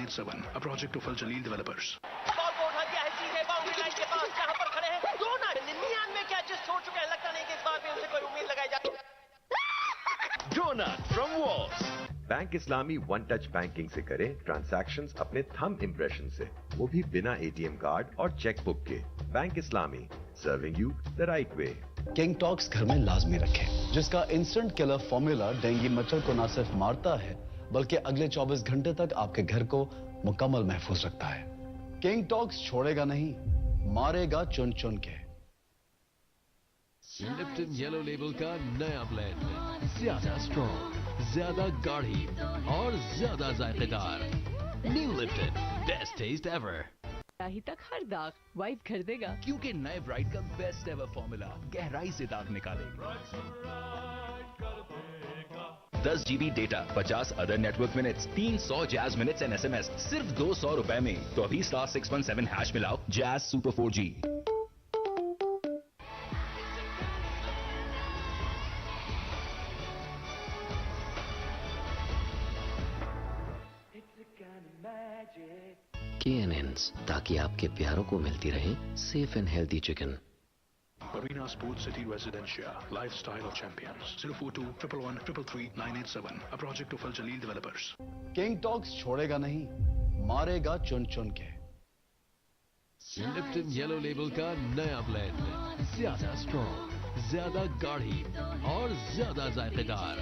987, a project of Al Jaleel developers. Ball को उठा दिया है सीधे बाउंड्री लाइन के पास जहां पर खड़े हैं 99 कैचेस छोड़ चुके हैं। लगता नहीं कि इस बार भी उनसे कोई उम्मीद लगाई जाती। Donut from Wall's. Bank Islami one touch banking से करें ट्रांजैक्शंस अपने थंब इंप्रेशन से, वो भी बिना एटीएम कार्ड और चेकबुक के। Bank Islami, serving you the right way. King talks घर में लाजमी रखें, जिसका इंस्टेंट किलर फॉर्मूला डेंगू मच्छर को न सिर्फ मारता है बल्कि अगले 24 घंटे तक आपके घर को मुकम्मल महफूज रखता है। किंग टॉक्स छोड़ेगा नहीं, मारेगा चुन चुन के। लिप्टन येलो लेबल का नया ब्लेंड, ज्यादा स्ट्रॉन्ग, ज्यादा गाढ़ी और ज्यादा जायकेदार। New Lipton, best taste ever. ही तक हर दाग वाइप कर देगा, क्योंकि नए ब्राइट का बेस्ट एवर फॉर्मूला गहराई से दाग निकालेगा। 10 GB data, 50 other network minutes, 300 jazz minutes and SMS सिर्फ 200 रुपए में। तो अभी *617 हैश मिलाओ जैज सुपर 4G। KNNs, ताकि आपके प्यारों को मिलती रहे safe and healthy chicken. Arena Sports City Residencia, Lifestyle of Champions. 042 111 333 987, a project of Al Jaleel developers. King talks छोड़ेगा नहीं, मारेगा चुन चुन के। लिप्टन येलो लेबल का नया ब्लेंड, ज्यादा स्ट्रॉन्ग, ज्यादा गाढ़ी और ज्यादा जायकेदार।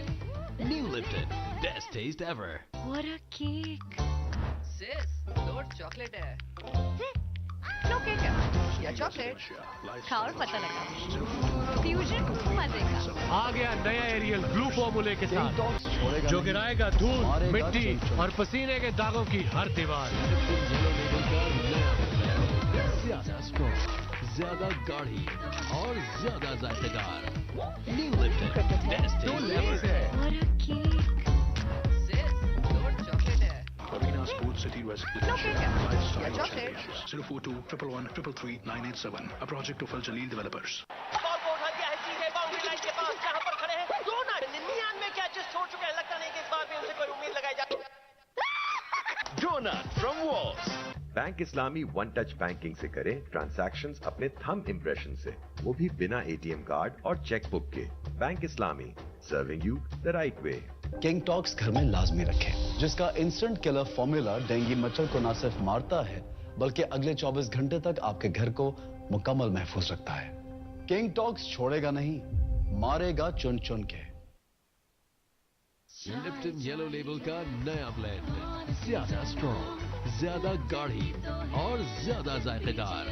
New Lipton, best taste ever. What a cake! Sis, load chocolate है। लो केक है या चॉकलेट? खाओ और पता लगा। फ्यूजन मजे का। आ गया नया एरियल ग्लू फॉर्मूले के साथ, छोड़ेगा जो नहीं, गिराएगा धूल, मारेगा मिट्टी चुन चुन और पसीने के दागों की हर दीवार। लिप्टन येलो लेबल का नया ब्लेंड, ज्यादा स्ट्रॉन्ग, ज्यादा गाढ़ी और ज्यादा जायकेदार। New Lipton, best taste ever. What a cake! Sis, load chocolate है। Arena Sports City लो Residencia, केक है Lifestyle या of chocolate? Champions. 042 111 333 987, a project of Al Jaleel developers. Ball को उठा दिया है सीधे बाउंड्री लाइन के पास जहां पर खड़े हैं 99 कैचेस छोड़ चुके हैं। लगता नहीं कि इस बार भी उनसे कोई उम्मीद लगाई जाती। Donut from Wall's. Bank Islami one touch banking से करें ट्रांजैक्शंस अपने थंब इंप्रेशन से, वो भी बिना एटीएम कार्ड और चेकबुक के। Bank Islami, serving you the right way. King talks घर में लाजमी रखें, जिसका इंस्टेंट किलर फॉर्मूला डेंगू मच्छर को न सिर्फ मारता है बल्कि अगले 24 घंटे तक आपके घर को मुकम्मल महफूज रखता है। किंग टॉक्स छोड़ेगा नहीं, मारेगा चुन चुन के। लिप्टन येलो लेबल का नया ब्लेंड, ज्यादा स्ट्रॉन्ग, ज्यादा गाढ़ी और ज्यादा जायकेदार।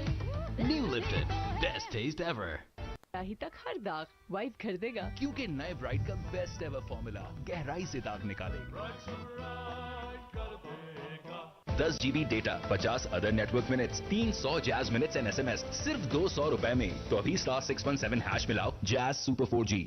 New Lipton, best taste ever. ही तक हर दाग वाइप कर देगा, क्योंकि नए ब्राइट का बेस्ट एवर फॉर्मूला गहराई से दाग निकालेगा। 10 GB data, 50 other network minutes, 300 jazz minutes and SMS सिर्फ 200 रुपए में। तो अभी *617 हैश मिलाओ jazz super 4G।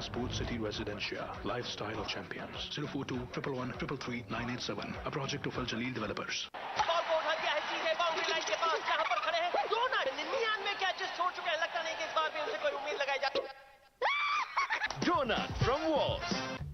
Sports City Residencia, Lifestyle of Champions. 042 111 333 987, a project of Al Jaleel developers. Ball को उठा दिया है सीधे बाउंड्री लाइन के पास जहां पर खड़े हैं 99 कैचेस छोड़ चुके हैं। लगता नहीं कि इस बार भी उनसे कोई उम्मीद लगाई जाती। Donut from Wall's.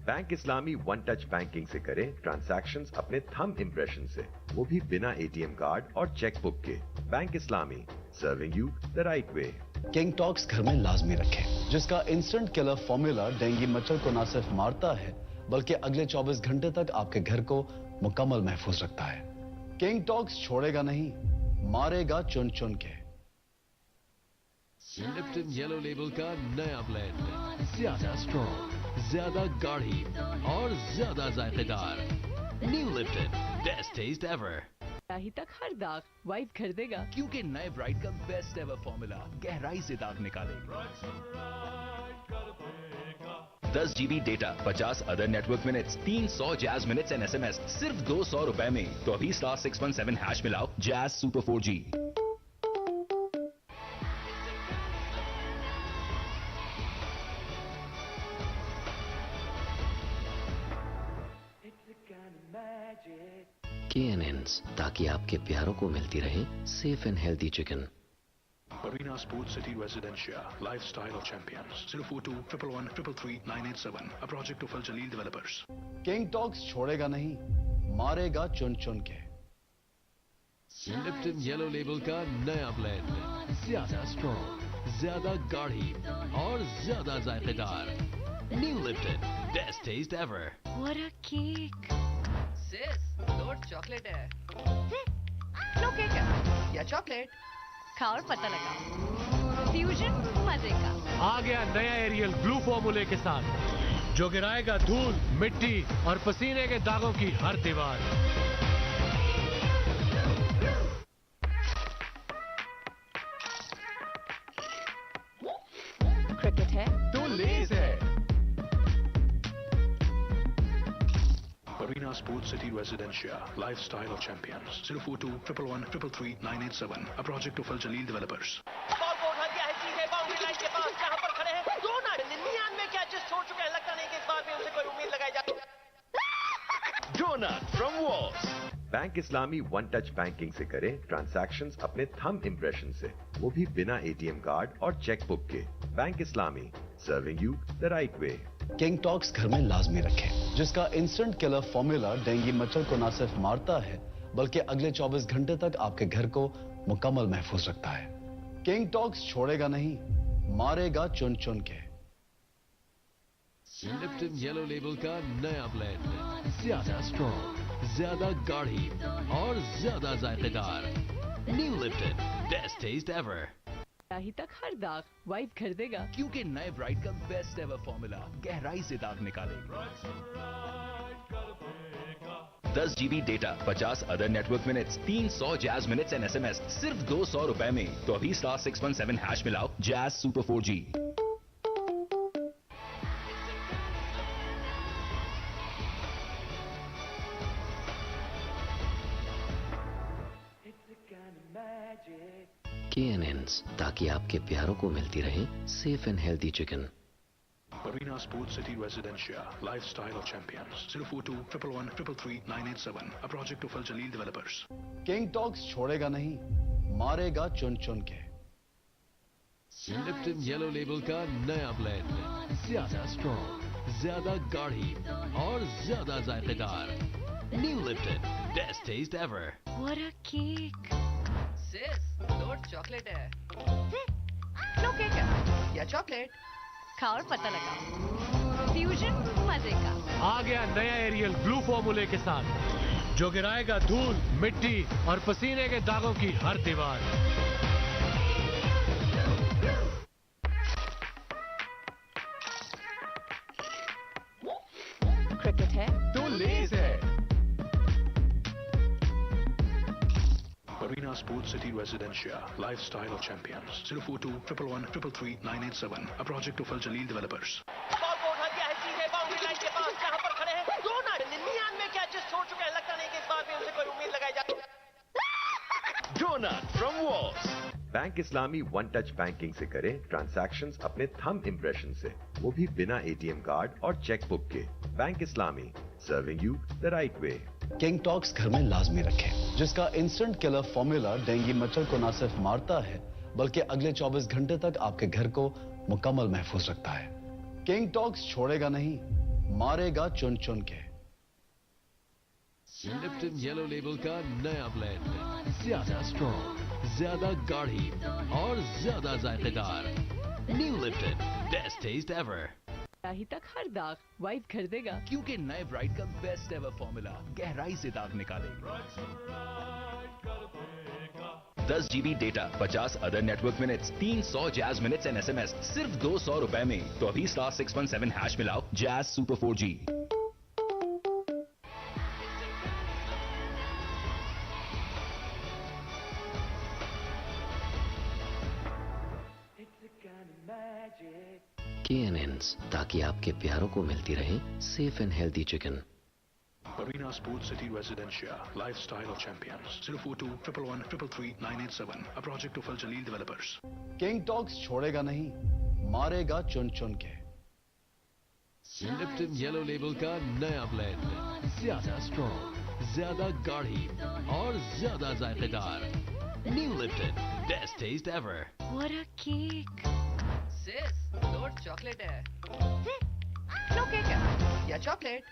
Bank Islami one touch banking से करें ट्रांजैक्शंस अपने थंब इंप्रेशन से, वो भी बिना एटीएम कार्ड और चेकबुक के। Bank Islami, serving you the right way. King talks घर में लाजमी रखें, जिसका इंस्टेंट किलर फॉर्मूला डेंगू मच्छर को न सिर्फ मारता है बल्कि अगले 24 घंटे तक आपके घर को मुकम्मल महफूज रखता है। किंग टॉक्स छोड़ेगा नहीं, मारेगा चुन चुन के। लिप्टन येलो लेबल का नया ब्लेंड, ज्यादा स्ट्रॉन्ग, ज्यादा गाढ़ी और ज्यादा जायकेदार। New Lipton, best taste ever. ही तक हर दाग वाइप कर देगा, क्योंकि नए ब्राइट का बेस्ट एवर फॉर्मूला गहराई से दाग निकालेगा। 10 GB data, 50 other network minutes, 300 jazz minutes and SMS सिर्फ 200 रुपए में। तो अभी *617# मिलाओ जैज सुपर 4G। KNNs, ताकि आपके प्यारों को मिलती रहे safe and healthy chicken. Arena Sports City Residencia, Lifestyle of Champions. 042 111 333 987. A project of Al Jaleel Developers. King talks छोड़ेगा नहीं, मारेगा चुन चुन के। लिप्टन येलो लेबल का नया ब्लेंड, ज्यादा स्ट्रॉन्ग, ज्यादा गाढ़ी और ज्यादा जायकेदार। New Lipton, best taste ever. What a cake! Sis, load chocolate है। लो केक है या चॉकलेट? खाओ और पता लगाओ। फ्यूजन मजे का। आ गया नया एरियल ग्लू फॉर्मूले के साथ, जो गिराएगा धूल, मिट्टी और पसीने के दागों की हर दीवार। क्रिकेट है तो लेस है। Arena Sports City Residencia, Lifestyle of Champions. 042 111 333 987. A project of Al Jaleel Developers. Ball को उठा दिया है सीधे बाउंड्री लाइन के पास, जहां पर खड़े हैं 99 कैचेस छोड़ चुके हैं। लगता नहीं कि इस बार भी उनसे कोई उम्मीद लगाई जाती। Donut from Wall's. Bank Islami one touch banking से करें ट्रांजैक्शंस अपने थंब इम्प्रेशन से, वो भी बिना ATM कार्ड और चेकबुक के। Bank Islami, serving you the right way. King talks घर में लाजमी रखें, जिसका इंस्टेंट किलर फॉर्मूला डेंगू मच्छर को न सिर्फ मारता है बल्कि अगले 24 घंटे तक आपके घर को मुकम्मल महफूज रखता है। किंग टॉक्स छोड़ेगा नहीं, मारेगा चुन चुन के। लिप्टन येलो लेबल का नया ब्लेंड, ज्यादा स्ट्रॉन्ग, ज्यादा गाढ़ी और ज्यादा जायकेदार। New Lipton, best taste ever. ही तक हर दाग वाइप कर देगा, क्योंकि नए ब्राइट का बेस्ट एवर फॉर्मूला गहराई से दाग निकालेगा। 10 GB data, 50 other network minutes, 300 jazz minutes and SMS सिर्फ 200 रुपए में। तो अभी *617# मिलाओ जैज सुपर 4G। KNNs, ताकि आपके प्यारों को मिलती रहे safe and healthy chicken. Arena Sports City Residencia, Lifestyle of Champions. 042 111 333 987. A project of Al Jaleel Developers. King talks छोड़ेगा नहीं, मारेगा चुन चुन के। लिप्टन येलो लेबल का नया ब्लेंड, ज्यादा स्ट्रॉन्ग, ज्यादा गाढ़ी और ज्यादा जायकेदार। New Lipton, best taste ever. What a cake! Sis, load chocolate है। लो केक है या चॉकलेट? खाओ और पता लगाओ। फ्यूजन मजे का। आ गया नया एरियल ग्लू फॉर्मूले के साथ, जो गिराएगा धूल, मिट्टी और पसीने के दागों की हर दीवार। क्रिकेट है तो लेस है। Arena Sports City Residencia, Lifestyle of Champions. 042 111 333 987. A project of Al Jaleel Developers. Ball को उठा दिया है सीधे बाउंड्री लाइन के पास, जहां पर खड़े हैं 99 कैचेस छोड़ चुके हैं। लगता नहीं कि इस बार भी उनसे कोई उम्मीद लगाई जाती। Donut from Wall's. Bank Islami one touch banking से करें ट्रांजैक्शंस अपने थंब इम्प्रेशन से, वो भी बिना ATM कार्ड और चेकबुक के। Bank Islami, serving you the right way. King talks घर में लाजमी रखें, जिसका इंस्टेंट किलर फॉर्मूला डेंगू मच्छर को न सिर्फ मारता है बल्कि अगले 24 घंटे तक आपके घर को मुकम्मल महफूज रखता है। किंग टॉक्स छोड़ेगा नहीं, मारेगा चुन चुन के। लिप्टन येलो लेबल का नया ब्लेंड, ज्यादा स्ट्रॉन्ग, ज्यादा गाढ़ी और ज्यादा जायकेदार। New Lipton, best taste ever. ही तक हर दाग वाइप कर देगा, क्योंकि नए ब्राइट का बेस्ट एवर फॉर्मूला गहराई से दाग निकालेगा। 10 GB data, 50 other network minutes, 300 jazz minutes and SMS सिर्फ 200 रुपए में। तो अभी *617 हैश मिलाओ जैज सुपर 4G। KNNs, ताकि आपके प्यारों को मिलती रहे safe and healthy chicken. Arena Sports City Residencia, Lifestyle Champions, 042 111 333 987, a project of Al Jaleel Developers. King talks छोड़ेगा नहीं, मारेगा चुन चुन के। लिप्टन येलो लेबल का नया ब्लेंड, ज्यादा स्ट्रॉन्ग, ज्यादा गाढ़ी और ज्यादा जायकेदार। New Lipton, best taste ever. What a cake! Sis, load chocolate है। लो केक है या चॉकलेट?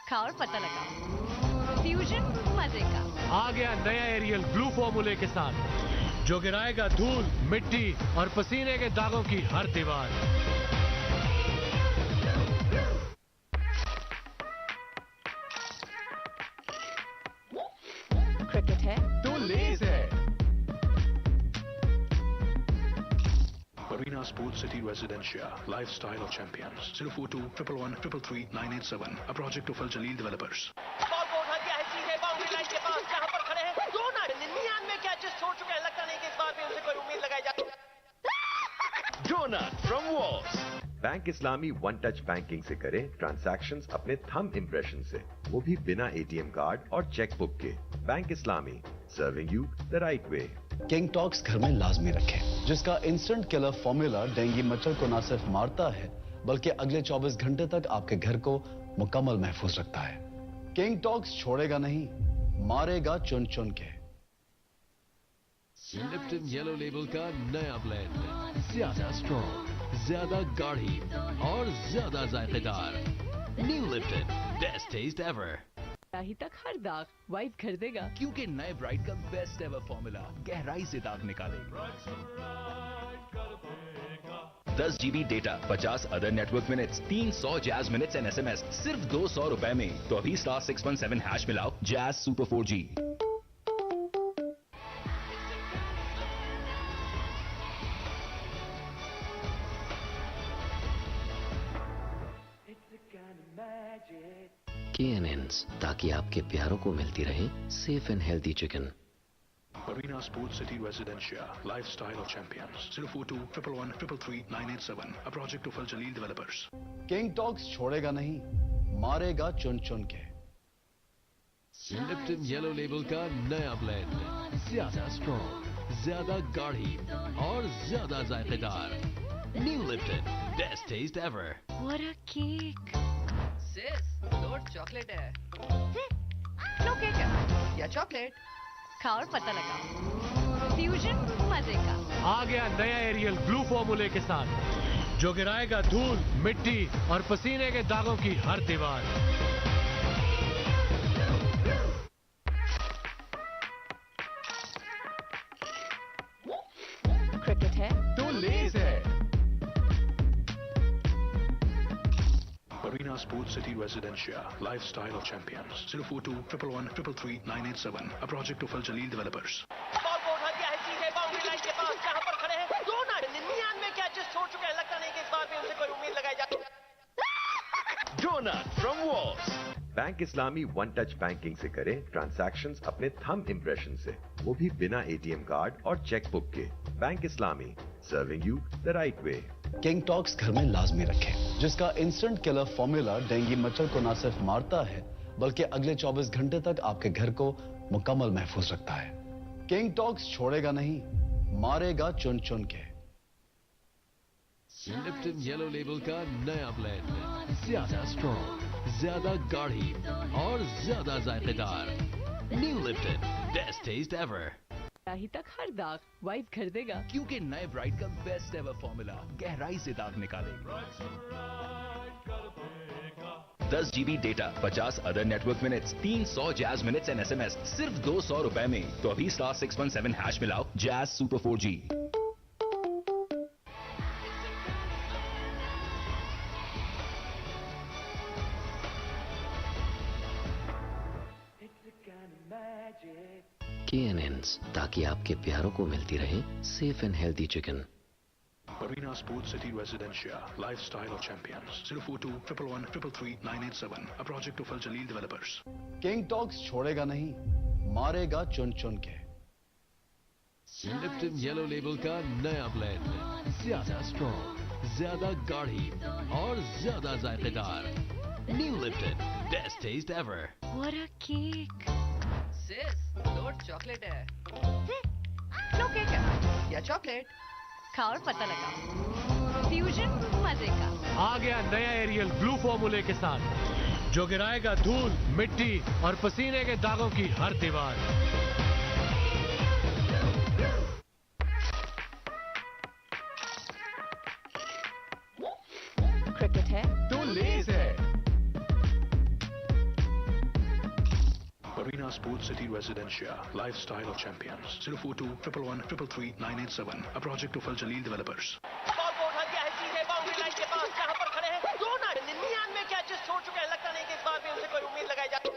खाओ और पता लगाओ। फ्यूजन मजे का। आ गया नया एरियल ब्लू फॉर्मूले के साथ, जो गिराएगा धूल, मिट्टी और पसीने के दागों की हर दीवार। क्रिकेट है तो लेस है। Arena Sports City Residencia, Lifestyle Champions, 042 111 333 987, a project of Al Jaleel Developers. Ball को उठा दिया है सीधे बाउंड्री लाइन के पास, जहां पर खड़े हैं 99 कैचेस छोड़ चुके हैं। लगता नहीं कि इस बार भी उनसे कोई उम्मीद लगाई जाती है। Donut from Wall's. Bank Islami one touch banking से करें ट्रांजैक्शंस अपने थंब इम्प्रेशन से, वो भी बिना ATM कार्ड और चेकबुक के। Bank Islami, serving you the right way. King talks घर में लाजमी रखें, जिसका इंस्टेंट किलर फॉर्मूला डेंगू मच्छर को न सिर्फ मारता है, बल्कि अगले 24 घंटे तक आपके घर को मुकम्मल महफूज रखता है। किंग टॉक्स छोड़ेगा नहीं, मारेगा चुन चुन के। लिप्टन येलो लेबल का नया ब्लेंड, ज्यादा स्ट्रॉन्ग, ज्यादा गाढ़ी और ज्यादा जायकेदार। New Lipton, best taste ever. ही तक हर दाग वाइप कर देगा, क्योंकि नए ब्राइट का बेस्ट एवर फॉर्मूला गहराई से दाग निकालेगा। 10 GB data, 50 other network minutes, 300 jazz minutes and SMS सिर्फ 200 रुपए में। तो अभी *617 हैश मिलाओ जैज सुपर 4G। KNNs, ताकि आपके प्यारों को मिलती रहे safe and healthy chicken. Arena Sports City Residencia, Lifestyle Champions, 042 111 333 987, a project of Al Jaleel Developers. King talks छोड़ेगा नहीं, मारेगा चुन चुन के। लिप्टन येलो लेबल का नया ब्लेंड, ज्यादा स्ट्रॉन्ग, ज्यादा गाढ़ी और ज्यादा जायकेदार। New Lipton, best taste ever. What a cake! Sis, load chocolate है। लो केक है या चॉकलेट? खाओ और पता लगाओ। फ्यूजन मजे का। आ गया नया एरियल ब्लू फॉर्मूले के साथ, जो गिराएगा धूल, मिट्टी और पसीने के दागों की हर दीवार। क्रिकेट है तो लेस है। Arena Sports City Residencia, Lifestyle Champions, 042 111 333 987, a project of Al Jaleel Developers. Ball को उठा दिया है सीधे बाउंड्री लाइन के पास, जहां पर खड़े हैं 99 कैचेस छोड़ चुके हैं। लगता नहीं कि इस बार भी उनसे कोई उम्मीद लगाई जाती है। Donut from Wall's. Bank Islami one touch banking से करें ट्रांजैक्शंस अपने थंब इम्प्रेशन से, वो भी बिना ATM कार्ड और चेकबुक के। Bank Islami, serving you the right way. King talks घर में लाजमी रखें, जिसका इंस्टेंट किलर फॉर्मूला डेंगू मच्छर को न सिर्फ मारता है, बल्कि अगले 24 घंटे तक आपके घर को मुकम्मल महफूज रखता है। किंग टॉक्स छोड़ेगा नहीं, मारेगा चुन चुन के। लिप्टन येलो लेबल का नया ब्लेंड, ज्यादा स्ट्रॉन्ग, ज्यादा गाढ़ी और ज्यादा जायकेदार। New Lipton, best taste ever. ही तक हर दाग वाइप कर देगा, क्योंकि नए ब्राइट का बेस्ट एवर फॉर्मूला गहराई से दाग निकालेगा। 10 GB data, 50 other network minutes, 300 jazz minutes and SMS सिर्फ 200 रुपए में। तो अभी *617 हैश मिलाओ जैज सुपर 4G। KNNs, ताकि आपके प्यारों को मिलती रहे safe and healthy chicken. Arena Sports City Residencia, Lifestyle of Champions. 042 111 333 987. A project of Al Jaleel Developers. King talks छोड़ेगा नहीं, मारेगा चुन चुन के। लिप्टन येलो लेबल का नया ब्लेंड, ज्यादा स्ट्रॉन्ग, ज्यादा गाढ़ी और ज्यादा जायकेदार। New Lipton, best taste ever. What a cake! Sis, load chocolate है। लो केक है या चॉकलेट? खाओ और पता लगा। फ्यूजन मजे का। आ गया नया एरियल ब्लू फॉर्मूले के साथ, जो गिराएगा धूल, मिट्टी और पसीने के दागों की हर दीवार। क्रिकेट है तो लेस है। Arena Sports City Residencia, Lifestyle of Champions. 042 111 333 987. A project of Al Jaleel Developers. Ball को उठा दिया है सीधे बाउंड्री लाइन के पास, जहां पर खड़े हैं दो ना 99 कैचेस छोड़ चुके हैं। लगता नहीं कि इस बार भी उनसे कोई उम्मीद लगाई जाती।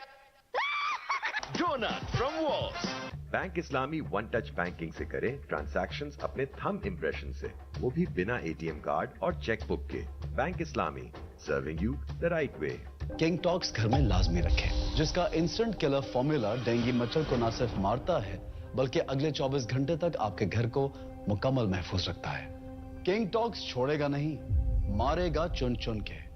Donut from Wall's. Bank Islami one touch banking से करें ट्रांजैक्शंस अपने थंब इम्प्रेशन से, वो भी बिना ATM कार्ड और चेकबुक के। Bank Islami, serving you the right way. King talks घर में लाजमी रखें, जिसका इंस्टेंट किलर फॉर्मूला डेंगू मच्छर को न सिर्फ मारता है, बल्कि अगले 24 घंटे तक आपके घर को मुकम्मल महफूज रखता है। किंग टॉक्स छोड़ेगा नहीं, मारेगा चुन चुन के।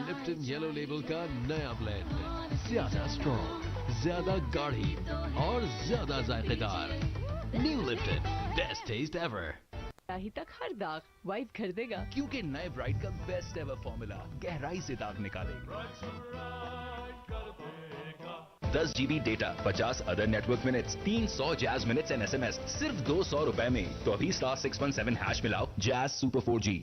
लिप्टन येलो लेबल का नया ब्लेंड, ज्यादा स्ट्रॉन्ग, ज्यादा गाढ़ी और ज्यादा जायकेदार। New Lipton, best taste ever. ही तक हर दाग वाइप कर देगा, क्योंकि नए ब्राइट का बेस्ट एवर फॉर्मूला गहराई से दाग निकालेगा। 10 GB data, 50 other network minutes, 300 jazz minutes and SMS सिर्फ 200 रुपए में। तो अभी *617 हैश मिलाओ जैज सुपर 4G।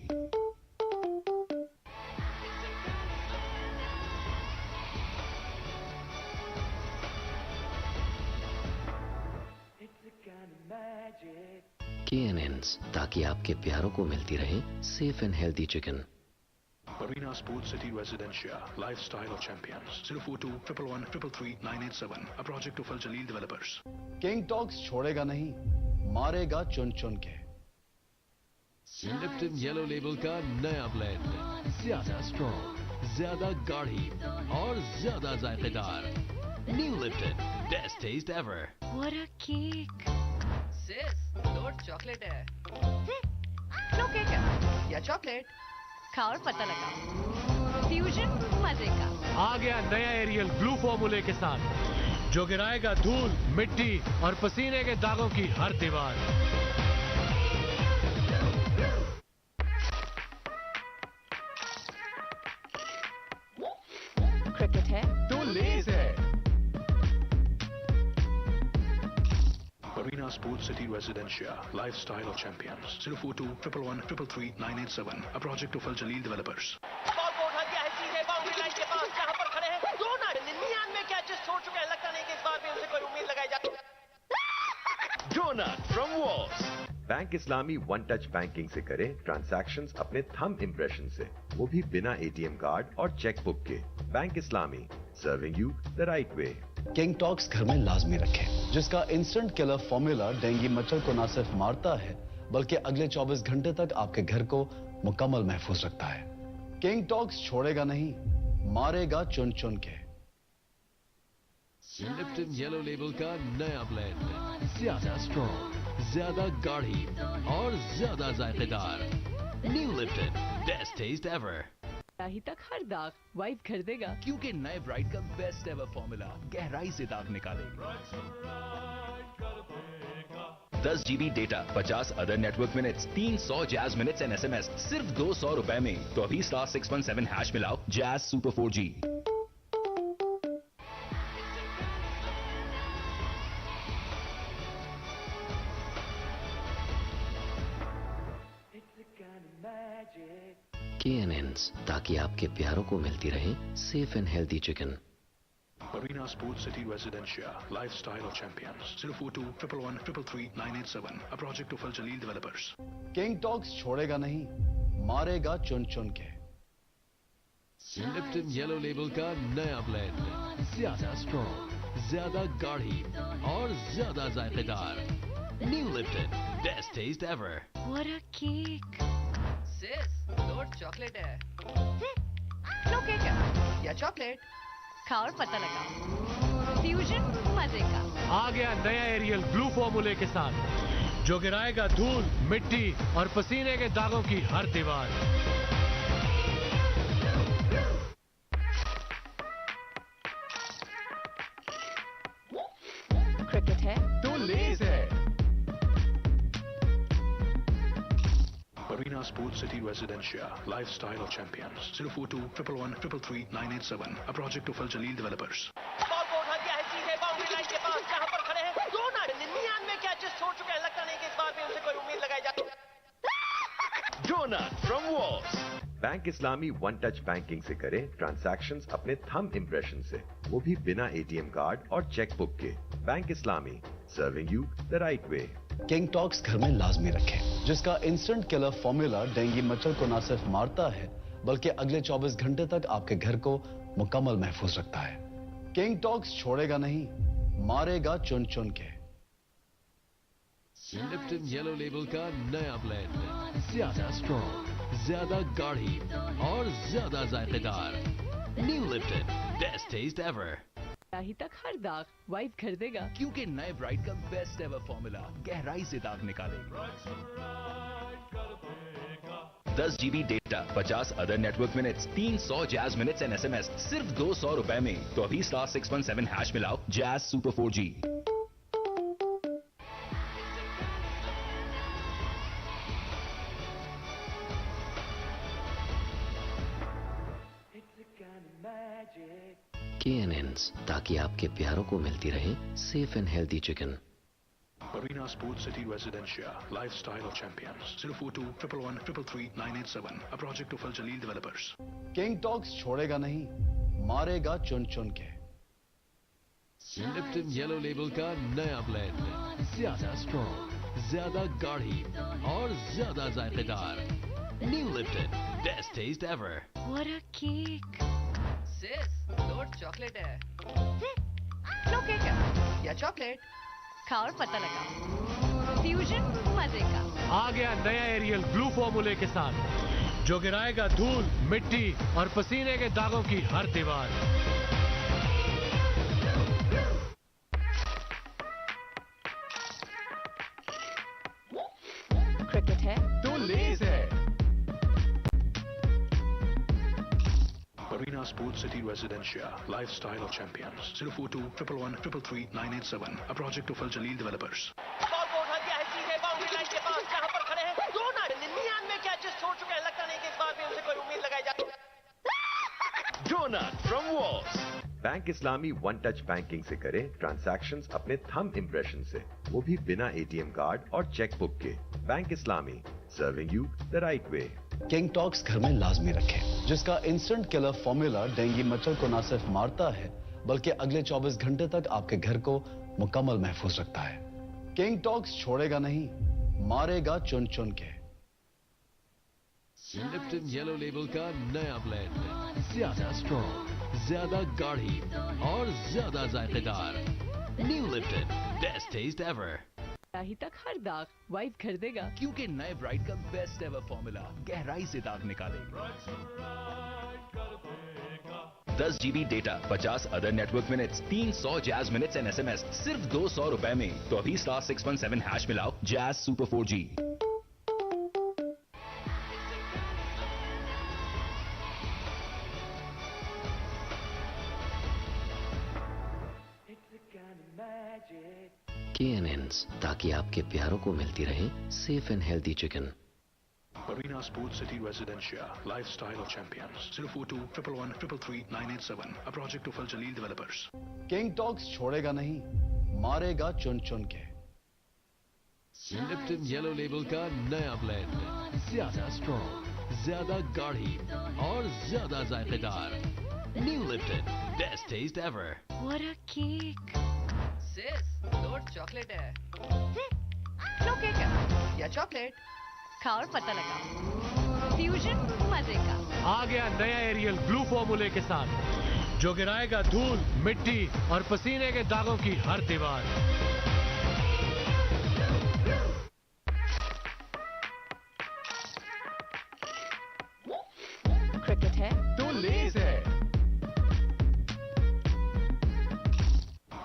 KNNs, ताकि आपके प्यारों को मिलती रहे safe and healthy chicken. Arena Sports City Residencia, Lifestyle of Champions. 042 111 333 987. A project of Al Jaleel Developers. King talks छोड़ेगा नहीं, मारेगा चुन चुन के। लिप्टन येलो लेबल का नया ब्लेंड, ज्यादा स्ट्रॉन्ग, ज्यादा गाढ़ी और ज्यादा जायकेदार। New Lipton, best taste ever. What a cake! Sis, load chocolate है। लो केक है या चॉकलेट? खाओ और पता लगा। फ्यूजन मजे का। आ गया नया एरियल ब्लू फॉर्मूले के साथ, जो गिराएगा धूल, मिट्टी और पसीने के दागों की हर दीवार। क्रिकेट है तो लेस है। Arena Sports City Residencia, Lifestyle of Champions. 042 111 333 987. A project of Al Jaleel Developers. Ball को उठा दिया है सीधे बाउंड्री लाइन के पास, जहां पर खड़े हैं दो ना 99 कैचेस छोड़ चुके हैं। लगता नहीं कि इस बार भी उनसे कोई उम्मीद लगाई जाती। Donut from Wall's. Bank Islami one touch banking से करें ट्रांजैक्शंस अपने थंब इम्प्रेशन से, वो भी बिना ATM कार्ड और चेकबुक के। Bank Islami, serving you the right way. King talks घर में लाजमी रखें, जिसका इंस्टेंट किलर फॉर्मूला डेंगू मच्छर को न सिर्फ मारता है, बल्कि अगले 24 घंटे तक आपके घर को मुकम्मल महफूज रखता है। किंग टॉक्स छोड़ेगा नहीं, मारेगा चुन चुन के। लिप्टन येलो लेबल का नया ब्लेंड, ज्यादा स्ट्रॉन्ग, ज्यादा गाढ़ी और ज्यादा जायकेदार। New Lipton, best taste ever. ही तक हर दाग वाइप कर देगा, क्योंकि नए ब्राइट का बेस्ट एवर फॉर्मूला गहराई से दाग निकालेगा। 10 GB data, 50 other network minutes, 300 jazz minutes and SMS सिर्फ 200 रुपए में। तो अभी *617 हैश मिलाओ जैज सुपर 4G। K&N's, ताकि आपके प्यारों को मिलती रहे safe and healthy chicken. Arena Sports City Residencia, Lifestyle of Champions. 042 111 333 987. A project of Al Jaleel Developers. King talks छोड़ेगा नहीं, मारेगा चुन चुन के। लिप्टन येलो लेबल का नया ब्लेंड, ज्यादा स्ट्रॉन्ग, ज्यादा गाढ़ी और ज्यादा जायकेदार। New Lipton, best taste ever. What a cake! Sis, load chocolate है। लो केक है या चॉकलेट? खाओ और पता लगाओ। फ्यूजन मजे का। आ गया नया एरियल ब्लू फॉर्मूले के साथ, जो गिराएगा धूल, मिट्टी और पसीने के दागों की हर दीवार। क्रिकेट है तो लेस है। Arena Sports City Residencia, Lifestyle of Champions. 042 111 333 987. A project of Al Jaleel Developers. Ball को उठा दिया है सीधे बाउंड्री लाइन के पास, जहां पर खड़े हैं 99 कैचेस छोड़ चुके हैं। लगता नहीं कि इस बार भी उनसे कोई उम्मीद लगाई जाती। Donut from Walls. Bank Islami one touch banking से करें ट्रांजैक्शंस अपने थंब इम्प्रेशन से, वो भी बिना एटीएम कार्ड और चेकबुक के। Bank Islami, serving you the right way. King talks घर में लाजमी रखें, जिसका इंस्टेंट किलर फॉर्मूला डेंगू मच्छर को न सिर्फ मारता है, बल्कि अगले 24 घंटे तक आपके घर को मुकम्मल महफूज रखता है। किंग टॉक्स छोड़ेगा नहीं, मारेगा चुन चुन के। लिप्टन येलो लेबल का नया ब्लेंड, ज्यादा स्ट्रॉन्ग, ज्यादा गाढ़ी और ज्यादा जायकेदार। New Lipton, best taste ever. ही तक हर दाग वाइप कर देगा, क्योंकि नए ब्राइट का बेस्ट एवर फॉर्मूला गहराई से दाग निकालेगा। 10 GB data, 50 other network minutes, 300 jazz minutes and SMS सिर्फ 200 रुपए में। तो अभी *617 हैश मिलाओ जैज सुपर 4G। K&N's, ताकि आपके प्यारों को मिलती रहे safe and healthy chicken. Arena Sports City Residencia, Lifestyle of Champions. 042 111 333 987. A project of Al Jaleel Developers. King talks छोड़ेगा नहीं, मारेगा चुन चुन के। लिप्टन येलो लेबल का नया ब्लेंड, ज्यादा स्ट्रॉन्ग, ज्यादा गाढ़ी और ज्यादा जायकेदार। New Lipton, best taste ever. What a cake! Sis, load chocolate है। लो केक है या चॉकलेट? खाओ और पता लगाओ। फ्यूजन मजे का। आ गया नया एरियल ब्लू फॉर्मूले के साथ, जो गिराएगा धूल, मिट्टी और पसीने के दागों की हर दीवार। क्रिकेट है तो लेस है। Arena Sports City Residencia, Lifestyle of Champions. 042 111 333 987. A project of Al Jaleel Developers. Ball को उठा दिया है सीधे बाउंड्री लाइन के पास, जहां पर खड़े हैं 99 कैचेस छोड़ चुके हैं। लगता नहीं कि इस बार भी उनसे कोई उम्मीद लगाई जाती। Donut from Walls. Bank Islami one touch banking से करें ट्रांजैक्शंस अपने थंब इम्प्रेशन से, वो भी बिना एटीएम कार्ड और चेकबुक के। Bank Islami, serving you the right way. King talks घर में लाजमी रखें, जिसका इंस्टेंट किलर फॉर्मूला डेंगू मच्छर को न सिर्फ मारता है, बल्कि अगले 24 घंटे तक आपके घर को मुकम्मल महफूज रखता है। किंग टॉक्स छोड़ेगा नहीं, मारेगा चुन चुन के। लिप्टन येलो लेबल का नया ब्लेंड, ज्यादा स्ट्रॉन्ग, ज्यादा गाढ़ी और ज्यादा जायकेदार। New Lipton, best taste ever. ही तक हर दाग वाइप कर देगा, क्योंकि नए ब्राइट का बेस्ट एवर फॉर्मूला गहराई से दाग निकालेगा। 10 GB data, 50 other network minutes, 300 jazz minutes and SMS सिर्फ 200 रुपए में। तो अभी *617 हैश मिलाओ जैज सुपर 4G। K&N's, ताकि आपके प्यारों को मिलती रहे safe and healthy chicken. Arena Sports City Residencia, Lifestyle of Champions. 042 111 333 987. A project of Al Jaleel Developers. King talks छोड़ेगा नहीं, मारेगा चुन चुन के। लिप्टन येलो लेबल का नया ब्लेंड, ज्यादा स्ट्रॉन्ग, ज्यादा गाढ़ी और ज्यादा जायकेदार। New Lipton, best taste ever. What a cake! Sis, दो चॉकलेट है। लो केक है या चॉकलेट? खाओ और पता लगाओ। फ्यूजन मजे का। आ गया नया एरियल ब्लू फॉर्मूले के साथ, जो गिराएगा धूल, मिट्टी और पसीने के दागों की हर दीवार। क्रिकेट है तो लेस है।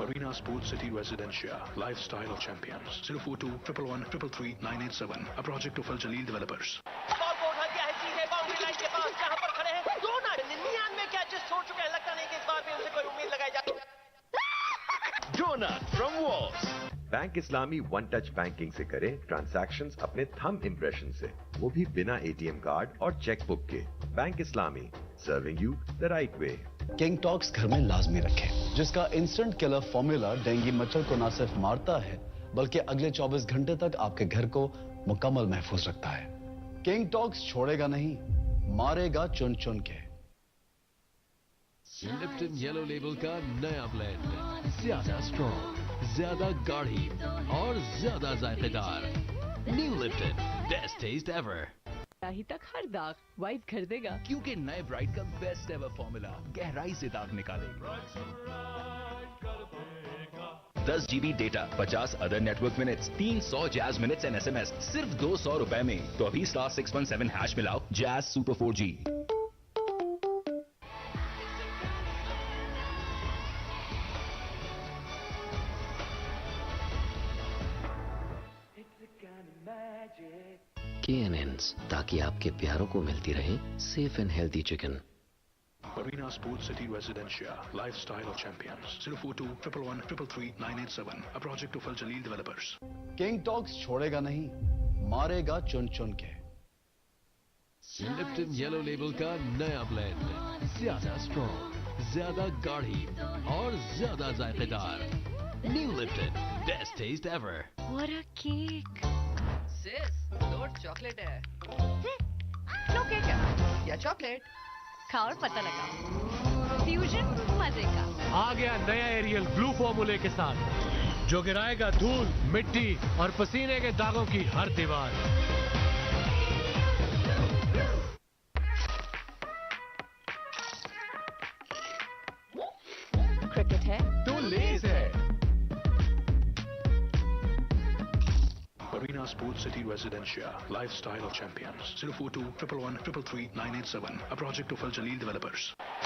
Arena Sports City Residencia, lifestyle of champions. 042 111 333 987. A project of Al Jaleel Developers. Ball को उठा दिया है सीधे बाउंड्री लाइन के पास, जहां पर खड़े हैं दो ना 99 कैचेस छोड़ चुके हैं। लगता नहीं कि इस बार भी उनसे कोई उम्मीद लगाई जाती। Donut from Walls. Bank Islami one touch banking से करें ट्रांजैक्शंस अपने थंब इम्प्रेशन से, वो भी बिना एटीएम कार्ड और चेकबुक के। Bank Islami, serving you the right way. King talks घर में लाजमी रखें, जिसका इंस्टेंट किलर फॉर्मूला डेंगू मच्छर को न सिर्फ मारता है बल्कि अगले 24 घंटे तक आपके घर को मुकम्मल महफूज रखता है। किंग टॉक्स छोड़ेगा नहीं, मारेगा चुन चुन के। लिप्टन येलो लेबल का नया ब्लेंड, ज्यादा स्ट्रॉन्ग, ज्यादा गाढ़ी और ज्यादा जायकेदार। New Lipton, best taste ever. ही तक हर दाग वाइफ कर देगा, क्योंकि नए ब्राइट का बेस्ट एवर फॉर्मूला गहराई से दाग निकालेगा। 10 GB data, 50 other network minutes, 300 jazz minutes and SMS सिर्फ 200 रुपए में। तो अभी *617 हैश मिलाओ जैज सुपर 4G। KNNs, ताकि आपके प्यारों को मिलती रहे safe and healthy chicken. Arena Sports City Residencia, lifestyle of champions. 042 111 333 987. A project of Al Jaleel Developers. King talks छोड़ेगा नहीं, मारेगा चुन चुन के। लिप्टन येलो लेबल का नया ब्लेंड, ज्यादा स्ट्रॉन्ग, ज्यादा गाढ़ी और ज्यादा जायकेदार। New Lipton, best taste ever. What a cake! Sis, दो चॉकलेट है। लो केक है या चॉकलेट? खाओ और पता लगाओ। फ्यूजन मजे का। आ गया नया एरियल ब्लू फॉर्मूले के साथ, जो गिराएगा धूल, मिट्टी और पसीने के दागों की हर दीवार। क्रिकेट है तो लेस है। Arena Sports City Residencia, lifestyle of champions. 042 111 333 987. A project of Al Jaleel Developers.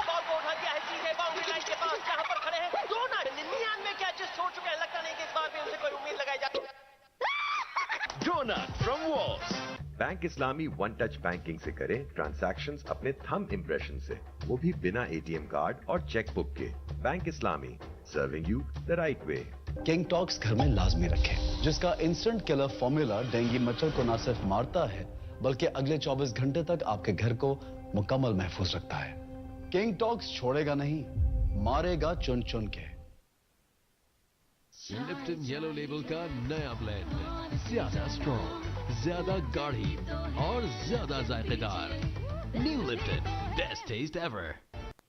Ball को उठा दिया है सीधे बाउंड्री लाइन के पास, जहां पर खड़े हैं दो ना 99 कैचेस छोड़ चुके हैं। लगता नहीं कि इस बार भी उनसे कोई उम्मीद लगाई जाती। Donut from Walls. Bank Islami one touch banking से करें ट्रांजैक्शंस अपने थंब इम्प्रेशन से, वो भी बिना एटीएम कार्ड और चेकबुक के। Bank Islami, serving you the right way. King talks घर में लाजमी रखें, जिसका इंस्टेंट किलर फॉर्मूला डेंगू मच्छर को न सिर्फ मारता है बल्कि अगले 24 घंटे तक आपके घर को मुकम्मल महफूज रखता है। किंग टॉक्स छोड़ेगा नहीं, मारेगा चुन चुन के। लिप्टन येलो लेबल का नया ब्लेंड, ज्यादा स्ट्रॉन्ग, ज्यादा गाढ़ी और ज्यादा जायकेदार। New Lipton, best taste ever.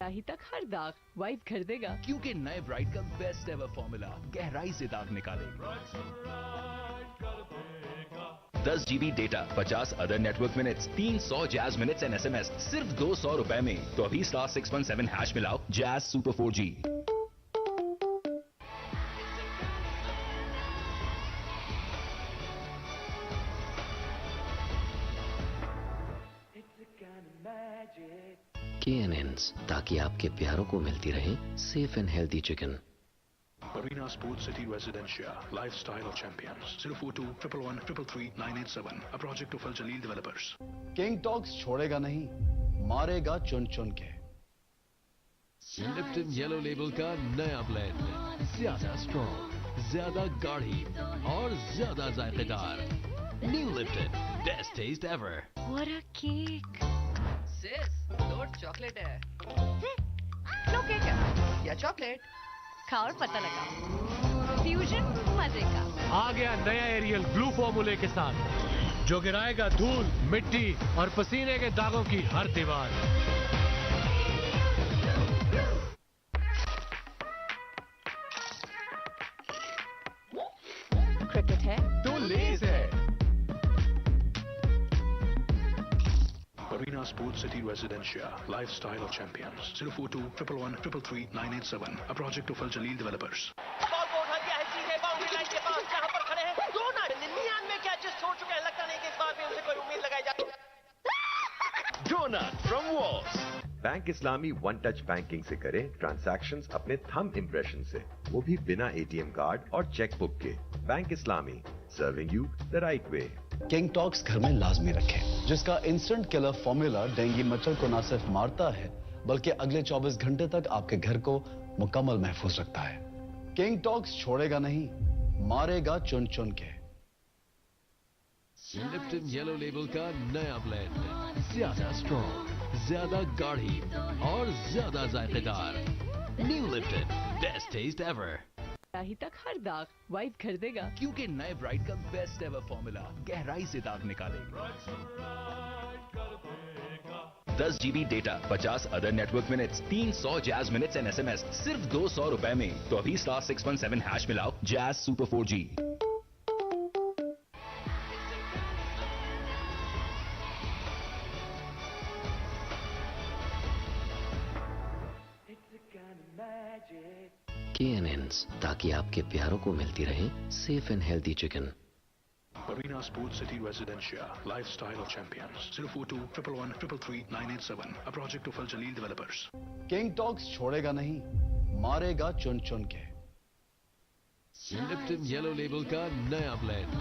ही तक हर दाग वाइफ कर देगा, क्योंकि नए ब्राइट का बेस्ट एवर फॉर्मूला गहराई से दाग निकालेगा। 10 GB data, 50 other network minutes, 300 jazz minutes and SMS सिर्फ 200 रुपए में। तो अभी *617 हैश मिलाओ जैज सुपर 4G। KNNs, ताकि आपके प्यारों को मिलती रहे safe and healthy chicken. Arena Sports City Residencia, lifestyle of champions. 042 111 333 987. A project of Al Jaleel Developers. King talks छोड़ेगा नहीं, मारेगा चुन चुन के। लिप्टन येलो लेबल का नया ब्लेंड, ज्यादा स्ट्रॉन्ग, ज्यादा गाढ़ी और ज्यादा जायकेदार। New Lipton, best taste ever. What a cake! Sis, दो चॉकलेट है। लो केक है या चॉकलेट? खाओ और पता लगाओ। फ्यूजन मजे का। आ गया नया एरियल ब्लू फॉर्मूले के साथ, जो गिराएगा धूल, मिट्टी और पसीने के दागों की हर दीवार। क्रिकेट है तो लेज है। Arena Sports City Residencia, Lifestyle Champions. 042 111 333 987. A project of Al Jaleel Developers. Ball को उठा दिया है सीधे बाउंड्री लाइन के पास जहां पर खड़े हैं 99 कैचेस छोड़ चुके हैं। लगता नहीं कि इस बार भी उनसे कोई उम्मीद लगाई जाती। Donut from Walls. Bank Islami one touch banking से करें ट्रांजैक्शंस अपने थंब इम्प्रेशन से, वो भी बिना एटीएम कार्ड और चेकबुक के। Bank Islami, serving you the right way. King talks घर में लाजमी रखें, जिसका इंस्टेंट किलर फॉर्मूला डेंगू मच्छर को न सिर्फ मारता है बल्कि अगले 24 घंटे तक आपके घर को मुकम्मल महफूज रखता है। किंग टॉक्स छोड़ेगा नहीं, मारेगा चुन चुन के। लिप्टन येलो लेबल का नया ब्लेंड, ज्यादा स्ट्रॉन्ग, ज्यादा गाढ़ी और ज्यादा जायकेदार। New Lipton, best taste ever. ही तक हर दाग वाइप कर देगा, क्योंकि नए ब्राइट का बेस्ट एवर फॉर्मूला गहराई से दाग निकालेगा। 10 GB data, 50 other network minutes, 300 jazz minutes and SMS सिर्फ 200 रुपए में। तो अभी *617 हैश मिलाओ जैज सुपर 4G। KNNs, ताकि आपके प्यारों को मिलती रहे safe and healthy chicken. Arena Sports City Residencia, Lifestyle Champions. 042 111 333 987. A project of Al Jaleel Developers. King talks छोड़ेगा नहीं, मारेगा चुन चुन के। लिप्टन येलो लेबल का नया ब्लेंड,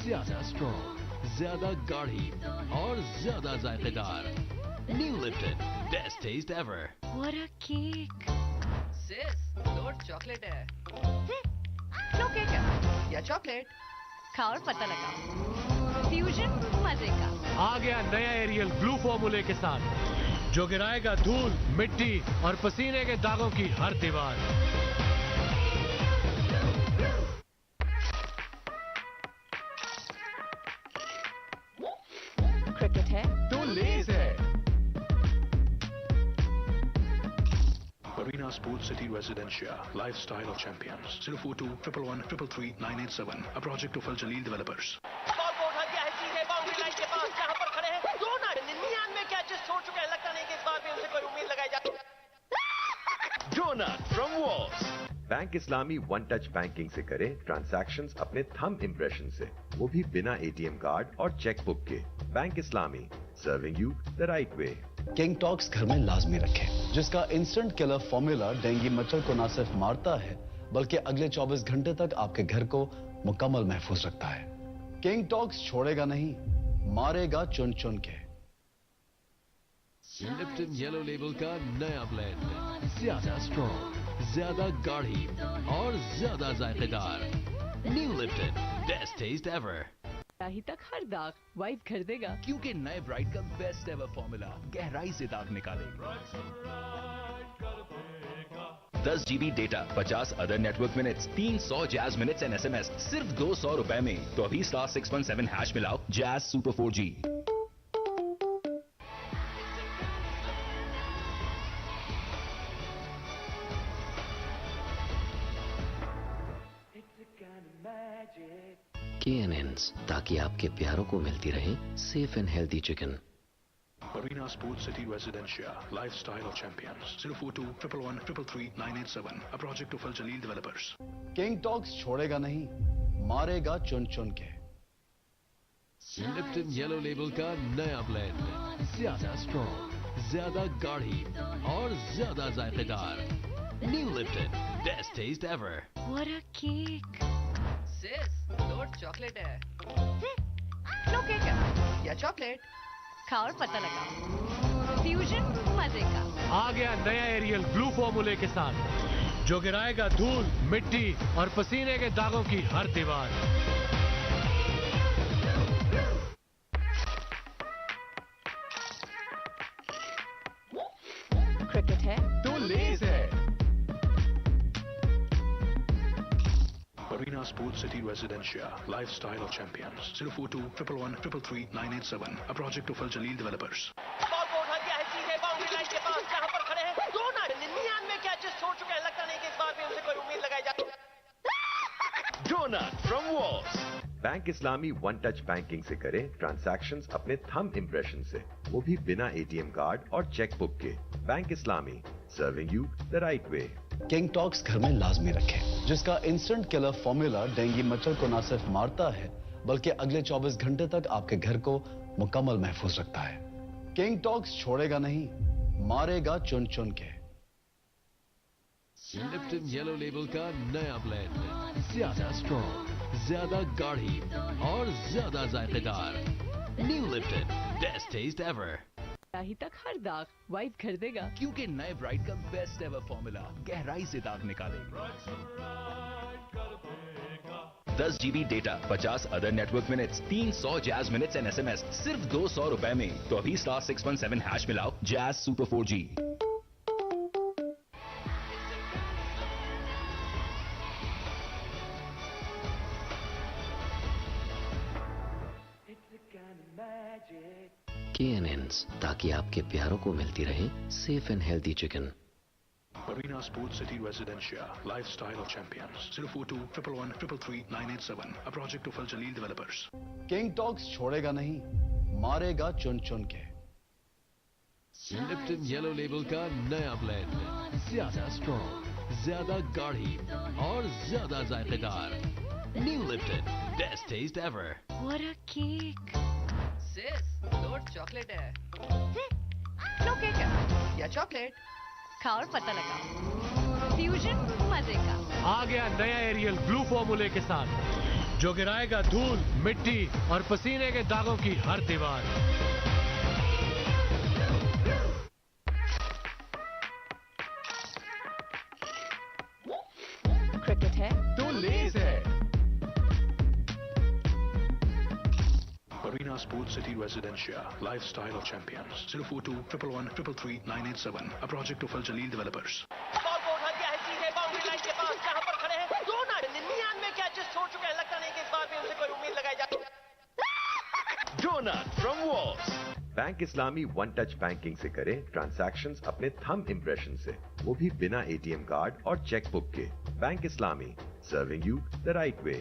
ज्यादा स्ट्रॉन्ग, ज्यादा गाढ़ी और ज्यादा जायकेदार। New Lipton, best taste ever. What a cake! Sis load chocolate है। लो केक है या चॉकलेट, खाओ और पता लगाओ। फ्यूजन मजे का। आ गया नया एरियल ब्लू फॉर्मूले के साथ, जो गिराएगा धूल, मिट्टी और पसीने के दागों की हर दीवार। क्रिकेट है तो लेज है। Arena Sports City Residencia, Lifestyle Champions. 042 111 333 987. A project of Al Jaleel Developers. Ball को उठा दिया है सीधे बाउंड्री लाइन के पास जहां पर खड़े हैं 99 कैचेस छोड़ चुके हैं। लगता नहीं कि इस बार भी उनसे कोई उम्मीद लगाई जाती। Donut from Walls. Bank Islami one touch banking से करें ट्रांजैक्शंस अपने थंब इम्प्रेशन से, वो भी बिना एटीएम कार्ड और चेकबुक के। Bank Islami, serving you the right way. King talks घर में लाजमी रखें, जिसका इंस्टेंट किलर फॉर्मूला डेंगू मच्छर को न सिर्फ मारता है बल्कि अगले 24 घंटे तक आपके घर को मुकम्मल महफूज रखता है। किंग टॉक्स छोड़ेगा नहीं, मारेगा चुन चुन के। लिप्टन येलो लेबल का नया ब्लेंड, ज्यादा स्ट्रॉन्ग, ज्यादा गाढ़ी और ज्यादा जायकेदार। New Lipton, best taste ever. ही तक हर दाग वाइप कर देगा, क्योंकि नए ब्राइट का बेस्ट एवर फॉर्मूला गहराई से दाग निकालेगा। 10 GB data, 50 other network minutes, 300 jazz minutes and SMS सिर्फ 200 रुपए में। तो अभी *617 हैश मिलाओ जैज सुपर 4G। KNNs, ताकि आपके प्यारों को मिलती रहे safe and healthy chicken. Arena Sports City Residencia, Lifestyle Champions. 042 111 333 987. A project of Al Jaleel Developers. King talks छोड़ेगा नहीं, मारेगा चुन चुन के। लिप्टन येलो लेबल का नया ब्लेंड, ज्यादा स्ट्रॉन्ग, ज्यादा गाढ़ी और ज्यादा जायकेदार। New Lipton, best taste ever. What a cake! Sis load chocolate है। लो केक है या चॉकलेट, खाओ और पता लगाओ। फ्यूजन मजे का। आ गया नया एरियल ब्लू फॉर्मूले के साथ, जो गिराएगा धूल, मिट्टी और पसीने के दागों की हर दीवार। क्रिकेट है तो लेज है। Arena Sports City Residencia, Lifestyle of Champions. 042 111 333 987. A project of Al Jaleel Developers. Ball को उठा दिया है सीधे बाउंड्री लाइन के पास जहां पर खड़े हैं 99 कैचेस छोड़ चुके हैं लगता नहीं कि इस बार भी उनसे कोई उम्मीद लगाई जाती Donut from Walls. Bank Islami one touch banking से करें ट्रांजैक्शंस अपने थंब इम्प्रेशन से, वो भी बिना एटीएम कार्ड और चेक बुक के। Bank Islami, serving you the right way. King talks घर में लाजमी रखें, जिसका इंस्टेंट किलर फॉर्मूला डेंगू मच्छर को न सिर्फ मारता है बल्कि अगले 24 घंटे तक आपके घर को मुकम्मल महफूज रखता है। किंग टॉक्स छोड़ेगा नहीं, मारेगा चुन चुन के। लिप्टन येलो लेबल का नया ब्लेंड, ज्यादा स्ट्रॉन्ग, ज्यादा गाढ़ी और ज्यादा जायकेदार। New Lipton, best taste ever. ही तक हर दाग वाइप कर देगा, क्योंकि नए ब्राइट का बेस्ट एवर फॉर्मूला गहराई से दाग निकालेगा। 10 GB data, 50 other network minutes, 300 jazz minutes and SMS सिर्फ 200 रुपए में। तो अभी *617# मिलाओ जैज सुपर 4G। KNNs, ताकि आपके प्यारों को मिलती रहे safe and healthy chicken. Arena Sports City Residencia, Lifestyle of Champions. 042 111 333 987. A project of Al Jaleel Developers. King talks छोड़ेगा नहीं, मारेगा चुन चुन के। लिप्टन येलो लेबल का नया ब्लेंड, ज्यादा स्ट्रॉन्ग, ज्यादा गाढ़ी और ज्यादा जायकेदार। New Lipton, best taste ever. What a cake! Sis load chocolate है। लो केक है या चॉकलेट, खाओ और पता लगाओ। फ्यूजन मजे का। आ गया नया एरियल ब्लू फॉर्मूले के साथ, जो गिराएगा धूल, मिट्टी और पसीने के दागों की हर दीवार। क्रिकेट है तो लेस है। Arena Sports City Residencia, Lifestyle of Champions. 042 111 333 987. A project of Al Jaleel Developers. Ball को उठा दिया है सीधे बाउंड्री लाइन के पास जहां पर खड़े हैं 99 कैचेस छोड़ चुके हैं लगता नहीं कि इस बार भी उनसे कोई उम्मीद लगाई जाती Donut from Walls. Bank Islami one touch banking से करें ट्रांजैक्शंस अपने थंब इम्प्रेशन से, वो भी बिना एटीएम कार्ड और चेक बुक के। Bank Islami, serving you the right way.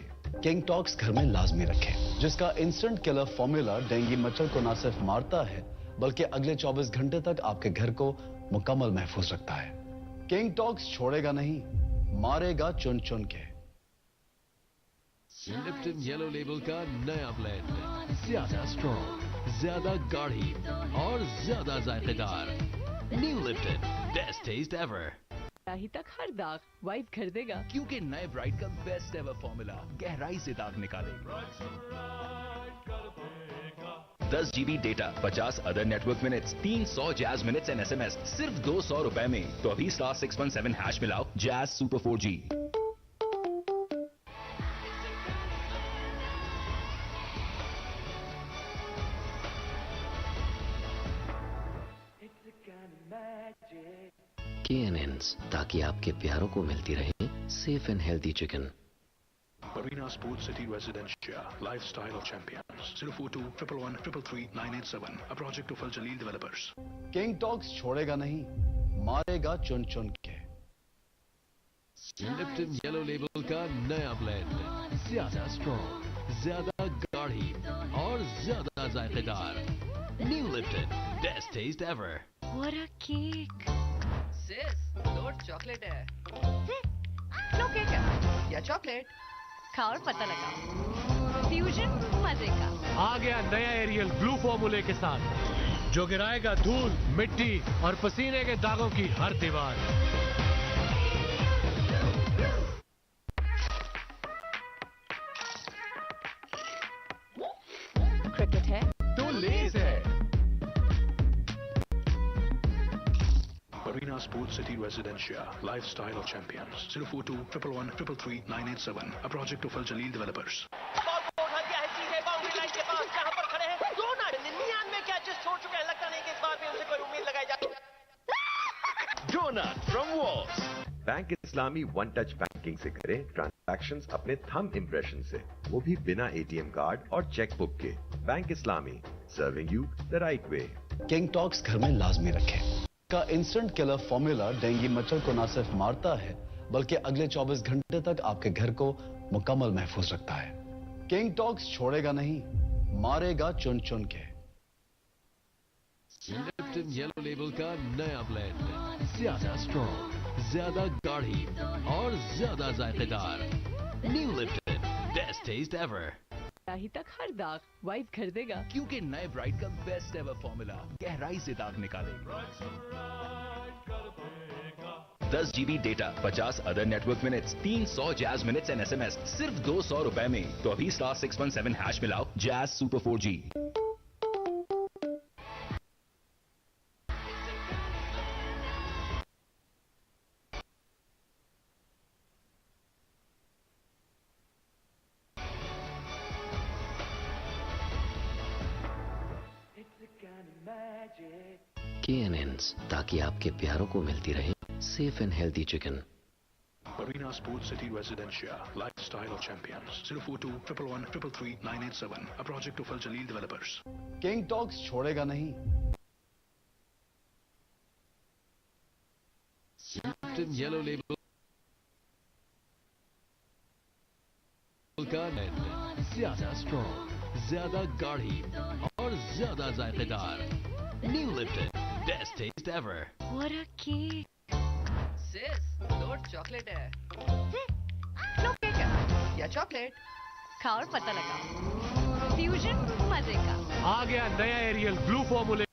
King talks घर में लाजमी रखें, जिसका इंस्टेंट किलर फॉर्मूला डेंगू मच्छर को न सिर्फ मारता है बल्कि अगले 24 घंटे तक आपके घर को मुकम्मल महफूज रखता है। किंग टॉक्स छोड़ेगा नहीं, मारेगा चुन चुन के। लिप्टन येलो लेबल का नया ब्लेंड, ज्यादा स्ट्रॉन्ग, ज्यादा गाढ़ी और ज्यादा जायकेदार। New Lipton, best taste ever. ही तक हर दाग वाइप कर देगा, क्योंकि नए ब्राइट का बेस्ट एवर फॉर्मूला गहराई से दाग निकालेगा। 10 GB data, 50 other network minutes, 300 jazz minutes and SMS सिर्फ 200 रुपए में। तो अभी *617# मिलाओ जैज सुपर 4G। KNNs, ताकि आपके प्यारों को मिलती रहे safe and healthy chicken. Arena Sports City Residencia, Lifestyle of Champions. 042 111 333 987. A project of Al Jaleel Developers. King talks छोड़ेगा नहीं, मारेगा चुन चुन के। लिप्टन येलो लेबल का नया ब्लेंड, ज्यादा स्ट्रॉन्ग, ज्यादा गाढ़ी और ज्यादा जायकेदार। New Lipton, best taste ever. What a cake! Sis load chocolate है। लो केक है या चॉकलेट, खाओ और पता लगाओ। फ्यूजन मजे का। आ गया नया एरियल ब्लू फॉर्मूले के साथ, जो गिराएगा धूल, मिट्टी और पसीने के दागों की हर दीवार। क्रिकेट है तो लेस है। Arena Sports City Residencia, Lifestyle of Champions. 042 111 333 987. A project of Al Jaleel Developers. Ball को उठा दिया है सीधे बाउंड्री लाइन के पास जहां पर खड़े हैं 99 कैचेस छोड़ चुके हैं लगता नहीं कि इस बार भी उनसे कोई उम्मीद लगाई जाती Donut from Walls. Bank Islami one touch bank banking से करें ट्रांजैक्शंस अपने थंब इम्प्रेशन से, वो भी बिना एटीएम कार्ड और चेकबुक के। Bank Islami, serving you the right way. King talks घर में लाजमी रखें। का इंस्टेंट किलर फॉर्मूला डेंगू मच्छर को न सिर्फ मारता है बल्कि अगले 24 घंटे तक आपके घर को मुकम्मल महफूज रखता है। किंग टॉक्स छोड़ेगा नहीं, मारेगा चुन चुन के। लिप्टन येलो लेबल का नया ब्लेंड, ज्यादा स्ट्रॉन्ग, ज्यादा गाढ़ी और ज्यादा जायकेदार। New Lipton, best taste ever. ही तक हर दाग वाइप कर देगा, क्योंकि नए ब्राइट का बेस्ट एवर फॉर्मूला गहराई से दाग निकालेगा। 10 GB data, 50 other network minutes, 300 jazz minutes and SMS सिर्फ 200 रुपए में। तो अभी *617 हैश मिलाओ, जैज सुपर 4G। KNNs, ताकि आपके प्यारों को मिलती रहे safe and healthy chicken. Arena Sports City Residencia, Lifestyle of Champions. 042 111 333 987. A project of Al Jaleel Developers. King talks छोड़ेगा नहीं। लिप्टन येलो लेबल का ब्लेंड, ज्यादा स्ट्रॉन्ग, ज्यादा गाढ़ी और ज्यादा जायकेदार। New Lipton, best taste ever. What a cake. Sis दो चॉकलेट है। लो केक है या चॉकलेट? खा और पता लगा। फ्यूजन मजे का। आ गया नया एरियल ब्लू फॉर्मूले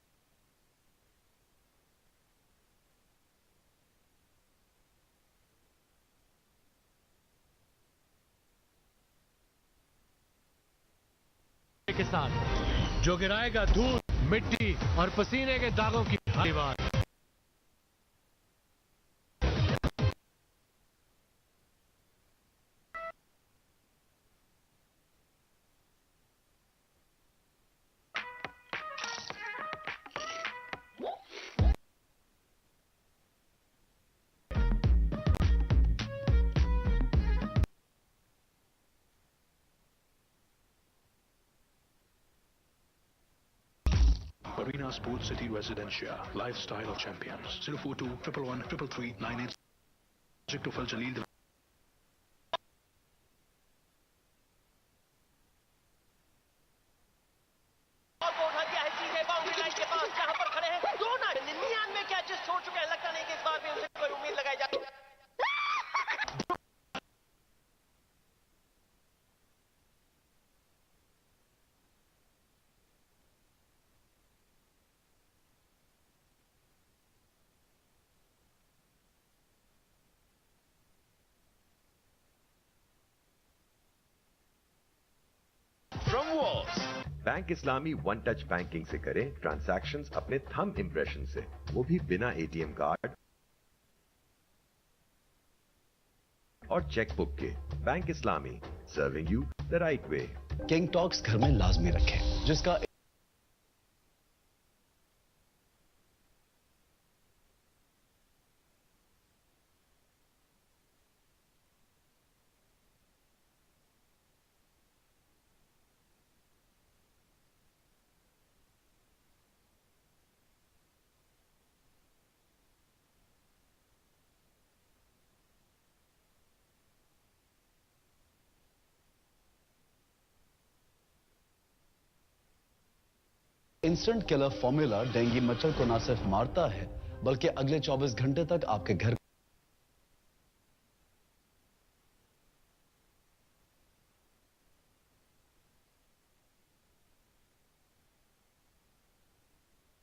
के साथ, जो गिराएगा धूल, मिट्टी और पसीने के दागों की हर दीवार। Arena Sports City Residencia, Lifestyle of Champions. 042 111 333 987. Project of Al Jaleel Developers. Ball को उठा दिया है सीधे बाउंड्री लाइन के पास, जहां पर खड़े हैं दो ना 99 कैचेस छोड़ चुके हैं। लगता नहीं कि इस बार भी उनसे कोई उम्मीद लगाई जाती है। Bank Islami one touch banking से करें ट्रांजैक्शंस अपने थंब इम्प्रेशन से, वो भी बिना एटीएम कार्ड और चेकबुक के। Bank Islami, serving you the right way. King talks घर में लाजमी रखें, जिसका इंस्टेंट किलर फॉर्मूला डेंगू मच्छर को न सिर्फ मारता है बल्कि अगले 24 घंटे तक आपके घर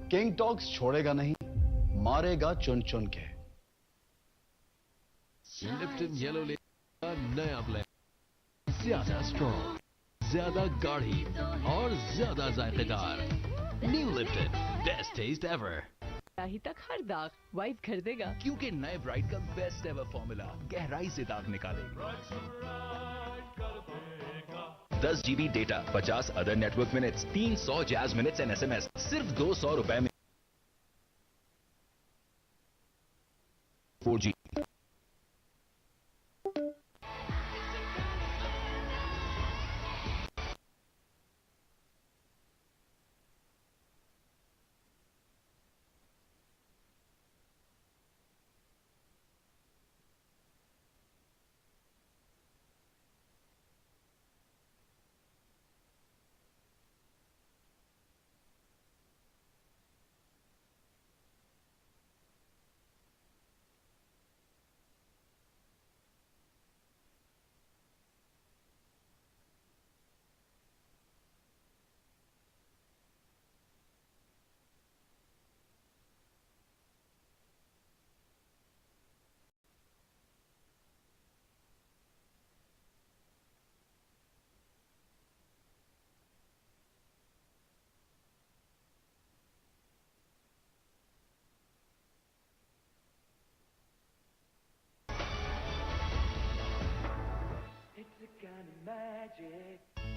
किंग टॉक्स छोड़ेगा नहीं, मारेगा चुन चुन के। लिप्टन येलो लेबल का नया ब्लेंड, ज्यादा स्ट्रॉन्ग, ज्यादा गाढ़ी और ज्यादा जायकेदार। New Lipton, best taste ever. ही तक हर दाग वाइप कर देगा, क्योंकि नए ब्राइट का बेस्ट एवर फॉर्मूला गहराई से दाग निकालेगा। 10 GB data, 50 other network minutes, 300 jazz minutes and SMS सिर्फ 200 रुपए में। 4G।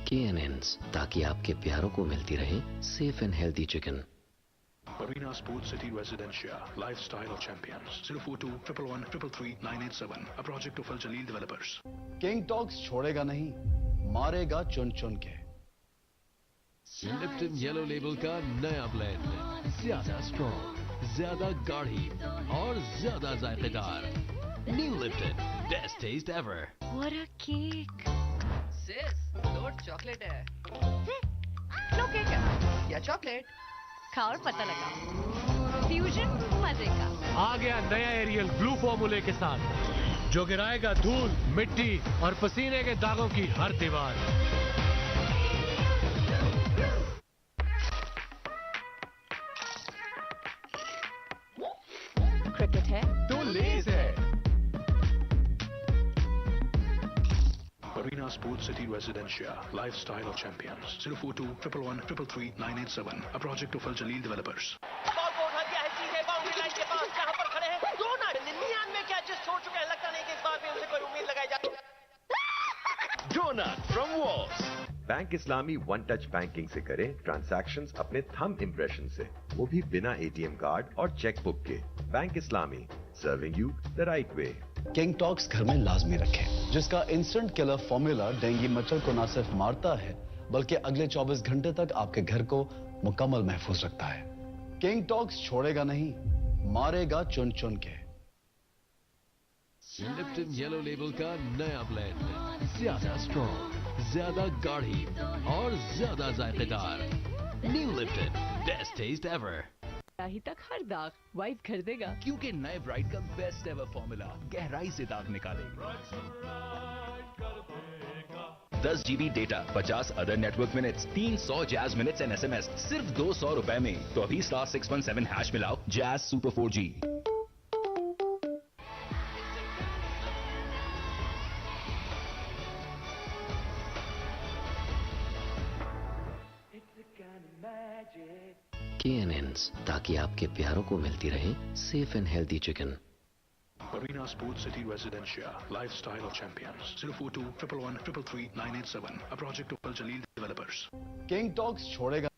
K&N's, ताकि आपके प्यारों को मिलती रहे safe and healthy chicken. Arena Sports City Residencia, Lifestyle Champions. 042 111 333 987. A project of Al Jaleel Developers. King talks छोड़ेगा नहीं, मारेगा चुन चुन के। लिप्टन येलो लेबल का नया ब्लेंड, ज्यादा स्ट्रॉन्ग, ज्यादा गाढ़ी और ज्यादा जायकेदार। New Lipton, best taste ever. What a cake! Sis, load chocolate है। लो केक है या चॉकलेट? खा और पता लगा। फ्यूजन मजे का। आ गया नया एरियल ब्लू फॉर्मूले के साथ, जो गिराएगा धूल, मिट्टी और पसीने के दागों की हर दीवार। क्रिकेट है तो लेस है। Arena Sports City Residencia, Lifestyle Champions. 042 111 333 987. A project of Al Jaleel Developers. Ball को उठा दिया है सीधे बाउंड्री लाइन के पास, जहां पर खड़े हैं 299 कैचेस छोड़ चुके हैं। लगता नहीं कि इस बार भी उनसे कोई उम्मीद लगाई जाती। Donut from Walls. Bank Islami one touch banking से करें ट्रांजैक्शंस अपने थंब इम्प्रेशन से, वो भी बिना एटीएम कार्ड और चेकबुक के। Bank Islami, serving you the right way. King talks घर में लाजमी रखें, जिसका इंस्टेंट किलर फॉर्मूला डेंगू मच्छर को न सिर्फ मारता है बल्कि अगले 24 घंटे तक आपके घर को मुकम्मल महफूज रखता है। किंग टॉक्स छोड़ेगा नहीं, मारेगा चुन चुन के। लिप्टन येलो लेबल का नया ब्लेंड, ज्यादा स्ट्रॉन्ग, ज्यादा गाढ़ी और ज्यादा जायकेदार। New Lipton, best taste ever. ही तक हर दाग वाइप कर देगा, क्योंकि नए ब्राइट का बेस्ट एवर फॉर्मूला गहराई से दाग निकालेगा। 10 GB data, 50 other network minutes, 300 jazz minutes and SMS सिर्फ 200 रुपए में। तो अभी *617 हैश मिलाओ जैज सुपर 4G। K&N's, ताकि आपके प्यारों को मिलती रहे safe and healthy chicken. Arena Sports City Residencia, Lifestyle Champions. 042 111 333 987. A project of Al Jaleel Developers. King talks छोड़ेगा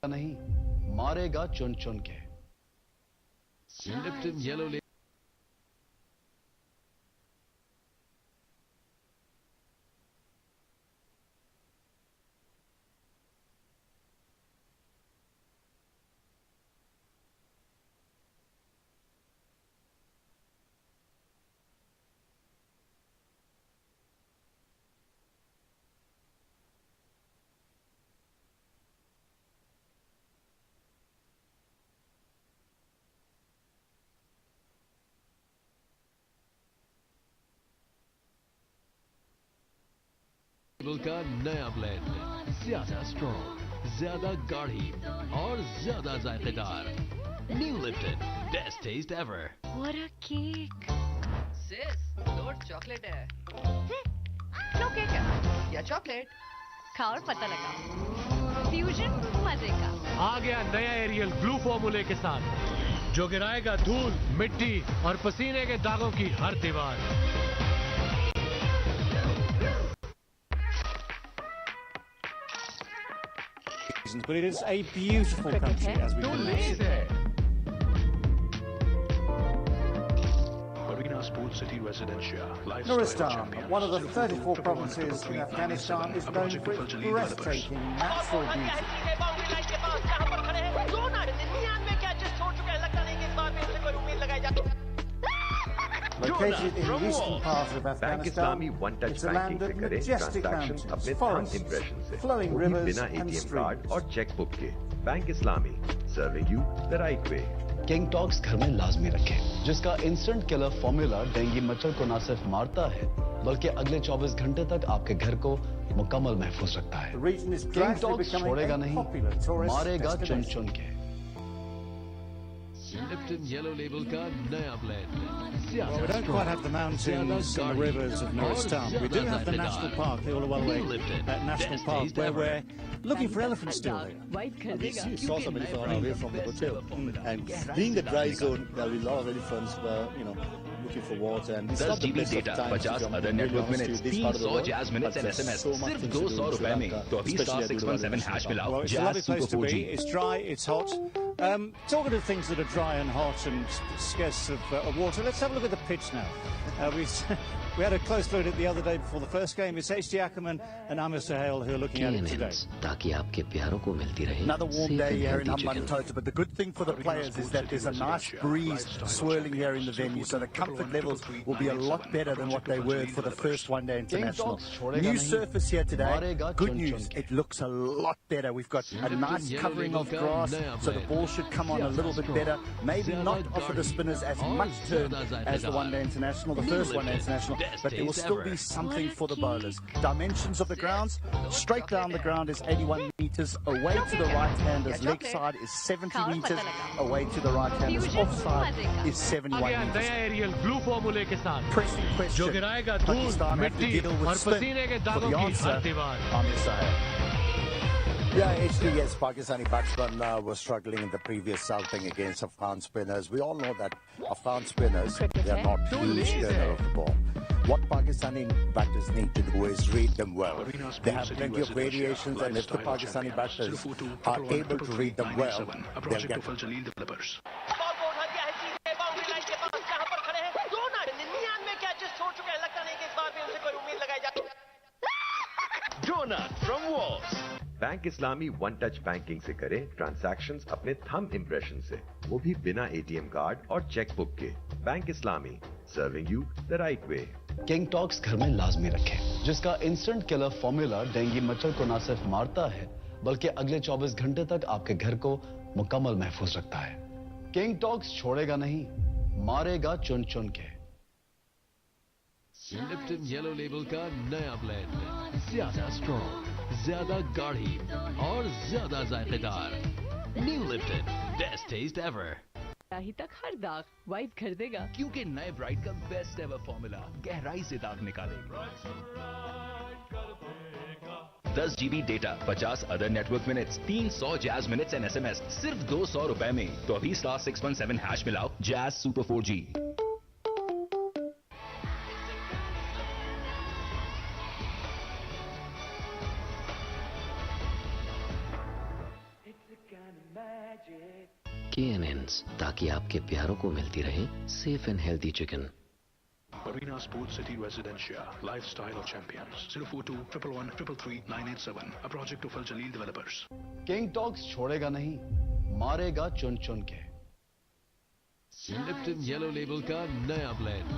नहीं, मारेगा चुन चुन के। लिप्टन येलो लेबल का नया ब्लेंड, ज्यादा स्ट्रॉन्ग, ज्यादा गाढ़ी और ज्यादा जायकेदार। New Lipton, best taste ever. What a cake! Sis, load chocolate है। लो केक है या चॉकलेट? खा और पता लगा। फ्यूजन मजे का। आ गया नया एरियल ब्लू फॉर्मूले के साथ, जो गिराएगा धूल, मिट्टी और पसीने के दागों की हर दीवार। But it is a beautiful country, as we can see. Arena Sports City Residencia, Lifestyle Nuristan, Champions. one of the 34 provinces in Afghanistan, is known for its breathtaking natural beauty. सीधे बाउंड्री लाइन के पास, जहां पर खड़े हैं 299 catches छोड़ चुके हैं। लगता नहीं कि इस बार भी उनसे कोई उम्मीद लगाई जाती। Located in the eastern part of bank Afghanistan, Islami one touch it's a land banking से of करें majestic ट्रांजैक्शंस mountains, अपने थंब forests, इम्प्रेशन से, flowing वो भी rivers बिना and एटीएम कार्ड streams. और चेकबुक के। Bank Islami, serving you the right way. King talks घर में लाजमी रखें, जिसका इंस्टेंट किलर फॉर्मूला डेंगू मच्छर को न सिर्फ मारता है बल्कि अगले 24 घंटे तक आपके घर को मुकम्मल महफूज रखता है। The region is king gradually talks becoming छोड़ेगा a नहीं, popular tourist मारेगा चुन destination. चुन के। लिप्टन येलो लेबल का नया blend, Well, we don't quite have the mountains and the rivers of Nuristan. We do have the national park, the Ulawalwe National Park, where we're looking for elephant still here. Wipe कर देगा। It's also very far away from the hotel. And being a dry zone, there will be a lot of elephants, looking for water. And 10 GB data, 50 other network minutes, 300 jazz minutes and SMS, सिर्फ 200 रुपए में। तो अभी *617 hash मिलाओ। Well, it's a lovely place to be. It's dry, it's hot. Talking of things that are dry and hot and scarce of water, let's have a look at the pitch now. We had a close look at it the other day before the first game. It's H.D. Ackerman and Amir Suhail who are looking at it today. ताकि आपके प्यारों को मिलती रहे. Another warm day here in Hambantota, but the good thing for the players is that there's a nice breeze swirling here in the venue, so the comfort levels will be a lot better than what they were for the first one-day international. New surface here today. Good news, it looks a lot better. We've got a nice covering of grass, so the ball should come on a little bit better. Maybe not offer the spinners as much turn as the one-day international, the first one-day international, but there will still be something for the bowlers. Dimensions of the grounds, straight down the ground is 81 metres, away to the right-handers, leg side is 70 metres, away to the right-handers, offside is 71 metres. Aerial blue फॉर्मूले के साथ Pressing question, जो गिराएगा धूल, Pakistan have to मिट्टी deal और with spin पसीने के for दागों the की answer. हर दीवार. Amir Suhail. Yeah, HD, yes, Pakistani batsmen were struggling in the previous outing against Afghan spinners. We all know that Afghan spinners, they are not huge turner of the ball. What Pakistani batters need to do is read them well. They have plenty of variations, and if the Pakistani batters are able to read them well, they'll get Donut from Walls. Bank Islami one touch banking से करें transactions अपने thumb impression से, वो भी बिना ATM card और cheque book के। Bank Islami, serving you the right way. King talks घर में लाजमी रखें, जिसका इंस्टेंट किलर फॉर्मूला डेंगू मच्छर को न सिर्फ मारता है बल्कि अगले 24 घंटे तक आपके घर को मुकम्मल महफूज रखता है। किंग टॉक्स छोड़ेगा नहीं, मारेगा चुन चुन के। लिप्टन येलो लेबल का नया ब्लेंड, ज्यादा स्ट्रॉन्ग, ज्यादा गाढ़ी और ज्यादा जायकेदार। New Lipton, best taste ever. ही तक हर दाग वाइप कर देगा, क्योंकि नए ब्राइट का बेस्ट एवर फॉर्मूला गहराई से दाग निकालेगा। 10 GB data, 50 other network minutes, 300 jazz minutes and SMS, सिर्फ 200 रुपए में। तो अभी *617 हैश मिलाओ। Jazz super 4G। KNNs, ताकि आपके प्यारों को मिलती रहे safe and healthy chicken. Arena Sports City Residencia, Lifestyle Champions. 042 111 333 987. A project of Al Jaleel Developers. King talks छोड़ेगा नहीं, मारेगा चुन चुन के। लिप्टन येलो लेबल का नया ब्लेंड,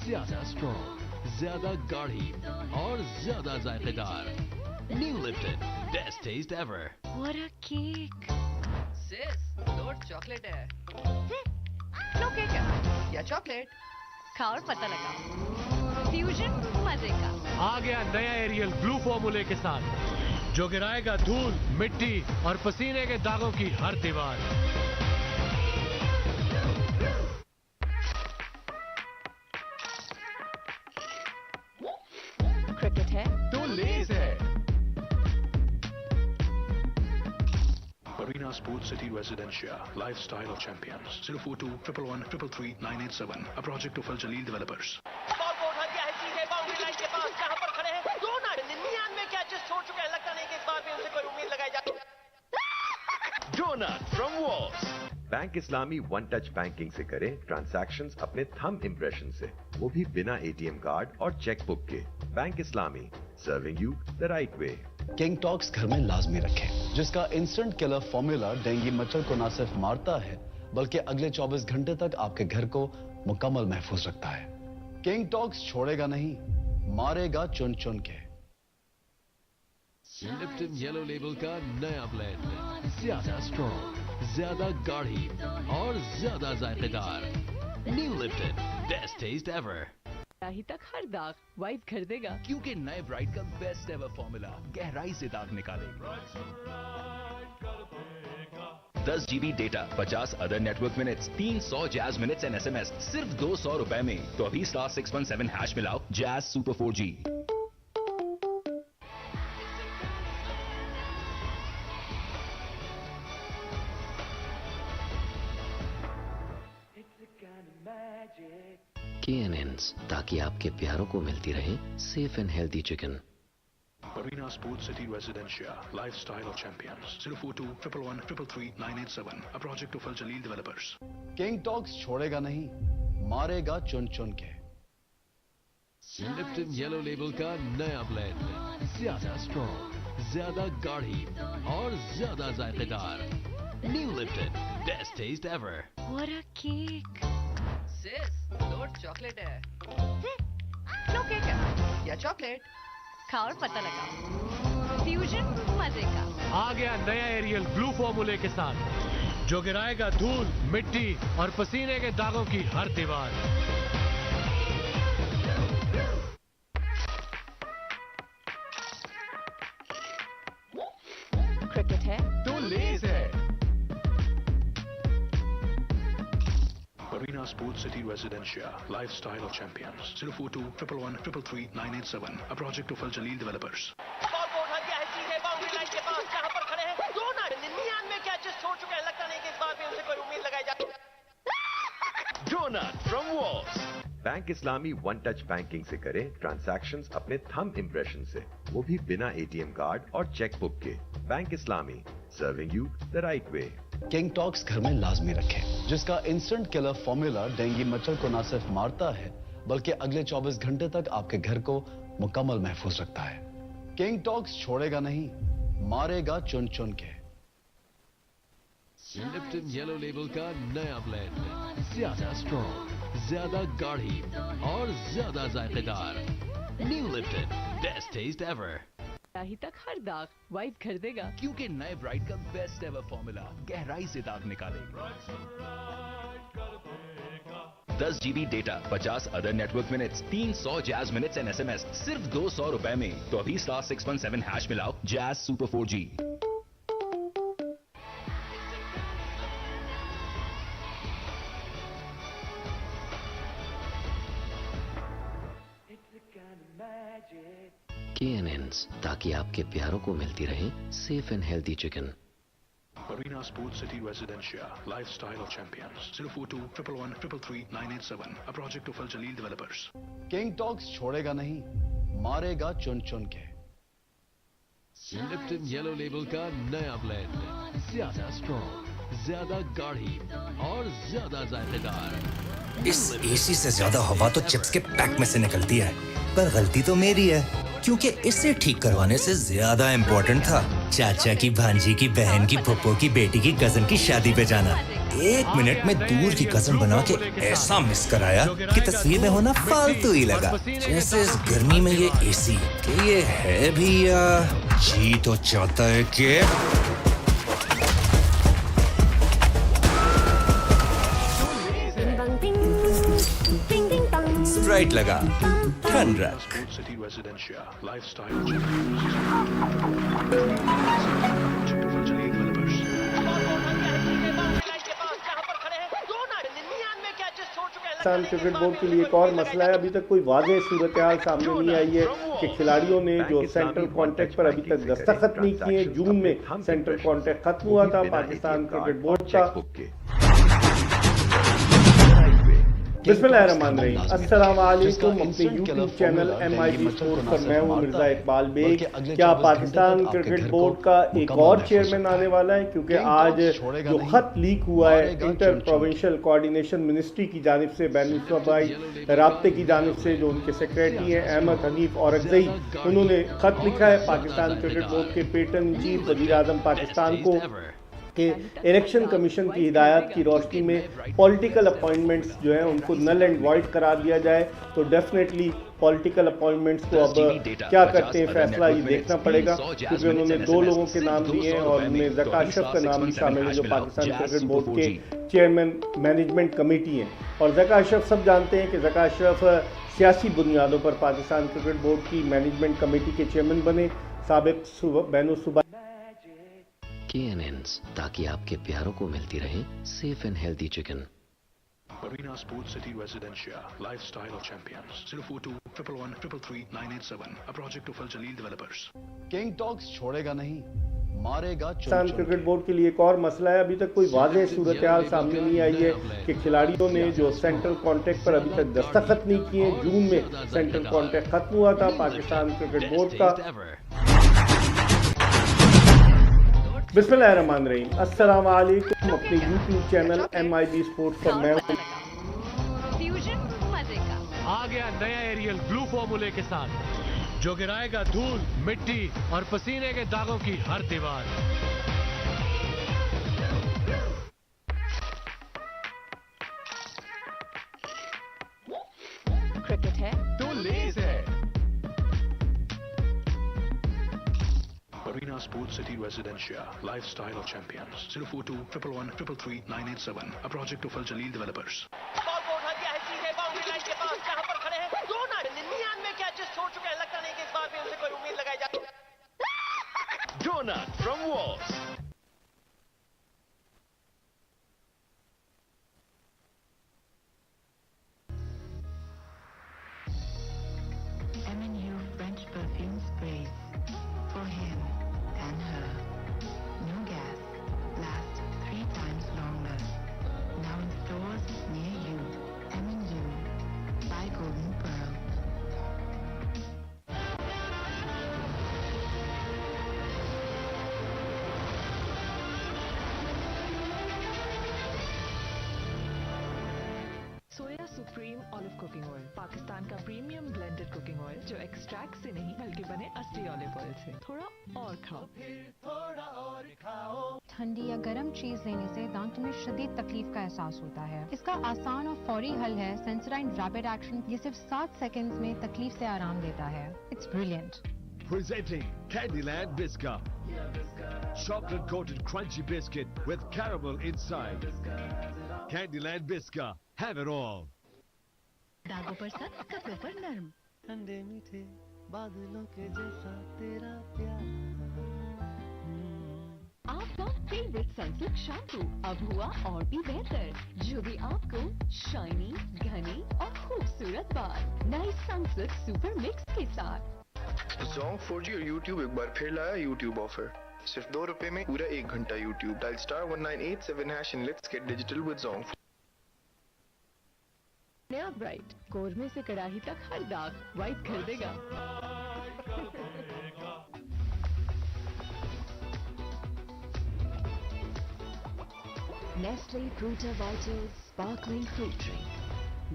ज्यादा स्ट्रॉन्ग, ज्यादा गाढ़ी और ज्यादा जायकेदार। New Lipton, best taste ever. What a cake. Sis, load chocolate है। लो केक है या चॉकलेट? खाओ और पता लगाओ। फ्यूजन मजे का। आ गया नया एरियल ब्लू फॉर्मूले के साथ, जो गिराएगा धूल, मिट्टी और पसीने के दागों की हर दीवार। क्रिकेट है तो लेज है। Arena Sports City Residencia, Lifestyle Champions. 042 111 333 987. A project of Al Jaleel Developers. Ball को उठा दिया है सीधे बाउंड्री लाइन के पास, जहां पर खड़े हैं 99 कैचेस छोड़ चुके हैं। लगता नहीं कि इस बार भी उनसे कोई उम्मीद लगाई जाती। Donut from Walls. Bank Islami one touch banking से करें ट्रांजैक्शंस अपने थंब इम्प्रेशन से, वो भी बिना एटीएम कार्ड और चेक बुक के। Bank Islami, serving you the right way. King talks घर में लाजमी रखें, जिसका इंस्टेंट किलर फॉर्मूला डेंगू मच्छर को न सिर्फ मारता है बल्कि अगले 24 घंटे तक आपके घर को मुकम्मल महफूज रखता है। किंग टॉक्स छोड़ेगा नहीं, मारेगा चुन चुन के। लिप्टन येलो लेबल का नया ब्लेंड, ज्यादा स्ट्रॉन्ग, ज्यादा गाढ़ी और ज्यादा जायकेदार। New Lipton, best taste ever. ही तक हर दाग वाइप कर देगा, क्योंकि नए ब्राइट का बेस्ट एवर फॉर्मूला गहराई से दाग निकालेगा। 10 GB data, 50 other network minutes, 300 jazz minutes and SMS, सिर्फ 200 रुपए में। तो अभी *617 हैश मिलाओ। Jazz super 4G। K&N's, ताकि आपके प्यारों को मिलती रहे safe and healthy chicken. Arena Sports City Residencia, Lifestyle Champions, 042 111 333 987, a project of Al Jaleel Developers. King talks छोड़ेगा नहीं, मारेगा चुन चुन के। लिप्टन येलो लेबल का नया ब्लेंड, ज्यादा स्ट्रॉन्ग, ज्यादा गाढ़ी और ज्यादा जायकेदार। New Lipton, best taste ever. What a cake! Sis, load chocolate है। लो केक है या चॉकलेट? खाओ और पता लगाओ। फ्यूजन मजे का। आ गया नया एरियल ब्लू फॉर्मूले के साथ, जो गिराएगा धूल, मिट्टी और पसीने के दागों की हर दीवार। क्रिकेट है तो लेस है। Arena Sports City Residencia, Lifestyle Champions, 042 111 333 987, a project of Al Jaleel Developers. Ball को उठा दिया है सीधे बाउंड्री लाइन के पास, जहां पर खड़े हैं 99 कैचेस छोड़ चुके हैं। लगता नहीं कि इस बार भी उनसे कोई उम्मीद लगाई जाती। Donut from Wall's. Bank Islami one touch banking से करें ट्रांजैक्शंस अपने थंब इम्प्रेशन से, वो भी बिना एटीएम कार्ड और चेकबुक के। Bank Islami, serving you the right way. King talks घर में लाजमी रखें, जिसका इंस्टेंट किलर फॉर्मूला डेंगू मच्छर को न सिर्फ मारता है बल्कि अगले 24 घंटे तक आपके घर को मुकम्मल महफूज रखता है। किंग टॉक्स छोड़ेगा नहीं, मारेगा चुन चुन के। लिप्टन येलो लेबल का नया ब्लेंड, ज्यादा स्ट्रॉन्ग, ज्यादा गाढ़ी और ज्यादा जायकेदार। New Lipton, best taste ever. ही तक हर दाग वाइट कर देगा, क्योंकि नए ब्राइट का बेस्ट एवर फॉर्मूला गहराई से दाग निकालेगा। 10 GB data, 50 other network minutes, 300 jazz minutes and SMS, सिर्फ 200 रुपए में। तो अभी *617 हैश मिलाओ जैज सुपर 4G। K&N's, ताकि आपके प्यारों को मिलती रहे safe and healthy chicken. Arena Sports City Residencia, Lifestyle Champions, 042 111 333 987, a project of Al Jaleel Developers. King talks छोड़ेगा नहीं, मारेगा चुन चुन के। लिप्टन येलो लेबल का नया ब्लेंड, ज्यादा स्ट्रॉन्ग, ज्यादा गाढ़ी और ज्यादा जायकेदार। इस एसी से ज्यादा हवा तो चिप्स के पैक में से निकलती है, पर गलती तो मेरी है, क्योंकि इसे ठीक करवाने से ज्यादा इम्पोर्टेंट था चाचा की भांजी की बहन की फुप्पो की बेटी की कजन की शादी पे जाना। 1 मिनट में दूर की कजन बना के ऐसा मिस कराया कि तस्वीर में होना फालतू ही लगा। जैसे इस गर्मी में ये एसी कि ये है भी या जी तो चाहता है कि स्प्राइट लगा, ठंड रख। City Residencia, Lifestyle Champions, project of Al Jaleel Developers. Pakistan cricket board के लिए एक और मसला है, अभी तक कोई वाज़ेह सूरत हाल सामने नहीं आई है कि खिलाड़ियों ने जो सेंट्रल कॉन्ट्रैक्ट पर अभी तक दस्तखत नहीं किए। जून में सेंट्रल कॉन्ट्रैक्ट खत्म हुआ था पाकिस्तान क्रिकेट बोर्ड का। बिस्मिल्लाहिर्रहमानिर्रहीम, अस्सलाम वालेकुम। अपने यूट्यूब चैनल MIG स्पोर्ट्स पर मैं हूं मिर्जा इकबाल बेग। क्या पाकिस्तान क्रिकेट बोर्ड का एक और चेयरमैन आने वाला है? क्योंकि आज जो खत लीक हुआ है इंटर प्रोविंशियल कोऑर्डिनेशन मिनिस्ट्री की जानिब से, बैनुल-सूबाई राब्ते की जानिब से, जो उनके सेक्रेटरी हैं अहमद हनीफ औरकज़ई, उन्होंने खत लिखा है पाकिस्तान क्रिकेट बोर्ड के पैटर्न चीफ वज़ीर आज़म पाकिस्तान को कि इलेक्शन कमीशन की हिदायत की रोशनी में पॉलिटिकल अपॉइंटमेंट्स जो हैं उनको नल एंड वॉइड करार दिया जाए। तो डेफिनेटली पॉलिटिकल अपॉइंटमेंट्स को अब क्या करते हैं फैसला ये देखना पड़ेगा, क्योंकि उन्होंने 2 लोगों के नाम दिए हैं और उनमें ज़का अशरफ का नाम भी शामिल है जो पाकिस्तान क्रिकेट बोर्ड के चेयरमैन मैनेजमेंट कमेटी हैं। और ज़का अशरफ सब जानते हैं कि ज़का अशरफ सियासी बुनियादों पर पाकिस्तान क्रिकेट बोर्ड की मैनेजमेंट कमेटी के चेयरमैन बने। साबिक बैनुल-सूबाई K&N's, ताकि आपके प्यारों को मिलती रहे safe and healthy chicken. Arena Sports City Residencia, Lifestyle Champions, 042 111 333 987, a project of Al Jaleel Developers. King talks छोड़ेगा नहीं, मारेगा पाकिस्तान क्रिकेट बोर्ड के लिए एक और मसला है, अभी तक कोई वाज़ेह सूरत हाल सामने नहीं आई है कि खिलाड़ियों ने जो सेंट्रल कॉन्ट्रैक्ट पर अभी तक दस्तखत नहीं किए। जून में सेंट्रल कॉन्ट्रैक्ट खत्म हुआ था पाकिस्तान क्रिकेट बोर्ड का। बिस्मिल्लाहिर्रहमानिर्रहीम, अस्सलाम वालेकुम। अपने YouTube चैनल MIB स्पोर्ट्स पर मैं आ गया नया एरियल ब्लू फॉर्मूले के साथ जो गिराएगा धूल, मिट्टी और पसीने के दागों की हर दीवार। क्रिकेट है तो लेस है। Arena Sports City Residencia, Lifestyle Champions. 042 111 333 987. A project of Al Jaleel Developers. Scoreboard हट गया है सीधे बाउंड्री लाइन के पास जहां पर खड़े हैं 99 कैचेस छोड़ चुके हैं। लगता नहीं कि इस बार भी उनसे कोई उम्मीद लगाई जाती। Donut from Walls. M&U French perfume sprays for him and her. No gas, last 3 times longer. Now in stores near you. M&U by Golden Pearl. Soya supreme olive cooking oil, Pakistan का प्रीमियम ब्लेंडेड कुकिंग ऑयल जो extract से नहीं बल्कि बने असली olive oil से। थोड़ा और खाओ। ठंडी या गर्म चीज लेने से दांतों में शदीद तकलीफ का एहसास होता है। इसका आसान और फौरी हल है सेंसोडाइन रैपिड एक्शन। ये सिर्फ 7 सेकंड्स में तकलीफ से आराम देता है। It's brilliant. Presenting Candyland Biscuit. Chocolate coated crunchy biscuit with caramel inside. Candyland Biscuit. Have it all. दागों पर सख्त, कपड़ों पर नर्म। ठंडे मीठे बादलों के जैसा तेरा प्यार। आपका फेवरेट सनसिल्क शैम्पू अब हुआ और भी बेहतर, जो भी आपको शाइनी, घनी और खूबसूरत बाल। नए सनसिल्क सुपर मिक्स के साथ। Zong 4G और YouTube एक बार फिर लाया YouTube ऑफर। सिर्फ ₹2 में पूरा 1 घंटा YouTube। Dial *1987# and let's get digital with Zong। नया ब्राइट, कोरमे से कड़ाही तक हर दाग वाइट कर देगा। Nestle Fruta Vitals Sparkling Fruit Drink,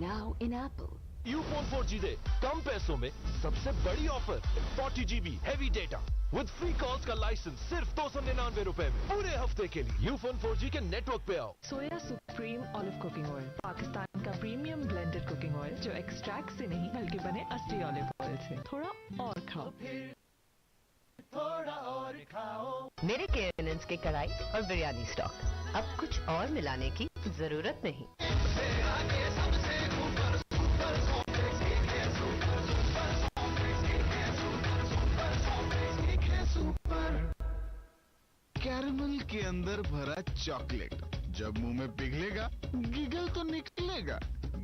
now in apple. Ufone 4G दे कम पैसों में सबसे बड़ी offer. 40 GB heavy data with free calls का लाइसेंस सिर्फ ₹299 में पूरे हफ्ते के लिए। यूफोन 4G के नेटवर्क पे आओ। सोया supreme olive cooking oil, Pakistan का प्रीमियम ब्लेंडेड कुकिंग ऑयल जो एक्सट्रैक्ट से नहीं बल्कि बने असली ऑलिव ऑयल से। थोड़ा और खाओ। मेरे केएनएन्स के कढ़ाई और बिरयानी स्टॉक, अब कुछ और मिलाने की जरूरत नहीं। कैरमल के अंदर भरा चॉकलेट जब मुंह में पिघलेगा गिगल तो निकलेगा।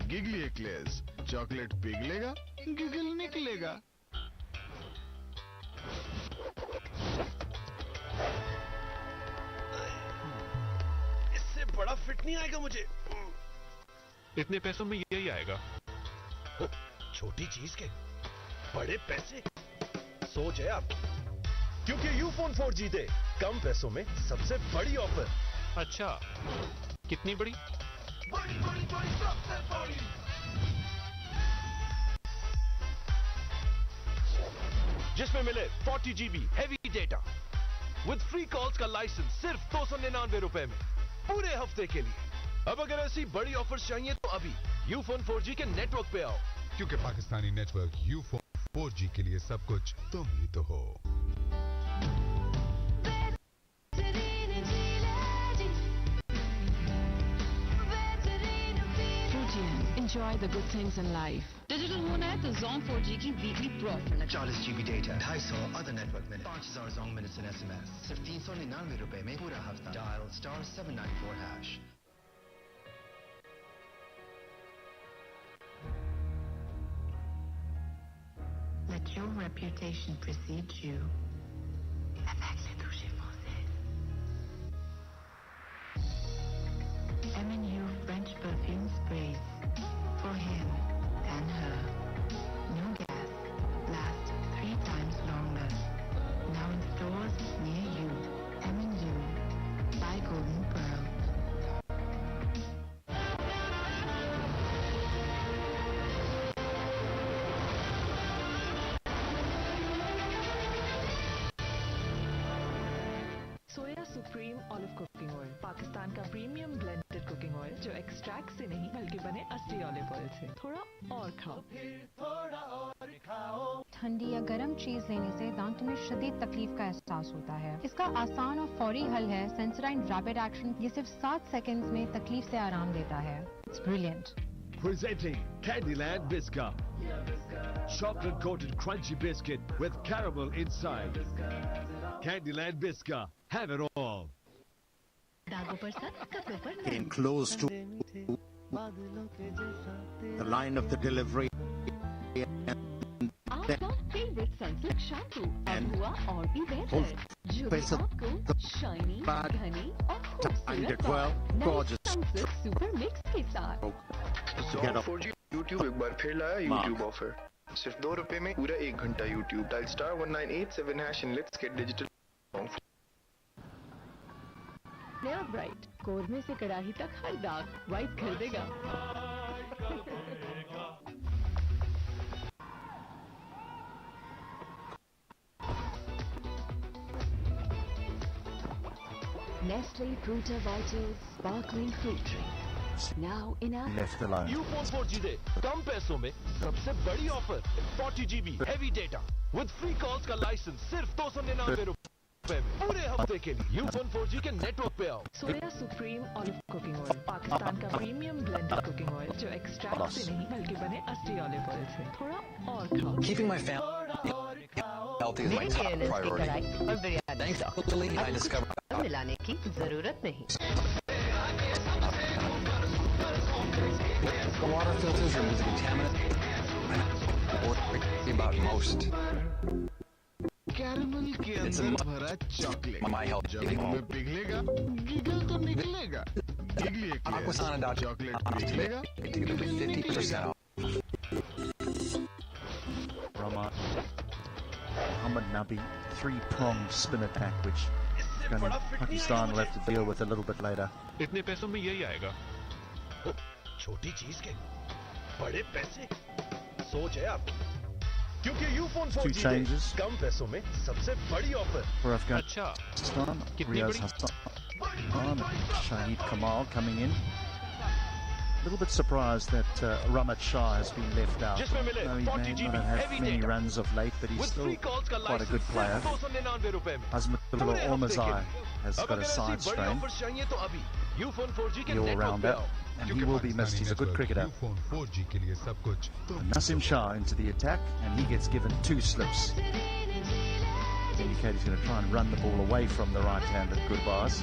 गिगली एक्लेयर्स, चॉकलेट पिघलेगा गिगल निकलेगा। इससे बड़ा फिट नहीं आएगा मुझे। इतने पैसों में यही आएगा। छोटी चीज के बड़े पैसे, सोच है आपकी। क्योंकि यूफोन 4G दे कम पैसों में सबसे बड़ी ऑफर। अच्छा, कितनी बड़ी? बड़ी सबसे बड़ी। जिसमें मिले 40 GB heavy data with free calls का लाइसेंस सिर्फ ₹299 में पूरे हफ्ते के लिए। अब अगर ऐसी बड़ी ऑफर चाहिए तो अभी यूफोन 4G के नेटवर्क पे आओ, क्योंकि पाकिस्तानी नेटवर्क यूफोन 4G के लिए सब कुछ तुम ही तो हो। Enjoy the good things in life. Digital होना है तो Zong 4G की weekly pro offer. 40 GB data, 250 other network minute, 5000 Zong minutes and SMS, सिर्फ ₹399 में पूरा हफ्ता। Dial *794#। Let your reputation precede you. Avec les touches français. Soya supreme olive cooking oil, Pakistan का premium blended cooking oil जो extract से नहीं बल्कि बने असली ऑलिव ऑयल से। थोड़ा और खाओ। ठंडी या गर्म चीज लेने से दांतों में शदीद तकलीफ का एहसास होता है। इसका आसान और फौरी हल है सेंसराइन रैपिड एक्शन। ये सिर्फ 7 सेकंड्स में तकलीफ से आराम देता है। It's brilliant. Presenting Candyland Biscuit. Chocolate coated crunchy biscuit with caramel inside. Candyland Biscuit. Have it all. Came close to the line of the delivery. आपका फेवरेट सनसिल्क शैम्पू अब हुआ और भी बेहतर, जो भी आपको शाइनी, घनी और खूबसूरत gorgeous. सनसिल्क सुपर मिक्स के साथ। 4G YouTube एक बार फिर लाया YouTube ऑफर। सिर्फ ₹2 में पूरा 1 घंटा YouTube। Dial star 1987 hash and let's get digital. नया ब्राइट कोरमे से कड़ाही तक हर दाग वाइट कर देगा। Nestle Fruta Vitals Sparkling Fruit Drink. Now in our Left alone. Ufone 4G दे कम पैसों में सबसे बड़ी offer 40GB heavy data with free calls का लाइसेंस सिर्फ ₹299 में पूरे हफ्ते के लिए। यूफोन 4G के नेटवर्क पे आओ। सोया supreme olive cooking oil, Pakistan का प्रीमियम ब्लेंडेड कुकिंग ऑयल जो एक्सट्रैक्ट से नहीं बल्कि बने असली ऑलिव ऑयल से। थोड़ा और खाओ। Keeping my family healthy is my top priority. और बिरयानी Thankfully, I discovered मिलाने की जरूरत नहीं। the water filters remove the contaminant. Worry about most. Caramel के अंदर भरा चॉकलेट जब मुंह में पिघलेगा गिगल तो निकलेगा। Giggly eclairs chocolate पिघलेगा 50% off. Muhammad Nabi, 3-pronged spin attack, which Pakistan will have to deal with a little bit later. इतने पैसों में यही आएगा। छोटी चीज के बड़े पैसे सोच है आप, क्योंकि यूफोन 4G changes. कम पैसों में सबसे बड़ी offer. For Afghanistan, Riaz Hassan, Shahid Kamal coming in. A little bit surprised that Ramat Shah has been left out. No, he may not have had many runs of late, but he's still quite a good player. Azmatullah Ormazai has got a side strain. The all-rounder, and he will be missed. He's a good cricketer. Nasim Shah into the attack, and he gets given 2 slips. Indicate he's going to try and run the ball away from the right-handed Gurbaz.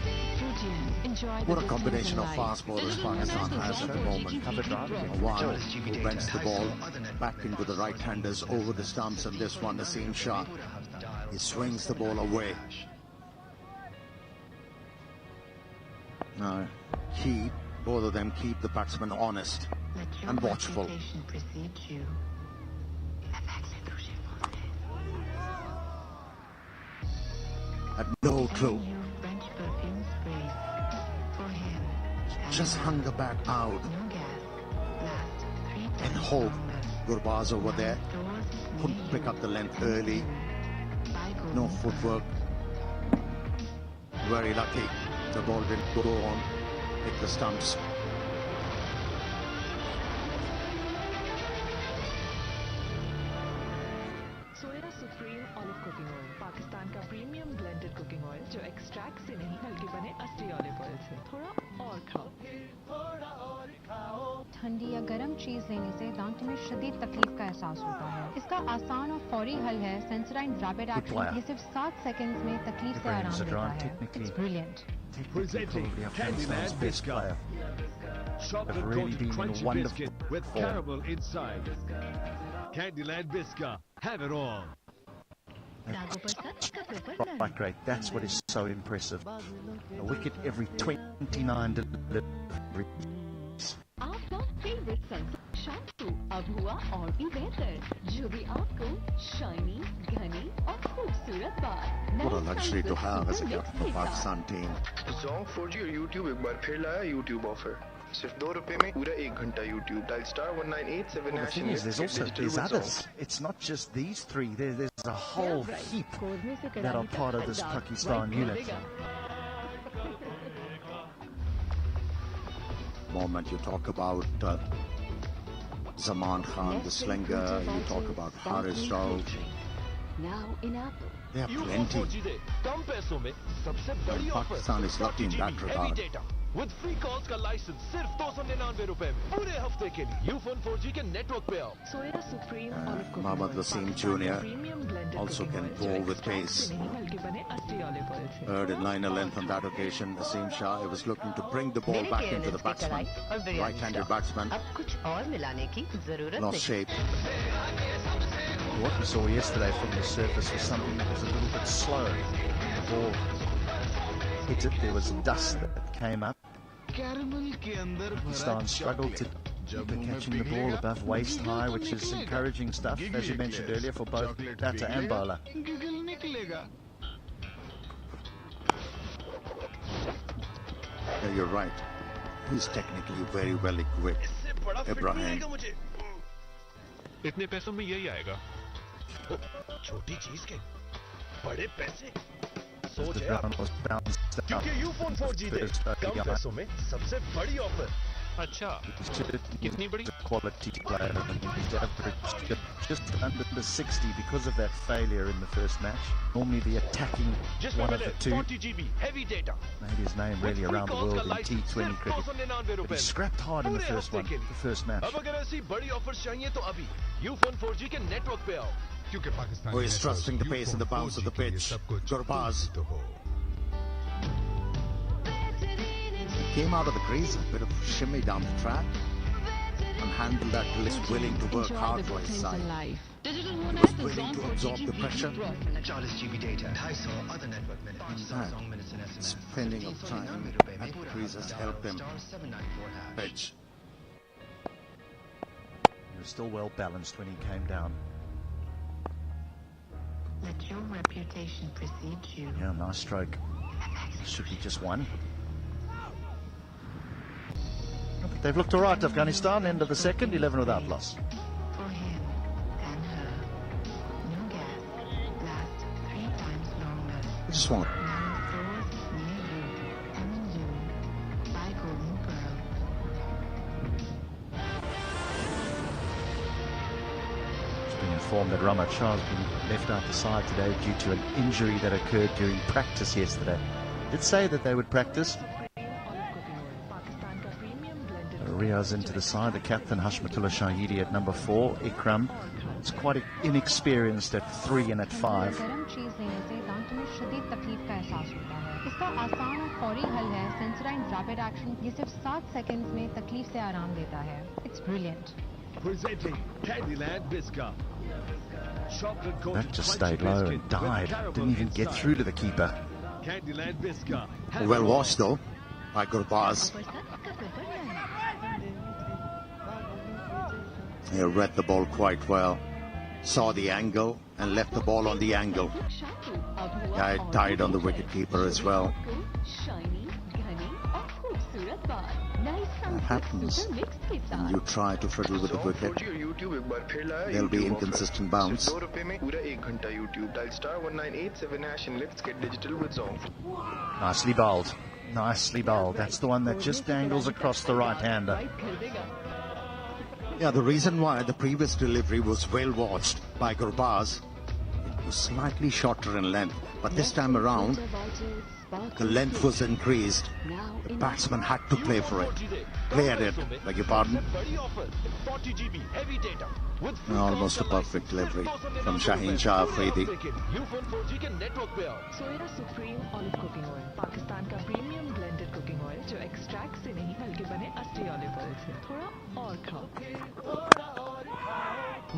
What a combination of fast bowlers Pakistan has at the moment. Cover drive. One who bends the ball back into the right-handers over the stumps, and this one, Nasim Shah, he swings the ball away. Now, both of them keep the batsman honest and watchful. Had no clue. Just hung the bat out and hope Gurbaz over there couldn't pick up the length early. No footwork. Very lucky. The ball didn't go on, hit the stumps. Soya supreme olive cooking oil, Pakistan का premium blended cooking oil जो extract से नहीं बल्कि बने असली olive oil से। थोड़ा और खाओ। ठंडी या गर्म चीज लेने से दांतों में शदीद तकलीफ का एहसास होता है। इसका आसान और फौरी हल है सेंसराइन रैपिड एक्शन। ये सिर्फ 7 सेकंड्स में तकलीफ से आराम देता है। It's brilliant. Presenting Candyland Biscuit. Chocolate coated crunchy biscuit with caramel inside. Candyland Biscuit. Have it all. Right, great. That's what is so impressive. A wicket every 29 deliveries. आपका favourite Sunsilk shampoo अब हुआ और भी बेहतर, जो भी आपको shiny, घनी और खूबसूरत बाल। What a luxury to have as a captain of Pakistan team. Zong 4G और YouTube एक बार फिर लाया YouTube ऑफर। सिर्फ ₹2 में पूरा 1 घंटा YouTube। Dial star 1987 The thing is, there's others. It's not just these 3. There's a whole heap that are part of this Pakistan unit. moment. You talk about Zaman Khan, the slinger. You talk about Haris Rao. Now in Apple. There are plenty. And Pakistan is lucky in that regard. With free calls का licence सिर्फ 299 रुपए में पूरे हफ्ते के लिए Ufone 4G के network पे आओ। Mohammad Wasim Jr. also can bowl with pace. Heard in liner length on that occasion. Wasim Shah was looking to bring the ball back into the batsman. Right-handed batsman. Lost shape. What we saw yesterday from the surface was something that was a little bit slow. The ball hit it, there was dust that came up. Pakistan struggled to keep catching the ball above waist high, which is encouraging stuff, as you mentioned earlier, for both batter and bowler. Yeah, you're right. He's technically very well equipped. Ibrahim. इतने पैसों में यही आएगा। छोटी चीज के बड़े पैसे। सोच है क्योंकि यूफोन 4G दे कम पैसों में सबसे बड़ी ऑफर। अच्छा कितनी बड़ी? Quality player. He's averaged just under the 60 because of that failure in the first match. Normally the attacking one of the two. 40 GB heavy data. Made his name really around the world in T20 cricket. But he scrapped hard in the first one, the first match. अब अगर ऐसी बड़ी offer चाहिए तो अभी Ufone 4G के network पे आओ। Who is trusting the pace and the bounce of the pitch? Gurbaz. Came out of the crease, a bit of shimmy down the track, and handled that till he's willing to work hard for his side. He was willing to absorb the pressure. 40 GB data, 250 other network minutes, Spending of time at the crease has helped him pitch. He was still well balanced when he came down. Let your reputation precede you. Yeah, nice stroke. Should be just one. But they've looked all right, Afghanistan. End of the second, 11 without loss. For him and her. No gas. Last 3 times longer. Just one. Now stores near you and in June. By Golden Pearl. It's been informed that Rahmat Shah has been left out the side today due to an injury that occurred during practice yesterday. Did say that they would practice. Riaz into the side, the captain Hashmatullah Shahidi at number 4, Ikram is quite inexperienced at 3 and at 5. गर्म चीज लेने से दांतों में शदीद तकलीफ का एहसास होता है। इसका आसान और फौरी हल है सेंसराइन रैपिड एक्शन, ये सिर्फ 7 सेकंड्स में तकलीफ से आराम देता है। It's brilliant. Presenting Candyland Bisca. That just stayed low and died. Didn't even get through to the keeper. Candyland Bisca. Well washed though by Gurbaz. He read the ball quite well, saw the angle and left the ball on the angle. Yeah, it died on the wicketkeeper as well. That happens when you try to fiddle with the wicket. There'll be inconsistent bounce. Nicely bowled. Nicely bowled. That's the one that just dangles across the right-hander. Yeah, the reason why the previous delivery was well watched by Gurbaz, it was slightly shorter in length, but this time around, the length was increased. The batsman had to play for it. Cleared it, beg your pardon. Almost a perfect delivery from Shaheen Shah Afridi. Soya supreme olive cooking oil Pakistan का premium blended cooking oil जो extract से नहीं बल्कि बने असली olive oil से थोड़ा और खाओ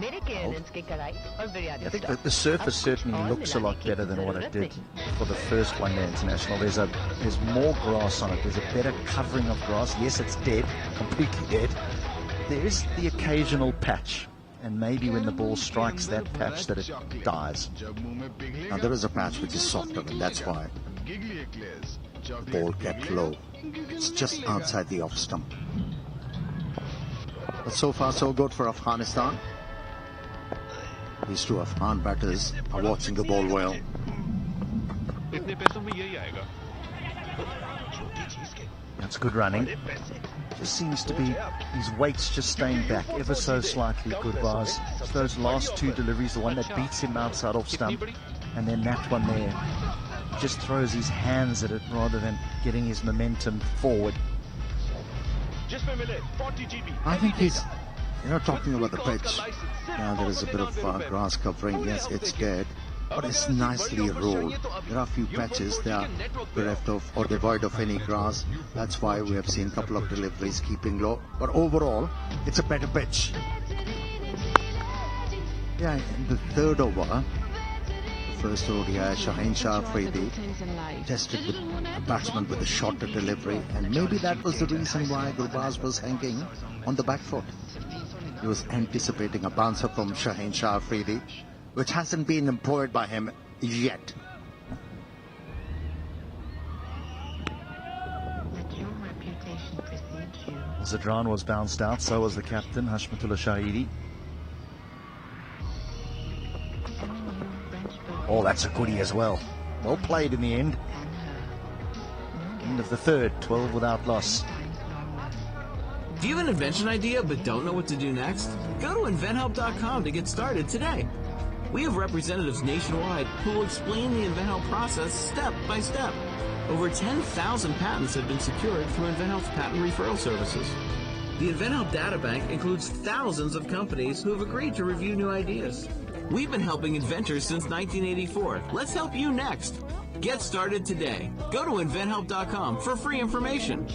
मेरे केयरनेंस की कढ़ाई और biryani I think that the surface certainly looks a lot better than what it did for the first one-day international. There's more grass on it. There's a better covering of grass. Yes, it's dead, completely dead. There is the occasional patch, and maybe when the ball strikes that patch that it dies. Now there is a patch which is softer, and that's why the ball kept low. It's just outside the off stump. But so far so good for Afghanistan. These two Afghan batters are watching the ball well. That's good running. just seems to be, his weight's just staying back ever so slightly, Gurbaz. It's those last two deliveries, the one that beats him outside off stump, and then that one there. He just throws his hands at it rather than getting his momentum forward. I think he's, talking about the pitch. Now there is a bit of grass covering. Yes, it's dead, but it's nicely rolled. There are a few patches they are bereft of or devoid of any grass. That's why we have seen a couple of deliveries keeping low. But overall, it's a better pitch. Yeah, in the third over, the first ODI, Shaheen Shah Afridi tested with a batsman with a shorter delivery, and maybe that was the reason why Gurbaz was hanging on the back foot. He was anticipating a bouncer from Shaheen Shah Afridi, which hasn't been employed by him yet. Zadran was bounced out, so was the captain, Hashmatullah Shahidi. Oh, that's a goodie as well. Well played in the end. End of the third, 12 without loss. Do you have an invention idea but don't know what to do next? Go to inventhelp.com to get started today. We have representatives nationwide who will explain the InventHelp process step by step. Over 10,000 patents have been secured through InventHelp's patent referral services. The InventHelp data bank includes thousands of companies who have agreed to review new ideas. We've been helping inventors since 1984. Let's help you next. Get started today. Go to inventhelp.com for free information.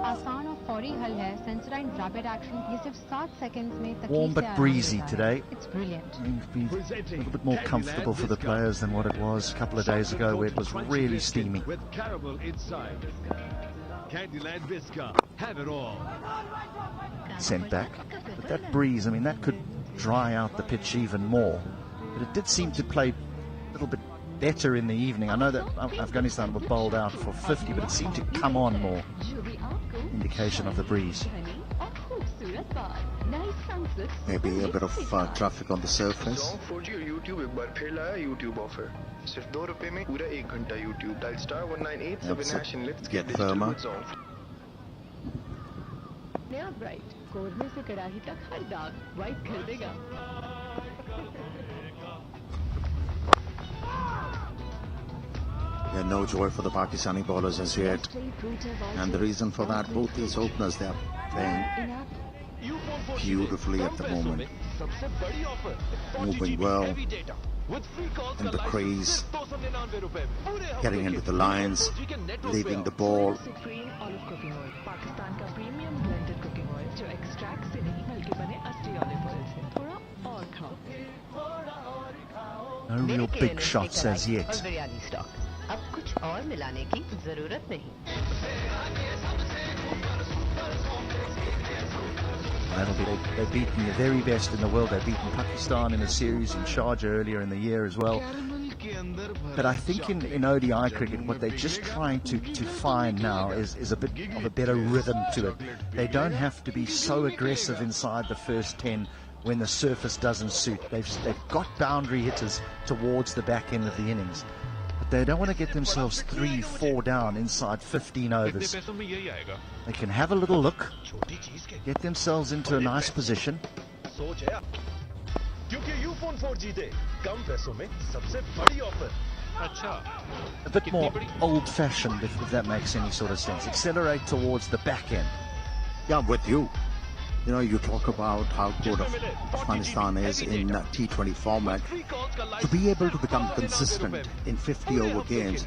आसान और फौरी हल है sensor and rapid action ये सिर्फ 7 seconds में तकलीफ Warm but breezy today. It's brilliant. Be a little bit more comfortable for the players than what it was a couple of days ago where it was really steamy. With caramel inside. Candyland Visca, have it all. Sent back. But that breeze, I mean, that could dry out the pitch even more. But it did seem to play a little bit better in the evening. I know that Afghanistan were bowled out for 50, but it seemed to come on more. Indication of the breeze. Maybe a bit of traffic on the surface. 4G और YouTube एक बार फिर लाया YouTube offer. सिर्फ ₹2 में पूरा 1 घंटा YouTube. Dial *1987# and let's get firmer. नया bright कोरमे से कड़ाही तक हर दाग वाइट कर देगा. No joy for the Pakistani bowlers as yet, and the reason for that, both these openers, they are playing beautifully at the moment, moving well in the crease, getting into the lines, leaving the ball. No real big shots as yet. अब कुछ और मिलाने की जरूरत नहीं. They've beaten the very best in the world. They've beaten Pakistan in a series in Sharjah earlier in the year as well. But I think in ODI cricket, what they're just trying to find now is a bit of a better rhythm to it. They don't have to be so aggressive inside the first 10 when the surface doesn't suit. They've got boundary hitters towards the back end of the innings. But they don't want to get themselves 3-4 down inside 15 overs. They can have a little look, get themselves into a nice position. A bit more old-fashioned, if that makes any sort of sense. Accelerate towards the back end. Yeah, I'm with you. You talk about how good Afghanistan is in T20 format. To be able to become consistent in 50-over games,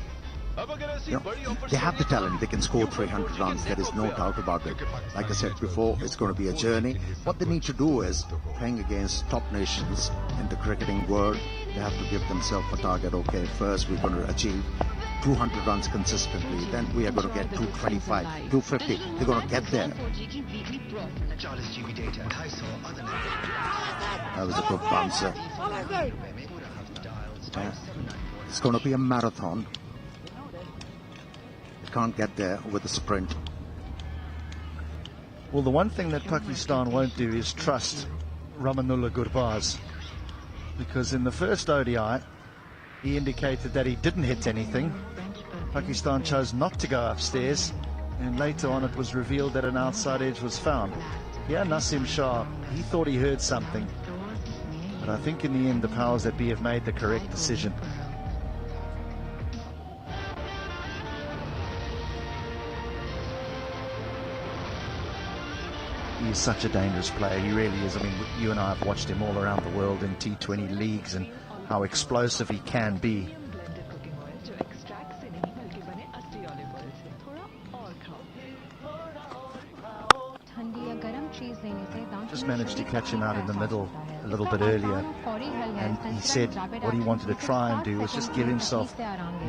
they have the talent. They can score 300 runs. There is no doubt about it. Like I said before, it's going to be a journey. What they need to do is, playing against top nations in the cricketing world, they have to give themselves a target. Okay, first we're going to achieve 200 runs consistently, then we are going to get 225, 250. They're going to get there. That was a good bouncer. It's going to be a marathon. You can't get there with a sprint. Well, the one thing that Pakistan won't do is trust Rahmanullah Gurbaz, because in the first ODI he indicated that he didn't hit anything. Pakistan chose not to go upstairs, and later on it was revealed that an outside edge was found. Yeah, Nasim Shah, he thought he heard something, but I think in the end the powers that be have made the correct decision. He is such a dangerous player, he really is. I mean, you and I have watched him all around the world in T20 leagues and how explosive he can be. Just managed to catch him out in the middle a little bit earlier, and he said what he wanted to try and do was just give himself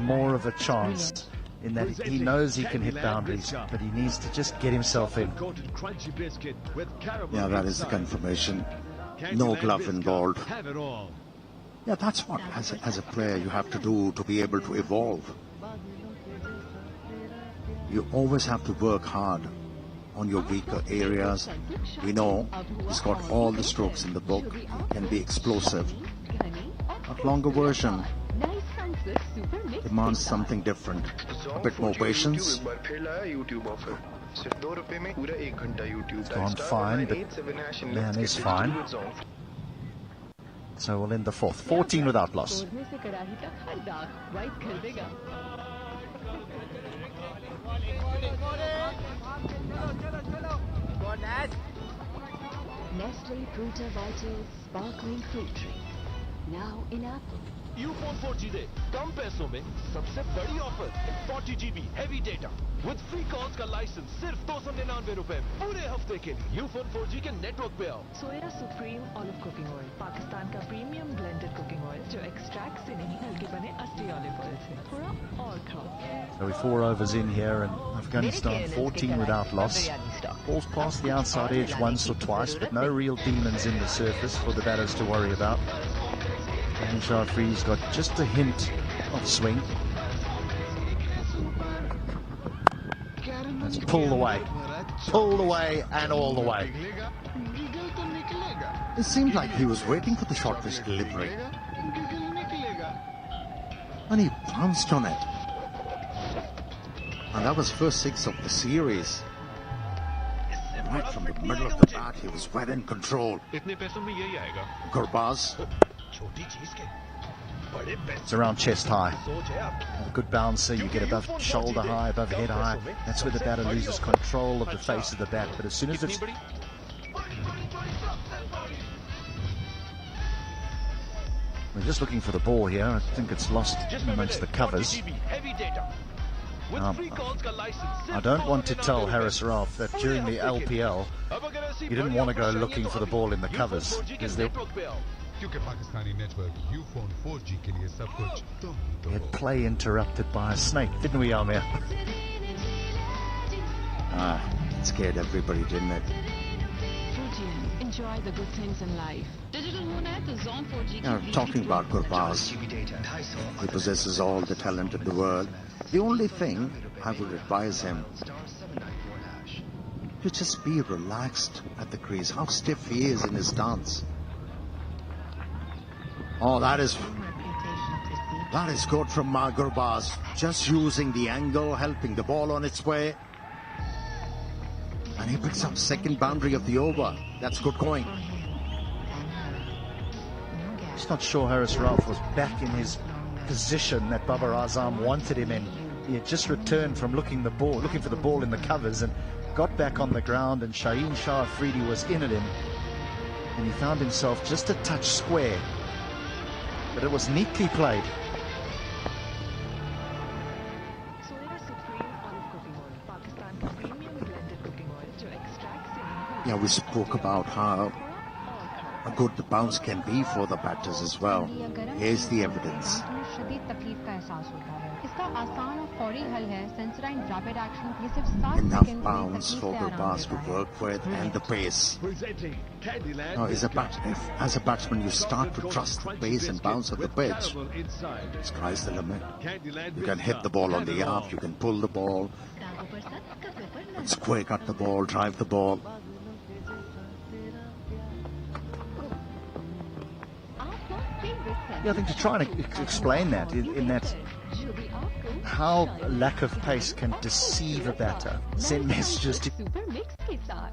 more of a chance, in that he knows he can hit boundaries, but he needs to just get himself in. Yeah, that is the confirmation. No glove involved. Yeah, that's what, as a player, you have to do to be able to evolve. You always have to work hard on your weaker areas. We know he's got all the strokes in the book, can be explosive. A longer version demands something different, a bit more patience. It's gone fine, but man is fine. So we'll end the fourth, 14 without loss. Nestle Fruta Vital Sparkling Fruit Drink. Now in apple. U-Phone 4G दे कम पैसों में सबसे बड़ी offer 40 GB heavy data with free calls का licence सिर्फ 299 रुपए में पूरे हफ्ते के लिए U-Phone 4G के नेटवर्क पे आओ। सोया supreme olive cooking oil Pakistan का प्रीमियम ब्लेंडेड कुकिंग ऑयल जो एक्सट्रैक्ट से नहीं बल्कि बने असली ऑलिव ऑयल से थोड़ा और खाओ। So we're 4 overs in here, and Afghanistan 14 without loss. Balls past the outside edge once or twice, but no real demons in the surface for the batters to worry about. And Shafri's got just a hint of swing. That's pulled away. Pulled away and all the way. It seemed like he was waiting for the short pitch delivery. And he pounced on it. And that was first 6 of the series. Right from the middle of the bat, he was well in control. Gurbaz. It's around chest high. A good bouncer, you get above shoulder high, above head high. That's where the batter loses control of the face of the bat. But as soon as it's... We're just looking for the ball here. I think it's lost amongst the covers. I don't want to tell Haris Rauf that during the LPL you didn't want to go looking for the ball in the covers, because they had play interrupted by a snake, didn't we, Amir? It scared everybody, didn't it? Enjoy the good things in life. Talking about Gurbaz, he possesses all the talent in the world. The only thing I would advise him to just be relaxed at the crease. How stiff he is in his stance. Oh, that is good from Gurbaz. Just using the angle, helping the ball on its way. And he picks up second boundary of the over. That's good going. Just not sure Haris Rauf was back in his position that Babar Azam wanted him in. He had just returned from looking for the ball in the covers, and got back on the ground, and Shaheen Shah Afridi was in at him, and he found himself just a touch square, but it was neatly played. Yeah, we spoke about how good the bounce can be for the batters as well. Here's the evidence. Enough bounce for Gurbaz to work with, and the pace. Now, as a batsman, you start to trust the pace and bounce of the pitch. Sky's the limit. You can hit the ball on the up, you can pull the ball, square cut the ball, drive the ball. Yeah, I think to try and explain that, in that how lack of pace can deceive a batter. Send messages to super mix के साथ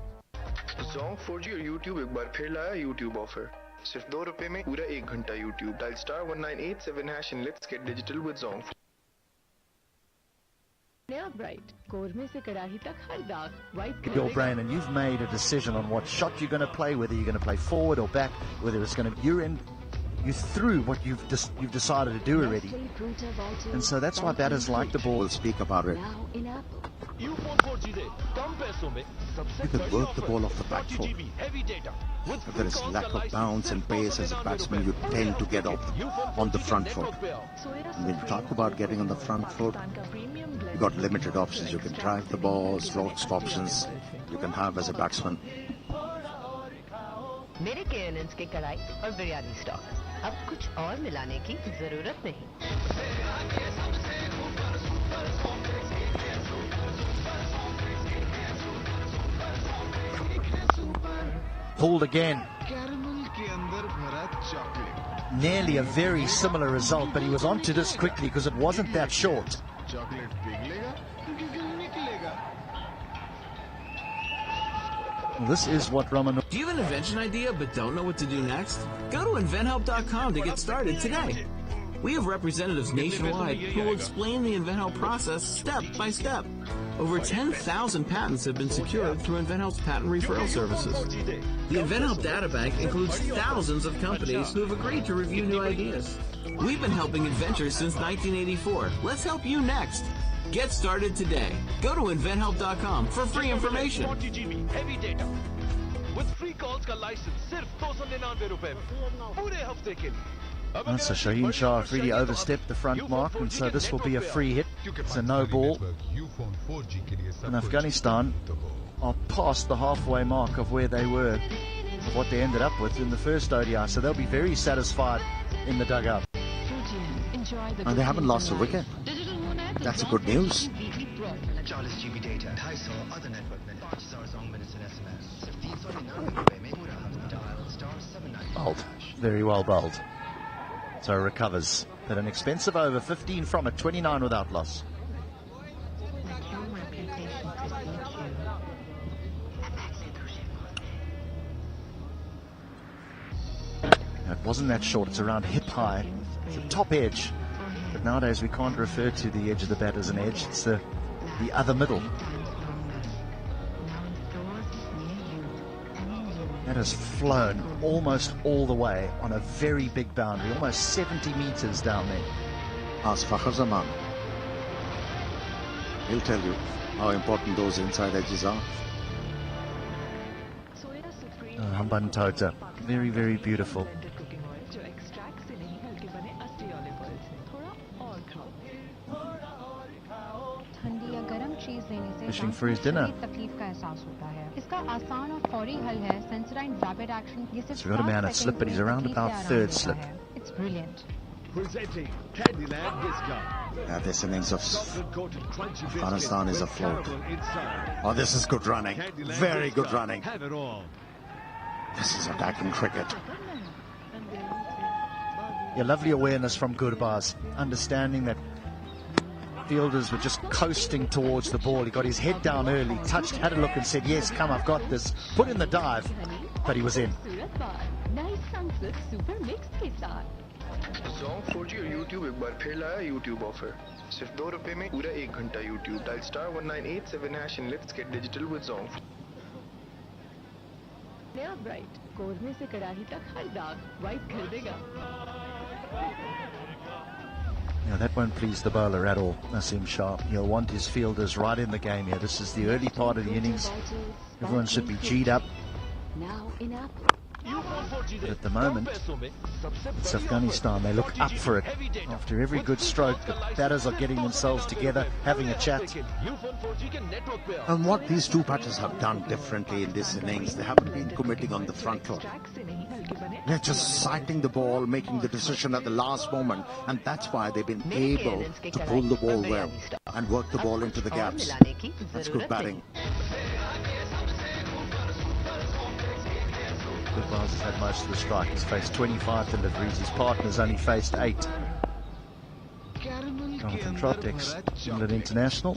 Zong 4G और YouTube एक बार फिर लाया YouTube offer सिर्फ ₹2 में पूरा 1 घंटा YouTube dial star 1987 and let's get digital with Zong नया ब्राइट कोरमे से कड़ाही तक हर दाग white your brain, and you've made a decision on what shot you're going to play, whether you're going to play forward or back, whether it's going to you through what you've decided to do already, and so that's why batters like the ball. We'll speak about it. You can work the ball off the back foot. If there is lack of bounce and pace as a batsman, you tend to get off on the front foot. And when you talk about getting on the front foot, you've got limited options. You can drive the ball, lots of options you can have as a batsman. मेरे केएनएन्स के कढ़ाई और biryani stock अब कुछ और मिलाने की जरूरत नहीं Pulled again. कैरमल के अंदर भरा chocolate Nearly a very similar result, but he was onto this quickly because it wasn't that short. Chocolate पिघलेगा गिगल निकलेगा Well, this is what Raman. Do you have an invention idea but don't know what to do next? Go to inventhelp.com to get started today. We have representatives nationwide who will explain the InventHelp process step by step. Over 10,000 patents have been secured through InventHelp's patent referral services. The InventHelp data bank includes thousands of companies who have agreed to review new ideas. We've been helping inventors since 1984. Let's help you next. Get started today. Go to inventhelp.com for free information. 40 GB heavy data with free calls का license सिर्फ ₹299 में पूरे हफ्ते के लिए So Shaheen Shah have really overstepped the front mark, and so this will be a free hit. It's a no ball. And Afghanistan are past the halfway mark of where they were, of what they ended up with in the first ODI, so they'll be very satisfied in the dugout. And they haven't lost a wicket. That's a good news. 40 GB data 250 other network minutes 5000 Zong minutes and SMS सिर्फ ₹399 में पूरा हफ्ता dial star 790 Bowled. Very well bowled. So recovers. But an expensive over, 15 from it, 29 without loss. It wasn't that short, it's around hip high. It's the top edge. But nowadays we can't refer to the edge of the bat as an edge, it's the other middle. That has flown almost all the way on a very big boundary, almost 70 meters down there. Ask Fakhar Zaman. He'll tell you how important those inside edges are. Hamban Tota, very, very beautiful. Fishing for his dinner. इसका आसान और फौरी हल है सेंसराइन rapid action ये सिर्फ So we've got a man at slip, but he's around about third slip. It's brilliant. Presenting Candyland discount. Yeah, this innings of Afghanistan is afloat. Oh, this is good running. Very good running. Have it all. This is attacking cricket. Yeah, lovely awareness from Gurbaz, understanding that fielders were just coasting towards the ball. He got his head down early, touched, had a look and said, yes, come, I've got this. Put in the dive, but he was in. Zong 4G और YouTube एक बार फिर लाया YouTube offer सिर्फ ₹2 में पूरा 1 घंटा YouTube dial star 1987 and let's get digital with Zong नया bright कोरमे से कड़ाही तक हर दाग वाइट कर देगा Now that won't please the bowler at all, Naseem Shah. He'll want his fielders right in the game here. This is the early part of the innings. Everyone should be G'd up. But at the moment, it's Afghanistan. They look up for it. After every good stroke, the batters are getting themselves together, having a chat. And what these two batters have done differently in this innings, they haven't been committing on the front foot. They're just sighting the ball, making the decision at the last moment, and that's why they've been able to pull the ball well and work the ball into the gaps. That's good batting. Gurbaz has had most of the strike. He's faced 25 deliveries. His partner's only faced 8. Jonathan Trott, ex-England international.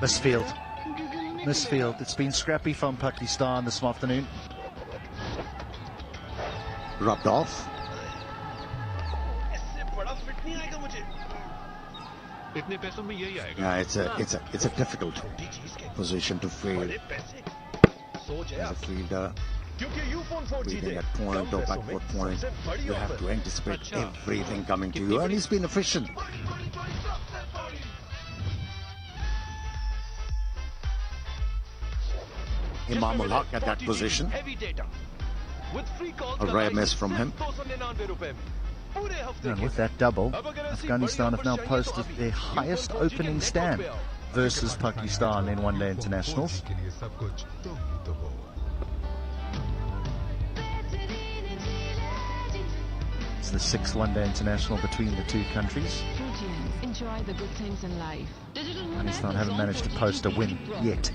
Misfield. It's been scrappy from Pakistan this afternoon. Rubbed off. Yeah, it's a difficult position to field. As a fielder, fielding at point or backward point, you have to anticipate everything coming to you, and he's been efficient. Imamul Haq at that position. A rare miss from him. And with that double, Afghanistan have now posted their highest opening stand versus Pakistan in one-day internationals. It's the sixth one-day international between the two countries. Enjoy the good things in life. Afghanistan haven't managed to post a win yet.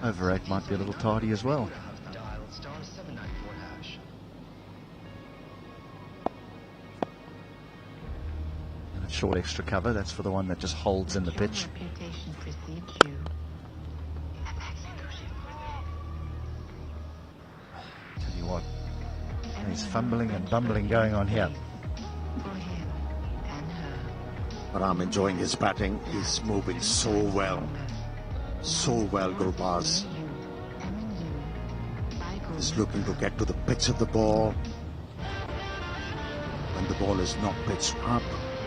Over 8 might be a little tardy as well. And a short extra cover, that's for the one that just holds in the pitch. Tell you what, there's fumbling and bumbling going on here. But I'm enjoying his batting. He's moving so well. So well, Gurbaz. He's looking to get to the pitch of the ball. When the ball is not pitched up,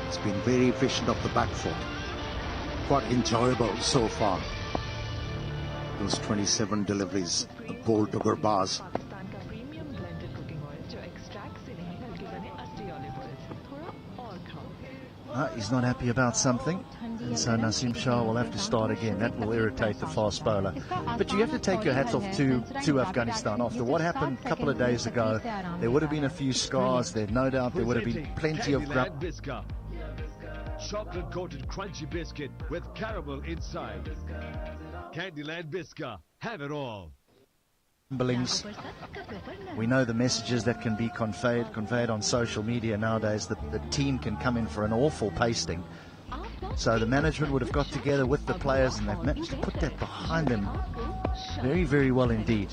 he's been very efficient off the back foot. Quite enjoyable so far. Those 27 deliveries bowled to Gurbaz. He's not happy about something, and so Naseem Shah will have to start again. That will irritate the fast bowler. But you have to take your hats off to Afghanistan. After what happened a couple of days ago, there would have been a few scars. There's no doubt there would have been plenty of chocolate-coated crunchy biscuit with caramel inside. Candyland Bisca, have it all. Rumblings. We know the messages that can be conveyed on social media nowadays, that the team can come in for an awful pasting. So the management would have got together with the players, and they've managed to put that behind them very, very well indeed.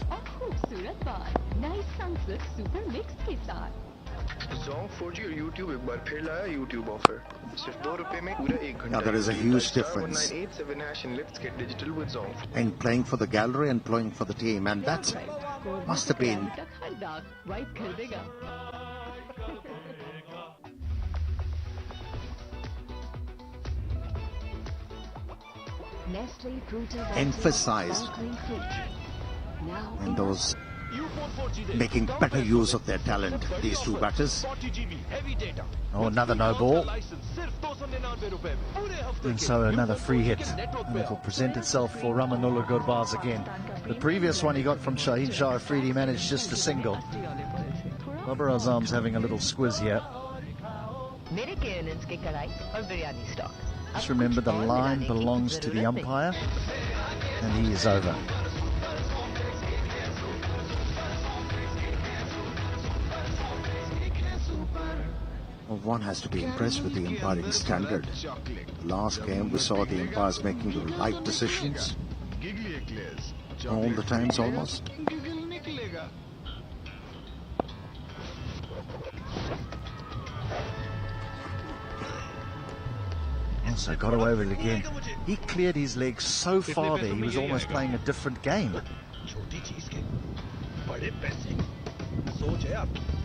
Now there is a huge difference in playing for the gallery and playing for the team, and that must have been emphasized, and those making better use of their talent, these two batters. Oh, another no ball. And so another free hit. And it will present itself for Ramanullah Gurbaz again. The previous one he got from Shaheen Shah Afridi, managed just a single. Babar Azam's having a little squiz here. Just remember, the line belongs to the umpire, and he is over. Well, one has to be impressed with the umpiring standard. Last game we saw the umpires making the right decisions all the times almost. So got away with it again. He cleared his legs so far there, he was almost playing a different game.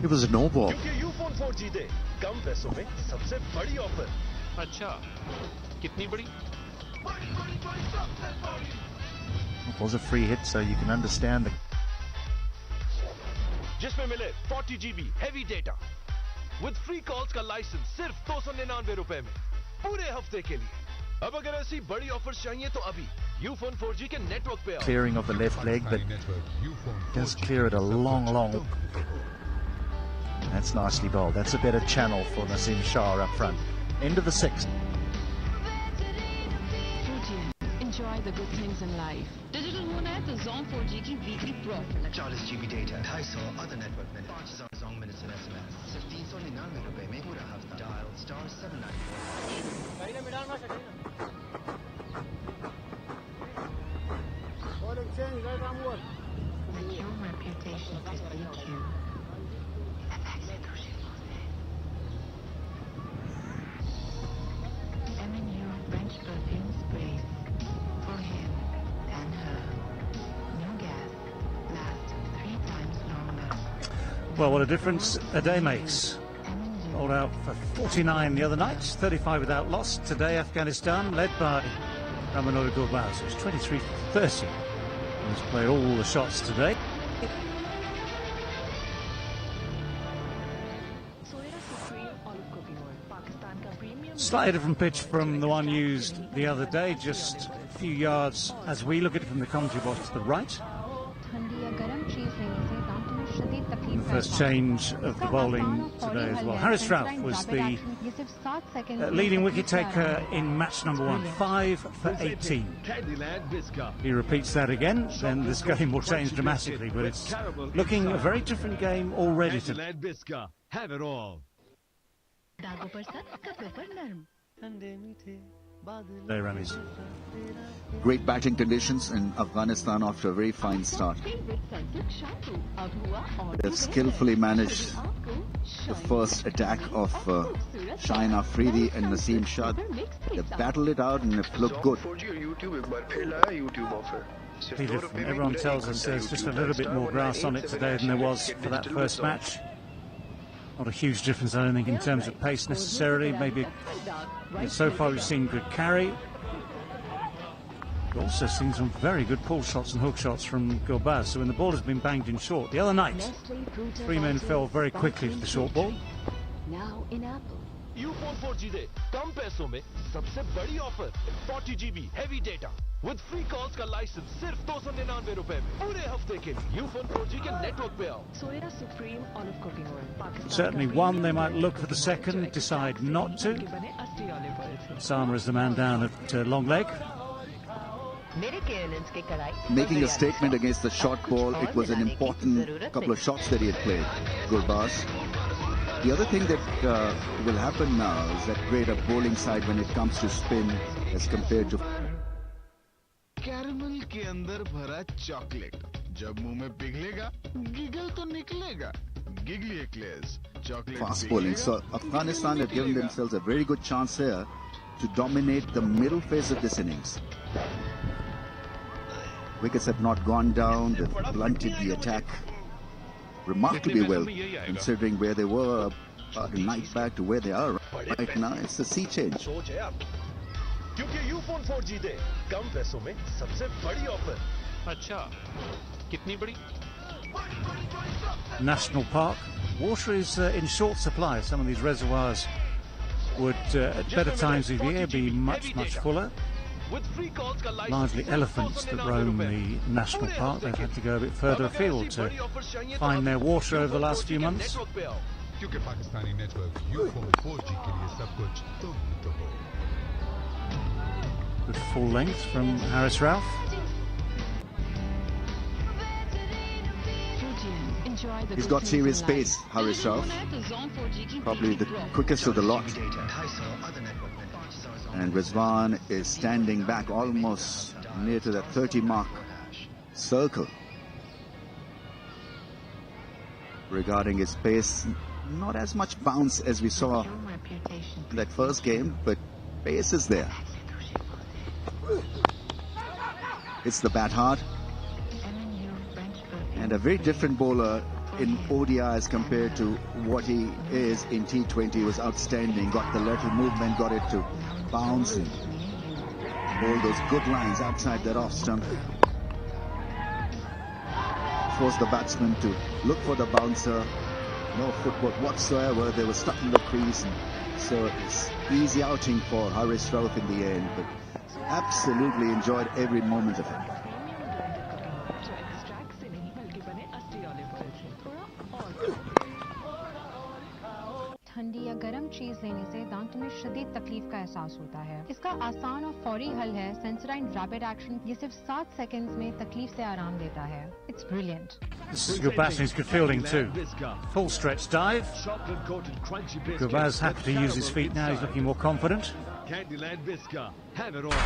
It was a no ball. It was a free hit, so you can understand the... जिसमें मिले 40 GB heavy data with free calls का licence सिर्फ 299 रुपए में पूरे हफ्ते के लिए. अब अगर ऐसी बड़ी ऑफर्स चाहिए तो अभी Ufone 4G के नेटवर्क पे आओ. Clearing of the left leg, but does clear it a long. That's nicely bowled. That's a better channel for Naseem Shah up front. End of the sixth. Enjoy enjoy the good things in life. Digital होना है तो Zong 4G की weekly profit 40 GB data 250 other network minute 5000 Zong minutes and SMS सिर्फ 399 रुपए में पूरा हफ्ता dial star 794 Let your reputation precede you. M&U French perfume sprays for him and her. No gas. Last 3 times longer. Well, what a difference a day makes. Rolled out for 49 the other night, 35 without loss. Today, Afghanistan, led by Ramanur Gurbaz. It was 23-30. He's played all the shots today. Slightly different pitch from the one used the other day, just a few yards as we look at it from the commentary box to the right. The first change of the bowling today as well. Harris Ralph was the leading wicket taker in match number 1, 5 for 18. He repeats that again, then this game will change dramatically, but it's looking a very different game already today. Have it all. There, Ramis. Great batting conditions in Afghanistan after a very fine start. They've skillfully managed the first attack of Shaheen Afridi and Naseem Shah. They've battled it out and it looked good. Everyone tells us there's just a little bit more grass on it today than there was for that first match. Not a huge difference, I don't think, in terms of pace necessarily. Maybe so far we've seen good carry. We've also seen some very good pull shots and hook shots from Gurbaz. So when the ball has been banged in short, the other night, 3 men fell very quickly for the short ball. Now in Apple. U-Phone 4G दे कम पैसों में सबसे बड़ी offer 40 GB heavy data with free calls का licence सिर्फ 299 रुपए में पूरे हफ्ते के लिए U-Phone 4G के नेटवर्क पे आओ. Soya Supreme Olive Cooking Oil. Certainly one, they might look for the second, decide not to. Sama is the man down at long leg. Making a statement against the short ball, it was an important couple of shots that he had played, Gurbaz. The other thing that will happen now is that greater bowling side when it comes to spin as compared to caramel के अंदर भरा chocolate जब मुंह में पिघलेगा giggle तो निकलेगा giggly eclairs chocolate fast bowling. So Afghanistan have given themselves a very good chance here to dominate the middle phase of this innings. Wickets have not gone down, they've blunted the attack remarkably well, considering where they were a night back to where they are right now. It's a sea change. क्योंकि U-Phone 4G दे कम पैसों में सबसे बड़ी offer. अच्छा, कितनी बड़ी? National Park. Water is in short supply. Some of these reservoirs would at better times of year be much fuller. Largely elephants that roam the national park. They've had to go a bit further afield to find their water over the last few months. क्योंकि Pakistani network U-Phone 4G के लिए सब कुछ तुम तो हो. Good full length from Harris Ralph. He's got serious pace, Harris Ralph. Probably the quickest of the lot. And Rizwan is standing back almost near to that 30 mark circle. Regarding his pace, not as much bounce as we saw in that first game, but pace is there. It's the bat hard. And a very different bowler in ODI as compared to what he is in T20. He was outstanding, got the lateral movement, got it to bounce and bowl those good lines outside that off stump. Force the batsman to look for the bouncer. No footwork whatsoever. They were stuck in the crease. So it's easy outing for Harris Ralph in the end. But absolutely enjoyed every moment of it. ठंडी या गर्म चीज लेने से दांतों में शदीद तकलीफ का एहसास होता है। इसका आसान और फौरी हल है सेंसराइन रैपिड एक्शन। ये सिर्फ 7 सेकंड्स में तकलीफ से आराम देता है। It's brilliant. This is good batting, it's good fielding too. Full stretch dive. Gubaz happy to use his feet now, he's looking more confident. Candyland Visca, have it all.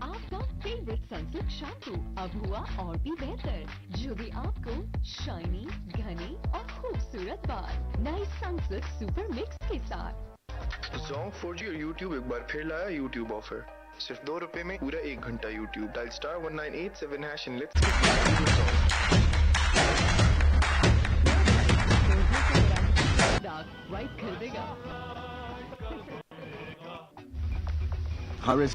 आपका favourite Sunsilk shampoo अब हुआ और भी बेहतर, जो भी आपको shiny, घने और खूबसूरत बाल नए सनसिल्क सुपर मिक्स के साथ। Zong 4G और YouTube एक बार फिर लाया YouTube ऑफर। सिर्फ ₹2 में पूरा 1 घंटा YouTube। Dial star 1987 hash and let's get right कर देगा। Harris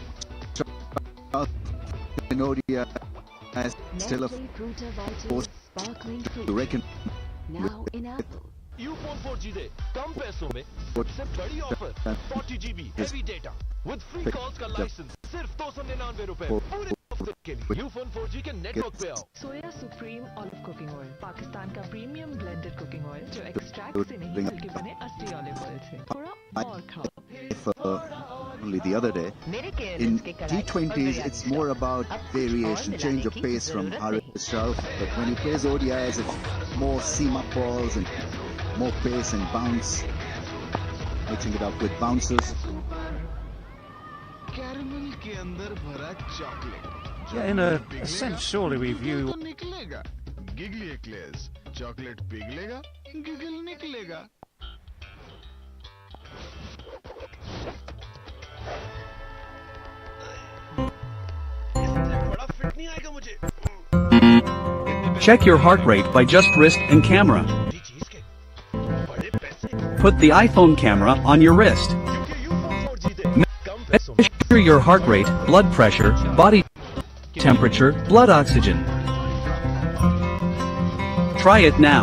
in ODI has still a force to reckon with. U-Phone 4G दे कम पैसों में सबसे बड़ी offer 40GB heavy data with free calls का लाइसेंस सिर्फ ₹299 पूरे हफ्ते के लिए। U-Phone 4G के नेटवर्क पे आओ। सोया supreme olive cooking oil, Pakistan का प्रीमियम ब्लेंडेड कुकिंग ऑयल जो एक्सट्रैक्ट से नहीं बल्कि बने असली ऑलिव ऑयल से। थोड़ा और खाओ। Only the other day. In T20s, it's more about variation, change of pace from Haris Rauf. But when he plays ODIs, it's more seam-up balls and more pace and bounce, mixing it up with bounces. Caramel के अंदर भरा chocolate. Yeah, in a sense, surely we view. तो निकलेगा, giggly eclairs, chocolate पिघलेगा, giggle निकलेगा। Check your heart rate by just wrist and camera. Put the iPhone camera on your wrist. Measure your heart rate, blood pressure, body temperature, blood oxygen. Try it now.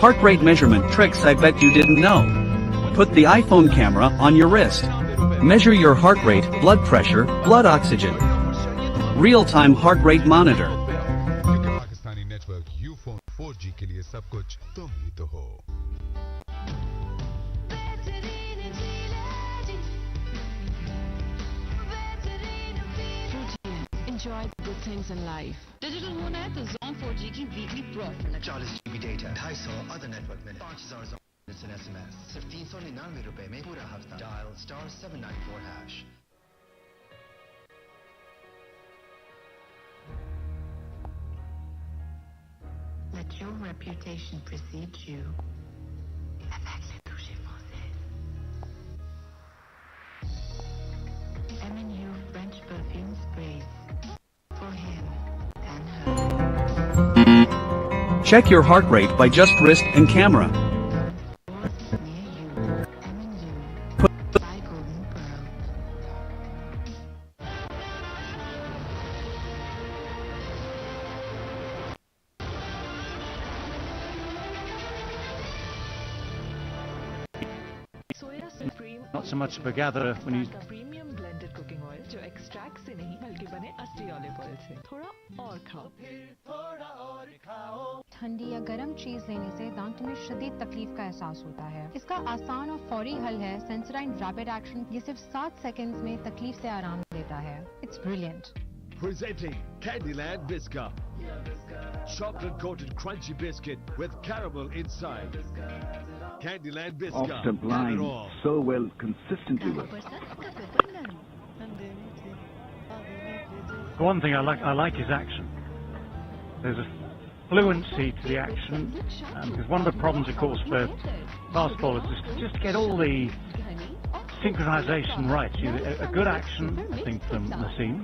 Heart rate measurement tricks I bet you didn't know. Put the iPhone camera on your wrist. Measure your heart rate, blood pressure, blood oxygen. Real-time heart rate monitor. Pakistani network U-Phone 4G के लिए सब कुछ तुम ही तो हो। Enjoy the good things in life. Digital होना है तो Zong 4G की weekly pro 40GB data, 250 other network minute, 5000 minutes in SMS, सिर्फ ₹399 में पूरा हफ्ता। Dial star 794 hash. Let your reputation precede you. Avec les touches françaises. M&U French perfume sprays. For him and her. Check your heart rate by just wrist and camera. Not so much of a gatherer when you. Premium blended cooking oil जो extract से नहीं बल्कि बने असली olive oil से। थोड़ा और खाओ। ठंडी या गर्म चीज लेने से दांतों में शदीद तकलीफ का एहसास होता है। इसका आसान और फौरी हल है सेंसराइन रैपिड एक्शन। ये सिर्फ 7 सेकंड्स में तकलीफ से आराम देता है। It's brilliant. Presenting Candyland Visca, chocolate coated crunchy biscuit with caramel inside. Candyland Visca, Off the line so well, consistently well. The one thing I like is action. There's a fluency to the action, because one of the problems, of course, for fast bowlers is to just get all the synchronization right. A good action, I think, from Naseem.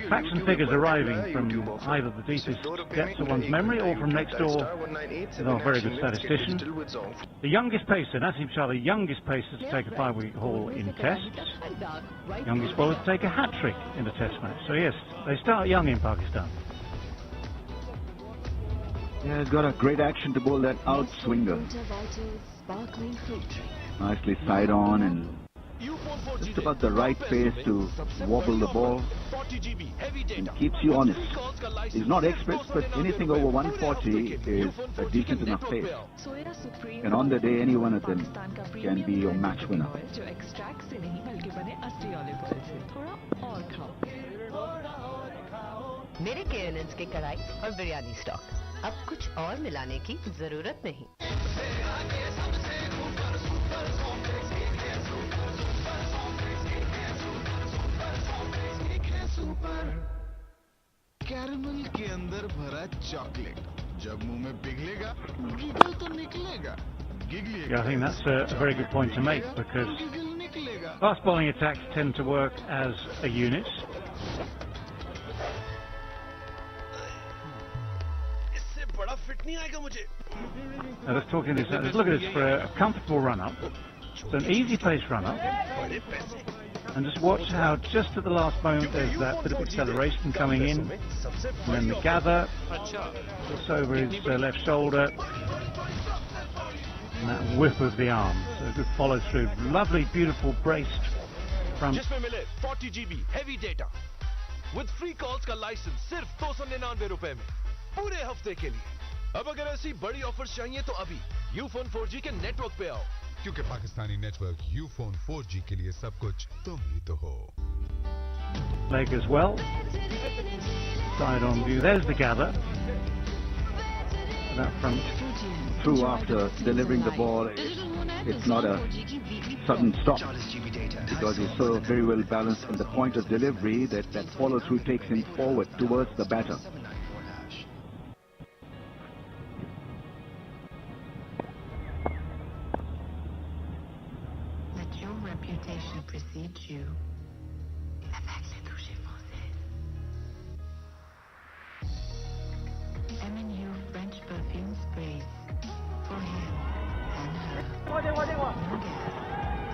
Facts and figures arriving from either the deepest depths of one's memory or from next door. They're a very good statistician. The youngest pacer, Naseem Shah, the youngest pacer to take a 5-week haul in tests. Youngest bowler to take a hat-trick in a test match. So yes, they start young in Pakistan. Yeah, he's got a great action to bowl that out swinger. Nicely side on and just about the right pace to wobble the ball and keeps you honest. He's not expert, but anything over 140 is a decent enough pace. And on the day, any one of them can be your match winner. जो extract से नहीं बल्कि बने असली olive oil से। थोड़ा और खाओ। मेरे केएनएन्स के कढ़ाई और बिरयानी स्टॉक, अब कुछ और मिलाने की जरूरत नहीं। कैरमल के अंदर भरा चॉकलेट, जब मुंह में पिघलेगा गिगल तो निकलेगा। Yeah, I think that's a very good point to make, because fast bowling attacks tend to work as a unit. इससे बड़ा फिट नहीं आएगा मुझे। Now let's talk into this. Let's look at this for a comfortable run-up. It's an easy pace run-up. And just watch how just at the last moment there's that bit of acceleration coming in. And then the gather, just over his left shoulder. And that whip of the arm. So a good follow through. Lovely, beautiful braced front. जिसमें मिले 40 GB heavy data with free calls का licence सिर्फ 299 रुपए में पूरे हफ्ते के लिए। अब अगर ऐसी बड़ी ऑफर्स चाहिए तो अभी यूफोन 4G के नेटवर्क पे आओ, क्योंकि पाकिस्तानी नेटवर्क यूफोन 4G के लिए सब कुछ तुम ही तो हो। Leg as well. Side on view. There's the gather. That front. True, after delivering the ball, it's not a sudden stop, because he's so very well balanced in the point of delivery that that follow through takes him forward towards the batter. Let your reputation precede you. M&U French perfume sprays for him and her. No gas.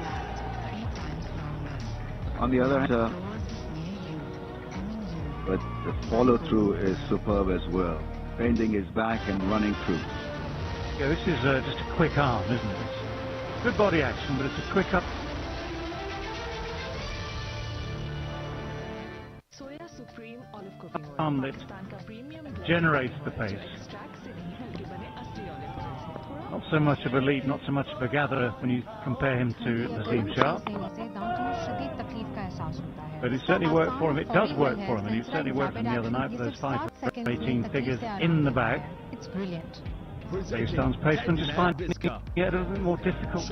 Last 3 times longer. On the other hand, but the follow through is superb as well, bending his back and running through. Yeah, this is just a quick arm, isn't it? It's good body action, but it's a quick up. Soya supreme olive cooking oil Arm that Pakistan का premium generates the pace. Extract से नहीं बल्कि बने असली olive oil से। थोड़ा Not so much of a lead, not so much of a gatherer when you compare him to Nazim Shah. But it certainly worked for him. It does work for him, and it certainly worked for him the other night with those 5 for 18 figures in the bag. It's brilliant. Pakistan's pacemen just finding it a little bit more difficult.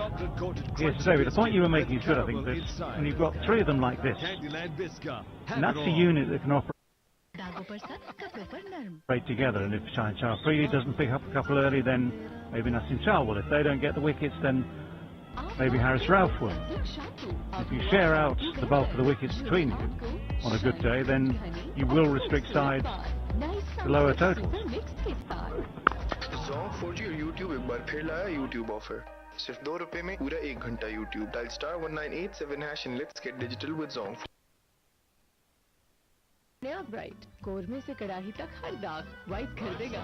Yes, David, the point you were making is good, I think, that when you've got 3 of them like this, and that's a unit that can operate together, and if Shah Afridi doesn't pick up a couple early, then maybe Nasim Shah will. If they don't get the wickets, then maybe Harris Ralph will. If you share out the bulk of the wickets between you on a good day, then you will restrict sides to lower totals. Zong 4G और YouTube एक बार फिर लाया YouTube offer, सिर्फ 2 रुपए में पूरा 1 घंटा YouTube। Dial star 1987# and let's get digital with Zong। नया ब्राइट कोरमे से कड़ाही तक हर दाग वाइट कर देगा।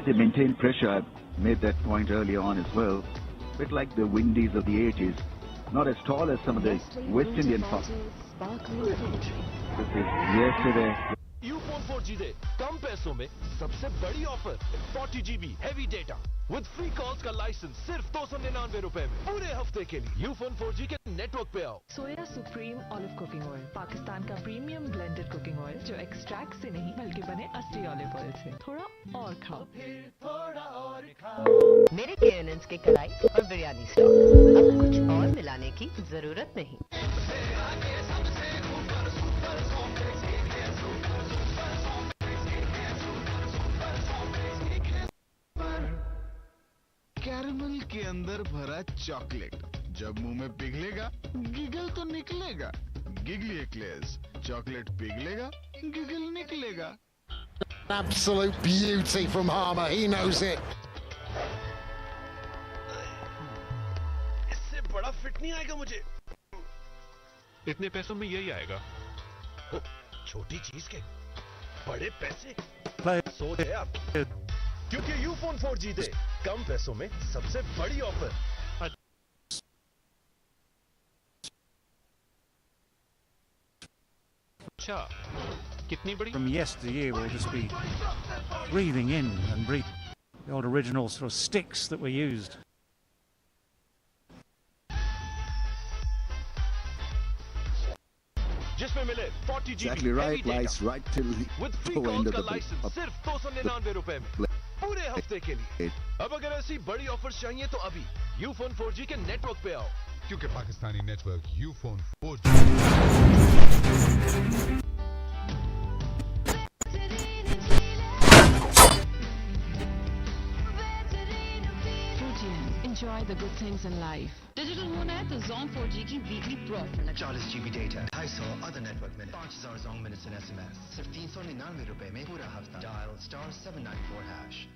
They maintain pressure. I made that point earlier on as well. A bit like the Windies of the 80s. Not as tall as some of the West Indian folks. Yesterday. Ufone 4G दे कम पैसों में सबसे बड़ी offer 40 GB heavy data with free calls का licence सिर्फ 299 रुपए में पूरे हफ्ते के लिए यूफोन 4G के नेटवर्क पे आओ। सोया supreme olive cooking oil Pakistan का प्रीमियम ब्लेंडेड कुकिंग ऑयल जो एक्सट्रैक्ट से नहीं बल्कि बने असली ऑलिव ऑयल से। थोड़ा और खाओ। मेरे केएनएन्स के कढ़ाई और बिरयानी स्टॉक, अब कुछ और मिलाने की जरूरत नहीं। कैरमल के अंदर भरा चॉकलेट, जब मुंह में पिघलेगा गिगल तो निकलेगा। गिगली एक्लेयर्स, चॉकलेट पिघलेगा गिगल निकलेगा। Absolute beauty from Harmer, he knows it. इससे बड़ा फिट नहीं आएगा मुझे। इतने पैसों में यही आएगा। छोटी चीज के बड़े पैसे, सोच है आप, क्योंकि यूफोन 4G दे कम पैसों में सबसे बड़ी ऑफर। अच्छा कितनी बड़ी From yesteryear will just be breathing in and breathing the old original sort of sticks that were used. जिसमें मिले 40 GB Exactly right, lies right till with free the calls end of का the licence सिर्फ 299 रुपए में पूरे हफ्ते के लिए। अब अगर ऐसी बड़ी ऑफर्स चाहिए तो अभी यूफोन 4G के नेटवर्क पे आओ, क्योंकि Pakistani network Ufone 4G Enjoy the good things in life. Digital होना है तो Zone 4G की वीकली प्रो ऑफर लगा। 40 GB data, 250 other network minute, 5000 Zone minutes and SMS, सिर्फ 399 रुपए में पूरा हफ्ता। Dial *794#.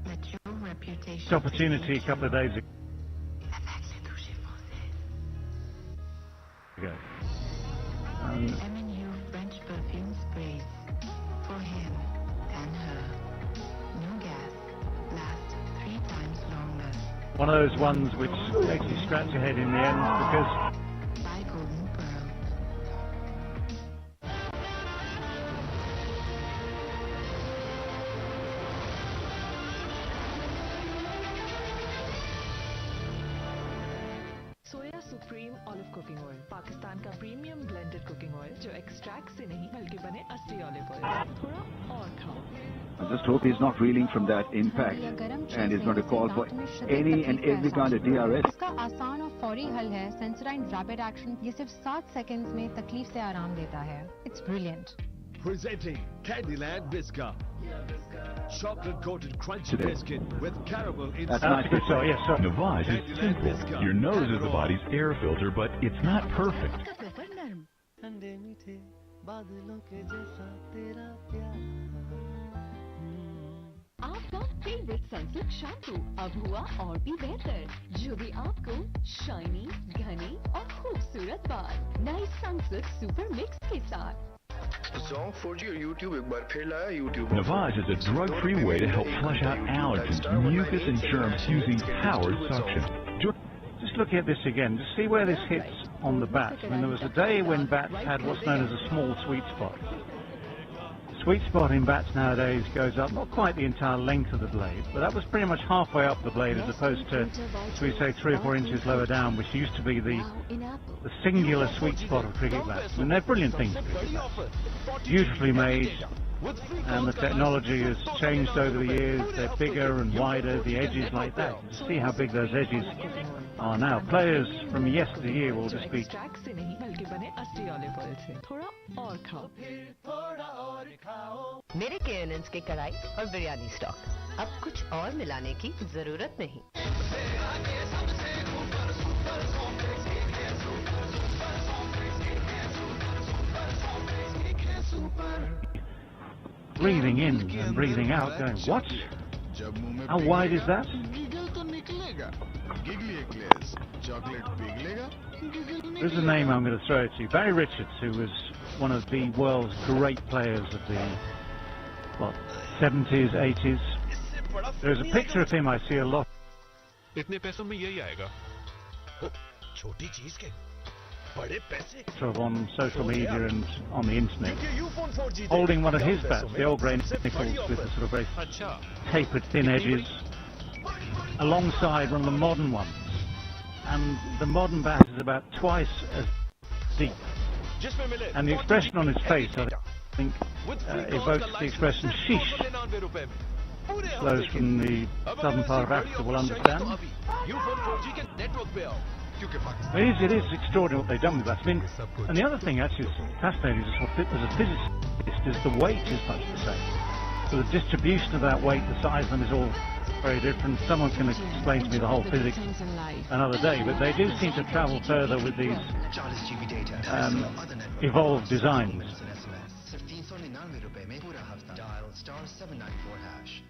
Let your reputation. This opportunity a couple of days ago. M&U French perfume sprays. For him and her. No gas. Last 3 times longer. One of those ones which makes you scratch your head in the end because By Golden Pearl. Soya supreme olive cooking oil, Pakistan का premium blended cooking oil जो extract से नहीं बल्कि बने असली olive oil से। थोड़ा और खाओ। I just hope he's not reeling from that impact and is going to call for any and every kind of DRS. इसका आसान और फौरी हल है सेंसराइन रैपिड एक्शन। ये सिर्फ 7 सेकंड्स में तकलीफ से आराम देता है। It's brilliant. Presenting Candyland Biscuit. Chocolate coated crunchy biscuit with caramel That's inside. nice. so yes, sir. Navage is simple. Your nose is the body's air filter, but it's not perfect. ठंडे मीठे बादलों के जैसा तेरा प्यार। आपका favourite Sunsilk shampoo अब हुआ और भी बेहतर, जो भी आपको शाइनी, घने और खूबसूरत बाल। नई सनसिल्क सुपर मिक्स के साथ। Zone 4G और YouTube एक बार फिर लाया YouTube। Navage is a drug-free way to help flush out allergens, mucus, and germs using powered suction. Just looking at this again, to see where this hits on the bat. I mean, there was a day when bats had what's known as a small sweet spot. Sweet spot in bats nowadays goes up not quite the entire length of the blade, but that was pretty much halfway up the blade as opposed to, as we say, 3 or 4 inches lower down, which used to be the singular sweet spot of cricket bats. I mean, they're brilliant things, cricket bats. Beautifully made, and the technology has changed over the years. They're bigger and wider, the edges like that. See how big those edges are now. Players from yesteryear will just be extract से नहीं बल्कि बने असली olive oil से। थोड़ा और खाओ। मेरे KNNs के कढ़ाई और बिरयानी स्टॉक, अब कुछ और मिलाने की जरूरत नहीं। breathing in and breathing out, going, what? How wide is that? Giggle तो निकलेगा। गिगली एक्लेयर्स, चॉकलेट पिघलेगा, गिगल निकलेगा। There's a name I'm going to throw at you. Barry Richards, who was one of the world's great players of the 70s, 80s. There's a picture of him I see a lot. इतने पैसों में यही आएगा। छोटी चीज के बड़े पैसे। Sort of on social media and on the internet, holding one of his bats, the old grain nickels with the sort of very tapered thin edges, alongside one of the modern ones. And the modern bat is about twice as deep. And the expression on his face, I think, evokes the expression sheesh. Those from the southern part of Africa will understand. It is extraordinary what they've done with that. I mean, and the other thing actually is fascinating is as a physicist is the weight is much the same. So the distribution of that weight, the size of them is all very different. Someone can explain to me the whole physics another day, but they do seem to travel further with these evolved designs. सिर्फ 399 रुपए में पूरा हफ्ता। Dial *794#.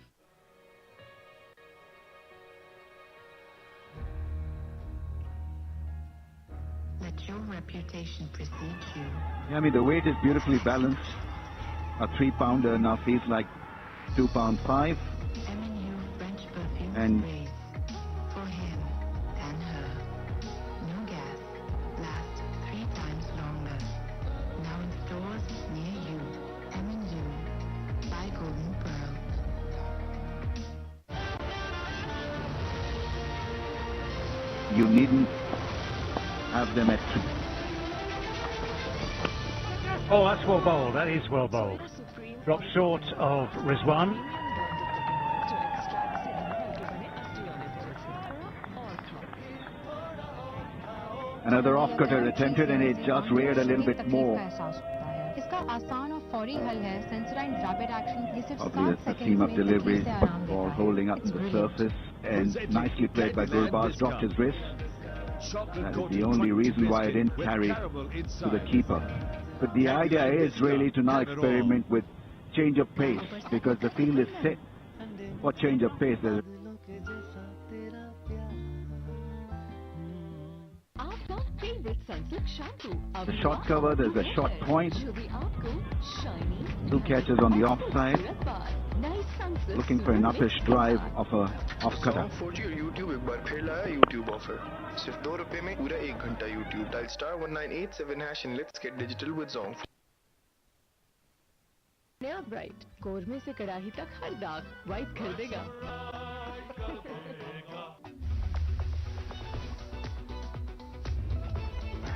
Let your reputation precede you. Yeah, I mean, the weight is beautifully balanced. A 3-pounder now feels like 2 pound 5. M&U French perfume And sprays. For him you needn't have them at 3. Oh, that's well bowled. That is well bowled. Dropped short of Rizwan. Another off-cutter attempted and it just reared a little bit more. Probably a team of deliveries, ball holding up in the surface and nicely played by Dilbaz, dropped his wrist. That is the only reason why I didn't carry to the keeper. But the idea is really to now experiment with change of pace because the field is set for change of pace. The short cover, there's a short point. 2 catches on the offside. Looking for an uppish drive of a off-cutter. 4G और YouTube एक बार फिर लाया YouTube offer सिर्फ ₹2 में पूरा 1 घंटा YouTube dial *1987# and let's get digital with Zong. नया bright कोरमे से कड़ाही तक हर दाग वाइट कर देगा।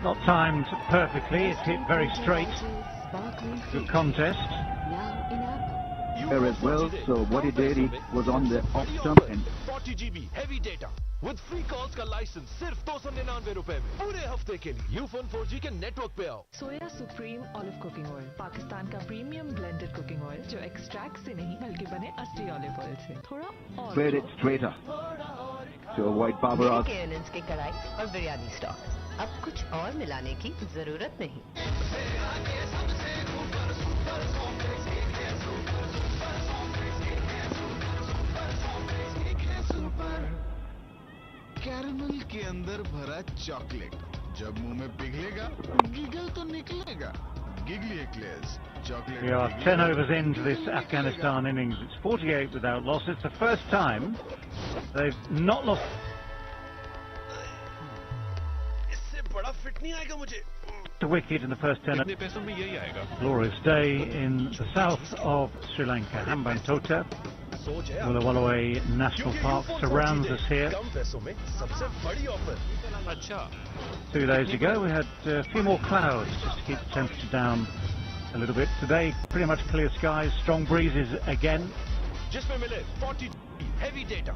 Not timed perfectly. It's hit very straight. Good contest. There as well, so what he did, he was on the off stump and 40 GB heavy data with free calls का licence सिर्फ ₹299 में पूरे हफ्ते के लिए Ufone 4G के network पे आओ। सोया supreme olive cooking oil Pakistan का प्रीमियम ब्लेंडेड कुकिंग ऑयल जो एक्सट्रैक्ट से नहीं बल्कि बने असली ऑलिव ऑयल से थोड़ा और spread it straighter to avoid barbaras. की कढ़ाई और बिरयानी स्टॉक, अब कुछ और मिलाने की जरूरत नहीं। कैरमल के अंदर भरा चॉकलेट, जब मुंह में पिघलेगा गिगल तो निकलेगा। Giggly eclairs chocolate. We are 10 overs into this Afghanistan innings. It's 48 without loss. It's the first time they've not lost. इससे बड़ा फिट नहीं आएगा मुझे। The wicket in the first 10. Glorious day in the south of Sri Lanka. Hambantota, Wulawalawe National Park surrounds us here. 2 days ago we had a few more clouds just to keep the temperature down a little bit. Today pretty much clear skies, strong breezes again. जिसमें मिले 40 heavy data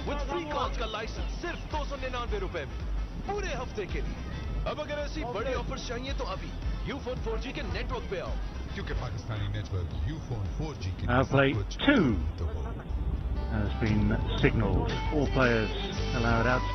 with free calls का licence सिर्फ ₹299 में पूरे हफ्ते के लिए। अब अगर ऐसी बड़ी ऑफर चाहिए तो अभी यूफोन 4G के नेटवर्क पे आओ क्योंकि पाकिस्तानी नेटवर्क यूफोन 4G के Play 2 has been signalled. All players allowed out.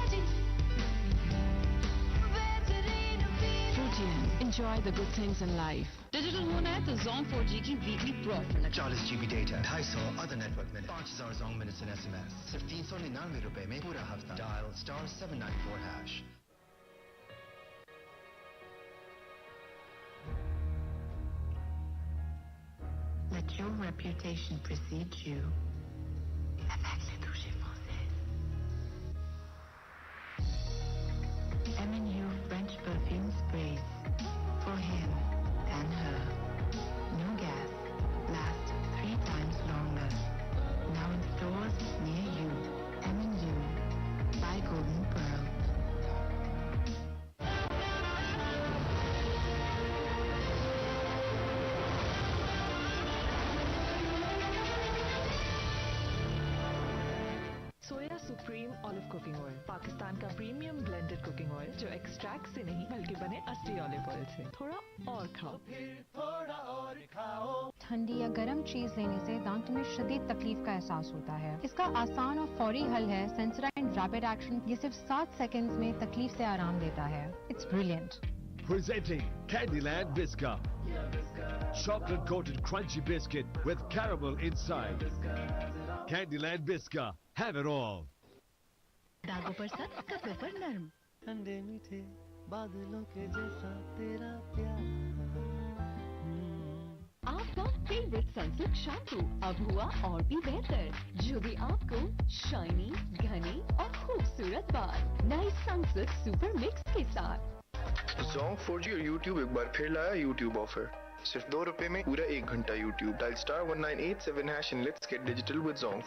Enjoy the good things in life. Digital होना है तो Zong 4G की weekly pro 40 GB data 250 other network minute 5000 Zong minutes and SMS सिर्फ ₹399 में पूरा हफ्ता dial *794#। Let your reputation precede you. Avec les touches françaises. M&U French perfume sprays. For him and her. No gas. Last 3 times longer. Now in stores near you. M&U. By Golden Pearl. Soya supreme olive cooking oil Pakistan का premium blended cooking oil जो extract से नहीं बल्कि बने असली olive oil से थोड़ा और खाओ। ठंडी या गर्म चीज लेने से दांतों में शदीद तकलीफ का एहसास होता है। इसका आसान और फौरी हल है सेंसराइड रैपिड एक्शन। ये सिर्फ 7 सेकंड्स में तकलीफ से आराम देता है। It's brilliant. Presenting Candyland Biscuit. Chocolate coated crunchy biscuit with caramel inside. Candyland Biscuit. Have it all. दागों पर सख्त, कपड़ों पर नर्म। ठंडे मीठे बादलों के जैसा तेरा प्यार। आपका फेवरेट सनसिल्क शैम्पू अब हुआ और भी बेहतर, जो भी आपको शाइनी, घने और खूबसूरत बाल नए सनसिल्क सुपर मिक्स के साथ। Zong 4G और YouTube एक बार फिर लाया YouTube ऑफर सिर्फ ₹2 में पूरा 1 घंटा YouTube dial *1987# and let's get digital with Zong.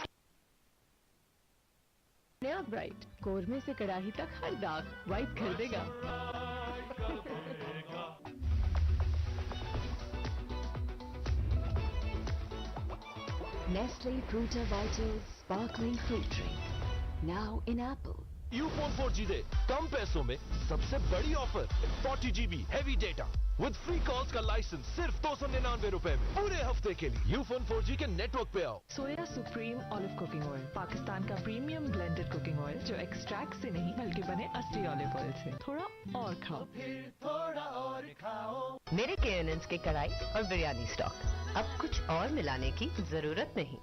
नया ब्राइट कोरमे से कड़ाही तक हर दाग वाइट कर देगा। Nestle Fruta Vitals Sparkling Fruit Drink now in apple. Ufone 4G दे कम पैसों में सबसे बड़ी offer 40 GB heavy data with free calls का लाइसेंस सिर्फ 299 रुपए में पूरे हफ्ते के लिए यूफोन 4G के नेटवर्क पे आओ। सोया supreme olive cooking oil Pakistan का प्रीमियम ब्लेंडेड कुकिंग ऑयल जो एक्सट्रैक्ट से नहीं बल्कि बने असली ऑलिव ऑयल से। थोड़ा और खाओ, थोड़ा और खाओ। मेरे KNNs के कढ़ाई और बिरयानी स्टॉक, अब कुछ और मिलाने की जरूरत नहीं।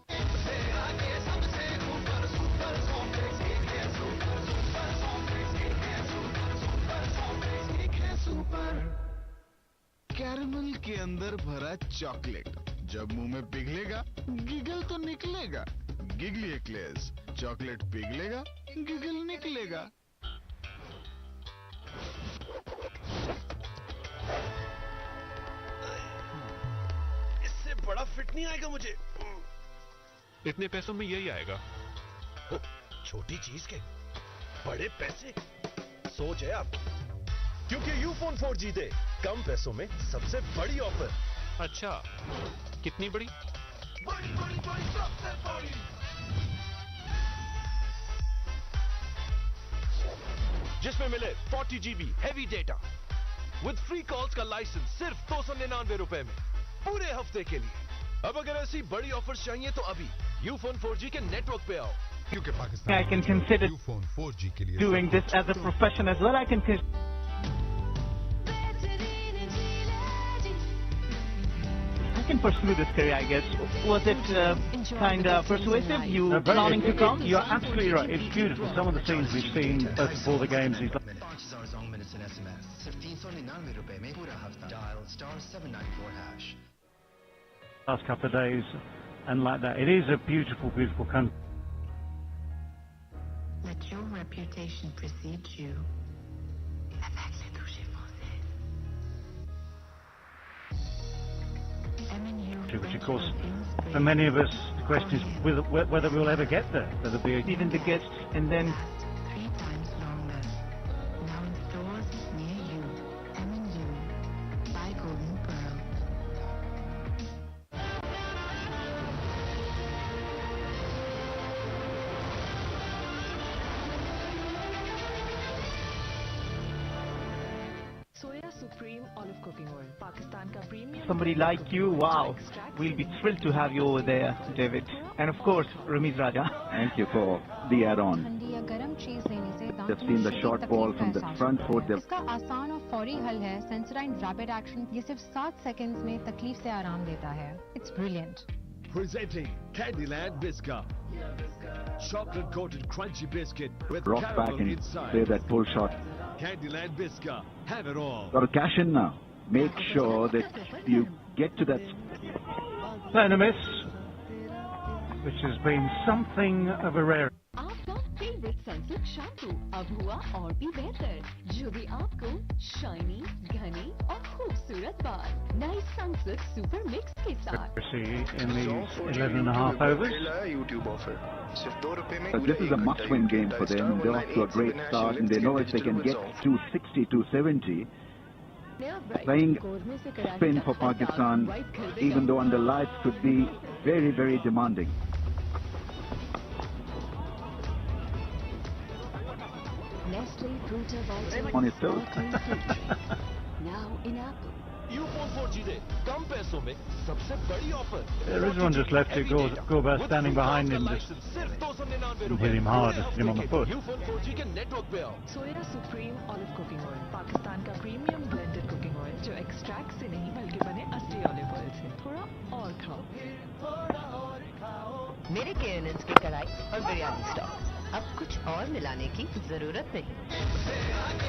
कैरमल के अंदर भरा चॉकलेट जब मुंह में पिघलेगा गिगल तो निकलेगा। गिगली एक्लेयर्स, चॉकलेट पिघलेगा गिगल निकलेगा। इससे बड़ा फिट नहीं आएगा मुझे। इतने पैसों में यही आएगा। छोटी चीज के बड़े पैसे, सोच है आप, क्योंकि यूफोन 4G दे कम पैसों में सबसे बड़ी ऑफर। अच्छा, कितनी बड़ी? बड़ी बड़ी बड़ी सबसे बड़ी। जिसमें मिले 40 GB heavy data with free calls का लाइसेंस सिर्फ 299 रुपए में पूरे हफ्ते के लिए। अब अगर ऐसी बड़ी ऑफर चाहिए तो अभी यूफोन 4G के नेटवर्क पे आओ, क्योंकि Pakistan I can consider Ufone 4G के लिए doing this as a profession as well. I can pursue this career, I guess. Was it kind of persuasive? You planning to come? You're absolutely right. It's beautiful. Some of the scenes we've seen before the games. minutes in SMS. सिर्फ 399 रुपए में पूरा हफ्ता। Dial *794#. Last couple of days, and like that, it is a beautiful, beautiful country. Let your reputation precede you. Avec les touches françaises. Which, of course, for many of us, the question is whether we'll ever get there. Whether be Even the guests, and then 3 times longer. Now in stores near you. M&U by Golden Pearl. Soya supreme olive cooking oil Pakistan का premium. somebody like you, wow, we'll be thrilled to have you over there, David. And of course, Ramiz Raja. Thank you for the add-on. ठंडी या गर्म चीज लेने से दांत They've में seen the शदीद short तकलीफ ball का from the एहसास front होता foot. है। इसका आसान और फौरी हल है सेंसराइन रैपिड एक्शन। ये सिर्फ 7 सेकंड्स में तकलीफ से आराम देता है। It's brilliant. Presenting Candyland Biscuit. Chocolate coated crunchy biscuit with Rock back caramel and inside. play that pull shot. Candyland Biscuit. Have it all. Got to cash in now. Make sure that you get to that. And a miss, which has been something of a rare. आपका favourite Sunsilk shampoo अब हुआ और भी बेहतर, जो भी आपको shiny, घने और खूबसूरत बाल। नई सनसिल्क सुपर मिक्स के साथ। In these 11.5 overs. YouTube offer. सिर्फ 2 रुपए में। But this is a must-win game for them. They're off to a great start, and they know if they can get 260, 270. Playing spin for Pakistan, even though under lights, could be very, very demanding. Nestle Fruta Vitals On his toes. now in apple. Ufone 4G दे कम पैसों में सबसे बड़ी offer. There is one just left to go about standing behind him, just hit him hard, just hit him on the foot. Ufone 4G के network पे आओ। सोया supreme olive cooking oil Pakistan का premium blended cooking oil जो extract से नहीं बल्कि बने असली ऑलिव ऑयल से। थोड़ा और खाओ, थोड़ा और खाओ। मेरे KNNs की कढ़ाई और बिरयानी स्टॉक, अब कुछ और मिलाने की जरूरत नहीं।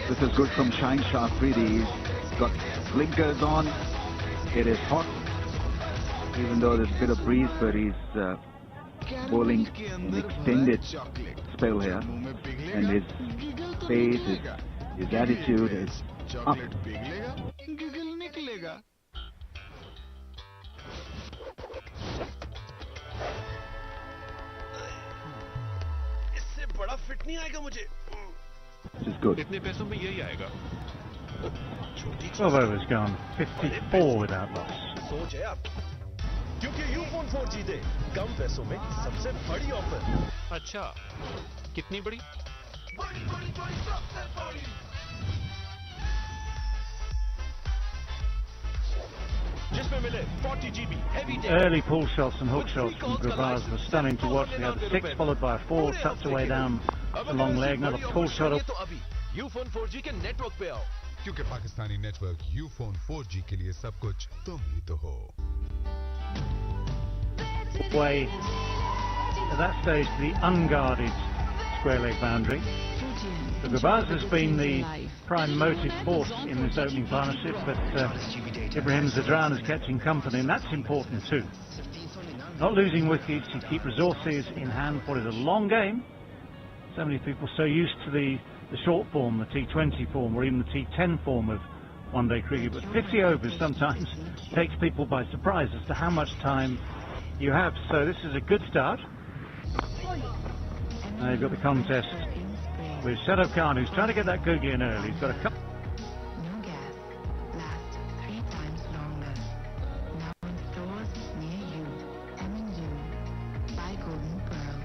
This is good from Shine Shah Afridi. He's got blinkers on. It is hot, even though there's a bit of breeze, but he's bowling an extended spell here, and his pace, his attitude is up. Giggle निकलेगा। बड़ा fit नहीं आएगा मुझे। इतने पैसों में यही आएगा। 12 overs gone, 54 without loss. सोच है आप, क्योंकि यूफोन 4 जीते कम पैसों में सबसे बड़ी ऑफर। अच्छा, कितनी बड़ी? जिसमें मिले 40 GB heavy data. Early pull shots and hook shots from Gravaz were stunning to watch. They had a 6 followed by a 4 tucked away down the long leg. Another pull shot. तो अभी Ufone 4G के network पे आओ, क्योंकि Pakistani network Ufone 4G के लिए सब कुछ तुम ही तो हो। Way at that stage to the unguarded square leg boundary. So Gravaz has been the prime motive force in this opening partnership, but Ibrahim Zadran is catching company, and that's important too. Not losing wickets, you keep resources in hand for it. A long game. So many people so used to the short form, the T20 form, or even the T10 form of one-day cricket, but 50 overs sometimes takes people by surprise as to how much time you have. So this is a good start. Now you've got the contest with Shadab Khan, who's trying to get that googly in early. He's got a couple. No gas. Last 3 times longer. Now in stores near you. M&U. Buy Golden Pearl.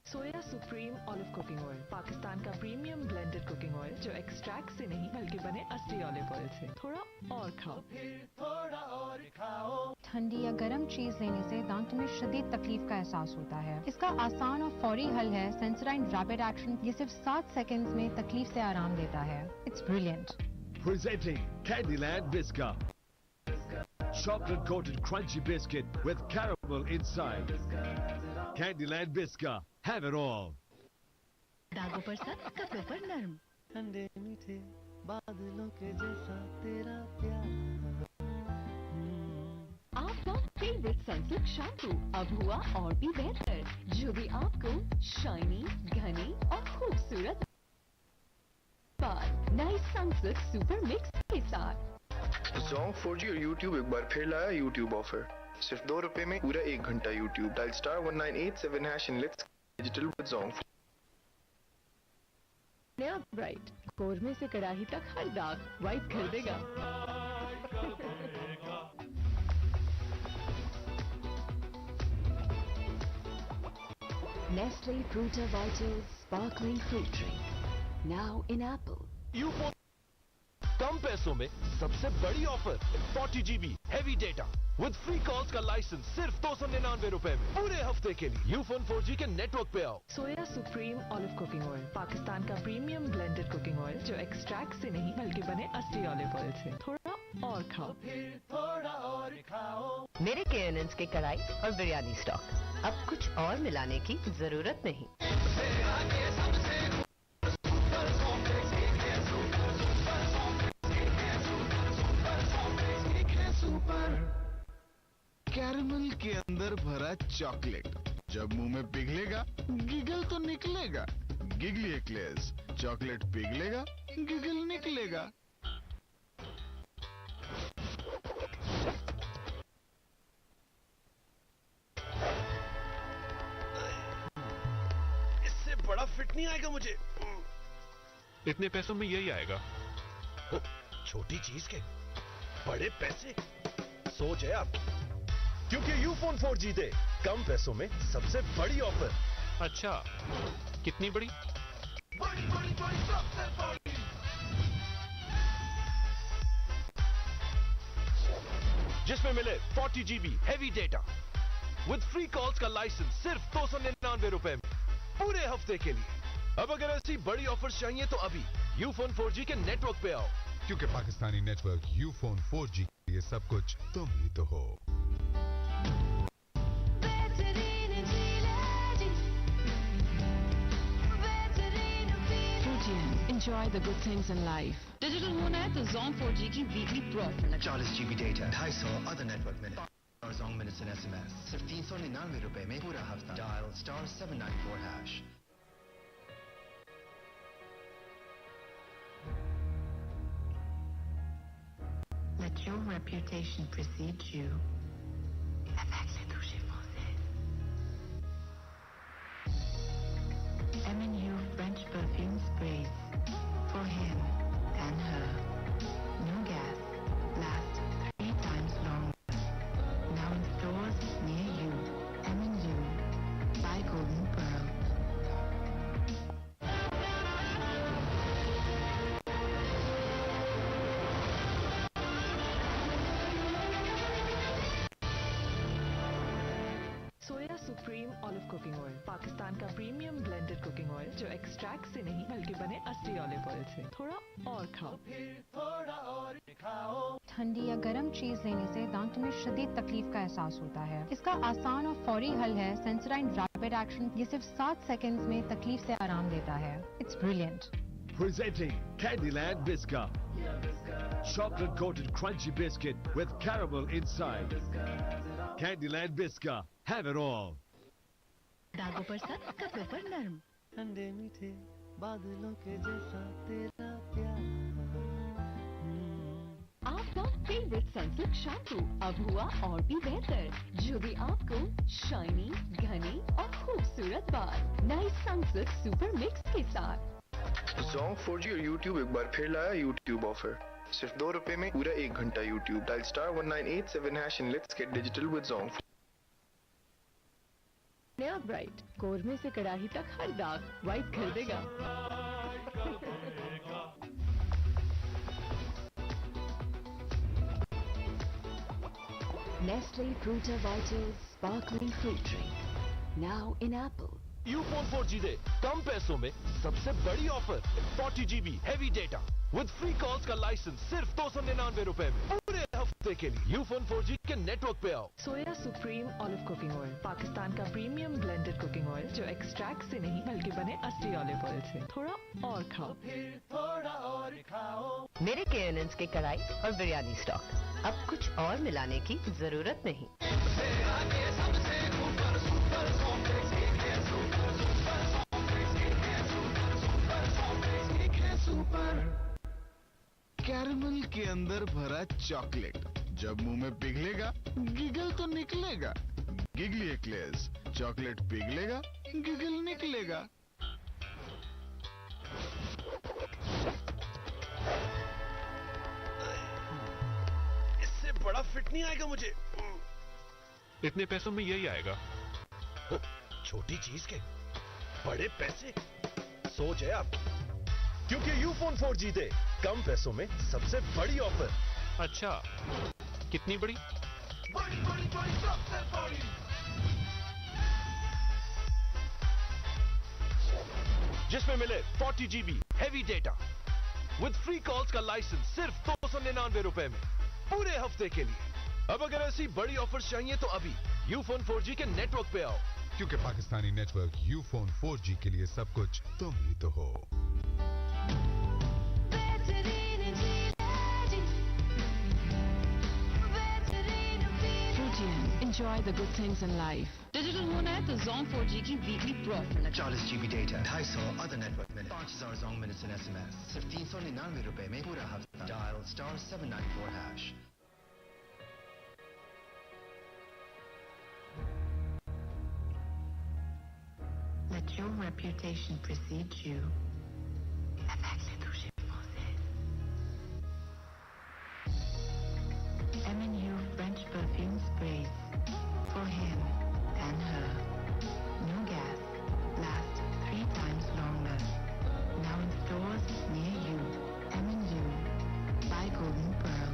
Soya supreme olive cooking oil, Pakistan का premium blended cooking oil जो extract से नहीं बल्कि बने असली olive oil से। थोड़ा और खाओ। ठंडी या गर्म चीज लेने से दांतों में शदीद तकलीफ का एहसास होता है। इसका आसान और फौरी हल है सेंसराइन रैपिड एक्शन। ये सिर्फ 7 सेकंड्स में तकलीफ से आराम देता है। It's brilliant. Presenting Candyland Biscuit. Chocolate coated crunchy biscuit with caramel inside. Candyland Biscuit. Have it all. दागों पर सख्त, कपड़ों पर नर्म। ठंडे मीठे बादलों के जैसा तेरा प्यार। आपका फेवरेट सनसिल्क शैम्पू अब हुआ और भी बेहतर, जो भी आपको शाइनी, घनी और खूबसूरत नई सनसिल्क सुपर मिक्स के साथ। Zong 4G और YouTube एक बार फिर लाया YouTube ऑफर। सिर्फ ₹2 में पूरा 1 घंटा YouTube। Dial star 1987 hash and let's digital with Zong। नया ब्राइट, कोरमे से कड़ाही तक हर दाग वाइप कर देगा। Nestle Fruta Vitals Sparkling Fruit Drink. Now in apple. Ufone कम पैसों में सबसे बड़ी offer, 40 GB heavy data with free calls का लाइसेंस सिर्फ ₹299 में पूरे हफ्ते के लिए। यूफोन 4G के नेटवर्क पे आओ। सोया supreme olive cooking oil, Pakistan का प्रीमियम ब्लेंडेड कुकिंग ऑयल जो एक्सट्रैक्ट से नहीं बल्कि बने असली ऑलिव ऑयल से। थोड़ा और खाओ। मेरे केएनएन्स के कढ़ाई और बिरयानी स्टॉक, अब कुछ और मिलाने की जरूरत नहीं। कैरमल के अंदर भरा चॉकलेट, जब मुंह में पिघलेगा गिगल तो निकलेगा। गिगली एक्लेयर्स, चॉकलेट पिघलेगा गिगल निकलेगा। इससे बड़ा फिट नहीं आएगा मुझे। इतने पैसों में यही आएगा। छोटी चीज के बड़े पैसे, सोच है आप, क्योंकि यूफोन 4 जीते कम पैसों में सबसे बड़ी ऑफर। अच्छा, कितनी बड़ी? जिसमें मिले 40 GB heavy data with free calls का लाइसेंस सिर्फ ₹299 में पूरे हफ्ते के लिए। अब अगर ऐसी बड़ी ऑफर चाहिए तो अभी यूफोन 4G के नेटवर्क पे आओ, क्योंकि पाकिस्तानी नेटवर्क यूफोन 4G के लिए सब कुछ तुम ही तो हो। Enjoy the good things in life. Digital होना है तो Zong 4G की weekly pro 40 GB data, 250 other network minute और Zong मिनट्स एंड SMS सिर्फ ₹399 में पूरा हफ्ता। Dial star 794 hash. Let your reputation precede you. Avec les touches françaises. M&U French perfume sprays. For him and her. No gas. Last 3 times longer. Now in stores near you. M&U. By Golden Pearl. Soya supreme olive cooking oil Pakistan का premium blended cooking oil जो extract से नहीं बल्कि बने असली olive oil से। थोड़ा और खाओ। ठंडी या गर्म चीज लेने से दांतों में शदीद तकलीफ का एहसास होता है। इसका आसान और फौरी हल है सेंसराइन रैपिड एक्शन। ये सिर्फ 7 सेकंड्स में तकलीफ से आराम देता है। It's brilliant. Presenting Candyland Biscuit. Chocolate coated crunchy biscuit with caramel inside. Candyland Biscuit. Have it all. दागों पर सख्त, कपड़ों पर नरम। ठंडे मीठे बादलों के जैसा तेरा प्यार। आपका फेवरेट सनसिल्क शैम्पू अब हुआ और भी बेहतर, जो भी आपको शाइनी, घने और खूबसूरत बाल। नई सनसिल्क सुपर मिक्स के साथ। Zong 4G और YouTube एक बार फिर लाया YouTube ऑफर। सिर्फ ₹2 में पूरा 1 घंटा YouTube। Dial star 1987# and let's get digital with Zong। नया ब्राइट कोरमे से कड़ाही तक हर दाग वाइट कर देगा। Nestle Fruta Vitals Sparkling Fruit Drink now in apple. Ufone 4G दे कम पैसों में सबसे बड़ी offer 40GB heavy data with free calls का लाइसेंस सिर्फ ₹299 में पूरे हफ्ते के लिए। यूफोन 4G के नेटवर्क पे आओ। सोया supreme olive cooking oil Pakistan का प्रीमियम ब्लेंडेड कुकिंग ऑयल जो एक्सट्रैक्ट से नहीं बल्कि बने असली ऑलिव ऑयल से। थोड़ा और खाओ। मेरे केएनएन्स के कढ़ाई और बिरयानी स्टॉक, अब कुछ और मिलाने की जरूरत नहीं। कैरमल के अंदर भरा चॉकलेट, जब मुंह में पिघलेगा गिगल तो निकलेगा। गिगली एक्लेयर्स, चॉकलेट पिघलेगा गिगल निकलेगा। इससे बड़ा फिट नहीं आएगा मुझे। इतने पैसों में यही आएगा। छोटी चीज के बड़े पैसे, सोच है आप। क्योंकि यूफोन 4G दे कम पैसों में सबसे बड़ी ऑफर। अच्छा, कितनी बड़ी? बड़ी सबसे बड़ी। जिसमें मिले 40GB heavy data with free calls का लाइसेंस सिर्फ ₹299 में पूरे हफ्ते के लिए। अब अगर ऐसी बड़ी ऑफर चाहिए तो अभी यूफोन 4G के नेटवर्क पे आओ, क्योंकि पाकिस्तानी नेटवर्क यूफोन 4G के लिए सब कुछ तुम ही तो हो। Enjoy the good things in life. Digital होना है तो Zong 4G की वीकली प्रो ऑफर लगा। 40GB data, 250 other network minute, 5000 Zong minutes and SMS, सिर्फ ₹399 में पूरा हफ्ता। Dial star 794#। Let your reputation precede you. Avec les touches françaises. M&U French perfume sprays. For him and her. No gas. Last 3 times longer. Now in stores near you. M&U. By Golden Pearl.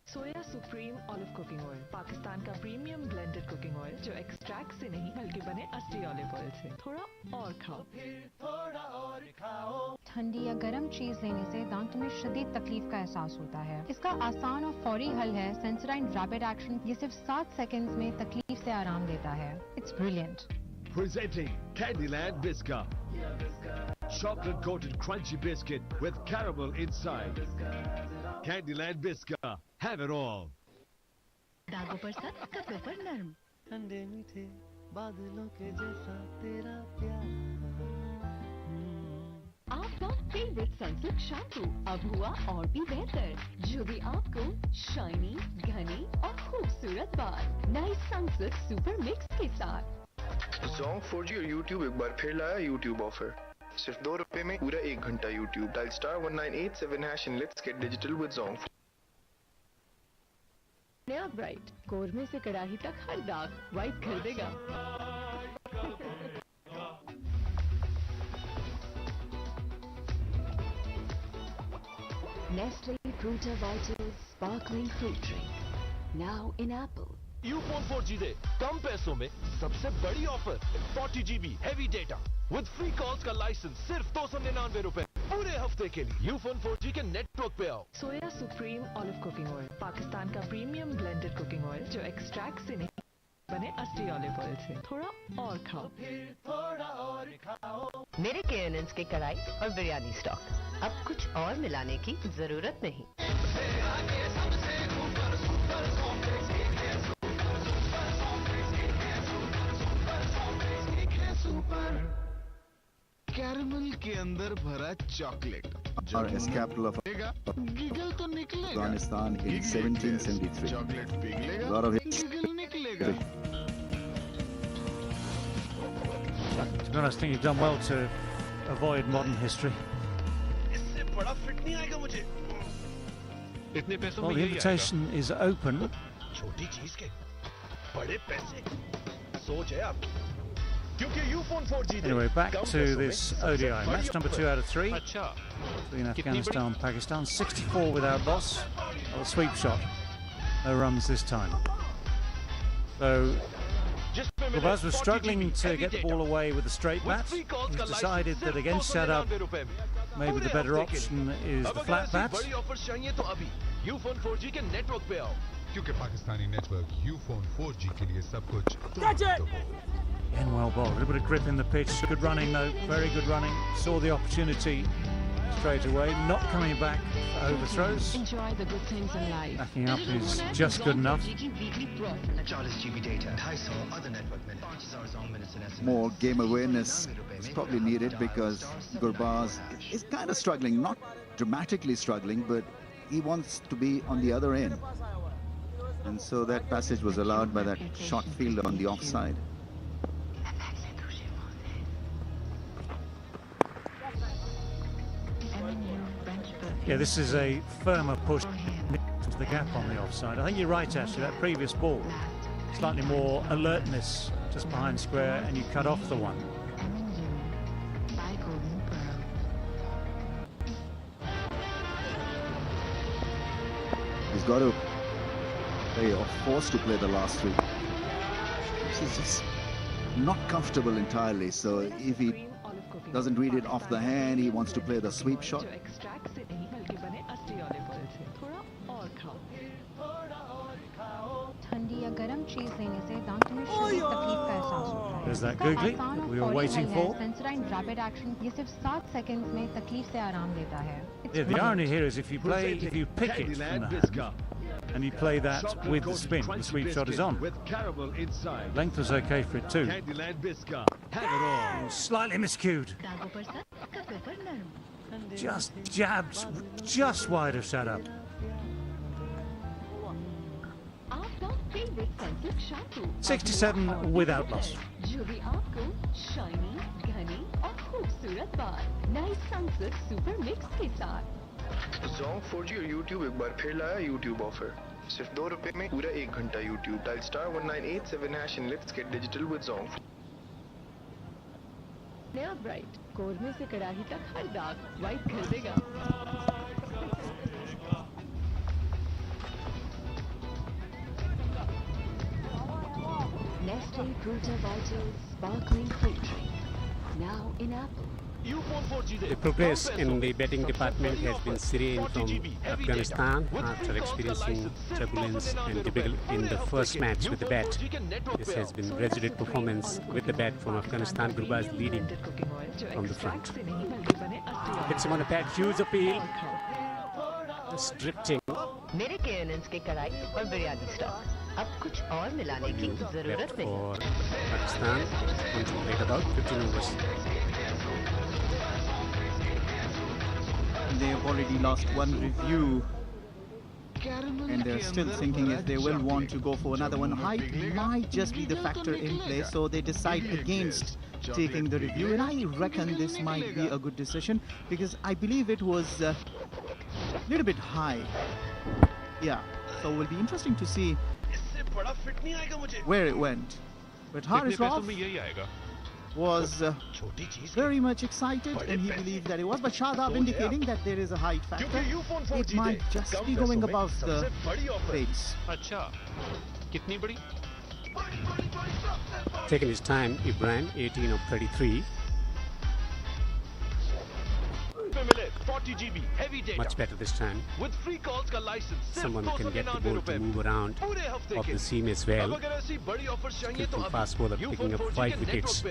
Soya supreme olive cooking oil Pakistan का premium blended cooking oil जो extract से नहीं बल्कि बने असली olive oil से। थोड़ा और खाओ। ठंडी या गर्म चीज लेने से दांतों में शदीद तकलीफ का एहसास होता है। इसका आसान और फौरी हल है सेंसराइन रैपिड एक्शन। ये सिर्फ 7 सेकंड्स में तकलीफ से आराम देता है। It's brilliant. Presenting Candyland Biscuit. Chocolate coated crunchy biscuit with caramel inside. Candyland Biscuit. Have it all. दागों पर सख्त, कपड़ों पर नर्म। ठंडे मीठे बादलों के जैसा तेरा प्यार। आपका फेवरेट सनसिल्क शैम्पू अब हुआ और भी बेहतर, जो भी आपको शाइनी, घनी और खूबसूरत बाल। नए सनसिल्क सुपर मिक्स के साथ। Zong 4G और YouTube एक बार फिर लाया YouTube ऑफर। सिर्फ ₹2 में पूरा 1 घंटा YouTube। Dial star 1987 hash and let's get digital with Zong। नया ब्राइट, कोरमे से कड़ाही तक हर दाग वाइट कर देगा। Nestle Fruta Vitals Sparkling Fruit Drink. Now in apple. Ufone 4G दे कम पैसों में सबसे बड़ी offer 40 GB heavy data with free calls का लाइसेंस सिर्फ ₹299 पूरे हफ्ते के लिए। यूफोन 4G के नेटवर्क पे आओ। सोया supreme olive cooking oil, Pakistan का प्रीमियम ब्लेंडेड कुकिंग ऑयल जो एक्सट्रैक्ट से नहीं बने असली ऑलिव ऑयल से। थोड़ा और खाओ। मेरे KNNs के कढ़ाई और बिरयानी स्टॉक, अब कुछ और मिलाने की जरूरत नहीं। कैरमल के अंदर भरा chocolate. Or as capital of giggle तो निकलेगा। Afghanistan in 1773. चॉकलेट पिघलेगा। A lot of गिगल निकलेगा। To be honest, I think you've done well to avoid modern history. इससे बड़ा फिट नहीं आएगा मुझे। इतने पैसों Well, में the यही invitation is open. छोटी चीज के बड़े पैसे सोच है आप क्योंकि Ufone 4G Anyway, back to this ODI. Match number 2 out of 3 between Afghanistan and Pakistan. 64 without loss. A sweep shot. No runs this time. So, Gurbaz was struggling to get the ball away with a straight bat. He's decided that against setup, maybe the better option is the flat bat. Ufone 4G के network पे आओ क्योंकि Pakistani network Ufone 4G के लिए सब कुछ। Again, well bowled. A little bit of grip in the pitch. Good running though. Very good running. Saw the opportunity straight away. Not coming back for overthrows. Enjoy the good things in life. Backing up is just good enough. 40 GB data, 250 other network minutes, 5000 Zong minutes in SMS. more game awareness is probably needed because Gurbaz is kind of struggling, not dramatically struggling, but he wants to be on the other end. And so that passage was allowed by that short fielder on the offside. Yeah, this is a firmer push into the gap on the offside. I think you're right, actually. That previous ball, slightly more alertness just behind square, and you cut off the one. He's got to play or forced to play the last three. He's just not comfortable entirely. So if he doesn't read it off the hand, he wants to play the sweep shot. ठंडी या गर्म चीज लेने से दांत में शदीद तकलीफ का एहसास होता है। There's that googly that we were waiting for. Sensory rapid action ये सिर्फ 7 सेकंड्स में तकलीफ से आराम देता है। Yeah, the irony here is if you pick it from the hand and you play that with the spin, the sweep shot is on. Length was okay for it too. Slightly miscued. Just jabbed, just wide of setup. आपका favourite Sunsilk shampoo 67 without loss. जो भी आपको shiny, घनी और खूबसूरत बाल। नए Sunsilk super mix के साथ। Zong 4G और YouTube एक बार फिर लाया YouTube ऑफर। सिर्फ ₹2 में पूरा 1 घंटा YouTube। Dial star 1987 hash and let's get digital with Zong। नया ब्राइट, कोरमे से कड़ाही तक हर दाग वाइट कर देगा। Nestle Fruta Vitals Sparkling Fruit Drink. Now in apple. The progress in the betting department has been serene from Afghanistan after experiencing turbulence and difficulty in the first match with the bat. This has been resolute performance with the bat from Afghanistan. Gurbaz leading from the front. Hits him on the pad, huge appeal. Just drifting. मेरे KNNs के कढ़ाई और biryani stock, अब कुछ और मिलाने की जरूरत नहीं। For Pakistan, going to play about 15 overs. They've already lost one review, and they're still thinking if they will want to go for another one. Height might just be the factor in play, so they decide against taking the review, and I reckon this might be a good decision because I believe it was a little bit high. Yeah, so it will be interesting to see where it went. But Haris Rauf was very much excited, and he believed that it was. But Shadab indicating that there is a height factor. It might just be going above the base. अच्छा, कितनी बड़ी? Taking his time, Ibrahim, 18 of 33. Much better this time. With free calls ka license, Someone can get the ball to move around off the seam as well. Skillful fast bowler picking up 5 wickets.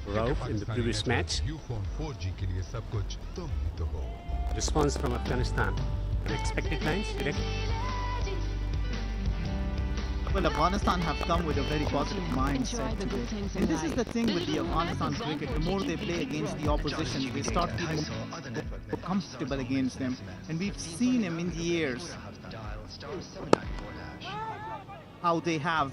Rauf in the previous match. Response from Afghanistan. Unexpected times, correct? Well, Afghanistan have come with a very positive mindset today. And this is the thing with the Afghanistan cricket. The more they play against the opposition, they start feeling more comfortable against them. And we've seen them in the years how they have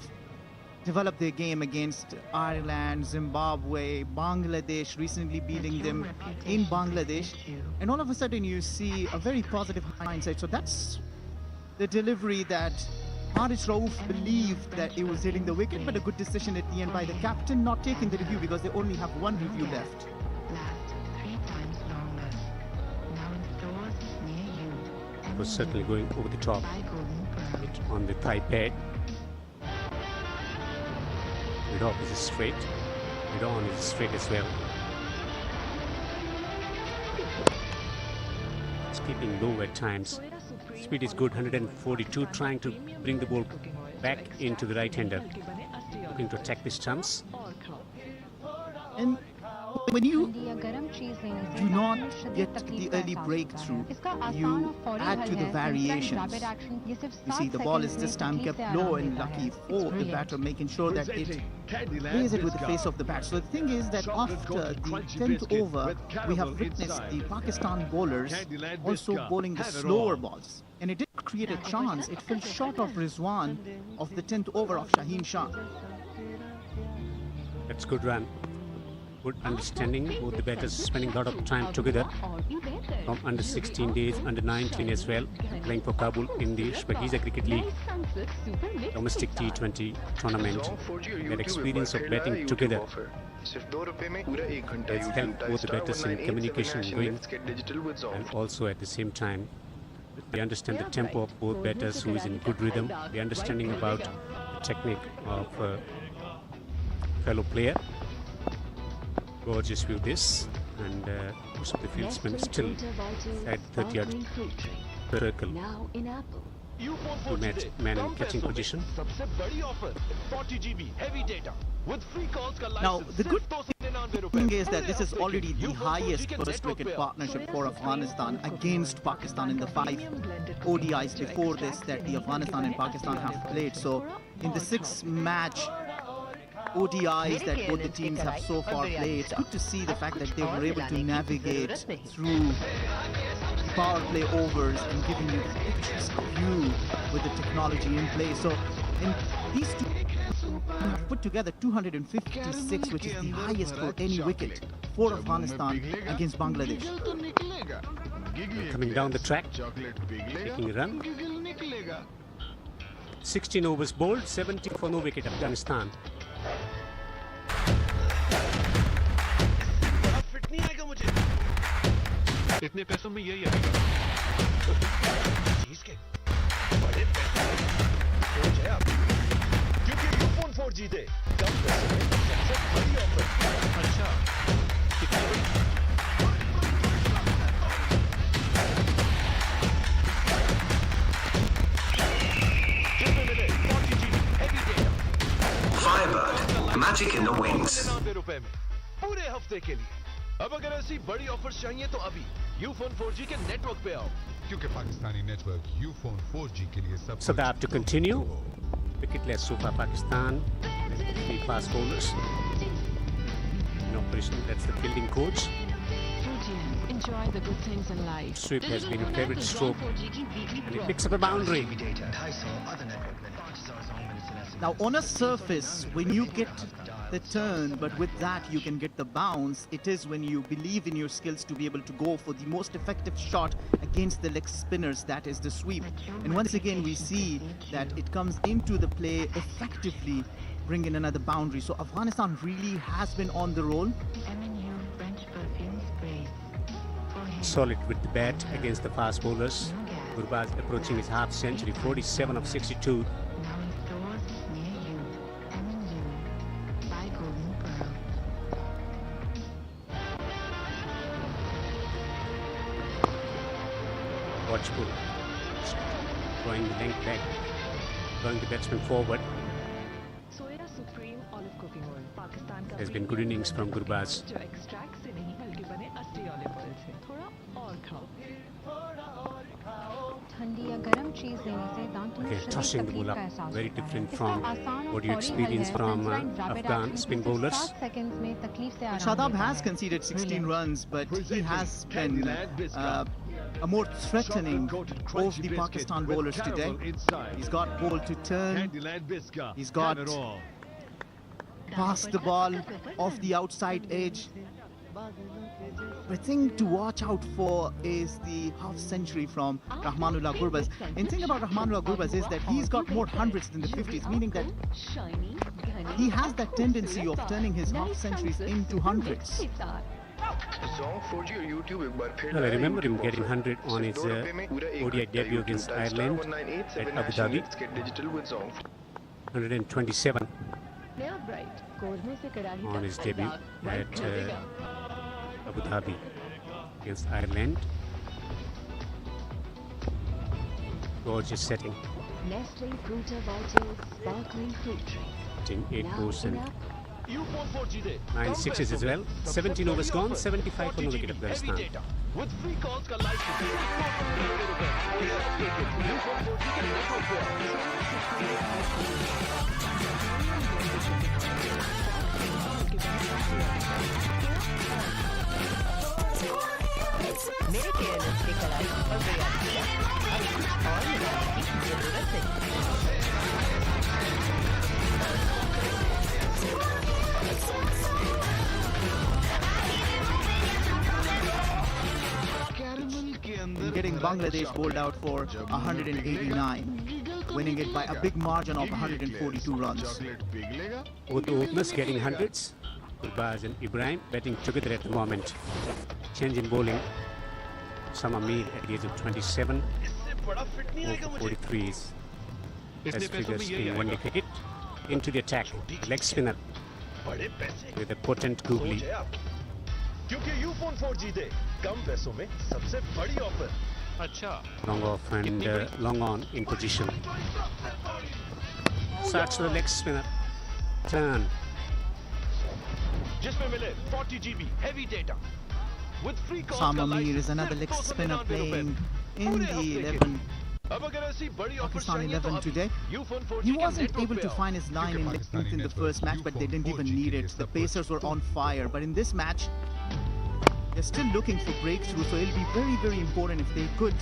developed their game against Ireland, Zimbabwe, Bangladesh, recently beating them in Bangladesh. And all of a sudden you see a very positive mindset. So that's the delivery that Haris Rauf believed that he was hitting the wicket, but a good decision at the end by the captain, not taking the review because they only have one review left. Was certainly going over the top on the thigh pad. Mid off is straight, mid on is straight as well. It's keeping low at times. Speed is good, 142, trying to bring the ball back into the right-hander, looking to attack the stumps. And when you do not get the early breakthrough, you add to the variations. You see, the ball is this time kept low and lucky for the batter, making sure that it plays it with the face of the bat. So the thing is that after the 10th over, we have witnessed the Pakistan bowlers also bowling the slower balls. And it did create a chance. It fell short of Rizwan of the 10th over of Shaheen Shah. That's good run. Good understanding. Both the batters spending a lot of time together from under 16 days, under 19 as well, playing for Kabul in the Shpagiza Cricket League domestic T20 tournament. That experience of batting together has helped both the batters in communication going, and also at the same time they understand the tempo of both batters, who is in good rhythm. The understanding about the technique of fellow player. Gorgeous view this, and most of the fieldsmen still at 30-yard circle. Man in catching position. Now, the good thing is that this is already the highest first wicket partnership for Afghanistan against Pakistan in the 5 ODIs before this that the Afghanistan and Pakistan have played. So, in the 6-match ODIs that both the teams have so far played, it's good to see the fact that they were able to navigate through power play overs and giving you the picturesque view with the technology in place. So in these two have put together 256, which is the highest for any wicket for Afghanistan against Bangladesh. Coming down the track, taking a run. 16 overs bowled, 70 for no wicket Afghanistan. इतने पैसों में यही आएगा। चीज के बड़े पैसे सोच है आप, क्योंकि यूफोन 4 जीते कम पैसे में सबसे बड़ी ऑफर। अच्छा, कितनी बड़ी? जिसमें मिले 40 GB heavy data, Firebird, magic in the wings. ₹99 में पूरे हफ्ते के लिए। अब अगर ऐसी बड़ी ऑफर्स चाहिए तो अभी यूफोन 4G के नेटवर्क पे आओ, क्योंकि पाकिस्तानी नेटवर्क यूफोन 4G के लिए सब So they have to continue. Wicketless so far Pakistan. 3 fast bowlers in operation. That's the fielding coach. Enjoy the good things in life. Sweep has been a favorite stroke, and it picks up a boundary. Now on a surface, when you get the turn, but with that you can get the bounce, it is when you believe in your skills to be able to go for the most effective shot against the leg spinners, that is the sweep. And once again we see that it comes into the play effectively, bring in another boundary. So Afghanistan really has been on the roll. Solid with the bat against the fast bowlers. Gurbaz approaching his half century, 47 of 62. Watchful, drawing the length back, drawing the batsman forward. Soya supreme olive cooking oil Pakistan का Has been good innings from Gurbaz. जो extract से नहीं बल्कि बने असली olive oil से थोड़ा और खाओ ठंडी या गरम चीज लेने से दांतों में शदीद Tossing the तकलीफ ball का up, एहसास very होता है। different इसका from आसान और what you फौरी हल experience है from Sensodyne rapid Afghan action spin जिसे bowlers. 7 सेकंड्स में तकलीफ से आराम Shadab देता has है। conceded 16 runs, but he has been a more threatening of the Pakistan bowlers today. He's got ball to turn, he's got past the ball off the outside edge. The thing to watch out for is the half century from Rahmanullah Gurbaz. And the thing about Rahmanullah Gurbaz is that he's got more hundreds than the 50s, meaning that he has that tendency of turning his half centuries into hundreds. Well, I remember him getting 100 on his ODI debut against Ireland at Abu Dhabi. 127 on his debut at Abu Dhabi against Ireland. Gorgeous setting. Nestle Fruta Vital Sparkling Fruit Drink. 8 goals and 9 sixes as well. 17 overs gone, 75 for no wicket Afghanistan. With free calls का license मेरे careless की कलाई और बिरयानी का अब कुछ और मिलाने की जरूरत नहीं। Getting Bangladesh bowled out for 189, winning it by a big margin of 142 runs. Both the openers getting hundreds. Gurbaz and Ibrahim batting together at the moment. Change in bowling. Sama Mir at the age of 27. 43 as figures in one day cricket. Into the attack. Leg spinner with a potent googly. क्योंकि Ufone 4G दे कम पैसों में सबसे बड़ी offer. अच्छा Long off and long on in position. Starts with the leg spinner. Turn. जिसमें मिले 40 GB heavy data with free calls Sama का Mir license is another सिर्फ leg spinner 299 playing in पूरे the हफ्ते के 11. अब अगर ऐसी बड़ी ऑफर Pakistan चाहिए तो 11 अभी today. यूफोन 4G He के wasn't network able पे to आओ। find his line in length in the first match, but they didn't even need it. The Pacers were on fire, but in this match, they're still looking for breakthrough, so it'll be very, very important if they could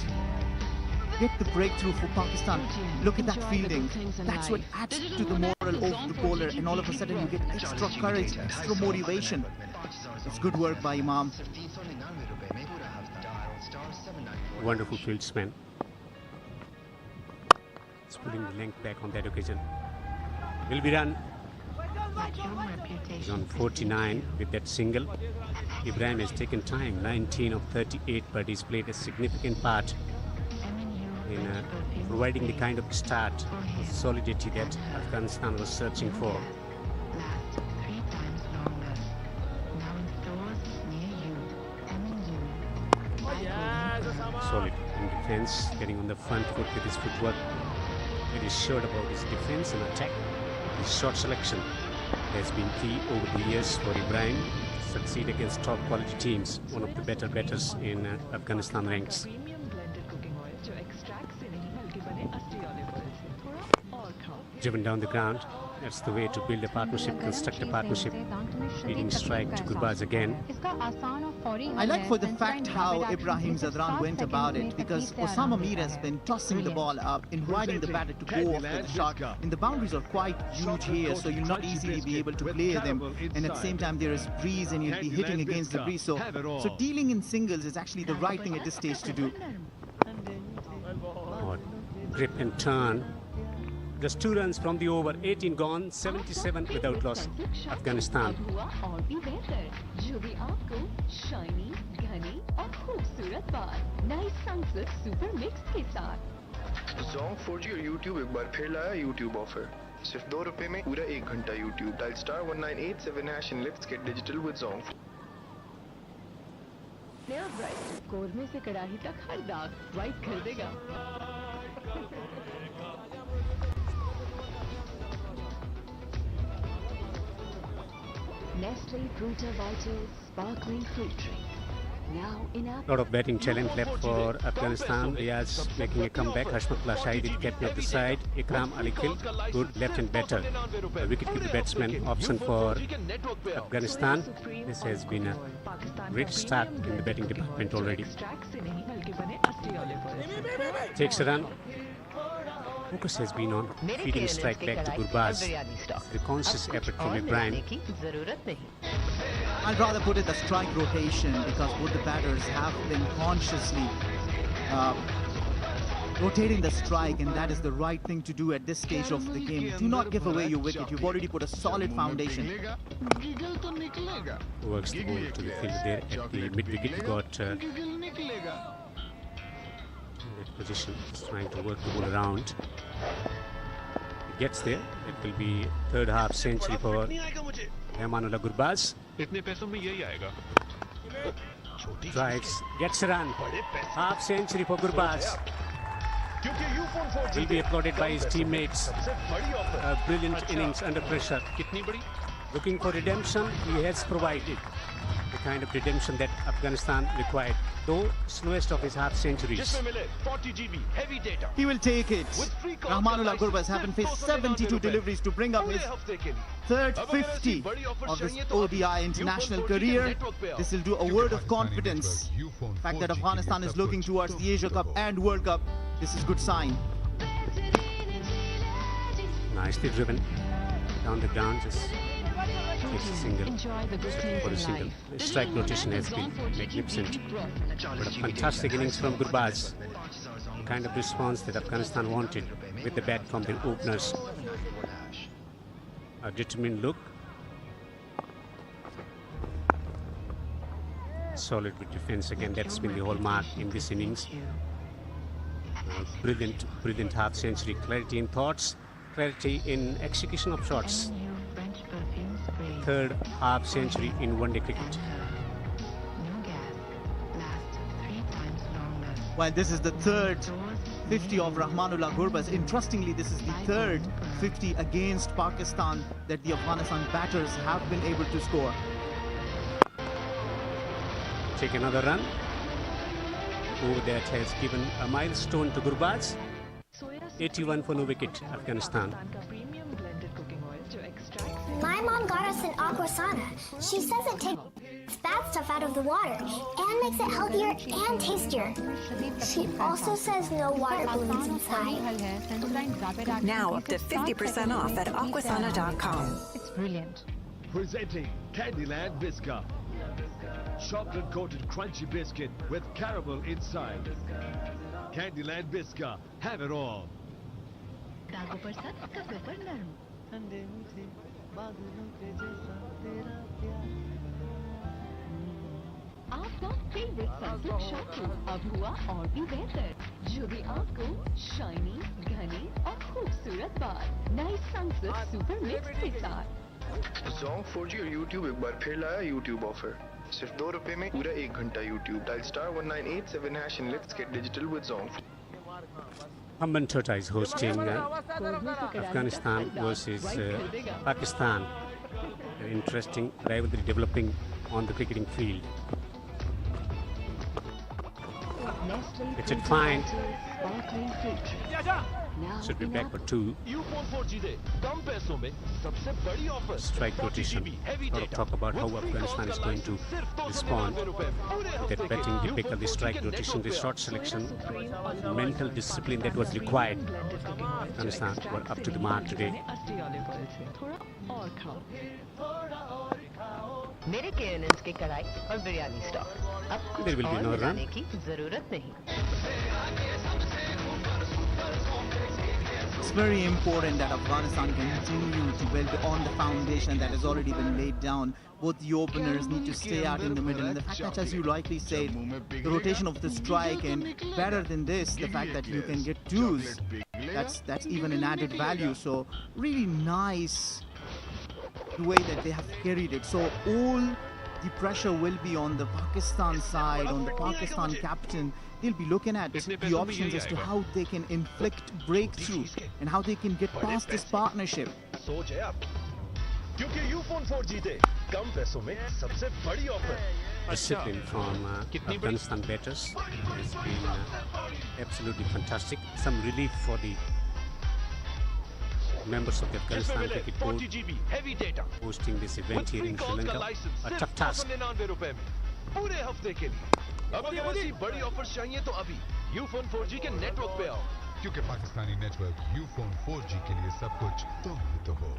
get the breakthrough for Pakistan. Look at that fielding. That's what adds to the moral of the bowler, and all of a sudden you get extra courage, extra motivation. It's good work by Imam. Wonderful fieldsman. It's putting the length back on that occasion. Will be run. He's on 49 with that single. Ibrahim has taken time, 19 of 38, but he's played a significant part in providing the kind of start, solidity that Afghanistan was searching for. Solid in defense, getting on the front foot with his footwork. Very sure about his defense and attack. His shot selection has been key over the years for Ibrahim to succeed against top quality teams, one of the better batters in Afghanistan ranks. Premium blended cooking oil जो extract से नहीं बल्कि बने असली olive oil से थोड़ा और खाओ driven down the ground. That's the way to build a partnership, construct a partnership. Leading strike to Gurbaz again. I like for the fact how Ibrahim Zadran went about it, because Osama Mir has been tossing the ball up, inviting the batter to go after the shot. And the boundaries are quite huge here, so you'll not easily be able to play them. And at the same time, there is breeze and you'll be hitting against the breeze. So dealing in singles is actually the right thing at this stage to do. Grip and turn. Just 2 runs from the over, 18 gone, 77 without loss. Afghanistan. Zong 4G और YouTube एक बार फिर लाया YouTube offer सिर्फ ₹2 में पूरा 1 घंटा YouTube dial star 1987 hash and let's get digital with Zong. नया bright कोरमे से कड़ाही तक हर दाग वाइट कर देगा. Nestle Fruta Vitals Sparkling Fruit Drink. Now in a lot of batting challenge left for Afghanistan. Riaz making a comeback. Hashmatullah Shahid, captain of the side. Ikram Ali Khil, good left-hand batter. A wicket-keeper batsman option for Afghanistan. This has been a great start in the batting department already. Takes a run. Focus has been on feeding strike back to Gurbaz. The conscious effort from Ibrahim. I'd rather put it the strike rotation, because both the batters have been consciously rotating the strike, and that is the right thing to do at this stage of the game. Do not give away your wicket. You've already put a solid foundation. Works the ball to the field there at the mid-wicket. Got position, just trying to work the ball around. He gets there. It will be third half century for Rahmanullah Gurbaz. Drives, gets a run. Half century for Gurbaz. Will be applauded by his teammates. A brilliant innings under pressure. Looking for redemption, he has provided the kind of redemption that Afghanistan required, though slowest of his half centuries. He will take it. Rahmanullah Gurbaz having faced 72 deliveries to bring up his third 50 of his ODI international career. This will do a word of confidence. The fact that Afghanistan is looking towards the Asia Cup and World Cup, this is good sign. Nicely driven down the ground. Just takes a single. For a single. The strike rotation has been magnificent. But a fantastic innings from Gurbaz. The kind of response that Afghanistan wanted with the bat from their openers. A determined look. Solid with defense again. That's been the hallmark in this innings. Brilliant half century. Clarity in thoughts, clarity in execution of shots. Third half century in one-day cricket. Well, this is the third 50 of Rahmanullah Gurbaz. Interestingly, this is the third 50 against Pakistan that the Afghanistan batters have been able to score. Take another run. Oh, that has given a milestone to Gurbaz. 81 for no wicket, Afghanistan. My mom got us an aquasana. She says it takes bad stuff out of the water and makes it healthier and tastier. She also says no water balloons inside. Now up to 50% off at aquasana.com. It's brilliant. Presenting Candyland Biscuit. Chocolate-coated crunchy biscuit with caramel inside. Candyland Biscuit. Have it all. आपका favourite Sunsilk shampoo अब हुआ और भी बेहतर, जो भी आपको shiny, घने और खूबसूरत बाल नए सनसिल्क सुपर मिक्स के साथ। Zong 4G और YouTube एक बार फिर लाया YouTube ऑफर सिर्फ ₹2 में पूरा 1 घंटा YouTube dial star 1987 hash and let's get digital with Zong. Amban Chota is hosting Afghanistan versus Pakistan. An interesting rivalry developing on the cricketing field. It's a fine. should be back for 2. U-Phone 4G दे कम पैसों में सबसे बड़ी offer. Strike rotation. A lot of talk about how Afghanistan is going to respond. That betting typical, the strike rotation, the shot selection, mental discipline that was required. Afghanistan were up to the mark today. मेरे KNNs के कढ़ाई और biryani stock. अब कुछ और मिलाने की जरूरत नहीं. It's very important that Afghanistan continue to build on the foundation that has already been laid down. Both the openers need to stay out in the middle, and the fact that, as you rightly said, the rotation of the strike, and better than this, the fact that you can get twos, that's even an added value. So really nice the way that they have carried it. So all the pressure will be on the Pakistan side, on the Pakistan captain. They'll be looking at the options as to how they can inflict breakthrough and how they can get past this partnership. सोच है आप क्योंकि U-Phone 4G दे कम पैसों में सबसे बड़ी offer. Discipline from Afghanistan batters has been absolutely fantastic. Some relief for the members of the Afghanistan cricket board hosting this event here in Sri Lanka. A tough task. पूरे हफ्ते के लिए. अब अगर ऐसी बड़ी ऑफर्स चाहिए तो अभी U-Phone 4G के नेटवर्क पे आओ. क्योंकि पाकिस्तानी नेटवर्क U-Phone 4G के लिए सब कुछ तुम ही तो हो.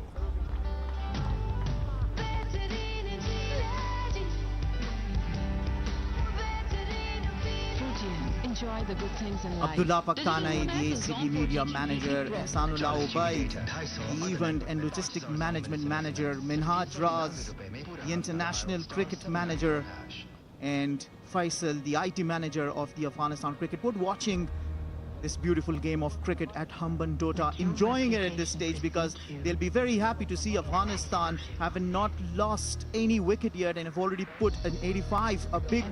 Abdullah Paktanai, the ACB media manager, Ehsanullah Ubaid, the event and logistic management manager, Minhaj Raz, the international cricket manager, and Faisal, the IT manager of the Afghanistan cricket board, watching this beautiful game of cricket at Hambantota, enjoying it at this stage because they'll be very happy to see Afghanistan having not lost any wicket yet and have already put an 85, a big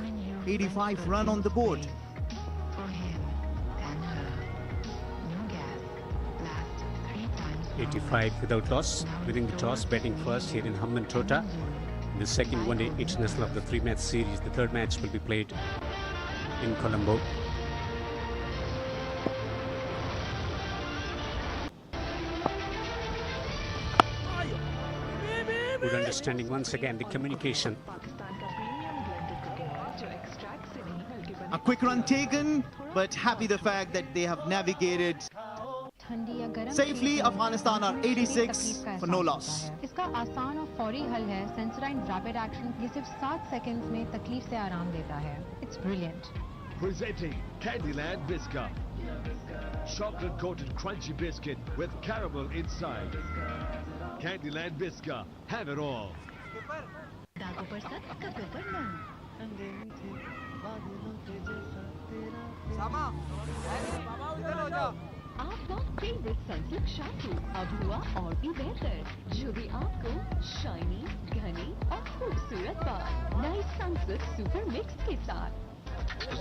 85 run on the board. 85 without loss, winning the toss, batting first here in Hambantota. The second one-day international of the 3-match series. The third match will be played in Colombo. Good understanding once again, the communication. A quick run taken, but happy the fact that they have navigated safely. Afghanistan are 86 for no loss. इसका आसान और फौरी हल है सेंसराइन rapid action. ये सिर्फ 7 seconds में तकलीफ से आराम देता है. It's brilliant. Presenting Candyland Biscuit, chocolate coated crunchy biscuit with caramel inside. Candyland Biscuit, have it all. आपका फेवरेट सनसिल्क शैम्पू अब हुआ और भी बेहतर, जो भी आपको शाइनी, घनी और खूबसूरत बाल. नए सनसिल्क सुपर मिक्स के साथ.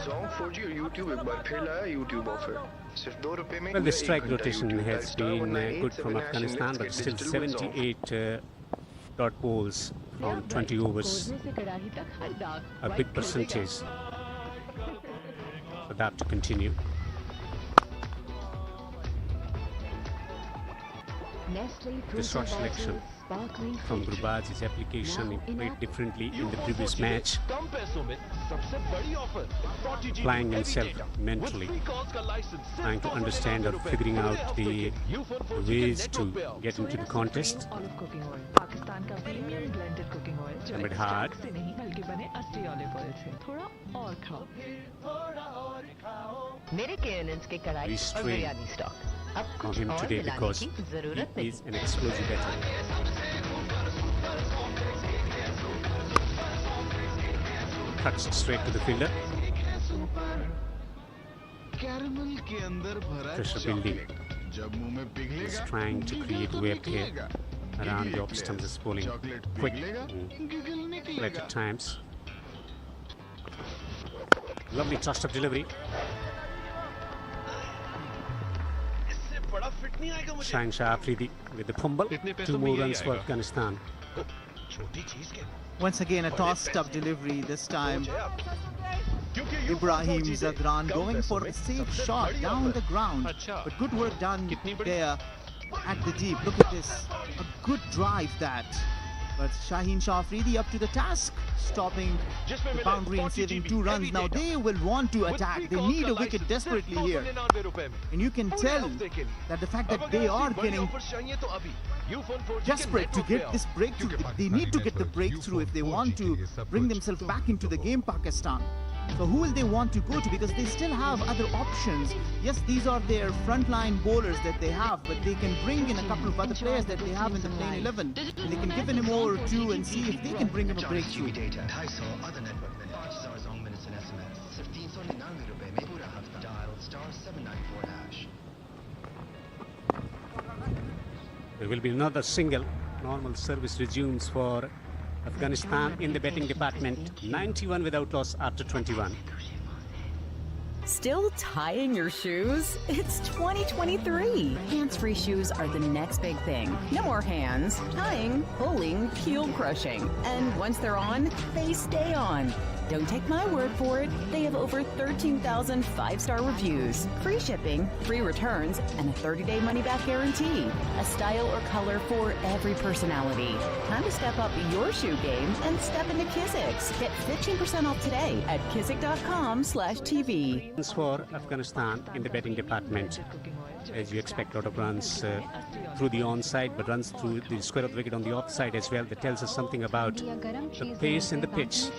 Zong 4G और YouTube एक बार फिर लाया YouTube ऑफर. सिर्फ ₹2 में. Well, the strike rotation has been good from Afghanistan, but still 78 dot balls from 20 overs. A big percentage for that to continue. The shot selection from Gurbaz's application played differently in the previous match, applying himself mentally, trying to understand or figuring out the ways to get into the contest. A bit hard. मेरे KNNs के कढ़ाई और biryani stock. अब कुछ him और today मिलाने because की जरूरत he नहीं. is an explosive batter. Cuts straight to the fielder. Caramel के अंदर भरा Pressure building. जब मुंह में पिघलेगा He's trying to create web here around the off stumps, is bowling quick right at times. Lovely tossed up delivery. Shine Shah Afridi with the fumble. 2 more runs for Afghanistan. Once again, a tossed up delivery, this time Ibrahim Zadran going for a safe shot down the ground, but good work done there at the deep. Look at this, a good drive that. But Shaheen Shah Afridi up to the task, stopping the boundary and saving 2 runs. Now they will want to attack. They need a wicket desperately here. And you can tell that the fact that they are getting desperate to get this breakthrough. They need to get the breakthrough if they want to bring themselves back into the game, Pakistan. So who will they want to go to? Because they still have other options. Yes, these are their frontline bowlers that they have, but they can bring in a couple of other players that they have in the playing 11. And they can give him over or 2 and see if they can bring him a breakthrough. There will be another single. Normal service resumes for Afghanistan in the betting department. 91 without loss after 21. Still tying your shoes? It's 2023. Hands-free shoes are the next big thing. No more hands, tying, pulling, heel crushing. And once they're on, they stay on. Don't take my word for it. They have over 13,000 5-star reviews, free shipping, free returns, and a 30-day money-back guarantee. A style or color for every personality. Time to step up your shoe game and step into Kizik's. Get 15% off today at kizik.com/TV. For Afghanistan in the betting department, as you expect, a lot of runs through the onside, but runs through the square of the wicket on the offside as well. That tells us something about the pace in the pitch.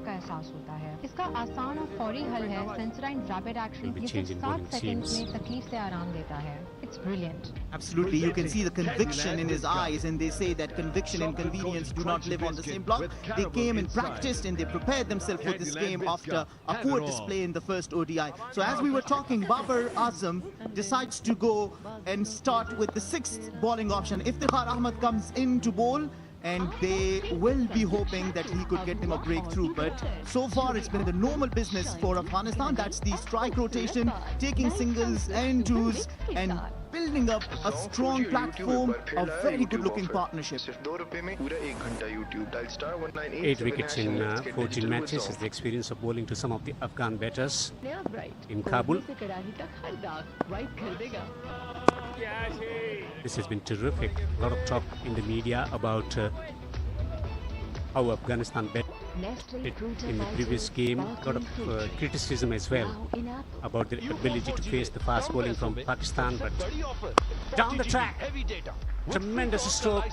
इसका आसान और फौरी हल है सेंसराइन rapid action ये सिर्फ 7 seconds में तकलीफ से आराम देता है. It's brilliant. Absolutely, you can see the conviction in his eyes, and they say that conviction and convenience do not live on the same block. They came and practiced and they prepared themselves for this game after a poor display in the first ODI. So as we were talking, Babar Azam decides to go and start with the 6th bowling option. Iftikhar Ahmed comes in to bowl, and they will be hoping that he could get him a breakthrough. But so far it's been the normal business for Afghanistan. That's the strike rotation, taking singles and 2s and building up a strong platform, a very good looking partnership. 8 wickets in 14 matches is the experience of bowling to some of the Afghan batters in Kabul. This has been terrific. A lot of talk in the media about how Afghanistan bet in the previous game. A lot of criticism as well about their ability to face the fast bowling from Pakistan, but down the track, tremendous stroke.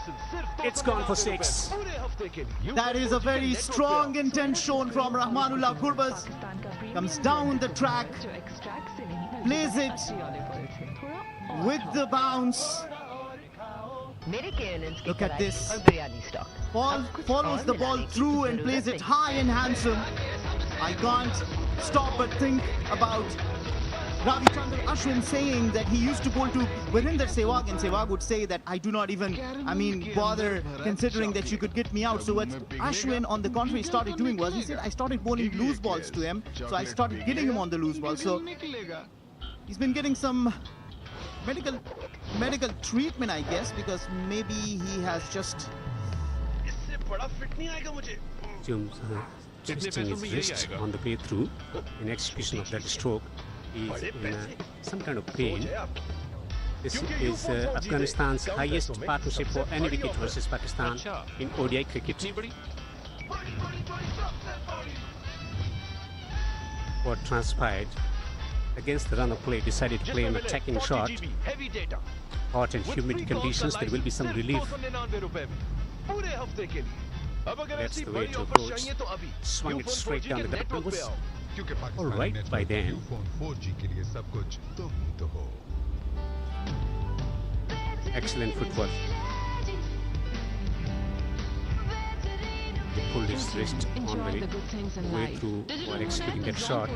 It's gone for 6. That is a very strong intent shown from Rahmanullah Gurbaz. Comes down the track, plays it with the bounce. Look at this. Follows the ball through and plays it high and handsome. I can't stop but think about Ravi Chandra Ashwin saying that he used to bowl to Virender Sehwag, and Sehwag would say that I do not even, bother considering that you could get me out. So what Ashwin on the contrary started doing was, he said, I started bowling loose balls to him, so I started getting him on the loose ball. So he's been getting some medical treatment, I guess, because maybe he has just twisting his wrist on the way through. In execution of that stroke, he's in some kind of pain. This is Afghanistan's highest partnership for any wicket versus Pakistan in ODI cricket. What transpired against the run of play, decided to play an attacking shot. Hot and humid conditions, there will be some relief. That's the way to approach. Swung it straight down the gut. It was all right by then. Excellent footwork. He pulled his wrist on the way through while executing that shot.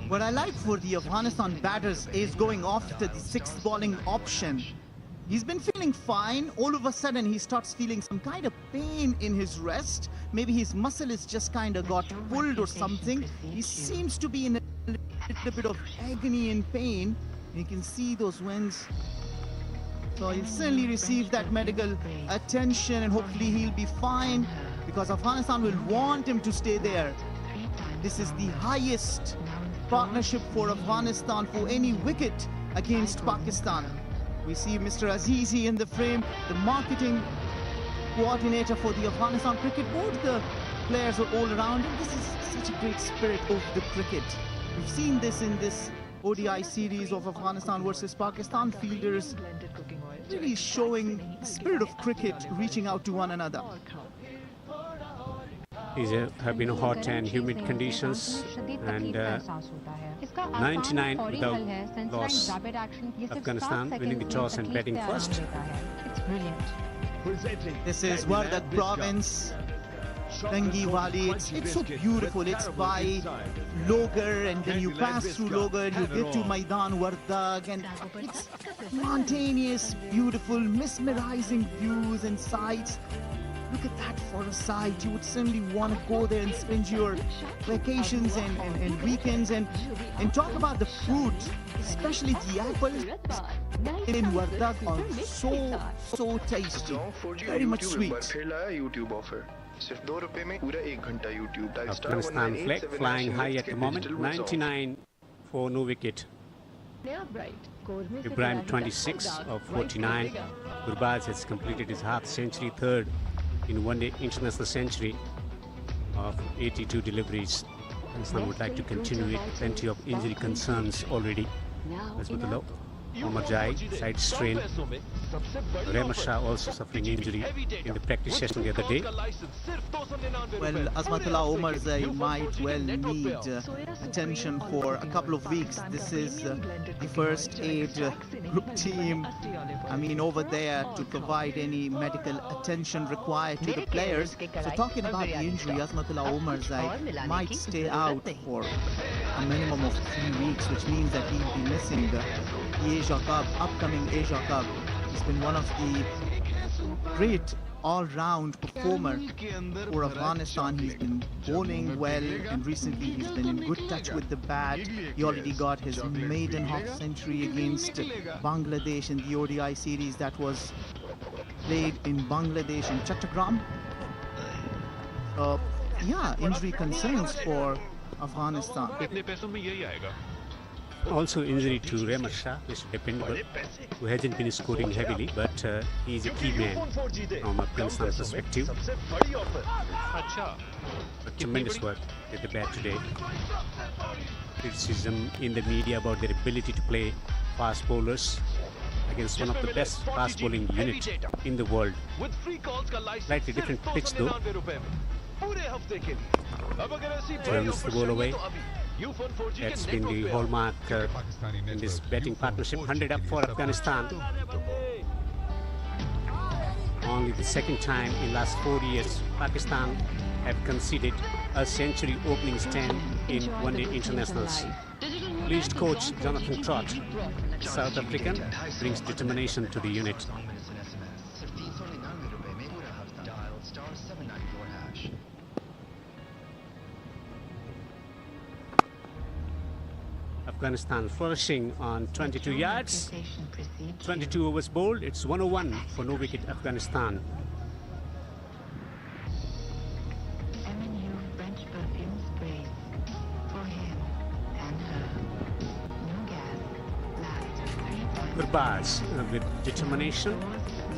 What I like for the Afghanistan batters is going after the 6th bowling option. He's been feeling fine. All of a sudden, he starts feeling some kind of pain in his wrist. Maybe his muscle is just kind of got pulled or something. He seems to be in a little bit of agony and pain. You can see those veins. So he'll certainly receive that medical attention and hopefully he'll be fine. because Afghanistan will want him to stay there. This is the highest partnership for Afghanistan for any wicket against Pakistan. We see Mr. Azizi in the frame, the marketing coordinator for the Afghanistan Cricket Board. The players are all around him. This is such a great spirit of the cricket. We've seen this in this ODI series of Afghanistan versus Pakistan. Fielders really showing the spirit of cricket, reaching out to one another. These have been hot and humid conditions, and 99 without loss. Afghanistan winning the toss and batting first. It's brilliant. This is Wardak province, Rangi Valley. It's so beautiful. It's by Logar, and then you pass through Logar, you get to Maidan Wardak, and it's spontaneous, beautiful, mesmerizing views and sights. Look at that for a sight. You would certainly want to go there and spend your vacations and weekends. And talk about the fruit, especially the apples in Wardak are so tasty, very much sweet. Afghanistan flag flying high at the moment, 99 for no wicket. Ibrahim 26 of 49. Gurbaz has completed his half century, third in one-day international century of 82 deliveries. Afghanistan would like to continue it. Plenty of injury concerns already. Omar Jai, side strain. Rehman Shah also suffering injury in the practice session the other day. Well, Azmatullah Omar Zai might well need attention for a couple of weeks. This is the first aid group team, I mean, over there to provide any medical attention required to the players. So talking about the injury, Azmatullah Omar Zai might stay out for a minimum of 3 weeks, which means that he'll be missing the Asia Cup, upcoming Asia Cup. He's been one of the great all-round performer for Afghanistan. He's been bowling well, and recently he's been in good touch with the bat. He already got his maiden half century against Bangladesh in the ODI series that was played in Bangladesh in Chattogram. Yeah, injury concerns for Afghanistan. Also injury to Rehman Shah, Mr. Dependable, who hasn't been scoring heavily, but he's a key man from Afghanistan's perspective. But tremendous work with the bat today. Criticism in the media about their ability to play fast bowlers against one of the best fast bowling unit in the world. Slightly different pitch though. Turns the ball away. That's been the hallmark in this batting partnership. 100 up for Afghanistan. Only the second time in last 4 years Pakistan have conceded a century opening stand in one-day internationals. Pleased coach Jonathan Trott, South African, brings determination to the unit. Afghanistan flourishing on 22 yards. 22 overs bowled. It's 101 for no wicket Afghanistan. Gurbaz with determination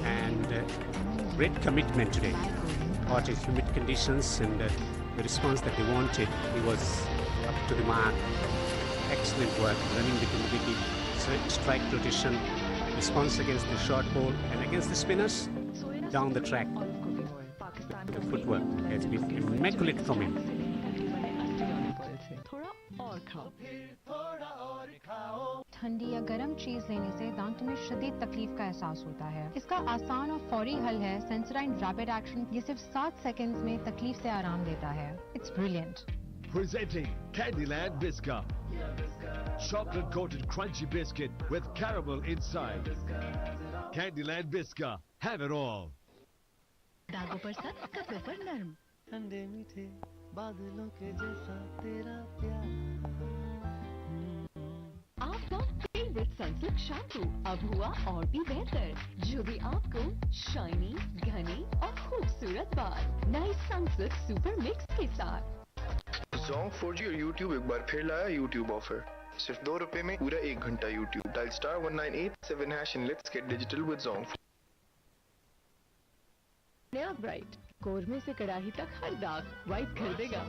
and great commitment today. Hot and humid conditions, and the response that they wanted, he was up to the mark. Excellent work, running between wicket, strike rotation, response against the short ball and against the spinners down the track. The footwork has been immaculate from him. ठंडी या गर्म चीज लेने से दांतों में शदीद तकलीफ का एहसास होता है। इसका आसान और फौरी हल है सेंसराइन रैपिड एक्शन। ये सिर्फ 7 सेकंड्स में तकलीफ से आराम देता है। It's brilliant. Presenting Candyland Biscuit. Chocolate coated crunchy biscuit with caramel inside. Candyland Biscuit. Have it all. दागों पर सख्त, कपड़ों पर नरम। ठंडे मीठे बादलों के जैसा तेरा प्यार। आपका फेवरेट सनसेट सनसिल्क शैम्पू अब हुआ और भी बेहतर, जो भी आपको शाइनी, घने और खूबसूरत बाल नए सनसिल्क सुपर मिक्स के साथ। Song 4G और YouTube एक बार फिर लाया YouTube ऑफर। सिर्फ ₹2 में पूरा 1 घंटा YouTube। Dial star 1987 and let's get digital with Song। नया ब्राइट कोरमे से कड़ाही तक हर दाग वाइट कर देगा।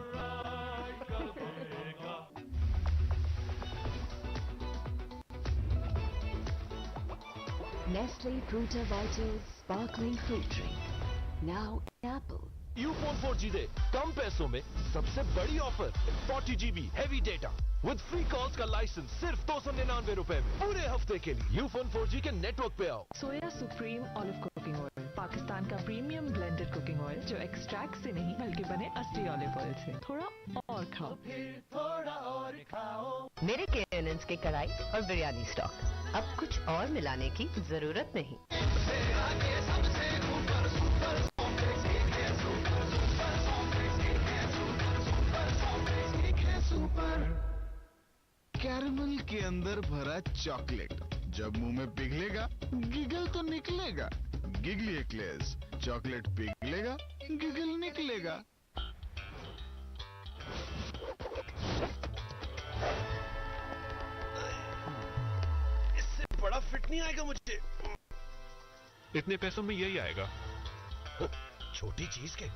Nestle Fruta Vitals Sparkling Fruit Drink. Now Apple. Ufone 4G दे कम पैसों में सबसे बड़ी offer 40 GB heavy data with free calls का लाइसेंस सिर्फ ₹299 में पूरे हफ्ते के लिए। यूफोन 4G के नेटवर्क पे आओ। सोया supreme olive cooking oil, Pakistan का प्रीमियम ब्लेंडेड कुकिंग ऑयल जो एक्सट्रैक्ट से नहीं बल्कि बने असली ऑलिव ऑयल से। थोड़ा और खाओ। मेरे केएनएन की कढ़ाई और बिरयानी स्टॉक, अब कुछ और मिलाने की जरूरत नहीं। कैरमल के अंदर भरा चॉकलेट, जब मुंह में पिघलेगा गिगल तो निकलेगा। गिगली एक्लेयर्स, चॉकलेट पिघलेगा गिगल निकलेगा। इससे बड़ा फिट नहीं आएगा मुझे। इतने पैसों में यही आएगा। छोटी चीज के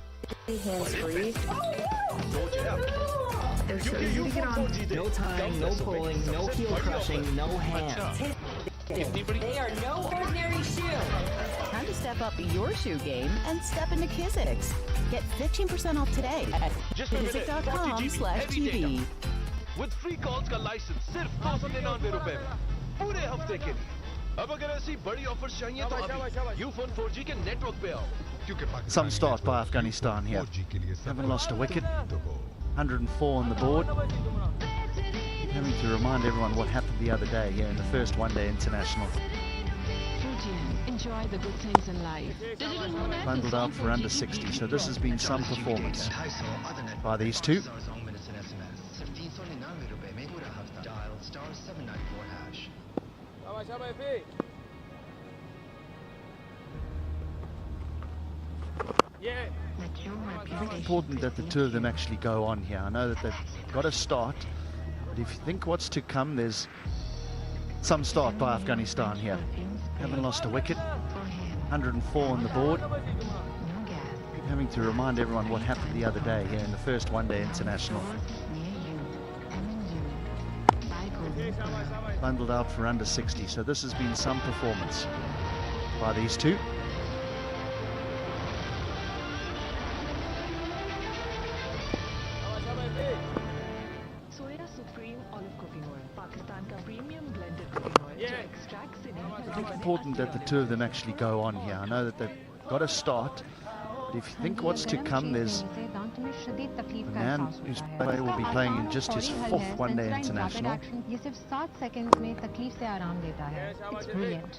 No time, no pulling, no heel crushing, no hands. They are no ordinary shoe. Time to step up your shoe game and step into Kizzix. Get 15% off today at kizzix.com/TV. With free calls का licence सिर्फ ₹299 में पूरे हफ्ते के लिए। अब अगर ऐसी बड़ी ऑफर चाहिए तो अभी यूफोन 4G के नेटवर्क पे आओ। Some start by Afghanistan here. Haven't lost a wicket. 104 on the board. Having to remind everyone what happened the other day here in the first one-day international. Enjoy the good things in life. Bundled out for under 60, so this has been some performance by these two. It's important that the two of them actually go on here. I know that they've got a start, but if you think what's to come, there's some start by Afghanistan here. Haven't lost a wicket. 104 on the board. Having to remind everyone what happened the other day here in the first one-day international. Bundled out for under 60, so this has been some performance by these two. Soya supreme olive cooking oil, Pakistan का premium blended cooking oil जो extract से नहीं It's important that the two of them actually go on here. I know that they've got a start, but if you think what's to come, there's a man who's will be playing in just his 4th one-day international. ये सिर्फ 7 seconds में तकलीफ से आराम देता है। It's brilliant.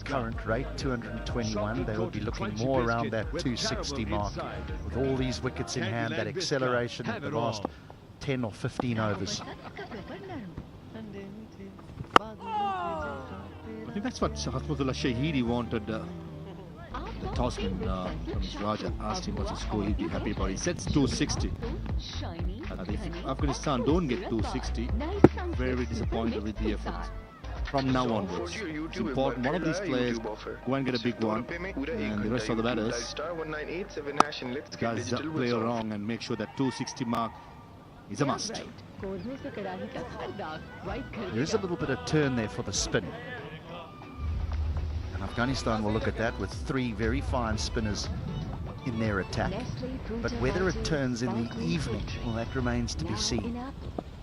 Current rate 221. They will be looking more around that 260 mark with all these wickets in hand, that acceleration in the last 10 or 15 overs. I think that's what Hasmutullah Shahidi wanted. The tossman from Raja asked him what's the score he'd be happy about. He said 260. If Afghanistan don't get 260, very disappointed with the efforts. From now onwards, it's important one of these players go and get a big one, and the rest of the batters guys play wrong and make sure that 260 mark is a must. There is a little bit of turn there for the spin, and Afghanistan will look at that with 3 very fine spinners in their attack, but whether it turns in the evening, well, that remains to be seen.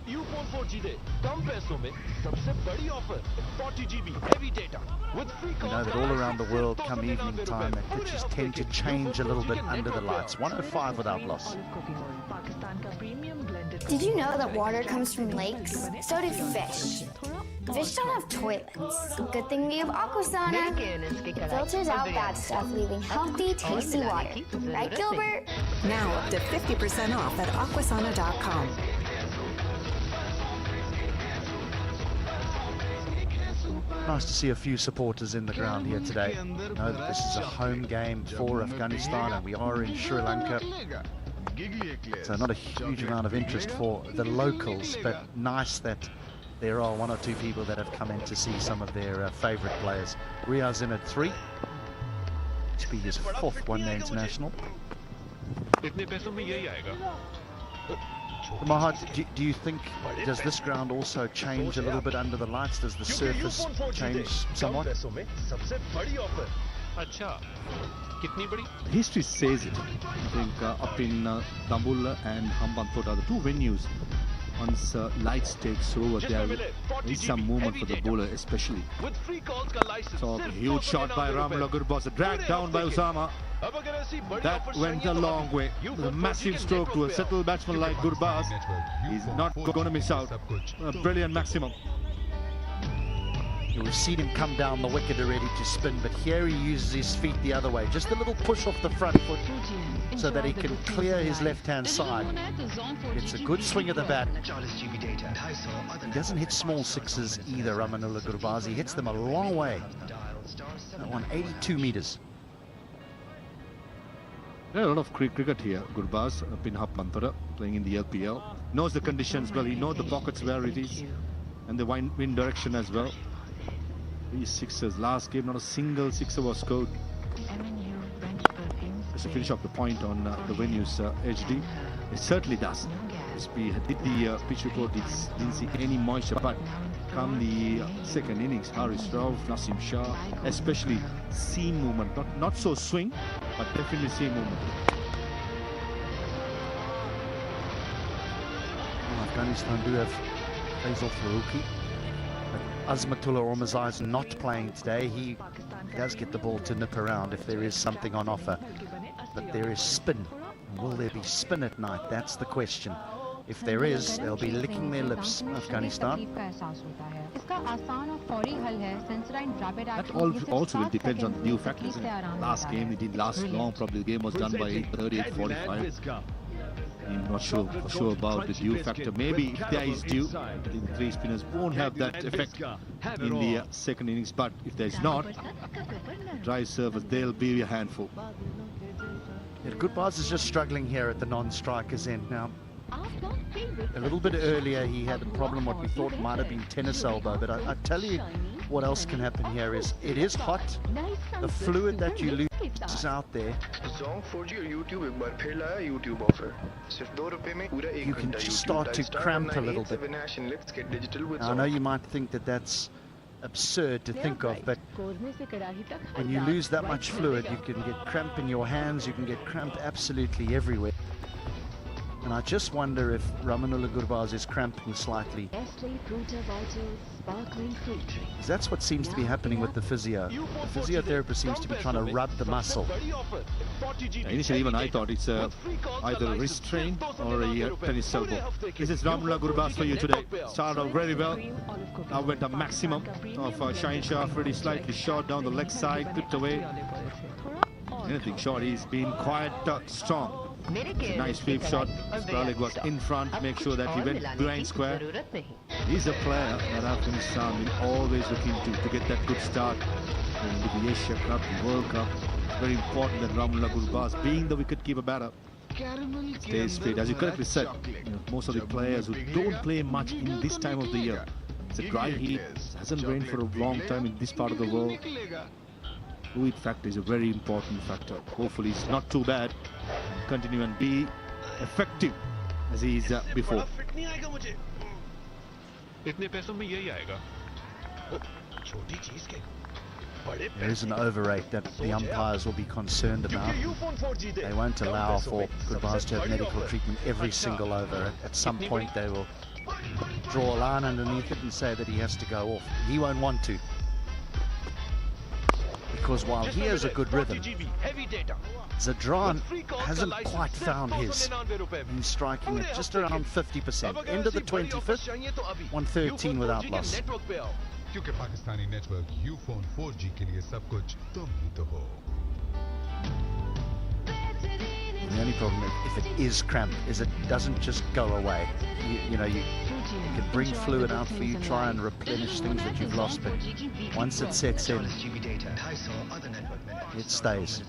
Ufone 4G दे कम पैसों में सबसे बड़ी offer 40 GB heavy data with free You know that all around the world come evening time, the pitches tend to change a little bit under the lights. 105 without loss. Did you know that water comes from lakes? So do fish. Fish don't have toilets. Good thing we have Aquasana. It filters out bad stuff, leaving healthy, tasty water. Right, Gilbert? Now up to 50% off at aquasana.com. Nice to see a few supporters in the ground here today. Know that this is a home game for Afghanistan and we are in Sri Lanka. So not a huge amount of interest for the locals, but nice that there are one or two people that have come in to see some of their favourite players. Riaz in at 3. This will be his 4th one-day international. Mahat, do you think, does this ground also change a little bit under the lights? Does the surface change somewhat? History says it. I think up in Tambul and Hambantota, the two venues, once lights takes over, there is some movement for the bowler especially. So a huge shot by Ramula Gurbaz, dragged down by Usama. That went a long way. A massive stroke to a settled batsman like Gurbaz. He's not going to miss out. A brilliant maximum. We've seen him come down the wicket already to spin, but here he uses his feet the other way. Just a little push off the front foot so that he can clear his left-hand side. It's a good swing of the bat. He doesn't hit small sixes either, Ramanullah Gurbaz. He hits them a long way. That one, 82 metres. There are a lot of cricket here. Gurbaz, Pinhap Pantara, playing in the LPL. Knows the conditions well, he knows the pockets where it is, and the wind direction as well. 3 sixes. Last game, not a single sixer was scored. Just to finish off the point on the venue's HD. It certainly does. We did the pitch report, didn't see any moisture, but come the second innings, Haris Rauf, Nasim Shah, especially seam movement, not so swing, but definitely seam movement. Well, Afghanistan do have Faisal Faruqi, but Azmatullah Ormazai is not playing today. He does get the ball to nip around if there is something on offer, but there is spin. Will there be spin at night? That's the question. If there is, they'll be licking their lips, Afghanistan. That also will depend on new factors. Last game, it didn't last long. Probably the game was done by 8:30, 8:45. I'm not sure about the due factor. Maybe if there is due, I think the 3 spinners won't have that effect in the second innings. But if there's not, dry servers, they'll be a handful. Yeah, Gurbaz is just struggling here at the non-strikers end now. A little bit earlier he had a problem what we thought might have been tennis elbow, but I tell you what else can happen here is it is hot. The fluid that you lose is out there. You can just start to cramp a little bit. Now, I know you might think that that's absurd to think of, but when you lose that much fluid, you can get cramp in your hands, you can get cramp absolutely everywhere. And I just wonder if Ramanullah Gurbaz is cramping slightly. Because that's what seems to be happening with the physio. The physiotherapist seems to be trying to rub the muscle. Initially, even I thought it's either a wrist strain or a tennis elbow. This is Ramanullah Gurbaz for you today. Started out very well. Now went a maximum of Shaheen Shah, pretty slightly short down the leg side, clipped away. Anything short, he's been quite strong. It's a nice sweep shot. Spralig was in front, make sure that he went behind square. He's a player that Afghanistan will always look into to get that good start in the Asia Cup, the World Cup. It's very important that Ramanullah Gurbaz, being the wicket-keeper batter, stays fit. As you correctly said, most of the players who don't play much in this time of the year. It's a dry heat, it hasn't rained for a long time in this part of the world. Fluid factor is a very important factor. Hopefully it's not too bad. Continue and be effective as he is before. There is an overrate that the umpires will be concerned about. They won't allow for Gurbaz to have medical treatment every single over. At some point they will draw a line underneath it and say that he has to go off. He won't want to. Because while he has a good rhythm, Zadran hasn't quite found his. He's striking at just around 50%. End of the 25th, 113 without loss. क्योंकि Pakistani network Ufone 4G के लिए सब कुछ तुम ही तो हो। The only problem, if it is cramped, is it doesn't just go away. You can bring fluid out for you, try and replenish things that you've lost, but once it sets in, it stays.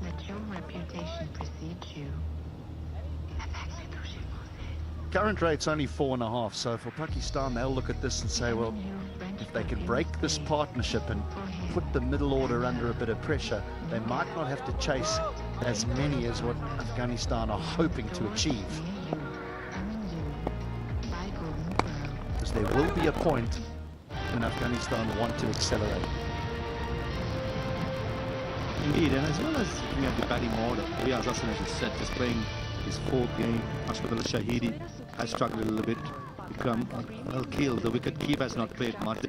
Let your reputation precede you. Current rate's only 4.5, so for Pakistan, they'll look at this and say, well, if they can break this partnership and put the middle order under a bit of pressure, they might not have to chase as many as what Afghanistan are hoping to achieve. Because there will be a point when Afghanistan want to accelerate. Indeed, and as well as looking at the batting order, Riaz Hassan, as you said, is playing his fourth game. Ashfaq al-Shahidi has struggled a little bit. Ikram Al-Kil, the wicket keeper, has not played much.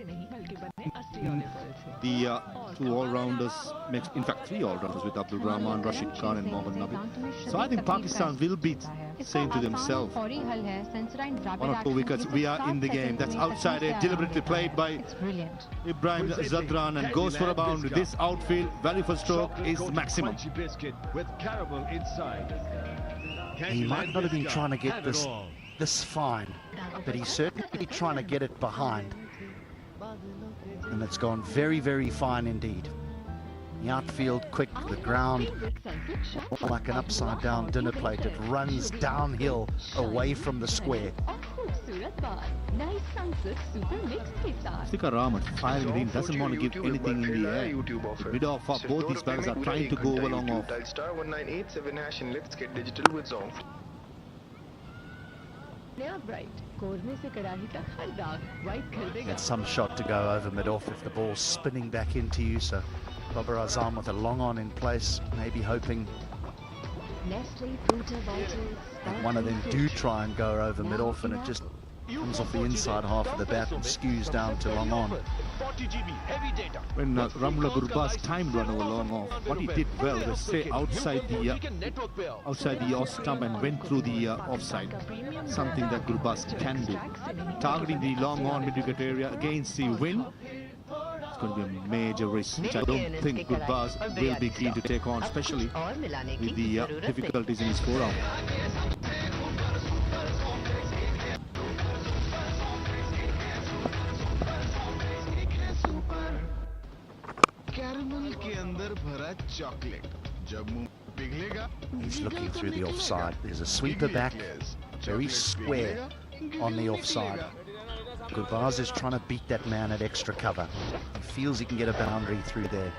The two all-rounders, in fact 3 all-rounders with Abdul Rahman, Rashid Khan and Mohammad Nabi. So I think Pakistan will be saying to themselves, 1 or 2 wickets, we are in the game. That's outside edge, deliberately played by Ibrahim Zadran, and goes for a boundary. This outfield value for stroke is maximum. He might not have been trying to get this fine, but he's certainly trying to get it behind. And it's gone very, very fine indeed. The outfield quick, the ground like an upside down dinner plate. It runs downhill away from the square. Sikar Rahman firing it in, doesn't want to give anything in the air. The mid off, both these batters are trying to go along off. Dial star 1987 hash and let's get digital with Zone. That's some shot to go over mid-off if the ball's spinning back into you, so Babar Azam with a long on in place, maybe hoping that one of them do try and go over mid-off, and it just comes off the inside half of the bat and skews down to long on. When Ramla Gurbaz timed run over long off, what he did well was stay outside the off stump and went through the offside. Something that Gurbaz can do. Targeting the long on mid-wicket area against the wind, it's going to be a major risk, which I don't think Gurbaz will be keen to take on, especially with the difficulties in his forearm. He's looking through the offside. There's a sweeper back, very square on the offside. Gurbaz is trying to beat that man at extra cover. He feels he can get a boundary through there.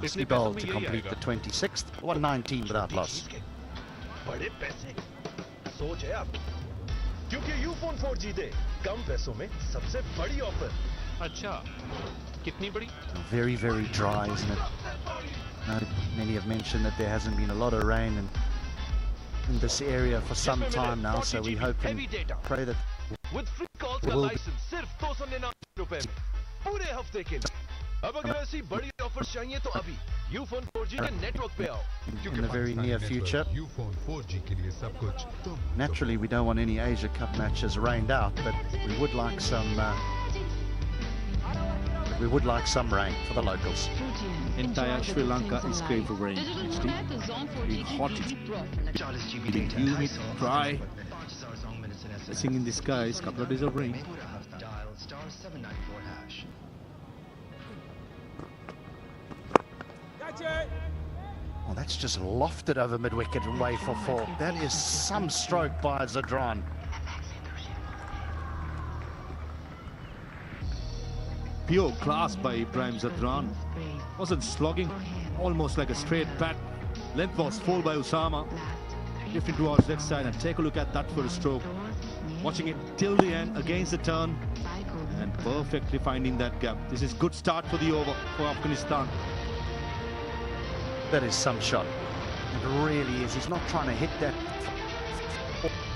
Nicely bowled to complete the 26th, 119 without loss. क्योंकि Ufone 4G दे कम पैसों में सबसे बड़ी offer. अच्छा, कितनी बड़ी? Very, very dry, isn't it? Many have mentioned that there hasn't been a lot of rain in this area for some time now, so we hope and pray that with free calls का licence सिर्फ 299 रुपए में पूरे हफ्ते के लिए। अब अगर ऐसी बड़ी ऑफर चाहिए तो अभी यूफोन 4G के नेटवर्क पे आओ। in the very near future. Naturally, we don't want any Asia Cup matches rained out, but we would like some rain for the locals. Entire Sri Lanka is craving for rain. It's been hot, it's humid, dry. Blessing in the skies, couple of days of rain. Well, that's just lofted over mid-wicket and away for 4. That is some stroke by Zadran. Pure class by Ibrahim Zadran. Wasn't slogging, almost like a straight bat. Length was full by Usama. Lifting towards left side, and take a look at that for a stroke. Watching it till the end against the turn and perfectly finding that gap. This is good start for the over for Afghanistan. That is some shot. It really is. He's not trying to hit that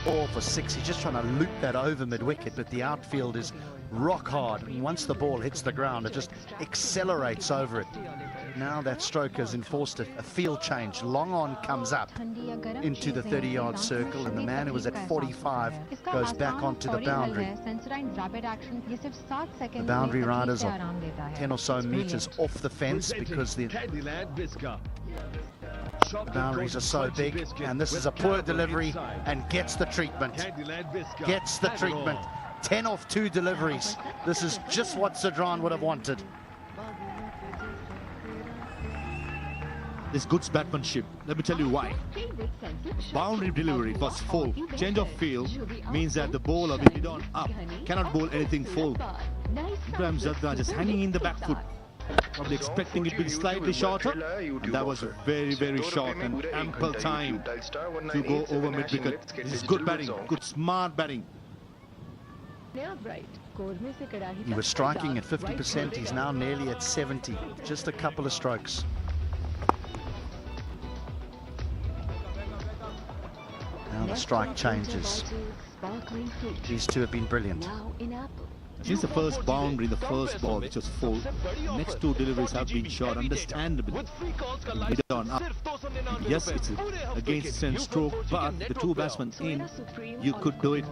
4 for 6. He's just trying to loop that over mid-wicket, but the outfield is rock hard. And once the ball hits the ground, it just accelerates over it. now that stroke has enforced a field change. Long on comes up into the 30-yard circle, and the man who was at 45 goes back onto the boundary. The boundary riders are 10 or so meters off the fence because the boundaries are so big, and this is a poor delivery and gets the treatment. Gets the treatment. 10 off 2 deliveries. This is just what Sidran would have wanted. This good batsmanship. Let me tell you why. Boundary delivery was full. Change of field means that the bowler will be done up. Cannot bowl anything full. Ibrahim Zadra just hanging in the back foot. Probably expecting it to be slightly shorter. And that was very, very short and ample time to go over mid-wicket. This is good batting. Good smart batting. He was striking at 50%. He's now nearly at 70. Just a couple of strokes. Now the strike changes. These two have been brilliant. Since the first boundary, the first ball, which was full, next 2 deliveries have been short, understandably. Yes, it's against the stroke, but the 2 batsmen in, you could do it.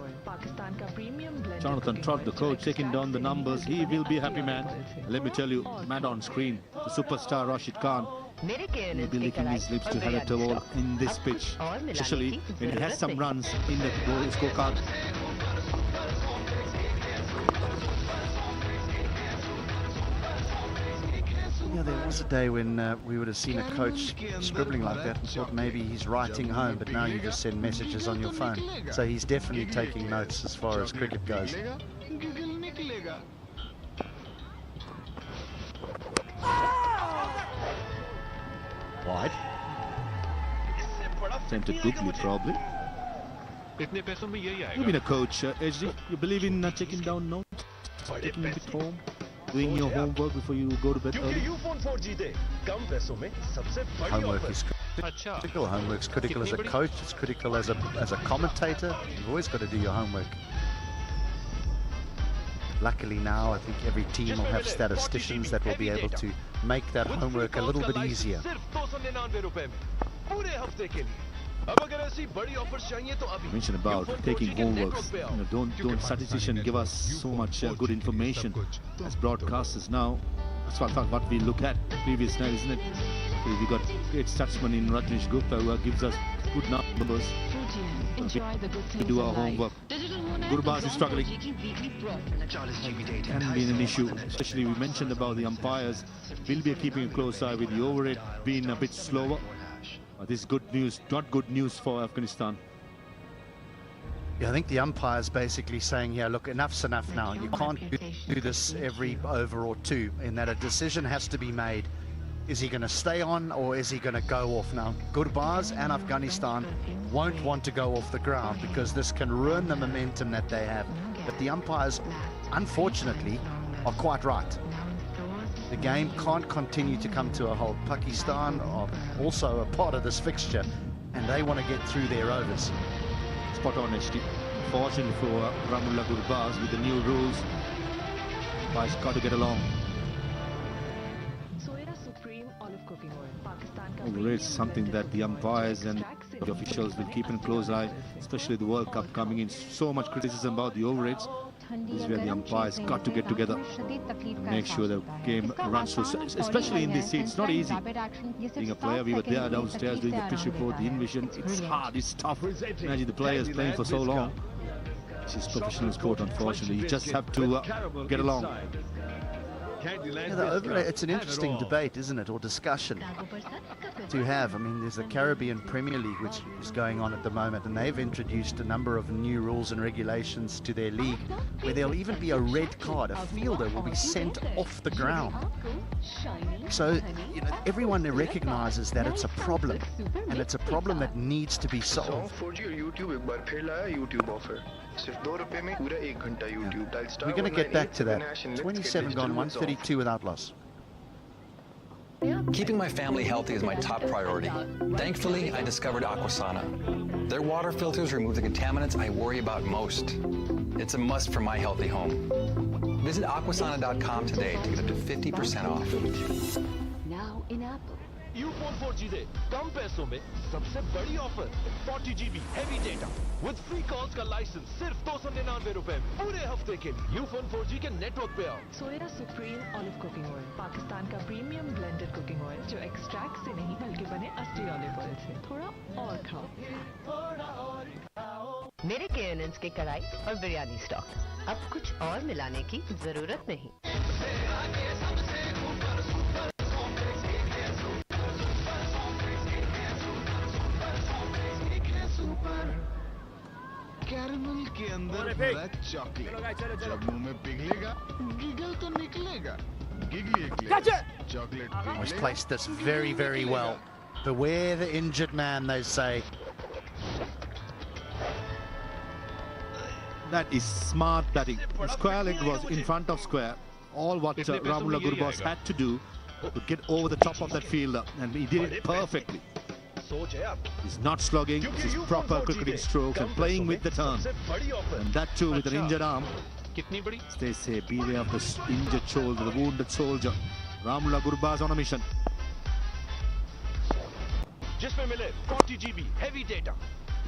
Jonathan Trott, the coach, taking down the numbers. He will be a happy man. Let me tell you, man on screen, the superstar Rashid Khan. He'll be licking his lips to have a ball in this pitch, especially when he has some runs in the scorecard. Yeah, there was a day when we would have seen a coach scribbling like that and thought maybe he's writing home, but now you just send messages on your phone. So he's definitely taking notes as far as cricket goes. Wide. Sent it goodly, probably. You've been a coach, HD. You believe in taking down notes, taking it home, doing your homework before you go to bed early? Homework is critical. Homework's critical as a coach. It's critical as a commentator. You've always got to do your homework. Luckily now, I think every team will have statisticians that will be able to make that homework a little bit easier. You mentioned about taking homeworks. Don't statistician give us so much good information as broadcasters now. That's what we look at previous night, isn't it? We got great statsman in Rajneesh Gupta who gives us good numbers. We do our homework. Gurbaz is struggling. Can be an issue, especially we mentioned about the umpires. We'll be keeping a close eye with the over rate being a bit slower. This is good news, not good news for Afghanistan. Yeah, I think the umpire's basically saying, yeah, look, enough's enough now. You can't do this every over or 2, in that a decision has to be made. Is he going to stay on or is he going to go off now? Gurbaz and Afghanistan won't want to go off the ground because this can ruin the momentum that they have. But the umpires, unfortunately, are quite right. The game can't continue to come to a halt. Pakistan are also a part of this fixture and they want to get through their overs. Spot on, HD. Fortunately for Ramullah Gurbaz, with the new rules, guys got to get along. Well, it's something that the umpires and the officials will keep in close eye, especially the World Cup coming in. So much criticism about the over rates. This is where the umpires got to get together and make sure the game runs through, especially in this seat. It's not easy. Being a player, we were there downstairs doing the pitch report, the in-vision. It's hard, it's tough. Imagine the players playing for so long. This is professional sport, unfortunately. You just have to get along. Yeah, the overlay, it's an interesting debate, isn't it, or discussion to have. I mean, there's the Caribbean Premier League, which is going on at the moment, and they've introduced a number of new rules and regulations to their league, where there'll even be a red card. A fielder will be sent off the ground. So, you know, everyone recognizes that it's a problem, and it's a problem that needs to be solved. We're going to get back to that. 27 gone, 132 without loss. Keeping my family healthy is my top priority. Thankfully, I discovered Aquasana. Their water filters remove the contaminants I worry about most. It's a must for my healthy home. Visit Aquasana.com today to get up to 50% off. Now in Ufone 4G दे कम पैसों में सबसे बड़ी offer 40GB heavy data with free calls का licence सिर्फ 299 रुपए में पूरे हफ्ते के लिए यूफोन 4G के नेटवर्क पे आओ। सोया supreme olive cooking oil, Pakistan का प्रीमियम ब्लेंडेड कुकिंग ऑयल जो एक्सट्रैक्ट से नहीं बल्कि बने असली ऑलिव ऑयल से। थोड़ा और खाओ। मेरे KNNs की कढ़ाई और बिरयानी स्टॉक, अब कुछ और मिलाने की जरूरत नहीं। कैरमल के अंदर भरा चॉकलेट, जब मुंह में पिघलेगा गिगल तो निकलेगा। Giggly eclairs, chocolate Oh, he's placed this very, very well. Beware the injured man, they say. That is smart batting. The square leg was in front of square. All what Ramullah Gurbaz had to do to get over the top of that fielder, and he did it perfectly. He's not slugging, he's proper cricketing strokes and playing with the turn. And that too with an injured arm. They say, beware of the injured shoulder, the wounded soldier. Ramullah Gurbaz on a mission. जिसमें मिले 40GB heavy data.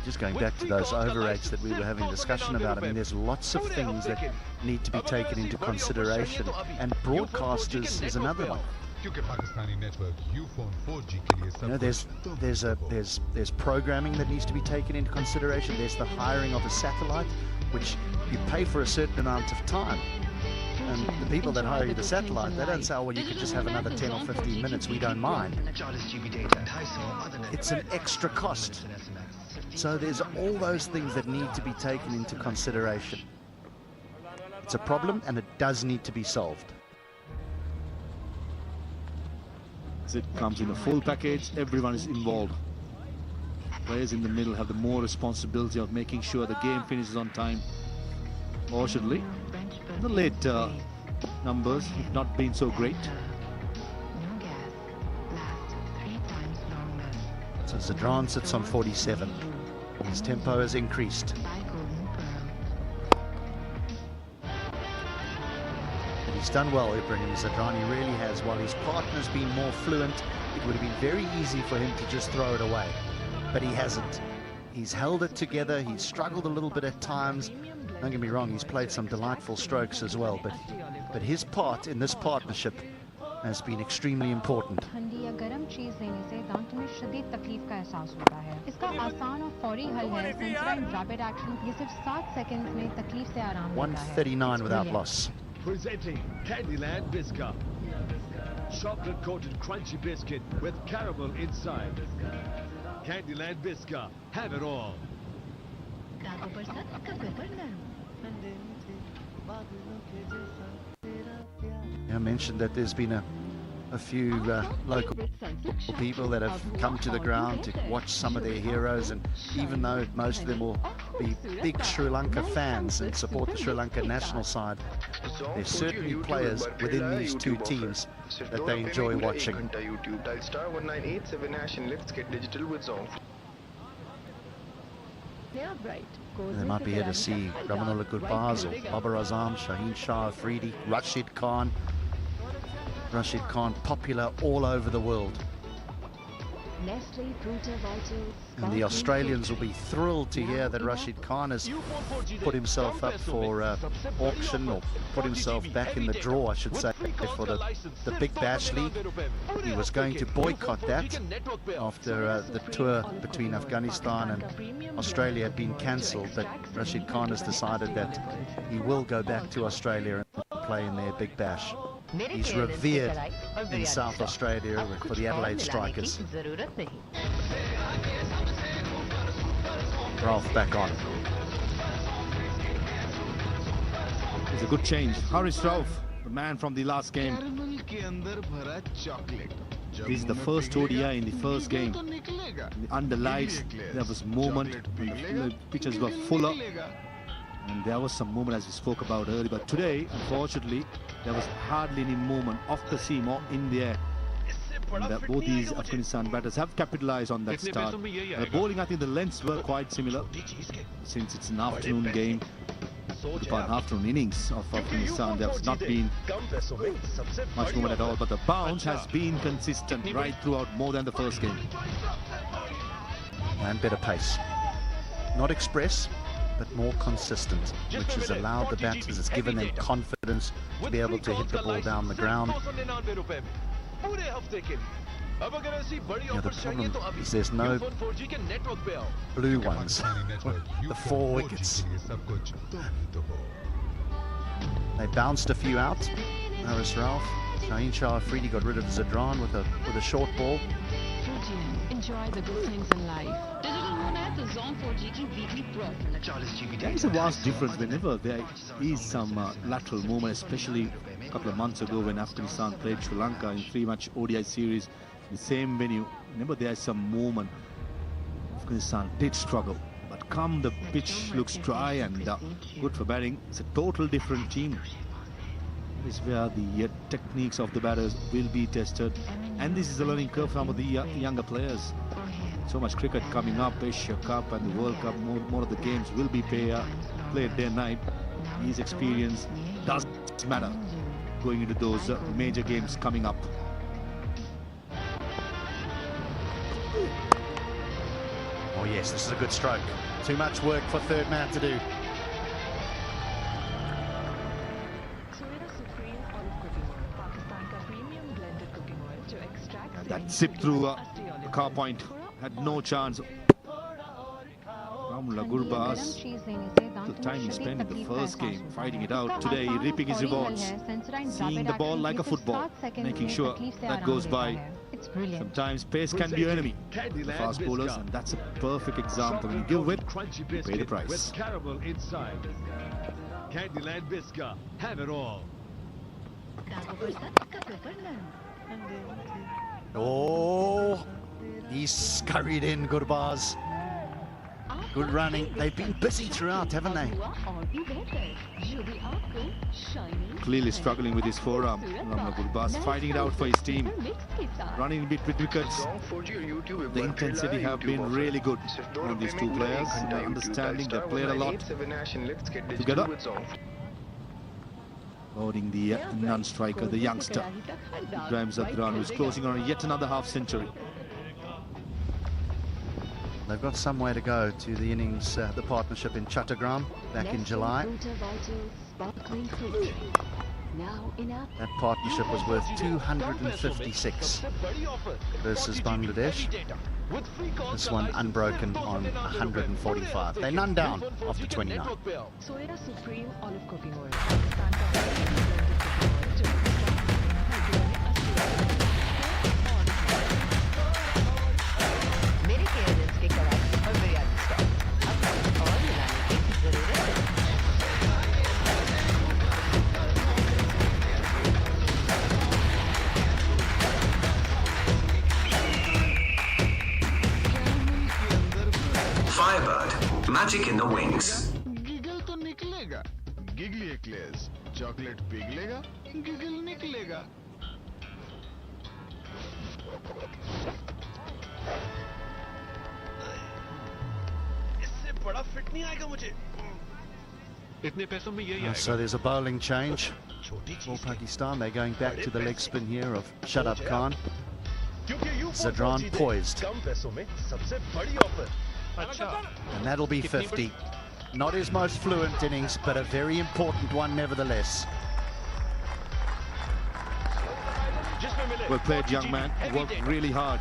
Just going back to those overrates that we were having discussion about, I mean, there's lots of things that need to be taken into consideration, and broadcasters is another one. You know, there's programming that needs to be taken into consideration. There's the hiring of a satellite, which you pay for a certain amount of time. And the people that hire you the satellite, they don't say, oh, well, you could just have another 10 or 15 minutes, we don't mind. It's an extra cost. So there's all those things that need to be taken into consideration. It's a problem and it does need to be solved. It comes in a full package, everyone is involved. Players in the middle have the more responsibility of making sure the game finishes on time. Fortunately, the late numbers have not been so great. So Zadran sits on 47. His tempo has increased. And he's done well, Ibrahim Zadran. He really has. While his partner's been more fluent, it would have been very easy for him to just throw it away. But he hasn't. He's held it together. He's struggled a little bit at times. Don't get me wrong, he's played some delightful strokes as well. But his part in this partnership has been extremely important. 139 without loss. Presenting Candyland Biscuit. Chocolate coated crunchy biscuit with caramel inside. Candyland Biscuit, have it all. I mentioned that there's been a few local people that have come to the ground to watch some of their heroes, and even though most of them will be big Sri Lanka fans and support the Sri Lanka national side, there's certainly players within these two teams that they enjoy watching. Dial star 1987# and let's get digital with Zone. They might be here to see Ramullah Gurbaz or Babar Azam, Shaheen Shah Afridi, Rashid Khan. Rashid Khan popular all over the world. And the Australians will be thrilled to hear that Rashid Khan has put himself up for auction, or put himself back in the draw, I should say, for the Big Bash League. He was going to boycott that after the tour between Afghanistan and Australia had been cancelled, but Rashid Khan has decided that he will go back to Australia and play in their Big Bash. He's revered in South Australia for the Adelaide Strikers. Ralph back on. It's a good change. Haris Rauf, the man from the last game. This is the first ODI in the first game. Under lights, there was movement. The pitches were fuller. And there was some movement as we spoke about earlier. But today, unfortunately, there was hardly any movement off the seam or in the air. And both these Afghanistan batters have capitalized on that start. The bowling, I think the lengths were quite similar. Since it's an afternoon game, afternoon innings of Afghanistan, there's not been much movement at all, but the bounce has been consistent right throughout, more than the first game. And better pace. Not express, but more consistent, which has allowed the batsmen, has given them confidence to be able to hit the ball down the ground. Yeah, the problem is there's no blue ones. The 4 wickets. They bounced a few out. Haris Rauf, Shaheen Shah Afridi got rid of Zadran with a short ball. Enjoy the good things in life. There is a vast difference whenever there is some lateral movement, especially a couple of months ago when Afghanistan played Sri Lanka in 3-match ODI series in the same venue. Whenever there is some movement, Afghanistan did struggle. But come the pitch looks dry and good for batting, it's a total different team. This is where the techniques of the batters will be tested, and this is a learning curve for some of the younger players. So much cricket coming up, Asia Cup and the World Cup, more of the games will be played day and night. His experience does matter going into those major games coming up. Oh yes, this is a good stroke. Too much work for third man to do. That zip through the car point had no chance. Ramla Gurbaz, the time he spent in the first game fighting it out, today reaping his rewards, seeing the ball like a football, making sure that goes by. Sometimes pace can be your enemy, the fast bowlers, and that's a perfect example. When you give it, you pay the price. With caramel inside. Candyland Bisca, have it all. Oh, he's scurried in, Gurbaz. Good running. They've been busy throughout, haven't they? Clearly struggling with his forearm. Ramla Gurbaz fighting it out for his team. Running a bit with wickets. The intensity have been really good on these two players. Understanding they played a lot together. Loading the non-striker, the youngster, Ibrahim Zadran, who's closing on yet another half-century. They've got some way to go to the innings, the partnership in Chattogram back in July. That partnership was worth 256 versus Bangladesh. This one unbroken on 145. They're none down after 29. Firebird, magic in the wings. Giggle तो निकलेगा. Giggly eclairs. Chocolate पिघलेगा. Giggle निकलेगा. इससे बड़ा fit नहीं आएगा मुझे. इतने पैसों में यही आएगा. So there's a bowling change for Pakistan. They're going back to the leg spin here of Shadab Khan. Zadran poised. And that'll be 50. Not his most fluent innings, but a very important one nevertheless. Well played, young man. Worked really hard.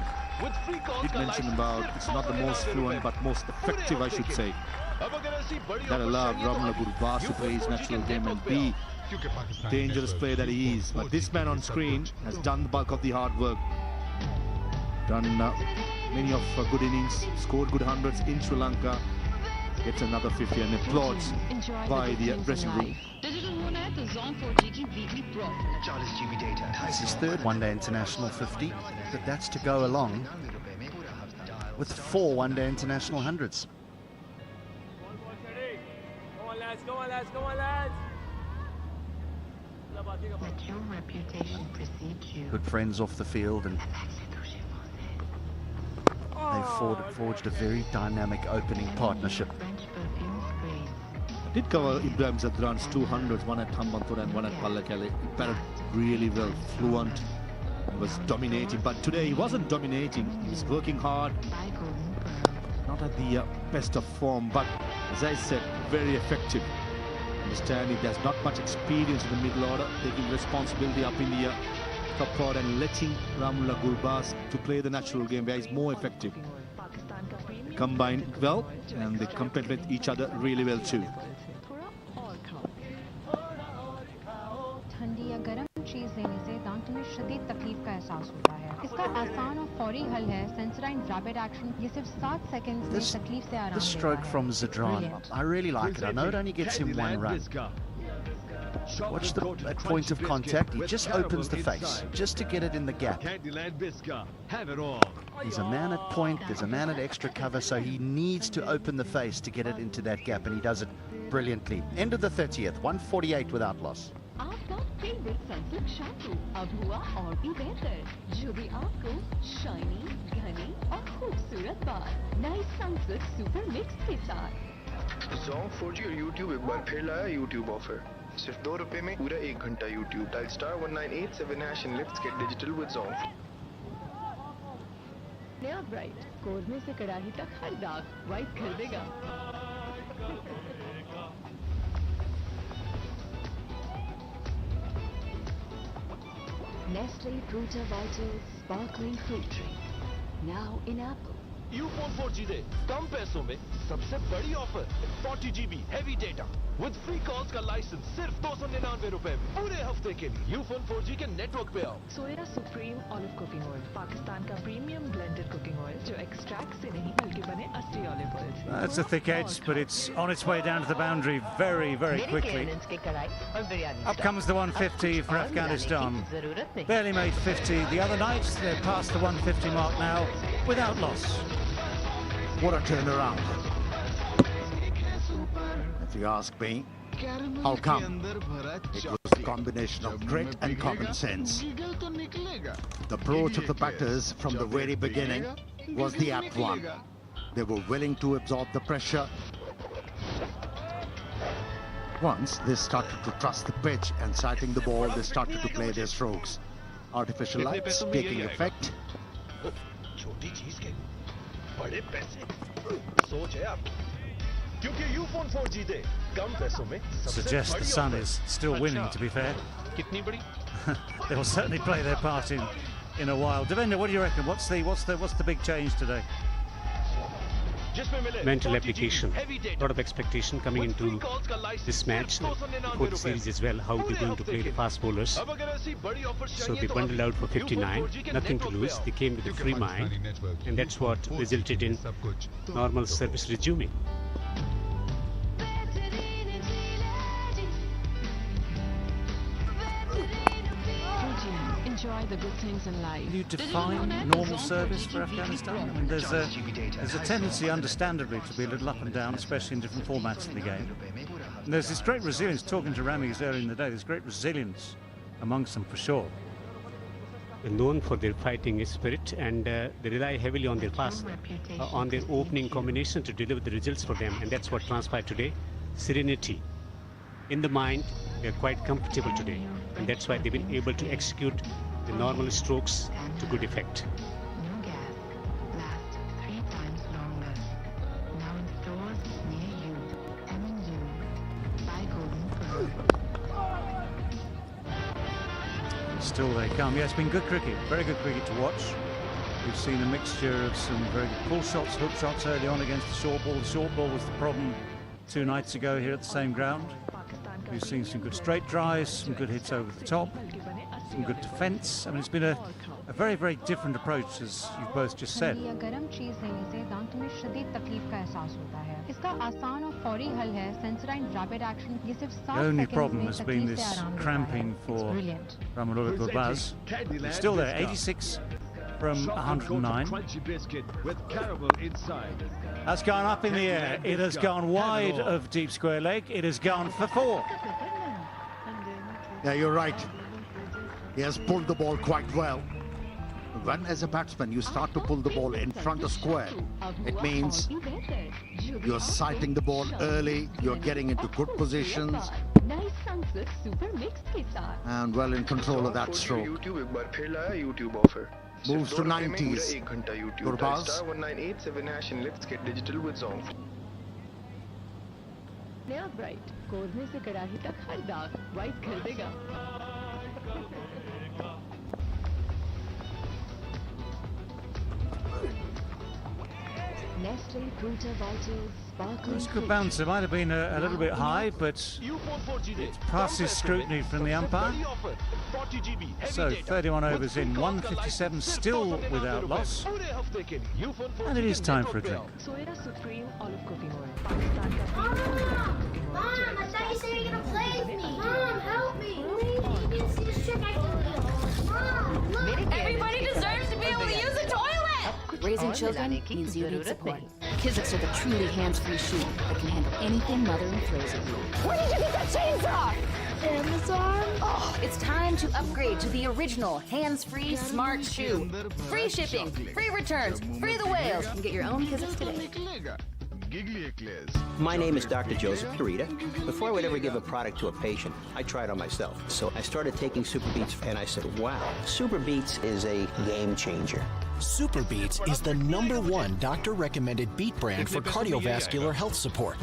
Did mention about it's not the most fluent, but most effective, I should say. That allowed Ramla Gurbaz to play his natural game and be dangerous player that he is. But this man on screen has done the bulk of the hard work. Done many of good innings, scored good hundreds in Sri Lanka, gets another 50 and applauds by the dressing room. This is third one-day international 50, but that's to go along with 4 one-day international hundreds. Go on lads, go on lads, go on lads! Let your reputation precede you. Good friends off the field, and they've forged a very dynamic opening partnership. did cover Ibrahim Zadran's 200s, one at Hambantota and one at Pallakele. He batted really well, fluent, and was dominating. But today he wasn't dominating. He was working hard. Not at the best of form, but as I said, very effective. Understanding there's not much experience in the middle order, taking responsibility up in the top order and letting Ramullah Gurbaz to play the natural game where he's more effective. Combine well and they complement each other really well too. ठंडी या गर्म चीज लेने से दांतों में शदीद तकलीफ का एहसास होता है। इसका आसान और फौरी हल है सेंसराइन रैपिड एक्शन। ये सिर्फ 7 सेकंड्स में तकलीफ से आराम देता है। The stroke from Zadran, I really like it. I know it only gets him one run. Watch the at point of contact. He just opens the face just to get it in the gap. There's a man at point, there's a man at extra cover, so he needs to open the face to get it into that gap, and he does it brilliantly. End of the 30th, 148 without loss. आपका favourite Sunsilk shampoo अब हुआ और भी बेहतर, जो भी आपको shiny, घनी और खूबसूरत बाल नए सनसिल्क सुपर मिक्स के साथ। Zong 4G और YouTube एक बार फिर लाया YouTube ऑफर। सिर्फ ₹2 में पूरा 1 घंटा YouTube। Dial *1987# and let's get digital with Zong. नया ब्राइट कोरने से कड़ाही तक हर दाग वाइट कर देगा। Nestle Fruta Vital Sparkling Fruit Drink, now in apple. Ufone 4G दे कम पैसों में सबसे बड़ी offer 40 GB heavy data with free calls का लाइसेंस सिर्फ ₹299 में पूरे हफ्ते के लिए। यूफोन 4G के नेटवर्क पे आओ। सोया supreme olive cooking oil, Pakistan का प्रीमियम ब्लेंडेड कुकिंग ऑयल जो एक्सट्रैक्ट से नहीं बल्कि बने असली ऑलिव ऑयल से। That's a thick edge, but it's on its way down to the boundary very, very quickly. Up comes the 150 for Afghanistan. Barely made 50 the other night. They're past the 150 mark now without loss. What a turnaround. If you ask me, how come? It was a combination of grit and common sense. The approach of the batters from the very beginning was the apt one. They were willing to absorb the pressure. Once they started to trust the pitch and sighting the ball, they started to play their strokes. Artificial lights taking effect. छोटी चीज के बड़े पैसे सोच है आपकी, क्योंकि Ufone 4G दे कम पैसों में Suggests the sun is still winning, to be fair. कितनी बड़ी? They will certainly play their part in a while. Devendra, what do you reckon? What's the big change today? Mental application, a lot of expectation coming into this match for the series as well, how they're going to play the fast bowlers. So they bundled out for 59, nothing to lose. They came with a free mind, and that's what resulted in normal service resuming. Enjoy the good things in life. Can you define normal service for Afghanistan? I mean, there's a tendency, understandably, to be a little up and down, especially in different formats in the game. And there's this great resilience, talking to Ramis earlier in the day, there's great resilience amongst them for sure. They're known for their fighting spirit, and they rely heavily on their pass, on their opening combination to deliver the results for them, and that's what transpired today. Serenity. In the mind, they're quite comfortable today, and that's why they've been able to execute the normal strokes to good effect. Still they come. Yeah, it's been good cricket, very good cricket to watch. We've seen a mixture of some very good pull shots, hook shots early on against the short ball. The short ball was the problem 2 nights ago here at the same ground. We've seen some good straight drives, some good hits over the top, some good defence. I mean, it's been a very, very different approach, as you've both just said. The only problem has been this cramping for Ramullah Gurbaz. He's still there, 86 from 109. That's gone up in the air. It has gone wide of deep square leg. It has gone for 4. Yeah, you're right. He has pulled the ball quite well. When as a batsman you start to pull the ball in front of square, it means you're sighting the ball early, you're getting into good positions and well in control of that stroke. Moves to 90s. Gurbaz. Star 1987 and let's get digital with song. नया bright कोरने से कड़ाही तक हर दाग white कर देगा। That's a good bouncer. Might have been a little bit high, but it passes scrutiny from the umpire. So 31 overs in, 157 still without loss. And it is time for a drink. Mom, I thought you said you were going to play with me. Mom, help me. You didn't see this trick I can do. Mom, look. Everybody deserves to be able to use the toilet. Raising children means you need support. Kids are the truly hands-free shoe that can handle anything mothering throws at you. Where did you get that chainsaw? Amazon? Oh, it's time to upgrade to the original hands-free smart shoe. Free shipping, free returns, free the whales, and get your own kisses today. My name is Dr. Joseph Clarita. Before I would ever give a product to a patient, I tried on myself. So I started taking Super Beats and I said, wow, Super Beats is a game changer. Super Beats is the #1 doctor-recommended beat brand for cardiovascular health support.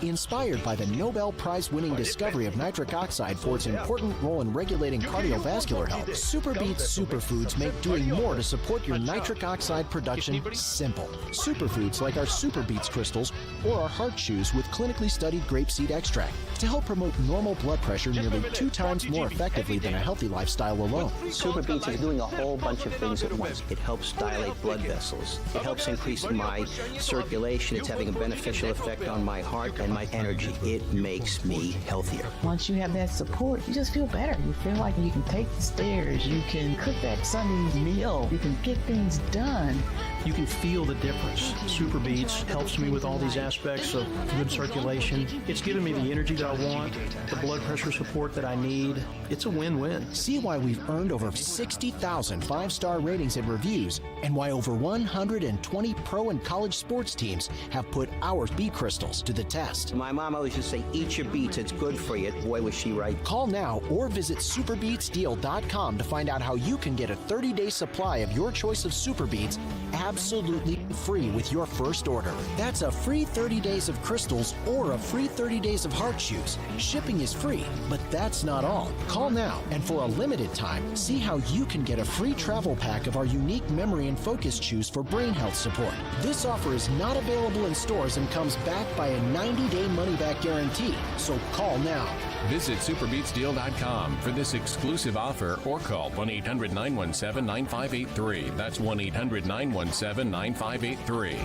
Inspired by the Nobel Prize-winning discovery of nitric oxide for its important role in regulating cardiovascular health, Super Beats superfoods make doing more to support your nitric oxide production simple. Superfoods like our Super Beats crystals or our heart chews with clinically studied grapeseed extract to help promote normal blood pressure nearly 2 times more effectively than a healthy lifestyle alone. Super Beats is doing a whole bunch of things at once. It helps dilate blood vessels. It helps increase my circulation. It's having a beneficial effect on my heart and my energy. It makes me healthier. Once you have that support, you just feel better. You feel like you can take the stairs. You can cook that Sunday's meal. You can get things done. You can feel the difference. Super Beats helps me with all these aspects of good circulation. It's giving me the energy that I want, the blood pressure support that I need. It's a win-win. See why we've earned over 60,000 5-star ratings and reviews, and why over 120 pro and college sports teams have put our Beat crystals to the test. My mom always used to say, eat your beets, it's good for you. Boy, was she right. Call now or visit superbeatsdeal.com to find out how you can get a 30-day supply of your choice of Super Beats absolutely free with your first order. That's a free 30 days of crystals or a free 30 days of heart chews. Shipping is free, but that's not all. Call now, and for a limited time, see how you can get a free travel pack of our unique memory and focus chews for brain health support. This offer is not available in stores and comes backed by a 90-day money-back guarantee. So call now. Visit superbeatsdeal.com for this exclusive offer or call 1-800-917-9583. That's 1-800-917-9583.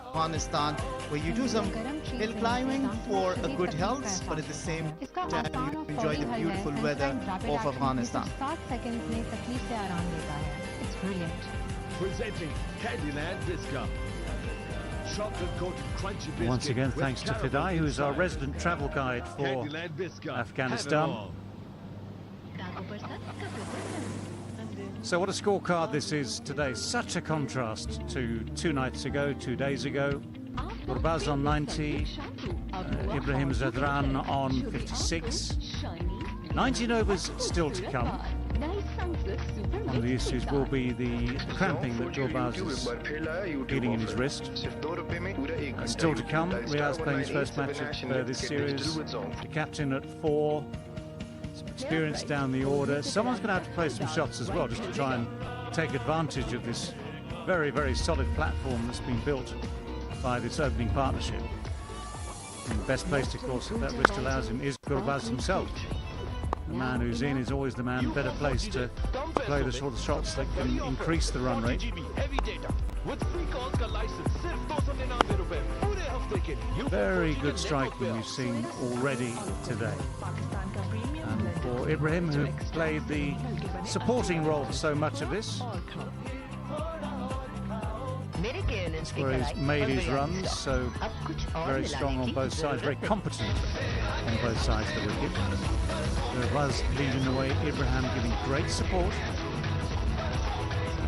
Afghanistan, where you do some hill climbing for a good health, but at the same time you enjoy the beautiful weather of Afghanistan. It's brilliant. Presenting Candyland Biscuit. Chocolate-coated crunchy biscuit. Once again, thanks to Fidai, who is our resident travel guide for Afghanistan. So what a scorecard this is today. Such a contrast to 2 nights ago, 2 days ago. Gurbaz on 90, Ibrahim Zadran on 56. 19 overs still to come. One of the issues will be the cramping that Gurbaz is feeling in his wrist. Still to come. Riaz playing his first match of this series. The captain at 4. Some experience down the order. Someone's going to have to play some shots as well, just to try and take advantage of this very, very solid platform that's been built by this opening partnership. And the best placed, of course, if that wrist allows him, is Gurbaz himself. The man who's in is always the man better placed to play the sort of shots that can increase the run rate. Very good striking we've seen already today. And for Ibrahim, who played the supporting role for so much of this, That's where he's made his runs, so very strong on both sides, very competent on both sides of the wicket. Raz leading the way, Ibrahim giving great support.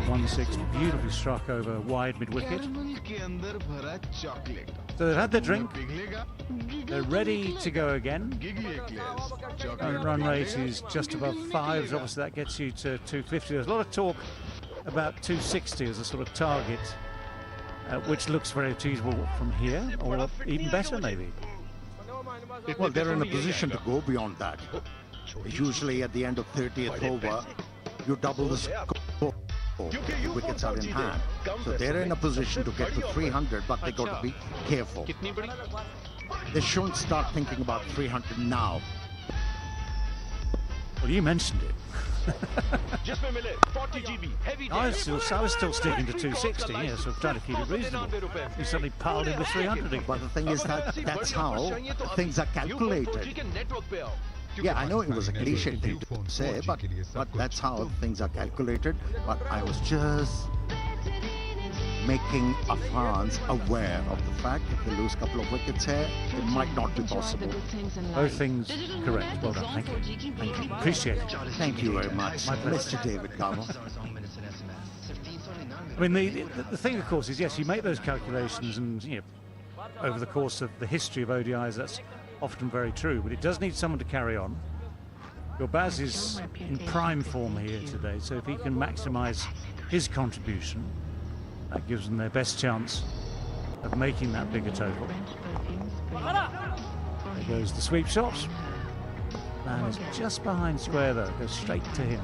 1-6, beautifully struck over wide mid-wicket. So they've had their drink, they're ready to go again. Current run rate is just above 5, so obviously that gets you to 250. There's a lot of talk about 260 as a sort of target, which looks very achievable from here, or even better maybe. Well, they're in a position to go beyond that. Usually at the end of 30th over, you double the score. The wickets are in hand. So they're in a position to get to 300, but they got to be careful. They shouldn't start thinking about 300 now. Well, you mentioned it. I was still sticking to 260, yeah, so trying to keep it reasonable. You suddenly piled in with 300 again. But the thing is that's how things are calculated. Yeah, I know it was a cliche thing to say, but that's how things are calculated. But I was just making Afghans aware of the fact if they lose a couple of wickets here, it might not be possible. Both things correct. Well done. Thank you. Thank you. Appreciate it. Thank you very much, Mr. David Carver. I mean, the thing, of course, is yes, you make those calculations, and you know, over the course of the history of ODIs, that's often very true, but it does need someone to carry on. Your Baz is in prime form here today, so if he can maximise his contribution, that gives them their best chance of making that bigger total. There goes the sweep shot. Man is just behind square though, goes straight to him.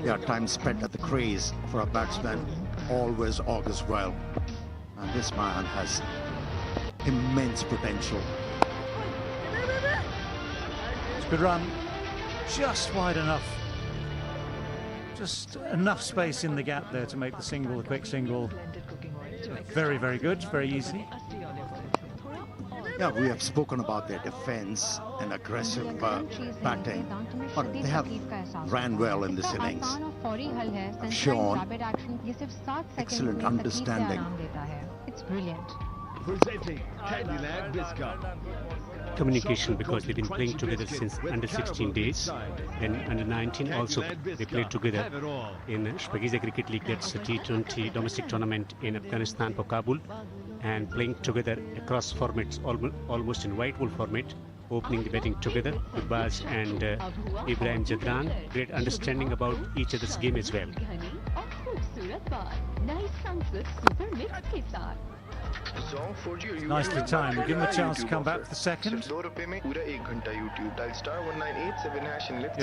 Yeah, time spent at the crease for a batsman always augurs well. And this man has immense potential. It's a good run, just wide enough. Just enough space in the gap there to make the single, the quick single. Very, very good, very easy. Yeah, we have spoken about their defense and aggressive batting, but they have ran well in this innings. Have shown excellent understanding. It's brilliant. Presenting Candyland Biscuit. Communication, because they've been playing together since under 16 days, and under 19 also they played together in Shpagiza Cricket League. That's a T20 domestic tournament in Afghanistan for Kabul, and playing together across formats, almost in white ball format, opening the batting together with Baz and Ibrahim Jadran. Great understanding about each other's game as well. Nicely timed. Give him a chance to come back for the second. Yeah,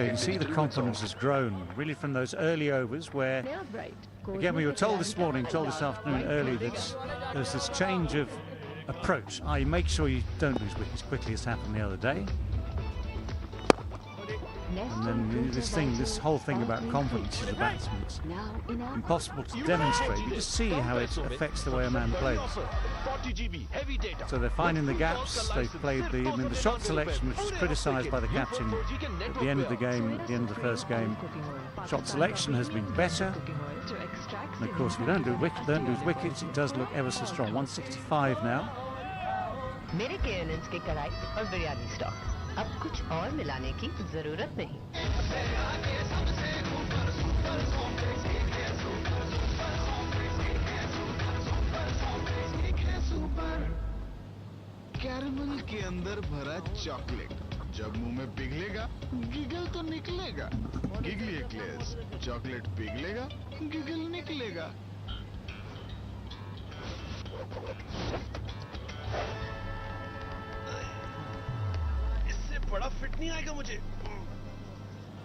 you can see the confidence has grown really from those early overs where, again, we were told this morning, told this afternoon early that there's this change of approach. I make sure you don't lose wickets quickly as happened the other day. And then this whole thing about confidence as a batsman, it's impossible to demonstrate. You just see how it affects the way a man plays. So they're finding the gaps. They've played the shot selection, which was criticised by the captain at the end of the game, at the end of the first game. Shot selection has been better. And of course, if you don't lose wickets, it does look ever so strong. 165 now. मेरे केएनएन्स के कढ़ाई और biryani stock अब कुछ और मिलाने की जरूरत नहीं कैरमल के अंदर भरा चॉकलेट जब मुंह में पिघलेगा गिगल तो निकलेगा गिगली एक्लेयर्स चॉकलेट पिघलेगा गिगल निकलेगा बड़ा फिट नहीं आएगा मुझे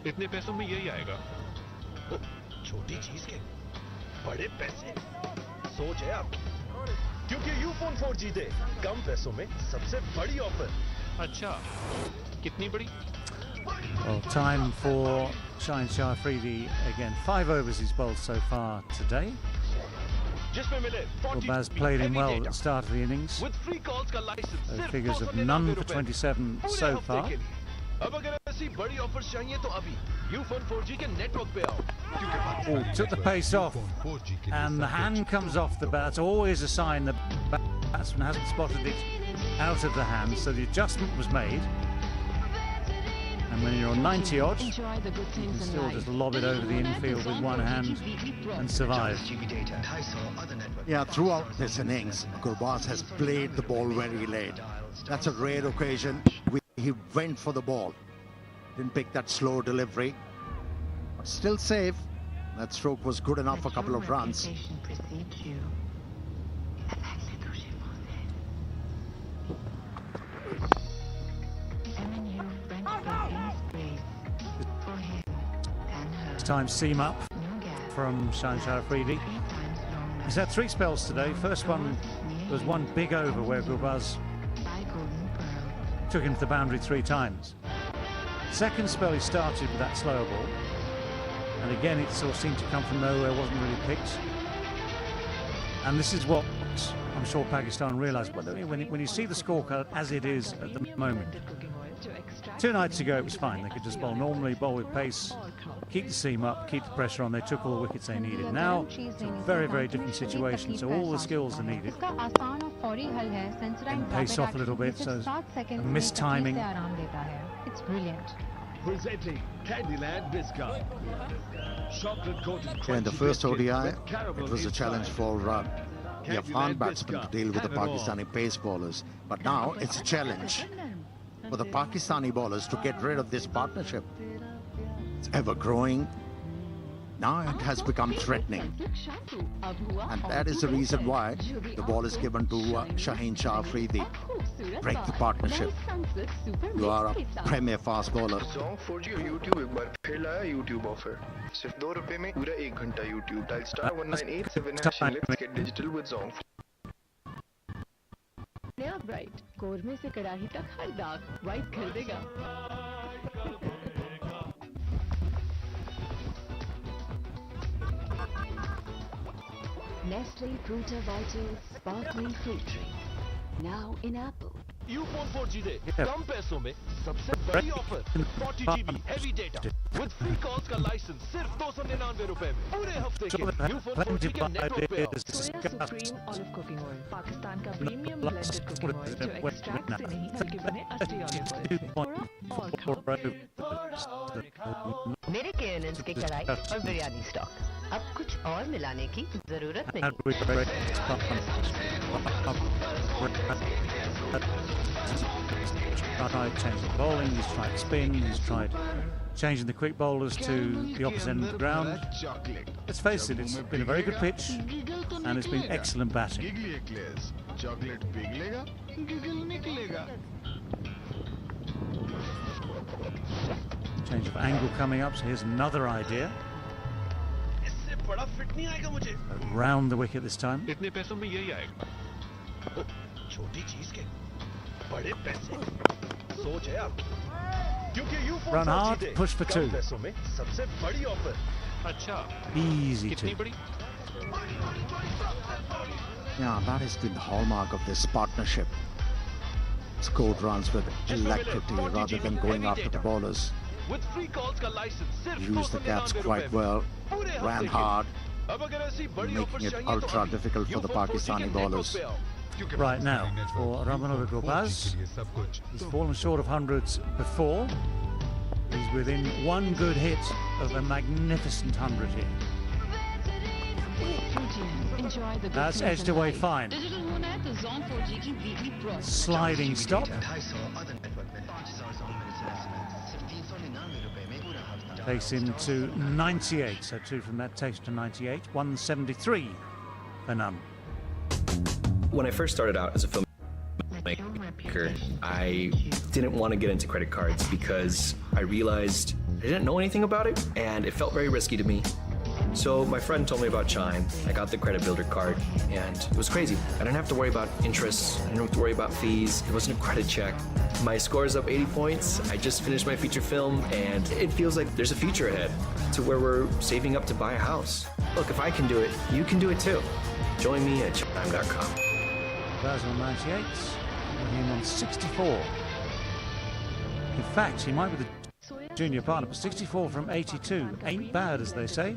इतने पैसों में यही आएगा छोटी चीज के बड़े पैसे सोच है आप क्योंकि यूफोन 4 जीते कम पैसों में सबसे बड़ी ऑफर अच्छा कितनी बड़ी Well, time for Shine Shah Afridi again. 5 overs he's bowled so far today. Well, Baz played him well at the start of the innings. Those figures of none for 27 so far. अब अगर ऐसी बड़ी offers चाहिए तो अभी Ufone 4G के network पे आओ। Oh, took the pace off, and the hand comes off the bat. That's always a sign the batsman hasn't spotted it out of the hand, so the adjustment was made. And when you're on 90 odd, you can still just lob it over the infield with one hand and survive. Yeah, throughout this innings, Gurbaz has played the ball very late. That's a rare occasion. He went for the ball. Didn't pick that slow delivery. But still safe. That stroke was good enough for a couple of runs. This time seam up from Shaheen Afridi. He's had 3 spells today. First one was one big over where Gurbaz took him to the boundary 3 times. Second spell he started with that slower ball, and again it sort of seemed to come from nowhere, wasn't really picked. And this is what I'm sure Pakistan realised when you see the scorecard as it is at the moment. 2 nights ago it was fine, they could just bowl normally, bowl with pace, keep the seam up, keep the pressure on. They took all the wickets they needed. Now it's a very, very different situation, so all the skills are needed. And pace off a little bit, so mistiming. It's brilliant. Presenting Candyland Biscuit. In the first ODI, it was a challenge for the Afghan batsmen to deal with the Pakistani pace bowlers. But now it's a challenge for the Pakistani bowlers to get rid of this partnership. It's ever growing. Now it has become threatening. And that is the reason why the ball is given to Shaheen Afridi. Break the partnership. You are a premier fast bowler. Zong 4G और YouTube एक बार फिर लाया YouTube offer. सिर्फ ₹2 में पूरा 1 घंटा YouTube. Dial *1987# and let's get digital with Zong. नया bright कोरमे से कड़ाही तक हर दाग वाइट कर देगा। Nestle Fruta Vital Sparkling Fruit Drink. Now in Apple. Ufone 4G दे कम पैसों में सबसे बड़ी offer 40GB heavy data with free calls का लाइसेंस सिर्फ ₹299 में पूरे हफ्ते के यूफोन 4G के नेटवर्क पे आओ। सोया supreme olive cooking oil Pakistan का प्रीमियम ब्लेंडेड कुकिंग ऑयल जो एक्सट्रैक्ट से नहीं बल्कि बने असली ऑलिव ऑयल। मेरे केएनएन के कढ़ाई और बिरयानी स्टॉक अब कुछ और मिलाने की जरूरत नहीं। Tried changing bowling, he's tried spin, he's tried changing the quick bowlers to the opposite end of the ground. Let's face it, it's been a very good pitch and it's been excellent batting. Change of angle coming up, so here's another idea. Round the wicket this time. Run hard, push for 2. Easy 2. Yeah, that has been the hallmark of this partnership. Scored runs with electricity rather than going after the bowlers. Used the gaps quite well, ran hard, making it ultra difficult for the Pakistani bowlers. Right now, for Ramanova Gurbaz, he's fallen short of hundreds before. He's within one good hit of a magnificent 100 here. That's edged away fine. Sliding stop. Takes him to 98, so 2 from that takes to 98, 173 for none. When I first started out as a filmmaker, I didn't want to get into credit cards because I realized I didn't know anything about it and it felt very risky to me. So my friend told me about Chime. I got the credit builder card and it was crazy. I didn't have to worry about interest. I didn't have to worry about fees. It wasn't a credit check. My score's up 80 points. I just finished my feature film and it feels like there's a future ahead to where we're saving up to buy a house. Look, if I can do it, you can do it too. Join me at chime.com. Guys on 98, him on 64. In fact, he might be the junior partner, but 64 from 82 ain't bad, as they say.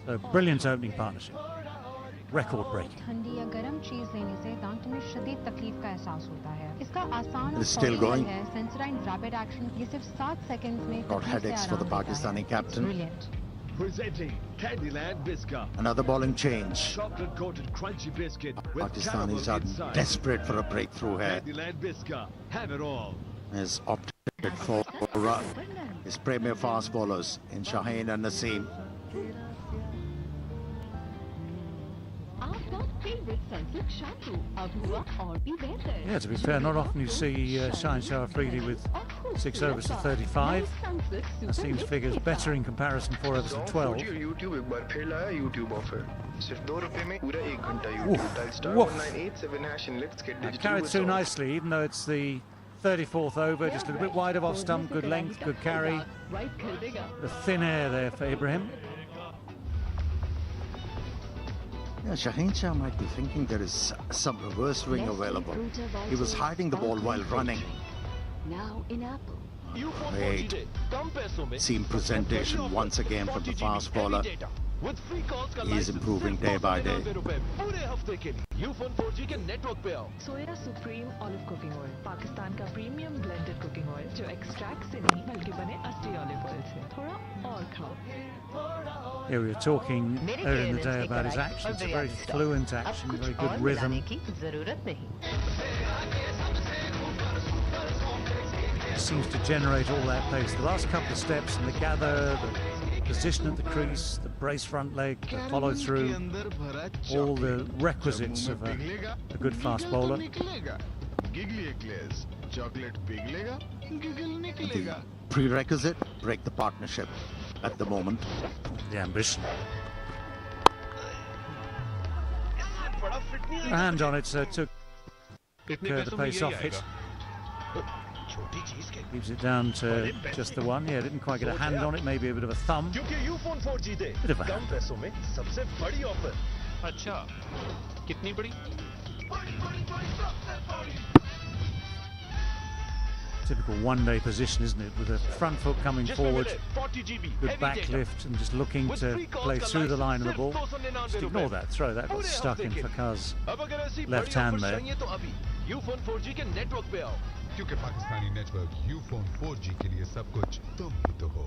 So brilliant opening partnership. Record breaking. ठंडी या गर्म चीज लेने से दांतों में शदीद तकलीफ का एहसास होता है। इसका आसान It's still going. है सेंसराइन रैपिड एक्शन, ये सिर्फ 7 सेकंड्स में Got headaches for the Pakistani captain. Brilliant. Presenting Candyland Biscuit. Another bowling change. Chocolate coated crunchy biscuit with Pakistanis are caramel inside. desperate for a breakthrough here. Candyland Biscuit. Have it all. Has opted for his premier fast bowlers in Shaheen and Naseem. Yeah, to be fair, not often you see Shaheen Shah Afridi with 6 overs to 35. Naseem's figures better in comparison, 4 overs to 12. YouTube एक बार फिर लाया YouTube offer. सिर्फ ₹2 में पूरा 1 घंटा YouTube. Dial star 1987# and let's get digital. Carried through nicely, even though it's the 34th over, just a little bit wide of off stump, good length, good carry. The thin air there for Ibrahim. Yeah, Shaheen Shah might be thinking there is some reverse swing available. He was hiding the ball while running. Now in Apple. Great seam presentation once again from the fast bowler. He is improving day by day. Soya supreme olive cooking oil Pakistan का premium blended cooking oil जो extract से नहीं बल्कि बने असली olive oil से। थोड़ा और खाओ। Yeah, we were talking earlier in the day about his action. It's a very fluent action, very good rhythm. Seems to generate all that pace. The last couple of steps and the gather, the position at the crease, the brace front leg, the follow through, all the requisites of a good fast bowler. The prerequisite, break the partnership at the moment. The ambition. A hand on it, so took the pace off it. Leaves it down to just the one. Yeah, didn't quite get a hand on it, maybe a bit of a thumb. Bit of a hand. Typical one-day position, isn't it? With a front foot coming forward, good back lift, and just looking to play through the line of the ball. Just ignore that throw. That got stuck in Fakar's left hand there. क्योंकि Pakistani network Ufone 4G के लिए सब कुछ तुम ही तो हो।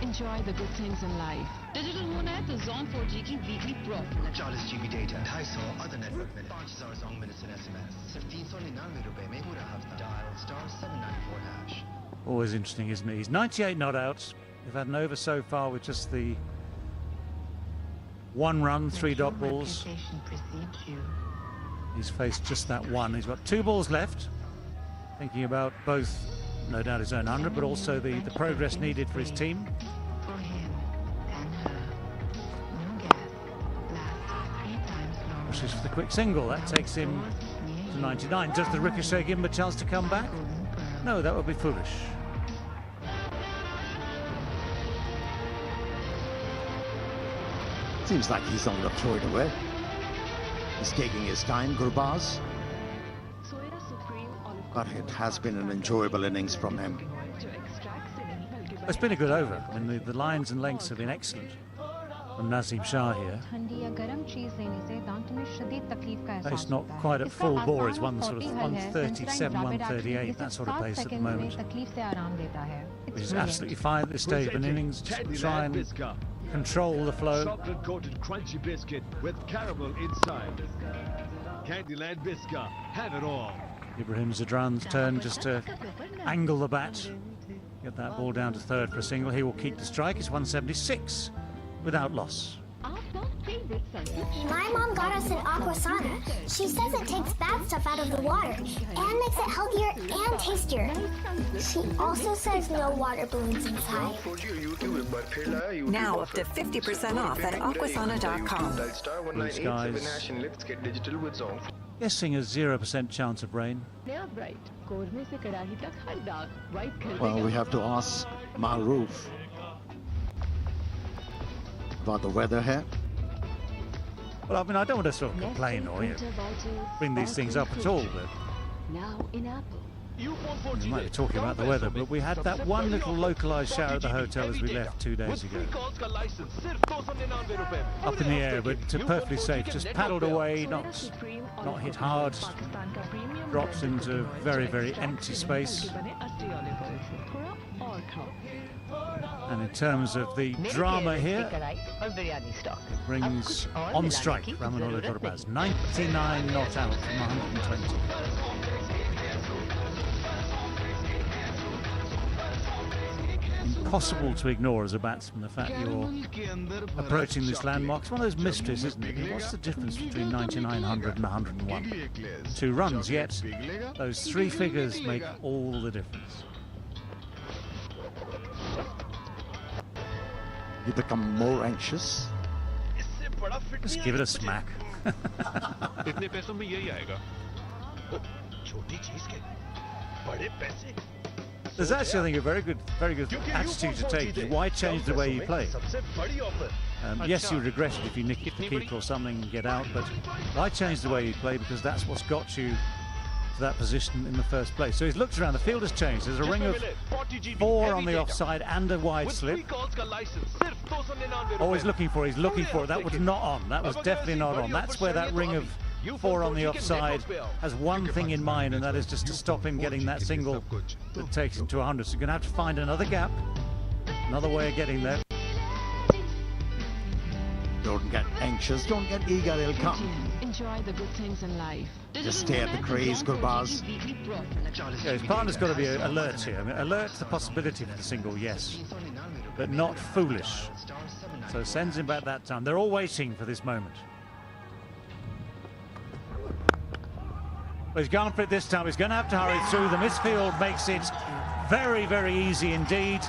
Enjoy the good things in life. Digital होना है तो Zone 4G की weekly pro 40 GB data 250 other network minutes 5000 Zone minutes and SMS सिर्फ ₹399 में पूरा हफ्ता dial star 794#. Always interesting, isn't it? He's 98 not outs. They've had an over so far with just the 1 run, 3 dot balls. He's faced just that one. He's got 2 balls left. Thinking about both, no doubt, his own 100, but also the progress needed for his team. Pushes for the quick single. That takes him to 99. Does the ricochet give him a chance to come back? No, that would be foolish. Seems like he's not going to throw it away. He's taking his time, Gurbaz. But it has been an enjoyable innings from him. It's been a good over. I mean, the lines and lengths have been excellent from Naseem Shah here. It's not quite at full bore. It's one sort of 137, 138, that sort of pace at the moment. Which is absolutely fine at this stage of an innings. Just try and control the flow. Chocolate coated crunchy biscuit with caramel inside. Candyland Biscuit. Have it all. Ibrahim Zadran's turn just to angle the bat. Get that ball down to third for a single. He will keep the strike. It's 176 without loss. My mom got us an aqua sauna. She says it takes bad stuff out of the water and makes it healthier and tastier. She also says no water balloons inside. Now up to 50% off at aquasana.com. Blue skies. Guessing a 0% chance of rain. Well, we have to ask Maroof. about the weather here? Well, I mean, I don't want to sort of complain or bring these things up at all, but Now in Apple. we might be talking about the weather, but we had that one little localised shower at the hotel as we left 2 days ago. Up in the air, but perfectly safe. Just paddled away, not hit hard. Drops into very, very empty space. And in terms of the drama here, it brings on strike Ramanullah Gurbaz. 99 not out from 120. Impossible to ignore as a batsman the fact you're approaching this landmark. It's one of those mysteries, isn't it? What's the difference between 99, 100 and 101? 2 runs, yet those 3 figures make all the difference. You become more anxious. Just give it a smack. There's actually, I think, a very good attitude to take. Why change the way you play? Yes, you would regret it if you nick the keeper or something and get out, but why change the way you play? Because that's what's got you to that position in the first place. So he's looked around, the field has changed. There's a ring of 4 on the offside and a wide slip. Oh, he's looking for it. That was not on. That was definitely not on. That's where that ring of 4 on the offside has one thing in mind, and that is just to stop him getting that single that takes him to 100. So you're going to have to find another gap, another way of getting there. Don't get anxious, don't get eager, they'll come. Enjoy the good things in life. Just stay at the crease, Gurbaz. Yeah, his partner's got to be alert here. I mean, alert to the possibility for the single, yes, but not foolish. So sends him back that time. They're all waiting for this moment. But he's gone for it this time. He's going to have to hurry through. The midfield makes it very, very easy indeed.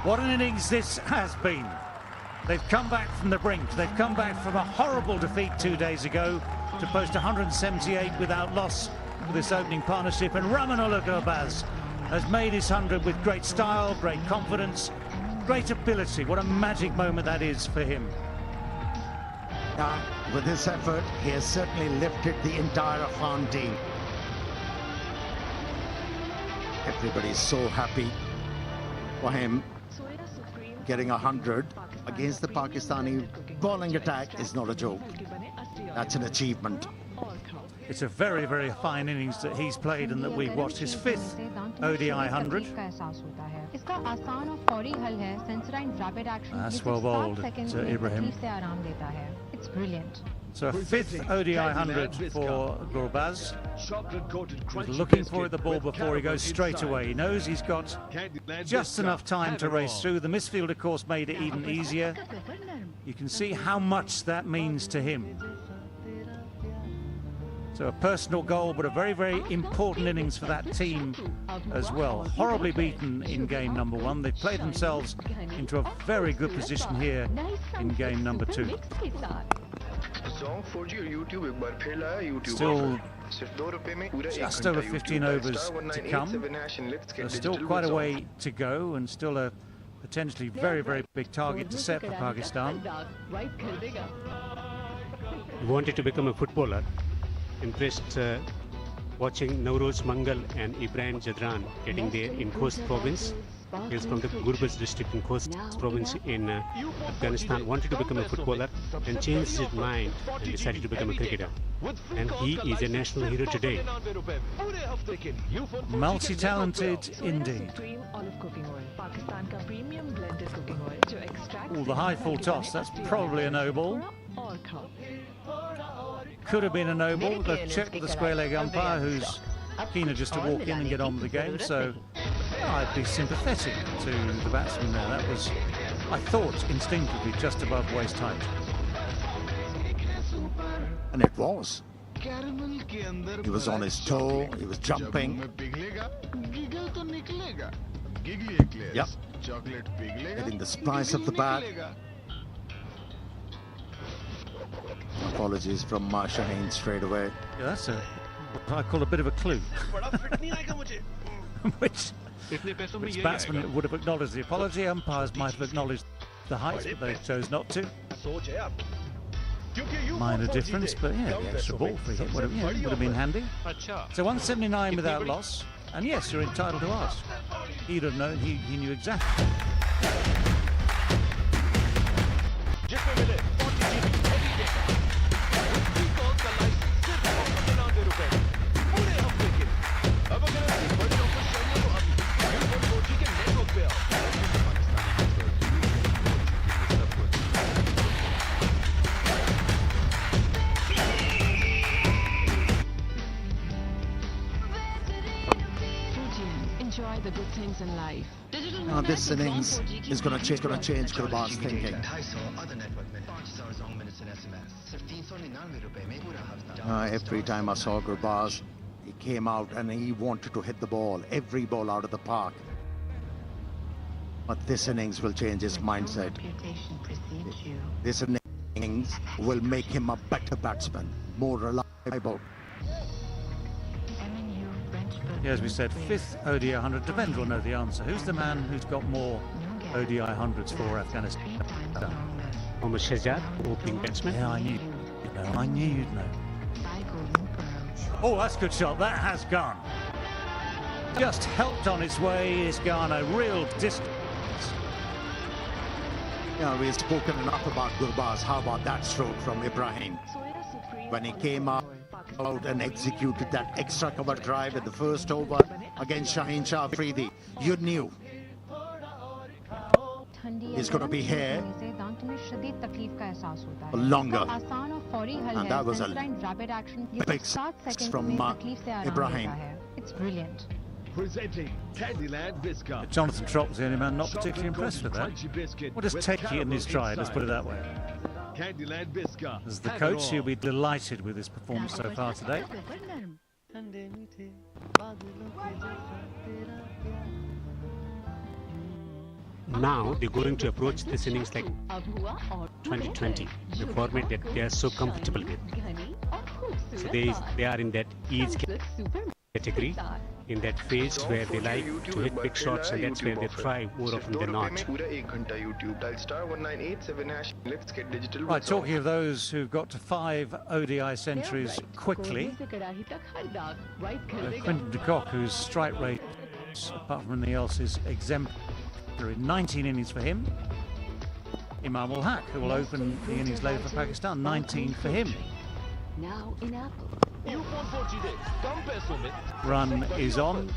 What an innings this has been. They've come back from the brink. They've come back from a horrible defeat 2 days ago to post 178 without loss for this opening partnership. And Ramanullah Gurbaz has made his 100 with great style, great confidence, great ability. What a magic moment that is for him. With this effort, he has certainly lifted the entire Afghan team. Everybody's so happy for him. Getting 100 against the Pakistani bowling attack is not a joke. That's an achievement. It's a very, very fine innings that he's played and that we've watched. His 5th ODI 100. That's well bowled to Ibrahim. It's brilliant. So a 5th ODI 100 for Gurbaz. He's looking for the ball before he goes straight away. He knows he's got just enough time to race through. The misfield, of course, made it even easier. You can see how much that means to him. So a personal goal, but a very, very important innings for that team as well. Horribly beaten in game number 1. They've played themselves into a very good position here in game number 2. Still just over 15 overs to come. There's still quite a way to go and still a potentially very, very big target to set for Pakistan. He wanted to become a footballer. Impressed watching Navroz Mangal and Ibrahim Jadran getting there in Khost province. He's from the Gurbaz district in Khost province in Afghanistan. Wanted to become a footballer and changed his mind and decided to become a cricketer. And he is a national hero today. Multi-talented indeed. Oh, the high full toss, that's probably a no ball. Could have been a no ball. They've checked the square leg umpire, who's keener just to walk in and get on with the game. So I'd be sympathetic to the batsman there. That was, I thought, instinctively just above waist height. And it was. He was on his toe, he was jumping. Yep. Getting the splice of the bat. Apologies from Shaheen straight away. Yeah, that's what I call a bit of a clue. which batsman would have acknowledged the apology, umpires might have acknowledged the height, but they chose not to. Minor difference, but yeah, the extra ball for hit would have been handy. So 179 without loss, and yes, you're entitled to ask. He'd have known, he knew exactly. Enjoy the good things in life. Now this innings is going to change Gurbaz's thinking. Every time I saw Gurbaz, he came out and he wanted to hit the ball, every ball out of the park. But this innings will change his mindset. This innings will make him a better batsman, more reliable. Yeah, as we said, 5th ODI 100. Devendra will know the answer. Who's the man who's got more ODI 100s for Afghanistan? Mohammad Shahzad, opening batsman. Yeah, I knew you'd know. Oh, that's a good shot. That has gone. Just helped on its way. It's gone a real distance. Yeah, we've spoken enough about Gurbaz. How about that stroke from Ibrahim? When he came out and executed that extra cover drive in the first over against Shaheen Shah Afridi, you knew he's going to be here longer. And that was a big six from Ibrahim. It's brilliant. Presenting Candyland Biscuit. Jonathan Trott was the only man not particularly impressed with that. We'll just take it in his stride, let's put it that way. Candyland Biscuit. As the coach, he'll be delighted with his performance so far today. Now they're going to approach this innings like 2020, the format that they are so comfortable with. So they are in that ease category, in that phase where they like to hit big shots, and that's where they try more often than not. Right, talking of those who've got to 5 ODI centuries quickly, Quinton de Kock, whose strike rate, apart from anything else, is exemplary. 19 innings for him. Imam ul Haq, who will open the innings later for Pakistan, 19 for him. Now in Apple. Run is on.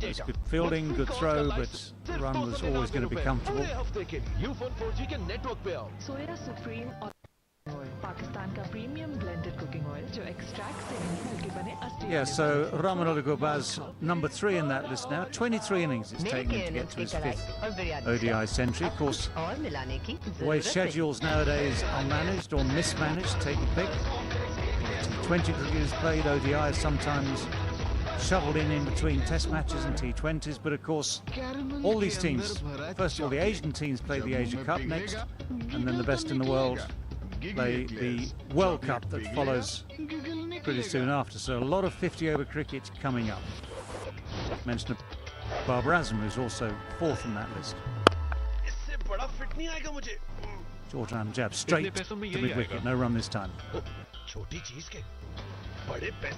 It's good fielding, good throw, but the run was always going to be comfortable. Soya Supreme Pakistan ka premium blended cooking oil jo extracts se halke bane asli. Yeah, so Ramanullah Gurbaz, number 3 in that list now. 23 innings it's taken him to get to his 5th ODI century. Of course, the way schedules nowadays are managed or mismanaged, take your pick. T20 cricketers played ODIs sometimes shoveled in between test matches and T20s, but of course all these teams, first of all the Asian teams play the Asia Cup next, and then the best in the world play the World Cup that follows pretty soon after. So a lot of 50-over cricket coming up. Mention of Babar Azam, who's also 4th in that list. Jordan jab straight to mid-wicket, no run this time.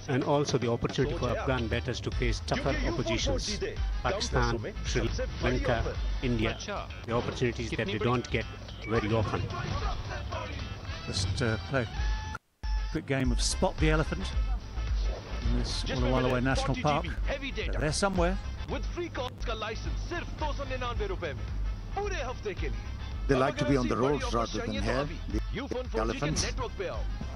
And also the opportunity for Afghan batters to face tougher oppositions. Pakistan, Sri Lanka, India. The opportunities that they don't get very often. Just play a quick game of Spot the Elephant in this Walawalaway National Park. They're there somewhere. They like to be on the roads rather than here, the elephants.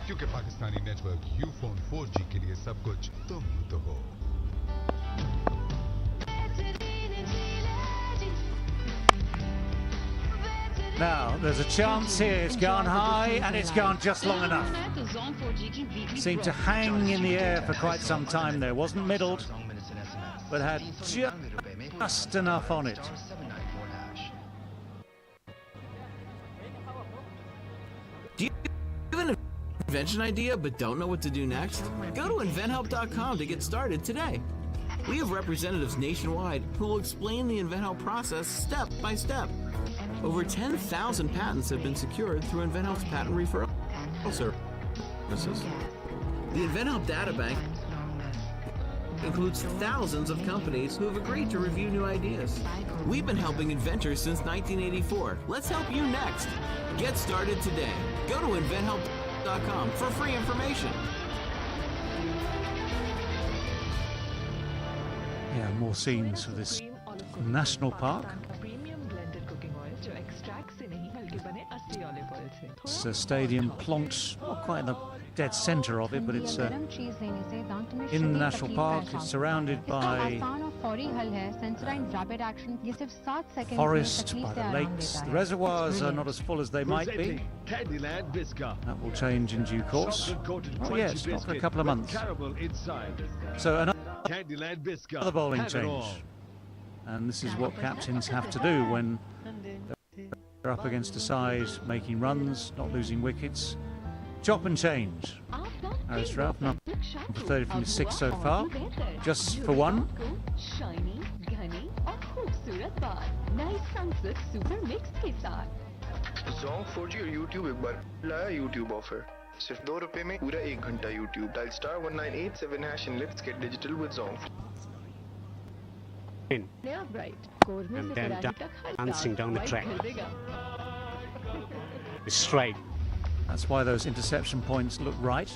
क्योंकि Pakistani network Ufone 4G के लिए सब कुछ तुम तो हो. Now, there's a chance here. It's gone high and it's gone just long enough. Seemed to hang in the air for quite some time there. Wasn't middled, but had just enough on it. Do you have an invention idea but don't know what to do next? Go to inventhelp.com to get started today. We have representatives nationwide who will explain the InventHelp process step by step. Over 10,000 patents have been secured through InventHelp's patent referral services. The InventHelp data bank includes thousands of companies who have agreed to review new ideas. We've been helping inventors since 1984. Let's help you next. Get started today. Go to inventhelp.com for free information. Yeah, more scenes for this national park. It's a stadium plonked, not quite in the dead center of it, but it's in the national park. It's surrounded by forest, by the lakes. The reservoirs are not as full as they might be. That will change in due course. Oh yes, not for a couple of months. So another bowling change. And this is what captains have to do when they're up against a side making runs, not losing wickets. Chop and change. Harris Ralph, number 30 from his 6 so far. Just for one. Zong 4G और YouTube एक बार लाया YouTube offer सिर्फ ₹2 में पूरा 1 घंटा YouTube dial star 1987 hash and let's get digital with Zong. And then dancing down the track. Strike. That's why those interception points look right.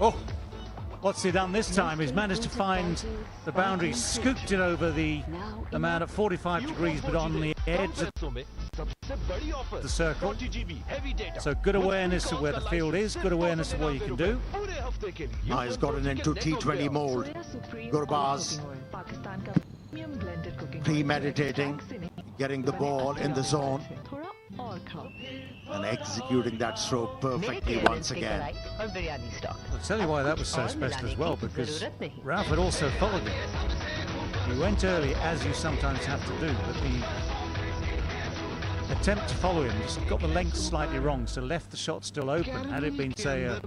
Oh, what's he done this time? He's managed to find the boundary, scooped it over the man at 45 degrees, but on the edge of the circle. So good awareness of where the field is, good awareness of what you can do. Now he's gotten into T20 mode. Gurbaz premeditating, getting the ball in the zone and executing that stroke perfectly once again. I'll tell you why that was so special as well, because Ralph had also followed him. He went early, as you sometimes have to do, but the attempt to follow him just got the length slightly wrong, so left the shot still open. Had it been, say, a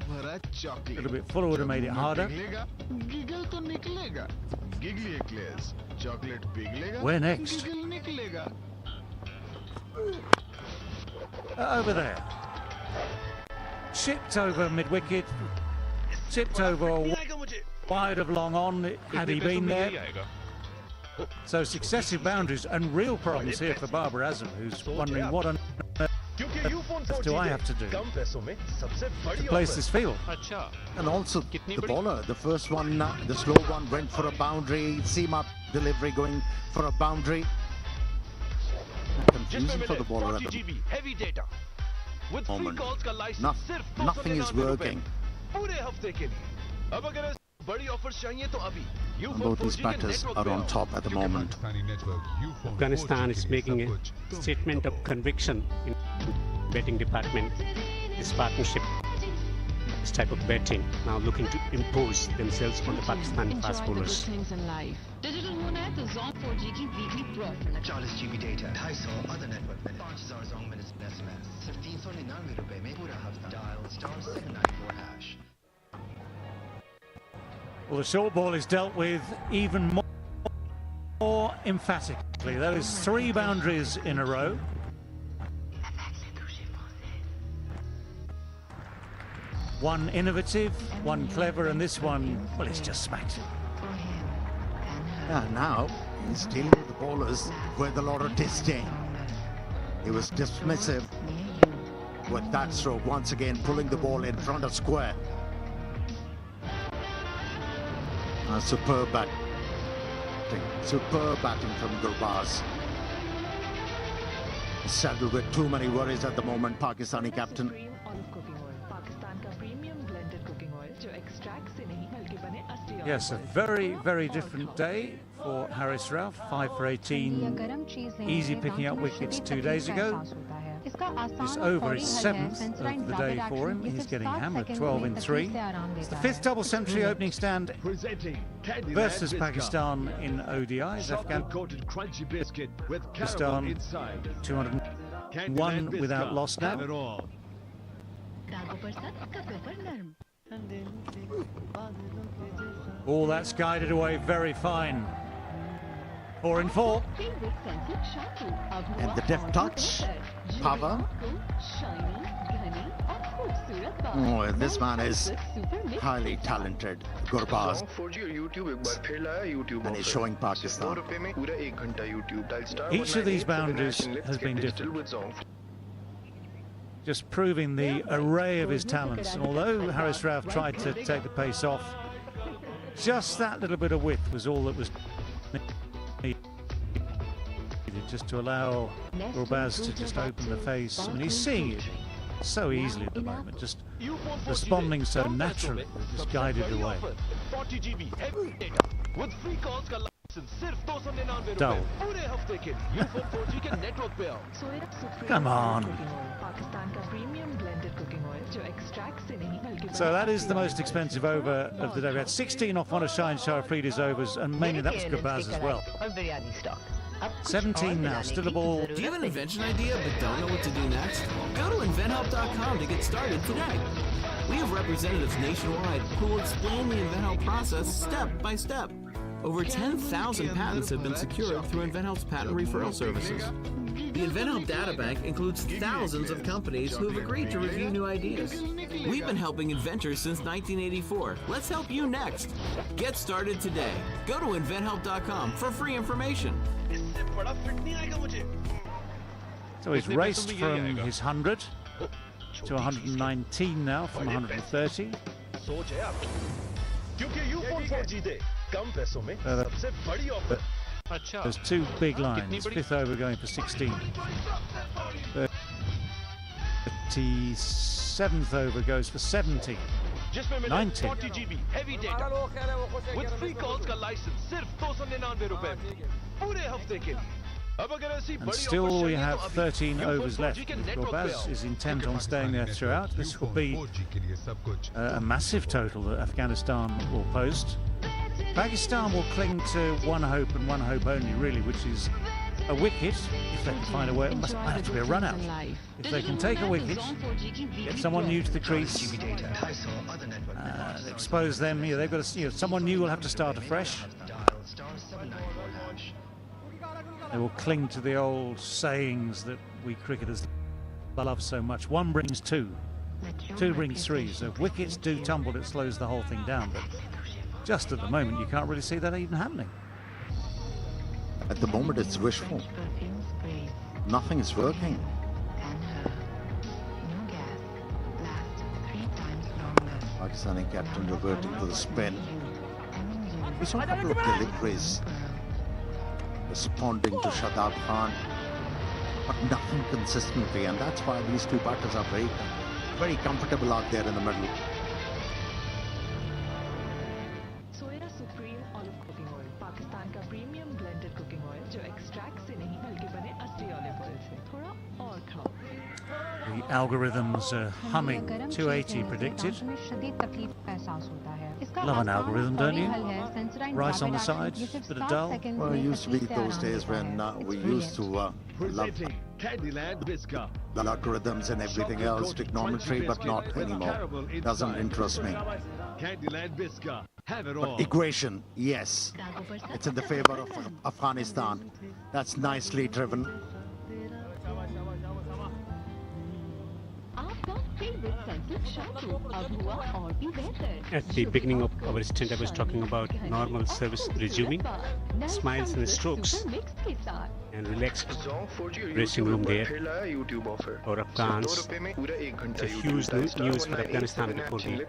little bit fuller, would have made it harder. Where next? Over there. Chipped over mid-wicket. Chipped over wide of long on, had he been there. So successive boundaries and real problems here for Babar Azam, who's wondering what on earth do I have to do to place this field. And also the bowler, the first one, the slow one went for a boundary, seam-up delivery going for a boundary. Confusing for the bowler at the moment. Nothing is working. Both these batters are on top at the moment. Afghanistan is making a statement of conviction in betting department. This partnership, this type of betting, now looking to impose themselves on the Pakistani fast bowlers. Digital होना है तो Zong 4G की weekly pro 40 GB data 250 other network में 5000 Zong minutes SMS सिर्फ ₹399 में पूरा हफ्ता dial star 794 hash. Well, the short ball is dealt with even more emphatically. Those 3 boundaries in a row. One innovative, one clever, and this one, well, it's just smacked. Yeah, now he's dealing with the bowlers with a lot of disdain. He was dismissive with that stroke, once again pulling the ball in front of square. Superb batting from Gurbaz. Saddled with too many worries at the moment, Pakistani captain. Yes, a very, very different day for Harris Ralph. 5 for 18, easy picking up wickets 2 days ago. It's over his 7th of the day for him. He's getting hammered, 12 in 3. It's the 5th double century opening stand versus Pakistan in ODIs. Afghanistan 201 without loss now. All that's guided away very fine. 4 in 4. And the deft touch, power. Oh, this man is highly talented, Gurbaz. And he's showing Pakistan. Each of these boundaries has been different, just proving the array of his talents. And although Haris Rauf tried to take the pace off, just that little bit of width was all that was needed, just to allow Gurbaz to just open the face. I mean, he's seeing it so easily at the moment, just responding so naturally, just guided away. Dull. Come on. So that is the most expensive over of the day. We had 16 off one of Shaheen Shah Afridi's overs, and mainly that was Gurbaz as well. 17 now, still a ball. Do you have an invention idea but don't know what to do next? Go to inventhelp.com to get started today. We have representatives nationwide who will explain the InventHelp process step by step. Over 10,000 patents have been secured through InventHelp's patent referral services. The InventHelp databank includes thousands of companies who have agreed to review new ideas. We've been helping inventors since 1984. Let's help you next. Get started today. Go to inventhelp.com for free information. So he's raced from his 100 to 119 now from 130. There's two big lines. Fifth over going for 16. 37th over goes for 17. 19. heavy data with free calls का license सिर्फ 299 रुपए में पूरे हफ्ते के लिए. And still we have 13 overs left. Gurbaz is intent on staying there throughout. This will be a massive total that Afghanistan will post. Pakistan will cling to one hope and one hope only, really, which is a wicket. If they can find a way, it might have to be a run out. If they can take a wicket, get someone new to the crease, expose them. They've got to, someone new will have to start afresh. They will cling to the old sayings that we cricketers love so much. One brings two, two brings three. So if wickets do tumble, it slows the whole thing down. But just at the moment, you can't really see that even happening. At the moment, it's wishful. Nothing is working. Pakistani captain reverting to the spin. We saw a couple of deliveries responding to Shadab Khan, but nothing consistently, and that's why these two batters are very comfortable out there in the middle. Soya supreme olive cooking oil Pakistan का premium blended cooking oil जो extract से नहीं बल्कि बने असली olive oil से थोड़ा और खाओ. The algorithms are humming. 280 predicted. Love an algorithm, don't you? Rice on the sides, bit of dull. Well, it used to be those days when we used to love the algorithms and everything else, trigonometry, but not anymore. Doesn't interest me. But equation, yes. It's in the favor of Afghanistan. That's nicely driven. At the beginning of our stint, I was talking about normal service resuming, smiles and strokes, and relaxed dressing room there for Afghans. It's a huge news for Afghanistan before the...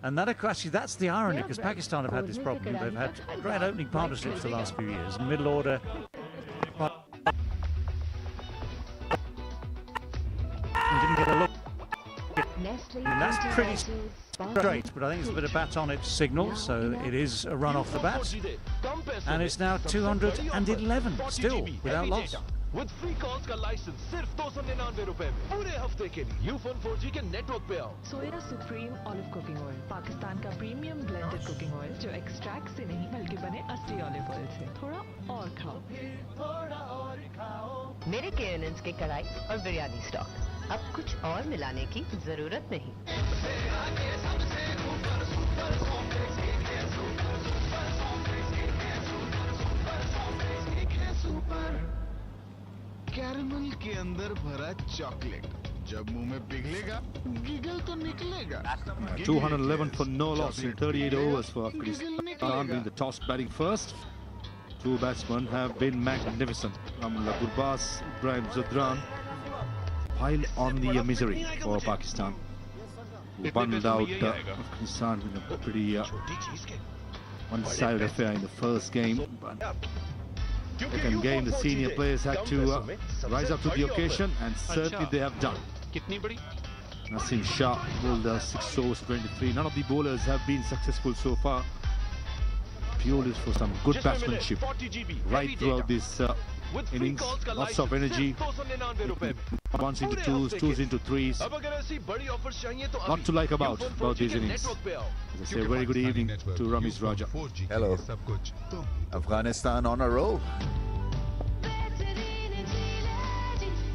And that, actually, that's the irony, because Pakistan have had this problem. They've had great opening partnerships the last few years. Middle order. Didn't get a look. And that's pretty straight, but I think it's a bit of bat on its signal, so it is a run off the bat. And it's now 211, still without loss. With free calls का license सिर्फ 299 रुपए में पूरे हफ्ते के लिए Ufone 4G के network पे आओ. सोया supreme olive cooking oil Pakistan का प्रीमियम ब्लेंडेड कुकिंग ऑयल जो एक्सट्रैक्ट से नहीं बल्कि बने असली ऑलिव ऑयल से थोड़ा और खाओ. मेरे KNNs के कढ़ाई और बिरयानी स्टॉक अब कुछ और मिलाने की जरूरत नहीं. कैरेमल के अंदर भरा चॉकलेट जब मुंह में पिघलेगा गिगल तो निकलेगा 211 for no loss in 38 overs for Afghanistan, being the toss batting first. Two batsmen have been magnificent. Ramla Gurbaz, Ibrahim Zudran pile on the misery for Pakistan. Bundled out Afghanistan in a pretty one-sided affair in the first game. Second game, the senior players had to rise up to the occasion, and certainly they have done. Naseem Shah bowled 6 overs 23. None of the bowlers have been successful so far. Purely for some good batsmanship right throughout this innings. Lots of energy. Ones into twos, twos into threes. Not to like about these innings. As I say, a very good evening to Ramiz Raja. Hello. Afghanistan on a roll.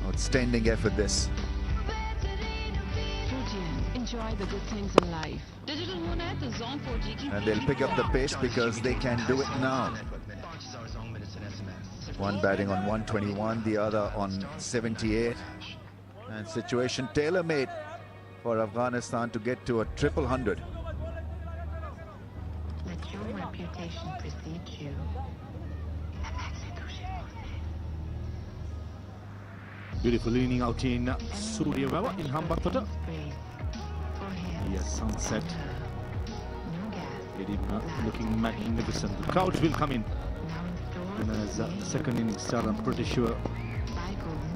Outstanding effort this. Enjoy the good things in life. Digital hona hai to Zone 4G ki And they'll pick up the pace because they can do it now. One batting on 121, the other on 78. And situation tailor-made for Afghanistan to get to a triple hundred. Let your reputation precede you. Beautiful inning out in Surya Baba in Hambantota. Yes, sunset. Looking magnificent. The crowds will come in. And as the second innings starts, I'm pretty sure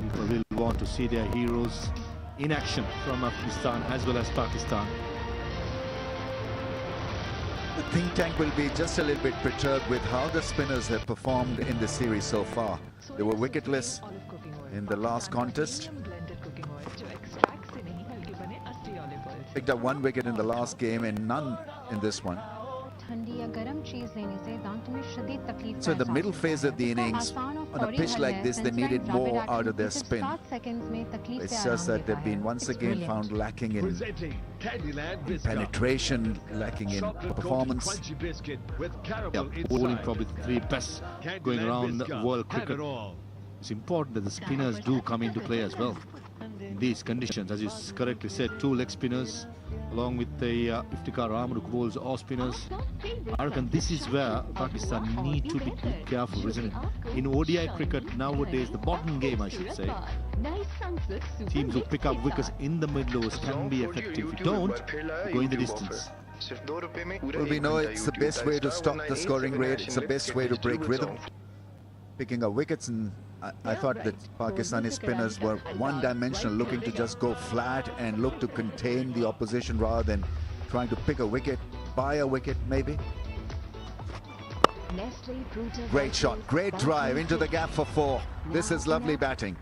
people will want to see their heroes in action from Afghanistan as well as Pakistan. The think tank will be just a little bit perturbed with how the spinners have performed in the series so far. They were wicketless in the last contest. Picked up 1 wicket in the last game and none in this one. So in the middle phase of the innings, on a pitch like this, they needed more out of their spin. It's just that they've been once again found lacking in penetration, lacking in performance. Yeah, bowling probably the 3 best going around the world cricket. It's important that the spinners do come into play as well. In these conditions, as you correctly said, 2 leg spinners along with the Iftikhar Ahmed who bowls off spinners. I reckon this is where Pakistan need to be careful, isn't it? In ODI cricket nowadays, the modern game I should say, teams who pick up wickets in the mid-overs can be effective. If you don't, go in the distance. Well, we know it's the best way to stop the scoring rate. It's the best way to break rhythm. Picking up wickets, and I thought that Pakistani spinners were one-dimensional, looking to just go flat and look to contain the opposition rather than trying to pick a wicket, buy a wicket maybe. Great shot, great drive into the gap for 4. This is lovely batting.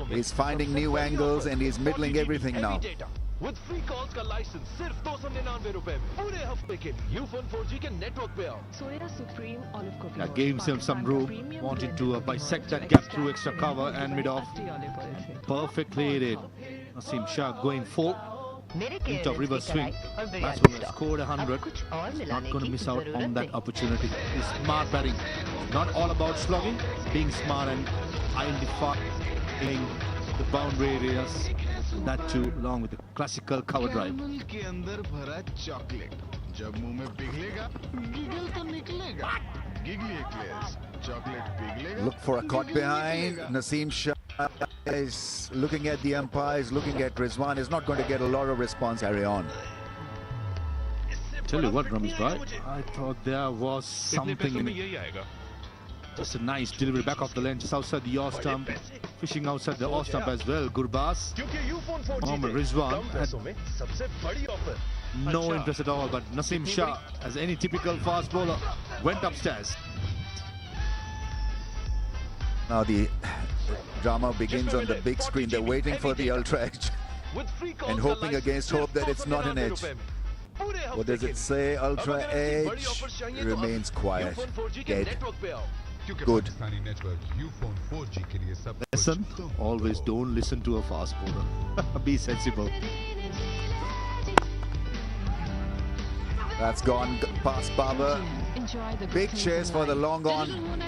He's finding new angles and he's middling everything now. With free calls का license सिर्फ 299 रुपए में पूरे हफ्ते के लिए Ufone 4G के network पे आओ. Soya Supreme Olive Cooking That Oil. gave himself some room, wanted to bisect that gap through extra cover and mid-off. Perfectly hit it. Naseem Shah going full. Into reverse swing. Batsman has scored 100. Not going to miss out on that opportunity. He's smart batting. Not all about slogging. Being smart and identifying the boundary areas. That too, along with the classical cover drive. के अंदर भरा chocolate जब मुंह में पिघलेगा giggle तो निकलेगा गिगली eclairs chocolate पिघलेगा. Look for a caught behind. Naseem Shah is looking at the umpires, looking at Rizwan. Is not going to get a lot of response. Carry on. Tell you what, Ramesh bhai, I thought there was something in it. Just a nice delivery back off the lane, just outside the off stump, fishing outside the off stump as well. Gurbaz, Mohammad Rizwan had no interest at all, but Naseem Shah, as any typical fast bowler, went upstairs. Now the drama begins on the big screen. They're waiting for the ultra edge and hoping against hope that it's not an edge. What does it say? Ultra edge remains quiet, dead. Good. Lesson, always don't listen to a fast bowler. Be sensible. That's gone past Babar. Big chase for the long on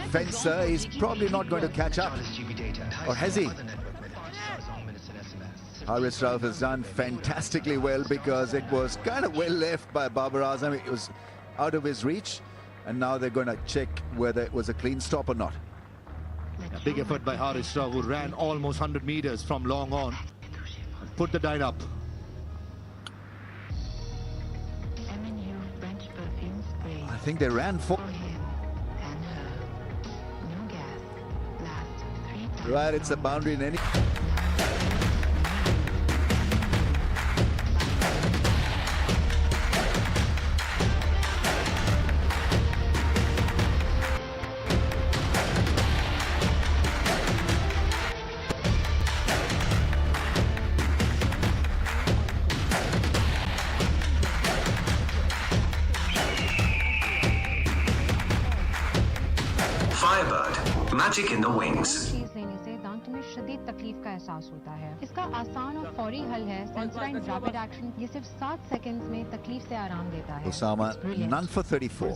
fencer. He's probably not going to catch up. Or has he? Haris Rauf has done fantastically well because it was kind of well left by Babar Azam. It was out of his reach, and now they're going to check whether it was a clean stop or not. A big effort by Haris Rauf, who ran almost 100 meters from long on and put the die up. I think they ran for. Right, it's a boundary in any. Firebird, magic in the wings. चीज लेने से दांतों में शदीद तकलीफ का एहसास होता है। इसका आसान और फौरी हल है सेंसराइन रैपिड एक्शन। ये सिर्फ 7 सेकंड्स में तकलीफ से आराम देता है। Osama, none for 34.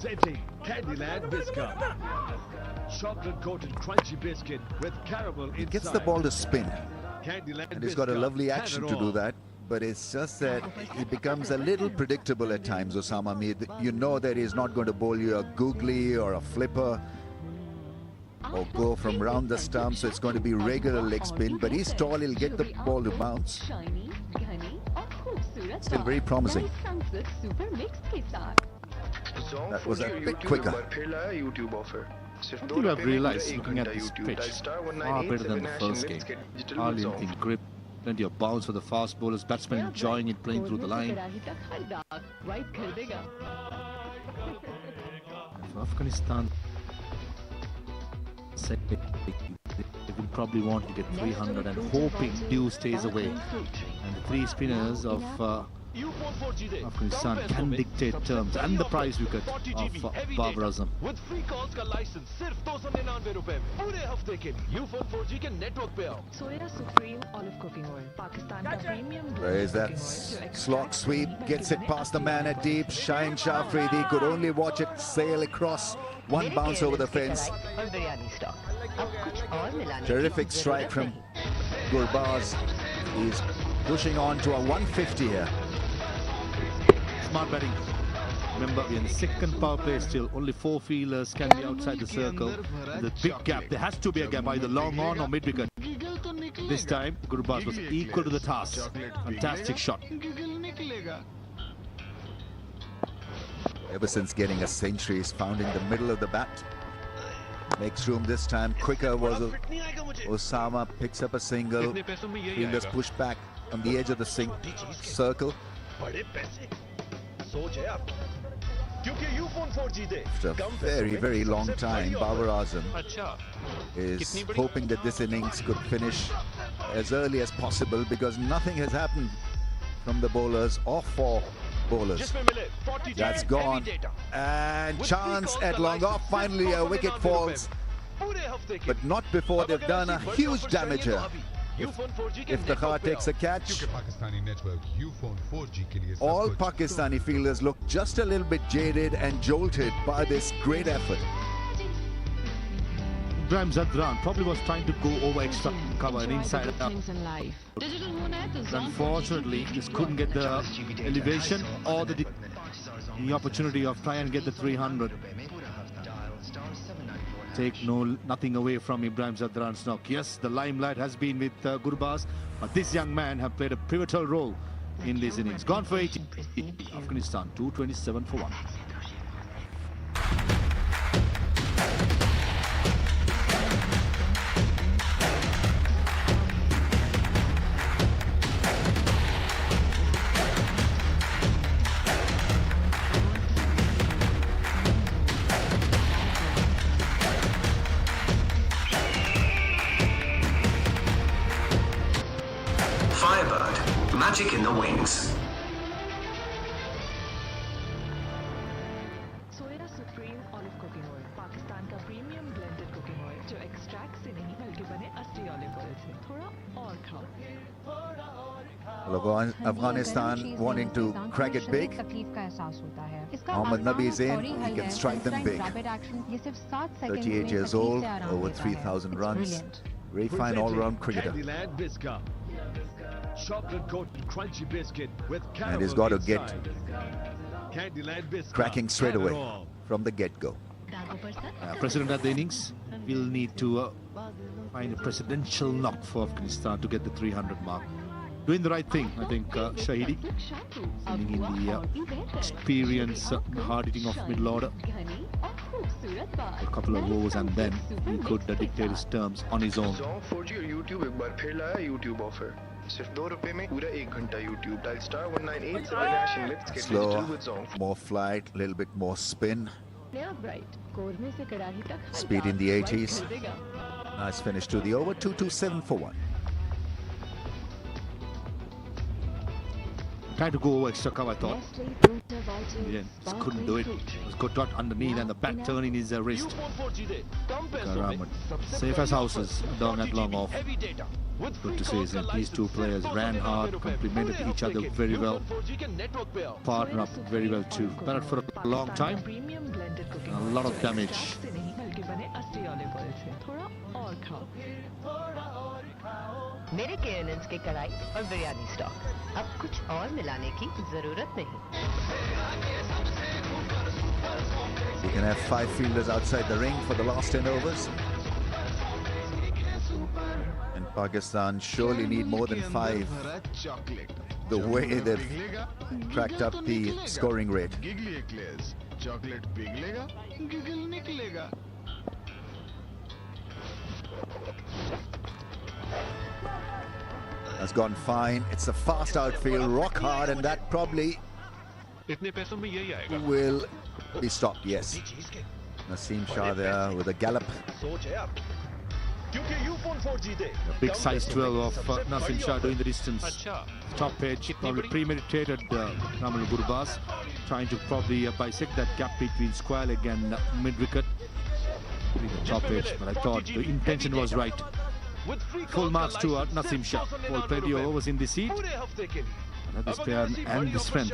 Candyland biscuit. Chocolate coated crunchy biscuit with caramel inside. He gets the ball to spin. Candyland And he's got a lovely action to do that. But it's just that he becomes a little predictable at times, Osama Mead. You know that he's not going to bowl you a googly or a flipper or go from round the stump, so it's going to be regular leg spin. But he's tall, he'll get the ball to bounce. Still very promising. That was a bit quicker. I think I've realized, looking at this pitch, far better than the first game. Hardly anything grip, plenty of bounce for the fast bowlers, batsmen enjoying it, playing through the line. For Afghanistan, they will probably want to get 300 and hoping Dew stays away. And the three spinners of Afghanistan can dictate terms and the prize wicket of Babar Azam. With free calls का license सिर्फ 299 रुपए में पूरे हफ्ते के लिए U-Phone 4G के network पे आओ। सोया supreme olive cooking oil Pakistan का premium. There's that slot sweep, gets it past the man at deep. Shaheen Shah Afridi could only watch it sail across, one bounce over the fence. Terrific strike from Gurbaz. He's pushing on to a 150 here. Smart batting. Remember, we're in the second power play still. Only 4 fielders can be outside the circle. The big gap. There has to be a gap, either long on or mid wicket. This time, Gurbaz was equal to the task. Fantastic shot. Ever since getting a century, he's found in the middle of the bat. Makes room this time. Quicker was Osama, picks up a single. Fielders push back on the edge of the circle. After a very, very long time, Babar Azam is hoping that this innings could finish as early as possible because nothing has happened from the bowlers or for bowlers. That's gone. And chance at long off. Finally a wicket falls. But not before they've done a huge damage here. If the car takes a catch, all Pakistani fielders look just a little bit jaded and jolted by this great effort. Ibrahim Zadran probably was trying to go over extra cover and inside out. Unfortunately, just couldn't get the elevation or the opportunity of try and get the 300. Take nothing away from Ibrahim Zadran's knock. Yes, the limelight has been with Gurbaz, but this young man have played a pivotal role in these innings. Gone for 80. Afghanistan 227 for 1. Firebird, magic in the wings. Soya supreme olive cooking oil Pakistan का premium blended cooking oil जो extract से नहीं बल्कि बने असली olive oil से। थोड़ा और खाओ। Afghanistan wanting to crack it big. Mohammad Nabi is in. He can strike them big. 38 years old, over 3,000 runs. Very fine all-round cricketer. Candyland Biscuit. Chocolate coated crunchy biscuit with caramel And he's got to get Candyland Biscuit. cracking straight away from the get-go. President at the innings will need to find a presidential knock for Afghanistan to get the 300 mark. Doing the right thing, I think. Shahidi, sending in the experience, hard-hitting of middle order. A couple of overs and then he could dictate his terms on his own. Zone 4G और YouTube एक बार फिर लाया YouTube offer. सिर्फ ₹2 में पूरा 1 घंटा YouTube. Dial star 1987 hash and let's get digital with Zone. More flight, a little bit more spin. Speed in the 80s. Nice finish to the over. 2-2-7 for 1. Tried to go over extra cover, I thought. Yeah, just couldn't do it. It was got dot underneath and the back turn in his wrist. Karamat, safe as houses down that long off. Good to see that these two players ran hard, complemented each other very well. Partner up very well too. Batted for a long time. A lot of damage. मेरे केएलएन्स के कढ़ाई और biryani stock अब कुछ और मिलाने की जरूरत नहीं You can have 5 fielders outside the ring for the last 10 overs. And Pakistan surely need more than 5. The way they've tracked up the scoring rate. Has gone fine. It's a fast outfield, rock hard, and that probably will be stopped. Yes. Naseem Shah there with a gallop. Big size 12 of Naseem Shah doing the distance. Top edge, probably premeditated Ramal Gurbaz, trying to probably bisect that gap between square leg and mid-wicket. The top edge, but I thought the intention was right. Full marks to Naseem Shah. Well, plenty of overs in the seat. The spare and the strength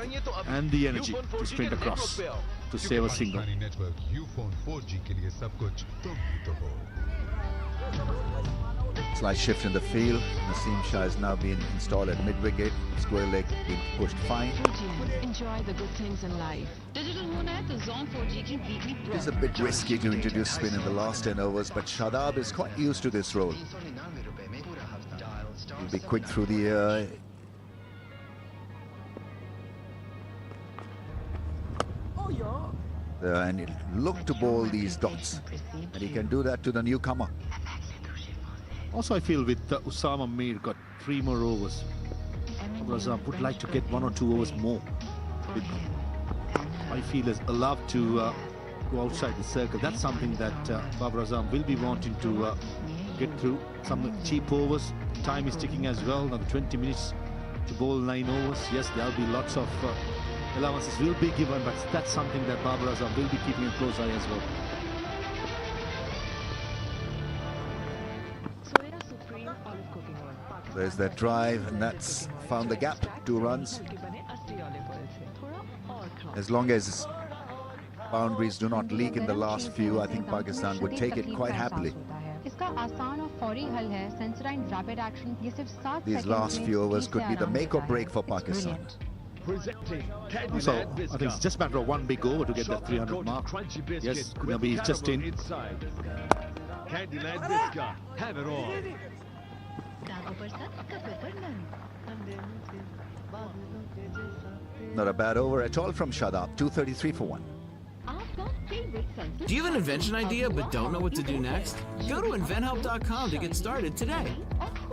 and the energy to sprint across to save a single. Slight shift in the field. Naseem Shah is now being installed at mid-wicket. Square leg being pushed fine. Enjoy the good things in life. Digital होना है तो Zone 4G की weekly It is a bit risky to introduce spin in the last 10 overs, but Shadab is quite used to this role. He'll be quick through the air. And he'll look to bowl these dots. And he can do that to the newcomer. Also, I feel with Usama Mir got 3 more overs. Because I would like to get 1 or 2 overs more. I feel is allowed to go outside the circle. That's something that Babar Azam will be wanting to get through. Some cheap overs. Time is ticking as well. Another 20 minutes to bowl 9 overs. Yes, there'll be lots of allowances will be given, but that's something that Babar Azam will be keeping a close eye as well. There's that drive, and that's found the gap. 2 runs. As long as boundaries do not leak in the last few, I think Pakistan would take it quite happily. These last few overs could be the make or break for Pakistan. So I think it's just a matter of 1 big over to get that 300 mark. Yes, could be just in. Candyland Biscuit, have it all. Not a bad over at all from Shadab. 233 for 1. Do you have an invention idea but don't know what to do next? Go to inventhelp.com to get started today.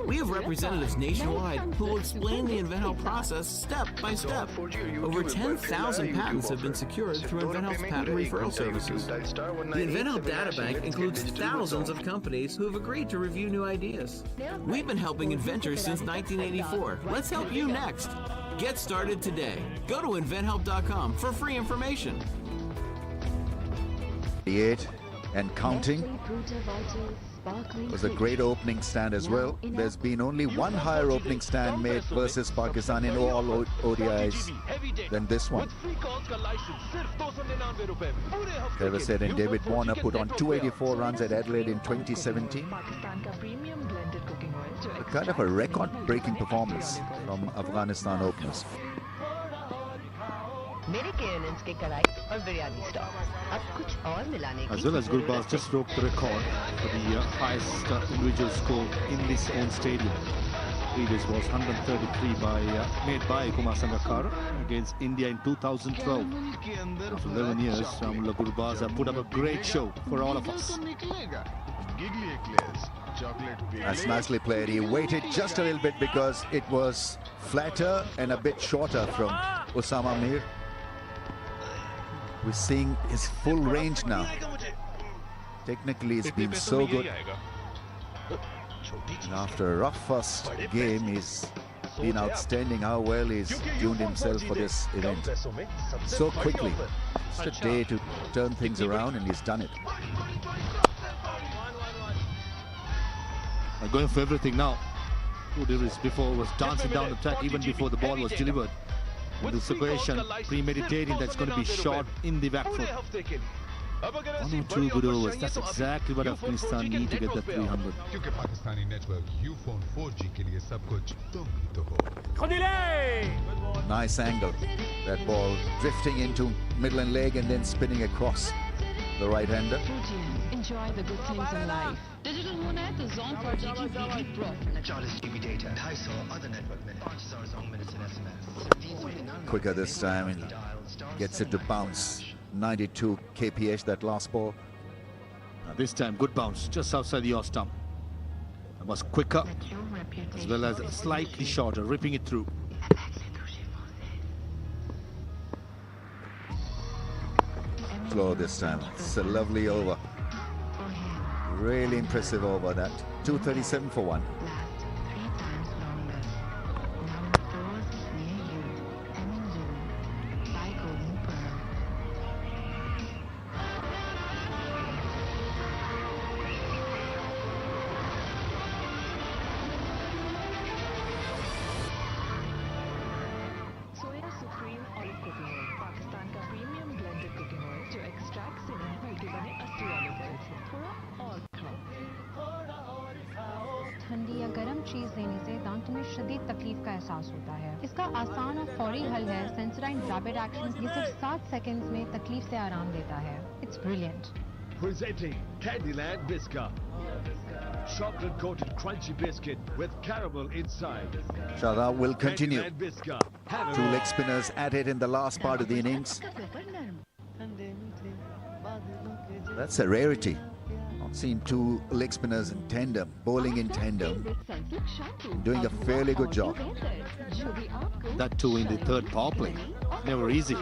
We have representatives nationwide who will explain the InventHelp process step by step. Over 10,000 patents have been secured through InventHelp's patent referral services. The InventHelp databank includes thousands of companies who have agreed to review new ideas. We've been helping inventors since 1984. Let's help you next. Get started today. Go to inventhelp.com for free information. 8 and counting. It was a great opening stand as well. There's been only 1 higher opening stand made versus Pakistan in all ODIs than this one. Trevor said, and David Warner put on 284 runs at Adelaide in 2017. kind of a record-breaking performance from Afghanistan openers. As well as Gurbaz just broke the record for the highest individual score in this own stadium. Previous was 133 made by Kumar Sangakkar against India in 2012. After 11 years, Ramullah Gurbaz have put up a great show for all of us. That's nicely played. He waited just a little bit because it was flatter and a bit shorter from Osama Mir. We're seeing his full range now. Technically, it's been so good. And after a rough first game, he's been outstanding how well he's tuned himself for this event. So quickly. Just a day to turn things around, and he's done it. Going for everything now. Udiris before was dancing down the track even before the ball was delivered. In the situation, premeditating that's going to be shot in the back foot. 1 or 2 good overs. That's exactly what Afghanistan need to get that 300. क्योंकि Pakistani network Ufone 4G के लिए सब कुछ तुम ही तो हो. Nice angle. That ball drifting into middle and leg and then spinning across the right-hander. Enjoy the good things in life. Digital होना है तो Zone 4G की BT Pro. 40 GB data, 250 other network minutes, 5000 Zone minutes and SMS. Quicker this time and gets it to bounce. 92 kph that last ball. This time good bounce just outside the off stump. It was quicker as well as slightly shorter, ripping it through. Slow this time. It's a lovely over. Really impressive over that. 237 for 1. ठंडी या गर्म चीज लेने से दांतों में शदीद तकलीफ का एहसास होता है। इसका आसान और फौरी हल है सेंसराइन रैपिड एक्शन। ये सिर्फ 7 सेकंड्स में तकलीफ से आराम देता है। It's brilliant. Presenting Candyland Biscuit. Chocolate coated crunchy biscuit with caramel inside. Shada will continue. 2 leg spinners at it in the last part of the innings. That's a rarity. Not seen 2 leg spinners in tandem, bowling in tandem. Doing a fairly good job. That too in the third power play. Never easy.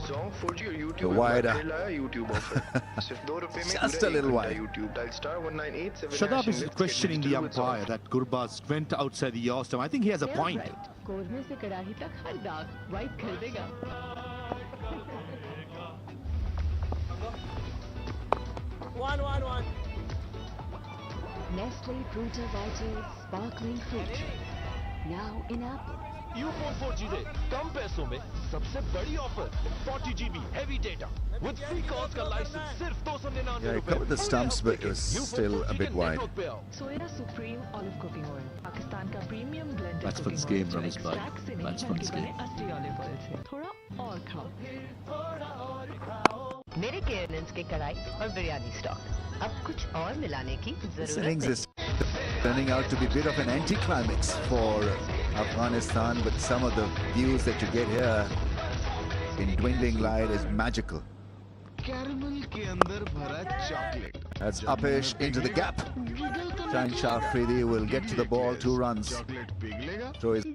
Zone 4G or YouTube The wider. YouTube offer. Just a little wide. YouTube. Dial star 1987. Shadab is questioning the umpire that Gurbaz went outside the off stump. I think he has a point. कोरमे से कड़ाही तक हर दाग white कर देगा। Nestle Fruta Vital Sparkling Fruit now in apple. Ufone 4G दे कम पैसों में सबसे बड़ी offer 40 GB heavy data with free calls का लाइसेंस सिर्फ 299 Yeah, he covered the stumps, but it was still a bit wide. Soya Supreme Olive Cooking Oil, Pakistan का premium blended That's for this game, Ramesh bhai. That's for this game. असली olive oil से थोड़ा और खाओ। मेरे केयरलेंस के कढ़ाई और बिरयानी स्टॉक अब कुछ और मिलाने की This जरूरत innings नहीं। is turning out to be a bit of an anticlimax for Afghanistan, but some of the views that you get here in dwindling light is magical. That's Upish into the gap. Shaheen Shah Afridi will get to the ball, 2 runs. Throw is in.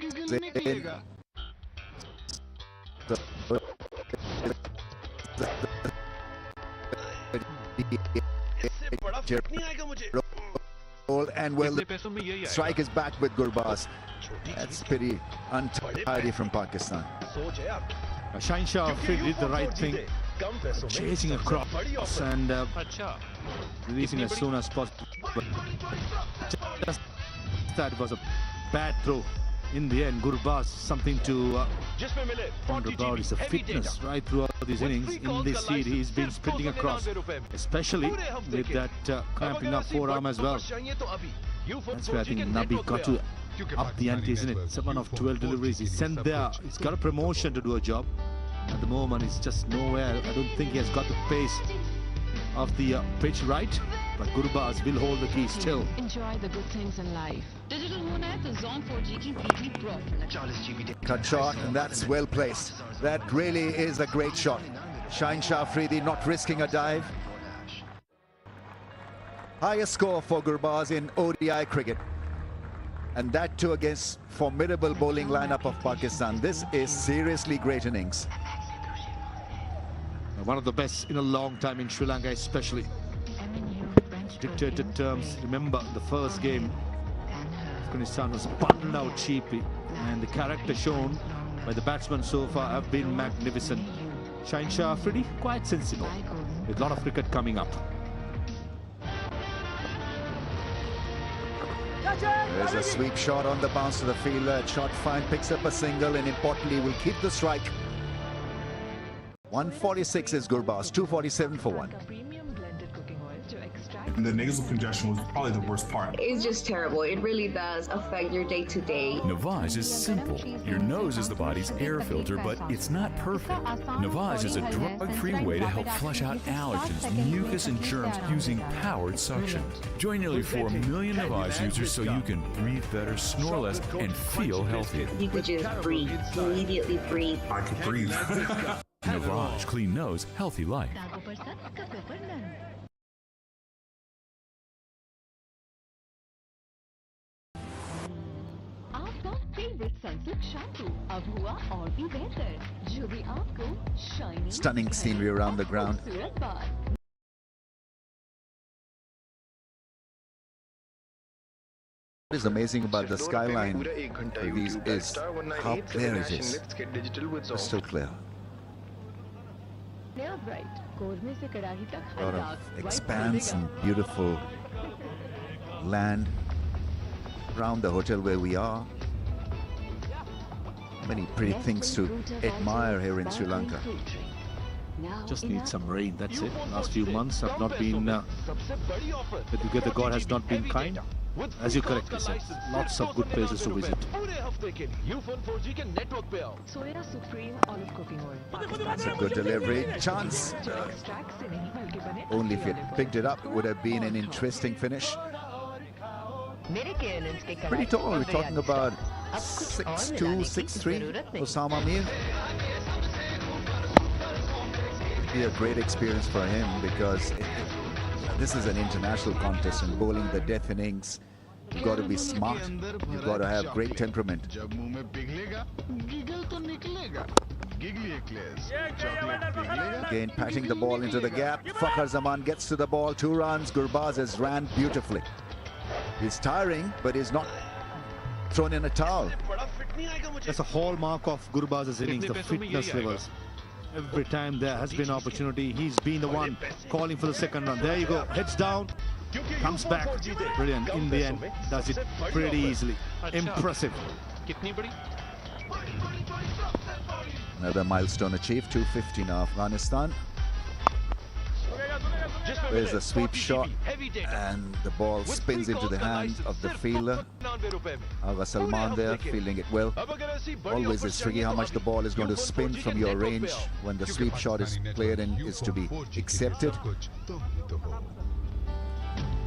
And well, the strike is back with Gurbaz. That's pretty untidy from Pakistan. Shaheen Shah did the right thing, chasing across and releasing as soon as possible. Just that was a bad throw in the end, Gurbaz, something to wonder about is the fitness right throughout these innings. In this heat, he's been sprinting across, especially with that cramping up forearm as well. That's where I think Nabi got to up the ante, isn't it? 7 of 12 deliveries. He's sent there. He's got a promotion to do a job. At the moment, he's just nowhere. I don't think he has got the pace of the pitch right. But Gurbaz will hold the key still. Enjoy the good things in life. Digital होना है तो Zone 4G की PTV Pro. Cut shot, and that's well placed. That really is a great shot. Shaheen Shah Afridi not risking a dive. Highest score for Gurbaz in ODI cricket. And that too against formidable bowling lineup of Pakistan. This is seriously great innings. One of the best in a long time in Sri Lanka, especially. Dictated terms. Remember the first game, Afghanistan was bundled out cheaply, and the character shown by the batsmen so far have been magnificent. Shaheen Shah Afridi quite sensible, with a lot of cricket coming up. There's a sweep shot on the bounce to the fielder. Shot fine, picks up a single, and importantly will keep the strike. 146 is Gurbaz, 247 for 1. The nasal congestion was probably the worst part. It's just terrible. It really does affect your day-to-day. Navage is simple. Your nose is the body's air filter, but it's not perfect. Navage is a drug-free way to help flush out allergens, mucus, and germs using powered suction. Join nearly 4 million Navage users so you can breathe better, snore less, and feel healthier. You could just breathe, immediately breathe. I could breathe. Navage, clean nose, healthy life. Stunning scenery around the ground. What is amazing about the skyline for these is how clear it is. Crystal clear. A lot of expanse and beautiful land around the hotel where we are. Many pretty things to admire here in Sri Lanka. Just need some rain, that's it. Last few months have not been, the God has not been kind. As you correctly said, lots of good places to visit. That's a good delivery. Chance. Only if you picked it up, it would have been an interesting finish. Pretty tall. We're talking about 6'2", 6'3", Osama Mir. It'd be a great experience for him because this is an international contest, and bowling the death innings, you've got to be smart, you've got to have great temperament. Again, patting the ball into the gap. Fakhar Zaman gets to the ball, 2 runs. Gurbaz has ran beautifully. He's tiring, but he's not thrown in a towel. That's a hallmark of Gurbaz's innings, the fitness levels. Every time there has been opportunity, he's been the one calling for the second run. There you go, heads down, comes back. Brilliant. In the end, does it pretty easily. Impressive. Another milestone achieved, 250 now, Afghanistan. There's a sweep shot, and the ball spins into the hand of the fielder. Agha Salman there, fielding it well. Always it's tricky how much the ball is going to spin from your range when the sweep shot is played and is to be accepted.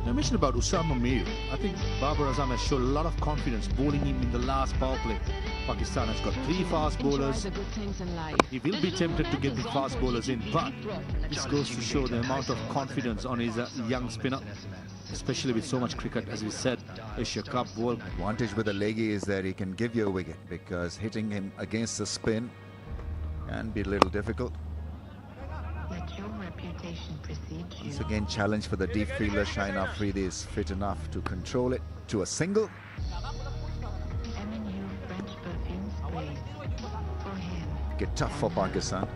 I mentioned about Osama Mir. I think Babar Azam has shown a lot of confidence bowling him in the last power play. Pakistan has got 3 fast bowlers. He will be tempted to get the fast bowlers in, but this goes to show the amount of confidence on his young spinner, especially with so much cricket, as we said, Asia Cup World. Advantage with the leggy is that he can give you a wicket, because hitting him against the spin can be a little difficult. Once again, challenge for the deep fielder. Shaheen Afridi is fit enough to control it to a single. Get tough for Pakistan.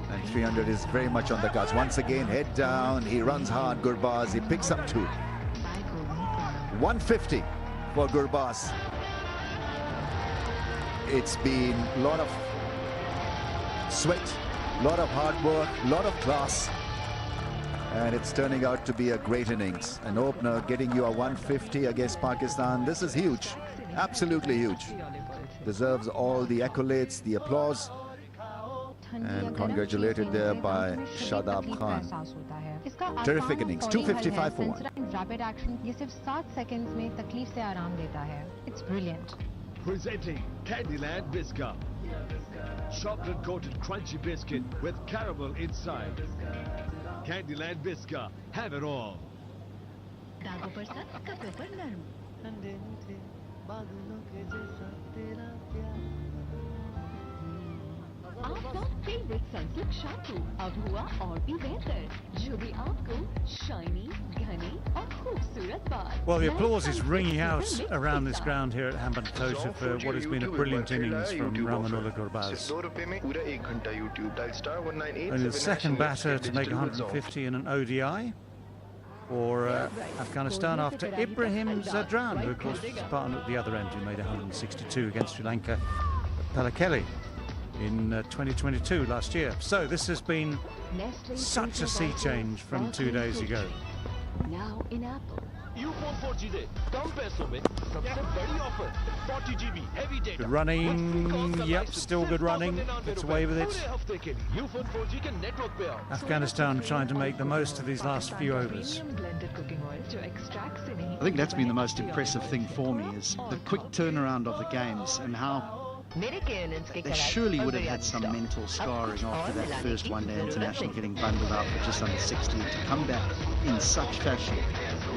And 300 is very much on the cards. Once again, head down. He runs hard, Gurbaz. He picks up 2. 150 for Gurbaz. It's been a lot of sweat, a lot of hard work, a lot of class, and it's turning out to be a great innings. An opener getting you a 150 against Pakistan. This is huge, absolutely huge. Deserves all the accolades, the applause, and congratulated there by Shadab Khan. Terrific innings, 255 for 1. Rapid action, ये सिर्फ 7 seconds में तकलीफ से आराम देता है. It's brilliant. Presenting Candyland Biscuit. Chocolate coated crunchy biscuit with caramel inside. Candyland Biscuit, have it all. दागों पर सख्त, कपड़ों पर नरम. ठंडे मीठे बादलों के जैसा तेरा प्यार. आपका फेवरेट सनसिल्क शैम्पू अब हुआ और भी बेहतर, जो भी आपको शाइनी, घने और खूबसूरत बाल. Well, the applause is ringing out around this ground here at Hambantota for what has been a brilliant innings from Rahmanullah Gurbaz. Only the second batter to make 150 in an ODI for Afghanistan after Ibrahim Zadran, who of course was partner at the other end, who made 162 against Sri Lanka at Pelakeli in 2022 last year. So this has been such a sea change from 2 days ago. Now in Apple. U-Phone 4G दे कम पैसों में सबसे बड़ी offer 40 GB heavy data. Good running, yep, still good running. Gets away with it. U-Phone 4G के network पे आओ. Afghanistan trying to make the most of these last few overs. I think that's been the most impressive thing for me, is the quick turnaround of the games and how they surely would have had some mental scarring after that first one-day international, getting bundled out for just under 60, and to come back in such fashion.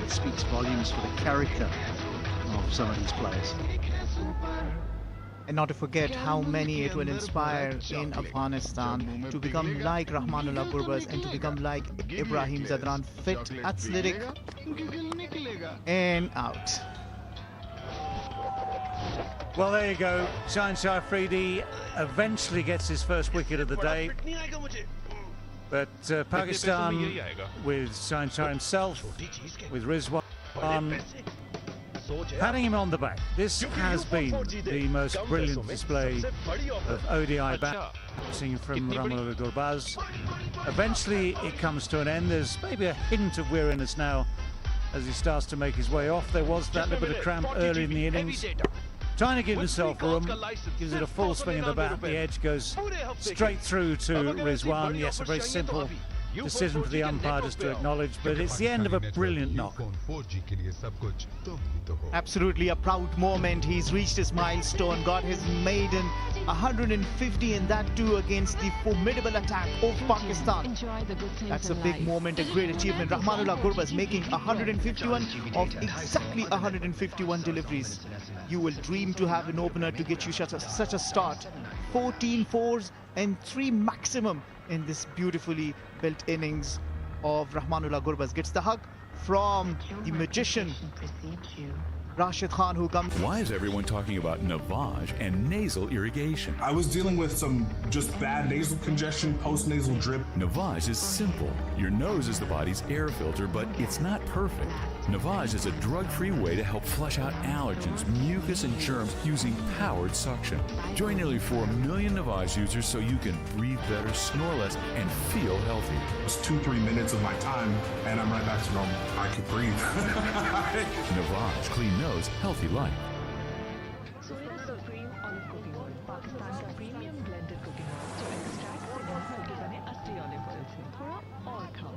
It speaks volumes for the character of some of these players. And not to forget how many it will inspire in Afghanistan to become like Rahmanullah Gurbaz and to become like Ibrahim Zadran, fit, athletic, and out. Well, there you go. Shaheen Afridi eventually gets his first wicket of the day. But Pakistan, with Shaheen himself, with Rizwan, patting him on the back. This has been the most brilliant display of ODI batting from Rahmanullah Gurbaz. Eventually, it comes to an end. There's maybe a hint of weariness now as he starts to make his way off. There was that little bit of cramp early in the innings. Trying to give himself room, gives it a full swing of the bat. The edge goes straight through to Rizwan. Yes, a very simple decision for the umpire just to acknowledge, but it's the end of a brilliant knock. Absolutely a proud moment. He's reached his milestone, got his maiden 150, and that too against the formidable attack of Pakistan. That's a big moment, a great achievement. Rahmanullah Gurbaz making 151 of exactly 151 deliveries. You will dream to have an opener to get you such a start. 14 fours and 3 maximum in this beautifully built innings of Rahmanullah Gurbaz. Gets the hug from the magician Rashid Khan, who comes. Why is everyone talking about Navage and nasal irrigation? I was dealing with some just bad nasal congestion, post-nasal drip. Navage is simple. Your nose is the body's air filter, but it's not perfect. Navage is a drug-free way to help flush out allergens, mucus, and germs using powered suction. Join nearly 4 million Navage users so you can breathe better, snore less, and feel healthy. It's 2-3 minutes of my time, and I'm right back to normal. I can breathe. Navage, clean nose, healthy life. Soya supreme olive cooking oil Pakistan का premium blended cooking oil जो extract से हल्के बने असली olive oil से थोड़ा और खाओ.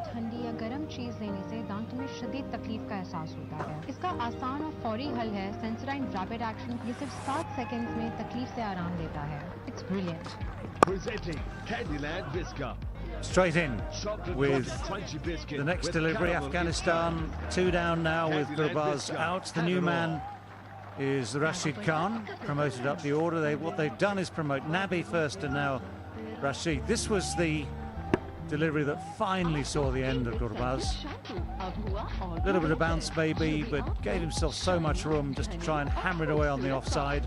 ठंडी या गर्म चीज लेने से दांतों में शदीद तकलीफ का एहसास होता है. इसका आसान और फौरी हल है सेंसराइन रैपिड एक्शन. ये सिर्फ 7 सेकंड्स में तकलीफ से आराम देता है. It's brilliant. Presenting Candyland Biscuit. Straight in with the next delivery. Afghanistan 2 down now with Gurbaz out. The new man is Rashid Khan, promoted up the order. What they've done is promote Nabi first and now Rashid. This was the delivery that finally saw the end of Gurbaz. A little bit of bounce maybe, but gave himself so much room just to try and hammer it away on the offside.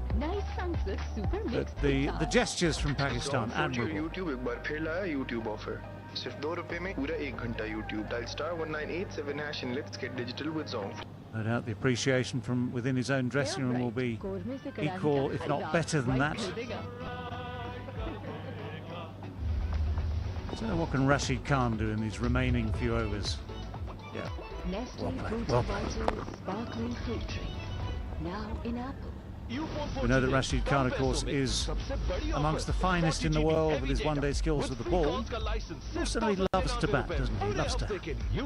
But the gestures from Pakistan, admirable. YouTube एक बार फिर लाया YouTube offer. सिर्फ ₹2 में पूरा 1 घंटा YouTube. Dial *1987# and let's get digital with Zong. No doubt the appreciation from within his own dressing room will be equal, if not better than that. So what can Rashid Khan do in these remaining few overs? Yeah, well played, well played. Sparkling fruit drink. Now in apple. We know that Rashid Khan, of course, is amongst the finest in the world with his one-day skills with the ball. He also really loves to bat, doesn't he? He loves to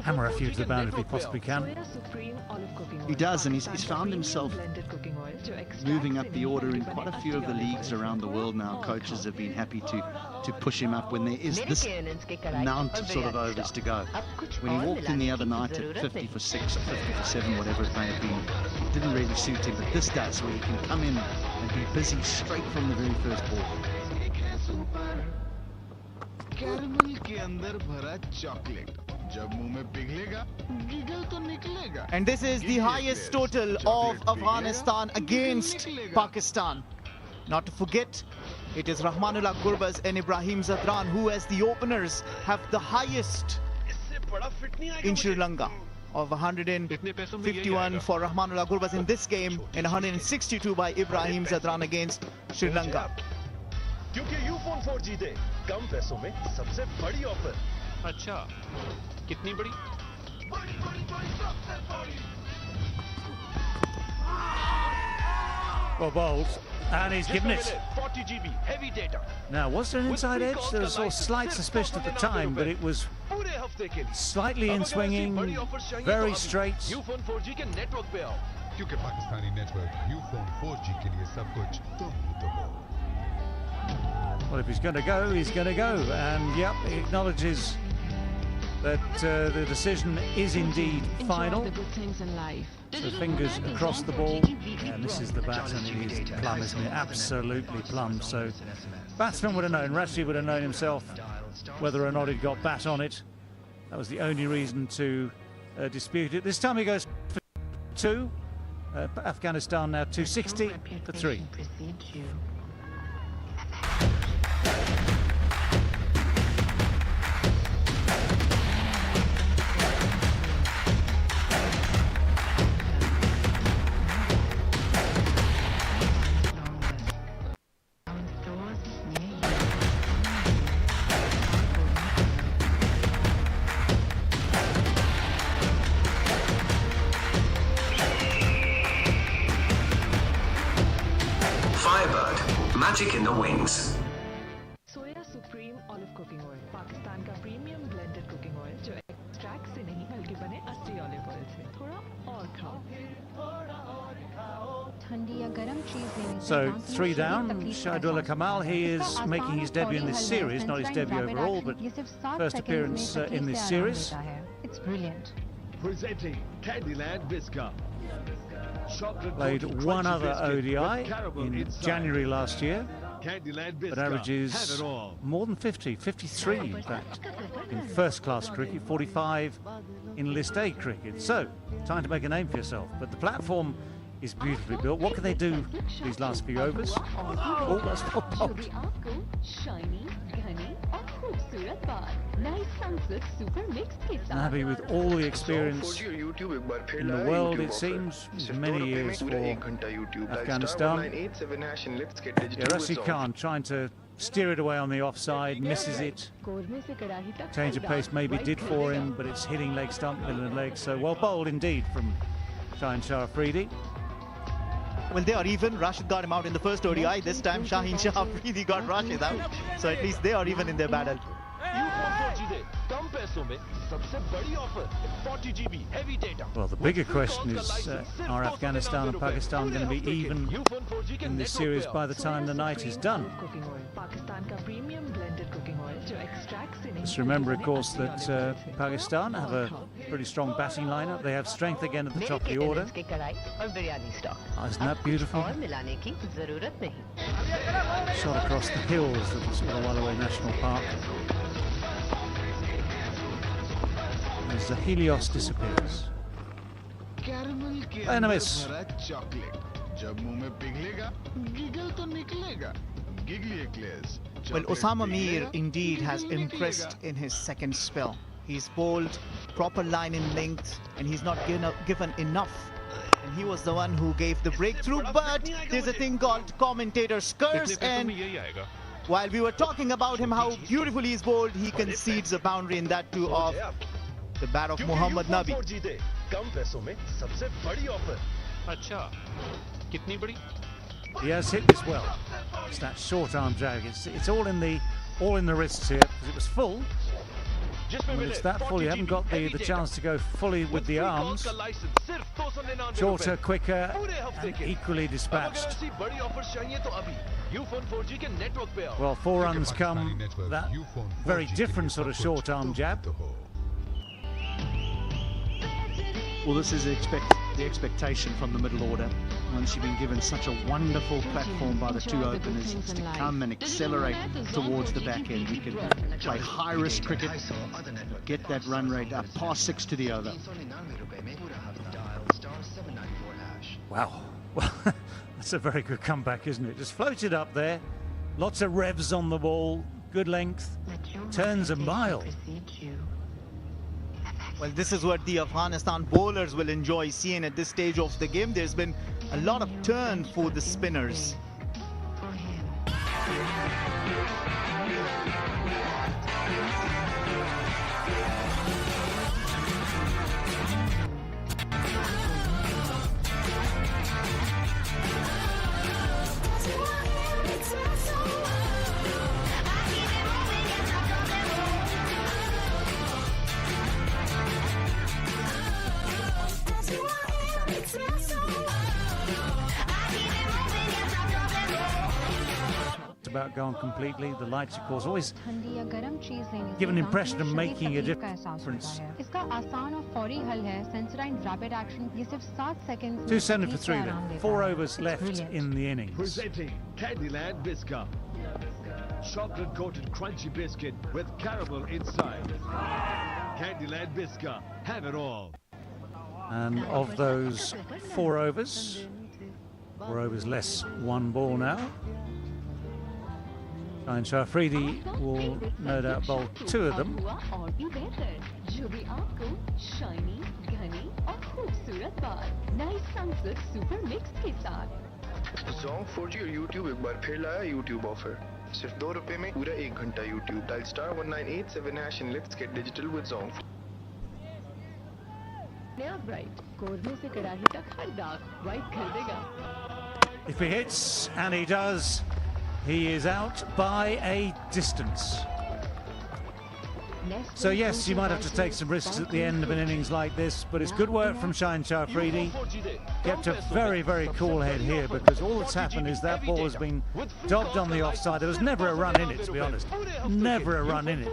hammer a few to the boundary if he possibly can. He does, and he's found himself moving up the order in quite a few of the leagues around the world now. Coaches have been happy to push him up when there is this amount of sort of overs to go. When he walked in the other night at 50 for 6 or 50 for 7, whatever it may have been, it didn't really suit him, but this does, where he can come in and be busy straight from the very first ball. And this is the highest total of Afghanistan against Pakistan. Not to forget, it is Rahmanullah Gurbaz and Ibrahim Zadran who, as the openers, have the highest in Sri Lanka, of 151 for Rahmanullah Gurbaz in this game and 162 by Ibrahim Zadran against Sri Lanka. क्योंकि यूफोन 4 जीते कम पैसों में सबसे बड़ी offer. अच्छा, कितनी बड़ी? Well bowled, and he's given it. 40 GB heavy data. Now, was there an inside edge? There was a slight suspicion at the time, but it was slightly in swinging, very straight. Ufone 4G के network पे आओ। क्योंकि Pakistani network Ufone 4G के लिए सब कुछ तुम ही तो हो। Well, if he's going to go, he's going to go. And, yep, he acknowledges that the decision is indeed final. So fingers across the ball. And this is the bat, and it is plumb, isn't it? Absolutely plumb. So batsman would have known, Rashid would have known himself whether or not he'd got bat on it. That was the only reason to dispute it. This time he goes for 2. Afghanistan now 260 for 3. Firebird, magic in the wings. Soya supreme olive cooking oil, Pakistan का premium blended cooking oil जो extract से नहीं बल्कि बने असली olive oil से। थोड़ा और खाओ। So 3 down, Shahidullah Kamal. He is making his debut in this series, not his debut overall, but first appearance in this series. It's brilliant. Presenting Candyland Biscuit. Played one other ODI in January last year, but averages more than 50, 53 in fact, in first-class cricket, 45 in List A cricket. So, time to make a name for yourself. But the platform is beautifully built. What can they do these last few overs? Oh, that's not popped. Happy with all the experience in the world, it seems, many years for Afghanistan. Yeah, Rashid Khan trying to steer it away on the offside, misses it. Change of pace maybe did for him, but it's hitting leg stump, middle of the leg. So well bowled indeed from Shaheen Shah Afridi. Well, they are even. Rashid got him out in the first ODI. This time Shaheen Shah Afridi got Rashid out. So at least they are even in their battle. Well, the bigger question is, are Afghanistan and Pakistan going to be even in this series by the time the night is done? Just remember, of course, that Pakistan have a pretty strong batting lineup. They have strength again at the top of the order. Oh, isn't that beautiful? Shot across the hills of the Wallaway National Park. As the Helios disappears. And a miss. Well, Osama Mir indeed has impressed in his second spell. He's bowled proper line in length, and he's not given enough And he was the one who gave the breakthrough, but there's a thing called commentator Scores, and while we were talking about him, how beautifully he's bowled, he concedes a boundary in that too of the bat of Mohammad Nabi. He has hit this well. It's that short arm drag. It's all in the wrists here because it was full. When it's that full, you haven't got the chance to go fully with the arms. Shorter, quicker, and equally dispatched. Well, 4 runs come that very different sort of short arm jab. Well, this is the expectation from the middle order. Once you've been given such a wonderful platform by the two openers, is to come and accelerate towards the back end. You can play high-risk cricket, get that run rate up past 6 to the over. Wow. Well, that's a very good comeback, isn't it? Just floated up there. Lots of revs on the ball. Good length. Turns a mile. Well, this is what the Afghanistan bowlers will enjoy seeing at this stage of the game. There's been a lot of turn for the spinners. About gone completely. The lights, of course, always give an impression of making a difference. 270 for 3 then. 4 overs left in the innings. Presenting Candyland Biscuit. Chocolate coated crunchy biscuit with caramel inside. Candyland Biscuit. Have it all. And of those 4 overs, 4 overs less 1 ball now. And Shafridi will no doubt bowl 2 of them. Zong 4G और YouTube एक बार फिर लाया YouTube offer सिर्फ ₹2 में पूरा 1 घंटा YouTube dial star 1987 hash and let's get digital with Zong. नया bright कोरने से कड़ाही तक हर दाग वाइट कर देगा. If he hits, and he does, he is out by a distance. So yes, you might have to take some risks at the end of an innings like this, but it's good work from Shaheen Shafridi. Kept a very, very cool head here, because all that's happened is that ball has been dobbed on the offside. There was never a run in it, to be honest. Never a run in it.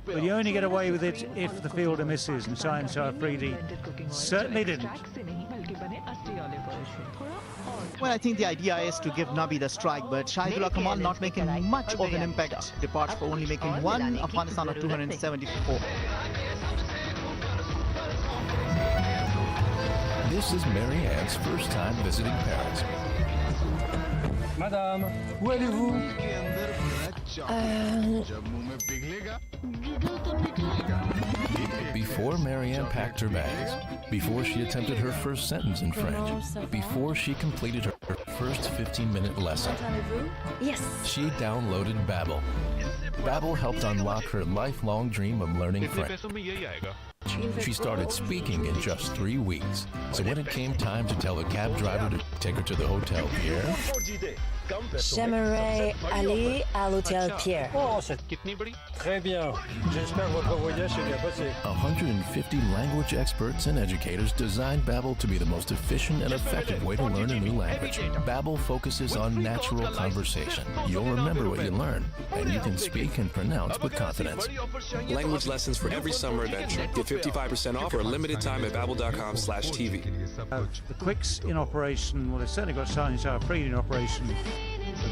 But you only get away with it if the fielder misses, and Shaheen Shafridi certainly didn't. Well, I think the idea is to give Nabi the strike, but Shahidullah Kamal not making much of an impact. Departs for only making 1, Afghanistan of 274. This is Mary Ann's first time visiting Paris. Madame, où allez-vous? Before Marianne packed her bags, before she attempted her first sentence in French, before she completed her first 15-minute lesson, she downloaded Babbel. Babbel helped unlock her lifelong dream of learning French. She started speaking in just 3 weeks. So when it came time to tell the cab driver to take her to the Hotel Pierre, J'aimerais aller à l'Hôtel Pierre. Oh, c'est très bien. J'espère que votre voyage s'est bien passé. 150 language experts and educators designed Babbel to be the most efficient and effective way to learn a new language. Babbel focuses on natural conversation. You'll remember what you learn, and you can speak and pronounce with confidence. Language lessons for every summer adventure. Get 55% off for a limited time at babbel.com/TV. The quicks in operation, well, they've certainly got Shaheen Shafridi in operation at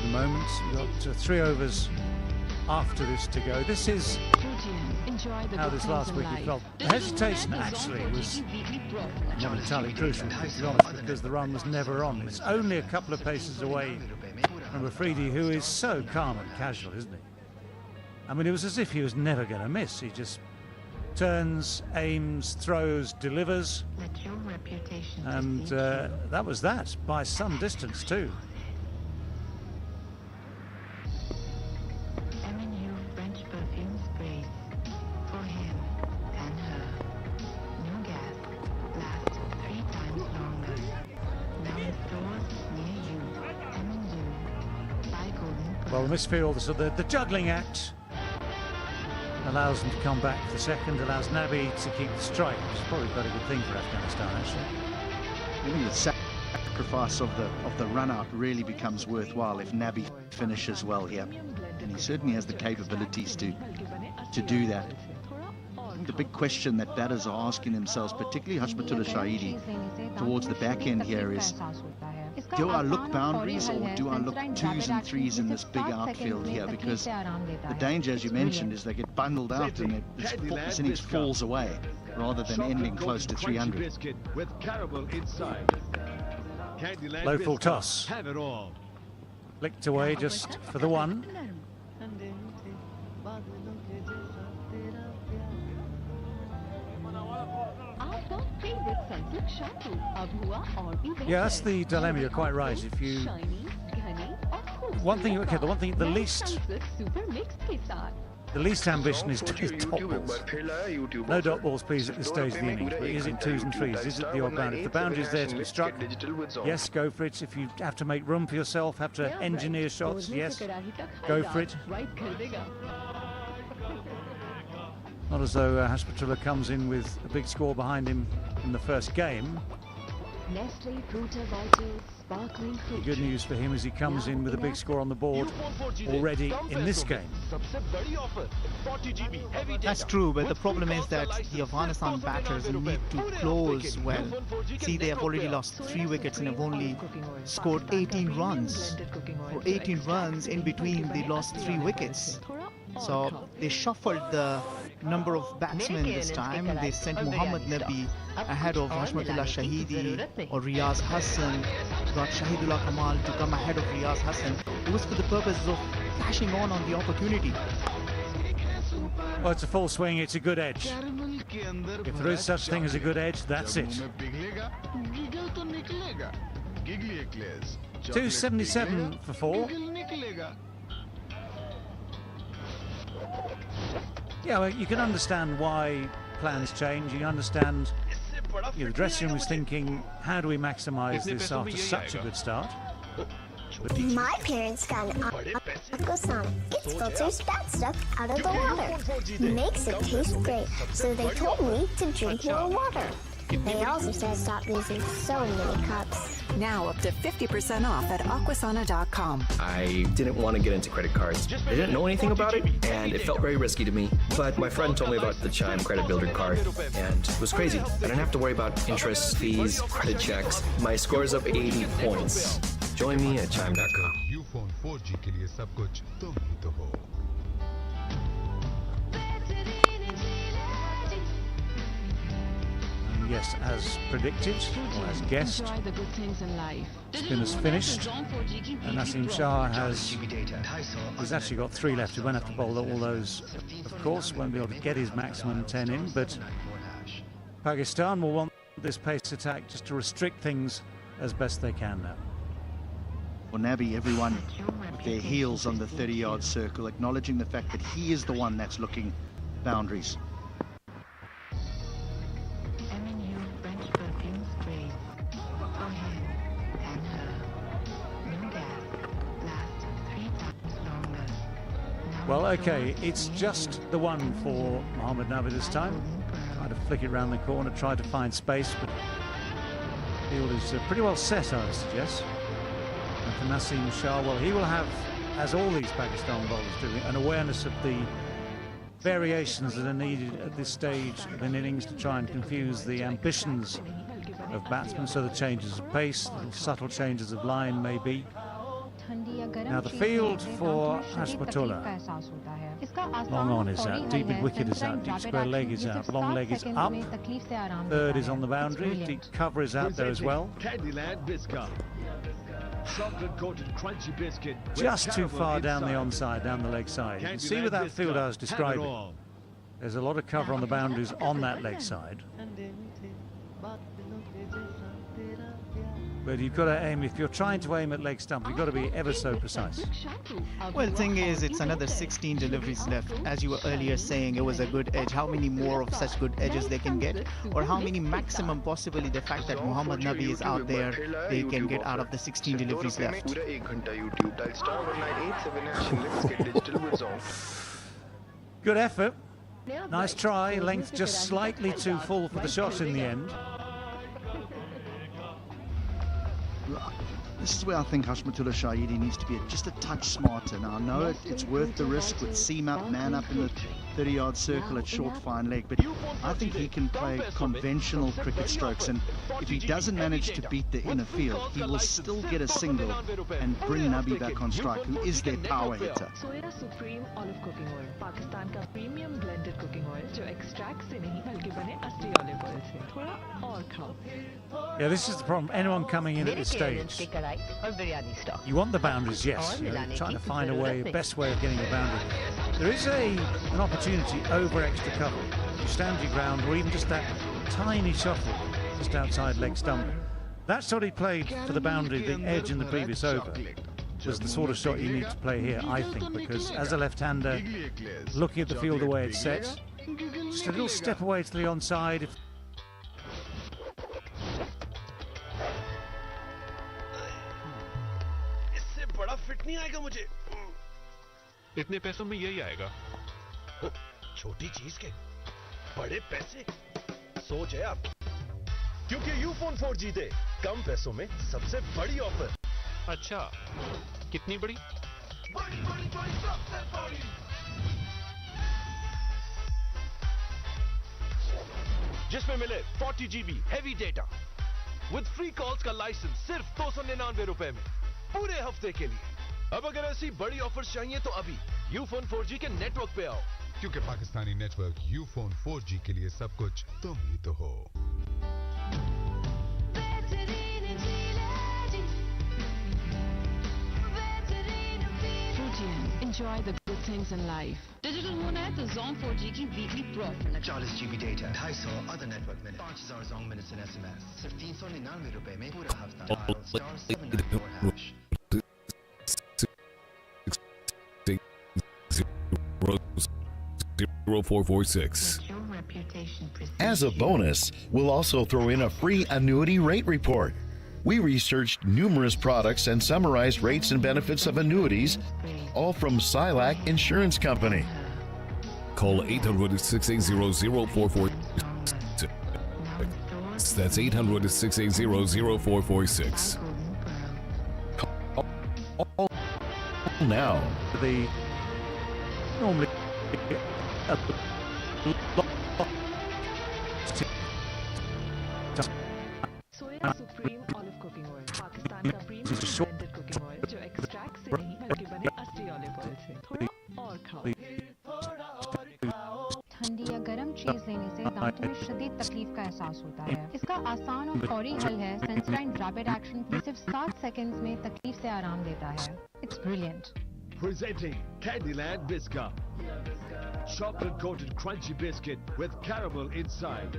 the moment. You've got 3 overs after this to go. This is how this last wicket felt. The hesitation actually was not entirely crucial, to be honest, because the run was never on. It's only a couple of paces away from Afridi, who is so calm and casual, isn't he? I mean, it was as if he was never going to miss. He just Turns, aims, throws, delivers. And that was that, by some distance too. Well, the misfield, so the juggling act allows them to come back for the second, allows Nabi to keep the strike, which is probably quite a good thing for Afghanistan, actually. I think the sacrifice of the run-out really becomes worthwhile if Nabi finishes well here. And he certainly has the capabilities to do that. I think the big question that batters are asking themselves, particularly Hashmatullah Shahidi, towards the back end here is, do I look boundaries or do I look 2s and 3s in this big outfield here? Because the danger, as you mentioned, is they get bundled out and this innings falls away rather than ending close to 300. Low full toss. Flicked away just for the one. Yeah, that's the dilemma. You're quite right. If you, the least ambition is dot balls. No dot balls, please, at this stage of the innings. But is it 2s and 3s? Is it the odd boundary? If the boundary is there to be struck, yes, go for it. If you have to make room for yourself, have to engineer shots, yes, go for it. Not as though Hashmatullah comes in with a big score behind him in the first game. The good news for him is he comes in with a big score on the board already in this game. That's true, but the problem is that the Afghanistan batters need to close well. See, they have already lost 3 wickets and have only scored 18 runs. For 18 runs in between, they lost 3 wickets. So they shuffled the number of batsmen this time. They sent Muhammad Nabi ahead of Hashmatullah Shahidi or Riyaz Hassan, got Shahidullah Kamal to come ahead of Riyaz Hassan. It was for the purpose of flashing on the opportunity. Well, it's a full swing, it's a good edge. If there is such thing as a good edge, that's it. 277 for 4. Yeah, well, you can understand why plans change. You can understand the dressing room was thinking, how do we maximise this after such a good start? My parents got an Aquasonic. It filters bad stuff out of the water. Makes it taste great, so they told me to drink more water. They also said stop using so many cups. Now up to 50% off at aquasana.com. I didn't want to get into credit cards. I didn't know anything about it, and it felt very risky to me. But my friend told me about the Chime Credit Builder card, and it was crazy. I didn't have to worry about interest, fees, credit checks. My score's up 80 points. Join me at chime.com. Ufone 4G के लिए सब कुछ तुम ही तो हो. Yes, as predicted, or as guessed, spinner's finished, and Naseem Shah has actually got 3 left. He won't have to bowl all those, of course, won't be able to get his maximum 10 in, but Pakistan will want this pace attack just to restrict things as best they can now. For Nabi, everyone with their heels on the 30-yard circle, acknowledging the fact that he is the one that's looking boundaries. Well, okay, it's just the one for Muhammad Nabi this time. Tried to flick it round the corner, tried to find space, but the field is pretty well set, I would suggest. And for Naseem Shah, well, he will have, as all these Pakistan bowlers do, an awareness of the variations that are needed at this stage of an innings to try and confuse the ambitions of batsmen, so the changes of pace, the subtle changes of line maybe. Now the field for Hashmatullah. Long on is out, deep mid wicket is out, deep square leg is out, long leg is up, third is on the boundary, deep cover is out there as well. Just too far down the onside, down the leg side. You can see what that fielder is describing. There's a lot of cover on the boundaries on that leg side. But you've got to aim, if you're trying to aim at leg stump, you've got to be ever so precise. Well, the thing is, it's another 16 deliveries left. As you were earlier saying, it was a good edge. How many more of such good edges they can get? Or how many maximum, possibly the fact that Mohammad Nabi is out there, they can get out of the 16 deliveries left. Good effort. Nice try. Length just slightly too full for the shot in the end. This is where I think Hashmatullah Shahidi needs to be just a touch smarter. Now, I know it's worth the risk with seam up, man up in the 30-yard circle at short fine leg, but I think he can play conventional cricket strokes, and if he doesn't manage to beat the inner field, he will still get a single and bring Nabi back on strike, who is their power hitter. Soya Supreme Olive Cooking Oil, Pakistan का premium blended cooking oil जो extract से नहीं बल्कि बने असली olive oil से थोड़ा और खाओ. Yeah, this is the problem. Anyone coming in at this stage, you want the boundaries, yes. You're trying to find a way, best way of getting the boundary. There is an opportunity over extra cover. You stand your ground, or even just that tiny shuffle just outside leg stump. That shot he played for the boundary, the edge in the previous over, was the sort of shot you need to play here, I think, because as a left-hander, looking at the field the way it's set, just a little step away to the onside. Fit नहीं आएगा मुझे. इतने पैसों में यही आएगा. छोटी चीज के बड़े पैसे. सोच है आप, क्योंकि यूफोन 4 जीते कम पैसों में सबसे बड़ी ऑफर. अच्छा, कितनी बड़ी? जिसमें मिले 40 GB heavy data with free calls का लाइसेंस सिर्फ 299 रुपए में पूरे हफ्ते के लिए. अब अगर ऐसी बड़ी ऑफर्स चाहिए तो अभी यूफोन 4G के नेटवर्क पे आओ, क्योंकि पाकिस्तानी नेटवर्क यूफोन 4G के लिए सब कुछ तुम ही तो हो. Enjoy the good things in life. Digital होना है तो Zong 4G की weekly pro offer. 40 GB data, 250 other network minute, 5000 Zong minutes and SMS, सिर्फ 399 रुपए में पूरा हफ्ता. Dial *794#. As a bonus, we'll also throw in a free annuity rate report. We researched numerous products and summarized rates and benefits of annuities, all from Silac Insurance Company. Call 800-680-0446. That's 800-680-0446. Call now. The normally Soya Supreme Olive Cooking Oil, Pakistan का premium blended cooking oil जो extract से नहीं बल्कि बने असली olive oil से थोड़ा और खाओ. ठंडी या गर्म चीज लेने से दांतों में शदीद तकलीफ का एहसास होता है. इसका आसान और फौरी हल है सेंसराइन रैपिड एक्शन, ये सिर्फ 7 सेकंड्स में तकलीफ से आराम देता है. It's brilliant. Presenting Candyland Biscuit. Chocolate coated crunchy biscuit with caramel inside.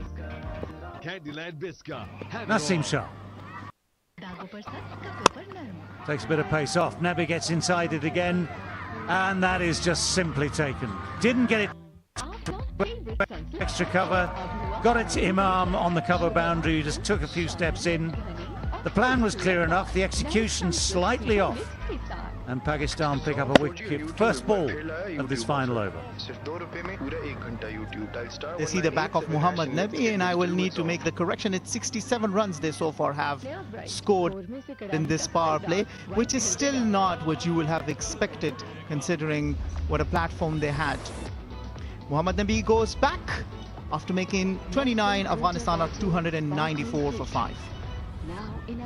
Candyland Biscuit. Nassim Shah takes a bit of pace off. Nabi gets inside it again, and that is just simply taken. Didn't get it extra cover, got it to Imam on the cover boundary, just took a few steps in. The plan was clear enough, the execution slightly off, and Pakistan pick up a wicket, first ball of this final over. They see the back of Mohammad Nabi, and I will need to make the correction. It's 67 runs they so far have scored in this power play, which is still not what you will have expected considering what a platform they had. Mohammad Nabi goes back after making 29. Afghanistan are 294 for 5. Now in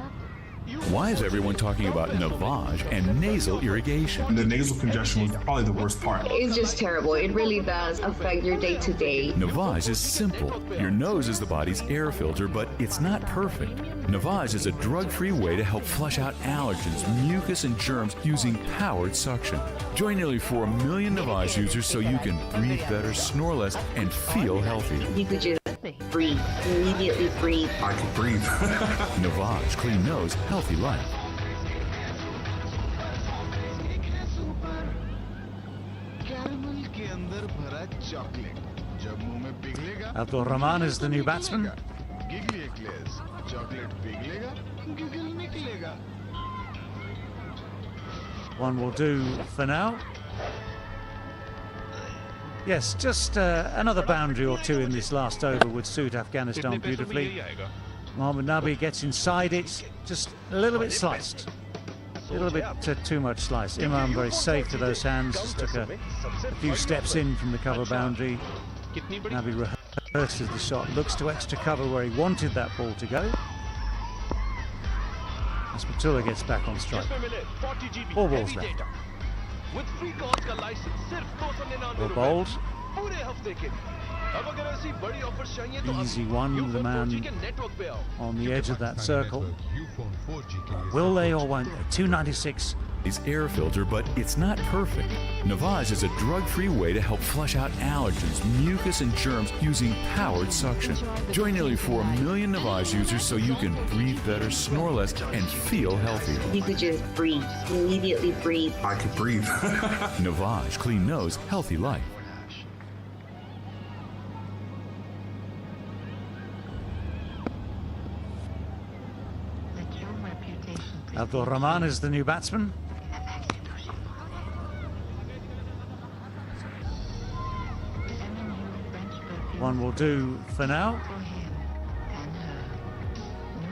Why is everyone talking about Navage and nasal irrigation? The nasal congestion was probably the worst part. It's just terrible. It really does affect your day-to-day. Navage is simple. Your nose is the body's air filter, but it's not perfect. Navage is a drug-free way to help flush out allergens, mucus, and germs using powered suction. Join nearly 4 million Navage users so you can breathe better, snore less, and feel healthy. You could just breathe, immediately breathe. I could breathe. Navage, clean nose, healthy life. Abdul Rahman is the new batsman. One will do for now. Yes, just another boundary or two in this last over would suit Afghanistan beautifully. Mohammad Nabi gets inside it, just a little bit sliced. A little bit too much slice. Imam very safe to those hands, just took a few steps in from the cover boundary. Nabi rehearses the shot, looks to extra cover where he wanted that ball to go. Asmatullah gets back on strike. 4 balls left. Well bowled. Easy one, the man on the edge of that circle. Will they or won't they? 296. It's air filter, but it's not perfect. Navage is a drug-free way to help flush out allergens, mucus, and germs using powered suction. Join nearly 4 million Navage users so you can breathe better, snore less, and feel healthier. You could just breathe, immediately breathe. I could breathe. Navage, clean nose, healthy life. Abdul Rahman is the new batsman. One will do for now.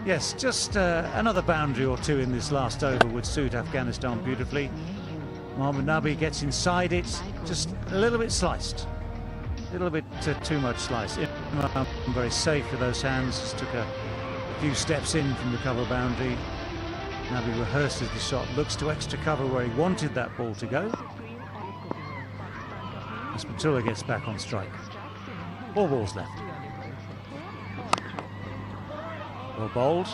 Yes, just another boundary or two in this last over would suit Afghanistan beautifully. Mohammad Nabi gets inside it, just a little bit sliced. A little bit too much slice. Imam very safe with those hands, just took a few steps in from the cover boundary. Nabi rehearses the shot, looks to extra cover where he wanted that ball to go. Asmatullah gets back on strike. 4 balls left. Well bowled.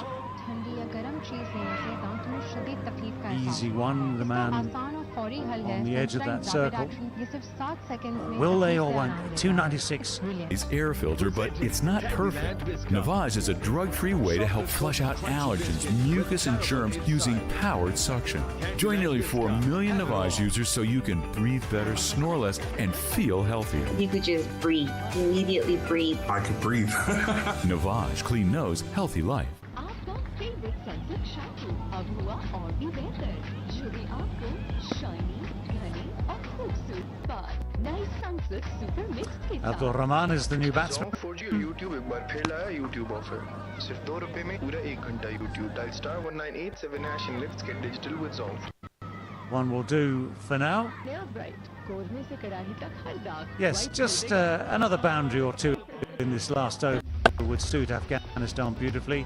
Easy one, the man on the edge of that circle. Will they or won't they? 296. It's air filter, but it's not perfect. Navage is a drug-free way to help flush out allergens, mucus, and germs using powered suction. Join nearly 4 million Navage users so you can breathe better, snore less, and feel healthier. You could just breathe, immediately breathe. I could breathe. Navage, clean nose, healthy life. आपका favourite Sunsilk shampoo अब हुआ और भी बेहतर, जो भी आपको shiny, घने और खूबसूरत बाल। नई सनसिल्क सुपर मिक्स के साथ। Abdul Rahman is the new batsman. 4G और YouTube एक बार फिर लाया YouTube ऑफर। सिर्फ ₹2 में पूरा 1 घंटा YouTube। Dial *1987# and let's get digital with Zong. One will do for now. Yes, just another boundary or two in this last over would suit Afghanistan beautifully.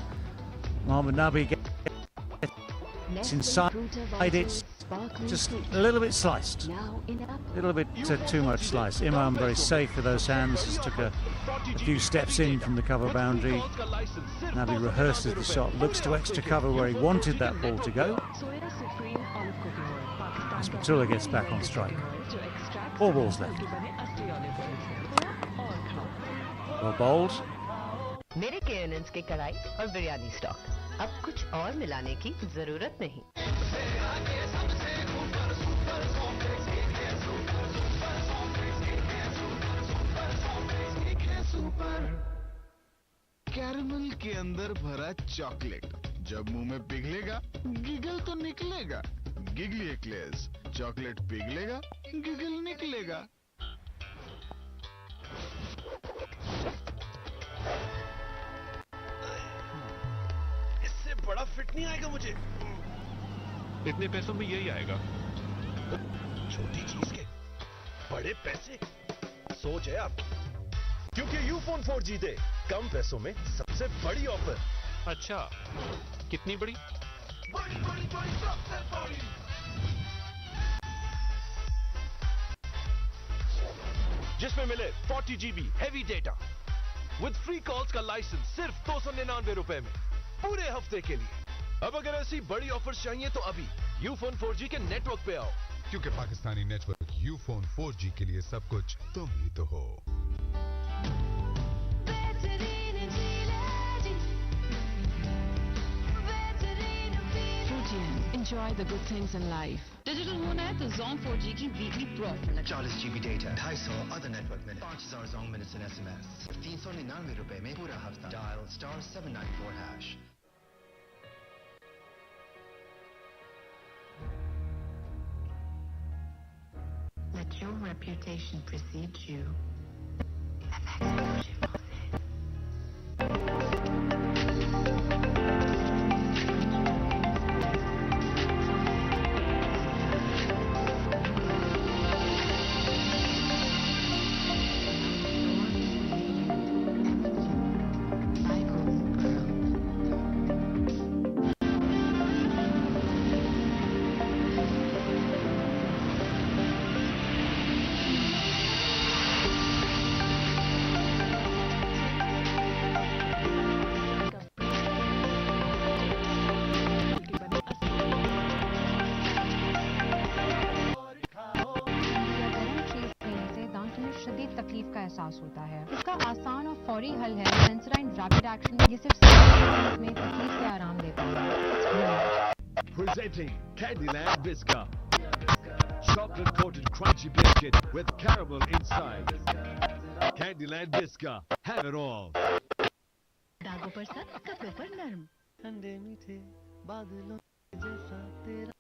Mohammad Nabi gets inside it, just a little bit sliced. A little bit too much slice. Imam very safe with those hands, just took a few steps in from the cover boundary. Nabi rehearses the shot, looks to extra cover where he wanted that ball to go. Asmatullah gets back on strike. 4 balls left. Well bowled. मेरे केएनएन्स के कढ़ाई और biryani stock, अब कुछ और मिलाने की जरूरत नहीं। कैरमल के अंदर भरा चॉकलेट, जब मुंह में पिघलेगा गिगल तो निकलेगा। गिगली एक्लेयर्स, चॉकलेट पिघलेगा गिगल निकलेगा। इससे बड़ा फिट नहीं आएगा मुझे। इतने पैसों में यही आएगा। छोटी चीज के बड़े पैसे, सोच है आपकी। क्योंकि यूफोन 4 जीते कम पैसों में सबसे बड़ी ऑफर। अच्छा, कितनी बड़ी? जिसमें मिले 40 GB heavy data with free calls का लाइसेंस सिर्फ 299 रुपए में पूरे हफ्ते के लिए। अब अगर ऐसी बड़ी ऑफर्स चाहिए तो अभी यूफोन 4G के नेटवर्क पे आओ, क्योंकि पाकिस्तानी नेटवर्क यूफोन 4G के लिए सब कुछ तुम ही तो हो। Enjoy the good things in life. Digital होना है तो Zong 4G की weekly pro 40 GB data 250 other network minute 5000 Zong minutes and SMS 399 रुपए में पूरा हफ्ता। Dial *794#। Let your reputation precede you. तकलीफ का एहसास होता है। इसका आसान और फौरी हल है सेंसराइन रैपिड एक्शन। ये सिर्फ 7 सेकंड में तकलीफ से आराम देता है। Presenting Candyland Biscuit, chocolate coated crunchy biscuit with caramel inside. Candyland Biscuit, have it all. दागों पर सख्त, कपड़ों पर नर्म। ठंडे मीठे बादलों जैसा तेरा।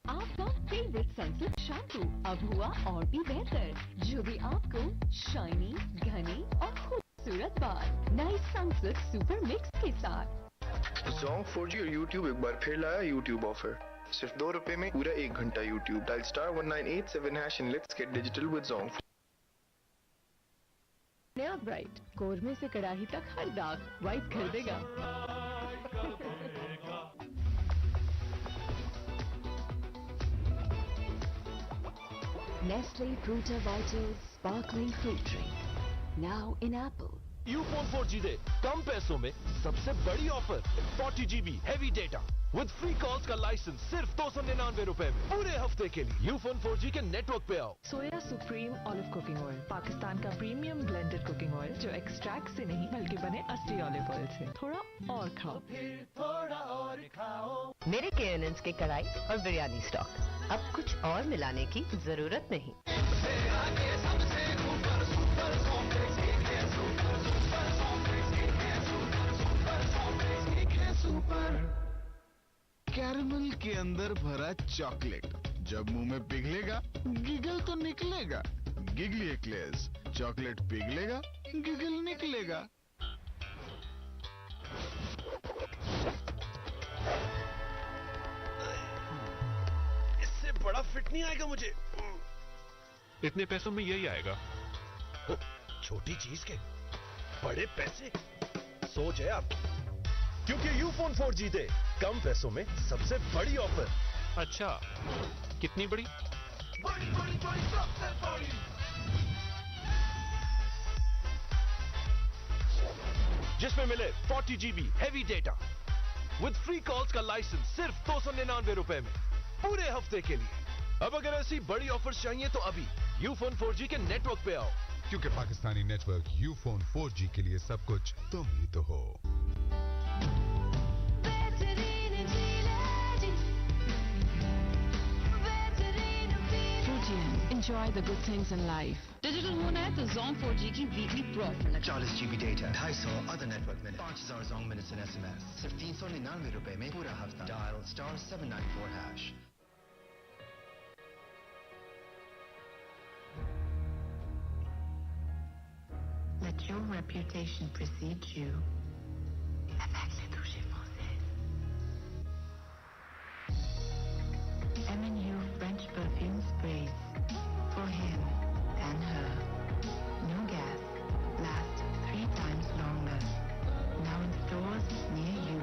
आपका फेवरेट सनसिल्क शैम्पू अब हुआ और भी बेहतर, जो भी आपको शाइनी, घनी और खूबसूरत बाल नई सनसिल्क सुपर मिक्स के साथ। Zong 4G और YouTube एक बार फिर लाया YouTube ऑफर। सिर्फ 2 रुपए में पूरा 1 घंटा YouTube। Dial *1987# and let's get digital with Zong। नया ब्राइट कोरमे से कड़ाही तक हर दाग वाइट कर देगा। Nestle Fruta Vitals Sparkling Fruit Drink, now in apple. Ufone 4G दे कम पैसों में सबसे बड़ी offer 40 GB heavy data with free calls का लाइसेंस सिर्फ 299 रुपए में पूरे हफ्ते के लिए। यूफोन 4G के नेटवर्क पे आओ। सोया supreme olive cooking oil, Pakistan का प्रीमियम ब्लेंडेड कुकिंग ऑयल जो एक्सट्रैक्ट से नहीं बल्कि बने असली ऑलिव ऑयल से। थोड़ा और खाओ, थोड़ा और खाओ। मेरे केएनएन्स के कढ़ाई और बिरयानी स्टॉक, अब कुछ और मिलाने की जरूरत नहीं। कैरमल के अंदर भरा चॉकलेट जब मुंह में पिघलेगा गिगल तो निकलेगा। गिगली एक्लेयर्स, चॉकलेट पिघलेगा गिगल निकलेगा। इससे बड़ा फिट नहीं आएगा मुझे। इतने पैसों में यही आएगा। छोटी चीज के बड़े पैसे, सोच है आपकी। क्योंकि यूफोन 4G दे कम पैसों में सबसे बड़ी ऑफर। अच्छा, कितनी बड़ी? जिसमें मिले 40 GB heavy data with free calls का लाइसेंस सिर्फ 299 रुपए में पूरे हफ्ते के लिए। अब अगर ऐसी बड़ी ऑफर्स चाहिए तो अभी यूफोन 4G के नेटवर्क पे आओ, क्योंकि पाकिस्तानी नेटवर्क यूफोन 4G के लिए सब कुछ तुम ही तो हो। Enjoy the good things in life. Digital होना है तो Zong 4G की weekly pro 40 GB data 250 other network minute 5000 Zong minutes and SMS सिर्फ 399 रुपए में पूरा हफ्ता। Dial *794#। Let your reputation precede you. Avec les touches françaises. M&U French perfume sprays. For him and her. No gas. Last 3 times longer. Now in stores near you.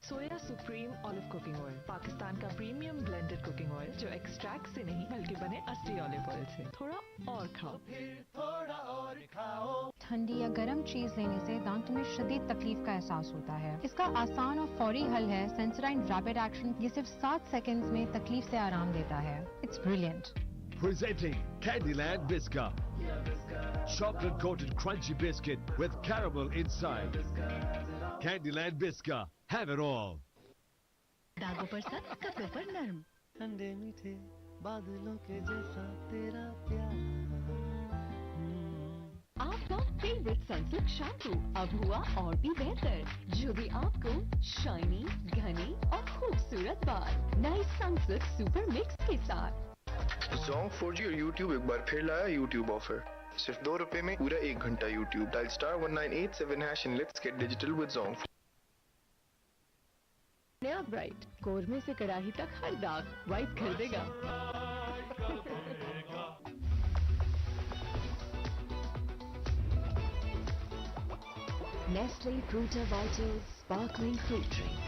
Soya supreme olive cooking oil, Pakistan का premium blended cooking oil जो extract से नहीं बल्कि बने असली olive oil से। थोड़ा और खाओ, थोड़ा और खाओ। ठंडी या गर्म चीज लेने से दांतों में शदीद तकलीफ का एहसास होता है। इसका आसान और फौरी हल है सेंसराइन रैपिड एक्शन। ये सिर्फ 7 सेकंड्स में तकलीफ से आराम देता है। It's brilliant. Presenting Candyland Biscuit. Chocolate coated crunchy biscuit with caramel inside. Candyland Biscuit. Have it all. दागों पर सख्त, कपड़ों पर नर्म। ठंडे मीठे बादलों के जैसा तेरा प्यार। आपका फेवरेट सनसिल्क शैम्पू अब हुआ और भी बेहतर, जो भी आपको शाइनी, घने और खूबसूरत बाल। नए सनसिल्क सुपर मिक्स के साथ। Zong 4G और YouTube एक बार फिर लाया YouTube ऑफर। सिर्फ ₹2 में पूरा 1 घंटा YouTube। Dial *1987# and let's get digital with Zong। नया ब्राइट, कोरमे से कड़ाही तक हर दाग वाइट कर देगा। Nestle Fruta Vitals Sparkling Fruit Drink,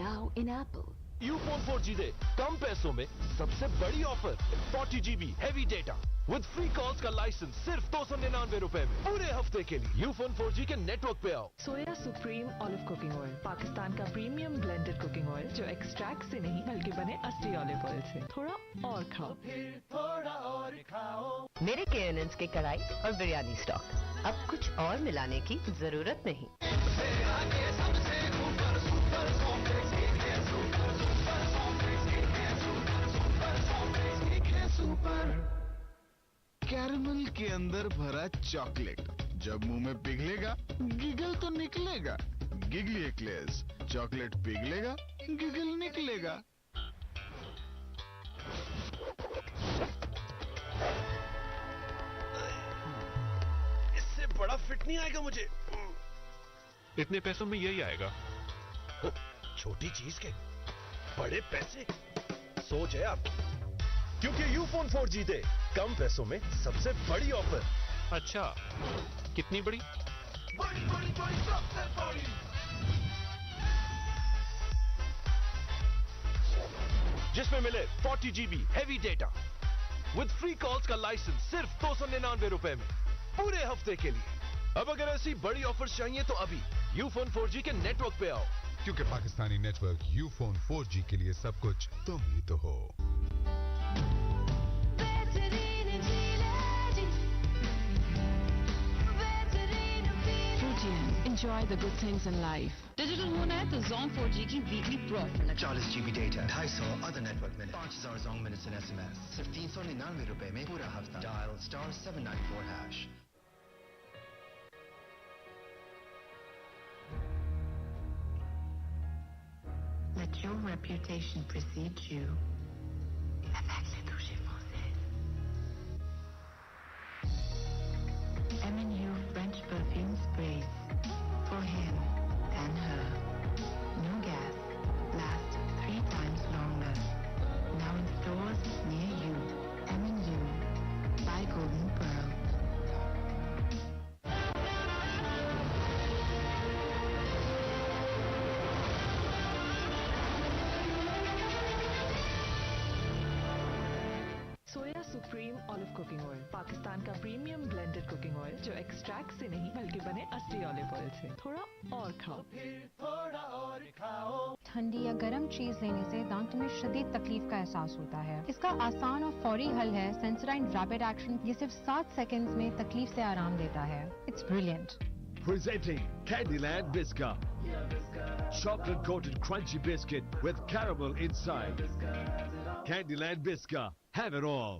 now in apple. Ufone 4G दे कम पैसों में सबसे बड़ी offer. 40 GB heavy data with free calls का लाइसेंस सिर्फ ₹299 में पूरे हफ्ते के लिए। यूफोन 4G के नेटवर्क पे आओ। सोया supreme olive cooking oil, Pakistan का प्रीमियम ब्लेंडेड कुकिंग ऑयल जो एक्सट्रैक्ट से नहीं बल्कि बने असली ऑलिव ऑयल से। थोड़ा और खाओ, थोड़ा और खाओ। मेरे केएनएन के कढ़ाई और बिरयानी स्टॉक, अब कुछ और मिलाने की जरूरत नहीं। कैरमल के अंदर भरा चॉकलेट, जब मुंह में पिघलेगा गिगल तो निकलेगा। गिगली एक्लेयर्स, चॉकलेट पिघलेगा गिगल निकलेगा। इससे बड़ा फिट नहीं आएगा मुझे। इतने पैसों में यही आएगा। छोटी चीज के बड़े पैसे, सोच है आप। क्योंकि यूफोन 4G दे कम पैसों में सबसे बड़ी ऑफर। अच्छा, कितनी बड़ी? बड़ी बड़ी बड़ी सबसे बड़ी। जिसमें मिले 40 GB heavy data with free calls का लाइसेंस सिर्फ ₹299 में पूरे हफ्ते के लिए। अब अगर ऐसी बड़ी ऑफर चाहिए तो अभी यूफोन 4G के नेटवर्क पे आओ, क्योंकि पाकिस्तानी नेटवर्क यूफोन 4G के लिए सब कुछ तुम ही तो हो। Enjoy the good things in life. Digital होना है तो Zong 4G की weekly profit. 40 GB data, 250 other network minute, 5000 Zong minutes and SMS, सिर्फ ₹399 में पूरा हफ्ता। Dial *794#। Let your reputation precede you. Avec les touches françaises. M&U French perfume sprays. For him and her. No gas. Last 3 times longer. Now in stores near you. M&U. By Golden Pearl. Soya supreme olive cooking oil, Pakistan का premium blended cooking oil जो extract से नहीं बल्कि बने असली olive oil से। थोड़ा और खाओ, थोड़ा और खाओ। ठंडी या गर्म चीज लेने से दांतों में शदीद तकलीफ का एहसास होता है। इसका आसान और फौरी हल है सेंसराइन रैपिड एक्शन। ये सिर्फ 7 सेकंड्स में तकलीफ से आराम देता है। It's brilliant. Presenting Candyland Biscuit. Chocolate coated crunchy biscuit with caramel inside. Candyland Biscuit. Have it all.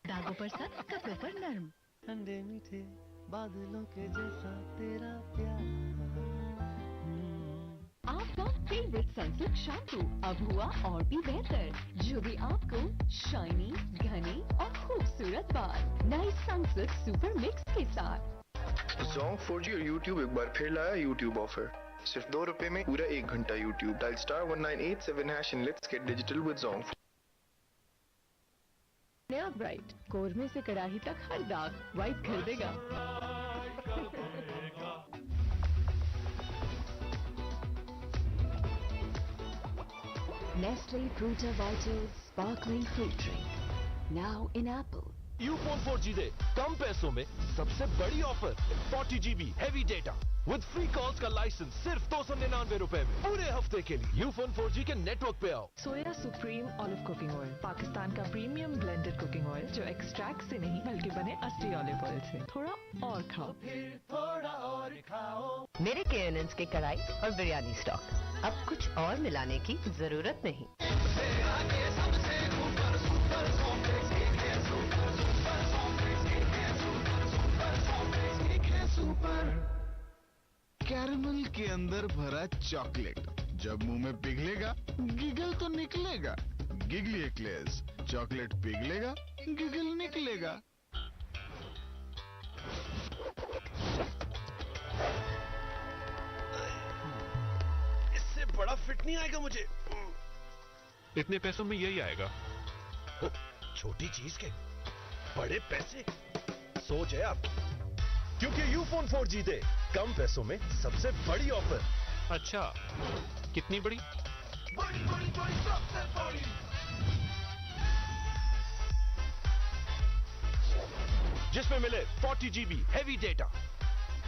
दागों पर सख्त, कपड़ों पर नर्म। ठंडे मीठे बादलों के जैसा तेरा प्यार। आपका फेवरेट सनसिल्क शैम्पू अब हुआ और भी बेहतर, जो भी आपको शाइनी, घने और खूबसूरत बाल। नए सनसिल्क सुपर मिक्स के साथ। Zong 4G और YouTube एक बार फिर लाया YouTube ऑफर। सिर्फ ₹2 में पूरा 1 घंटा YouTube। Dial *1987# and let's get digital with Zong। नया ब्राइट, कोरमे से कड़ाही तक हर दाग वाइट कर देगा। Nestle Fruta Vitals Sparkling Fruit Drink. Now in apple. Ufone 4G दे कम पैसों में सबसे बड़ी offer 40 GB heavy data with free calls का लाइसेंस सिर्फ 299 रुपए में पूरे हफ्ते के लिए यूफोन 4G के नेटवर्क पे आओ। सोया supreme olive cooking oil, Pakistan का प्रीमियम ब्लेंडेड कुकिंग ऑयल जो एक्सट्रैक्ट से नहीं बल्कि बने असली ऑलिव ऑयल से। थोड़ा और खाओ, फिर थोड़ा और खाओ। मेरे केएनएन की कढ़ाई और बिरयानी स्टॉक, अब कुछ और मिलाने की जरूरत नहीं। कैरमल के अंदर भरा चॉकलेट, जब मुंह में पिघलेगा गिगल तो निकलेगा। गिगली एक्लेयर्स, चॉकलेट पिघलेगा गिगल निकलेगा। इससे बड़ा फिट नहीं आएगा मुझे। इतने पैसों में यही आएगा। छोटी चीज के बड़े पैसे, सोच है आप, क्योंकि यूफोन 4G दे कम पैसों में सबसे बड़ी ऑफर। अच्छा, कितनी बड़ी? बड़ी बड़ी बड़ी सबसे बड़ी। जिसमें मिले 40 GB heavy data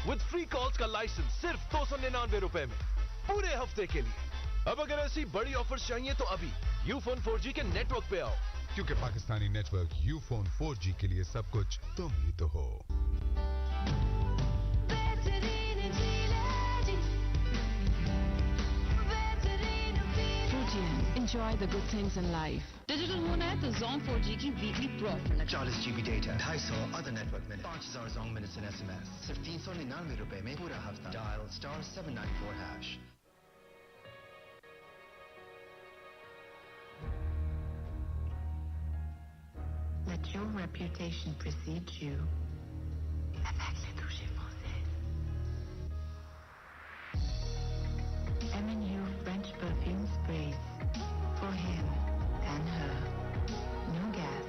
with free calls का लाइसेंस सिर्फ 299 रुपए में पूरे हफ्ते के लिए। अब अगर ऐसी बड़ी ऑफर चाहिए तो अभी यूफोन 4G के नेटवर्क पे आओ, क्योंकि पाकिस्तानी नेटवर्क यूफोन 4G के लिए सब कुछ तुम ही तो हो। Enjoy the good things in life. Digital होना है तो Zong 4G की weekly profit। 40 GB data, 250 other network minutes, 5000 Zong minutes and SMS, सिर्फ 399 रुपए में पूरा हफ्ता। Dial *794#। Let your reputation precede you. Avec les touches françaises. M&U French perfume sprays. For him and her. No gas.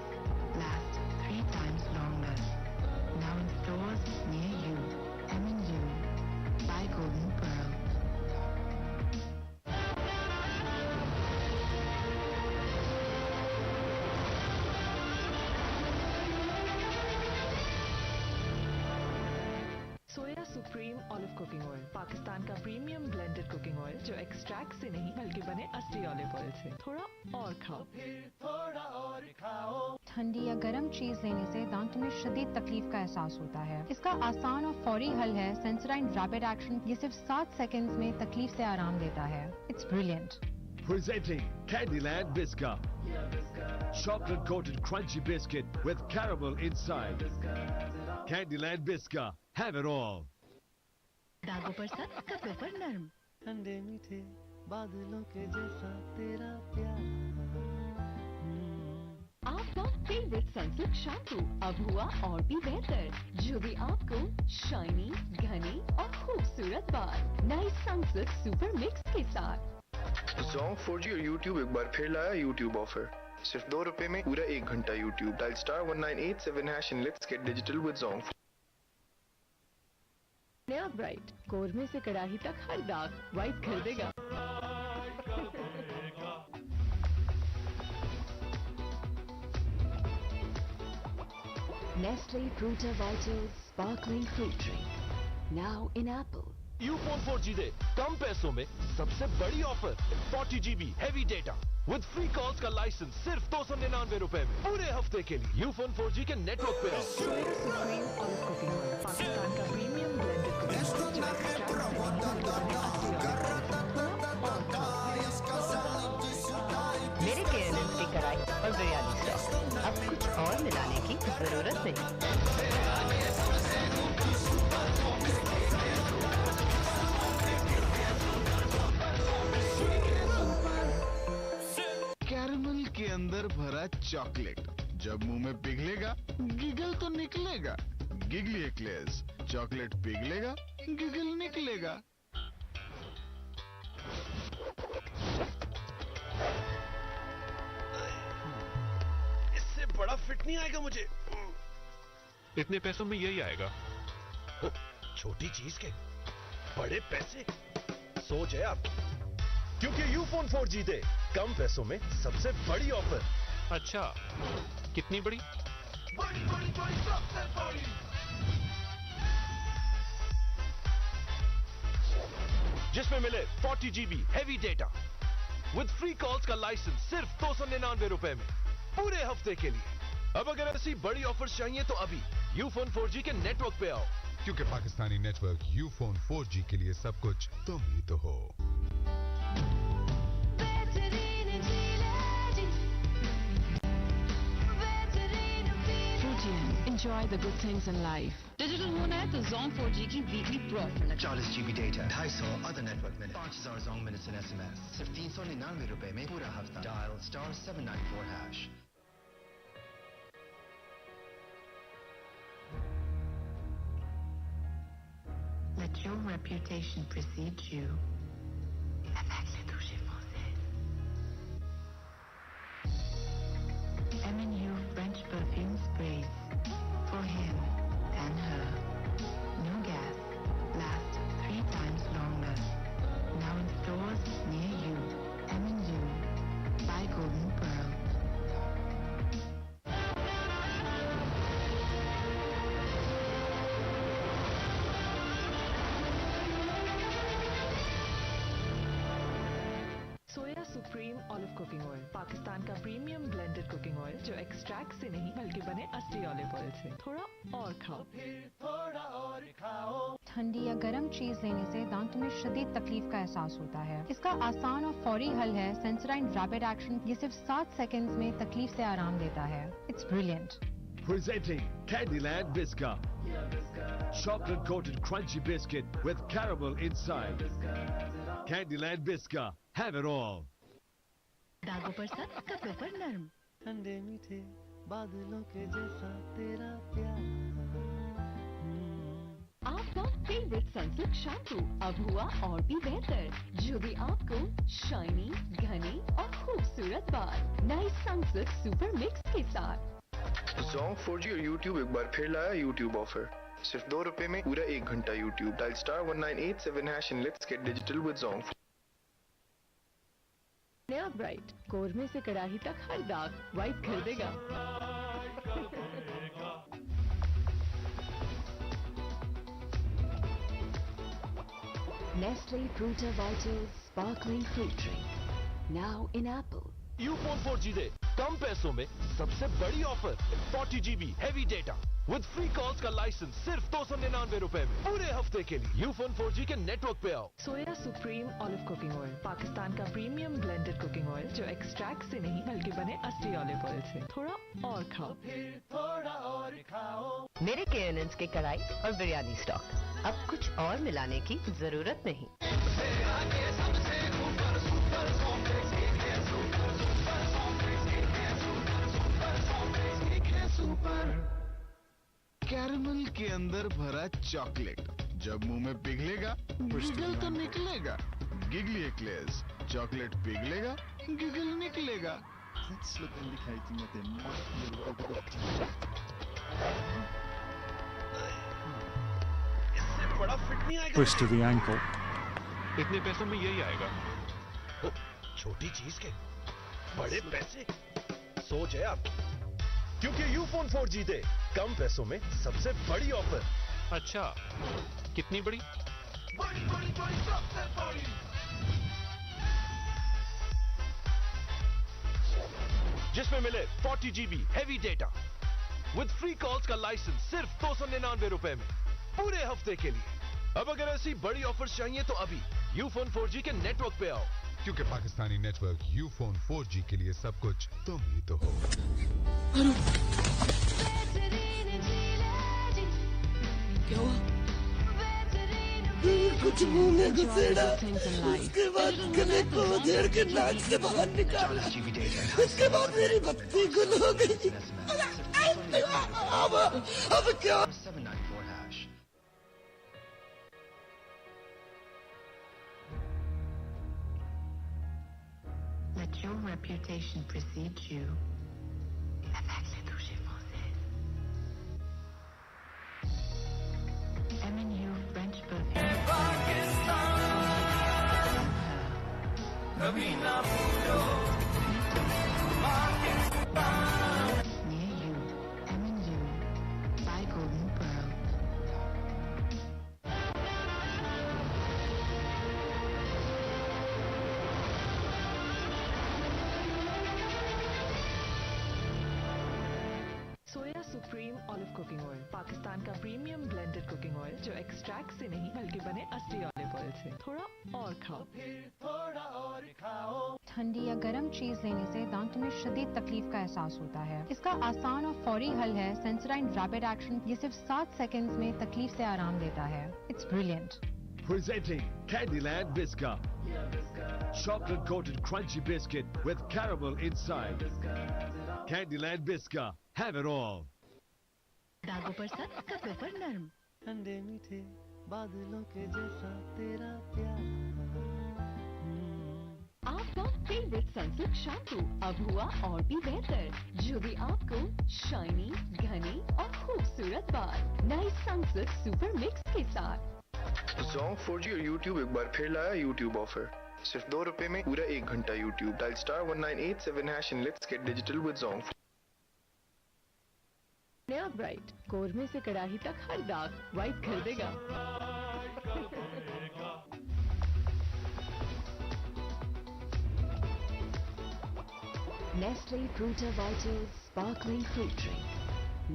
Last 3 times longer. Now in stores near you. M&U. By Golden Pearl. Soya supreme olive cooking oil, Pakistan का premium blended cooking oil जो extract से नहीं बल्कि बने असली olive oil से। थोड़ा और खाओ, फिर थोड़ा और खाओ। ठंडी या गर्म चीज लेने से दांतों में शदीद तकलीफ का एहसास होता है। इसका आसान और फौरी हल है सेंसराइन रैपिड एक्शन। ये सिर्फ 7 सेकंड्स में तकलीफ से आराम देता है। It's brilliant. Presenting Candyland Biscuit. Chocolate coated crunchy biscuit with caramel inside. Candyland Biscuit. Have it all. दागों पर सख्त, कपड़ों पर नर्म। ठंडे मीठे बादलों के जैसा तेरा प्यार। आपका फेवरेट सनसिल्क शैम्पू अब हुआ और भी बेहतर, जो भी आपको शाइनी, घनी और खूबसूरत बाल। नई सनसिल्क सुपर मिक्स के साथ। Zong 4G और YouTube एक बार फिर लाया YouTube ऑफर। सिर्फ 2 रुपए में पूरा 1 घंटा YouTube। Dial *1987# and let's get digital with Zong। नया ब्राइट, कोरमे से कड़ाही तक हर दाग वाइट कर देगा। Nestle Fruta Vitals Sparkling Fruit Drink. Now in apple. Ufone 4G दे कम पैसों में सबसे बड़ी offer 40 GB heavy data with free calls का लाइसेंस सिर्फ 299 रुपए में पूरे हफ्ते के लिए यूफोन 4G के नेटवर्क पे आओ। सोया supreme olive cooking oil, Pakistan का प्रीमियम ब्लेंडेड कुकिंग ऑयल जो एक्सट्रैक्ट से नहीं बल्कि बने असली ऑलिव ऑयल से। मेरे केएनएन की कढ़ाई और बिरयानी स्टॉक, अब कुछ और मिलाने की जरूरत नहीं। कैरमल के अंदर भरा चॉकलेट, जब मुंह में पिघलेगा गिगल तो निकलेगा। गिगली एक्लेयर्स, चॉकलेट पिघलेगा गिगल निकलेगा। इससे बड़ा फिट नहीं आएगा मुझे। इतने पैसों में यही आएगा। छोटी चीज के बड़े पैसे, सोच है आप, क्योंकि यूफोन 4G दे कम पैसों में सबसे बड़ी ऑफर। अच्छा, कितनी बड़ी? जिसमें मिले 40 GB heavy data with free calls का लाइसेंस सिर्फ 299 रुपए में पूरे हफ्ते के लिए। अब अगर ऐसी बड़ी ऑफर चाहिए तो अभी यूफोन 4G के नेटवर्क पे आओ, क्योंकि पाकिस्तानी नेटवर्क यूफोन 4G के लिए सब कुछ तुम ही तो हो। Enjoy the good things in life. Digital होना है तो Zong 4G की weekly pro 40 GB data, 250 other network minutes, 5000 Zong minutes and SMS, सिर्फ 399 रुपए में पूरा हफ्ता। Dial *794#. Let your reputation precede you. Avec les touches françaises. M&U French perfume sprays. For him and her. No gas. Last 3 times longer. Now in stores near you. M&U. By Golden Pearl. Soya supreme olive cooking oil, Pakistan का premium blended cooking oil जो extract से नहीं बल्कि बने असली olive oil से। थोड़ा और खाओ, थोड़ा और खाओ। ठंडी या गर्म चीज लेने से दांतों में शदीद तकलीफ का एहसास होता है। इसका आसान और फौरी हल है सेंसराइन रैपिड एक्शन। ये सिर्फ 7 सेकंड्स में तकलीफ से आराम देता है। It's brilliant. Presenting Candyland Biscuit. Chocolate coated crunchy biscuit with caramel inside. Candyland Biscuit. Have it all. दागों पर सख्त, कपड़ों पर नर्म। ठंडे मीठे बादलों के जैसा तेरा प्यार। आपका फेवरेट सनसिल्क शैम्पू अब हुआ और भी बेहतर, जो भी आपको शाइनी, घने और खूबसूरत बाल। नए सनसिल्क सुपर मिक्स के साथ। Zong 4G और YouTube एक बार फिर लाया YouTube ऑफर। सिर्फ 2 रुपए में पूरा 1 घंटा YouTube। Dial *1987# and let's get digital with Zong. नया ब्राइट, कोरमे से कड़ाही तक हर दाग वाइप कर देगा। Nestle Fruta Vitals Sparkling Fruit Drink, now in apple. Ufone 4G दे कम पैसों में सबसे बड़ी offer. 40 GB heavy data with free calls का लाइसेंस सिर्फ 299 रुपए में पूरे हफ्ते के लिए। यूफोन 4G के नेटवर्क पे आओ। सोया supreme olive cooking oil, Pakistan का प्रीमियम ब्लेंडेड कुकिंग ऑयल जो एक्सट्रैक्ट से नहीं बल्कि बने असली ऑलिव ऑयल से। थोड़ा और खाओ, थोड़ा और खाओ। मेरे केएनएन्स के कढ़ाई और बिरयानी स्टॉक, अब कुछ और मिलाने की जरूरत नहीं। कैरमल के अंदर भरा चॉकलेट, जब मुंह में पिघलेगा गिगल तो निकलेगा। गिगली एक्लेयर्स, चॉकलेट पिघलेगा गिगल निकलेगा। इससे बड़ा फिट नहीं आएगा। Twist to the ankle. इतने पैसों में यही आएगा। छोटी चीज के बड़े पैसे, सोच है आपकी। क्योंकि यूफोन 4G दे कम पैसों में सबसे बड़ी ऑफर। अच्छा, कितनी बड़ी? जिसमें मिले 40 GB heavy data with free calls का लाइसेंस सिर्फ 299 रुपए में पूरे हफ्ते के लिए। अब अगर ऐसी बड़ी ऑफर चाहिए तो अभी यूफोन 4G के नेटवर्क पे आओ, क्योंकि पाकिस्तानी नेटवर्क यूफोन 4G के लिए सब कुछ तुम ही तो हो। क्या हुआ? कुछ मुंह में घुसेड़ा, उसके बाद गले को उधेड़ के नाक से बाहर निकाला, उसके बाद मेरी बत्ती गुल हो गई। अब क्या? Let your reputation precede you. Avec les touches françaises. M&U French perfume. Pakistan कभी ना भूलो। Supreme olive cooking oil Pakistan का प्रीमियम ब्लेंडेड कुकिंग ऑयल जो एक्सट्रैक्ट से नहीं बल्कि बने असली ऑलिव ऑयल से। थोड़ा और खाओ, थोड़ा और खाओ। ठंडी या गर्म चीज लेने से दांतों में शदीद तकलीफ का एहसास होता है। इसका आसान और फौरी हल है सेंसराइन रैपिड एक्शन। ये सिर्फ 7 सेकंड्स में तकलीफ से आराम देता है। It's brilliant. Presenting Candyland Biscuit. Chocolate coated crunchy biscuit with caramel inside. Candyland Biscuit. Have it all. दागों पर सख्त, कपड़ों पर नर्म। ठंडे मीठे बादलों के जैसा तेरा प्यार। आपका फेवरेट सनसिल्क शैम्पू अब हुआ और भी बेहतर, जो भी आपको शाइनी, घनी और खूबसूरत बाल। नए सनसिल्क सुपर मिक्स के साथ। Zong 4G और YouTube एक बार फिर लाया YouTube ऑफर। सिर्फ ₹2 में पूरा 1 घंटा YouTube। Dial *1987# and let's get digital with Zong। नया ब्राइट, कोरमे से कड़ाही तक हर दाग वाइट कर देगा। Nestle Fruta Vitals Sparkling Fruit Drink,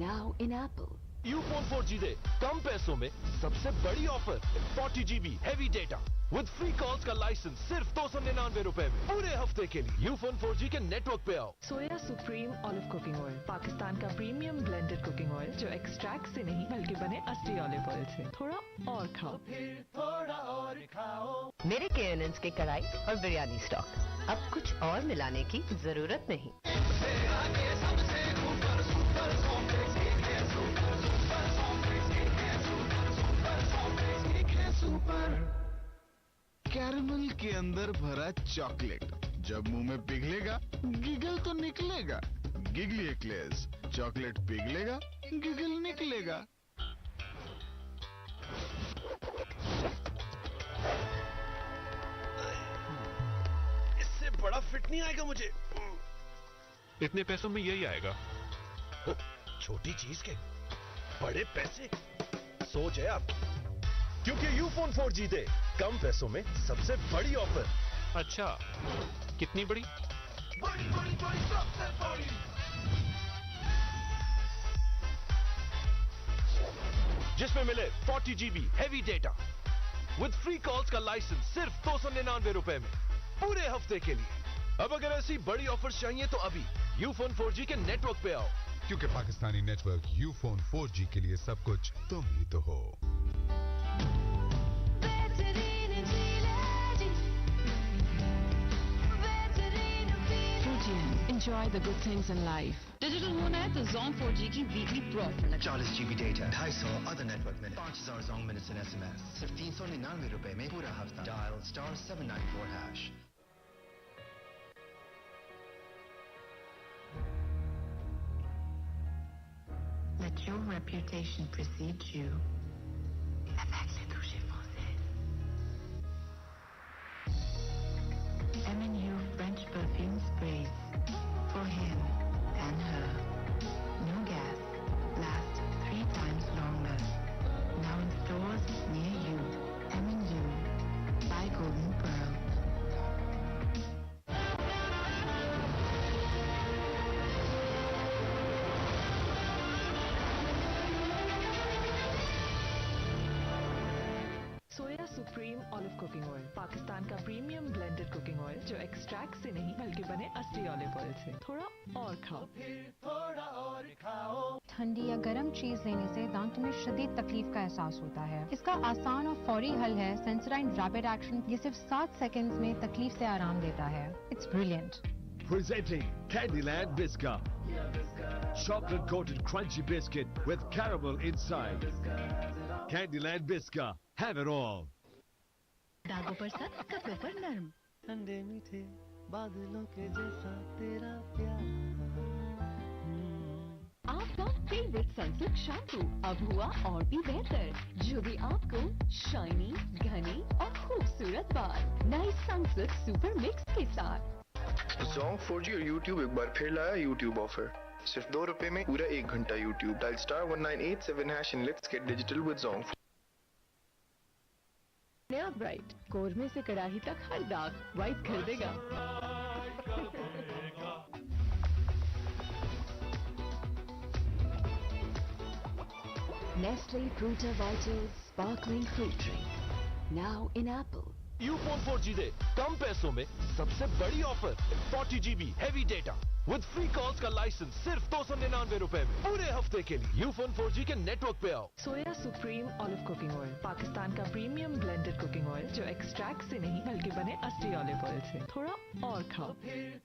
now in apple. Ufone 4G दे कम पैसों में सबसे बड़ी offer 40 GB heavy data with free calls का लाइसेंस सिर्फ ₹299 में पूरे हफ्ते के लिए। यूफोन 4G के नेटवर्क पे आओ। सोया supreme olive cooking oil Pakistan का प्रीमियम ब्लेंडेड कुकिंग ऑयल जो एक्सट्रैक्ट से नहीं बल्कि बने असली ऑलिव ऑयल से। थोड़ा और खाओ, थोड़ा और खाओ। मेरे केएनएन्स के कढ़ाई और बिरयानी स्टॉक, अब कुछ और मिलाने की जरूरत नहीं। कैरमल के अंदर भरा चॉकलेट, जब मुंह में पिघलेगा गिगल तो निकलेगा। गिगली एक्लेयर्स, चॉकलेट पिघलेगा गिगल निकलेगा। इससे बड़ा फिट नहीं आएगा मुझे। इतने पैसों में यही आएगा। छोटी चीज के बड़े पैसे, सोच है आपकी। क्योंकि यूफोन 4G दे कम पैसों में सबसे बड़ी ऑफर। अच्छा, कितनी बड़ी? बड़ी बड़ी बड़ी सबसे बड़ी। जिसमें मिले 40 GB heavy data with free calls का लाइसेंस सिर्फ ₹299 में पूरे हफ्ते के लिए। अब अगर ऐसी बड़ी ऑफर चाहिए तो अभी यूफोन 4G के नेटवर्क पे आओ, क्योंकि पाकिस्तानी नेटवर्क यूफोन 4G के लिए सब कुछ तुम ही तो हो। Enjoy the good things in life. Digital होना है तो Zong 4G की weekly pro offer. 40 GB data, 250 other network minute, 5000 Zong minutes and SMS, सिर्फ ₹399 में पूरा हफ्ता। Dial *794#। Let your reputation precede you. Avec les touches françaises. M&U French perfume sprays. For him and her. No gas. Last 3 times longer. Now in stores near you. M&U. By Golden Pearl. Soya supreme olive cooking oil Pakistan का premium blended cooking oil जो extract से नहीं बल्कि बने असली olive oil से। थोड़ा और खाओ, थोड़ा और खाओ। ठंडी या गर्म चीज लेने से दांतों में शदीद तकलीफ का एहसास होता है। इसका आसान और फौरी हल है सेंसराइन रैपिड एक्शन। ये सिर्फ 7 सेकंड्स में तकलीफ से आराम देता है। It's brilliant. Presenting Candyland Biscuit. Chocolate coated crunchy biscuit with caramel inside. Candyland Biscuit. Have it all. दागों पर सख्त, कपड़ों पर नर्म। ठंडे मीठे बादलों के जैसा तेरा प्यार। आपका फेवरेट सनसिल्क शैम्पू अब हुआ और भी बेहतर, जो भी आपको शाइनी, घनी और खूबसूरत बाल। नए सनसिल्क सुपर मिक्स के साथ। Zong 4G और YouTube एक बार फिर लाया YouTube ऑफर। सिर्फ ₹2 में पूरा 1 घंटा YouTube। Dial *1987# and let's get digital with Zong। नया ब्राइट, कोरमे से कड़ाही तक हर दाग वाइट कर देगा। Nestle Fruta Vitals Sparkling Fruit Drink. Now in Apple. Ufone 4G दे कम पैसों में सबसे बड़ी offer 40 GB heavy data with free calls का लाइसेंस सिर्फ 299 रुपए में पूरे हफ्ते के लिए यूफोन 4G के नेटवर्क पे आओ। सोया supreme olive cooking oil Pakistan का प्रीमियम ब्लेंडेड कुकिंग ऑयल जो एक्सट्रैक्ट से नहीं बल्कि बने असली ऑलिव ऑयल से। थोड़ा और खाओ,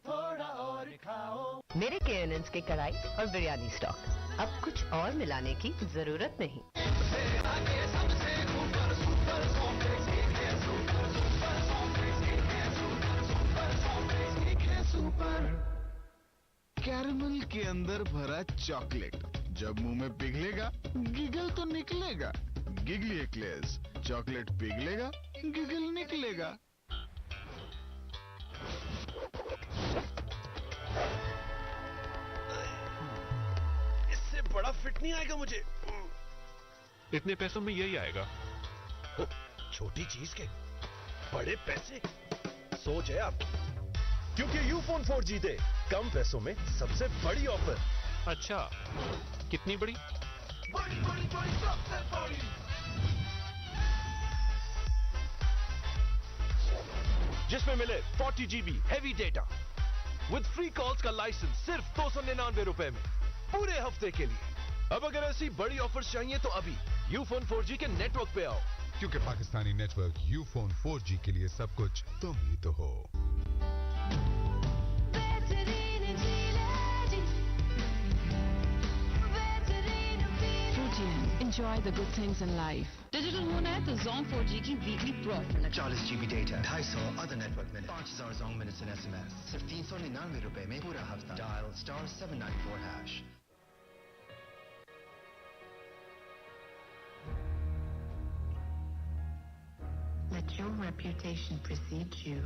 थोड़ा और खाओ। मेरे केएनएन के कढ़ाई और बिरयानी स्टॉक, अब कुछ और मिलाने की जरूरत नहीं। कैरमल के अंदर भरा चॉकलेट, जब मुंह में पिघलेगा गिगल तो निकलेगा। गिगली एक्लेयर्स, चॉकलेट पिघलेगा गिगल निकलेगा। इससे बड़ा फिट नहीं आएगा मुझे। इतने पैसों में यही आएगा। छोटी चीज के बड़े पैसे, सोच है आप, क्योंकि यूफोन 4G दे कम पैसों में सबसे बड़ी ऑफर। अच्छा, कितनी बड़ी? बड़ी बड़ी बड़ी सबसे बड़ी। जिसमें मिले 40 GB heavy data with free calls का लाइसेंस सिर्फ 299 रुपए में पूरे हफ्ते के लिए। अब अगर ऐसी बड़ी ऑफर चाहिए तो अभी यूफोन 4G के नेटवर्क पे आओ, क्योंकि पाकिस्तानी नेटवर्क यूफोन 4G के लिए सब कुछ तुम ही तो हो। Enjoy the good things in life. Digital होना है तो Zong 4G की weekly profit। 40 GB data, 250 other network minute, 5000 Zong minutes in SMS, सिर्फ 399 रुपए में पूरा हफ्ता। Dial *794#। Let your reputation precede you.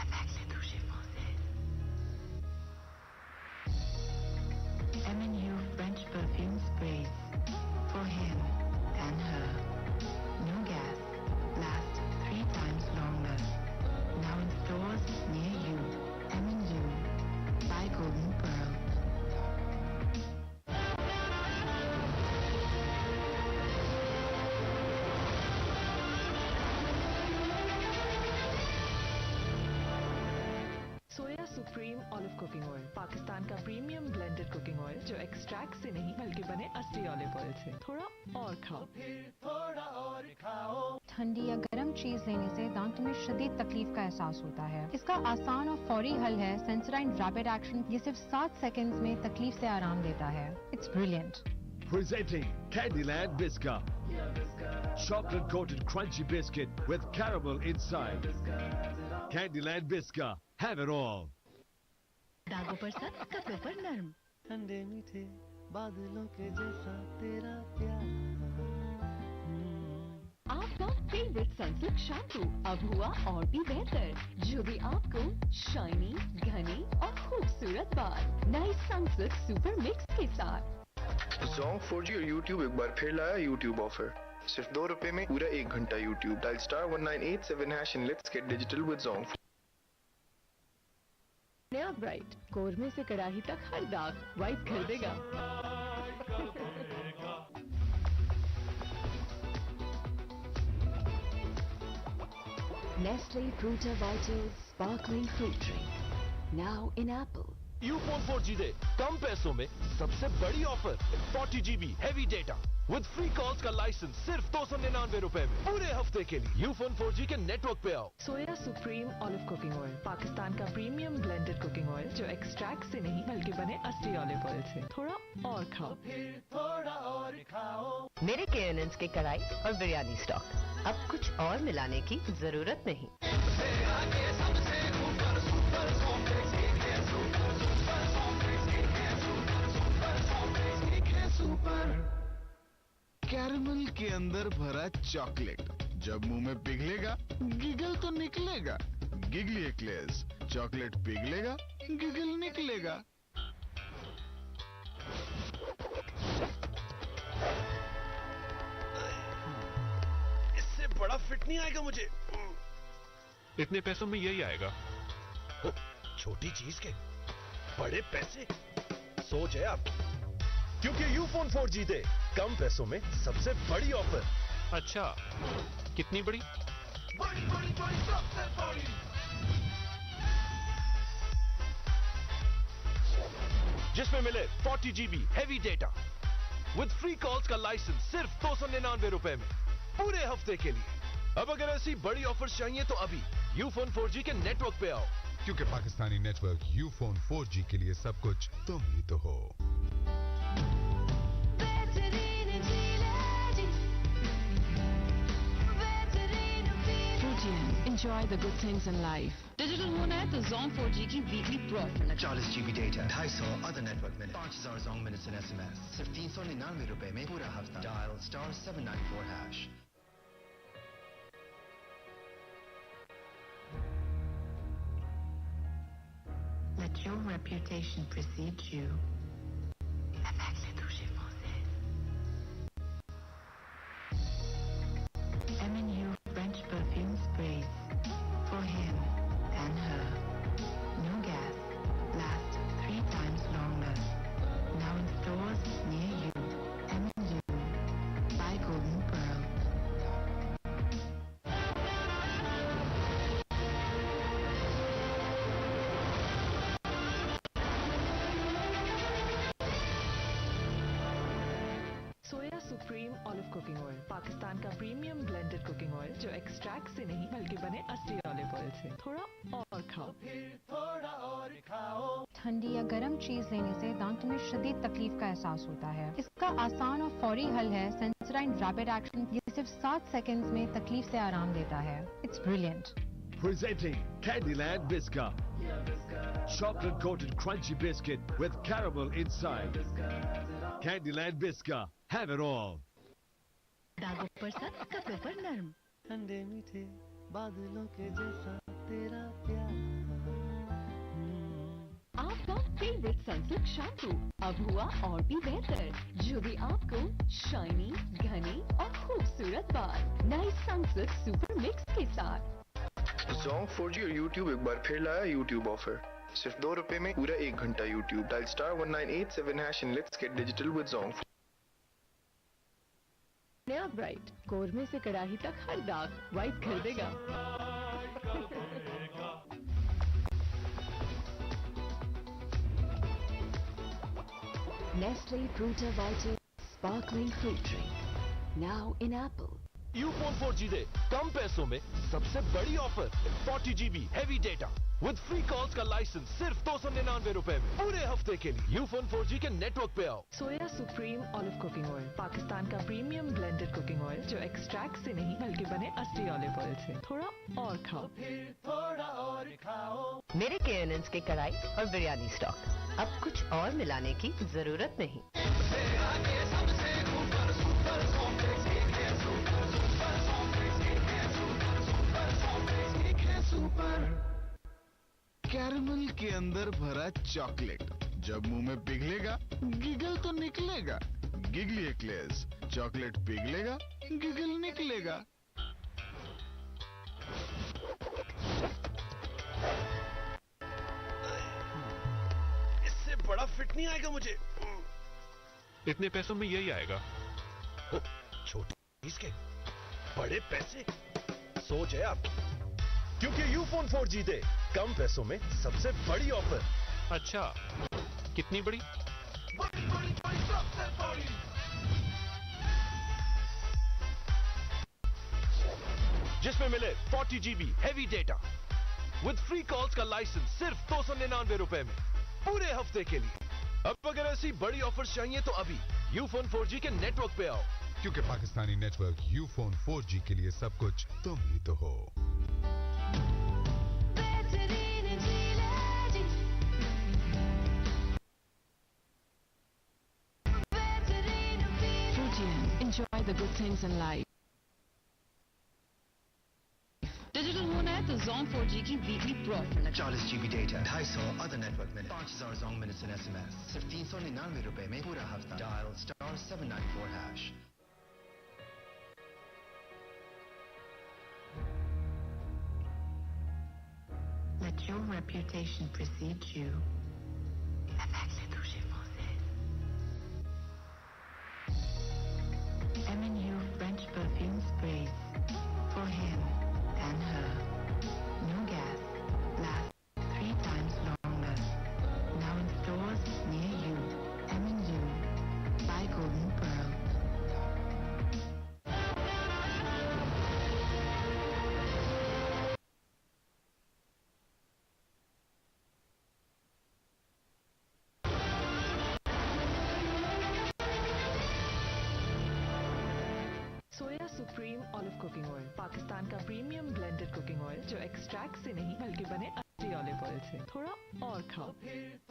Avec les touches françaises. M&U French perfume sprays. For him and her. No gas. Last 3 times longer. Now in stores near you. M&U. By Golden Pearl. Soya supreme olive cooking oil Pakistan का premium blended cooking oil जो extract से नहीं बल्कि बने असली olive oil से। थोड़ा और खाओ, थोड़ा और खाओ। ठंडी या गर्म चीज लेने से दांतों में शदीद तकलीफ का एहसास होता है। इसका आसान और फौरी हल है सेंसराइन रैपिड एक्शन। ये सिर्फ 7 सेकंड्स में तकलीफ से आराम देता है। It's brilliant. Presenting Candyland Biscuit. Chocolate coated crunchy biscuit with caramel inside. Candyland Biscuit. Have it all. दागों पर सख्त, कपड़ों पर नर्म। ठंडे मीठे बादलों के जैसा तेरा प्यार। आपका फेवरेट सनसिल्क शैम्पू अब हुआ और भी बेहतर, जो भी आपको शाइनी, घनी और खूबसूरत बाल। नई सनसिल्क सुपर मिक्स के साथ। Zong 4G और YouTube एक बार फिर लाया YouTube ऑफर, सिर्फ 2 रुपए में पूरा 1 घंटा YouTube। Dial *1987# and let's get digital with Zong। नया ब्राइट कोरमे से कड़ाही तक हर दाग वाइट कर देगा। Nestle Fruta Vitals Sparkling Fruit Drink. Now in Apple. Ufone 4G दे कम पैसों में सबसे बड़ी offer 40 GB heavy data with free calls का लाइसेंस सिर्फ 299 रुपए में पूरे हफ्ते के लिए यूफोन 4G के नेटवर्क पे आओ। सोया supreme olive cooking oil Pakistan का प्रीमियम ब्लेंडेड कुकिंग ऑयल जो एक्सट्रैक्ट से नहीं बल्कि बने असली ऑलिव ऑयल से। थोड़ा और खाओ, थोड़ा और खाओ। मेरे केएनएन के कढ़ाई और बिरयानी स्टॉक, अब कुछ और मिलाने की जरूरत नहीं। कैरमल के अंदर भरा चॉकलेट, जब मुंह में पिघलेगा गिगल तो निकलेगा। गिगली एक्लेयर्स, चॉकलेट पिघलेगा गिगल निकलेगा। इससे बड़ा फिट नहीं आएगा मुझे। इतने पैसों में यही आएगा। छोटी चीज के बड़े पैसे, सोच है आप, क्योंकि यूफोन 4G दे कम पैसों में सबसे बड़ी ऑफर। अच्छा, कितनी बड़ी? बड़ी बड़ी बड़ी सबसे बड़ी। जिसमें मिले 40 GB heavy data with free calls का लाइसेंस सिर्फ 299 रुपए में पूरे हफ्ते के लिए। अब अगर ऐसी बड़ी ऑफर्स चाहिए तो अभी यूफोन 4G के नेटवर्क पे आओ, क्योंकि पाकिस्तानी नेटवर्क यूफोन 4G के लिए सब कुछ तुम ही तो हो। Enjoy the good things in life. Digital होना है तो Zong 4G की weekly pro offer. 40 GB data, 250 other network minute, 5000 Jong minutes and SMS, सिर्फ 399 रुपए में पूरा हफ्ता। Dial *794#। Let your reputation precede you. Avec les touches françaises. M&U French perfume sprays. For him and her. No gas. Last 3 times longer. Now in stores near you. M&U. By Golden Pearl. Soya supreme olive cooking oil, Pakistan का premium blended cooking oil जो extract से नहीं बल्कि बने असली olive oil से। थोड़ा और खाओ। थोड़ा और खाओ। ठंडी या गर्म चीज लेने से दांतों में शदीद तकलीफ का एहसास होता है। इसका आसान और फौरी हल है सेंसराइन रैपिड एक्शन। ये सिर्फ 7 सेकंड्स में तकलीफ से आराम देता है। It's brilliant. Presenting Candyland Biscuit. Chocolate coated crunchy biscuit with caramel inside. Candyland Biscuit. Have it all. दागों पर सख्त, कपड़ों पर नर्म। ठंडे मीठे बादलों के जैसा तेरा प्यार। आपका फेवरेट सनसिल्क शैम्पू अब हुआ और भी बेहतर, जो भी आपको शाइनी, घनी और खूबसूरत बाल। नए सनसिल्क सुपर मिक्स के साथ। जोंग 4G और YouTube एक बार फिर लाया YouTube ऑफर। सिर्फ 2 रुपए में पूरा 1 घंटा YouTube। Dial *1987# and let's get digital with Zong। नया ब्राइट, कोरमे से कड़ाही तक हर दाग वाइट कर देगा। Nestle Fruta Vita Sparkling Fruit Drink, now in apple. Ufone 4G दे कम पैसों में सबसे बड़ी offer. 40 GB heavy data with free calls का लाइसेंस सिर्फ 299 रुपए में पूरे हफ्ते के लिए। यूफोन 4G के नेटवर्क पे आओ। सोया supreme olive cooking oil, Pakistan का प्रीमियम ब्लेंडेड कुकिंग ऑयल जो एक्सट्रैक्ट से नहीं बल्कि बने असली ऑलिव ऑयल से। थोड़ा और खाओ। थोड़ा और खाओ। मेरे केएनएन के कढ़ाई और बिरयानी स्टॉक, अब कुछ और मिलाने की जरूरत नहीं। कैरमल के अंदर भरा चॉकलेट, जब मुंह में पिघलेगा गिगल तो निकलेगा। गिगली एक्लेयर्स, चॉकलेट पिघलेगा गिगल निकलेगा। इससे बड़ा फिट नहीं आएगा मुझे। इतने पैसों में यही आएगा। छोटी चीज के बड़े पैसे, सोच है आपकी। क्योंकि यूफोन 4G दे कम पैसों में सबसे बड़ी ऑफर। अच्छा, कितनी बड़ी? बड़ी बड़ी बड़ी सबसे बड़ी। जिसमें मिले 40 GB heavy data with free calls का लाइसेंस सिर्फ 299 रुपए में पूरे हफ्ते के लिए। अब अगर ऐसी बड़ी ऑफर्स चाहिए तो अभी यूफोन 4G के नेटवर्क पे आओ, क्योंकि पाकिस्तानी नेटवर्क यूफोन 4G के लिए सब कुछ तुम ही तो हो। Enjoy the good things in life. Digital होना है तो Zong 4G की weekly pro offer. 40 GB data, 250 other network minute, 5000 Jong minutes and SMS, सिर्फ 399 रुपए में पूरा हफ्ता। Dial *794#। Let your reputation precede you. Avec les touches françaises. Soya supreme olive cooking oil, Pakistan का प्रीमियम ब्लेंडेड कुकिंग ऑयल जो extract से नहीं बल्कि बने असली ऑलिव ऑयल से। थोड़ा और खाओ,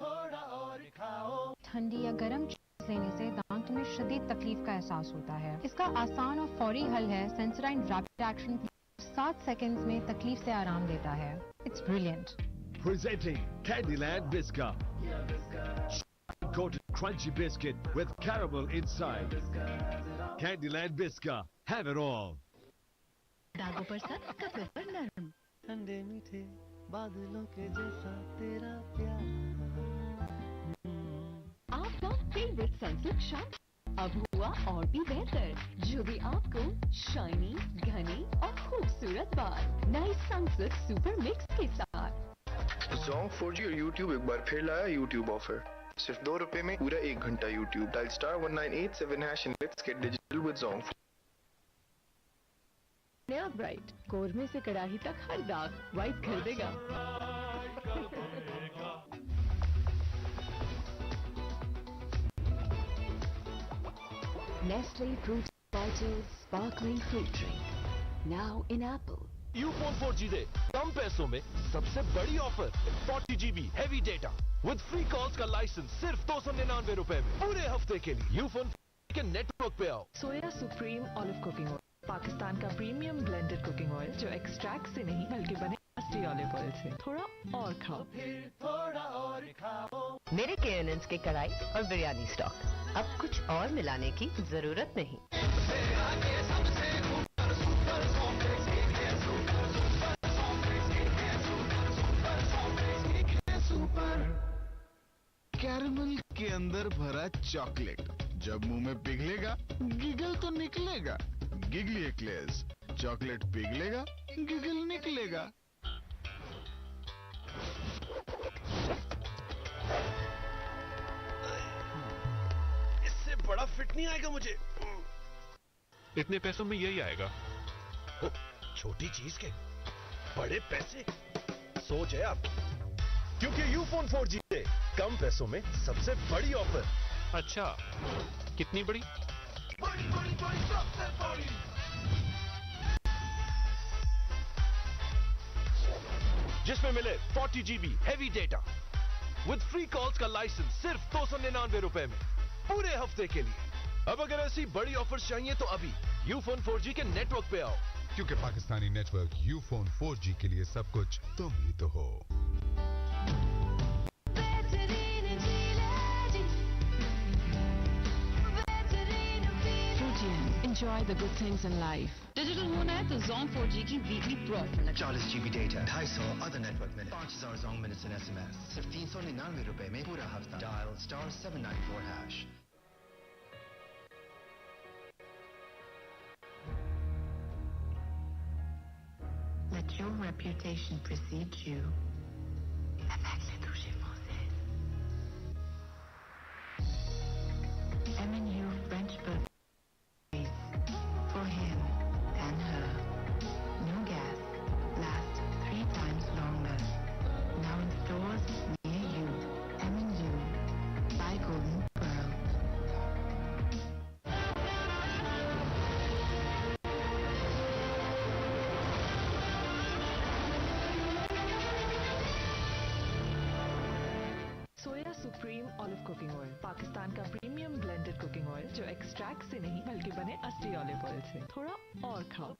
थोड़ा और खाओ। ठंडी या गर्म चीज लेने से दांतों में शदीद तकलीफ का एहसास होता है। इसका आसान और फौरी हल है सेंसराइन रैपिड एक्शन। 7 सेकंड्स में तकलीफ से आराम देता है। It's brilliant. Presenting Candyland Biscuit. Coated crunchy biscuit with caramel inside. Candyland Biscuit. Have it all. दागों पर सख्त, कपड़े पर नरम। ठंडे मीठे बादलों के जैसा तेरा प्यार। आपका फेवरेट सनसिल्क शैम्पू अब हुआ और भी बेहतर, जो भी आपको शाइनी, घनी और खूबसूरत बाल। नई सनसिल्क सुपर मिक्स के साथ। Zong 4G और YouTube एक बार फिर लाया YouTube ऑफर। सिर्फ ₹2 में पूरा 1 घंटा YouTube। Dial star 1987 hash and let's get digital with Zong। नया ब्राइट, कोरमे से कड़ाही तक हर दाग वाइट कर देगा। Nestle Fruit Vital Sparkling Fruit Drink now in Apple. Ufone 4G दे कम पैसों में सबसे बड़ी offer. 40GB heavy data with free calls का लाइसेंस सिर्फ ₹299 में पूरे हफ्ते के लिए। यूफोन के नेटवर्क पे आओ। सोया supreme olive cooking oil, Pakistan का प्रीमियम ब्लेंडेड कुकिंग ऑयल जो एक्सट्रैक्ट से नहीं बल्कि बने असली ऑलिव ऑयल से। थोड़ा और खाओ, थोड़ा और खाओ। मेरे केएनएन्स के कढ़ाई और बिरयानी स्टॉक, अब कुछ और मिलाने की जरूरत नहीं। कैरमल के अंदर भरा चॉकलेट, जब मुंह में पिघलेगा गिगल तो निकलेगा। गिगली एक्लेयर्स, चॉकलेट पिघलेगा गिगल निकलेगा। इससे बड़ा फिट नहीं आएगा मुझे। इतने पैसों में यही आएगा। छोटी चीज के बड़े पैसे, सोच है आप, क्योंकि यूफोन 4G से कम पैसों में सबसे बड़ी ऑफर। अच्छा, कितनी बड़ी? बड़ी बड़ी बड़ी सबसे बड़ी। जिसमें मिले 40GB heavy data with free calls का लाइसेंस सिर्फ ₹299 में पूरे हफ्ते के लिए। अब अगर ऐसी बड़ी ऑफर चाहिए तो अभी यूफोन 4G के नेटवर्क पे आओ, क्योंकि पाकिस्तानी नेटवर्क यूफोन 4G के लिए सब कुछ तुम ही तो हो। Enjoy the good things in life. Digital होना है तो Zong 4G की weekly pro offer. 40GB data, 250 other network minute, 5000 Zong minutes and SMS, सिर्फ ₹399 में पूरा हफ्ता। Dial star 794 hash. Let your reputation precede you. Avec les touches françaises. M&U French birthdays. For him and her. No gas. Last 3 times longer. Now in stores near you. M&U. Buy Golden Pearl. Soya supreme olive cooking oil, Pakistan का premium blended cooking oil जो extract से नहीं बल्कि बने असली olive oil से। थोड़ा और खाओ,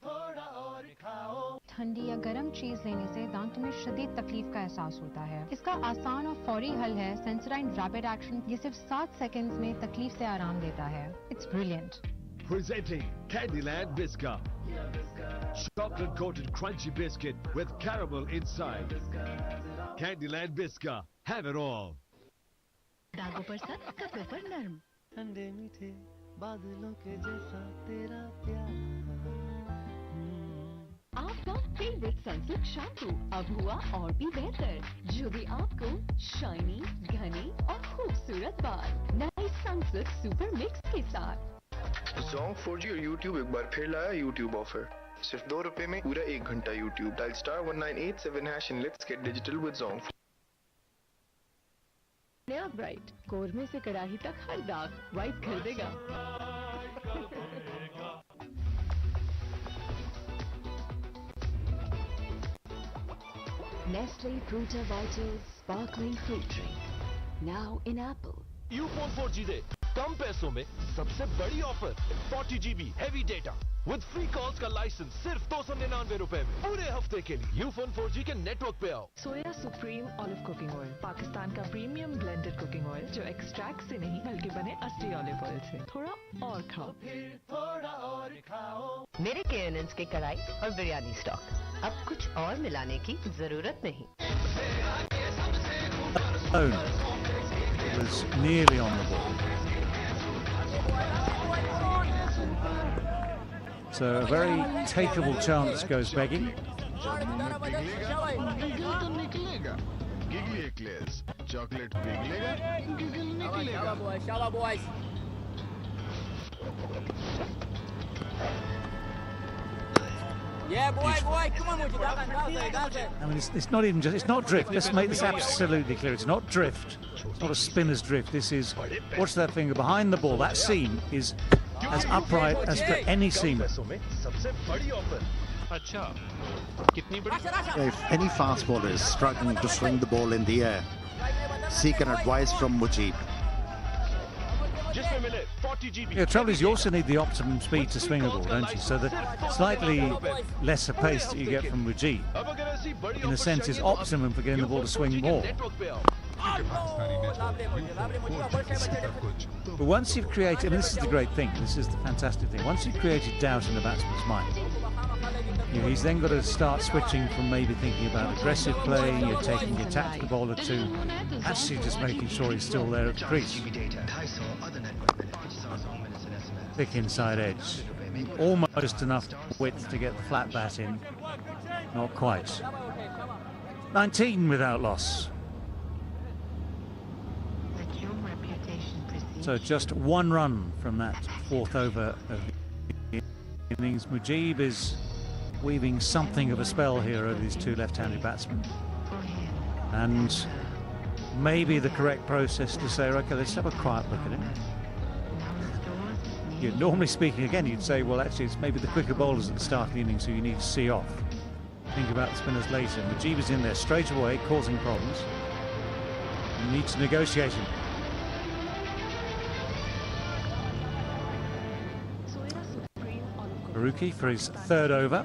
थोड़ा और खाओ। ठंडी या गर्म चीज लेने से दांतों में शदीद तकलीफ का एहसास होता है। इसका आसान और फौरी हल है सेंसराइन रैपिड एक्शन। ये सिर्फ 7 सेकंड्स में तकलीफ से आराम देता है। It's brilliant. Presenting Candyland Biscuit. Chocolate coated crunchy biscuit with caramel inside. Candyland Biscuit. Have it all. दागों पर सख्त, कपड़े पर नरम। ठंडे मीठे बादलों के जैसा तेरा प्यार। आपका फेवरेट सनसिल्क शैम्पू अब हुआ और भी बेहतर, जो भी आपको शाइनी, घनी और खूबसूरत बाल। नई सनसिल्क सुपर मिक्स के साथ। Zong 4G और YouTube एक बार फिर लाया YouTube ऑफर। सिर्फ ₹2 में पूरा 1 घंटा YouTube। Dial star 1987 hash and let's get digital with Zong। नया ब्राइट, कोरमे से कड़ाही तक हर दाग वाइट कर देगा। Nestle Fruta Vitals Sparkling Fruit Drink. Now in apple. Ufone 4G दे कम पैसों में सबसे बड़ी offer 40 GB heavy data with free calls का लाइसेंस सिर्फ 299 रुपए में पूरे हफ्ते के लिए यूफोन 4G के नेटवर्क पे आओ। सोया supreme olive cooking oil Pakistan का प्रीमियम ब्लेंडेड कुकिंग ऑयल जो एक्सट्रैक्ट से नहीं बल्कि बने असली ऑलिव ऑयल से। थोड़ा और खाओ, थोड़ा और खाओ। मेरे केएनएन के कढ़ाई और बिरयानी स्टॉक, अब कुछ और मिलाने की जरूरत नहीं। Was nearly on the ball. So a very takeable chance goes begging. Chocolate पिघलेगा, गिगल निकलेगा। Yeah, boy, come on, Muji. I mean, it's not even just, it's not drift. Let's make this absolutely clear. It's not drift. It's not a spinner's drift. This is, watch that finger behind the ball. That seam is as upright as for any seamer. If any fast bowler is struggling to swing the ball in the air, seek an advice from Mujib. Yeah, the trouble is you also need the optimum speed to swing a ball, don't you? So the slightly lesser pace that you get from Mujib, in a sense, is optimum for getting the ball to swing more. But once you've created, I mean, this is the great thing, this is the fantastic thing, once you've created doubt in the batsman's mind, you know, he's then got to start switching from maybe thinking about aggressive play, you're taking your tactical bowler to actually just making sure he's still there at the crease. Thick inside edge, almost enough width to get the flat bat in, not quite. 19 without loss. So just one run from that fourth over of the innings. Mujib is weaving something of a spell here over these two left-handed batsmen, and maybe the correct process to say, okay, let's have a quiet look at it. Normally speaking, again, you'd say, well, actually, it's maybe the quicker bowlers at the start of the innings who you need to see off. Think about the spinners later. Mujib is in there straight away, causing problems. You need to negotiate him. Faruqi for his third over.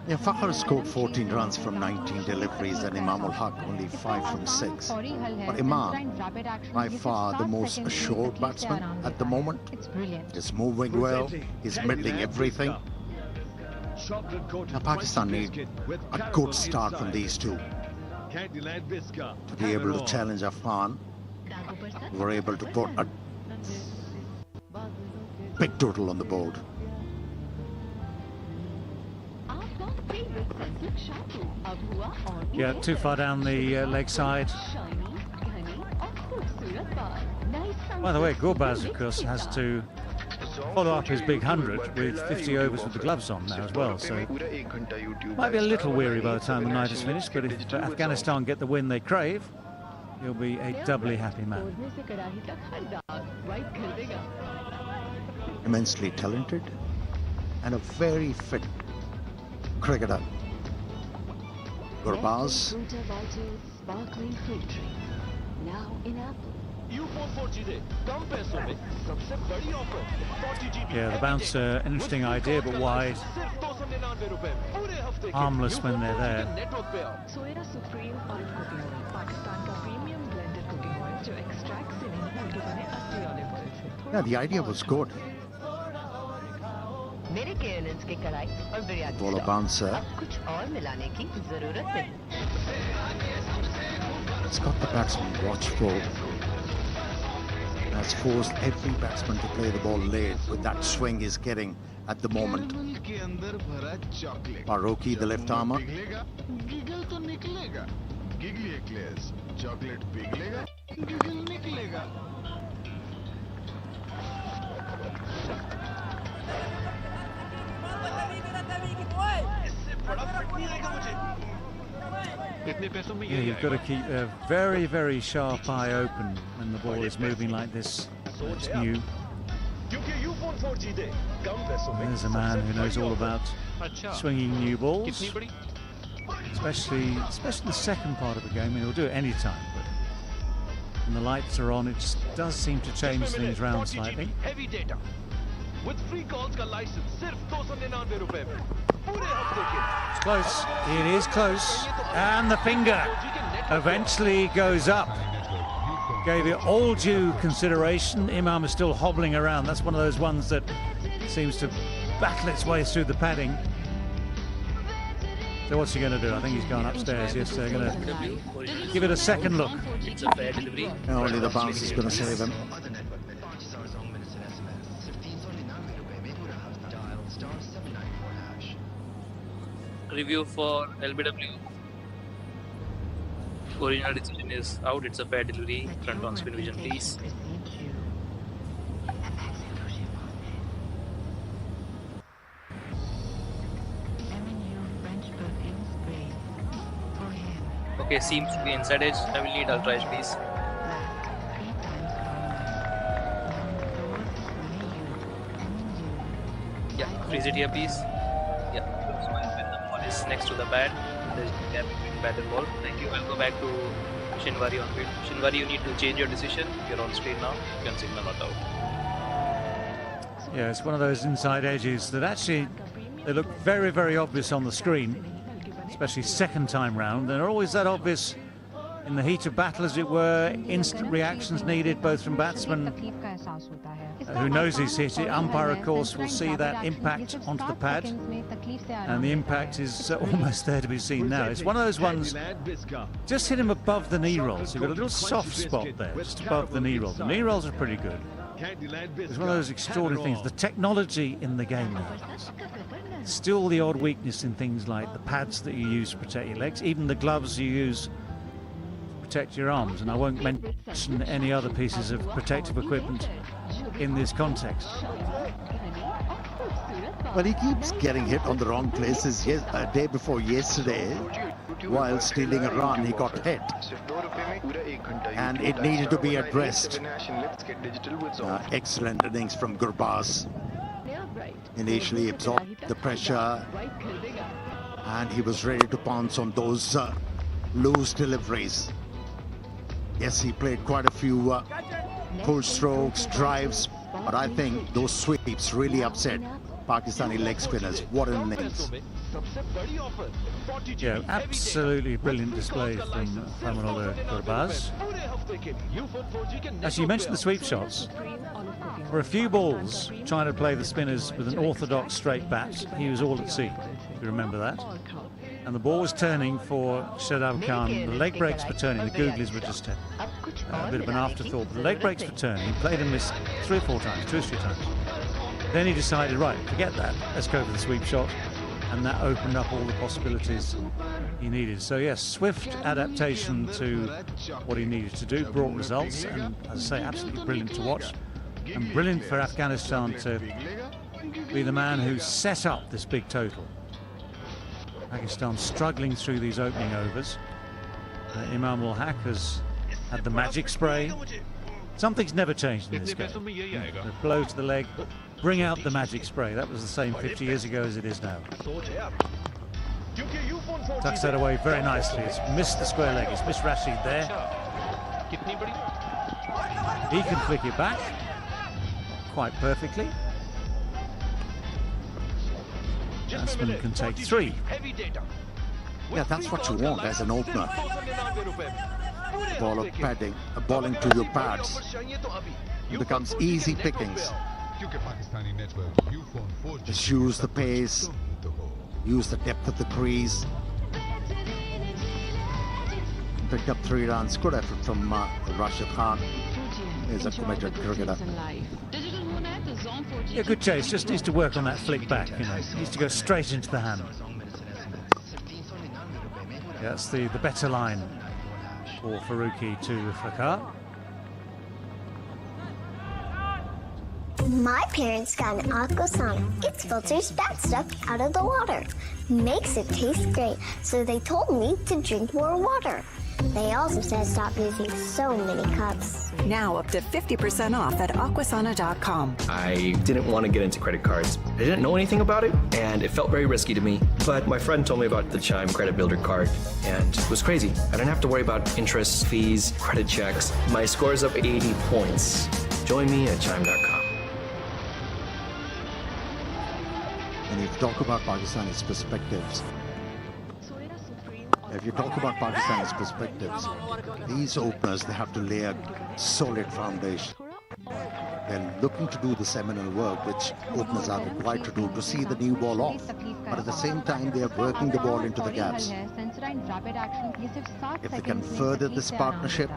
Yeah, Fakhar scored 14 runs from 19 deliveries and Imam ul Haq only 5 from 6. But Imam, by far the most assured batsman at the moment. He's moving well, he's middling everything. Now Pakistan need a good start from these two to be able to challenge Afghan. We're able to put a big total on the board. Yeah, too far down the leg side. By the way, Gurbaz, of course, has to follow up his big 100 with 50 overs with the gloves on now as well, so might be a little weary by the time the night is finished, but if Afghanistan get the win they crave, he'll be a doubly happy man. Immensely talented and a very fit cricketer. Gurbaz. Now in apple. Yeah, the bouncer, interesting idea, but wide. Harmless when they're there. Soya supreme olive cooking oil Pakistan का premium blended cooking oil जो extract से नहीं बल्कि बने असली olive oil से। Yeah, the idea was good. मेरे KNN के कढ़ाई और बिरयानी Ball bouncer. अब कुछ और मिलाने की जरूरत नहीं। It's got the batsman watchful. Has forced every batsman to play the ball late with that swing he's getting at the moment. Faruqi, the left armer. Giggle तो निकलेगा, गिगली एक्लेयर्स, चॉकलेट पिघलेगा, गिगल निकलेगा। Yeah, you've got to keep a very, very sharp eye open when the ball is moving like this. It's new. There's a man who knows all about swinging new balls, especially the second part of the game. He'll do it any time, but when the lights are on, it just does seem to change things round slightly. Heavy data. With free calls का license सिर्फ 299 रुपए में पूरे हफ्ते के लिए. It's close. It is close, and the finger eventually goes up. Gave it all due consideration. Imam is still hobbling around. That's one of those ones that seems to battle its way through the padding. So what's he going to do? I think he's gone upstairs. Yes, they're going to give it a second look. It's a fair delivery. Only the bounce is going to save him. Review for LBW. Original decision is out. It's a fair delivery. Front on spin vision, please. Okay, seems to be inside edge. I will need ultra edge, please. Yeah, freeze it here, please. Yeah, so when the ball is next to the pad, there's a gap between bat and ball. Thank you. I'll go back to Shinwari on field. Shinwari, you need to change your decision. You're on screen now. You can signal not out. Yeah, it's one of those inside edges that actually they look very, very obvious on the screen, especially second time round. They're always that obvious in the heat of battle, as it were. Instant reactions needed, both from batsmen who knows he's hit it. Umpire, of course, will see that impact onto the pad, and the impact is almost there to be seen now. It's one of those ones, just hit him above the knee rolls. You've got a little soft spot there, just above the knee rolls. The knee rolls are pretty good. It's one of those extraordinary things. The technology in the game now. Still the odd weakness in things like the pads that you use to protect your legs, even the gloves you use to protect your arms, and I won't mention any other pieces of protective equipment in this context. But he keeps getting hit on the wrong places. Yes, day before yesterday, while stealing a run, he got hit, and it needed to be addressed. Excellent innings from Gurbaz. Initially absorbed the pressure, and he was ready to pounce on those loose deliveries. Yes, he played quite a few pull strokes, drives, but I think those sweeps really upset Pakistani leg spinners. What an innings. Yeah, absolutely brilliant display from Ramanolo Gurbaz. As you mentioned the sweep shots, for a few balls trying to play the spinners with an orthodox straight bat, he was all at sea, if you remember that. And the ball was turning for Shadab Khan. The leg breaks were turning. The googlies were just a bit of an afterthought. But the leg breaks were turning. He played and missed 3 or 4 times, 2 or 3 times. Then he decided, right, forget that. Let's go for the sweep shot. And that opened up all the possibilities he needed. So yes, swift adaptation to what he needed to do, brought results, and as I say, absolutely brilliant to watch. And brilliant for Afghanistan to be the man who set up this big total. Pakistan struggling through these opening overs. Imam ul-Haq has had the magic spray. Something's never changed in this game. The blow to the leg, bring out the magic spray. That was the same 50 years ago as it is now. Tucks that away very nicely. It's missed the square leg. It's missed Rashid there. He can flick it back quite perfectly. Batsman can take 3. Yeah, that's what you want as an opener. Ball of padding, bowling to your pads. It becomes easy pickings. Just use the pace, use the depth of the crease. Picked up 3 runs. Good effort from Rashid Khan. He's a committed cricketer. Yeah, good chase. Just needs to work on that flick back. You know, needs to go straight into the hand. Yeah, that's the better line for Faruqi to Fakar. My parents got an Aqua Sauna. It filters bad stuff out of the water, makes it taste great, so they told me to drink more water. They also said stop using so many cups. Now up to 50% off at aquasana.com. I didn't want to get into credit cards. I didn't know anything about it, and it felt very risky to me. But my friend told me about the Chime Credit Builder card, and it was crazy. I didn't have to worry about interest, fees, credit checks. My score's up 80 points. Join me at chime.com. And if you talk about Pakistani's perspectives, these openers, they have to lay a solid foundation. They're looking to do the seminal work which openers are required to do to see the new ball off. But at the same time, they are working the ball into the gaps. If they can further this partnership,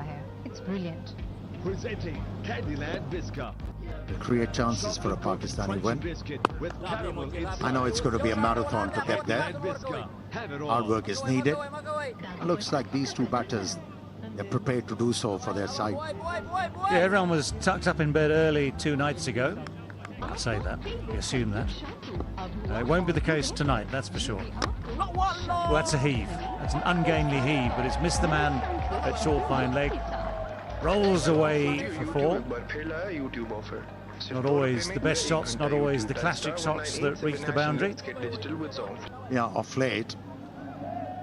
it's brilliant. Presenting Candyland Biscuit. To create chances for a Pakistani win. I know it's going to be a marathon to get there. Hard work is needed. It looks like these two batters, they're prepared to do so for their side. Yeah, everyone was tucked up in bed early 2 nights ago. I say that, we assume that. It won't be the case tonight, that's for sure. Well, that's a heave. That's an ungainly heave, but it's missed the man at short fine leg. Rolls away for 4. Not always the best shots, not always the classic shots that reach the boundary. Yeah, off late,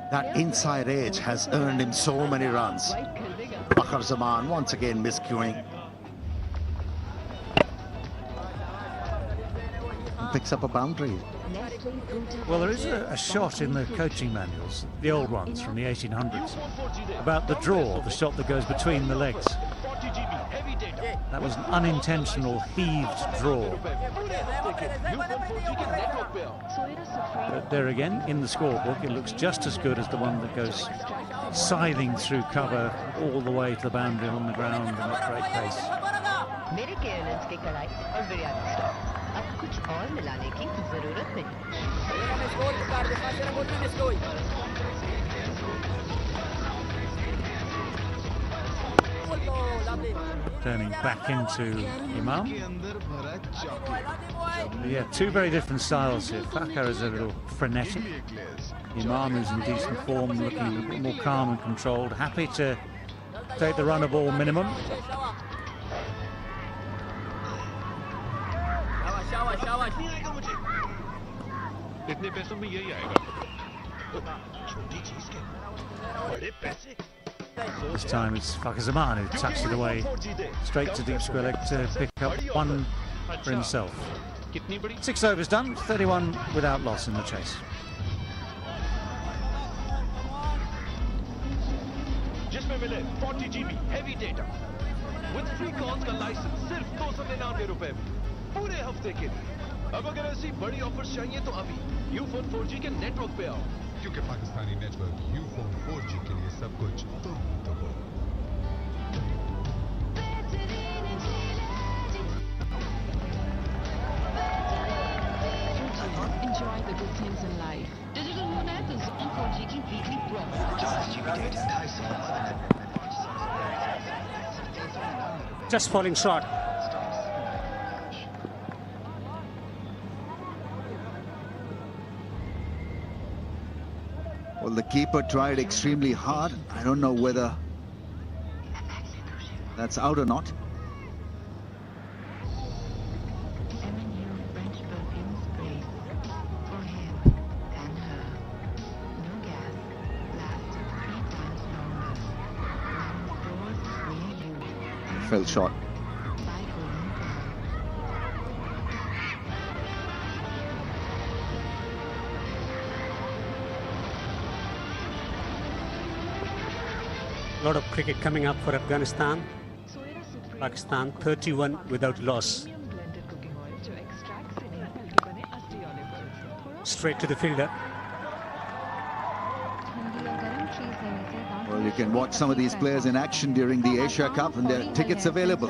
that inside edge has earned him so many runs. Bakhar Zaman once again miscuing. Picks up a boundary. Well, there is a shot in the coaching manuals, the old ones from the 1800s, about the draw, the shot that goes between the legs. That was an unintentional heaved draw. But there again, in the scorebook, it looks just as good as the one that goes scything through cover all the way to the boundary on the ground and at great pace. मेरे केएनएन्स की कढ़ाई और biryani stock अब कुछ और मिलाने की जरूरत नहीं। Turning back into Imam. Yeah, 2 very different styles here. Fakhar is a little frenetic. Imam is in decent form, looking a bit more calm and controlled, happy to take the run of ball minimum. इतने पैसों में यही आएगा। छोटी चीज के बड़े पैसे। This time it's Fakhar Zaman who tucks it away straight to deep square leg to pick up 1 for himself. 6 overs done, 31 without loss in the chase. जिसमें मिले 40 GB heavy data with free calls का licence सिर्फ 299 रुपए में पूरे हफ्ते के लिए। अब अगर ऐसी बड़ी ऑफर्स चाहिए तो अभी यूफोन 4G के नेटवर्क पे आओ, क्योंकि पाकिस्तानी नेटवर्क यूफोन 4G के लिए सब कुछ तुम तो हो। Enjoy the good things in life. Digital होना है तो Zone 4G की weekly promo 50 GB data, 250 Just falling short. Well, the keeper tried extremely hard. I don't know whether that's out or not. Fell short. A lot of cricket coming up for Afghanistan. Pakistan 31 without loss. Straight to the fielder. Well, you can watch some of these players in action during the Asia Cup, and there are tickets available.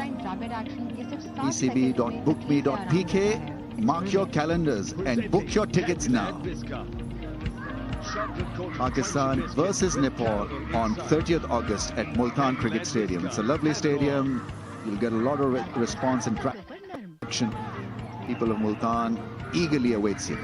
pcb.bookme.pk. Mark your calendars and book your tickets now. Pakistan versus Nepal on 30th August at Multan Cricket Stadium. It's a lovely stadium. You'll get a lot of response and traction. People of Multan eagerly awaits you.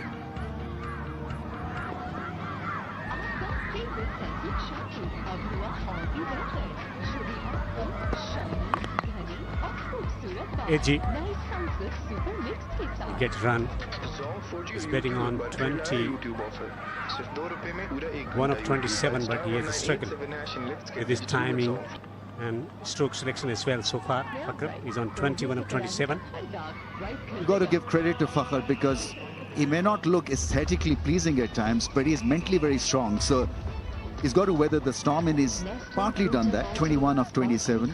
Sunsilk shampoo अब हुआ और भी बेहतर, जो भी आपको shiny, घनी और खूबसूरत बाल नए सनसिल्क सुपर मिक्स के साथ Get run. He's betting on 20. सिर्फ 2 रुपए में पूरा 1 of 27, but he has a struggle with his timing and stroke selection as well so far. Fakhr is on 21 of 27. You've got to give credit to Fakhr because he may not look aesthetically pleasing at times, but he's mentally very strong. So he's got to weather the storm, and he's partly done that. 21 of 27.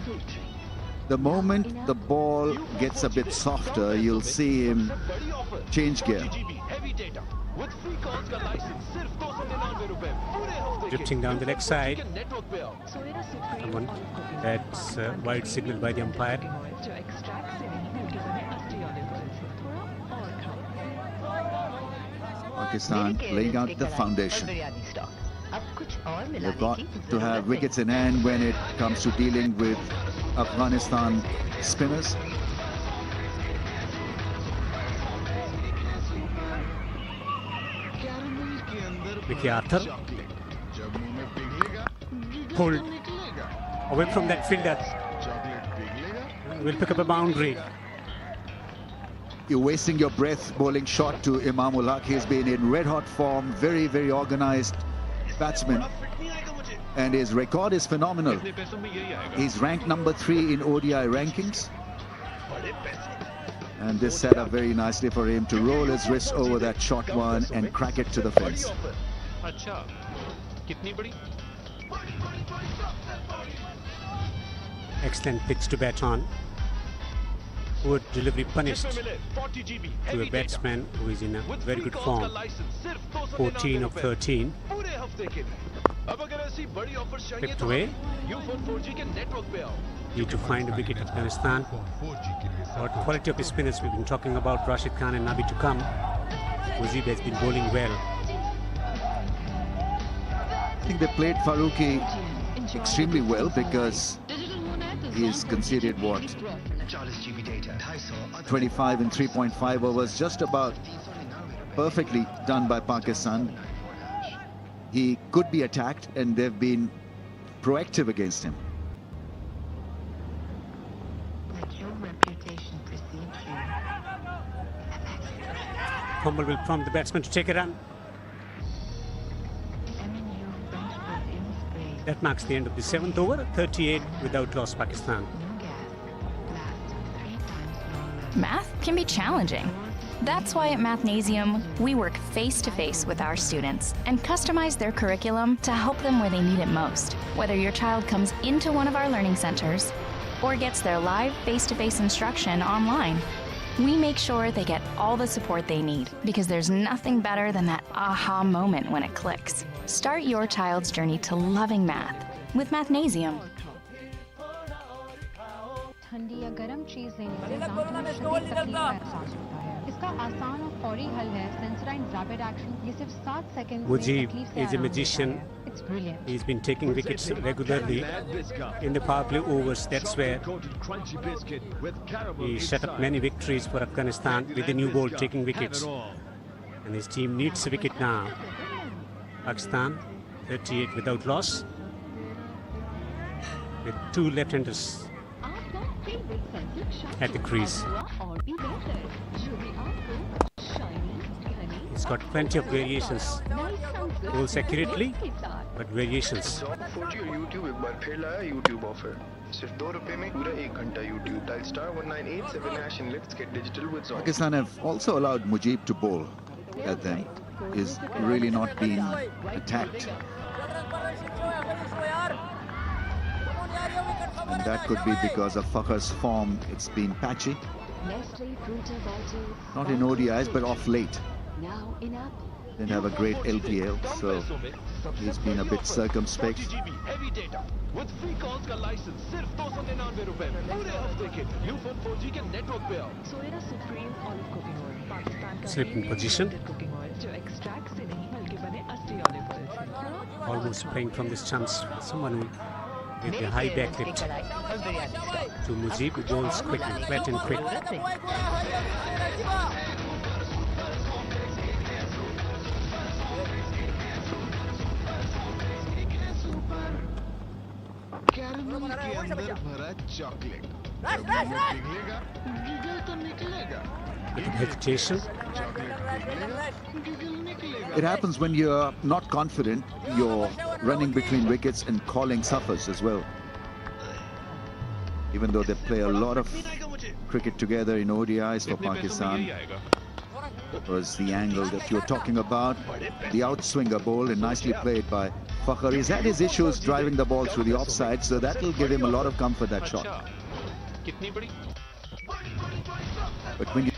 The moment the ball gets a bit softer, you'll see him change gear. Drifting down the leg side. Someone that's wide signal by the umpire. Pakistan laying out the foundation. They've got to have wickets in hand when it comes to dealing with Afghanistan spinners. Vicky Arthur pulled away from that fielder. Will pick up a boundary. You're wasting your breath bowling shot to Imamul Haq. He's been in red hot form, very, very organized batsman. And his record is phenomenal. He's ranked number 3 in ODI rankings. And this set up very nicely for him to roll his wrist over that short one and crack it to the fence. Excellent pitch to bat on. Good delivery punished to a batsman who is in a very good form. 14 of 13. Picked away. Need to find a wicket, Afghanistan. What quality of his spinners we've been talking about, Rashid Khan and Nabi to come. Mujib has been bowling well. I think they played Farooqi extremely well because he's conceded what? 25 in 3.5 overs, just about perfectly done by Pakistan. He could be attacked and they've been proactive against him. Fumble will prompt the batsman to take a run. That marks the end of the 7th over. 38 without loss, Pakistan. Math can be challenging. That's why at Mathnasium, we work face-to-face with our students and customize their curriculum to help them where they need it most. Whether your child comes into one of our learning centers or gets their live face-to-face instruction online, we make sure they get all the support they need because there's nothing better than that aha moment when it clicks. Start your child's journey to loving math with Mathnasium. ठंडी या गर्म चीज लेने से दांतों में शदीद तकलीफ का एहसास होता है। इसका आसान और फौरी हल है सेंसराइन रैपिड एक्शन। ये सिर्फ 7 सेकंड में तकलीफ से is a magician. He's been taking wickets regularly in the power play overs. That's where he set up many victories for Afghanistan with the new ball taking wickets. And his team needs a wicket now. Pakistan 38 without loss with 2 left-handers at the crease. He's got plenty of variations. Bowls accurately, but variations. 4G और YouTube एक बार फिर लाया YouTube offer. सिर्फ 2 रुपए में पूरा 1 घंटा YouTube. Dial star 1987 and let's get digital with Zone. Pakistan have also allowed Mujib to bowl at them. He's really not been attacked. And that could be because of Fakhr's form. It's been patchy. Not in ODIs, but off late. Didn't have a great LPL, so he's been a bit circumspect. with free calls का licence सिर्फ 299 रुपए में पूरे हफ्ते के लिए Ufone 4G के network पे आओ। सोया supreme olive cooking oil Pakistan का Slip in position. Cooking oil जो एक्सट्रैक्ट से नहीं बल्कि बने असली ऑलिव ऑयल से। Almost playing from this chance. Someone with the high back lift to Mujib, who bowls quickly, flat and quick. Caramel के अंदर भरा चॉकलेट जब मुंह में पिघलेगा गिगल तो निकलेगा hesitation. It happens when you're not confident, you're running between wickets and calling suffers as well. Even though they play a lot of cricket together in ODIs for Pakistan. Was the angle that you're talking about. The outswinger bowled and nicely played by Fakhar. He's had his issues driving the ball through the offside, so that will give him a lot of comfort, that shot. But when you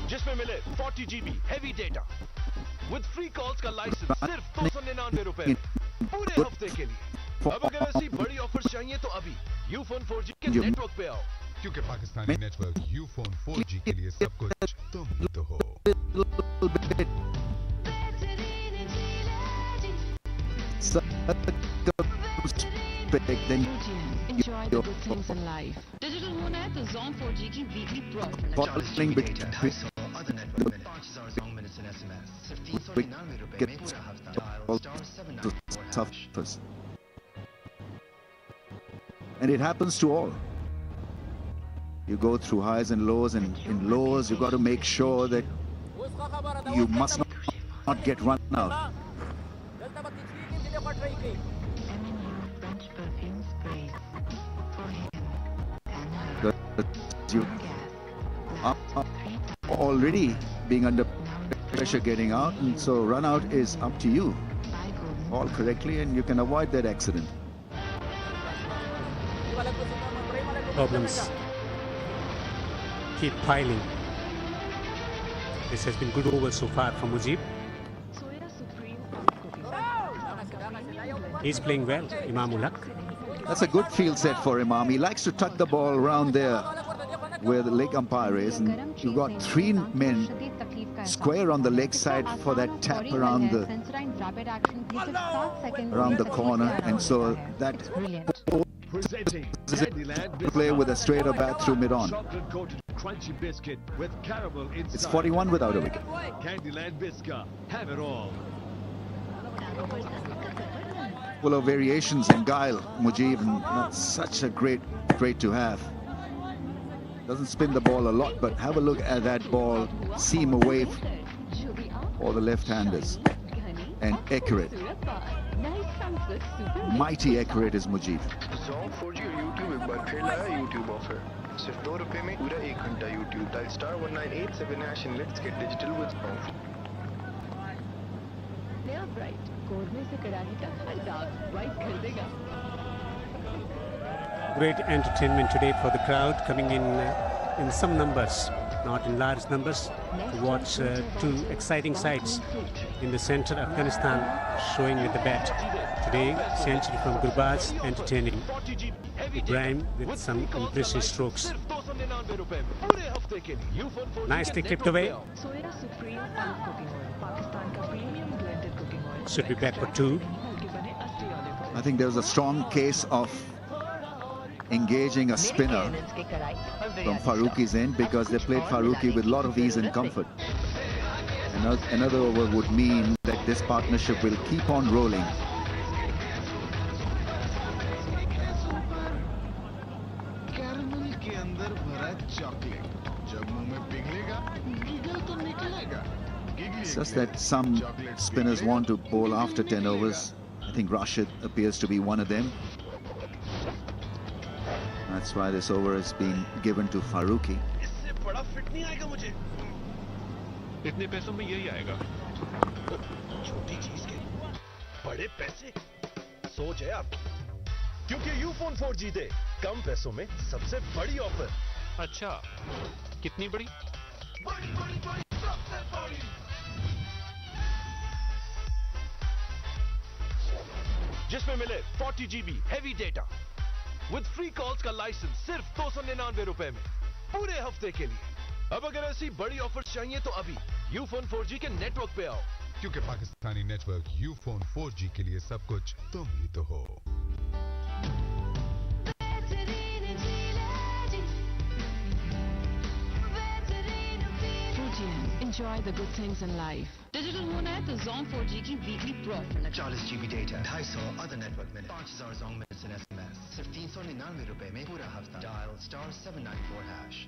जिसमें मिले 40 GB heavy data with free calls का licence सिर्फ 299 रुपए में पूरे हफ्ते के लिए। अब अगर ऐसी बड़ी ऑफर्स चाहिए तो अभी यूफोन 4G के नेटवर्क पे आओ, क्योंकि पाकिस्तानी नेटवर्क यूफोन 4G के लिए सब कुछ तुम ही तो हो। Enjoy the good things in life. Digital होना है तो Zone 4G की weekly profit. falling between other network में 5 long minutes in SMS. सिर्फ 399 रुपए में पूरा हफ्ता dial *794#. And it happens to all. You go through highs and lows, and in lows you got to make sure that you must not get run out. You are already being under pressure getting out, and so run out is up to you. All correctly, and you can avoid that accident. Problems keep piling. This has been good over so far from Mujib. He's playing well, Imam-ul-Haq. That's a good field set for Imam. He likes to tuck the ball around there where the leg umpire is, and you've got three men square on the leg side for that tap around the corner, and so that play with a straighter bat through mid-on. It's 41 without a wicket. Candyland Biscuit, have it all. Full of variations and guile, Mujib, and that's such a great to have. Doesn't spin the ball a lot, but have a look at that ball, seam away for the left-handers, and accurate. Mighty accurate is Mujib. Zone 4G और YouTube एक बार फिर लाया YouTube offer. सिर्फ 2 रुपए में पूरा 1 घंटा YouTube। Dial *1987# and let's get digital with Zone. नया ब्राइट कोरमे से कड़ाही तक हर दाग ब्राइट कर देगा। Great entertainment today for the crowd coming in some numbers, not in large numbers, to watch two exciting sides. In the center, Afghanistan showing with the bat. Today, century from Gurbaz entertaining. Ibrahim with some impressive strokes. Nicely clipped away. Should be back for 2. I think there was a strong case of engaging a spinner from Farooqi's end, because they played Farooqi with a lot of ease and comfort. Another over would mean that this partnership will keep on rolling. Caramel के अंदर भरा chocolate जब मुंह में पिघलेगा giggle तो निकलेगा। It's just that some spinners want to bowl after 10 overs. I think Rashid appears to be one of them. That's why this over has been given to Farooqi. इससे बड़ा फिट नहीं आएगा मुझे। इतने पैसों में यही आएगा। छोटी चीज के बड़े पैसे, सोच है आपकी। क्योंकि यूफोन 4G दे कम पैसों में सबसे बड़ी ऑफर। अच्छा, कितनी बड़ी? बड़ी सबसे बड़ी। जिसमें मिले 40 GB heavy data with free calls का लाइसेंस सिर्फ 299 रुपए में पूरे हफ्ते के लिए। अब अगर ऐसी बड़ी ऑफर चाहिए तो अभी यूफोन 4G के नेटवर्क पे आओ, क्योंकि पाकिस्तानी नेटवर्क यूफोन 4G के लिए सब कुछ तुम ही तो हो। Enjoy the good things in life. Digital होना है तो Zone 4G की weekly pro offer 40 GB data 250 other network minute 5000 Zone minutes and SMS सिर्फ 399 रुपए में पूरा हफ्ता dial *794#.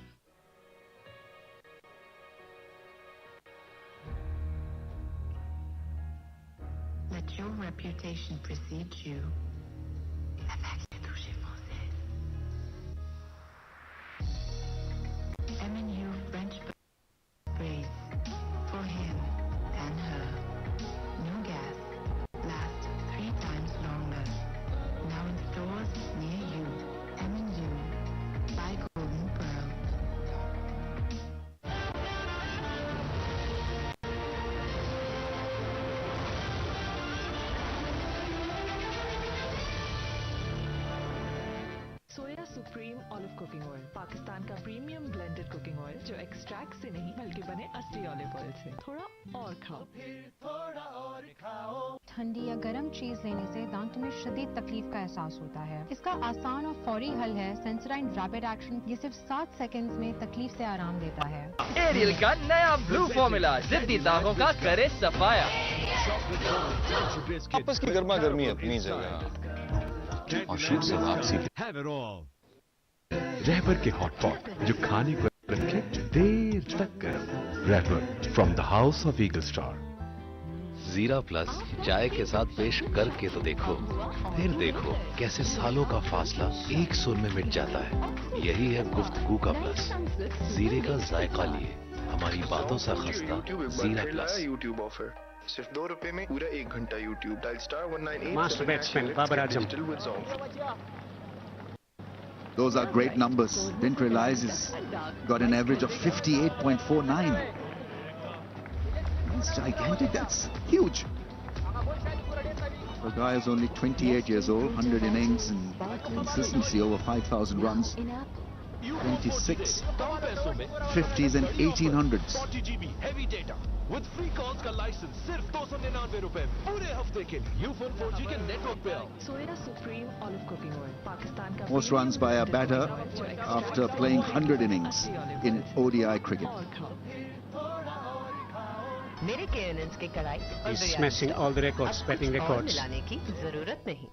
Let your reputation precede you. MNU French praise for him and her. No gas. Last 3 times longer. Now in stores near you. MNU. Buy Golden Pearl. Soya supreme olive cooking oil Pakistan का premium blended cooking oil जो extract से नहीं बल्कि बने असली olive oil से। थोड़ा और खाओ। ठंडी या गर्म चीज लेने से दांतों में शदीद तकलीफ का एहसास होता है। इसका आसान और फौरी हल है सेंसराइन रैपिड एक्शन। ये सिर्फ 7 सेकंड्स में तकलीफ से आराम देता है। एरियल का नया ब्लू फॉर्मूला जिद्दी दागों का करे सफाया। आपस की गर्मा गर्मी अपनी जगह और शूट से वापसी। रहबर के हॉटपॉट जो खाने को रखे देर तक गर्म। Rahbar from the house of Eagle Star. Zeera plus चाय के साथ पेश करके तो देखो, फिर देखो कैसे सालों का फासला एक सुर में मिट जाता है। यही है गुफ्तगू का प्लस। जीरे का जायका लिए हमारी बातों सा खस्ता जीरा प्लस। YouTube ऑफर सिर्फ 2 रुपए में पूरा 1 घंटा YouTube dial *198 Master batsman Babar Azam. Those are great numbers. Didn't realize he's got an average of 58.49. That's gigantic. That's huge. The guy is only 28 years old, 100 innings and consistency over 5,000 runs. 26 50s and 1800s. 40 GB heavy data with free calls का licence सिर्फ 299 रुपए में पूरे हफ्ते के लिए। Ufone 4G के network पे आओ। सोया supreme olive cooking oil Pakistan का Most runs by a batter after playing 100 innings in ODI cricket. मेरे के innings की कड़ाई और He's smashing all the records, batting records. मिलाने की जरूरत नहीं।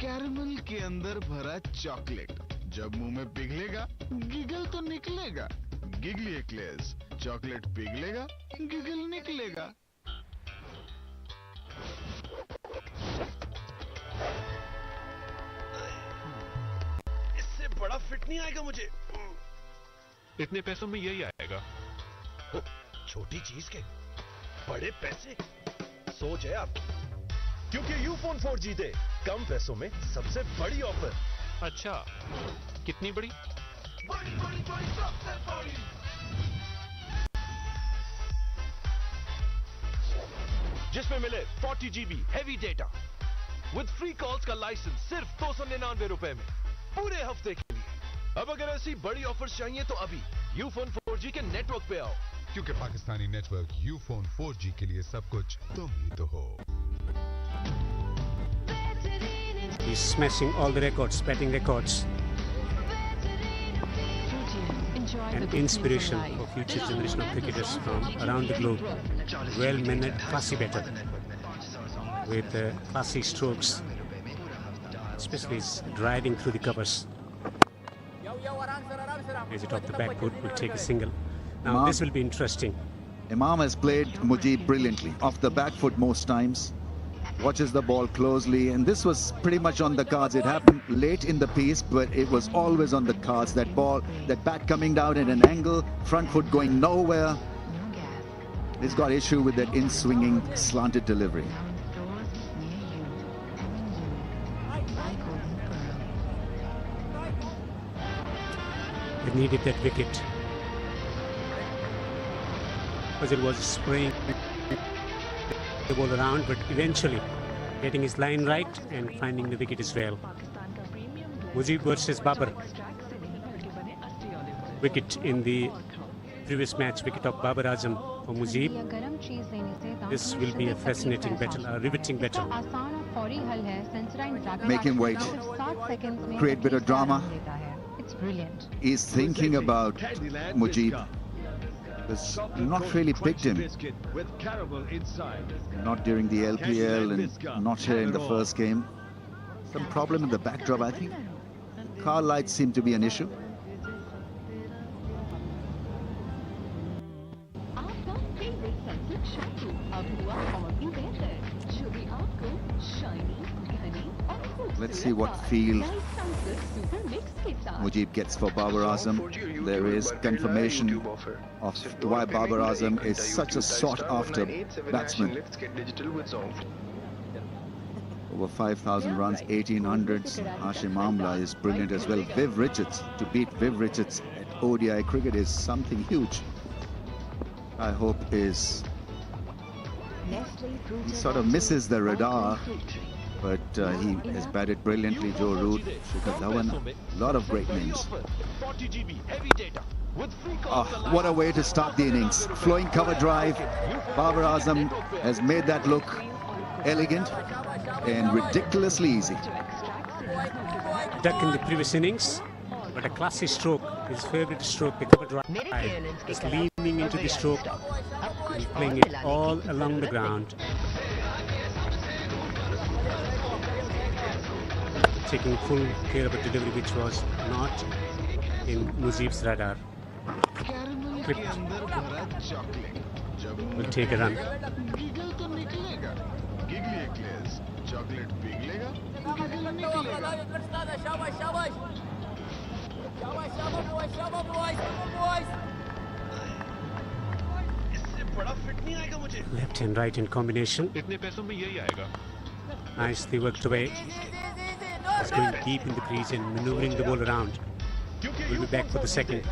कैरमल के अंदर भरा चॉकलेट जब मुंह में पिघलेगा गिगल तो निकलेगा। गिगली एक्लेयर्स चॉकलेट पिघलेगा गिगल निकलेगा। इससे बड़ा फिट नहीं आएगा मुझे। इतने पैसों में यही आएगा। छोटी चीज के बड़े पैसे, सोच है आपकी। क्योंकि यूफोन 4G दे कम पैसों में सबसे बड़ी ऑफर। अच्छा, कितनी बड़ी? बड़ी बड़ी बड़ी सबसे बड़ी। जिसमें मिले 40 GB heavy data with free calls का लाइसेंस सिर्फ 299 रुपए में पूरे हफ्ते के लिए। अब अगर ऐसी बड़ी ऑफर चाहिए तो अभी यूफोन 4G के नेटवर्क पे आओ। क्योंकि पाकिस्तानी नेटवर्क यूफोन 4G के लिए सब कुछ तुम ही तो हो। He's smashing all the records, batting records. An inspiration for future generation of cricketers from around the globe. Well-mannered, classy batter with classy strokes, especially his driving through the covers. Is it off the back foot? Will take a single. Now this will be interesting. Imam has played Mujib brilliantly off the back foot most times. Watches the ball closely, and this was pretty much on the cards. It happened late in the piece, but it was always on the cards. That ball, that bat coming down at an angle, front foot going nowhere. He's got issue with that in-swinging slanted delivery. They needed that wicket because it was spraying the ball around, but eventually getting his line right and finding the wicket as well. Mujib versus Babar. Wicket in the previous match, wicket of Babar Azam for Mujib. This will be a fascinating battle, a riveting battle. Make him wait. Create a bit of drama. It's brilliant. He's thinking about Mujib. Has not really picked him. Not during the LPL and not here in the first game. Some problem in the backdrop, I think. Car lights seem to be an issue. Let's see what feel Mujib gets for Babar Azam. There is confirmation of why Babar Azam is such a sought-after batsman. Over 5,000 runs, 1800s. Hashim Amla is brilliant as well. Viv Richards, to beat Viv Richards at ODI cricket is something huge. I hope he sort of misses the radar. But he has batted brilliantly. Joe Root, Shikhar Dhawan, a lot of great names. Oh, what a way to start the innings. Flowing cover drive. Babar Azam has made that look elegant and ridiculously easy. Duck in the previous innings, but a classic stroke, his favourite stroke, the cover drive. Is leaning into the stroke and playing it all along the ground. Taking full care of a delivery which was not in Mujib's radar. Clipped. Will take a run. Left and right in combination. Nicely worked away. He's going deep in the crease and maneuvering the ball around. We'll be back for the second.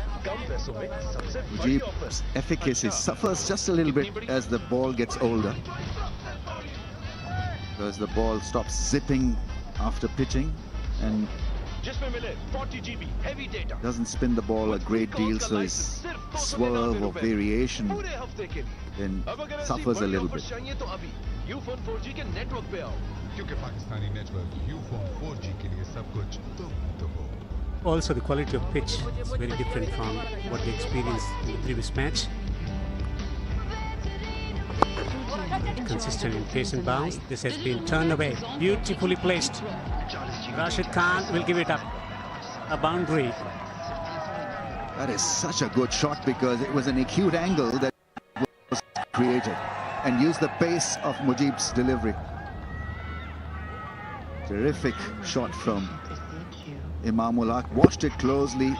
Mujib's efficacy suffers just a little bit as the ball gets older. Because the ball stops zipping after pitching and doesn't spin the ball a great deal, so his swerve or variation then suffers a little bit. Also, the quality of pitch is very different from what they experienced in the previous match. Consistent in pace and bounce. This has been turned away. Beautifully placed. Rashid Khan will give it up. A boundary. That is such a good shot because it was an acute angle that was created and used the pace of Mujib's delivery. Terrific shot from Imamul Haq. Watched it closely,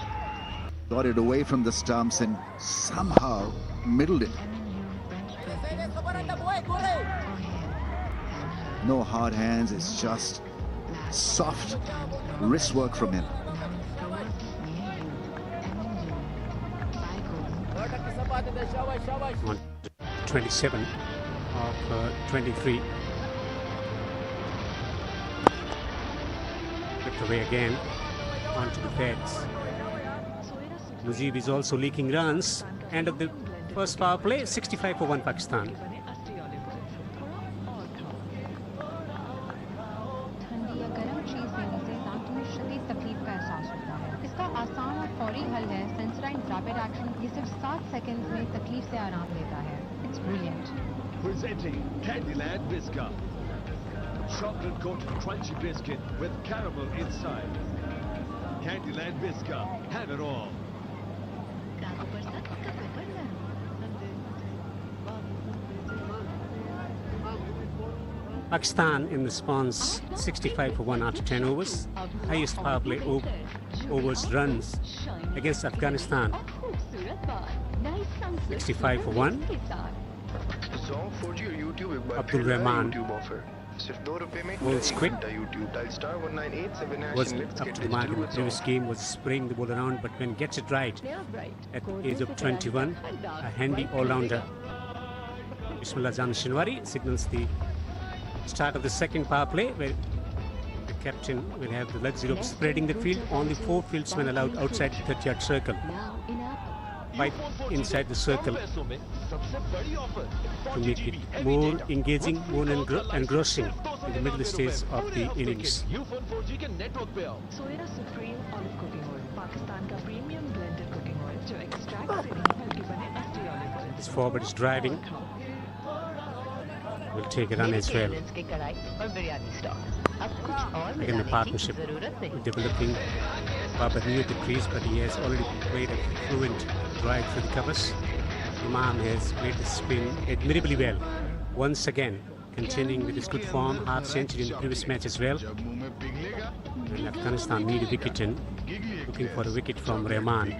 got it away from the stumps and somehow middled it. No hard hands, it's just soft wrist work from him. On 27 of 23. Flipped away again onto the pads. Mujib is also leaking runs. End of the first power play, 65 for 1 Pakistan. It's brilliant. Presenting Candyland Biscuit. Chocolate coated crunchy biscuit with caramel inside. Candyland Biscuit. Have it all. Pakistan in response 65 for 1 after 10 overs. Highest power play overs runs against Afghanistan. 65 for 1. Abdul Rahman was quick. Was up to the mark in the previous game, was spraying the ball around, but when gets it right at the age of 21, a handy all-rounder. Bismillah Jan Shinwari signals the start of the second power play, where the captain will have the luxury of spreading the field. Only 4 fieldsmen allowed outside the 30-yard circle. right inside the circle to make it more engaging, more engrossing in the middle stage of the innings. Soya supreme olive cooking oil Pakistan का premium blended cooking oil जो extract से नहीं बल्कि बने असली olive oil His forward is driving. Will take a run as well. Again, the partnership developing. Babar near the crease, but he has already played a fluent drive through the covers. Imam has played the spin admirably well. Once again, continuing with his good form, half century in the previous match as well. And Afghanistan need a wicket in, looking for a wicket from Rahman.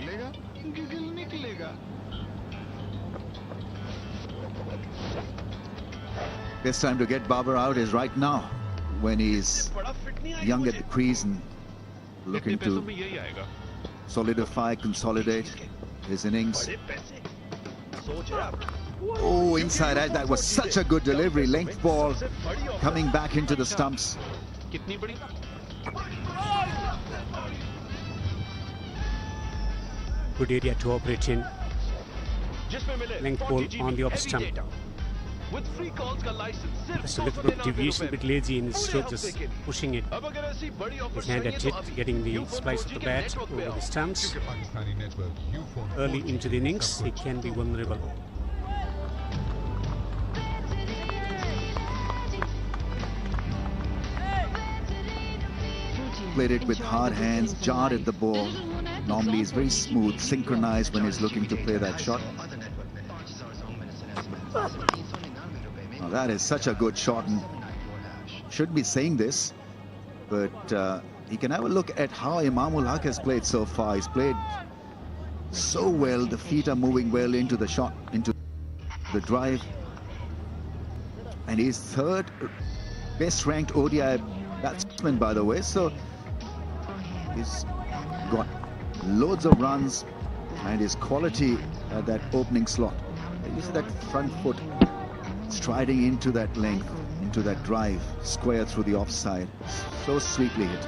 Best time to get Babar out is right now, when he's young at the crease and looking to solidify, consolidate his innings. Oh, inside edge, that was such a good delivery. Length ball coming back into the stumps. Good area to operate in. Length ball on the off stump. Just a little bit deviation, a bit lazy in his stroke, just pushing it. His hand at it, getting the splice of the bat over the stumps. Early into the innings, he can be vulnerable. Played it with hard hands, jarred at the ball. Normally he's very smooth, synchronized when he's looking to play that shot. Now that is such a good shot, and should be saying this, but he can have a look at how Imamul Haq has played so far. He's played so well, the feet are moving well into the shot, into the drive, and he's third best ranked ODI batsman, by the way, so he's got loads of runs and his quality at that opening slot. You see that front foot striding into that length, into that drive, square through the offside. So sweetly hit.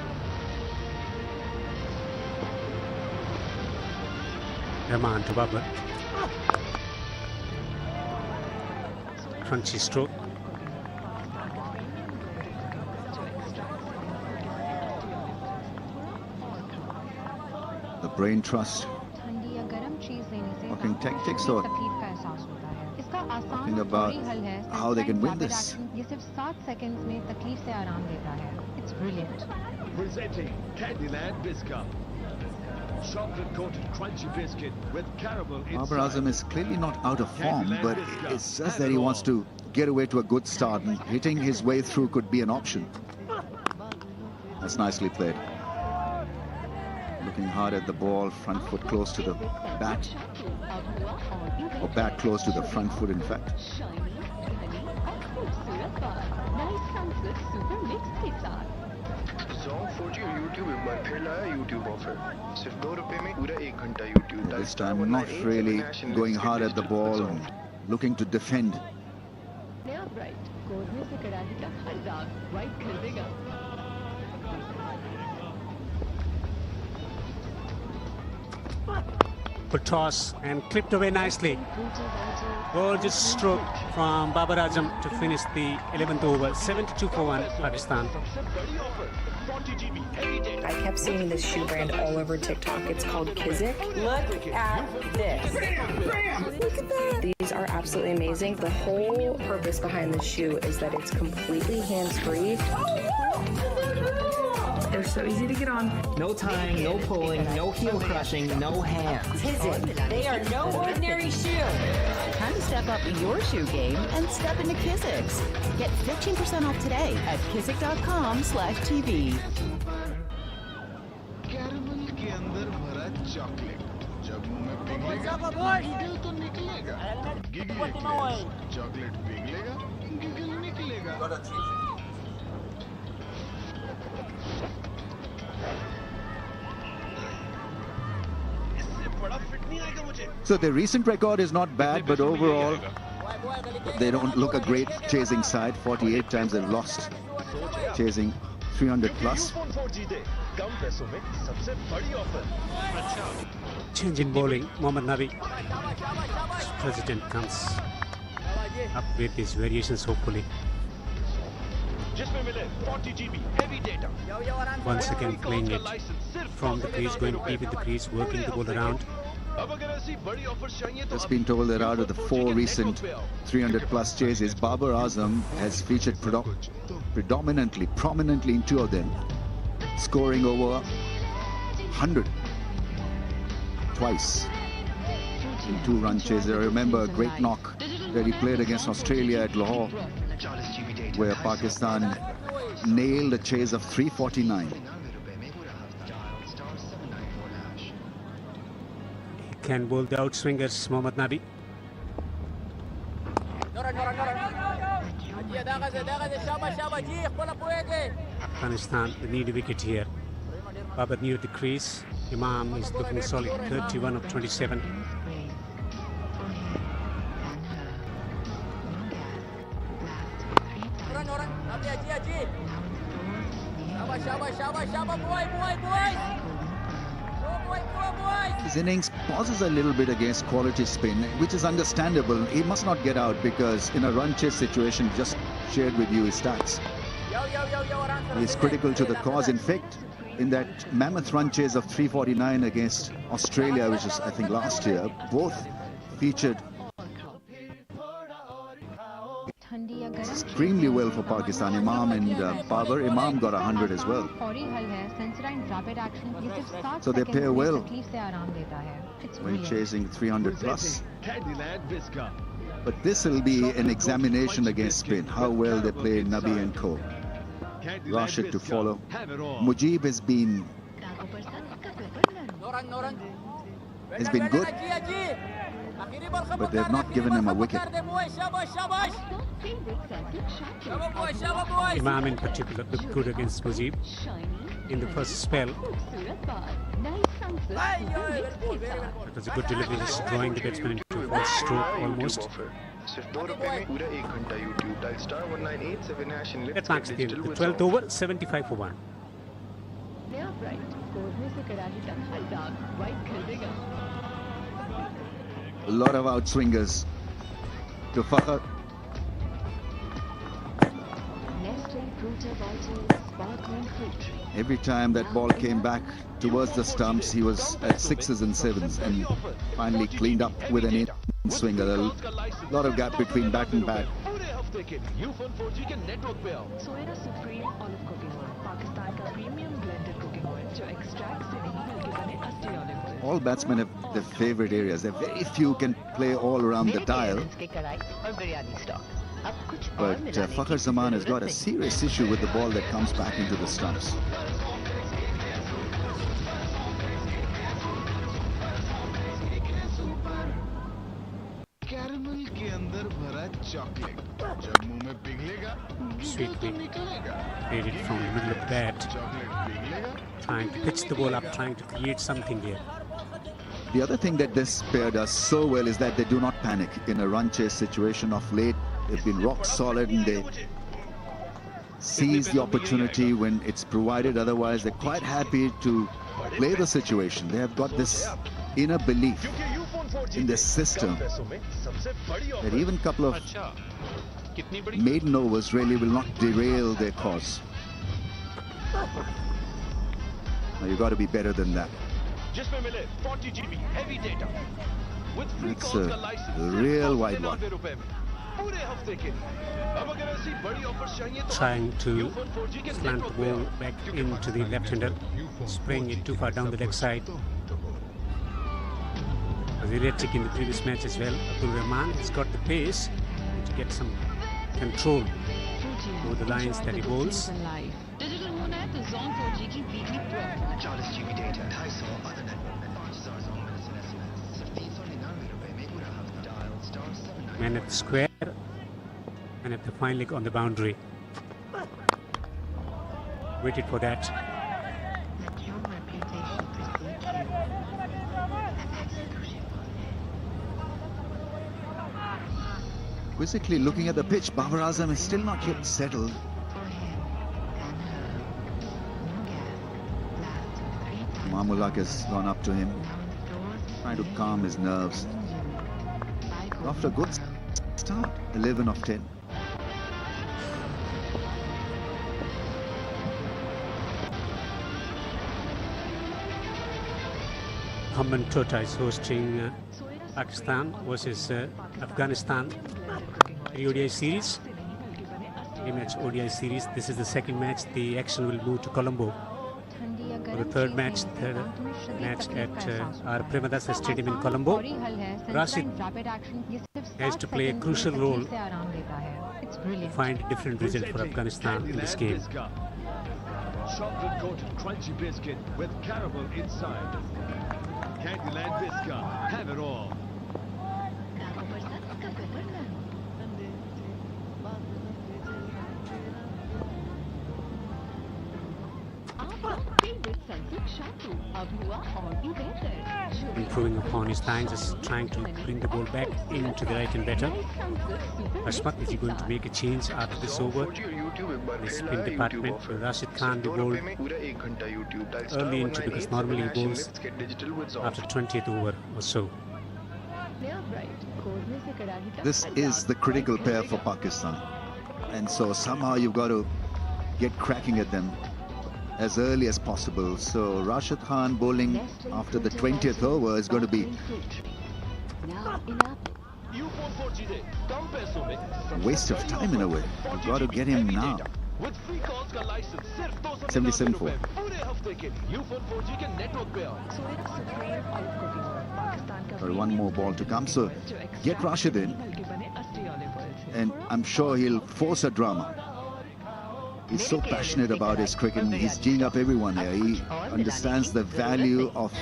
Rahman to Babar. Crunchy stroke. The brain trust. Talking tactics or talking about how they can win this. It's brilliant. Presenting Candyland Biscuit. Chocolate coated crunchy biscuit with caramel inside. Babar Azam is clearly not out of form, but it's just that he wants to get away to a good start, and hitting his way through could be an option. That's nicely played. Looking hard at the ball, front foot close to the bat, or bat close to the front foot, in fact. This time not really going hard at the ball and looking to defend. Good toss and clipped away nicely. Gorgeous stroke from Babar Azam to finish the 11th over. 72 for 1 Pakistan. I kept seeing this shoe brand all over TikTok. It's called Kizik. Look at this. Look at that. These are absolutely amazing. The whole purpose behind this shoe is that it's completely hands-free. They're so easy to get on. No tying, no pulling, no heel crushing, no hands. Kizik. They are no ordinary shoe. Time to step up your shoe game and step into Kizik's. Get 15% off today at kizik.com/TV. Caramel के अंदर भरा chocolate, जब मुंह में पिघलेगा giggle तो निकलेगा, chocolate पिघलेगा giggle निकलेगा. So the recent record is not bad, but overall they don't look a great chasing side. 48 times they've lost, chasing 300 plus. कम पैसों में सबसे बड़ी offer. Change in bowling. Mohammad Nabi. President comes up with his variations, hopefully. जिसमें मिले 40 GB heavy data. Once again playing it from the crease, going deep in the crease, working the ball around. अब अगर ऐसी बड़ी offer चाहिए तो Just been told that out of the 4 recent 300+ chases, Babar Azam has featured prominently in 2 of them, scoring over 100 twice in 2-run chases. I remember a great knock that he played against Australia at Lahore, where Pakistan nailed a chase of 349. He can bowl the outswingers, Mohammad Nabi. Afghanistan, they need a wicket here. Babar near the crease. Imam is looking solid, 31 of 27. His innings pauses a little bit against quality spin, which is understandable. He must not get out because in a run chase situation, just shared with you his stats. He is critical to the cause. In fact, in that mammoth run chase of 349 against Australia, which was I think last year, both featured extremely well for Pakistan. Imam and Babar. Imam got 100 as well. So they pair well when chasing 300+. But this will be an examination against spin, how well they play Nabi and Co. Rashid to follow. Mujib has been good, but they've not given him a wicket. Imam in particular looked good against Mujib in the first spell. It was a good delivery, just drawing the batsman into a false stroke almost. That marks the 12th over, 75 for 1. A lot of outswingers to Fakhr. Every time that ball came back towards the stumps, he was at 6s and 7s and finally cleaned up with an in-swinger. A lot of gap between bat and bat. Soya supreme olive cooking oil Pakistan का premium blended cooking oil जो extract से नहीं बल्कि बने असली olive oil. All batsmen have their favorite areas. There are very few can play all around the dial. But Fakhr Zaman has got a serious issue with the ball that comes back into the stumps. Caramel के अंदर भरा chocolate जब मुंह में पिघलेगा तो निकलेगा. Played it from the middle of the bat, trying to pitch the ball up, trying to create something here. The other thing that this pair does so well is that they do not panic in a run chase situation. Of late, they've been rock solid and they seize the opportunity when it's provided. Otherwise, they're quite happy to play the situation. They have got this inner belief in their system that even a couple of maiden overs really will not derail their cause. Now, you've got to be better than that. जिसमें मिले 40 GB heavy data with free That's calls a का license real wide one. ₹99 में पूरे हफ्ते के लिए. अब अगर ऐसी बड़ी ऑफर चाहिए तो Trying to slant the ball back into the left-hander, spraying it too far down the leg side. Was erratic in the previous match as well. Abdul Rahman has got the pace to get some control over the lines that he bowls. Digital होना है तो Zone 4G की weekly pro 40 GB data 250 other network में 5000 Zone minutes and SMS सिर्फ ₹399 में पूरा हफ्ता. Dial *794. Man at the square and at the fine leg on the boundary. Waited for that. Quizzically looking at the pitch, Babar Azam is still not yet settled. Imamul has gone up to him, trying to calm his nerves. After a good start, 11 of 10. Hamman Tota is hosting Pakistan versus Afghanistan ODI series. Rematch ODI series. This is the second match. The action will move to Colombo for the third match at our Premadasa Stadium in Colombo. Rashid has to play a crucial role to find a different result for Afghanistan in this game. Chocolate coated crunchy biscuit with caramel inside. Candyland Biscuit, have it all. Improving upon his lines, is trying to bring the ball back into the right and better. Ashmat, is he going to make a change after this over? The spin department will Rashid Khan be bowled early into, because normally he bowls after 20th over or so. This is the critical pair for Pakistan, and so somehow you've got to get cracking at them as early as possible. So Rashid Khan bowling after the 20th over is going to be a waste of time in a way. You've got to get him now. 77 for. Or one more ball to come. So get Rashid in, and I'm sure he'll force a drama. He's so passionate about his cricket, and he's geeing up everyone here. He understands the value of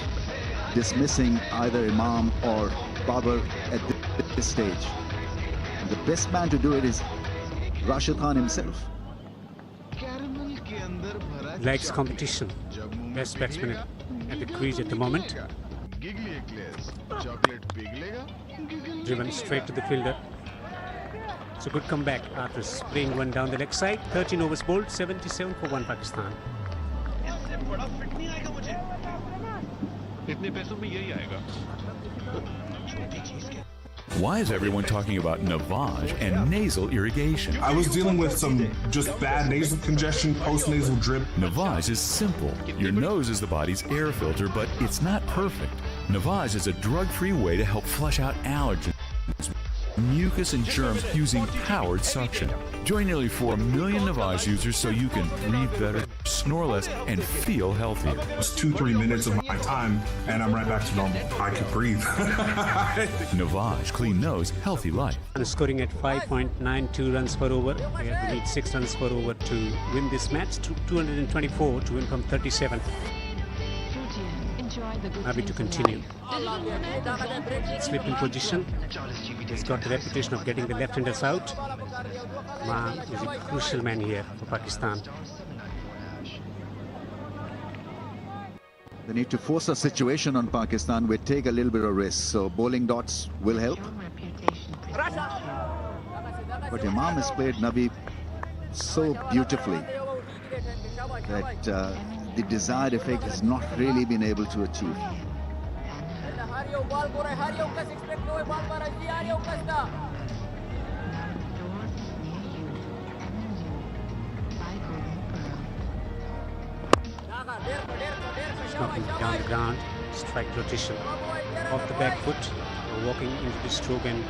dismissing either Imam or Babar at this stage. And the best man to do it is Rashid Khan himself. Likes competition. Best batsman at the crease at the moment. Driven straight to the fielder. It's a good comeback after spraying one down the leg side. 13 overs bowled, 77 for 1 Pakistan. Why is everyone talking about Navage and nasal irrigation? I was dealing with some just bad nasal congestion, post-nasal drip. Navage is simple. Your nose is the body's air filter, but it's not perfect. Navage is a drug-free way to help flush out allergens, mucus and germs using powered suction. Join nearly 4 million Navage users so you can breathe better, snore less, and feel healthier. It's 2-3 minutes of my time, and I'm right back to normal. I can breathe. Navage, clean nose, healthy life. And scoring at 5.92 runs per over. We have to need 6 runs per over to win this match. 224 to win from 37. Happy to continue. Slip in position. He's got the reputation of getting the left-handers out. Ma is a crucial man here for Pakistan. They need to force a situation on Pakistan which take a little bit of risk. So bowling dots will help. But Imam has played Nabi so beautifully that the desired effect has not really been able to achieve. Knocking down the ground, strike rotation off the back foot, walking into the stroke and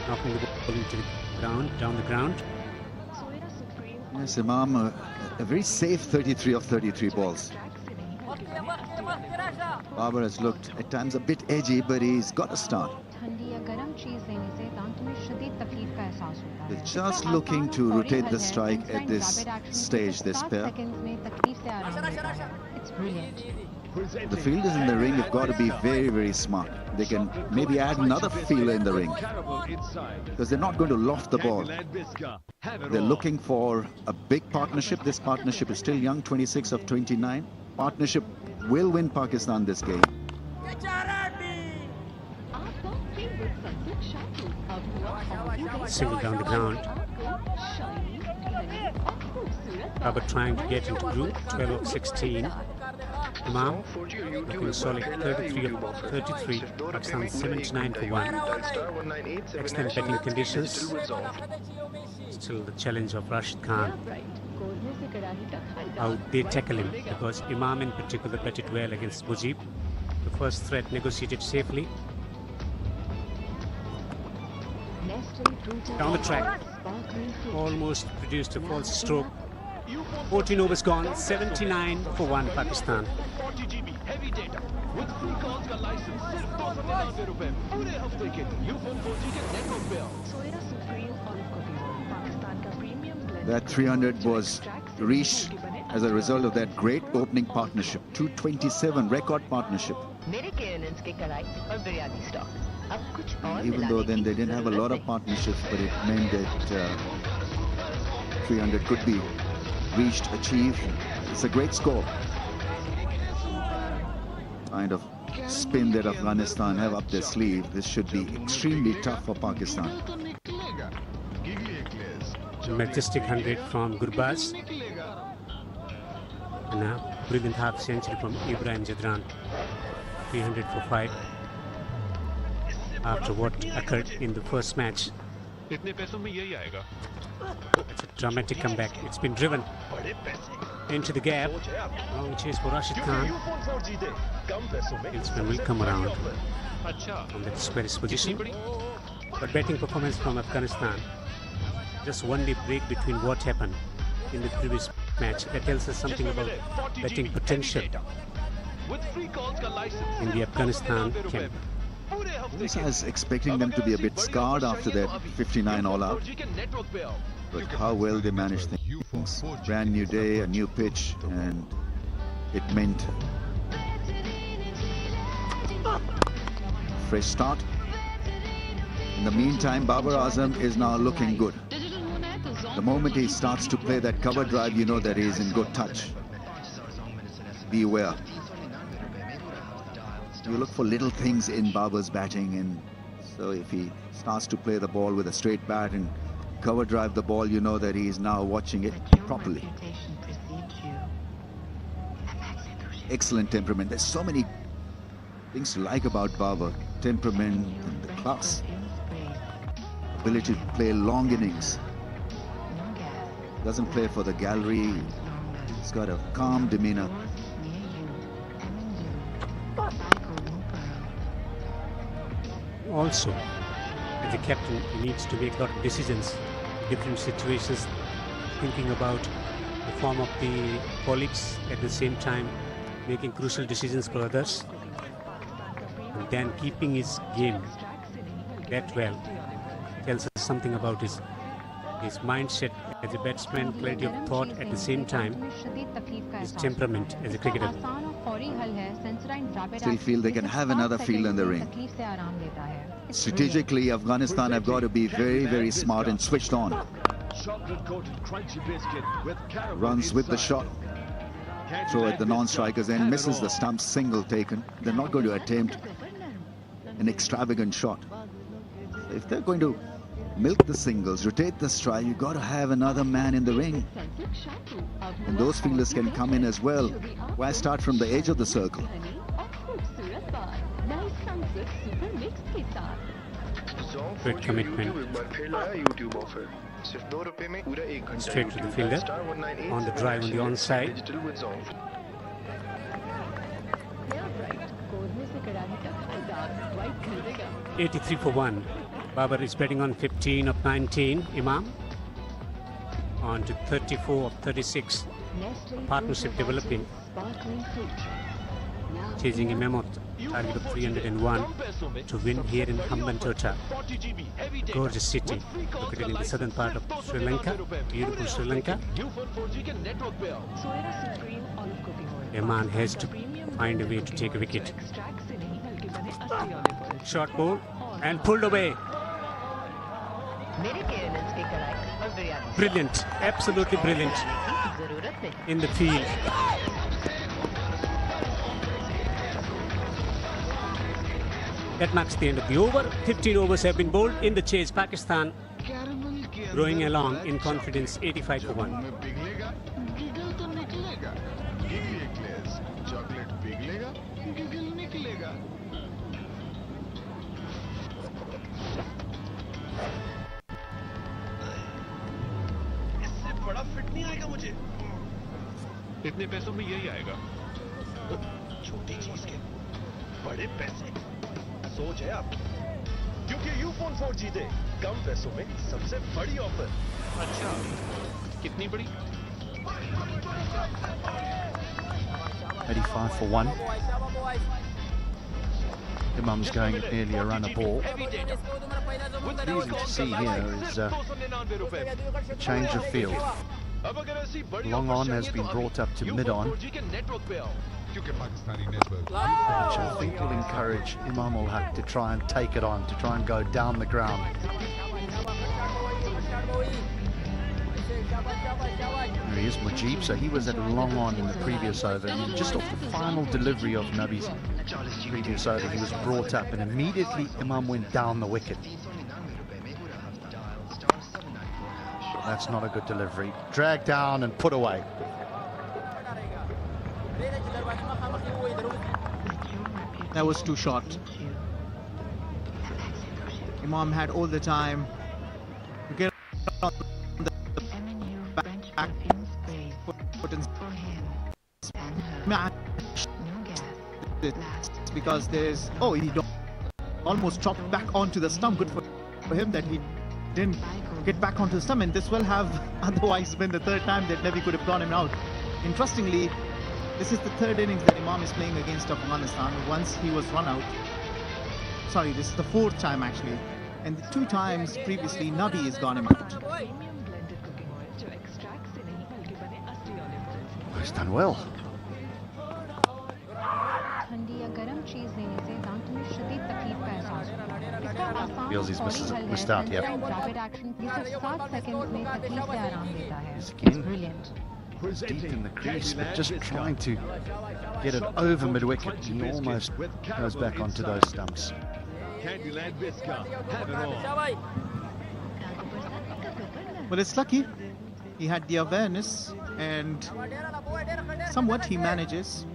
knocking the ball into the ground, down the ground. Yes, Imam, a very safe 33 of 33 balls. Babar has looked at times a bit edgy, but he's got a start. They're just looking to rotate the strike at this stage, this pair. The fielders in the ring have got to be very, very smart. They can maybe add another fielder in the ring, because they're not going to loft the ball. They're looking for a big partnership. This partnership is still young, 26 of 29. Partnership will win Pakistan this game. Single down the ground. Babar trying to get into group, 12 of 16. Imam looking solid, 33 of 33, Pakistan 79 for 1. Excellent betting conditions. Still the challenge of Rashid Khan. How they tackle him, because Imam in particular betted well against Mujib. The first threat negotiated safely. Down the track, almost produced a false stroke. 14 overs gone, 79 for 1 Pakistan. 40 GB heavy data with free calls का license सिर्फ 299 रुपए में पूरे हफ्ते के लिए Ufone 4G के network पे आओ। सोया supreme olive cooking oil, Pakistan का premium blend. That 300 was reached as a result of that great opening partnership. 227 record partnership. मेरे KNNs के कढ़ाई और बिरयानी स्टॉक अब कुछ और Even though then they didn't have a lot of partnerships, but it meant that 300 could be reached, achieved. It's a great score. Kind of spin that Afghanistan have up their sleeve. This should be extremely tough for Pakistan. Majestic 100 from Gurbaz. And a brilliant half century from Ibrahim Jadran. 300 for 5. After what occurred in the first match. इतने पैसों में यही आएगा. It's a dramatic comeback. It's been driven into the gap. Long chase for Rashid Khan. Batsman will come around from the squarish position. But batting performance from Afghanistan. Just one day break between what happened in the previous match. That tells us something about batting potential in the Afghanistan camp. I was expecting them to be a bit scarred after that 59 all-out. But how well they managed things. Brand new day, a new pitch, and it meant fresh start. In the meantime, Babar Azam is now looking good. The moment he starts to play that cover drive, you know that he is in good touch. Beware. You look for little things in Babar's batting, and so if he starts to play the ball with a straight bat and cover drive the ball, you know that he is now watching it properly. Excellent temperament. There's so many things to like about Babar. Temperament and the class. Ability to play long innings. Doesn't play for the gallery. He's got a calm demeanor. Also, as a captain, he needs to make a lot of decisions, different situations, thinking about the form of the colleagues, at the same time making crucial decisions for others, and then keeping his game that well tells us something about his mindset as a batsman, clarity of thought, at the same time his temperament as a cricketer. Still feel they can have another field in the ring. Strategically, Afghanistan have got to be very, very smart and switched on. Runs with the shot. Throw at the non-strikers and misses the stump, single taken. They're not going to attempt an extravagant shot. If they're going to milk the singles, rotate the strike, you've got to have another man in the ring. And those fielders can come in as well. Why start from the edge of the circle? Great commitment. Straight to the fielder. On the drive on the onside. 83 for 1. Babar is betting on 15 of 19. Imam on to 34 of 36. Partnership developing. Chasing a mammoth target of 301 to win here in Hambantota. Gorgeous city located in the southern part of Sri Lanka. Beautiful Sri Lanka. A man has to find a way to take a wicket. Short ball and pulled away. Brilliant, absolutely brilliant in the field. That marks the end of the over. 15 overs have been bowled in the chase. Pakistan growing along in confidence, 85 for 1. मुझे। इतने पैसों में यही आएगा। छोटी चीज के बड़े पैसे। सोच है आपकी, क्योंकि यूफोन 4 जीते कम पैसों में सबसे बड़ी ऑफर। अच्छा, कितनी बड़ी? 85 for 1. Imam's going nearly a run a ball. What's easy to see here is a change of field. Long on has been brought up to mid on, which I think will encourage Imam ul Haq to try and take it on, to try and go down the ground. There he is, Mujib. So he was at long on in the previous over, and just off the final delivery of Nabi's previous over, he was brought up, and immediately Imam went down the wicket. That's not a good delivery. Dragged down and put away. That was too short. Imam had all the time to get on the back foot and smash it, because there's he almost chopped back onto the stump. Good for him that he didn't get back onto the stump, and this will have otherwise been the third time that Nabi could have gone him out. Interestingly, this is the third innings that Imam is playing against Afghanistan. Once he was run out. Sorry, this is the fourth time actually. And the 2 times previously, Nabi has gone him out. He's done well. Feels he's missed out here. He's again deep in the crease, but just trying to get it over mid-wicket. He almost goes back onto those stumps. Well, it's lucky. He had the awareness, and somewhat he manages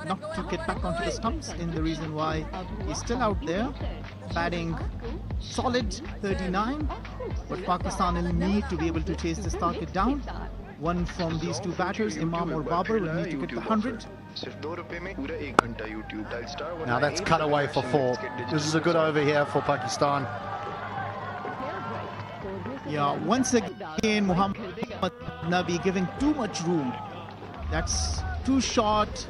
not to get back onto the stumps, in the reason why he's still out there batting solid 39, but Pakistan will need to be able to chase this target down. One from these 2 batters, Imam or Babar, will need to get the 100. Now that's cut away for 4. This is a good over here for Pakistan. Yeah, once again Muhammad Nabi giving too much room. That's too short,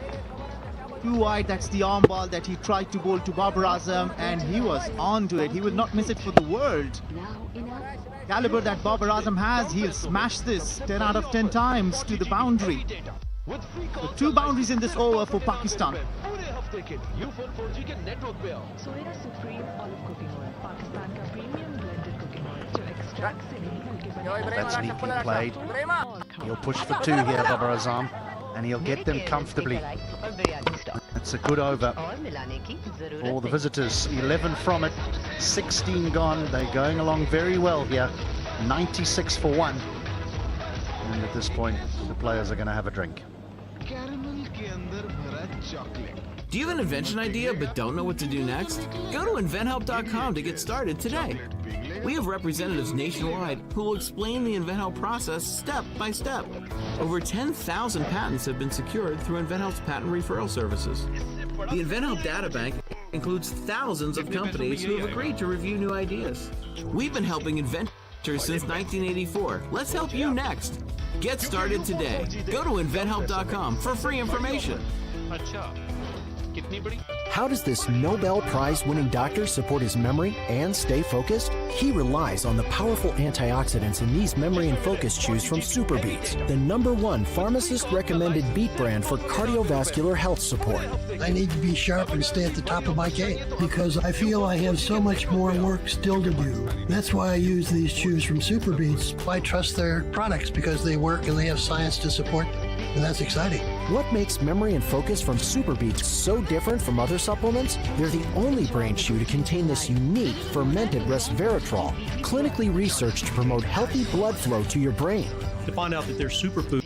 too wide. That's the arm ball that he tried to bowl to Babar Azam, and he was on to it. He will not miss it for the world. Caliber that Babar Azam has, he'll smash this 10 out of 10 times to the boundary. So 2 boundaries in this over for Pakistan. That's neatly played. He'll push for 2 here, Babar Azam, and he'll get them comfortably. It's a good over for the visitors. 11 from it, 16 gone. They're going along very well here. 96 for 1. And at this point, the players are going to have a drink. Do you have an invention idea but don't know what to do next? Go to inventhelp.com to get started today. We have representatives nationwide who will explain the InventHelp process step by step. Over 10,000 patents have been secured through InventHelp's patent referral services. The InventHelp data bank includes thousands of companies who have agreed to review new ideas. We've been helping inventors since 1984. Let's help you next. Get started today. Go to inventhelp.com for free information. How does this Nobel Prize-winning doctor support his memory and stay focused? He relies on the powerful antioxidants in these memory and focus chews from Super Beets, the #1 pharmacist-recommended beet brand for cardiovascular health support. I need to be sharp and stay at the top of my game because I feel I have so much more work still to do. That's why I use these chews from Super Beets. I trust their products because they work and they have science to support them, and that's exciting. What makes memory and focus from Super Beets so different from other supplements? They're the only brain chew to contain this unique fermented resveratrol, clinically researched to promote healthy blood flow to your brain. To find out that there's superfoods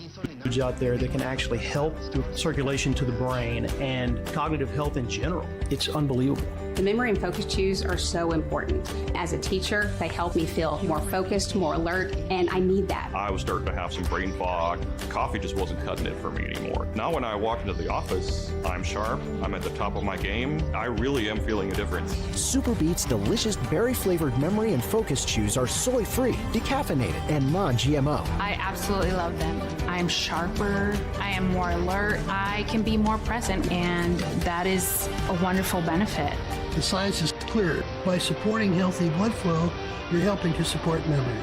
out there that can actually help the circulation to the brain and cognitive health in general, it's unbelievable. The memory and focus cues are so important. As a teacher, they help me feel more focused, more alert, and I need that. I was starting to have some brain fog. Coffee just wasn't cutting it for me anymore. Now when I walk into the office, I'm sharp, I'm at the top of my game. I really am feeling a difference. Super Beats' delicious berry-flavored memory and focus chews are soy-free, decaffeinated, and non-GMO. I absolutely love them. I am sharper, I am more alert, I can be more present, and that is a wonderful benefit. The science is clear. By supporting healthy blood flow, you're helping to support memory.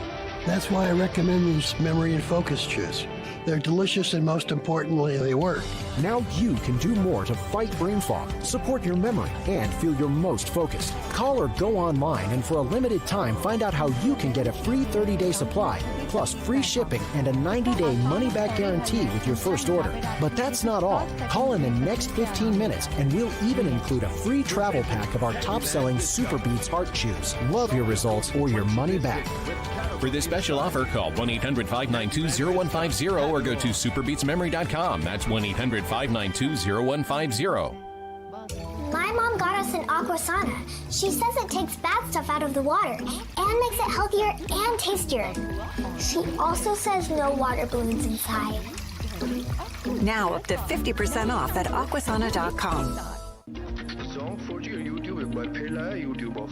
That's why I recommend these memory and focus chews. They're delicious, and most importantly, they work. Now you can do more to fight brain fog, support your memory, and feel your most focused. Call or go online and for a limited time find out how you can get a free 30-day supply, plus free shipping and a 90-day money-back guarantee with your first order. But that's not all. Call in the next 15 minutes and we'll even include a free travel pack of our top-selling Super Beats Heart Chews. Love your results or your money back. For this special offer, call 1-800-592-0150 or go to superbeatsmemory.com. That's 1-800-592-0150. My mom got us an aqua sauna. She says it takes bad stuff out of the water and makes it healthier and tastier. She also says no water balloons inside. Now up to 50% off at aquasana.com.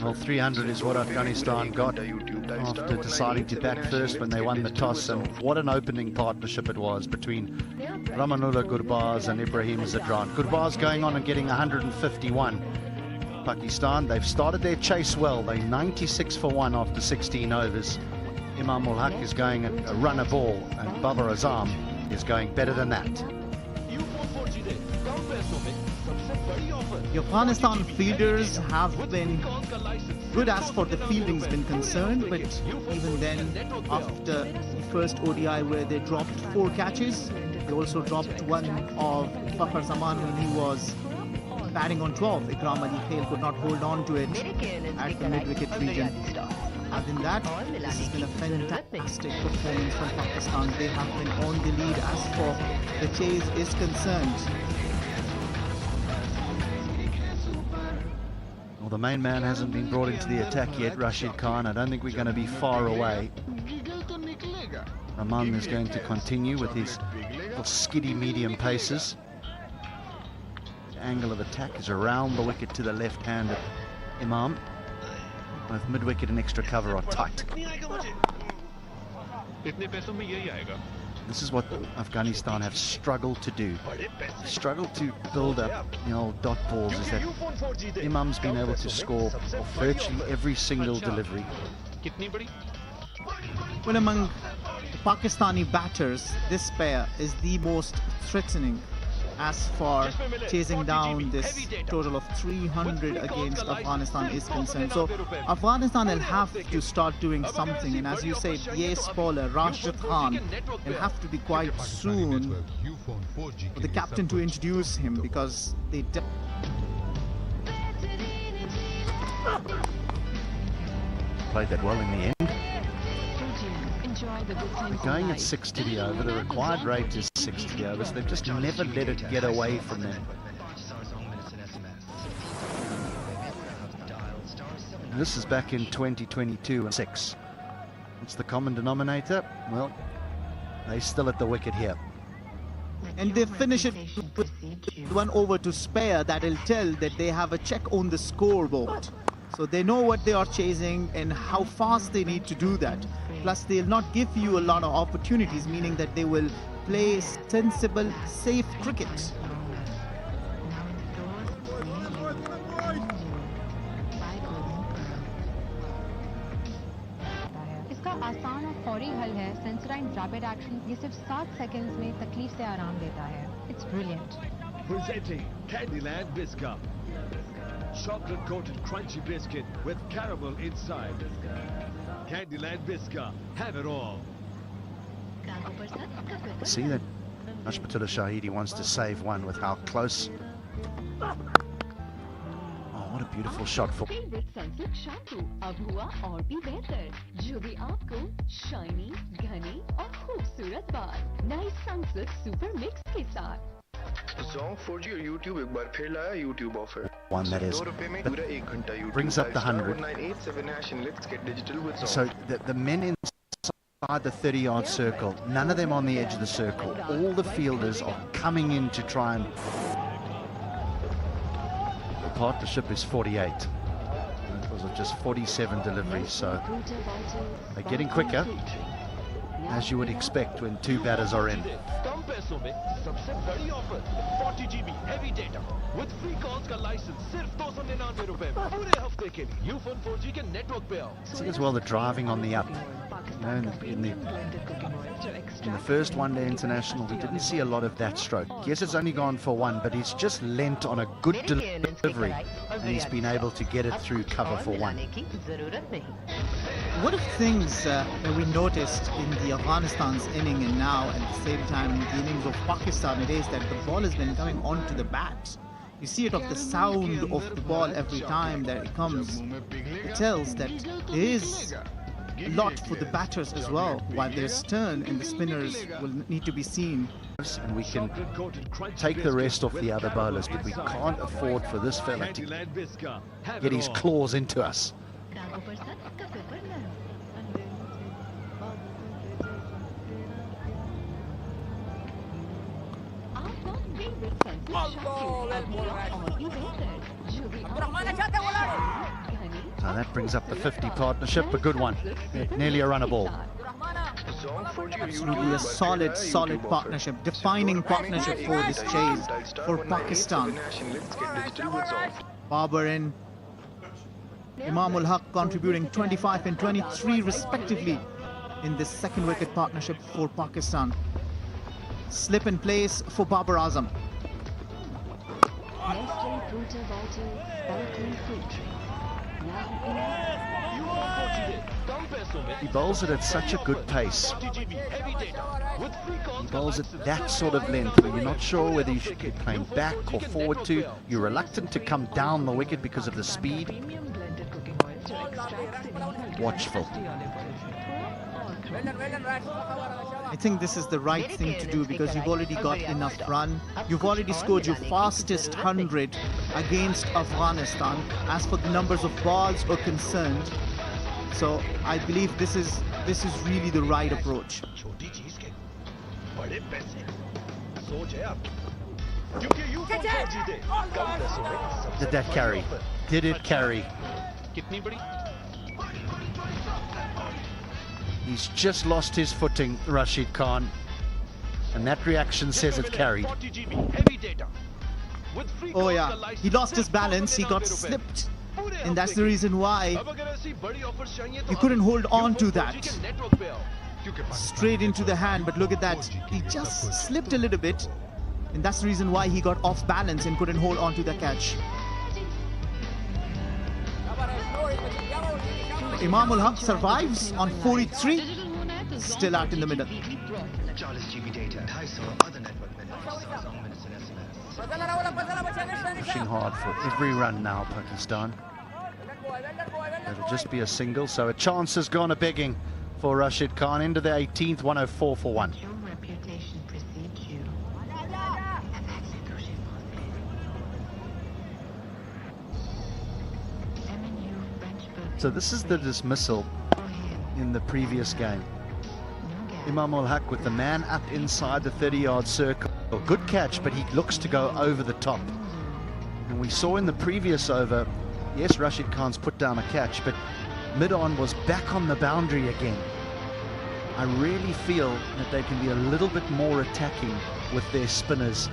Well, 300 is what Afghanistan got after deciding to bat first when they won the toss, and what an opening partnership it was between Ramanullah Gurbaz and Ibrahim Zadran. Gurbaz going on and getting 151. Pakistan, they've started their chase well. They're 96 for 1 after 16 overs. Imam ul Haq is going a runner ball, and Babar Azam is going better than that. The Afghanistan fielders have been good as for the fielding's been concerned, but even then, after the first ODI where they dropped 4 catches, they also dropped one of Fakhr Zaman when he was batting on 12. Ikram Ali Khail could not hold on to it at the mid-wicket region. Other than that, this has been a fantastic performance from Pakistan. They have been on the lead as for the chase is concerned. Well, the main man hasn't been brought into the attack yet, Rashid Khan. I don't think we're going to be far away. Rahman is going to continue with his little skiddy medium paces. The angle of attack is around the wicket to the left hand of Imam. Both mid-wicket and extra cover are tight. This is what Afghanistan have struggled to do. Struggled to build up the old dot balls, is that Imam's been able to score virtually every single delivery. Well, among the Pakistani batters, this pair is the most threatening as far chasing down this total of 300 against Afghanistan is concerned. So Afghanistan will have to start doing something, and as you say, the ace bowler Rashid Khan will have to be quite soon for the captain to introduce him, because they played that well in the end. They're going at 6 to the over. The required rate is 6 to the over, so they've just never let it get away from them. And this is back in 2022 and 6. What's the common denominator? Well, they're still at the wicket here. And they finish it with 1 over to spare. That will tell that they have a check on the scoreboard. So they know what they are chasing and how fast they need to do that. Plus, they'll not give you a lot of opportunities, meaning that they will play sensible, safe cricket. इसका आसान और फौरी हल है सेंसराइन rapid action. ये सिर्फ 7 seconds में तकलीफ से आराम देता है. It's brilliant. Presenting Candyland Biscuit. Chocolate coated crunchy biscuit with caramel inside. Candyland Biscuit, have it all. See that Ashmatullah Shahidi wants to save one with how close. Oh, what a beautiful shot for. Favorite Sunsilk shampoo अब हुआ और भी बेहतर, जो भी आपको shiny, घने और खूबसूरत बाल नए Sunsilk Super Mix के साथ. One that is brings up the 100. So the men inside the 30-yard circle, none of them on the edge of the circle. All the fielders are coming in to try and... The partnership is 48. It was just 47 deliveries, so they're getting quicker, as you would expect when two batters are in. सबसे बड़ी offer 40 GB heavy data with free calls का license सिर्फ 299 रुपए पूरे हफ्ते के लिए Ufone 4G के नेटवर्क पे आओ. See as well the driving on the up. You know, in the first one-day international, we didn't see a lot of that stroke. Yes, it's only gone for one, but he's just lent on a good delivery, and he's been able to get it through cover for one. One of the things that we noticed in the Afghanistan's inning and now at the same time in the innings of Pakistan, it is that the ball has been coming onto the bat. You see it of the sound of the ball every time that it comes. It tells that there is a lot for the batters as well, while there's turn and the spinners will need to be seen. And we can take the rest off the other bowlers, but we can't afford for this fella to get his claws into us. So that brings up the 50 partnership, a good one. Nearly a runner ball. Absolutely a solid partnership, defining partnership for this chase for Pakistan. Babar and Imam ul Haq contributing 25 and 23 respectively in this second wicket partnership for Pakistan. Slip in place for Babar Azam. He bowls it at such a good pace. He bowls it that sort of length where you're not sure whether you should be playing back or forward to. You're reluctant to come down the wicket because of the speed. Watchful. I think this is the right thing to do because you've already got enough run. You've already scored your fastest 100 against Afghanistan as for the numbers of balls are concerned. So I believe this is really the right approach. Did that carry? Did it carry? He's just lost his footing, Rashid Khan, and that reaction says it carried. Oh yeah, he lost his balance, he got slipped, and that's the reason why he couldn't hold on to that. Straight into the hand, but look at that, he just slipped a little bit, and that's the reason why he got off balance and couldn't hold on to the catch. Imam ul Haq survives on 43, still out in the middle. Pushing hard for every run now, Pakistan. It'll just be a single, so a chance has gone a-begging for Rashid Khan into the 18th, 104 for one. So this is the dismissal in the previous game. Imam ul Haq with the man up inside the 30-yard circle. Good catch, but he looks to go over the top. And we saw in the previous over, yes, Rashid Khan's put down a catch, but mid-on was back on the boundary again. I really feel that they can be a little bit more attacking with their spinners,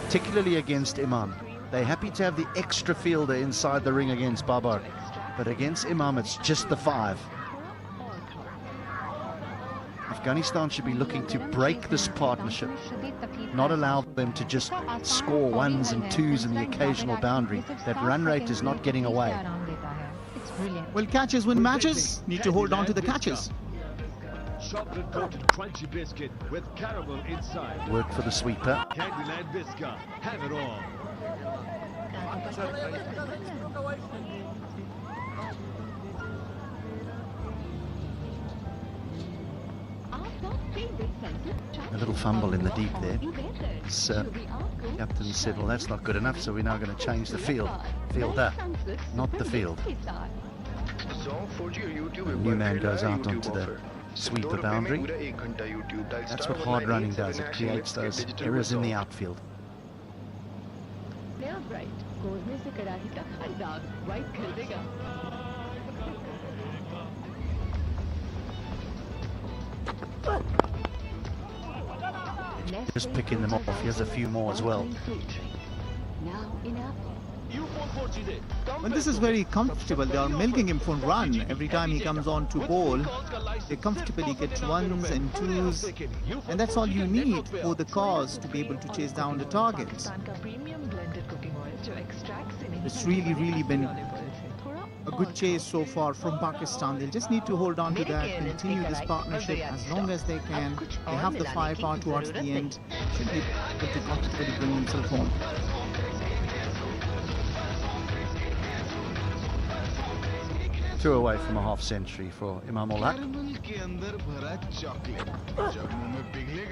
particularly against Imam. They're happy to have the extra fielder inside the ring against Babar. But against Imam, it's just the 5. Afghanistan should be looking to break this partnership, not allow them to just score 1s and 2s in the occasional boundary. That run rate is not getting away. Well, catches win matches. Need to hold on to the catches. Chocolate coated crunchy biscuit with caramel inside. Work for the sweeper. Candyland Biscuit, have it all. A little fumble in the deep there. It's Captain said, well, that's not good enough, so we're now going to change the field. Fielder, not the field. The new man goes out onto the sweeper boundary. That's what hard running does. It creates those errors in the outfield. Just picking them off. He has a few more as well. Well, this is very comfortable. They are milking him for run. Every time he comes on to bowl, they comfortably get ones and twos. And that's all you need for the cause to be able to chase down the targets. It's really been a good chase so far from Pakistan. They'll just need to hold on to that, continue this partnership as long as they can. They have the firepower towards the end. Should be able to comfortably bring themselves home. Two away from a half century for Imam ul Haq.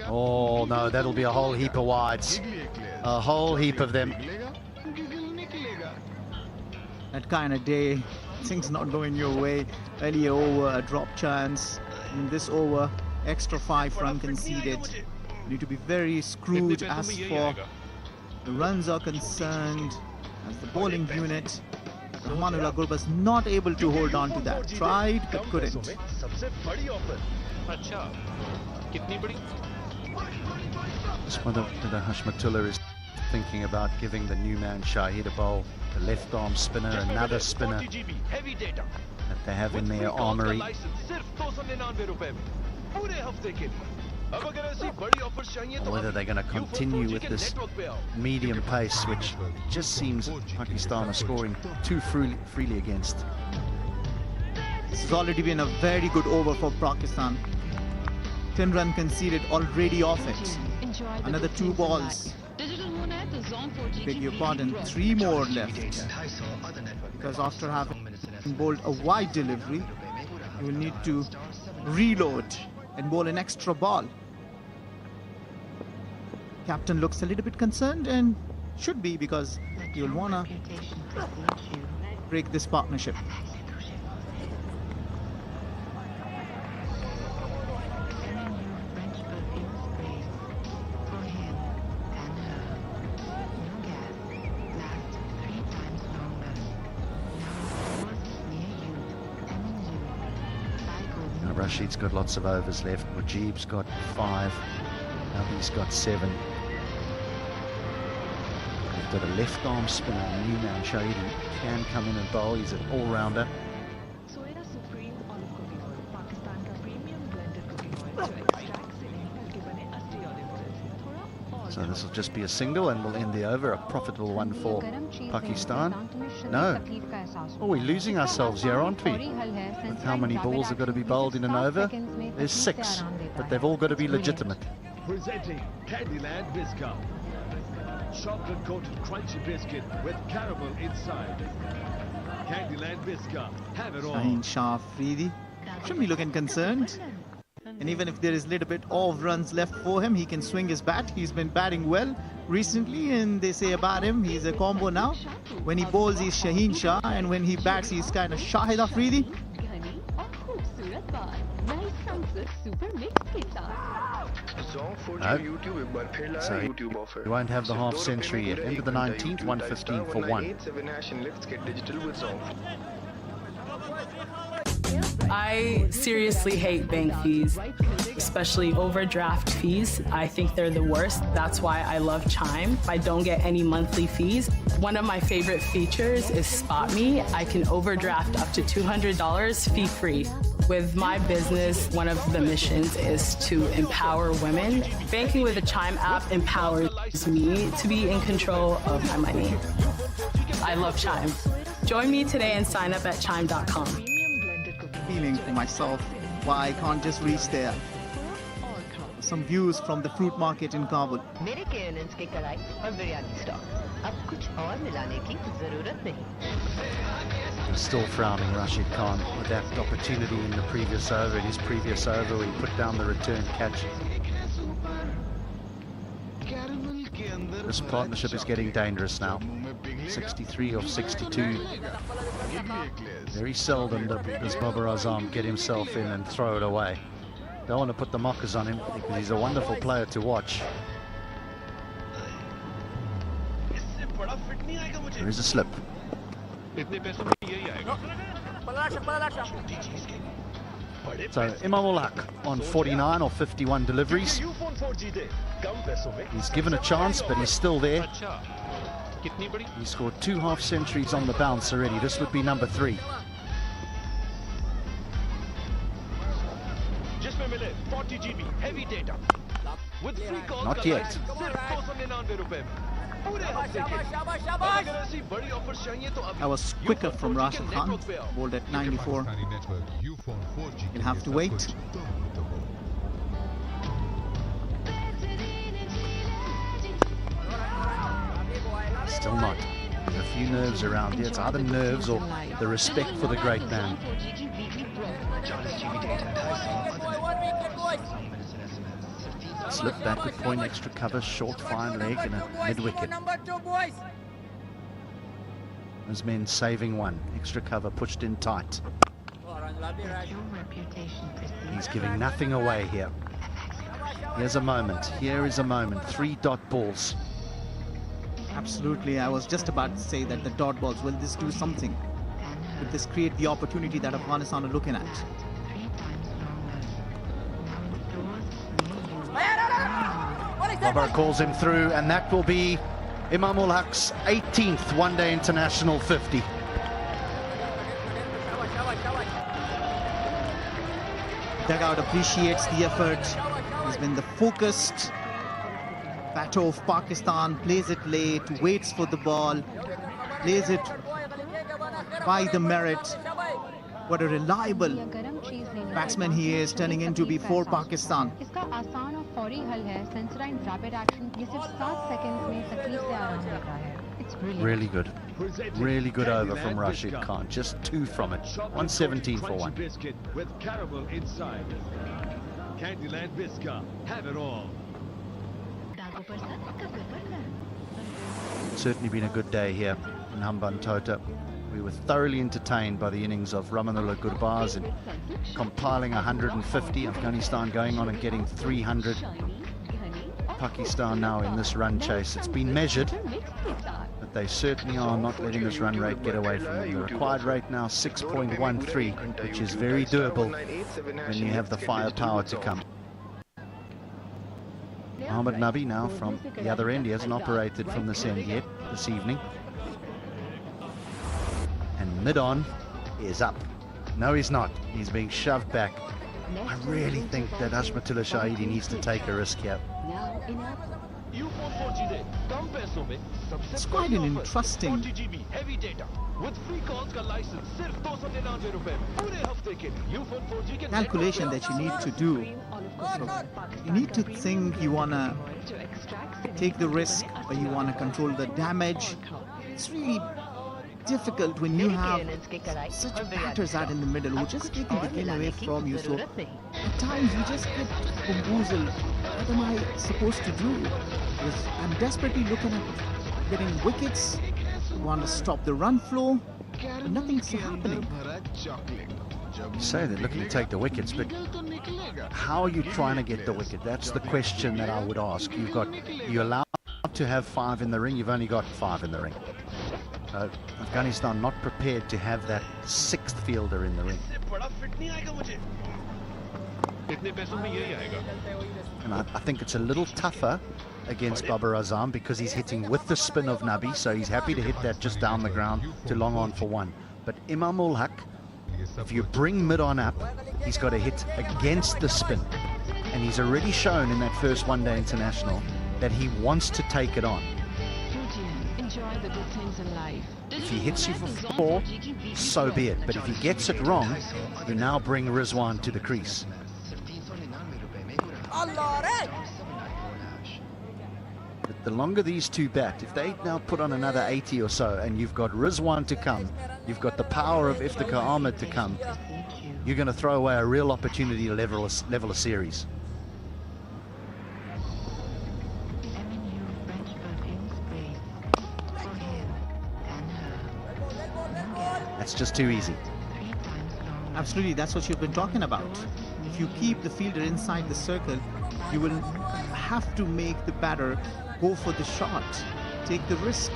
Oh no, that'll be a whole heap of wides. A whole heap of them. That kind of day, things not going your way. Earlier over, a drop chance. In this over, extra 5 run conceded. You need to be very screwed as for the runs are concerned. As the bowling unit, Rahmanullah Gurbaz not able to hold on to that. Tried but couldn't. Just whether Hashmatullah is thinking about giving the new man Shahid a bowl. The left arm spinner, another spinner that they have in their armory. Or whether they're going to continue with this medium pace, which just seems Pakistan are scoring too freely against. This has already been a very good over for Pakistan. 10 run conceded already off it. Another 2 balls. Beg your pardon, 3 more left. Because after having bowled a wide delivery, you will need to reload and bowl an extra ball. Captain looks a little bit concerned, and should be, because you'll wanna break this partnership. Rashid's got lots of overs left. Mujib's got 5. Now he's got 7. They've got a left arm spinner, new man Shahid, who can come in and bowl. He's an all-rounder. So this will just be a single and we'll end the over. A profitable one for Pakistan. No. Oh, we're losing ourselves here, aren't we? With how many balls have got to be bowled in an over? There's 6, but they've all got to be legitimate. Presenting Candyland Biscuit. Chocolate coated crunchy biscuit with caramel inside. Candyland Biscuit. Have it all. Shaheen Shah Afridi shouldn't be looking concerned. And even if there is a little bit of runs left for him, he can swing his bat. He's been batting well recently, and they say about him, he's a combo now. When he bowls, he's Shaheen Shah, and when he bats, he's kind of Shahid Afridi. No. So he won't have the half century yet. End of the 19th, 115 for 1. I seriously hate bank fees, especially overdraft fees. I think they're the worst. That's why I love Chime. I don't get any monthly fees. One of my favorite features is Spot Me. I can overdraft up to $200 fee-free. With my business, one of the missions is to empower women. Banking with the Chime app empowers me to be in control of my money. I love Chime. Join me today and sign up at chime.com. Feeling for myself why I can't just reach there. Some views from the fruit market in Kabul. Still frowning Rashid Khan with that opportunity in the previous over. In his previous over, he put down the return catch. This partnership is getting dangerous now. 63 of 62. Very seldom does Babar Azam get himself in and throw it away. Don't want to put the mockers on him because he's a wonderful player to watch. There is a slip. So Imamul Haq on 49 or 51 deliveries. He's given a chance, but he's still there. He scored 2 half centuries on the bounce already. This would be number 3. Not yet. That was quicker from Rashid Khan, bowled at 94. He'll have to wait. Still not. There's a few nerves around here. It's either nerves or the respect for the great man. Slip back with point, extra cover, short fine leg and a mid-wicket. Those men saving one. Extra cover pushed in tight. He's giving nothing away here. Here's a moment. Here is a moment. 3 dot balls. Absolutely. I was just about to say that the dot balls, will this do something? Will this create the opportunity that Afghanistan are looking at? Babar calls him through, and that will be Imamul Haq's 18th one-day international 50. Dugout appreciates the effort. He's been the focused batter of Pakistan, plays it late, waits for the ball, plays it by the merit. What a reliable batsman he is, turning into be for Pakistan. Really good. Really good over from Rashid Khan. Just 2 from it. 117 for 1. Biscuit with caramel inside. Candyland Biscuit, have it all. Certainly been a good day here in Hambantota. We were thoroughly entertained by the innings of Ramanullah Gurbaz and compiling 150. Afghanistan going on and getting 300. Pakistan now in this run chase. It's been measured, but they certainly are not letting this run rate get away from them. The required rate now 6.13, which is very doable when you have the firepower to come. Mohammad Nabi now from the other end. He hasn't operated from this end yet this evening. And mid-on is up. No, he's not. He's being shoved back. I really think that Ashmatullah Shahidi needs to take a risk here. It's quite an interesting calculation that you need to do. So you need to think you want to take the risk or you want to control the damage. It's really difficult when you have such batters out in the middle who just taking the game away from you. So at times you just get bamboozled. What am I supposed to do? Because I'm desperately looking at getting wickets. I want to stop the run flow, but nothing's happening. You say they're looking to take the wickets, but how are you trying to get the wicket? That's the question that I would ask. You're allowed to have 5 in the ring. You've only got 5 in the ring. Afghanistan not prepared to have that 6th fielder in the ring. And I think it's a little tougher against Babar Azam because he's hitting with the spin of Nabi, so he's happy to hit that just down the ground to long on for 1. But Imamul Haq, if you bring mid-on up, he's got to hit against the spin. And he's already shown in that first one-day international that he wants to take it on. Enjoy the good things in life. If he hits you for 4, so be it. But if he gets it wrong, you now bring Rizwan to the crease. But the longer these two bat, if they now put on another 80 or so, and you've got Rizwan to come, you've got the power of Iftikhar Ahmed to come, you're going to throw away a real opportunity to level a series. It's just too easy. Absolutely, that's what you've been talking about. If you keep the fielder inside the circle, you will have to make the batter go for the shot, take the risk,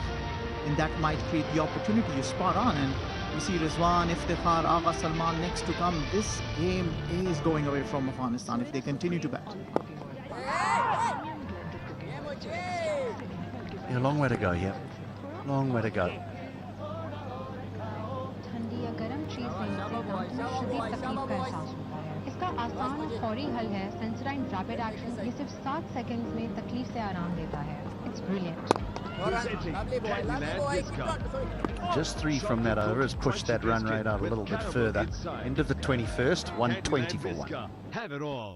and that might create the opportunity. You're spot on, and we see Rizwan, Iftikhar, Agha Salman next to come. This game is going away from Afghanistan if they continue to bat. Yeah, a long way to go, yeah. Long way to go. ठंडी या गर्म चीज लेने से दांतों में शदीद तकलीफ का एहसास होता है। इसका आसान और फौरी हल है सेंसोराइन रैपिड एक्शन। ये सिर्फ 7 सेकंड्स में तकलीफ से आराम देता है। It's brilliant. Just 3 from that over has pushed that run rate out a little bit further. End of the 21st, 120 for 1. Have it all.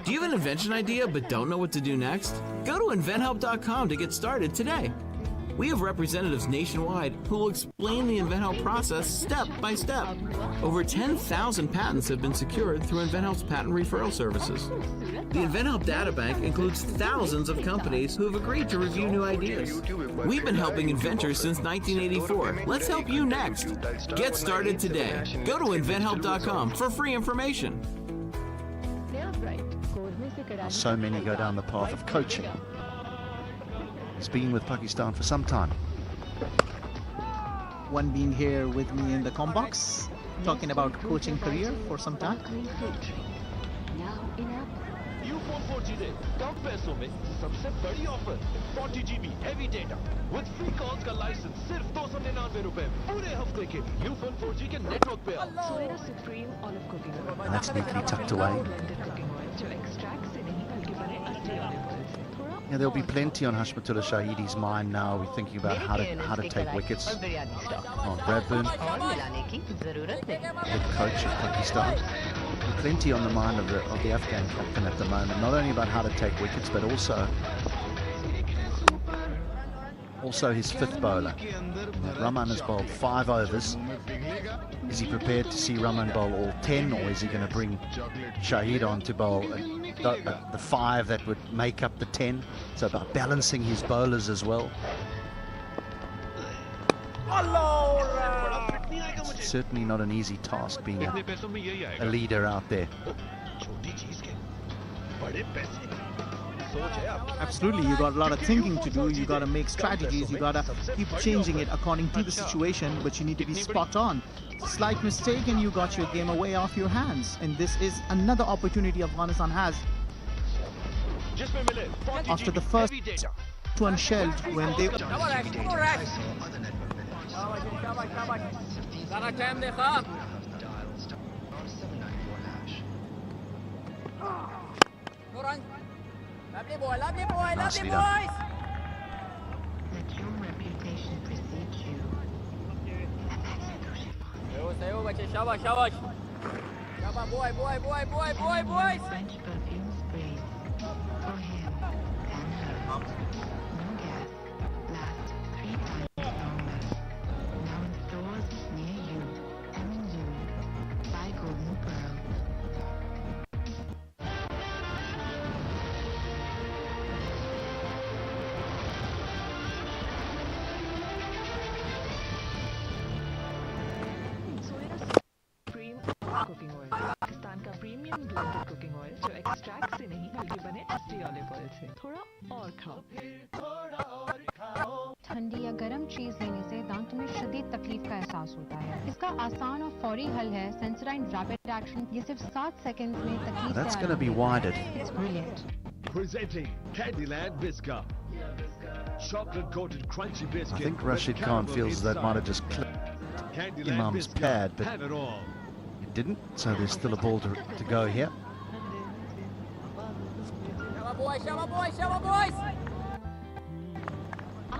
Do you have an invention idea but don't know what to do next? Go to inventhelp.com to get started today. We have representatives nationwide who will explain the InventHelp process step by step. Over 10,000 patents have been secured through InventHelp's patent referral services. The InventHelp databank includes thousands of companies who have agreed to review new ideas. We've been helping inventors since 1984. Let's help you next. Get started today. Go to inventhelp.com for free information. So many go down the path of coaching. He's been with Pakistan for some time. One being here with me in the com box, talking about coaching career for some time. U-Phone 4G दे कम पैसों में सबसे बड़ी offer 40 GB heavy data with free calls का licence सिर्फ 299 रुपए में पूरे हफ्ते के लिए U-Phone 4G के नेटवर्क पे आओ। Soya Supreme Olive Cooking Oil. And that's neatly tucked away. जो extract से नहीं बल्कि बने असली olive oil से। Yeah, there'll be plenty on Hashmatullah Shahidi's mind now. We're thinking about how to take wickets. Oh, Bradburn, head coach of Pakistan. Plenty on the mind of the Afghan captain at the moment. Not only about how to take wickets, but also his 5th bowler. Rahman has bowled 5 overs. Is he prepared to see Rahman bowl all 10, or is he going to bring Shahid on to bowl the 5 that would make up the 10? So about balancing his bowlers as well. It's certainly not an easy task being a leader out there. Absolutely, you got a lot of thinking to do. You got to make strategies. You got to keep changing it according to the situation, but you need to be spot on. Slight mistake and you got your game away off your hands. And this is another opportunity Afghanistan has. After the first one shelled when they... Nicely done. Let your reputation precede you. French perfume sprays for him and her. No gas. Last 3 times longer. Now in stores near you. Amazon. Buy Golden Pearl. Cooking oil. Pakistan का premium blended cooking oil जो extract से नहीं बल्कि बने असली olive oil से। थोड़ा और खाओ। ठंडी या गर्म चीज लेने से दांतों में शदीद तकलीफ का एहसास होता है। इसका आसान और फौरी हल है सेंसोराइन रैपिड एक्शन। ये सिर्फ 7 सेकंड्स में तकलीफ से That's going to be widened. It's brilliant. Presenting Candyland Biscuit. Chocolate coated crunchy biscuit. I think Rashid Khan feels that might have just clipped Imam's pad, but it didn't, so there's still a ball to go here.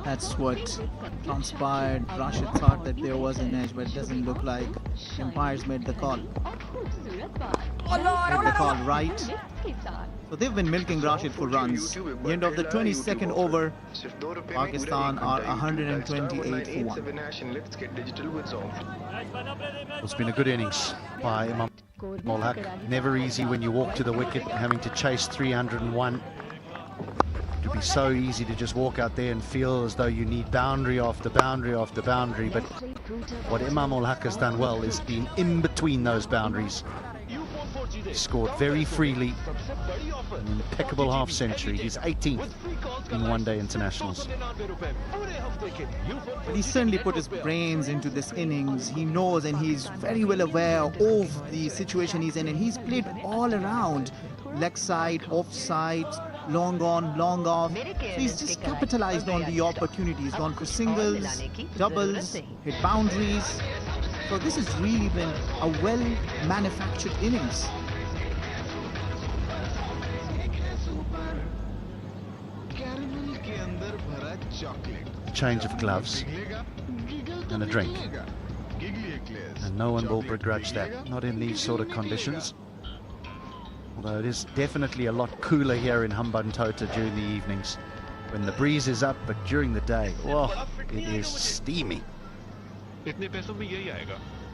That's what transpired. Rashid thought that there was an edge, but it doesn't look like. Umpires made the call. Made the call right. So they've been milking Rashid for runs. The end of the 22nd over, Pakistan are 128 for 1. It's been a good innings by Imam Haq. Never easy when you walk to the wicket, having to chase 301. would be so easy to just walk out there and feel as though you need boundary after boundary after boundary, but what Imam Ul Haq has done well is being in between those boundaries. He scored very freely, an impeccable half century. He's 18th in one-day internationals. But he certainly put his brains into this innings. He knows and he's very well aware of the situation he's in, and he's played all around. Leg side, offside, long on, long off. So he's just capitalized on the opportunity. He's gone for singles, doubles, hit boundaries. So this has really been a well-manufactured innings. Change of gloves and a drink. And no one will begrudge that, not in these sort of conditions. Although it is definitely a lot cooler here in Hambantota during the evenings, when the breeze is up, but during the day, oh, it is steamy.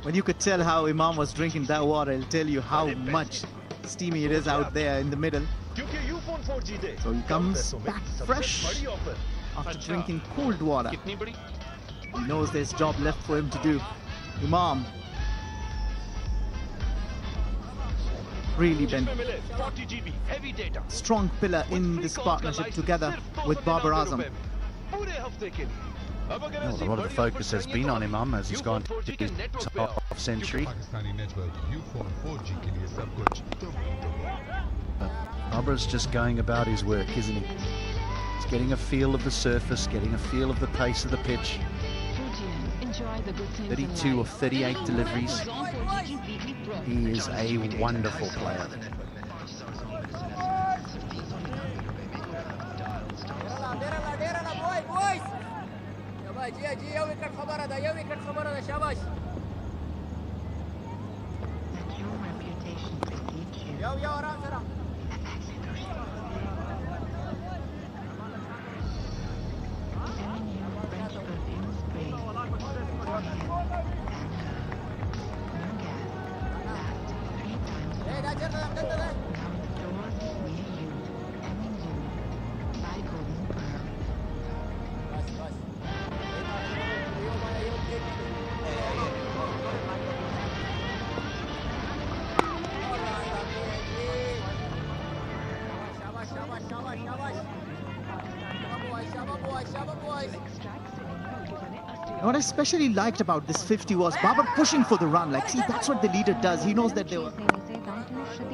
When you could tell how Imam was drinking that water, it'll tell you how much steamy it is out there in the middle. So he comes back fresh after drinking cold water. He knows there's job left for him to do. Imam really been strong pillar in this partnership together with Babar Azam. Well, a lot of the focus has been on Imam as he's gone to his half century. Babar's just going about his work, isn't he? He's getting a feel of the surface, getting a feel of the pace of the pitch. 32 of 38 deliveries. He is a wonderful player. What I especially liked about this 50 was Babar pushing for the run. Like, see, that's what the leader does. He knows that there were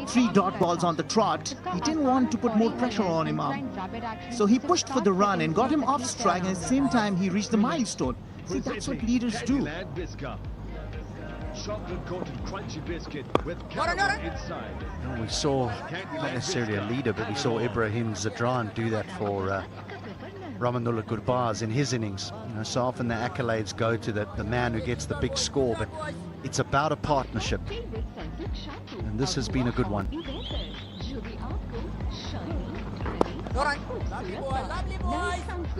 3 dot balls on the trot. He didn't want to put more pressure on Imam. So he pushed for the run and got him off strike, and at the same time he reached the milestone. See, that's what leaders do. Chocolate-coated crunchy biscuit with caramel inside. Well, we saw, not necessarily a leader, but we saw Ibrahim Zadran do that for Ramanullah Gurbaz in his innings. You know, so often the accolades go to the man who gets the big score, but it's about a partnership. And this has been a good one.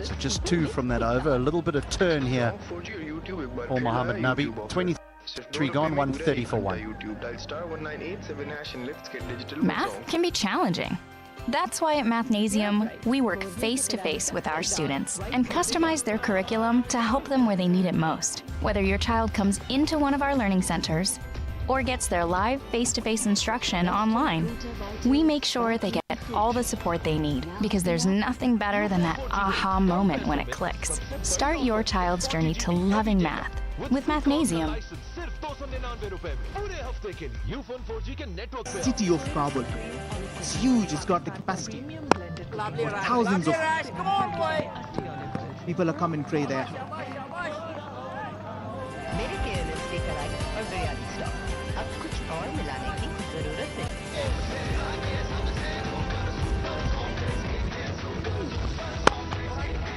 So just 2 from that over. A little bit of turn here for Mohammad Nabi. 23 gone, 130 for 1. Math can be challenging. That's why at Mathnasium, we work face-to-face with our students and customize their curriculum to help them where they need it most. Whether your child comes into one of our learning centers or gets their live face-to-face instruction online, we make sure they get all the support they need, because there's nothing better than that aha moment when it clicks. Start your child's journey to loving math with Mathnasium. City of Kabul. It's huge, it's got the capacity. Thousands of people are coming pray there.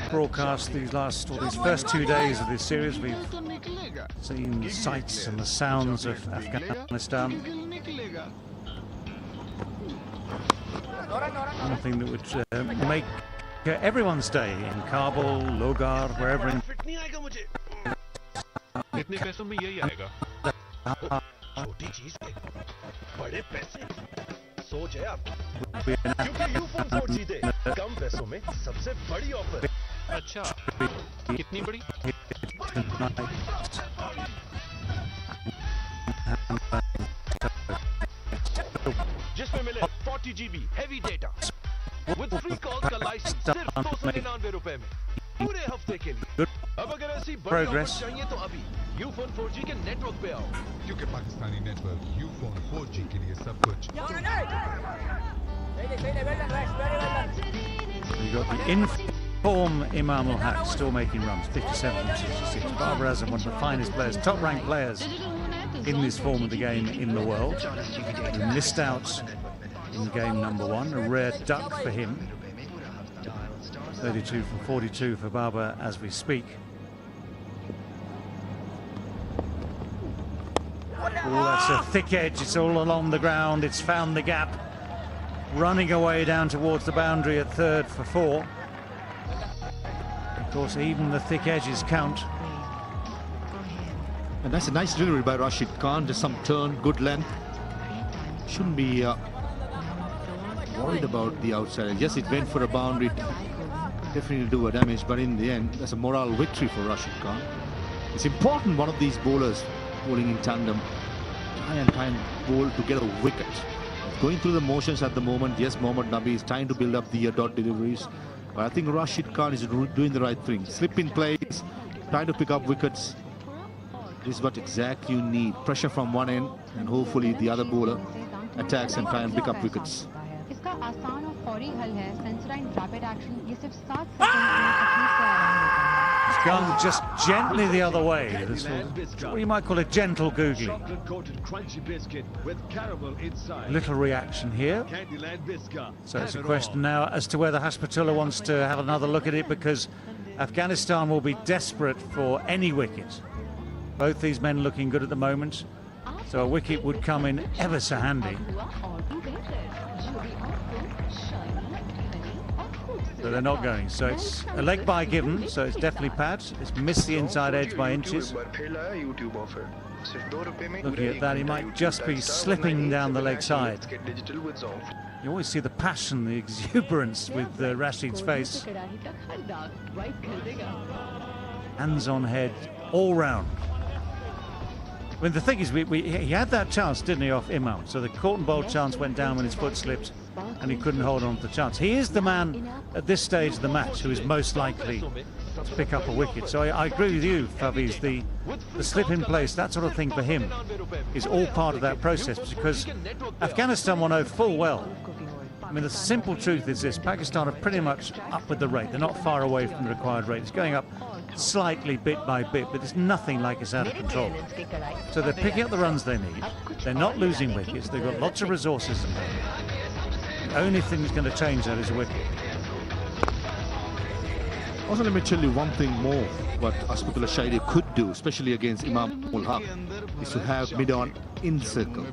Broadcast these first 2 days of this series. We've seen the sights and the sounds of Afghanistan. Something that would make everyone's day in Kabul, Logar, wherever in इतने पैसों में यही आएगा छोटी चीज के बड़े पैसे सोच है आपकी क्योंकि U4 जीते कम पैसों में सबसे बड़ी ऑफर। अच्छा, कितनी बड़ी? जिसमें मिले 40 GB heavy data with free calls का लाइसेंस सिर्फ 299 रुपए में पूरे हफ्ते के लिए। अब अगर ऐसी बड़ी ऑफर चाहिए तो अभी U4 4G के नेटवर्क पे आओ, क्योंकि पाकिस्तानी नेटवर्क U4 4G के लिए सब कुछ। We've got the in-form Imam Al-Haq still making runs, 57 from 66. Barbara Azam, one of the finest players, top-ranked players in this form of the game in the world. He missed out in game number one, a rare duck for him. 32 from 42 for Barbara as we speak. Oh, that's a thick edge. It's all along the ground. It's found the gap. Running away down towards the boundary at third for four. Of course, even the thick edges count. And that's a nice delivery by Rashid Khan. Just some turn, good length. Shouldn't be worried about the outside. Yes, it went for a boundary. Definitely do a damage, but in the end, that's a moral victory for Rashid Khan. It's important one of these bowlers bowling in tandem try and bowl to get a wicket. Going through the motions at the moment. Yes, Mohammad Nabi is trying to build up the dot deliveries, but I think Rashid Khan is doing the right thing. Slip in place, trying to pick up wickets. This is what exactly you need. Pressure from one end, and hopefully the other bowler attacks and try and pick up wickets. इसका आसान और फौरी हल है सेंसराइन rapid action. ये सिर्फ 7 second में तकलीफ से आराम देता है। It's gone just gently the other way. This was what you might call a gentle googly. Little reaction here. So it's a question now as to whether Hasbullah wants to have another look at it, because Afghanistan will be desperate for any wicket. Both these men looking good at the moment, so a wicket would come in ever so handy. So they're not going. So it's a leg by given, so it's definitely pad. It's missed the inside edge by inches. Looking at that, he might just be slipping down the leg side. You always see the passion, the exuberance with Rashid's face. Hands on head, all round. I mean, the thing is, he had that chance, didn't he, off Imam? So the caught and bowled chance went down when his foot slipped, and he couldn't hold on to the chance. He is the man at this stage of the match who is most likely to pick up a wicket. So I agree with you, Faviz. The slip in place, that sort of thing for him is all part of that process, because Afghanistan will know full well. I mean, the simple truth is this: Pakistan are pretty much up with the rate. They're not far away from the required rate. It's going up slightly bit by bit, but it's nothing like it's out of control. So they're picking up the runs they need. They're not losing wickets. They've got lots of resources. The only thing that's going to change that is a wicket. Also, let me tell you one thing more. What Asfatullah Shahidi could do, especially against Imam Al-Haq, is to have mid-on in circle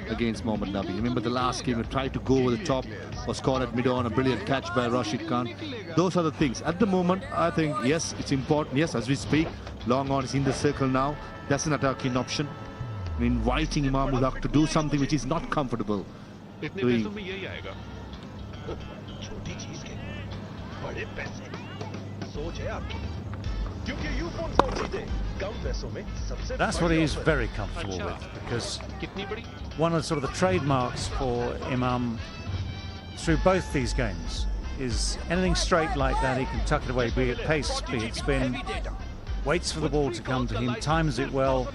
against Mohammad Nabi. Remember the last game, he tried to go over the top, was caught at mid-on, a brilliant catch by Rashid Khan. Those are the things. At the moment, I think, yes, it's important. Yes, as we speak, long on is in the circle now. That's an attacking option. I mean, inviting Imam Al-Haq to do something which is not comfortable doing. That's what he's very comfortable with, because one of the trademarks for Imam through both these games is anything straight like that, he can tuck it away, be it pace, be it spin, waits for the ball to come to him, times it well.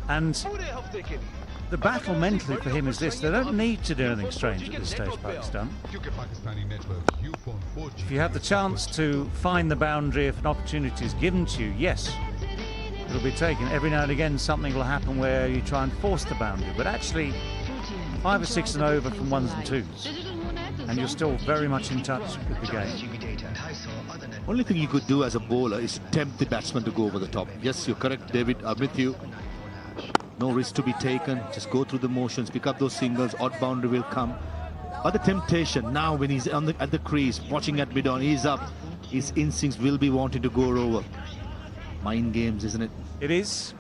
And the battle mentally for him is this: they don't need to do anything strange at this stage, Pakistan. If you have the chance to find the boundary, if an opportunity is given to you, yes, it'll be taken. Every now and again something will happen where you try and force the boundary, but actually 5 or 6 and over from 1s and 2s, and you're still very much in touch with the game. Only thing you could do as a bowler is tempt the batsman to go over the top. Yes, you're correct, David, I'm with you. No risk to be taken, just go through the motions, pick up those singles, odd boundary will come. But the temptation now when he's at the crease, watching at mid-on, he's up, his instincts will be wanting to go over. Mind games, isn't it? It is.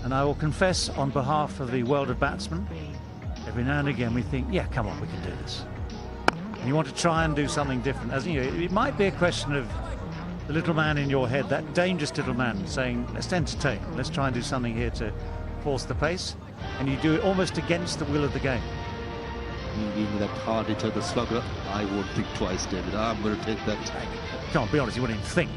And I will confess on behalf of the world of batsmen, every now and again we think, yeah, come on, we can do this. And you want to try and do something different. As you know, it might be a question of the little man in your head, that dangerous little man, saying, let's entertain, let's try and do something here to force the pace. And you do it almost against the will of the game. Me being that hard hitter, the slugger, I won't think twice, David. I'm going to take that tag. Come on, be honest, you wouldn't even think.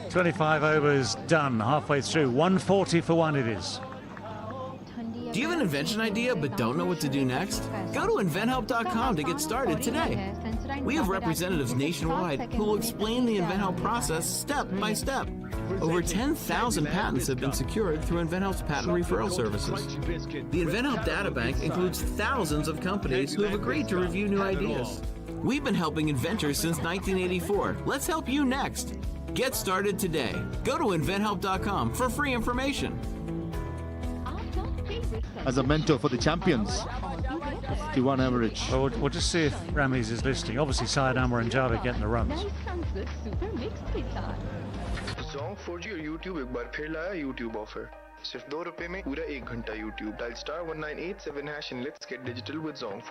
25 overs done, halfway through. 140 for one it is. Do you have an invention idea but don't know what to do next? Go to inventhelp.com to get started today. We have representatives nationwide who will explain the InventHelp process step by step. Over 10,000 patents have been secured through InventHelp's patent referral services. The InventHelp databank includes thousands of companies who have agreed to review new ideas. We've been helping inventors since 1984. Let's help you next. Get started today. Go to inventhelp.com for free information. As a mentor for the champions, 51 average. Well, we'll just see if Ramiz is listening. Obviously, Syed Amar and Javed getting the runs. Zong 4G और YouTube एक बार फिर लाया YouTube offer. सिर्फ ₹2 में पूरा 1 घंटा YouTube. Dial *1987# and let's get digital with Zong.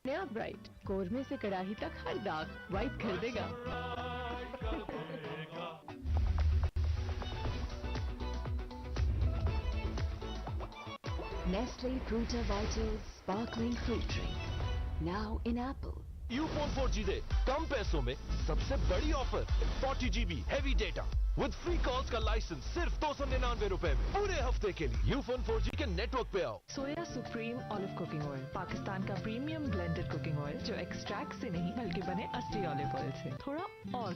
नया bright कोरमे से कड़ाही तक हर दाग वाइट कर देगा. Nestle Fruta Vitals Sparkling Fruit Drink. Now in apple. Ufone 4G दे कम पैसों में सबसे बड़ी offer 40 GB heavy data with free calls का लाइसेंस सिर्फ ₹299 में पूरे हफ्ते के लिए यूफोन 4G के नेटवर्क पे आओ. सोया supreme olive cooking oil Pakistan का प्रीमियम ब्लेंडेड कुकिंग ऑयल जो एक्सट्रैक्ट से नहीं बल्कि बने असली ऑलिव ऑयल से. थोड़ा और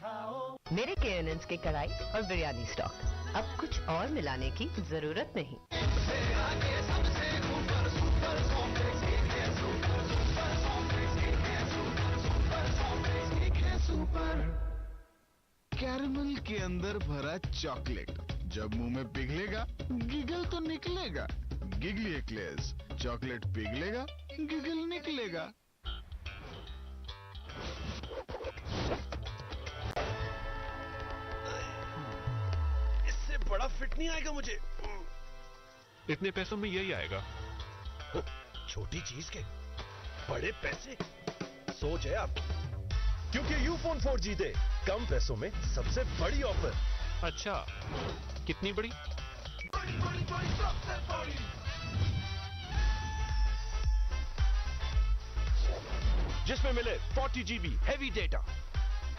खाओ. मेरे केएनएन्स के कढ़ाई और बिरयानी स्टॉक. अब कुछ और मिलाने की जरूरत नहीं. कैरमल के अंदर भरा चॉकलेट जब मुंह में पिघलेगा गिगल तो निकलेगा. गिगली एक्लेयर्स चॉकलेट पिघलेगा गिगल निकलेगा. इससे बड़ा फिट नहीं आएगा मुझे. इतने पैसों में यही आएगा. छोटी चीज के बड़े पैसे सोच है आप, क्योंकि यूफोन 4G दे कम पैसों में सबसे बड़ी ऑफर. अच्छा, कितनी बड़ी? जिसमें मिले 40 GB heavy data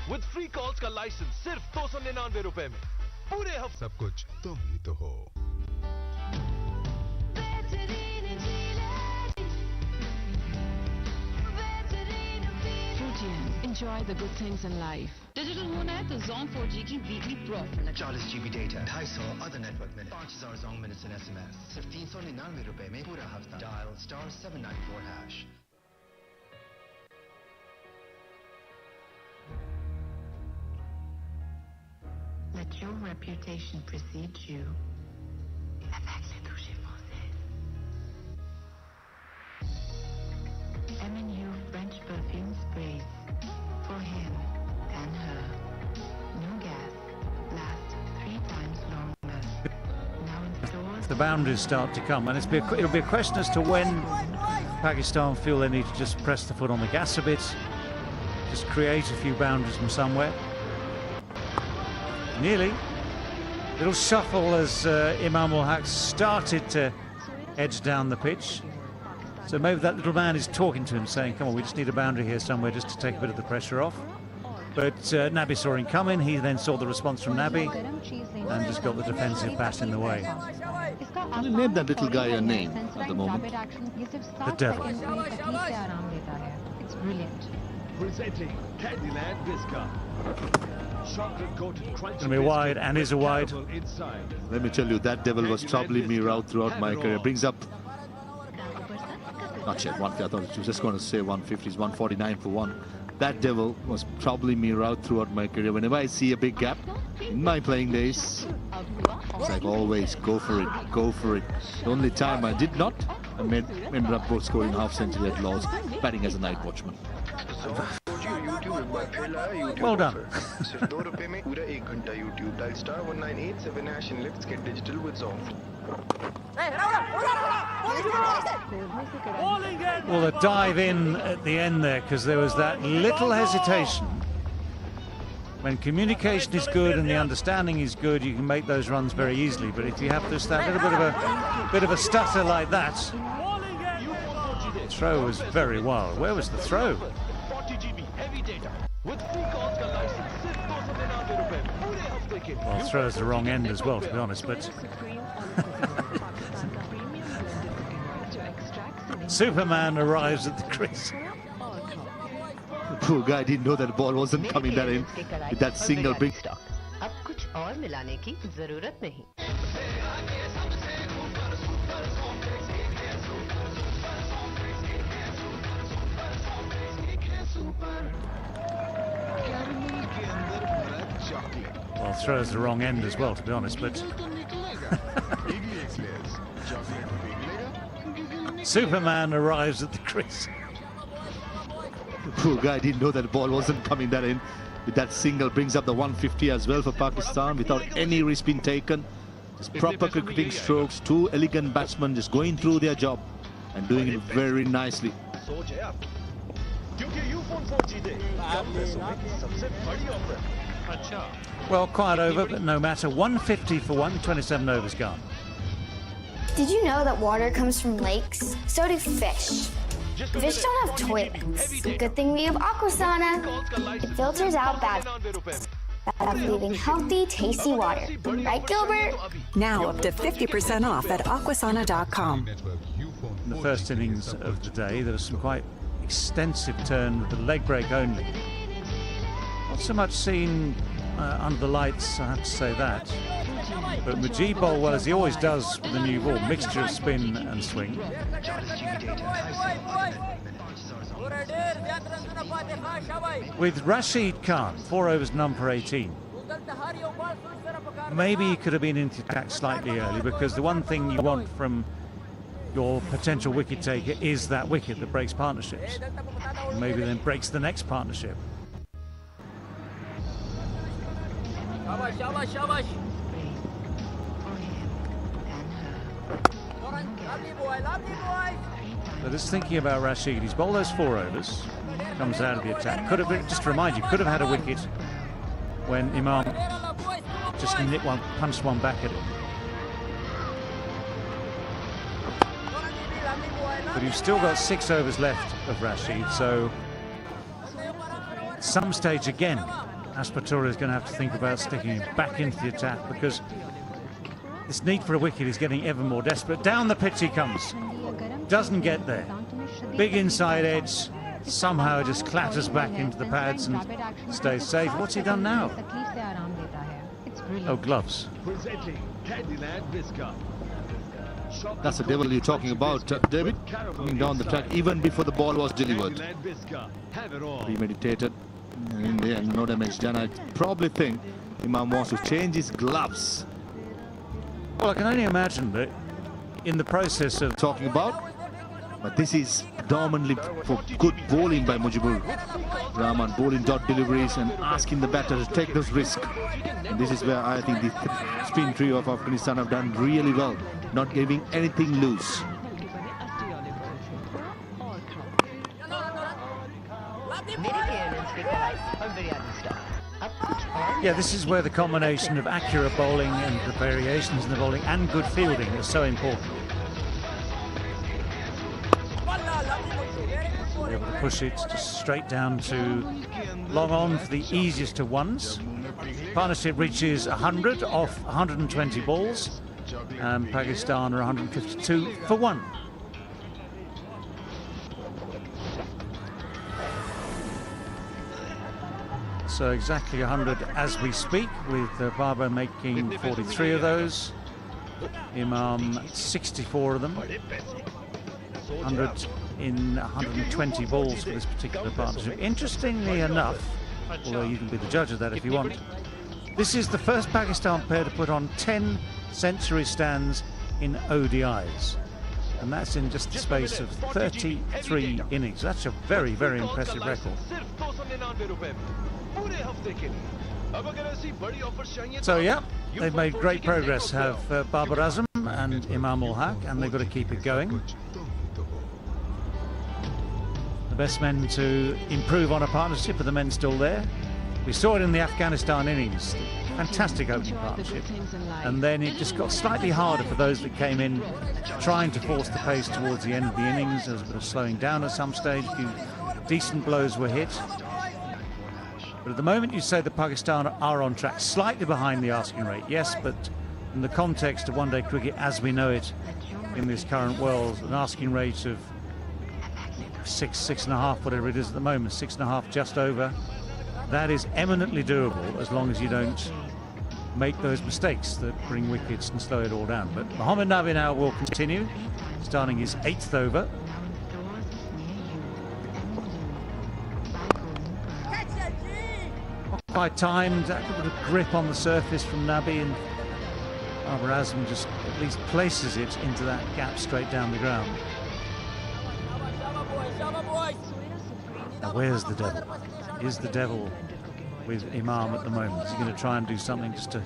with free calls का लाइसेंस सिर्फ ₹299 में पूरे हफ्ते. सब कुछ तुम ही तो हो. Enjoy the good things in life. Digital होना है तो Zong 4G की weekly pro. 40 GB data 250 other network minute 5000 Zong minutes and SMS सिर्फ ₹399 में पूरा हफ्ता. Dial *794#. Let your reputation precede you. Avec les touches françaises. M&U French perfume sprays. For him and her. No gas. Last 3 times longer. Now in stores. The boundaries start to come, and it'll be a question as to when Pakistan feel they need to just press the foot on the gas a bit, just create a few boundaries from somewhere. Nearly. Little shuffle as Imam ul-Haq started to edge down the pitch. So maybe that little man is talking to him, saying, come on, we just need a boundary here somewhere just to take a bit of the pressure off. But Nabi saw him coming. He then saw the response from Nabi and just got the defensive bat in the way. Name that little guy a name at the moment. The devil. It's brilliant. Presenting Candyland Biscuit. Chocolate-coated crunchy. Going to be wide and is a wide. Let me tell you, that devil was troubling me throughout my career. Brings up. Not yet, 150. I thought she was just going to say 150s, 149 for one. That devil was troubling me throughout my career. Whenever I see a big gap in my playing days, it's like always, go for it, go for it. The only time I did not, I ended up both scoring half century at Lords, batting as a night watchman. Well done. सिर्फ ₹2 में पूरा 1 घंटा YouTube. Dial *1987# and let's get digital with Zong. Well, the dive in at the end there, because there was that little hesitation. When communication is good and the understanding is good, you can make those runs very easily. But if you have just that little bit of a stutter like that, the throw was very wild. Where was the throw? 40 GB heavy data with free calls का license सिर्फ ₹299 पूरे हफ्ते के लिए. Well, throws the wrong end as well, to be honest, but Superman arrives at the crease. The poor guy didn't know that the ball wasn't coming that in with that single big. अब कुछ और मिलाने की जरूरत नहीं. Well, throws the wrong end as well, to be honest, but Superman arrives at the crease. The poor guy didn't know that the ball wasn't coming that in with that single. Brings up the 150 as well for Pakistan without any risk being taken. Just proper cricketing strokes. Two elegant batsmen just going through their job and doing it very nicely. Well, quiet over, but no matter. 150 for 1, 27 overs gone. Did you know that water comes from lakes? So do fish. Fish don't have toilets. Good thing we have Aquasana. It filters out bad stuff, leaving healthy, tasty water. Right, Gilbert? Now up to 50% off at aquasana.com. In the first innings of the day, there was some quite extensive turn with the leg break only. Not so much seen under the lights, I have to say that. But Majid bowled well, as he always does with the new ball, mixture of spin and swing. With Rashid Khan, 4 overs, none for 18. Maybe he could have been into attack slightly early, because the one thing you want from your potential wicket taker is that wicket that breaks partnerships. And maybe then breaks the next partnership. So just thinking about Rashid, he's bowled those 4 overs, comes out of the attack. Could have been, just to remind you, could have had a wicket when Imam just punched one back at him. But you've still got 6 overs left of Rashid, so at some stage again, Aspatura is going to have to think about sticking him back into the attack, because this need for a wicket is getting ever more desperate. Down the pitch he comes. Doesn't get there. Big inside edge. Somehow just clatters back into the pads and stays safe. What's he done now? Oh, gloves. That's the devil you're talking about, David. Coming down the track even before the ball was delivered. Premeditated. In the end, no damage done. I probably think Imam wants to change his gloves. Well, I can only imagine that in the process of talking about, but this is predominantly for good bowling by Mujibur Rahman, bowling dot deliveries and asking the batter to take this risk. And this is where I think the spin trio of Afghanistan have done really well, not giving anything loose. Yeah, this is where the combination of accurate bowling and the variations in the bowling and good fielding is so important. Able to push it just straight down to long on for the easiest of ones. Partnership reaches 100 off 120 balls, and Pakistan are 152 for 1. So exactly 100 as we speak, with Baba making 43 of those, Imam 64 of them, 100 in 120 balls for this particular partnership. Interestingly enough, although you can be the judge of that if you want, this is the first Pakistan pair to put on 10 century stands in ODIs. And that's in just the space of 33 innings. That's a very, very impressive record. So yeah, they've made great progress, have Babar Azam and Imam ul Haq, and they've got to keep it going. The best men to improve on a partnership are the men still there. We saw it in the Afghanistan innings. Fantastic opening partnership. And then it just got slightly harder for those that came in trying to force the pace towards the end of the innings. There was a bit of slowing down at some stage. A few decent blows were hit. But at the moment you say that Pakistan are on track, slightly behind the asking rate, yes, but in the context of one-day cricket as we know it in this current world, an asking rate of 6.5, whatever it is at the moment, 6.5 just over, that is eminently doable as long as you don't make those mistakes that bring wickets and slow it all down. But Mohammad Nabi now will continue, starting his 8th over. Not quite timed, a bit of grip on the surface from Nabi, and Babar Azam just at least places it into that gap straight down the ground. Now where's the devil? Is the devil with Imam at the moment? Is he going to try and do something just to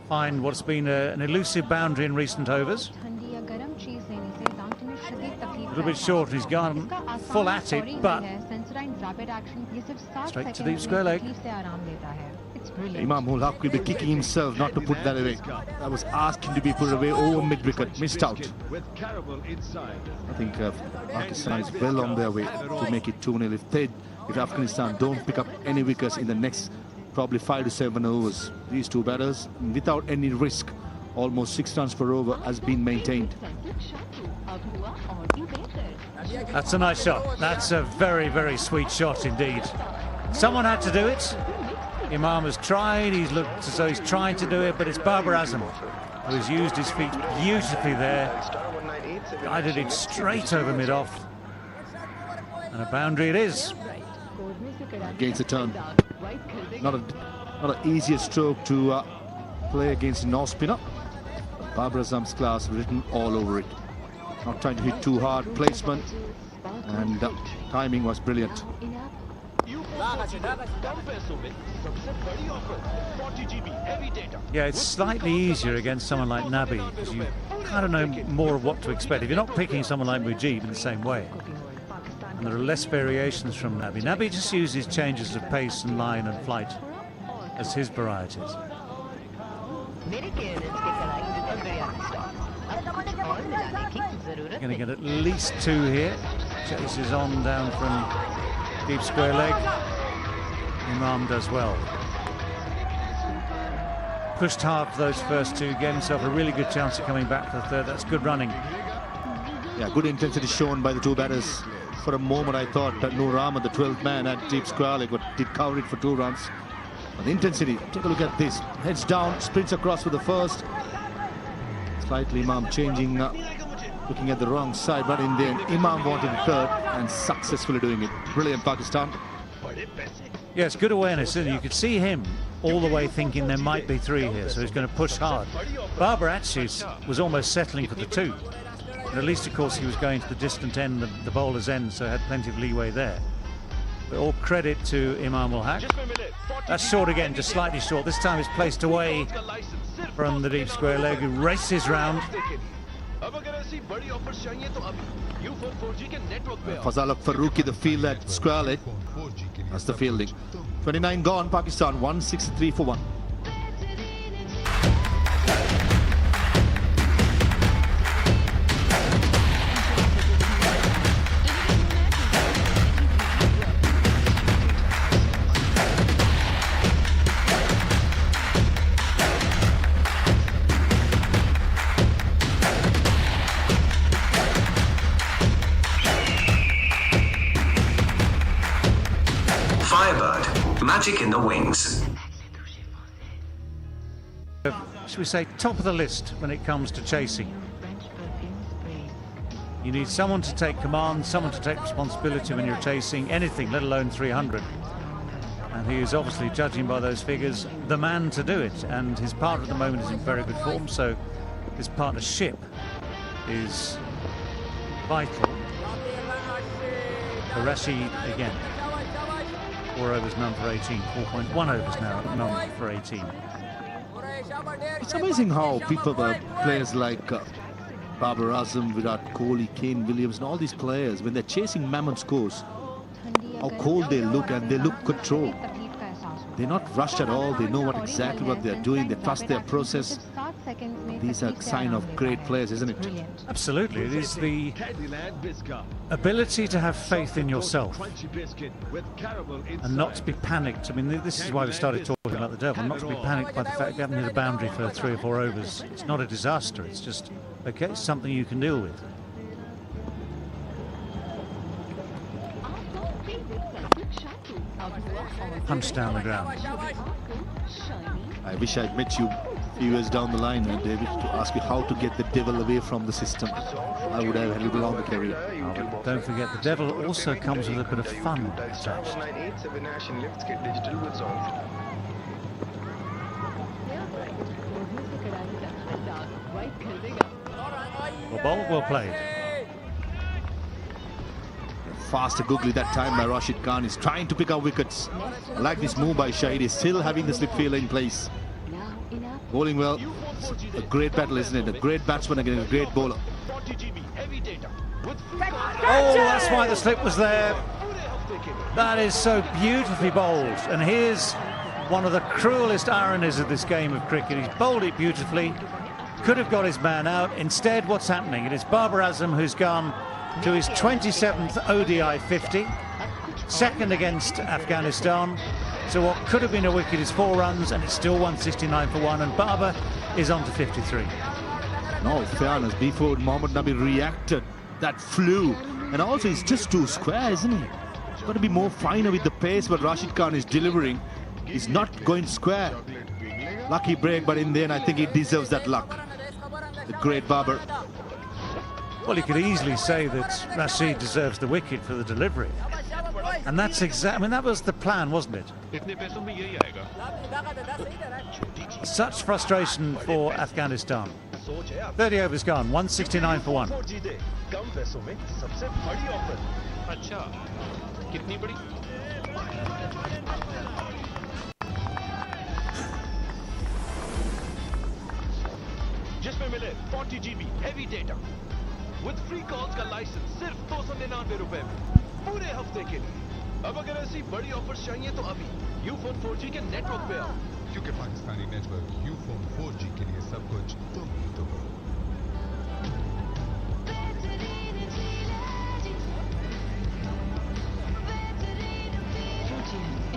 find what's been an elusive boundary in recent overs? A little bit short, he's gone full at it, but straight to deep square leg. Imam ul Haq will be kicking himself not to put that away. That was asking to be put away over mid-wicket, missed out. I think Pakistan is well on their way to make it 2-0. If Afghanistan don't pick up any wickets in the next probably 5 to 7 overs, these two batters, without any risk, almost 6 runs per over has been maintained. That's a nice shot. That's a very, very sweet shot indeed. Someone had to do it. Imam has tried, he's looked as though he's trying to do it, but it's Babar Azam who has used his feet beautifully there, guided it straight over mid-off, and a boundary it is. Against the turn. Not an easier stroke to play against an off-spinner. Babar Azam's class written all over it. Not trying to hit too hard, placement, and timing was brilliant. Yeah, it's slightly easier against someone like Nabi because you kind of know more of what to expect. If you're not picking someone like Mujib in the same way, and there are less variations from Nabi. Nabi just uses changes of pace and line and flight as his varieties. You're going to get at least 2 here. Chases on down from deep square leg. Imam does well. Pushed hard for those first 2, gave himself a really good chance of coming back for the 3rd. That's good running. Yeah, good intensity shown by the 2 batters. For a moment I thought that Noor Ahmed, the 12th man at deep square leg, did cover it for 2 runs. But the intensity, take a look at this. Heads down, sprints across for the first. Slightly Imam changing, looking at the wrong side, but in the end Imam wanted the 3rd and successfully doing it. Brilliant Pakistan. Yes, good awareness, and you could see him all the way thinking there might be 3 here, so he's going to push hard. Babar actually was almost settling for the 2. And at least, of course, he was going to the distant end of the bowler's end, so had plenty of leeway there. But all credit to Imam ul Haq. That's short again, just slightly short. This time it's placed away from the deep square leg, who races round. Fazal Farooqi, the field at square leg. That's the fielding. 29 gone, Pakistan 163 for 1. Magic in the wings. Should we say top of the list when it comes to chasing? You need someone to take command, someone to take responsibility when you're chasing anything, let alone 300. And he is obviously, judging by those figures, the man to do it. And his partner at the moment is in very good form, so this partnership is vital for Rashid again. 4 overs, none for 18. 4.1 overs now, none for 18. It's amazing how players like Babar Azam, Virat Kohli, Kane Williams, and all these players, when they're chasing mammoth scores, how cold they look, and they look controlled. They're not rushed at all. They know exactly what they're doing. They trust their process. These are a sign of great players, isn't it? Absolutely. It is the ability to have faith in yourself and not to be panicked. I mean, this is why we started talking about the devil, not to be panicked by the fact you haven't hit a boundary for 3 or 4 overs. It's not a disaster. It's just, okay, it's something you can deal with. Punch down the ground. I wish I'd met you a few years down the line, David, to ask you how to get the devil away from the system. I would have had a little longer career. Oh, don't forget, the devil also comes with a bit of fun attached. Well, ball, well played. Faster googly that time by Rashid Khan. Is trying to pick up wickets. I like this move by Shahid. He's still having the slip fielder in place. Bowling well. It's a great battle, isn't it? A great batsman against a great bowler. Oh, that's why the slip was there. That is so beautifully bowled. And here's one of the cruelest ironies of this game of cricket. He's bowled it beautifully. Could have got his man out. Instead, what's happening? It is Babar Azam who's gone to his 27th ODI 50, second against Afghanistan. So what could have been a wicket is 4 runs, and it's still 169 for 1, and Babar is on to 53. No fairness, before Mohammad Nabi reacted, that flew. And also he's just too square, isn't he? He's got to be more finer with the pace, but Rashid Khan is delivering. He's not going square. Lucky break, but in the end I think he deserves that luck. The great Babar. Well, you could easily say that Rashid deserves the wicket for the delivery. And that's exactly, I mean, that was the plan, wasn't it? Such frustration for Afghanistan. 30 overs gone, 169 for 1. जिसमें मिले 40 GB heavy data with free calls का licence सिर्फ 299 रुपए में पूरे हफ्ते के लिए। अब अगर ऐसी बड़ी ऑफर्स चाहिए तो अभी यूफोन 4G के नेटवर्क पे आओ, क्योंकि पाकिस्तानी नेटवर्क यूफोन 4G के लिए सब कुछ तुम ही तो हो।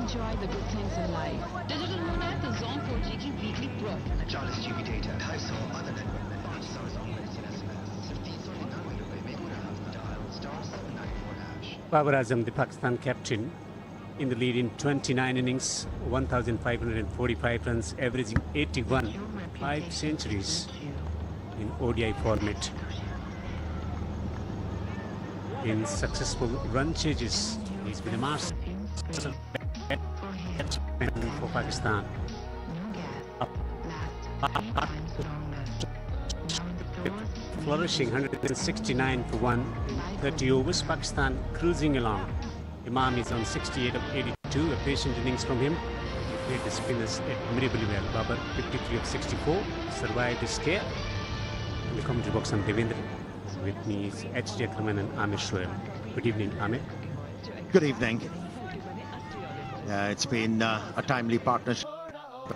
Enjoy the good things in life. Digital Moon app is on 4G की weekly pro. 40 GB data, 250 other network minutes, 800 minutes in SMS, सिर्फ 399 रुपए में पूरा हफ्ता। Dial *794#. Babar Azam, the Pakistan captain, in the lead in 29 innings, 1,545 runs, averaging 81, 5 centuries in ODI format. In successful run chases, he's been a master for Pakistan. Flourishing 169 for 1, 30 overs. Pakistan cruising along. Imam is on 68 of 82, a patient innings from him. He played the spinners admirably well. Babar 53 of 64, survived the scare. In the commentary box, I'm Devendra. With me is H. Jakraman and Amir Shoaib. Good evening, Amir. Good evening. It's been a timely partnership,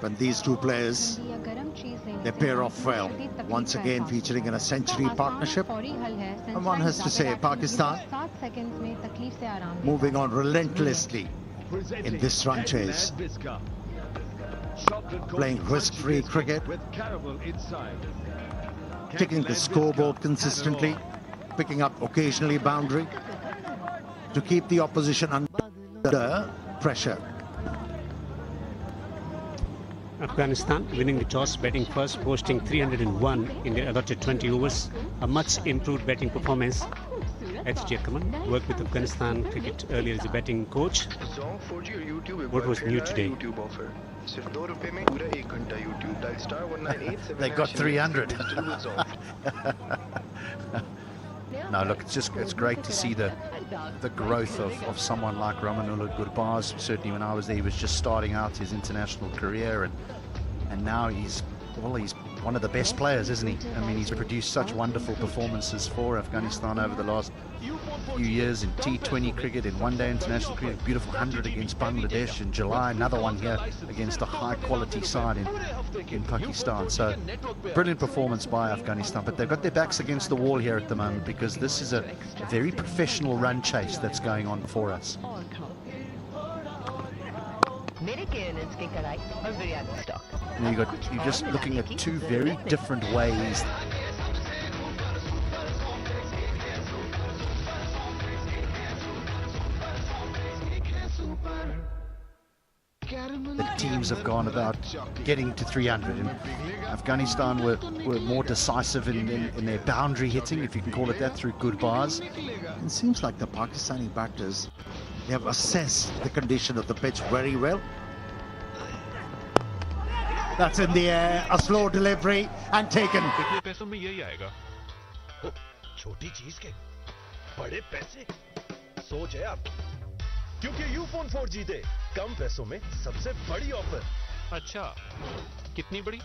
and these two players, they pair off well. Once again featuring in a century partnership. And one has to say, Pakistan moving on relentlessly in this run chase. Playing risk-free cricket, ticking the scoreboard consistently, picking up occasionally boundary to keep the opposition under pressure. Afghanistan winning the toss, batting first, posting 301 in their allotted 20 overs. A much improved batting performance. H. Jakraman worked with Afghanistan cricket earlier as a batting coach. What was new today? They got 300. No, look, it's great to see the growth of someone like Ramanullah Gurbaz. Certainly when I was there, he was just starting out his international career, and now he's one of the best players, isn't he? I mean, he's produced such wonderful performances for Afghanistan over the last few years in T20 cricket, in one-day international cricket. Beautiful 100 against Bangladesh in July, another one here against a high-quality side in Pakistan. So, brilliant performance by Afghanistan, but they've got their backs against the wall here at the moment because this is a very professional run chase that's going on for us. Now you're just looking at two very different ways the teams have gone about getting to 300. And Afghanistan were more decisive in their boundary hitting, if you can call it that, through Gurbaz. It seems like the Pakistani batters, they have assessed the condition of the pitch very well. That's in the air, a slow delivery and taken. कितने पैसों में यही आएगा? छोटी चीज के बड़े पैसे सोच है आपकी, क्योंकि यूफोन 4 जीते कम पैसों में सबसे बड़ी ऑफर. अच्छा, कितनी बड़ी?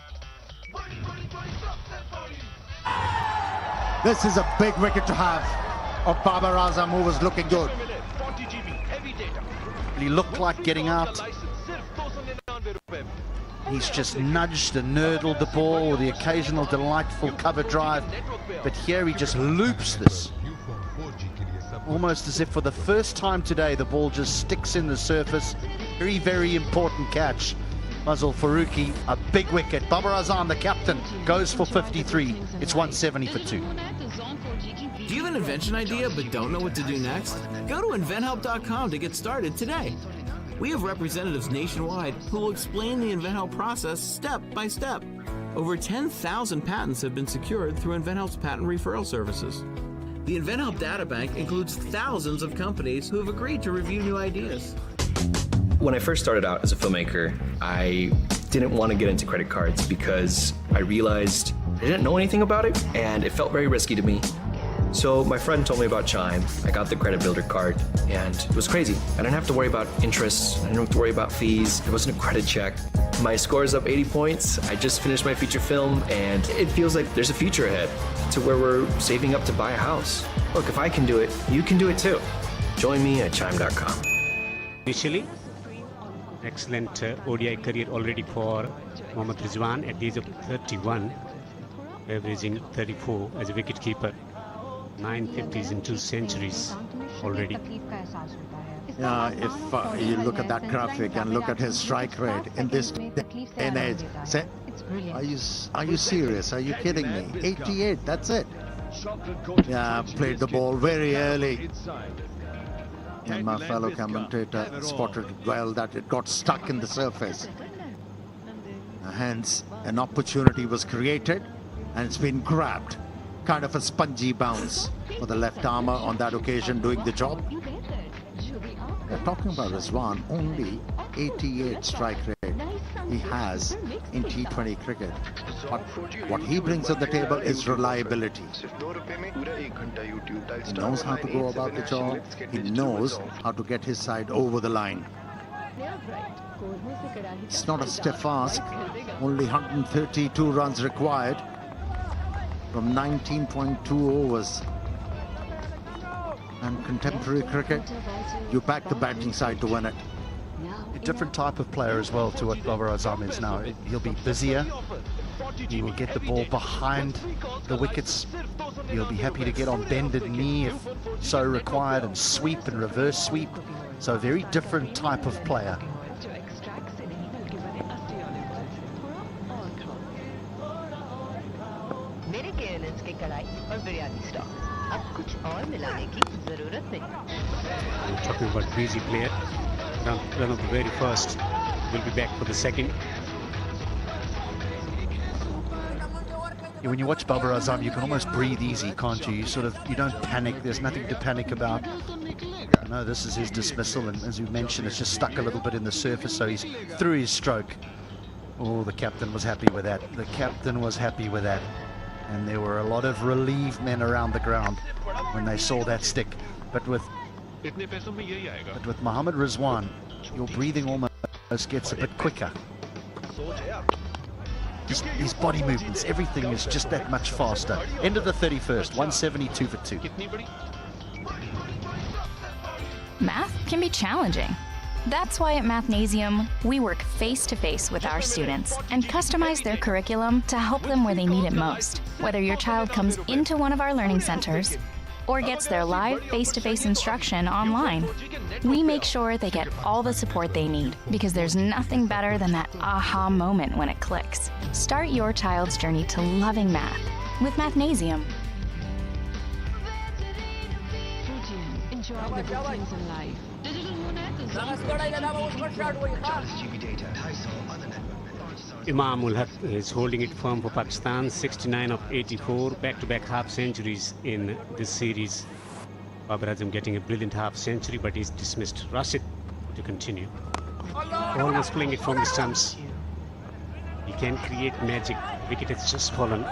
This is a big wicket to have of Babar Azam, who was looking good. He looked like getting out. He's just nudged and nurdled the ball with the occasional delightful cover drive. But here he just loops this. Almost as if for the first time today, the ball just sticks in the surface. Very, very important catch. Muzzle Faruqi, a big wicket. Babar Azam, the captain, goes for 53. It's 170 for 2. Do you have an invention idea but don't know what to do next? Go to inventhelp.com to get started today. We have representatives nationwide who will explain the InventHelp process step by step. Over 10,000 patents have been secured through InventHelp's patent referral services. The InventHelp databank includes thousands of companies who have agreed to review new ideas. When I first started out as a filmmaker, I didn't want to get into credit cards because I realized I didn't know anything about it and it felt very risky to me. So my friend told me about Chime. I got the credit builder card and it was crazy. I didn't have to worry about interest. I didn't have to worry about fees. There wasn't a credit check. My score is up 80 points. I just finished my feature film and it feels like there's a future ahead to where we're saving up to buy a house. Look, if I can do it, you can do it too. Join me at chime.com. Initially, excellent ODI career already for Mohammad Rizwan at the age of 31, averaging 34 as a wicketkeeper. 9 50s in 2 centuries already. Yeah, if you look at that graphic and look at his strike rate in this day and age, say, are you serious? Are you kidding me? 88, that's it. Yeah, played the ball very early. And my fellow commentator spotted well that it got stuck in the surface. Hence, an opportunity was created and it's been grabbed. Kind of a spongy bounce for the left armour on that occasion, doing the job. We're talking about Rizwan, only 88 strike rate he has in T20 cricket. But what he brings on the table is reliability. He knows how to go about the job. He knows how to get his side over the line. It's not a stiff ask. Only 132 runs required from 19.2 overs. And contemporary cricket, you back the batting side to win it. A different type of player as well to what Babar Azam is now. He'll be busier. He will get the ball behind the wickets. He'll be happy to get on bended knee if so required and sweep and reverse sweep. So a very different type of player. I'm talking about busy player. Run of the very first. Will be back for the second. When you watch Babar Azam, you can almost breathe easy, can't you? You don't panic. There's nothing to panic about. No, this is his dismissal, and as you mentioned, it's just stuck a little bit in the surface, so he's through his stroke. Oh, the captain was happy with that. The captain was happy with that. And there were a lot of relieved men around the ground. when they saw that stick. But with Mohammad Rizwan, your breathing almost gets a bit quicker. Just his body movements, everything is just that much faster. End of the 31st, 172 for 2. Math can be challenging. That's why at Mathnasium, we work face-to-face with our students and customize their curriculum to help them where they need it most. Whether your child comes into one of our learning centers or gets their live face-to-face instruction online, we make sure they get all the support they need, because there's nothing better than that aha moment when it clicks. Start your child's journey to loving math with Mathnasium. Enjoy the good things in life. Digital Imam ul Haq is holding it firm for Pakistan, 69 of 84, back-to-back half centuries in this series. Babar Azam getting a brilliant half century, but he's dismissed. Rashid to continue. Almost playing it from the stumps. He can create magic. Wicket has just fallen.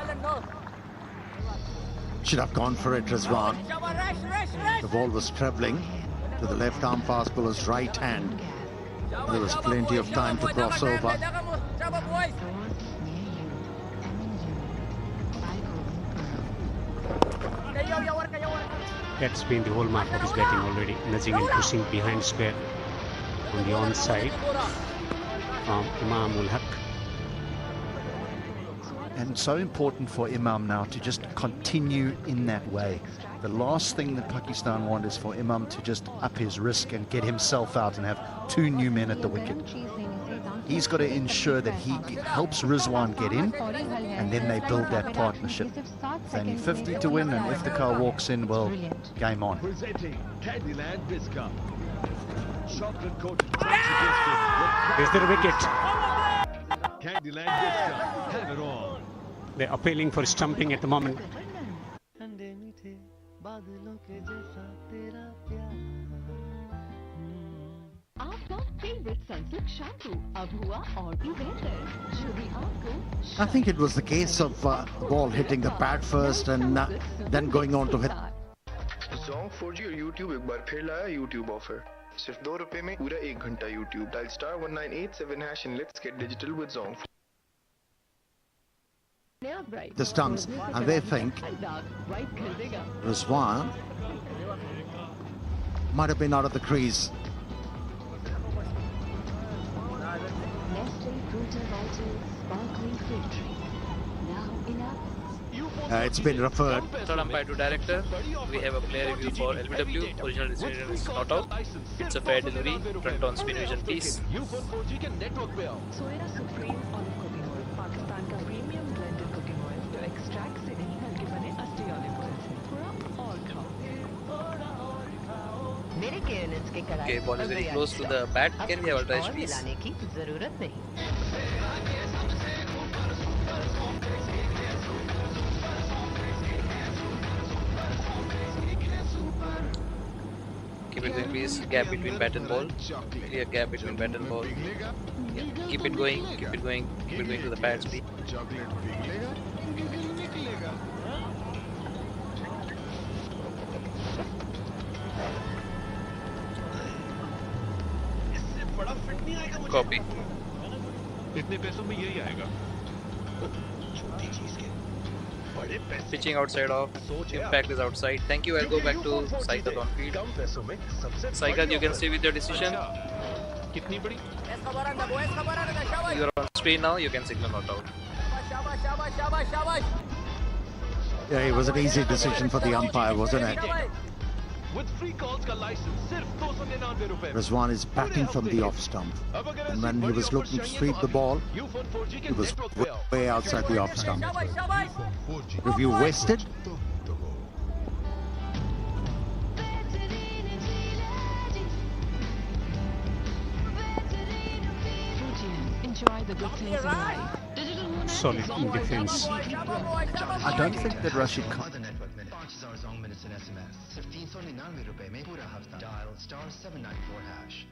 Should have gone for it, Rizwan. The ball was travelling to the left arm fast bowler's right hand. There was plenty of time to cross over. That's been the hallmark of his batting already, nudging and pushing behind square on the onside from Imam ul Haq. And so important for Imam now to just continue in that way. The last thing that Pakistan want is for Imam to just up his risk and get himself out and have 2 new men at the wicket. He's got to ensure that he helps Rizwan get in, and then they build that partnership. It's only 50 to win, and if the car walks in, well, game on. Is there a wicket? They're appealing for stumping at the moment. I think it was the case of ball hitting the bat first and then going on to hit. Zong 4G और YouTube एक बार फिर लाया YouTube offer. सिर्फ ₹2 में पूरा 1 घंटा YouTube. Dial *1987# and let's get digital with Zong. The stumps, and they think Rizwan might have been out of the crease. It's been referred. Third umpire to director. We have a player review for LBW. Original decision is not out. It's a fair delivery. Front on spin vision piece. Soya supreme olive cooking oil Pakistan का premium blended cooking oil जो extract से नहीं बल्कि बने असली olive oil से थोड़ा और खाओ मेरे केएनएस के कराए Okay, ball is very close to the bat. Can we have a try, please? मिलाने की जरूरत नहीं Keep it going, please. Gap between bat and ball. Clear gap between bat and ball. Yeah. Keep it going. Keep it going. Keep it going to the pads, please. Copy. इतने पैसों में यही आएगा छोटी चीज के बड़े पैसे Pitching outside off. Impact is outside. Thank you. I'll go back to Saikal on field. Saikal, you can stay with your decision. कितनी बड़ी You are on screen now. You can signal not out. Yeah, it was an easy decision for the umpire, wasn't it? With free calls का license सिर्फ ₹299 Rizwan is batting from the off stump, and when he was looking to sweep the ball, he was way outside the off stump. Review wasted. Enjoy the good things in life. Solid in defense. I don't think that Rashid Khan. minutes in SMS. सिर्फ ₹399 में पूरा हफ्ता. Dial *794#.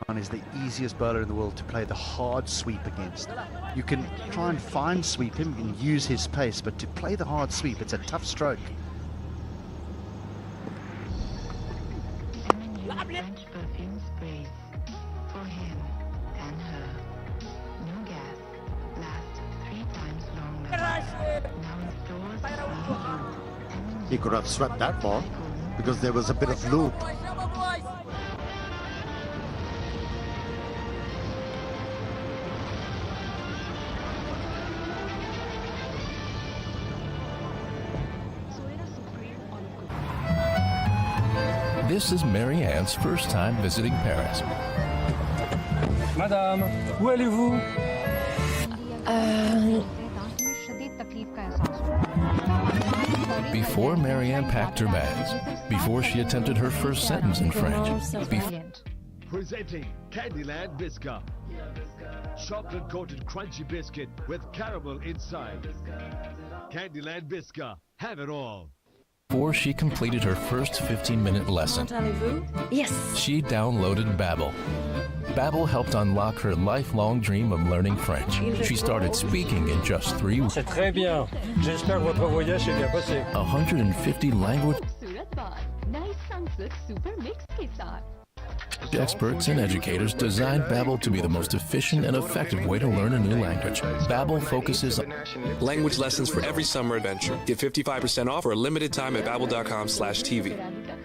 Imran is the easiest bowler in the world to play the hard sweep against. You can try and fine sweep him and use his pace, but to play the hard sweep, it's a tough stroke. French perfume sprays for him and her. No gas. Last 3 times longer. Now in stores. He could have swept that ball because there was a bit of loop. This is Marianne's first time visiting Paris. Madame, où allez-vous? Before Marianne packed her bags, before she attempted her first sentence in French, Presenting Candyland Biscuit. Chocolate-coated crunchy biscuit with caramel inside. Candyland Biscuit. Have it all. before she completed her first 15-minute lesson, Yes. she downloaded Babbel. Babbel helped unlock her lifelong dream of learning French. She started speaking in just 3 weeks. C'est très bien. J'espère que votre voyage s'est bien passé. 150 language experts and educators designed Babbel to be the most efficient and effective way to learn a new language. Babbel focuses on language lessons for every summer adventure. Get 55% off for a limited time at babbel.com/TV.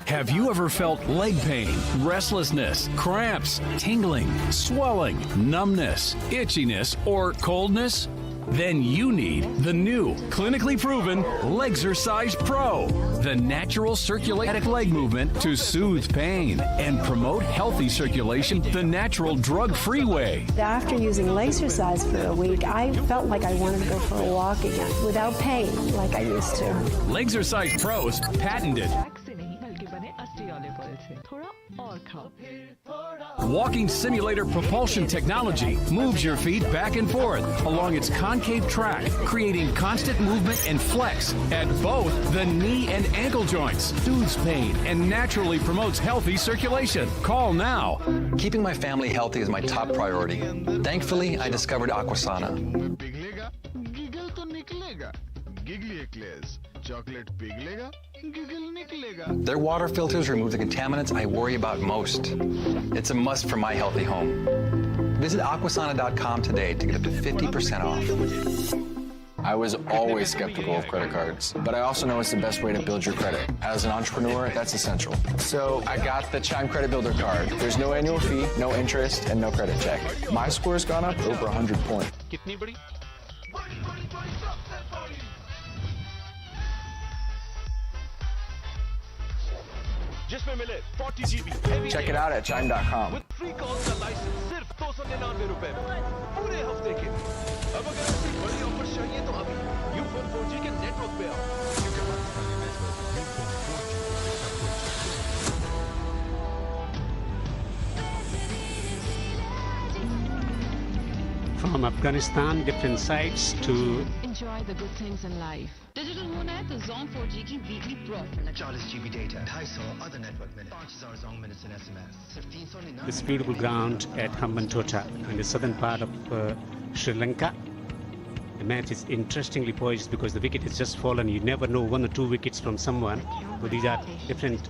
Have you ever felt leg pain, restlessness, cramps, tingling, swelling, numbness, itchiness, or coldness? Then you need the new, clinically proven Legzercise Pro, the natural circulating leg movement to soothe pain and promote healthy circulation the natural drug-free way. After using Legzercise for a week, I felt like I wanted to go for a walk again without pain like I used to. Legzercise Pro is patented. Walking simulator propulsion technology moves your feet back and forth along its concave track, creating constant movement and flex at both the knee and ankle joints, soothes pain, and naturally promotes healthy circulation. Call now. Keeping my family healthy is my top priority. Thankfully, I discovered Aquasana. Their water filters remove the contaminants I worry about most. It's a must for my healthy home. Visit Aquasana.com today to get up to 50% off. I was always skeptical of credit cards, but I also know it's the best way to build your credit. As an entrepreneur, that's essential. So I got the Chime Credit Builder card. There's no annual fee, no interest, and no credit check. My score's gone up over 100 points. कितनी बड़ी? जिसमें मिले 40 GB heavy Check it out at chime.com. with free calls का licence सिर्फ 299 रुपए में पूरे हफ्ते के। अब अगर ऐसी बड़ी ऑफर चाहिए तो अभी यूफोन 4G के नेटवर्क पे आओ। From Afghanistan, different sites to Enjoy the good things in life. Digital होना है तो Zone 4G की weekly pro 40 GB data 250 other network minutes 5000 Zone minutes and SMS सिर्फ 399 this beautiful ground at Hambantota in the southern part of Sri Lanka. The match is interestingly poised because the wicket has just fallen. You never know 1 or 2 wickets from someone. But these are different.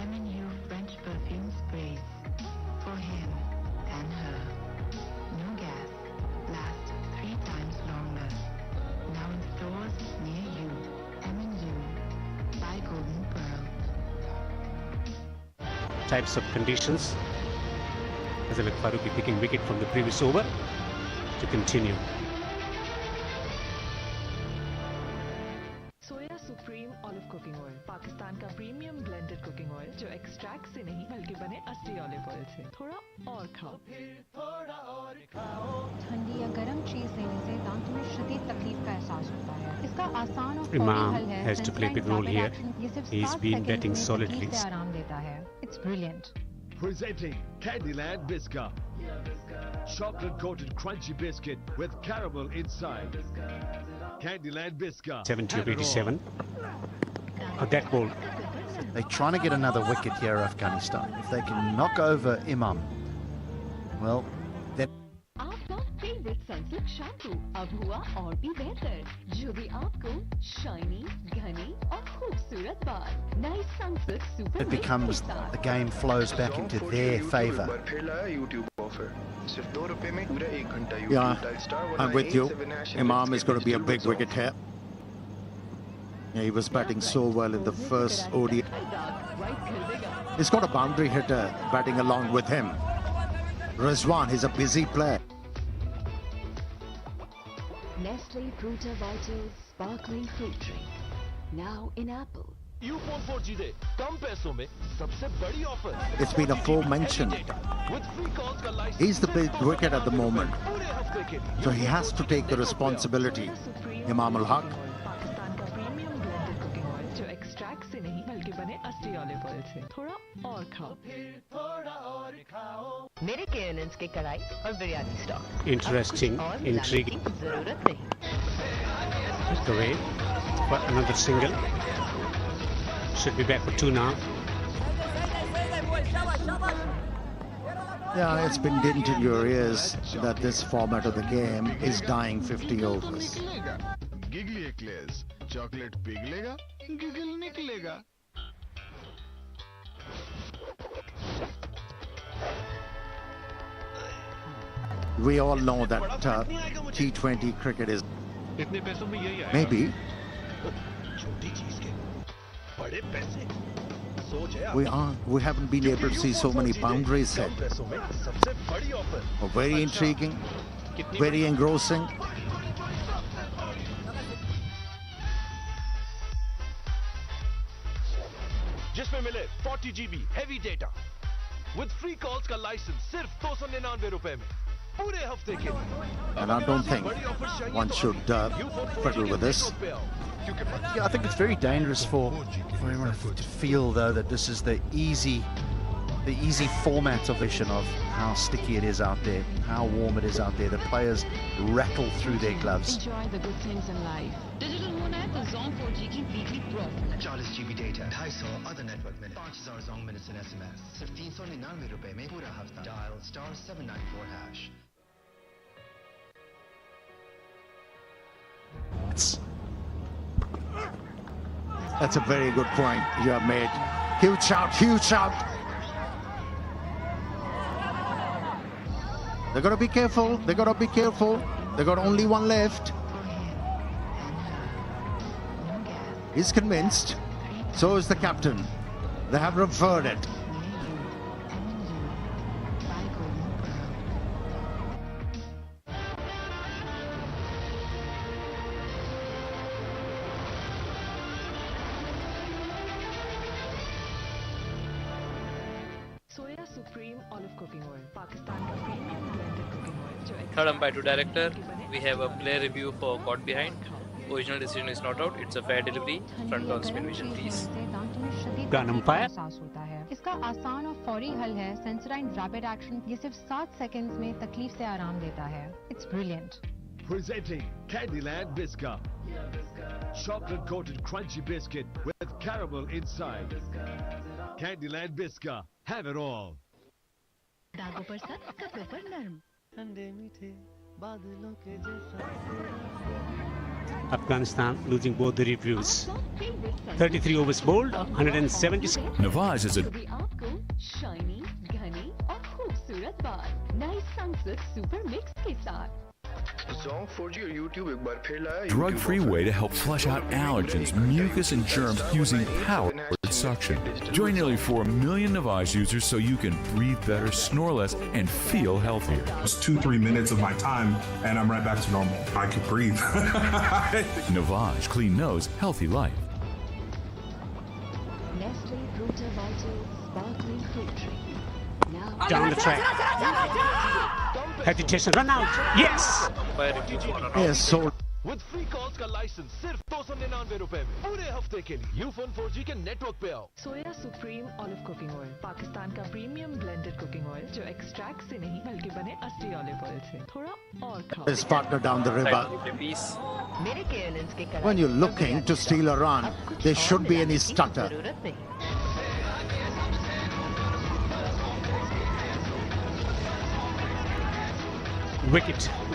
MNU French perfume sprays for him and her. No gas. Last 3 times longer. Now in stores near you. MNU by Golden Pearl. Types of conditions. Azalak Faruqi picking wicket from the previous over to continue. Soya supreme olive cooking oil Pakistan का premium blended cooking oil जो extract से नहीं बल्कि बने असली olive oil से। थोड़ा और खाओ। ठंडी या गर्म चीज लेने से दांतों में शदीद तकलीफ का एहसास होता है। इसका आसान और Imam फौरी हल है। has to play a big role here. ये सिर्फ He's 7 been सेकंड batting में solidly. तकलीफ से आराम देता है। It's brilliant. Presenting Candyland Biscuit. Chocolate-coated crunchy biscuit with caramel inside. Candyland Biscuit. 70 of 87. a dead ball. They're trying to get another wicket here, Afghanistan. If they can knock over Imam, well, then... आपका favourite Sunsilk shampoo अब हुआ और भी बेहतर, जो भी आपको shiny, घनी और खूबसूरत बाल। नई Sunsilk super it becomes, the game flows back into their favor. Yeah, I'm with you. Imam is going to be a big wicket here. Yeah, he was batting so well in the first ODI. He's got a boundary hitter batting along with him. Rizwan, he's a busy player. Nestle Fruta Vitals Sparkling Fruit Drink, now in apple. U-Phone 4G दे कम पैसों में सबसे बड़ी offer. It's been aforementioned. He's the big wicket at the moment, so he has to take the responsibility. Imam al-Haq. जो extract से नहीं बल्कि बने असली ऑलिव ऑयल से। थोड़ा और खाओ। मेरे केएनएन्स के कढ़ाई और बिरयानी स्टॉक। Interesting, intriguing. जरूरत नहीं। Just away for another single. Should be back for 2 now. Yeah, it's been dint in your ears that this format of the game is dying 50 overs. Giggly eclairs, chocolate पिघलेगा, giggle निकलेगा. We all know that T20 cricket is इतने पैसों में यही आएगा. maybe छोटी चीज के बड़े पैसे. we haven't been able to see so many boundaries hit. पैसों में सबसे बड़ी offer. Oh, very intriguing, very engrossing. जिसमें मिले 40 GB heavy data with free calls का लाइसेंस सिर्फ 299 रुपए में पूरे हफ्ते के लिए. And I don't think one should fiddle with this. Yeah, I think it's very dangerous for everyone to feel, though, that this is the easy format of vision of how sticky it is out there, how warm it is out there. The players rattle through their gloves. Enjoy the good things in life. Digital होना है तो Zone 4G की weekly pro. 40 GB data, 250 other network minutes, 5000 Zone minutes and SMS. सिर्फ 399 रुपए में पूरा हफ्ता. Dial *794#. That's a very good point you have made. Huge shout, huge shout. They got to be careful. They got to be careful. They got only one left. He's convinced. So is the captain. They have referred it. Soya supreme olive cooking oil, Pakistan का premium blended cooking oil जो Third umpire to director. We have a player review for caught behind. Original decision is not out. It's a fair delivery. Front on spin vision, please. Gun umpire. इसका आसान और फौरी हल है सेंसराइन rapid action. ये सिर्फ 7 seconds में तकलीफ से आराम देता है. It's brilliant. Presenting Candyland Biscuit. Chocolate coated crunchy biscuit with caramel inside. Candyland Biscuit. Have it all. दागों पर सख्त, कपड़ों पर नरम. ठंडे मीठे बादलों के जैसा. Afghanistan losing both the reviews. 33 overs bowled, 170. Nawaz is a आपको शाइनी, घनी और खूबसूरत बाल. नई सनसिल्क सुपर मिक्स के साथ. Zone 4G और YouTube एक बार फिर लाया. drug-free way to help flush out allergens, mucus, and germs using powered suction. Join nearly 4 million Nawaz users so you can breathe better, snore less, and feel healthier. It's 2-3 minutes of my time, and I'm right back to normal. I can breathe. Nawaz, clean nose, healthy life. Nestle Fruta Vitals Sparkling Fruit Drink, now Down the track. Hesitation, run out. Yes. Yes, so with free calls का licence सिर्फ 299 रुपए में पूरे हफ्ते के लिए Ufone 4G के network पे आओ। सोया supreme olive cooking oil, Pakistan का प्रीमियम ब्लेंडेड कुकिंग ऑयल जो एक्सट्रैक्ट से नहीं बल्कि बने असली ऑलिव ऑयल से। थोड़ा और खाओ। His partner down the river. मेरे KNNs के कड़ाई When you're looking to steal a run, there should be any stutter. जरूरत नहीं।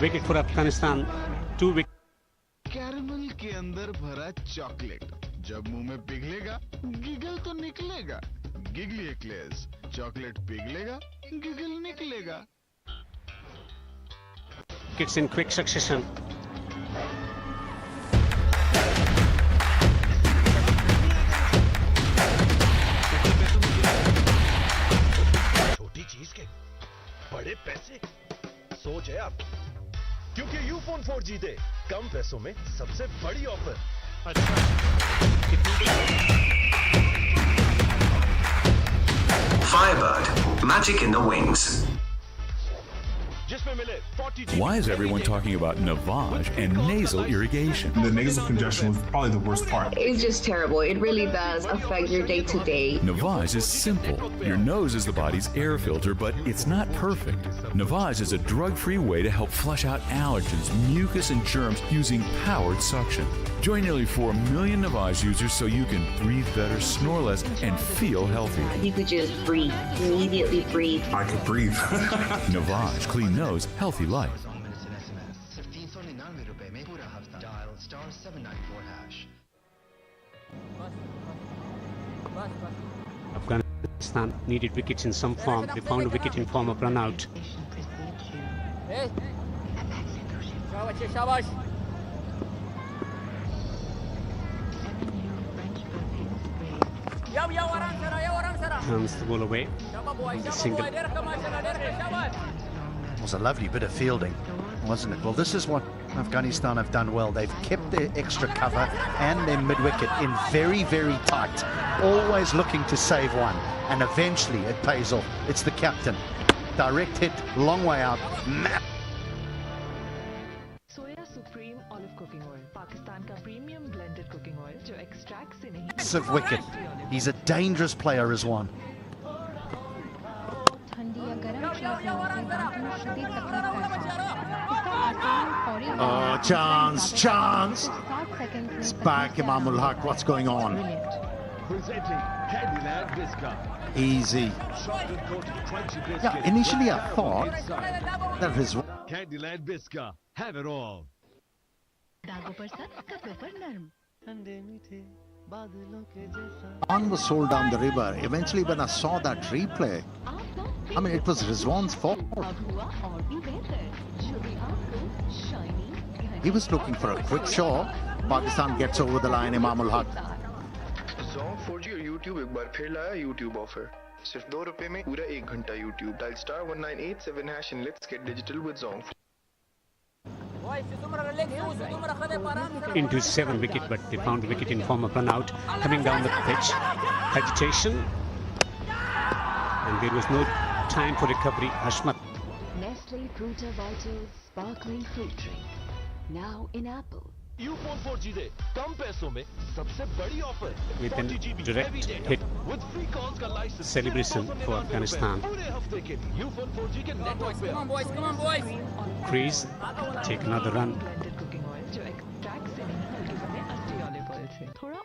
Wicket for Afghanistan. 2 wickets. Caramel के अंदर भरा चॉकलेट जब मुंह में पिघलेगा गिगल तो निकलेगा। गिगली एक्लेयर्स, चॉकलेट पिघलेगा गिगल निकलेगा। Wickets in quick succession. छोटी चीज के बड़े पैसे, सोच है आप, क्योंकि यूफोन 4G दे कम पैसों में सबसे बड़ी offer. Firebird, magic in the wings. Why is everyone talking about Navage and nasal irrigation? The nasal congestion was probably the worst part. It's just terrible. It really does affect your day-to-day. Navage is simple. Your nose is the body's air filter, but it's not perfect. Navage is a drug-free way to help flush out allergens, mucus, and germs using powered suction. Join nearly 4 million Navage users so you can breathe better, snore less, and feel healthy. You could just breathe. Immediately breathe. I could breathe. Navage, clean nose, healthy life. Dial *794#. Afghanistan needed wickets in some form. They found a wicket in form of run out. Turns the ball away. The single. It was a lovely bit of fielding, wasn't it? Well, this is what Afghanistan have done well. They've kept their extra cover and their mid-wicket in very, very tight, always looking to save one, and eventually it pays off. It's the captain. Direct hit, long way out. Soya supreme olive cooking oil, Pakistan का premium blended cooking oil जो extract से नहीं। Massive wicket. He's a dangerous player, Rizwan. Oh, chance. It's back, Imamul Haq. What's going on? Easy. Yeah, initially I thought that Rizwan. Candyland Bisca, have it all. One was sold down the river. Eventually, when I saw that replay, I mean, it was Rizwan's fault. He was looking for a quick shot. Pakistan gets over the line, Imamul Haq. Song 4G और YouTube एक बार फिर लाया YouTube offer. सिर्फ ₹2 में पूरा 1 घंटा YouTube. Dial *1987# and let's get digital with Song. Into 7 wicket, but they found the wicket in form of run out. Coming down the pitch, agitation, and there was no time for recovery. Hashmat. Nestle Fruta Vitals Sparkling Fruit Drink, now in apple. Ufone 4G दे कम पैसों में सबसे बड़ी offer. With a direct hit celebration for Afghanistan. पूरे हफ्ते के लिए Ufone 4G के network पे। Come on boys. Crease, take another run. Blended cooking oil जो एक्सट्रैक्ट से नहीं बल्कि बने असली ऑलिव ऑयल से। थोड़ा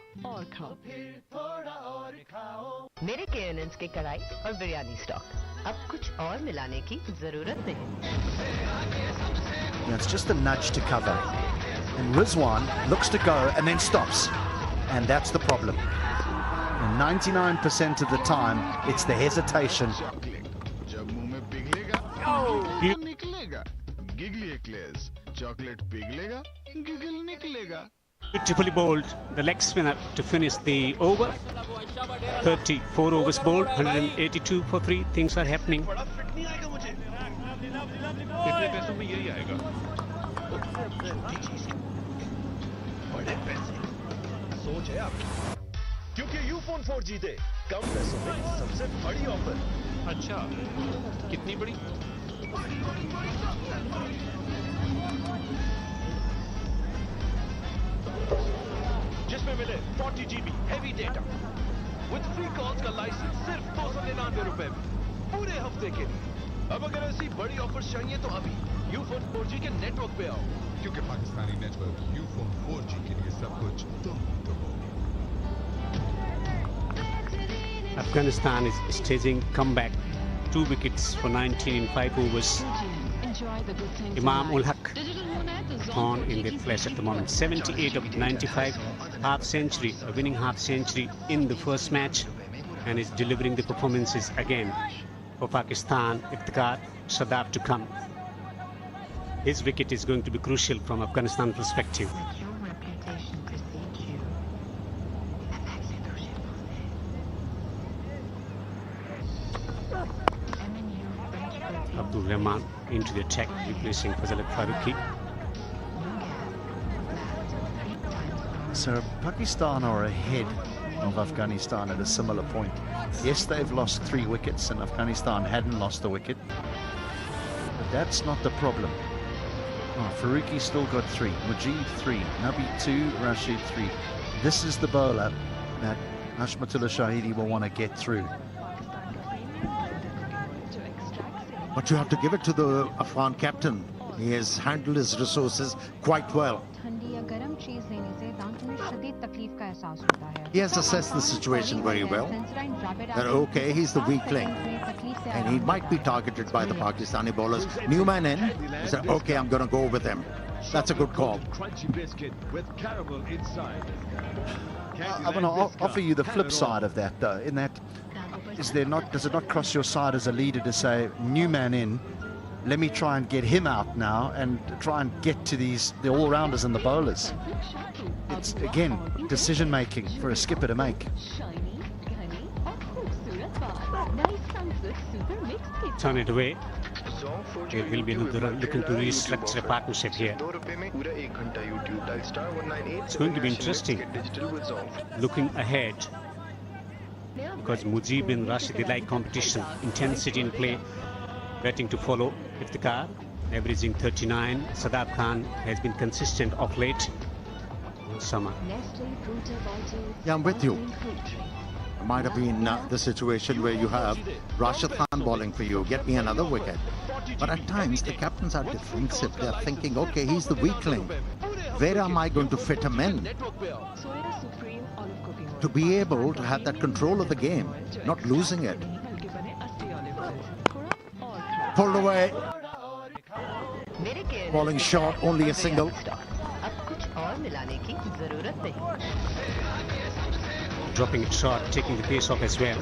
और खाओ। मेरे KNNs के कढ़ाई और बिरयानी स्टॉक, अब कुछ और मिलाने की जरूरत नहीं। Yeah, it's just a nudge to cover. And Rizwan looks to go and then stops. And that's the problem. And 99% of the time, it's the hesitation. जब मुंह में पिघलेगा निकलेगा। गिगली एक्लेयर्स, चॉकलेट पिघलेगा गिगल निकलेगा। Beautifully bowled, the leg spinner to finish the over. 34 overs bowled, 182 for 3. Things are happening. इतने पैसों में यही आएगा। बड़े पैसे, सोच है आपकी, क्योंकि यूफोन 4G दे कम पैसों में सबसे बड़ी ऑफर। अच्छा, कितनी बड़ी? जिसमें मिले 40 GB heavy data with free calls का लाइसेंस सिर्फ 299 रुपए में पूरे हफ्ते के लिए। अब अगर ऐसी बड़ी ऑफर्स चाहिए तो अभी यूफोन 4G के नेटवर्क पे आओ, क्योंकि पाकिस्तानी नेटवर्क यूफोन 4G के लिए सब कुछ तुम तो हो। Afghanistan is staging comeback. 2 wickets for 19 in 5 overs. Imam ul Haq on in the flesh at the moment. 78 of 95, half century, a winning half century in the first match, and is delivering the performances again for Pakistan. Iftikhar Shadab to come. His wicket is going to be crucial from Afghanistan perspective. Abdul Rahman into the attack, replacing Fazal Farooqi. So Pakistan are ahead of Afghanistan at a similar point. Yes, they've lost 3 wickets and Afghanistan hadn't lost a wicket, but that's not the problem. Farooqi still got 3, Mujib 3, Nabi 2, Rashid 3. This is the bowler that Hashmatullah Shahidi will want to get through. But you have to give it to the Afghan captain. He has handled his resources quite well. He has assessed the situation very well. That okay, he's the weak link, and he might be targeted by the Pakistani bowlers. New man in, he said, okay, I'm going to go with him. That's a good call. Crunchy biscuit with caramel inside. I'm going to offer you the flip side of that, though. In that, does it not cross your side as a leader to say, new man in, let me try and get him out now and try and get to the all-rounders and the bowlers? It's, again, decision-making for a skipper to make. Turn it away. They will be looking to restructure a partnership here. It's going to be interesting looking ahead, because Mujib and Rashid, they like competition, intensity in play, batting to follow. Iftikhar averaging 39. Sadab Khan has been consistent of late. Summer. Yeah, I'm with you. It might have been the situation where you have Rashid Khan bowling for you, get me another wicket. But at times the captains are defensive. They're thinking, okay, he's the weak link. Where am I going to fit him in? To be able to have that control of the game, not losing it. Pulled away. Bowling short, only a single. Dropping it short, taking the pace off as well.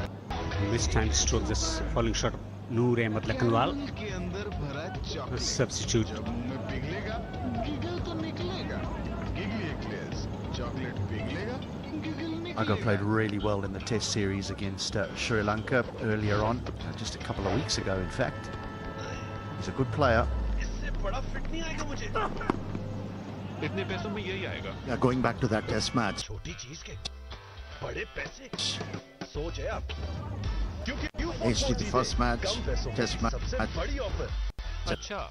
And this time strokes this falling shot of Noor Ahmed Lakanwal. A substitute. Aga played really well in the Test series against Sri Lanka earlier on, just a couple of weeks ago, in fact. He's a good player. Yeah, going back to that Test match. HD, the first match, Test match. अच्छा,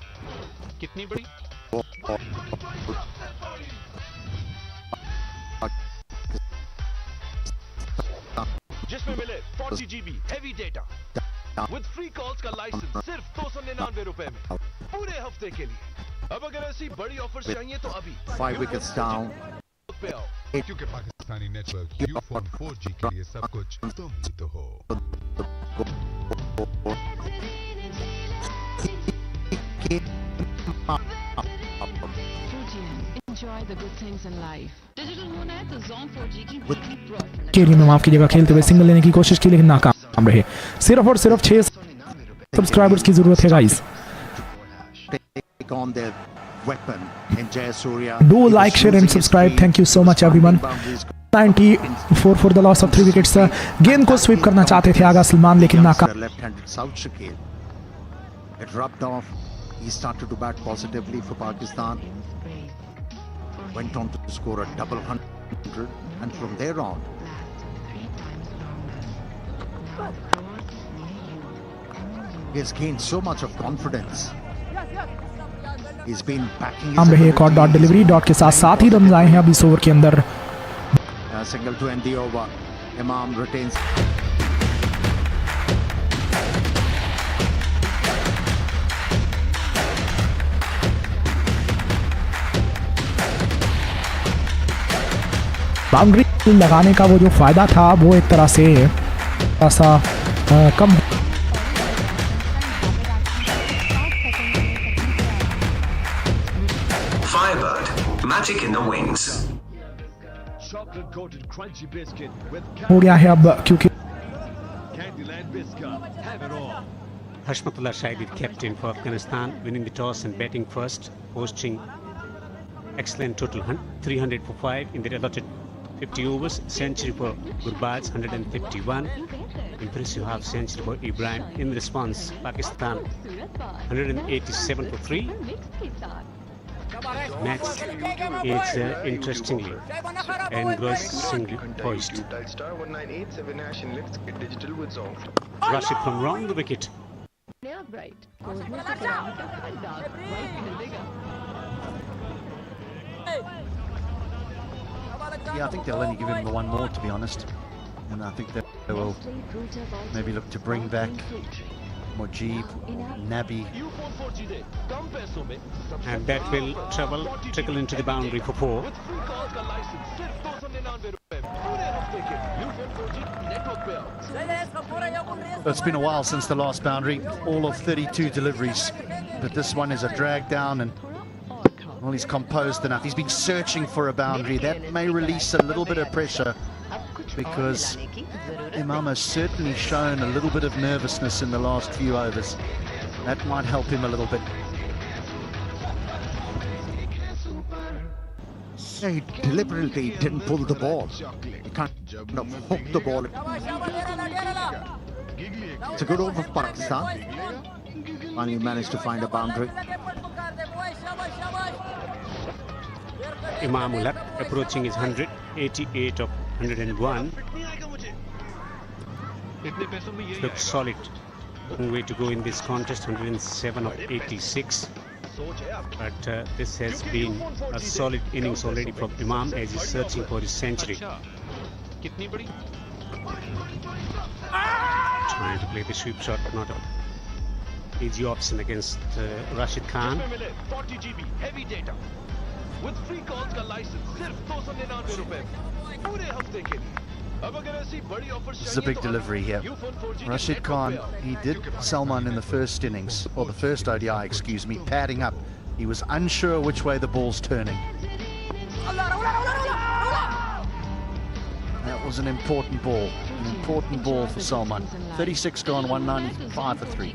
कितनी बड़ी? जिसमें मिले 40 GB heavy data with free calls का licence सिर्फ 299 रुपए में पूरे हफ्ते के लिए। अब अगर ऐसी बड़ी ऑफर्स चाहिए तो अभी 5 wickets down. क्योंकि पाकिस्तानी नेटवर्क यूफोन 4G के लिए सब कुछ तुम ही तो हो। कैरियर में माफ कीजिएगा, खेलते हुए सिंगल लेने की कोशिश की लेकिन नाकाम रहे। सिर्फ और सिर्फ 6 सब्सक्राइबर्स की जरूरत है guys. Do like, share and subscribe. Thank you so much everyone. 94 for the loss of 3 wickets. गेंद को स्वीप करना चाहते थे आगा सलमान लेकिन नाकाम। It rubbed off. He started to bat positively for Pakistan. Went on to score a double 100, and from there on, he has gained so much of confidence. He's been backing हम रहे एक और dot delivery, dot के साथ साथ ही run आए हैं अभी इस ओवर के अंदर. Single to end the over. Imam retains. Boundary लगाने का वो जो फायदा था वो एक तरह से ऐसा कम. Firebird, magic in the wings. Chocolate coated crunchy biscuit with हो गया है अब क्योंकि Candyland biscuit. Have it all. Hashmatullah Shahid, captain for Afghanistan, winning the toss and batting first, posting excellent total 300 for 5 in the allotted 50 overs, century for Gurbaz 151, impressive half century for Ibrahim. In response, Pakistan 187 for 3. Match is interestingly engrossingly poised. Rashid from wrong the wicket. Yeah, I think they'll only give him the one more, to be honest. And I think that they will maybe look to bring back Mujib, Nabi. And that will trickle into the boundary for 4. It's been a while since the last boundary, all of 32 deliveries. But this one is a drag down, and well, he's composed enough. He's been searching for a boundary. That may release a little bit of pressure, because Imam has certainly shown a little bit of nervousness in the last few overs. That might help him a little bit. He deliberately didn't pull the ball. He can't hook the ball. It's a good over for Pakistan. Finally managed to find a boundary. Imam Ulaq approaching his 100, 88 of 101. Looks solid. Long way to go in this contest, 107 of 86. But this has been a solid innings already from Imam as he's searching for his century. Trying to play the sweep shot, not an easy option against Rashid Khan. 40 GB heavy data with free calls का license सिर्फ 299 रुपए पूरे हफ्ते के लिए. अब अगर ऐसी बड़ी offer This is a big delivery here. Rashid Khan, he did Salman in the first innings, or the first ODI, excuse me, padding up. He was unsure which way the ball's turning. That was an important ball for Salman. 36 gone, 195 for 3.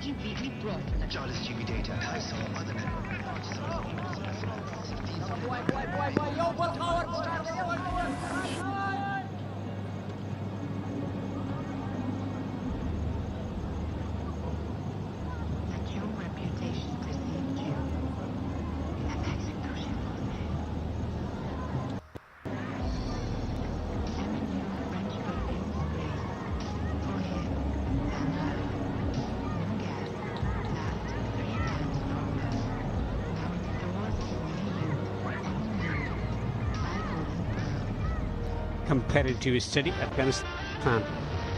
Comparative study, Afghanistan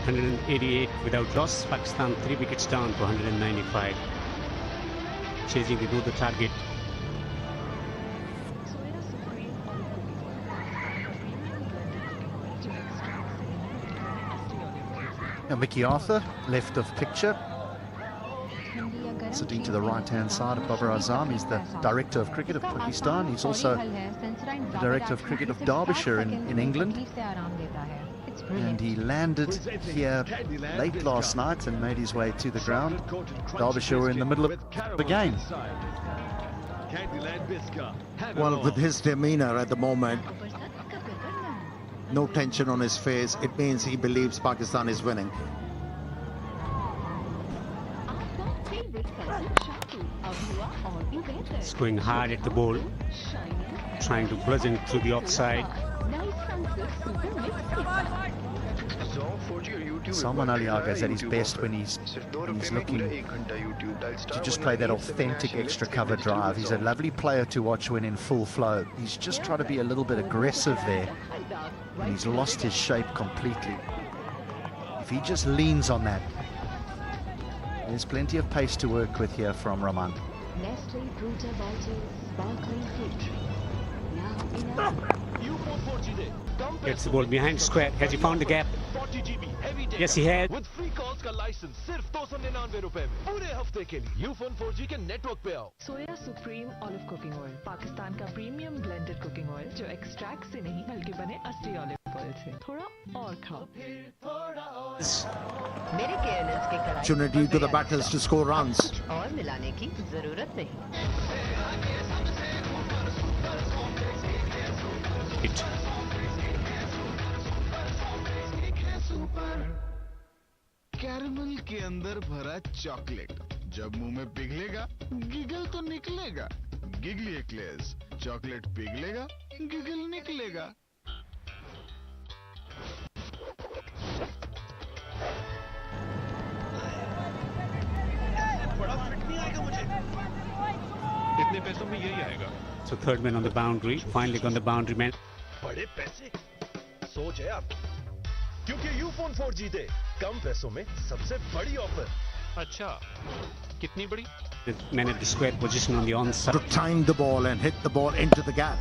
188 without loss, Pakistan 3 wickets down for 195. Chasing the target. Now Mickey Arthur, left of picture, sitting to the right-hand side of Babar Azam. He's the Director of Cricket of Pakistan. He's also the Director of Cricket of Derbyshire in England. And he landed here late last night and made his way to the ground. Derbyshire were in the middle of the game. Well, with his demeanor at the moment, no tension on his face, it means he believes Pakistan is winning. It's going hard at the ball, trying to present through the offside. Salman Aliaga is at his best when he's looking to just play that authentic extra cover drive. He's a lovely player to watch when in full flow. He's just trying to be a little bit aggressive there, and he's lost his shape completely. If he just leans on that, there's plenty of pace to work with here from Raman. Nestle Fruta Baltic Sparkling Fruit. Gets the ball behind square. Has he found the gap? Yes, he has. With free calls का licence सिर्फ 299 रुपए में पूरे हफ्ते के लिए Ufone 4G के network पे आओ। सोया supreme olive cooking oil, Pakistan का प्रीमियम ब्लेंडेड कुकिंग ऑयल जो एक्सट्रैक्ट से नहीं बल्कि बने असली ऑलिव ऑयल से। थोड़ा और खाओ। मेरे केएनएल्स के कड़ाई opportunity to the battles to score runs. और मिलाने की जरूरत नहीं। कैरमल के अंदर भरा चॉकलेट जब मुंह में पिघलेगा गिगल तो निकलेगा। गिगली एक्लेयर्स, चॉकलेट पिघलेगा गिगल निकलेगा। बड़ा फिट नहीं आएगा मुझे। इतने पैसों में यही आएगा। So third man on the boundary, finally on the boundary man. बड़े पैसे सोच है आप, क्योंकि यूफोन 4G दे कम पैसों में सबसे बड़ी ऑफर। अच्छा, कितनी बड़ी? The man at the square position on the onside. To time the ball and hit the ball into the gap,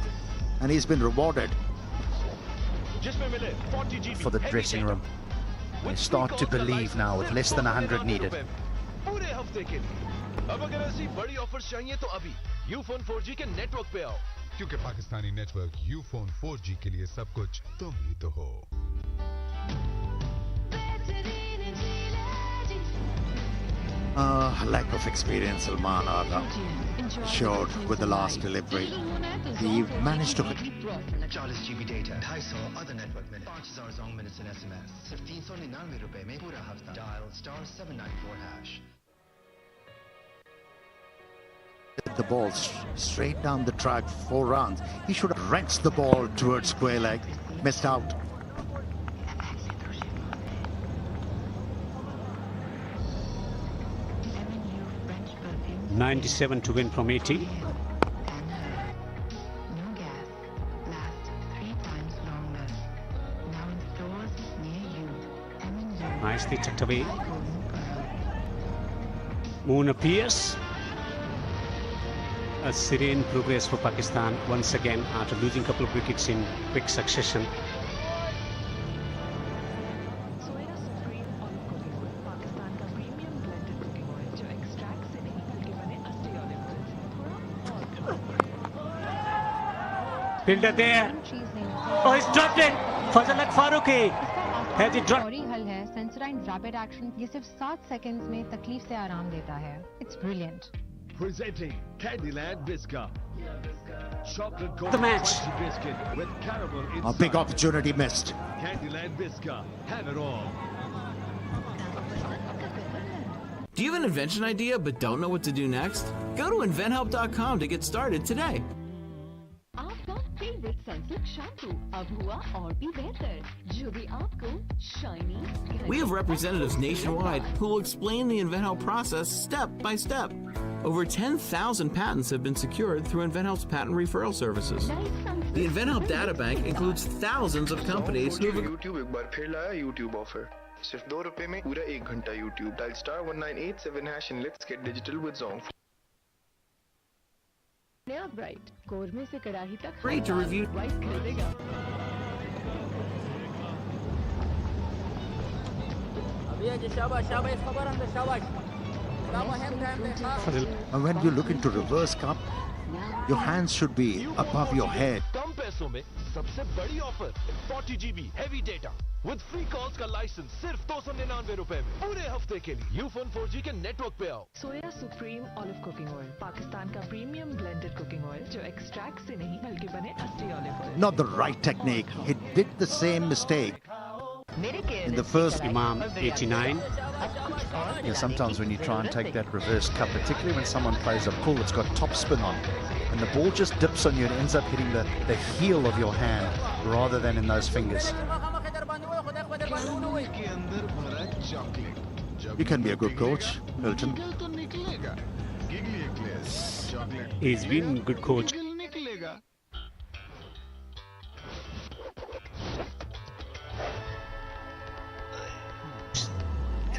and he's been rewarded. जिसमें मिले 40 For the dressing room, they start to believe now with less than 100 needed. पूरे हफ्ते के लिए अब अगर ऐसी बड़ी ऑफर चाहिए तो अभी यूफोन 4G के नेटवर्क पे आओ, क्योंकि पाकिस्तानी नेटवर्क यूफोन 4G के लिए सब कुछ तुम ही तो हो। Lack of experience Salman Aga showed with the last delivery. He managed to 40 GB data, 250 other network minutes, 5000 zong minutes in SMS, सिर्फ 399 रुपए में पूरा हफ्ता। Dial *794#. the ball straight down the track for 4 runs. He should have wrenched the ball towards square leg, missed out. .97 to win from 80. Nicely tucked away. Moon appears. A serene progress for Pakistan once again after losing a couple of wickets in quick succession. Fielder there. Oh, he's dropped it. Fazal Faruqi. Has he dropped? फौरी हल है, सेंसराइन rapid action, ये सिर्फ 7 seconds में तकलीफ से आराम देता है। It's brilliant. Presenting Candyland Biscuit. Chocolate The coated match. crunchy biscuit with caramel inside. A big opportunity missed. Candyland Biscuit. Have it all. Do you have an invention idea but don't know what to do next? Go to inventhelp.com to get started today. आपका favourite Sunsilk shampoo अब हुआ और भी बेहतर, जो भी आपको shiny. We have representatives nationwide who will explain the InventHelp process step by step. Over 10,000 patents have been secured through InventHelp's patent referral services. The InventHelp data bank includes thousands of companies who have... YouTube एक बार फिर लाया YouTube offer, सिर्फ ₹2 में पूरा 1 घंटा YouTube. Dial *1987# and let's get digital with Zong. नया bright कोरमे से कड़ाही तक Great to review. वाइस खरीदेगा। And when you look into reverse cup, your hands should be above your head. कम पैसों में सबसे बड़ी offer 40 GB heavy data with free calls का लाइसेंस सिर्फ 299 रुपए में पूरे हफ्ते के लिए यूफोन 4G के नेटवर्क पे आओ। सोया supreme olive cooking oil, Pakistan का प्रीमियम ब्लेंडेड कुकिंग ऑयल जो एक्सट्रैक्ट से नहीं बल्कि बने असली olive oil. Not the right technique. He did the same mistake in the first. Imam 89. Yeah, sometimes when you try and take that reverse cut, particularly when someone plays a pull that's got top spin on, and the ball just dips on you and ends up hitting the heel of your hand rather than in those fingers. अंदर भरा chocolate You can be a good coach, Hilton. Giggle तो निकलेगा giggly eclairs chocolate He's been a good coach. Giggle निकलेगा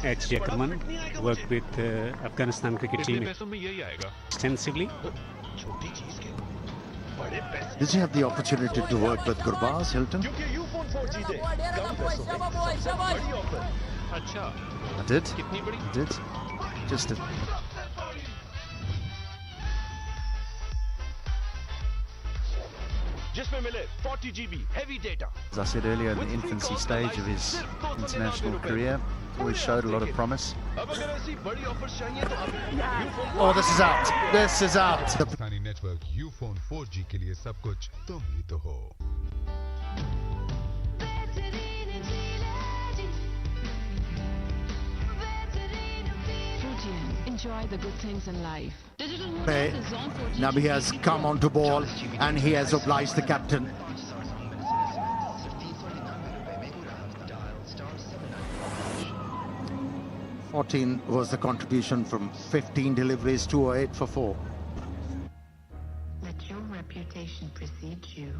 H. Ackerman worked with Afghanistan cricket team extensively. Did you have the opportunity to work with Gurbaz, Hilton? I did. I did. Just a... जिसमें मिले 40 GB heavy data. As I said earlier, in the infancy stage of his international career, always showed a lot of promise. Oh, this is out. This is out. Pakistani network Ufone 4G के लिए सब कुछ तुम ही तो हो. Enjoy the good things in life. Now he has come onto ball and he has obliged the captain. $14 was the contribution from 15 deliveries, 208 for 4. Let your reputation precede you.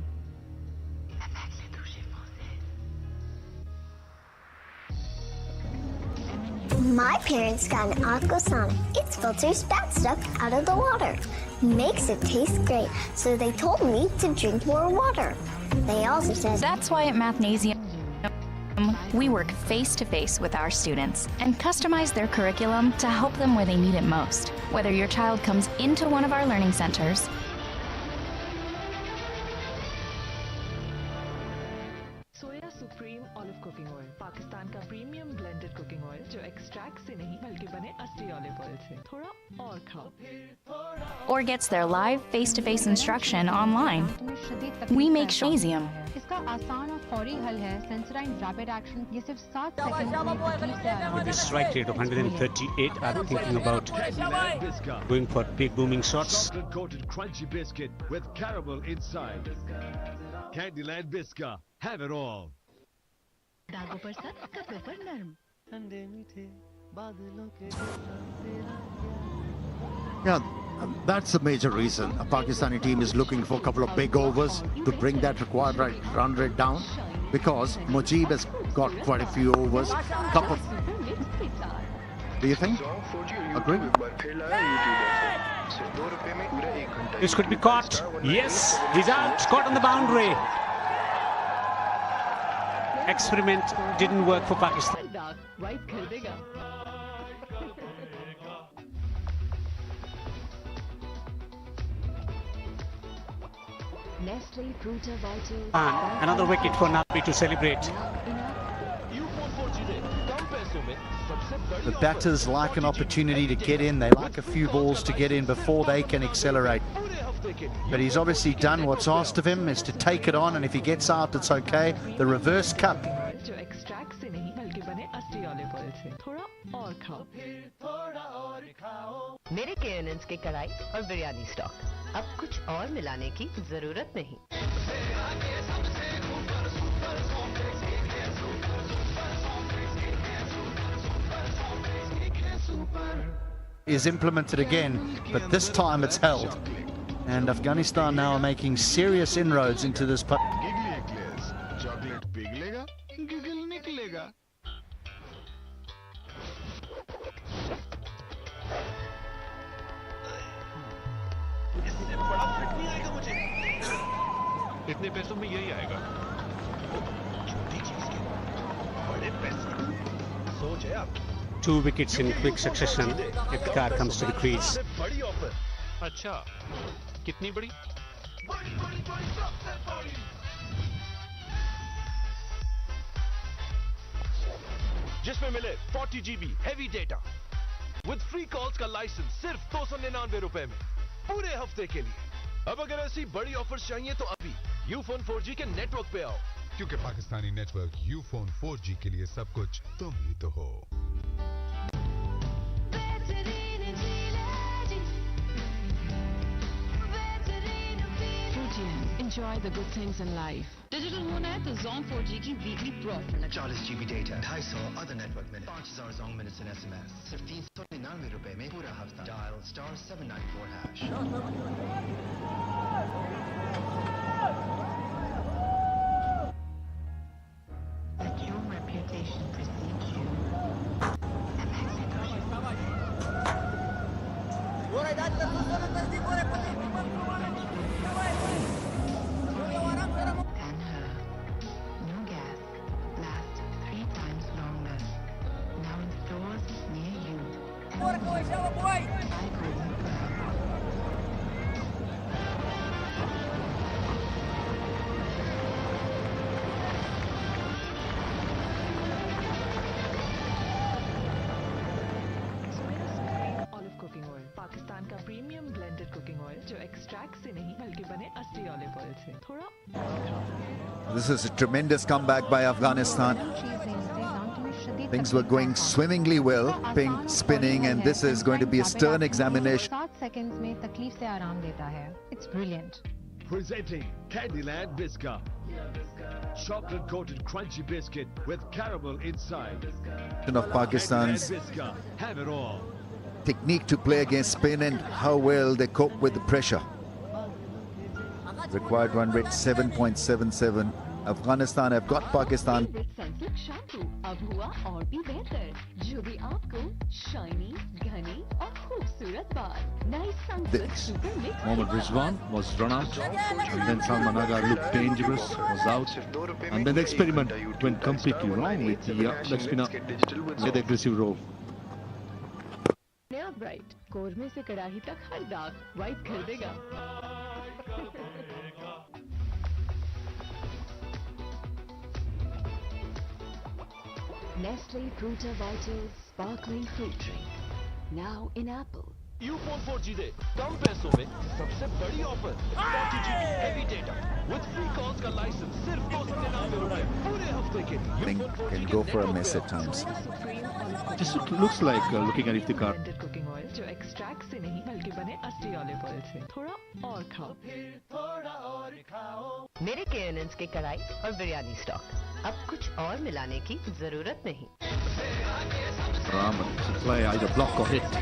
My parents got an Aquasonic. It filters bad stuff out of the water, makes it taste great. So they told me to drink more water. They also said that's why at Mathnasium we work face-to-face with our students and customize their curriculum to help them where they need it most. Whether your child comes into one of our learning centers soya supreme olive cooking oil Pakistan का premium blended cooking oil जो extract से नहीं बल्कि बने असली olive oil से थोड़ा और खाओ or gets their live face-to-face instruction online. We make Magnesium. इसका आसान और फौरी हल है सेंसराइन रैपिड एक्शन ये सिर्फ 7 सेकंड में तकलीफ से आराम With a strike rate of 138, I'm thinking about going for big booming shots. Chocolate coated crunchy biscuit with caramel inside. Candyland Biscuit. Have it all. दागों पर सख्त, कपड़ों पर नरम. ठंडे मीठे बादलों के Yeah, that's the major reason. A Pakistani team is looking for a couple of big overs to bring that required run rate down, because Mujib has got quite a few overs. Do you think? Agree? This could be caught. Yes, he's out. Caught on the boundary. Experiment didn't work for Pakistan. Another wicket for Nabi to celebrate. The batters like an opportunity to get in. They like a few balls to get in before they can accelerate. But he's obviously done what's asked of him, is to take it on, and if he gets out, it's okay. The reverse cup. मेरे KNNs के कढ़ाई और biryani stock, अब कुछ और मिलाने की जरूरत नहीं. Is implemented again, but this time it's held. And Afghanistan now are making serious inroads into this. Chocolate पिघलेगा, गिगल निकलेगा. इससे बड़ा फिट नहीं आएगा मुझे. इतने पैसों में यही आएगा. छोटी चीज के बड़े पैसे. सोच है आपकी. 2 wickets in quick succession. Iftikhar comes to the crease. अच्छा, कितनी बड़ी? जिसमें मिले 40 GB heavy data with free calls का लाइसेंस सिर्फ 299 रुपए में पूरे हफ्ते के लिए. अब अगर ऐसी बड़ी ऑफर्स चाहिए तो अभी यूफोन 4G के नेटवर्क पे आओ, क्योंकि पाकिस्तानी नेटवर्क यूफोन 4G के लिए सब कुछ तुम ही तो हो. Enjoy the good things in life. Digital होना है तो Zong 4G की weekly pro 40 GB data 250 other network minute 5000 Zong minutes in SMS सिर्फ 399 रुपए में पूरा हफ्ता dial *794#. Let your reputation precede you. New gas lasts 3 times longer. Now in stores near you. Buy Golden Pearl. Olive cooking oil Pakistan का premium blended cooking oil जो extract से नहीं बल्कि बने असली ऑलिव ऑयल से थोड़ा This is a tremendous comeback by Afghanistan. Things were going swimmingly well, ping spinning, and this is going to be a stern examination. 7 seconds में तकलीफ से आराम देता है. It's brilliant. Presenting Candyland Biscuit. Chocolate coated crunchy biscuit with caramel inside. Of Pakistan's Biscuit. Have it all. technique to play against spin and how well they cope with the pressure. Required run rate 7.77. Afghanistan have got Pakistan. Sunsilk shampoo अब हुआ और भी बेहतर, जो भी आपको shiny, घने और खूबसूरत बाल। नई Sunsilk super mix. Mohammad Rizwan was run out, and then Salman Aga looked dangerous, was out, and then the experiment went completely wrong with the leg spinner with the aggressive role. नया bright कोरमे से कड़ाही तक हर दाग white कर देगा। Nestle Fruta Vitals Sparkling Fruit Drink. Now in apple. Ufone 4G दे कम पैसों में सबसे बड़ी offer 40 GB heavy data with free calls का लाइसेंस सिर्फ 299 रुपए पूरे हफ्ते के लिए। Thing can go for a mess at times. Just looks like looking at iftikhar. Blended cooking oil जो एक्सट्रैक्ट से नहीं बल्कि बने असली ऑलिव ऑयल से थोड़ा और खाओ। मेरे KNNs के कढ़ाई और बिरयानी स्टॉक अब कुछ और मिलाने की जरूरत नहीं। Rahman to play either block or hit.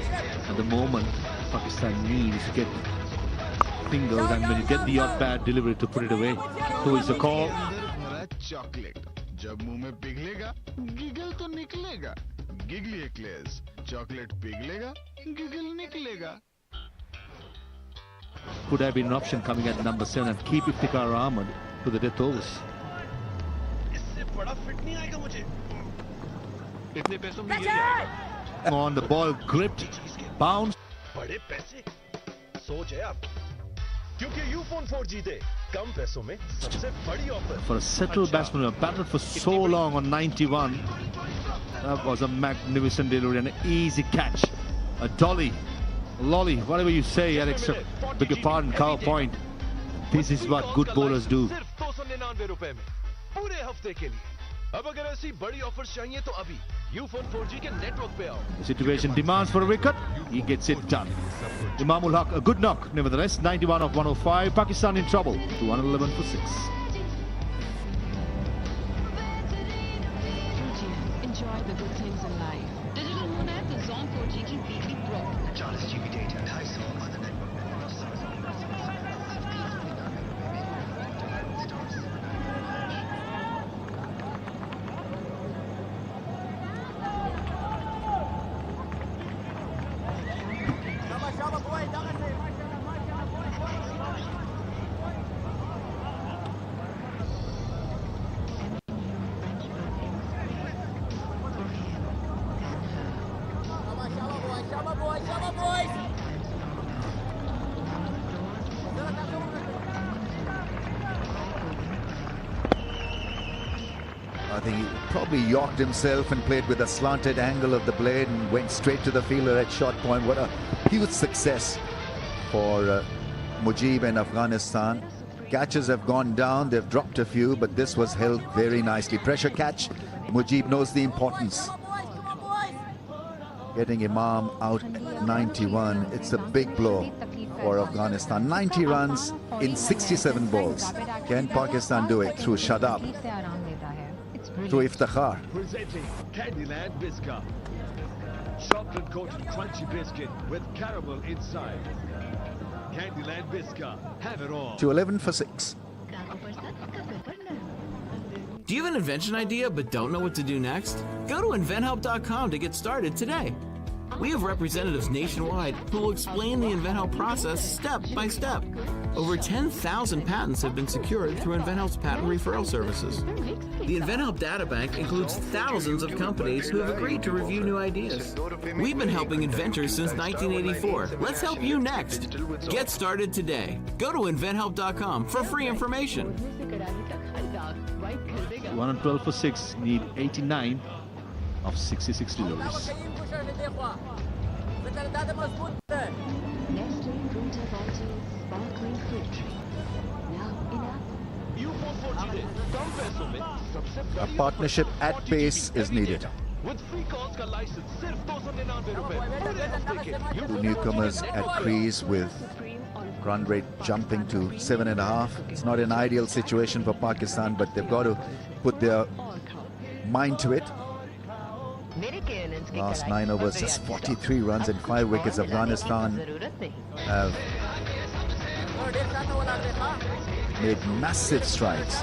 At the moment, Pakistan needs to get fingered, and when you get the odd bad delivery to put it away. Who is the call? Chocolate जब मुंह में पिघलेगा giggle तो निकलेगा giggly eclairs chocolate पिघलेगा giggle निकलेगा Could have been an option coming at number 7 and keep Iftikhar Ahmed to the death overs. इससे बड़ा fit नहीं आएगा मुझे। इतने पैसों में ये आएगा। On the ball gripped, bounce. बड़े पैसे सोच है आपकी, क्योंकि यूफोन 4G दे कम पैसों में सबसे बड़ी offer. For a settled batsman who batted for so long on 91, that was a magnificent delivery and an easy catch. A dolly, a lolly, whatever you say, Alex, beg your pardon, cow point. This is what good bowlers do. सिर्फ 299 रुपए में पूरे हफ्ते के लिए। अब अगर ऐसी बड़ी ऑफर्स चाहिए तो अभी यूफोन 4G के नेटवर्क पे आओ। The situation demands for a wicket. He gets it done. Imamul Haq, a good knock, nevertheless. 91 of 105. Pakistan in trouble. 211 for 6. Enjoy the good things in life. Digital होना है तो Zong 4G की weekly pro 40 GB data 250 other network minute 5000 Zong minutes in SMS सिर्फ 399 रुपए में पूरा हफ्ता dial I think he probably yorked himself and played with a slanted angle of the blade and went straight to the fielder at shot point. What a huge success for Mujib and Afghanistan. Catches have gone down, they've dropped a few, but this was held very nicely. Pressure catch, Mujib knows the importance. Getting Imam out at 91, it's a big blow. for Afghanistan. 90 runs in 67 balls. Can Pakistan do it through Shadab, through Iftikhar? Presenting Candyland Biscuit. Chocolate coated crunchy biscuit with caramel inside. Candyland Biscuit. Have it all. To 11 for 6. Do you have an invention idea but don't know what to do next? Go to inventhelp.com to get started today. We have representatives nationwide who will explain the InventHelp process step by step. Over 10,000 patents have been secured through InventHelp's patent referral services. The InventHelp databank includes thousands of companies who have agreed to review new ideas. We've been helping inventors since 1984. Let's help you next. Get started today. Go to inventhelp.com for free information. 112 for 6, need 89 of 66 deliveries. A partnership at pace is needed. Two newcomers at crease with run rate jumping to 7.5. It's not an ideal situation for Pakistan, but they've got to put their mind to it. Last 9 overs, just 43 runs and 5 wickets. Afghanistan have made massive strides.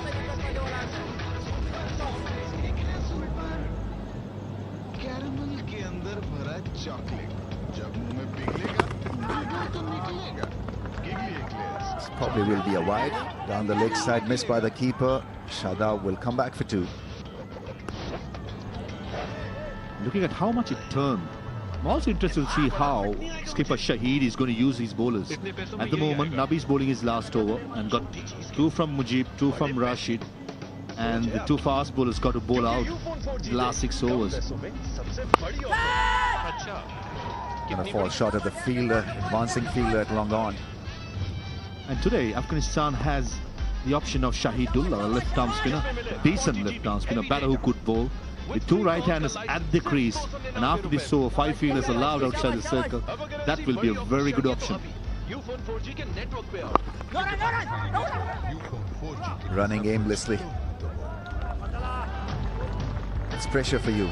This probably will be a wide. Down the leg side, missed by the keeper. Shadab will come back for 2. Looking at how much it turned, I'm also interested to see how skipper Shahid is going to use his bowlers. At the moment, Nabi's bowling his last over and got 2 from Mujib, 2 from Rashid, and the 2 fast bowlers got to bowl out the last 6 overs. And a fall shot at the fielder, advancing fielder at long on. And today, Afghanistan has the option of Shahidullah, a left-arm spinner, decent left-arm spinner, batter who could bowl, with 2 right-handers at the crease, and after this over, 5 fielders allowed outside the circle. That will be a very good option. Running aimlessly. It's pressure for you.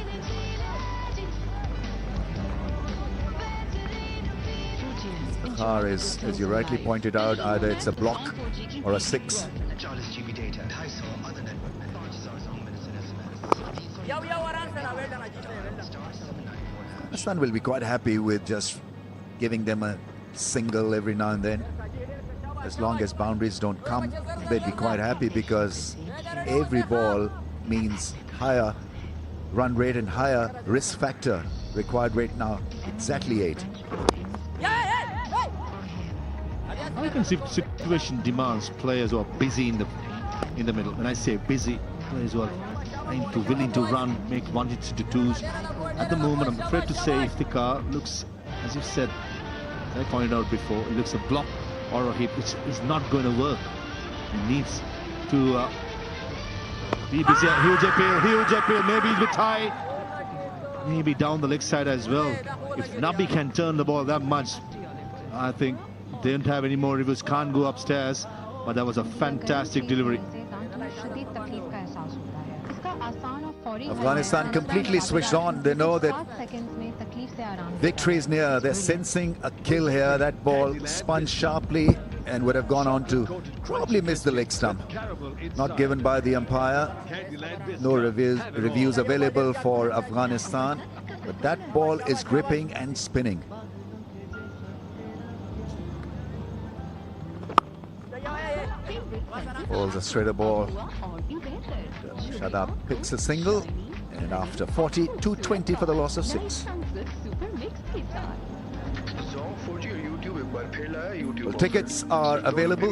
The car is, as you rightly pointed out, either it's a block or a 6. Pakistan will be quite happy with just giving them a single every now and then. As long as boundaries don't come, they'd be quite happy, because every ball means higher run rate and higher risk factor. Required rate now exactly 8. I can see situation demands players who are busy in the middle. When I say busy, players who are willing to run, make 1-2s. At the moment, I'm afraid to say, Iftikhar looks, as you said, as I pointed out before, it looks a block or a hit, which is not going to work. He needs to be busy. Huge appeal, maybe he's with high, maybe down the leg side as well. If Nabi can turn the ball that much, I think they don't have any more reviews, can't go upstairs, but that was a fantastic delivery. Afghanistan completely switched on. They know that victory is near. They're sensing a kill here. That ball spun sharply and would have gone on to probably miss the leg stump. Not given by the umpire. No reviews available for Afghanistan. But that ball is gripping and spinning. Bowls a straighter ball. Shadab picks a single, and after 40, 220 for the loss of 6. Well, tickets are available.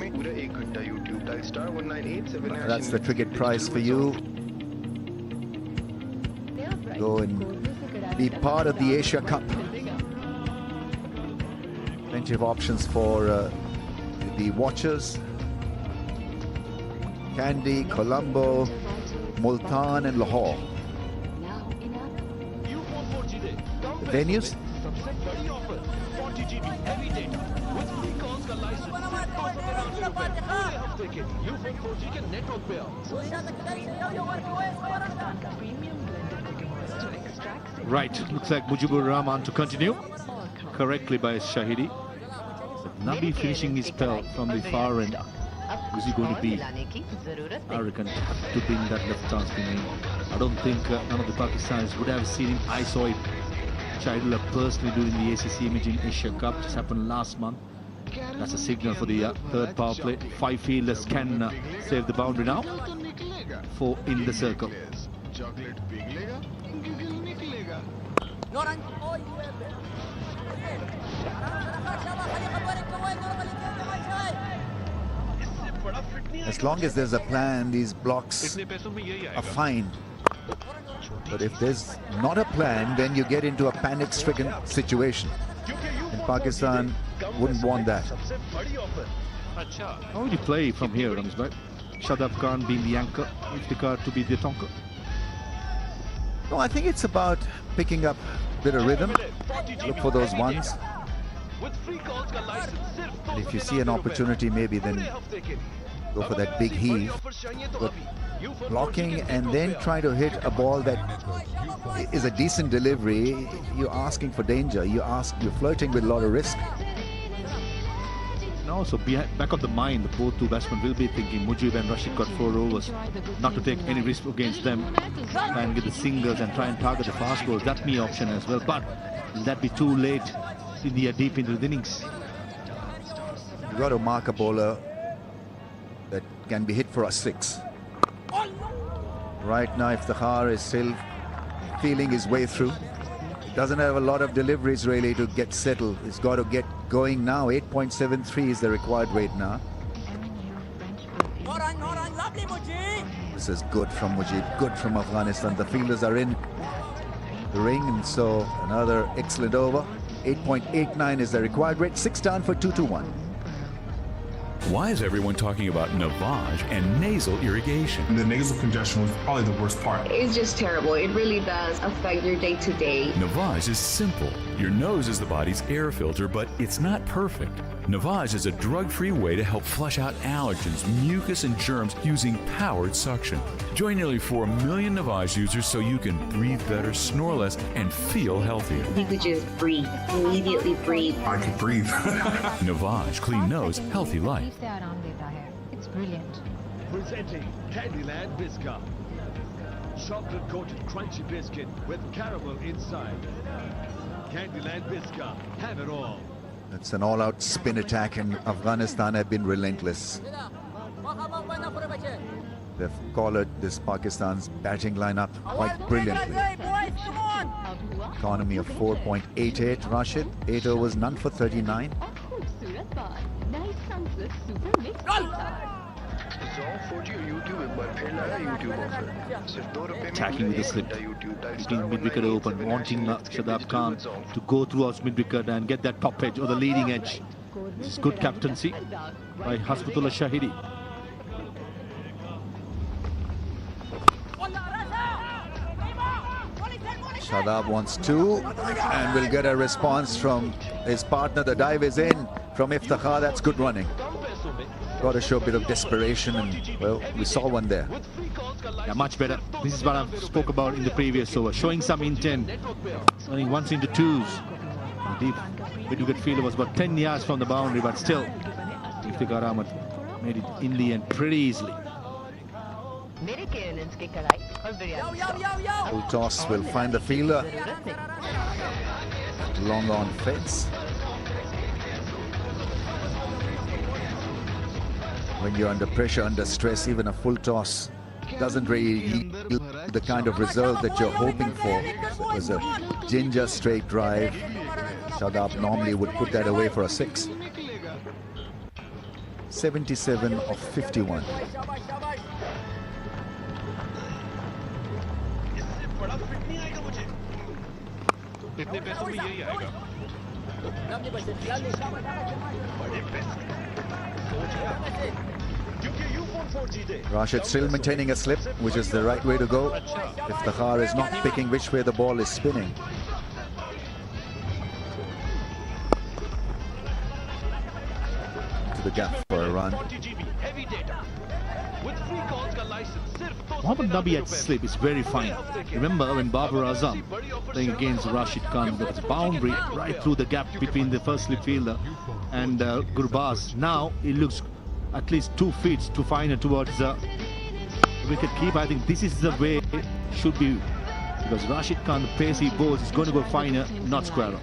That's the ticket price for you. Go and be part of the Asia Cup. Plenty of options for the watchers. Kandy, Colombo, Multan and Lahore. The venues: calls का licence सिर्फ 299 रुपए पूरे हफ्ते के लिए Ufone 4G के network पे आओ। Right, looks like Mujibur Rahman to continue correctly by Shahidi. Nabi finishing his spell from the far end. Is he going to be arrogant to bring that left arm spin in? I don't think none of the Pakistanis would have seen him. I saw it, Shahidullah, personally during the ACC Imaging Asia Cup. Just happened last month. That's a signal for the third power play. 5 fielders can save the boundary now. 4 in the circle. As long as there's a plan, these blocks are fine. But if there's not a plan, then you get into a panic-stricken situation. And Pakistan wouldn't want that. How would you play from here, Ramsbhai? Shadab Khan being the anchor, Iftikhar to be the tonker? No, I think it's about picking up a bit of rhythm. Look for those ones. And if you see an opportunity, maybe then go for that big heave. But blocking and then try to hit a ball that is a decent delivery, you're asking for danger. You're flirting with a lot of risk. And also, back of the mind, the both two batsmen will be thinking Mujib and Rashid got 4 overs, not to take any risk against them, try and get the singles and try and target the fast balls. That may option as well, but will that be too late in the deep into the innings? You've got to mark a bowler that can be hit for a 6. Right now, Iftikhar is still feeling his way through. Doesn't have a lot of deliveries really to get settled. He's got to get going now. 8.73 is the required weight now. This is good from Mujib, good from Afghanistan. The fielders are in the ring, and so another excellent over. 8.89 is the required rate. 6 down for 2-1. Why is everyone talking about navage and nasal irrigation? The nasal congestion was probably the worst part. It's just terrible. It really does affect your day-to-day. Navage is simple. Your nose is the body's air filter, but it's not perfect. Navage is a drug-free way to help flush out allergens, mucus, and germs using powered suction. Join nearly 4 million Navage users so you can breathe better, snore less, and feel healthier. You could just breathe. Immediately breathe. I could breathe. Navage, clean nose, healthy life. It's brilliant. Presenting Candyland Biscuit. Chocolate-coated crunchy biscuit with caramel inside. Candyland Biscuit. Have it all. It's an all-out spin attack, and Afghanistan have been relentless. They've collared this Pakistan's batting lineup quite brilliantly. Economy of 4.88. Rashid, 8 overs, none for 39. Attacking with the slip, getting mid-wicket open, wanting Shadab Khan to go towards mid-wicket and get that top edge or the leading edge. This is good captaincy by Hasbutullah Shahidi. Shadab wants 2 and will get a response from his partner. The dive is in from Iftikhar. That's good running. Got to show a bit of desperation, and well, we saw one there. Yeah, much better. This is what I spoke about in the previous over, showing some intent, running once into 2s. The deep mid-wicket fielder was about 10 yards from the boundary, but still Iftikhar Ahmed made it in the end pretty easily. Full toss will find the fielder. Long on fence. When you're under pressure, under stress, even a full toss doesn't really yield the kind of result that you're hoping for. So it was a ginger straight drive. Shadab normally would put that away for a 6. 77 of 51. Rashid still maintaining a slip, which is the right way to go. Iftikhar is not picking which way the ball is spinning. the gap for a run. Mohammad Nabi at slip is very fine. Remember when Babar Azam playing against Rashid Khan, there was a boundary right through the gap between the first slip fielder and Gurbaz. Now it looks at least 2 feet to finer towards the wicket keeper. I think this is the way it should be, because Rashid Khan, the pace he bowls, is going to go finer, not squarer.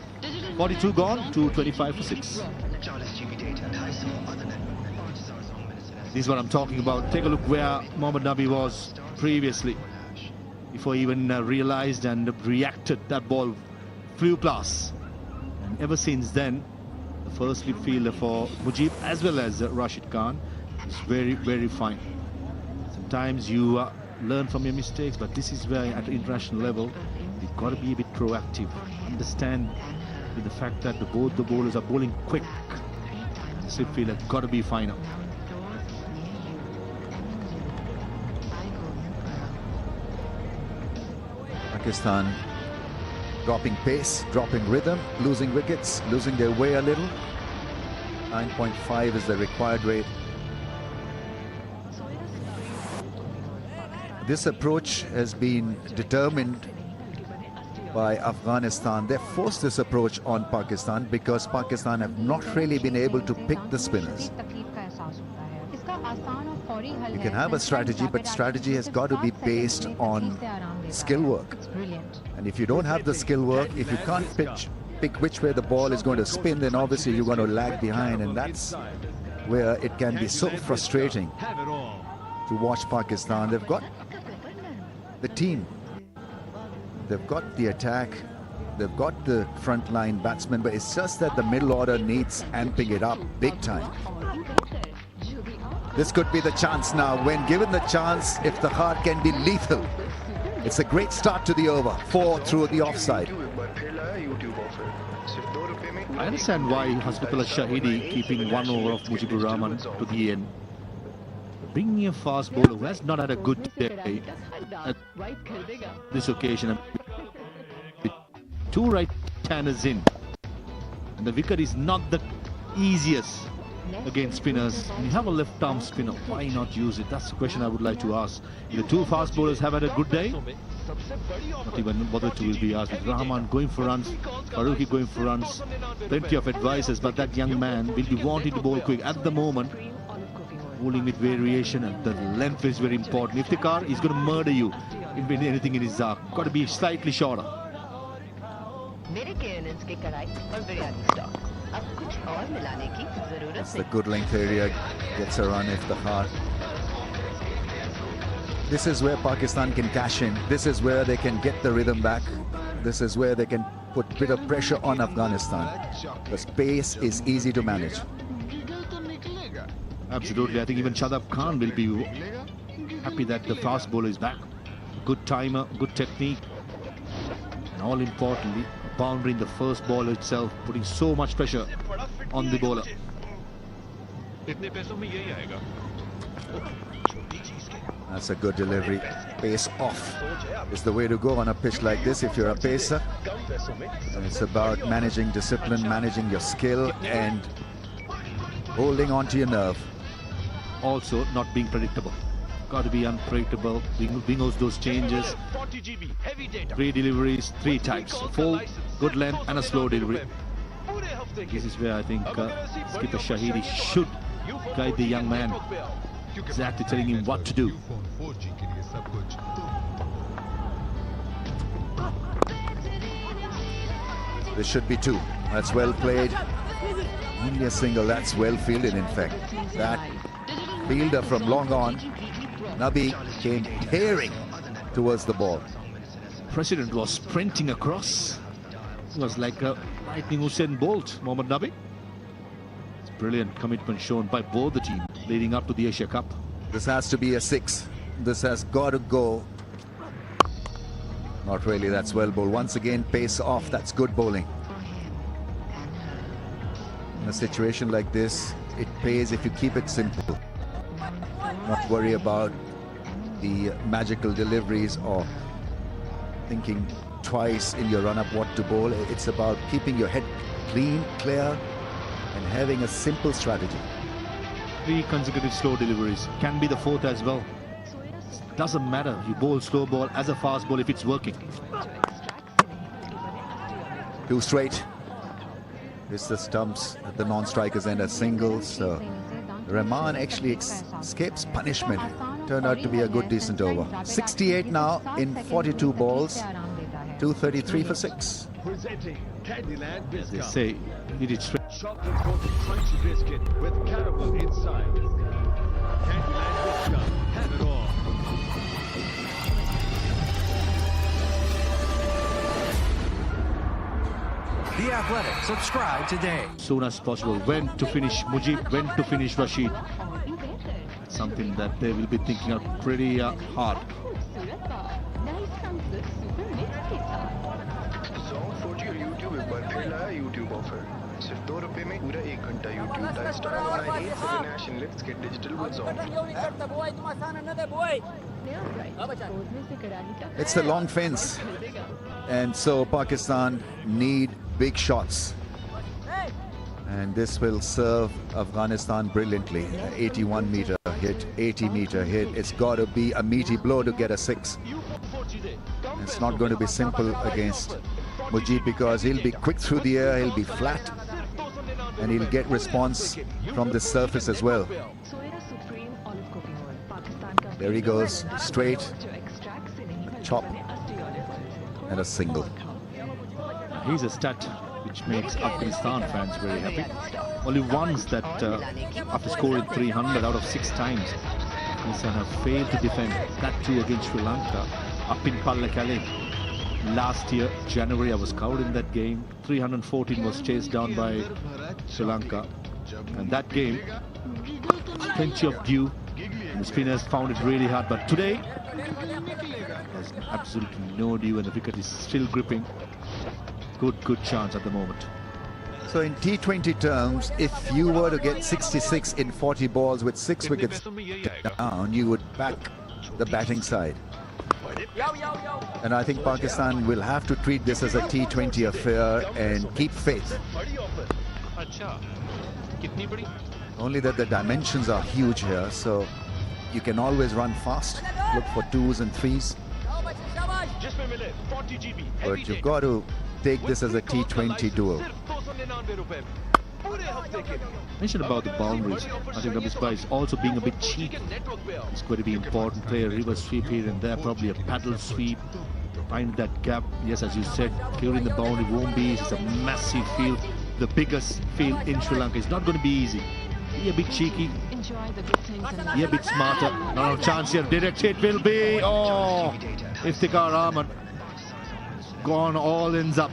42 gone to 25 for 6. This is what I'm talking about. Take a look where Mohammad Nabi was previously, before he even realized and reacted. That ball flew past, and ever since then, the first slip fielder for Mujib as well as Rashid Khan is very, very fine. Sometimes you learn from your mistakes, but this is where at international level you've got to be a bit proactive. Understand with the fact that both the bowlers are bowling quick. The slip fielder got to be finer. Pakistan dropping pace, dropping rhythm, losing wickets, losing their way a little. 9.5 is the required rate. This approach has been determined by Afghanistan. They forced this approach on Pakistan because Pakistan have not really been able to pick the spinners. You can have a strategy, but strategy has got to be based on skill work. And if you don't have the skill work, if you can't pick which way the ball is going to spin, then obviously you're going to lag behind, and that's where it can be so frustrating to watch Pakistan. They've got the team, they've got the attack, they've got the frontline batsmen, but it's just that the middle order needs amping it up big time. This could be the chance now. When given the chance, if the heart can be lethal. It's a great start to the over. 4 through the offside. I understand why Hasbullah Shahidi keeping 1 over of Mujibur Rahman to the end. Bringing a fast bowler who has not had a good day at this occasion. With 2 right-handers in, and the wicket is not the easiest against spinners. When you have a left-arm spinner, why not use it? That's the question I would like to ask. If the 2 fast bowlers have had a good day, not even bothered to will be asked. With Rahman going for runs, Farooqi going for runs, plenty of advices, but that young man will be wanting to bowl quick. At the moment, bowling with variation, and the length is very important. Iftikhar is going to murder you in anything in his arc. Got to be slightly shorter. That's the good length area, gets a run if the heart. This is where Pakistan can cash in. This is where they can get the rhythm back. This is where they can put a bit of pressure on Afghanistan. Because pace is easy to manage. Absolutely. I think even Shadab Khan will be happy that the fast bowler is back. Good timer, good technique, and all importantly, boundary in the first ball itself, putting so much pressure on the bowler. That's a good delivery. Pace off is the way to go on a pitch like this if you're a pacer. And it's about managing discipline, managing your skill, and holding on to your nerve. Also, not being predictable. Got to be unpredictable. Being those changes. 3 deliveries, 3 types. Full, good length, and a slow delivery. This is where I think skipper Shahidi should guide the young man, exactly telling him what to do. There should be 2. That's well played. Only a single. That's well fielded, in fact. That fielder from long on, Nabi, came tearing towards the ball. President was sprinting across. It was like a lightning Usain Bolt, Mohammad Nabi. It's brilliant commitment shown by both the teams leading up to the Asia Cup. This has to be a 6. This has got to go. Not really. That's well bowled. Once again, pace off. That's good bowling. In a situation like this, it pays if you keep it simple. Not worry about the magical deliveries or thinking twice in your run-up what to bowl. It's about keeping your head clean, clear, and having a simple strategy. 3 consecutive slow deliveries. Can be the 4th as well. Doesn't matter. You bowl slow ball as a fast ball if it's working. 2 straight. It's the stumps at the non-strikers end as singles. So Rahman actually escapes punishment. Turned out to be a good, decent over. 68 now in 42 balls. 233 for 6. As they say, hit it straight. Chocolate coated crunchy biscuit with caramel inside. Candyland Biscuit, have it all. The Athletic, subscribe today. Soon as possible. When to finish Mujib, when to finish Rashid. That's something that they will be thinking of pretty hard. YouTube एक बार फिर लाया YouTube offer सिर्फ ₹2 में पूरा 1 घंटा YouTube dial star 987 let's get digital with Zone. It's the long fence, and so Pakistan need big shots, and this will serve Afghanistan brilliantly. 81 meter hit, 80 meter hit. It's got to be a meaty blow to get a 6. It's not going to be simple against Mujib because he'll be quick through the air, he'll be flat, and he'll get response from the surface as well. There he goes, straight, a chop, and a single. He's a stat which makes Afghanistan fans very happy. Only once that after scoring 300 out of 6 times, Afghanistan have failed to defend, that too against Sri Lanka up in Pallekele. Last year, January, I was covered in that game. 314 was chased down by Sri Lanka. And that game, plenty of dew. And the spinners found it really hard. But today, there's absolutely no dew and the wicket is still gripping. Good chance at the moment. So in T20 terms, if you were to get 66 in 40 balls with 6 wickets down, you would back the batting side. And I think Pakistan will have to treat this as a T20 affair and keep faith. Only that the dimensions are huge here, so you can always run fast, look for 2s and 3s. But you've got to take this as a T20 duel. Mentioned about the boundaries. I think Rabispa is also being a bit cheeky. It's going to be important. Play a reverse sweep here and there, probably a paddle sweep. Find that gap. Yes, as you said, clearing the boundary won't be easy. It's a massive field, the biggest field in Sri Lanka. It's not going to be easy. Be a bit cheeky. Be a bit smarter. No chance here. Direct hit will be. Oh, Iftikhar Ahmed gone, all ends up.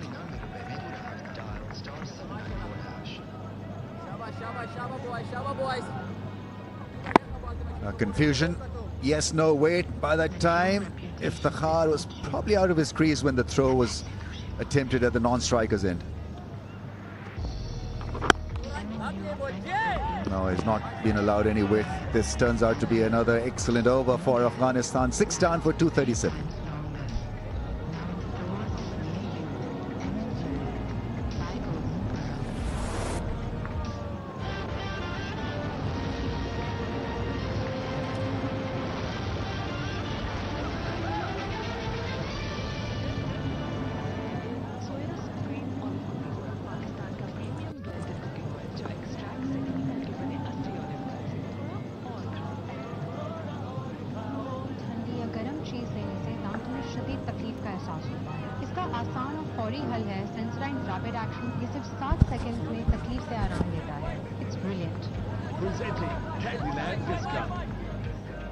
Confusion. Yes, no, wait. By that time, Iftikhar was probably out of his crease when the throw was attempted at the non-striker's end. No, he's not been allowed any width. This turns out to be another excellent over for Afghanistan. 6 down for 237.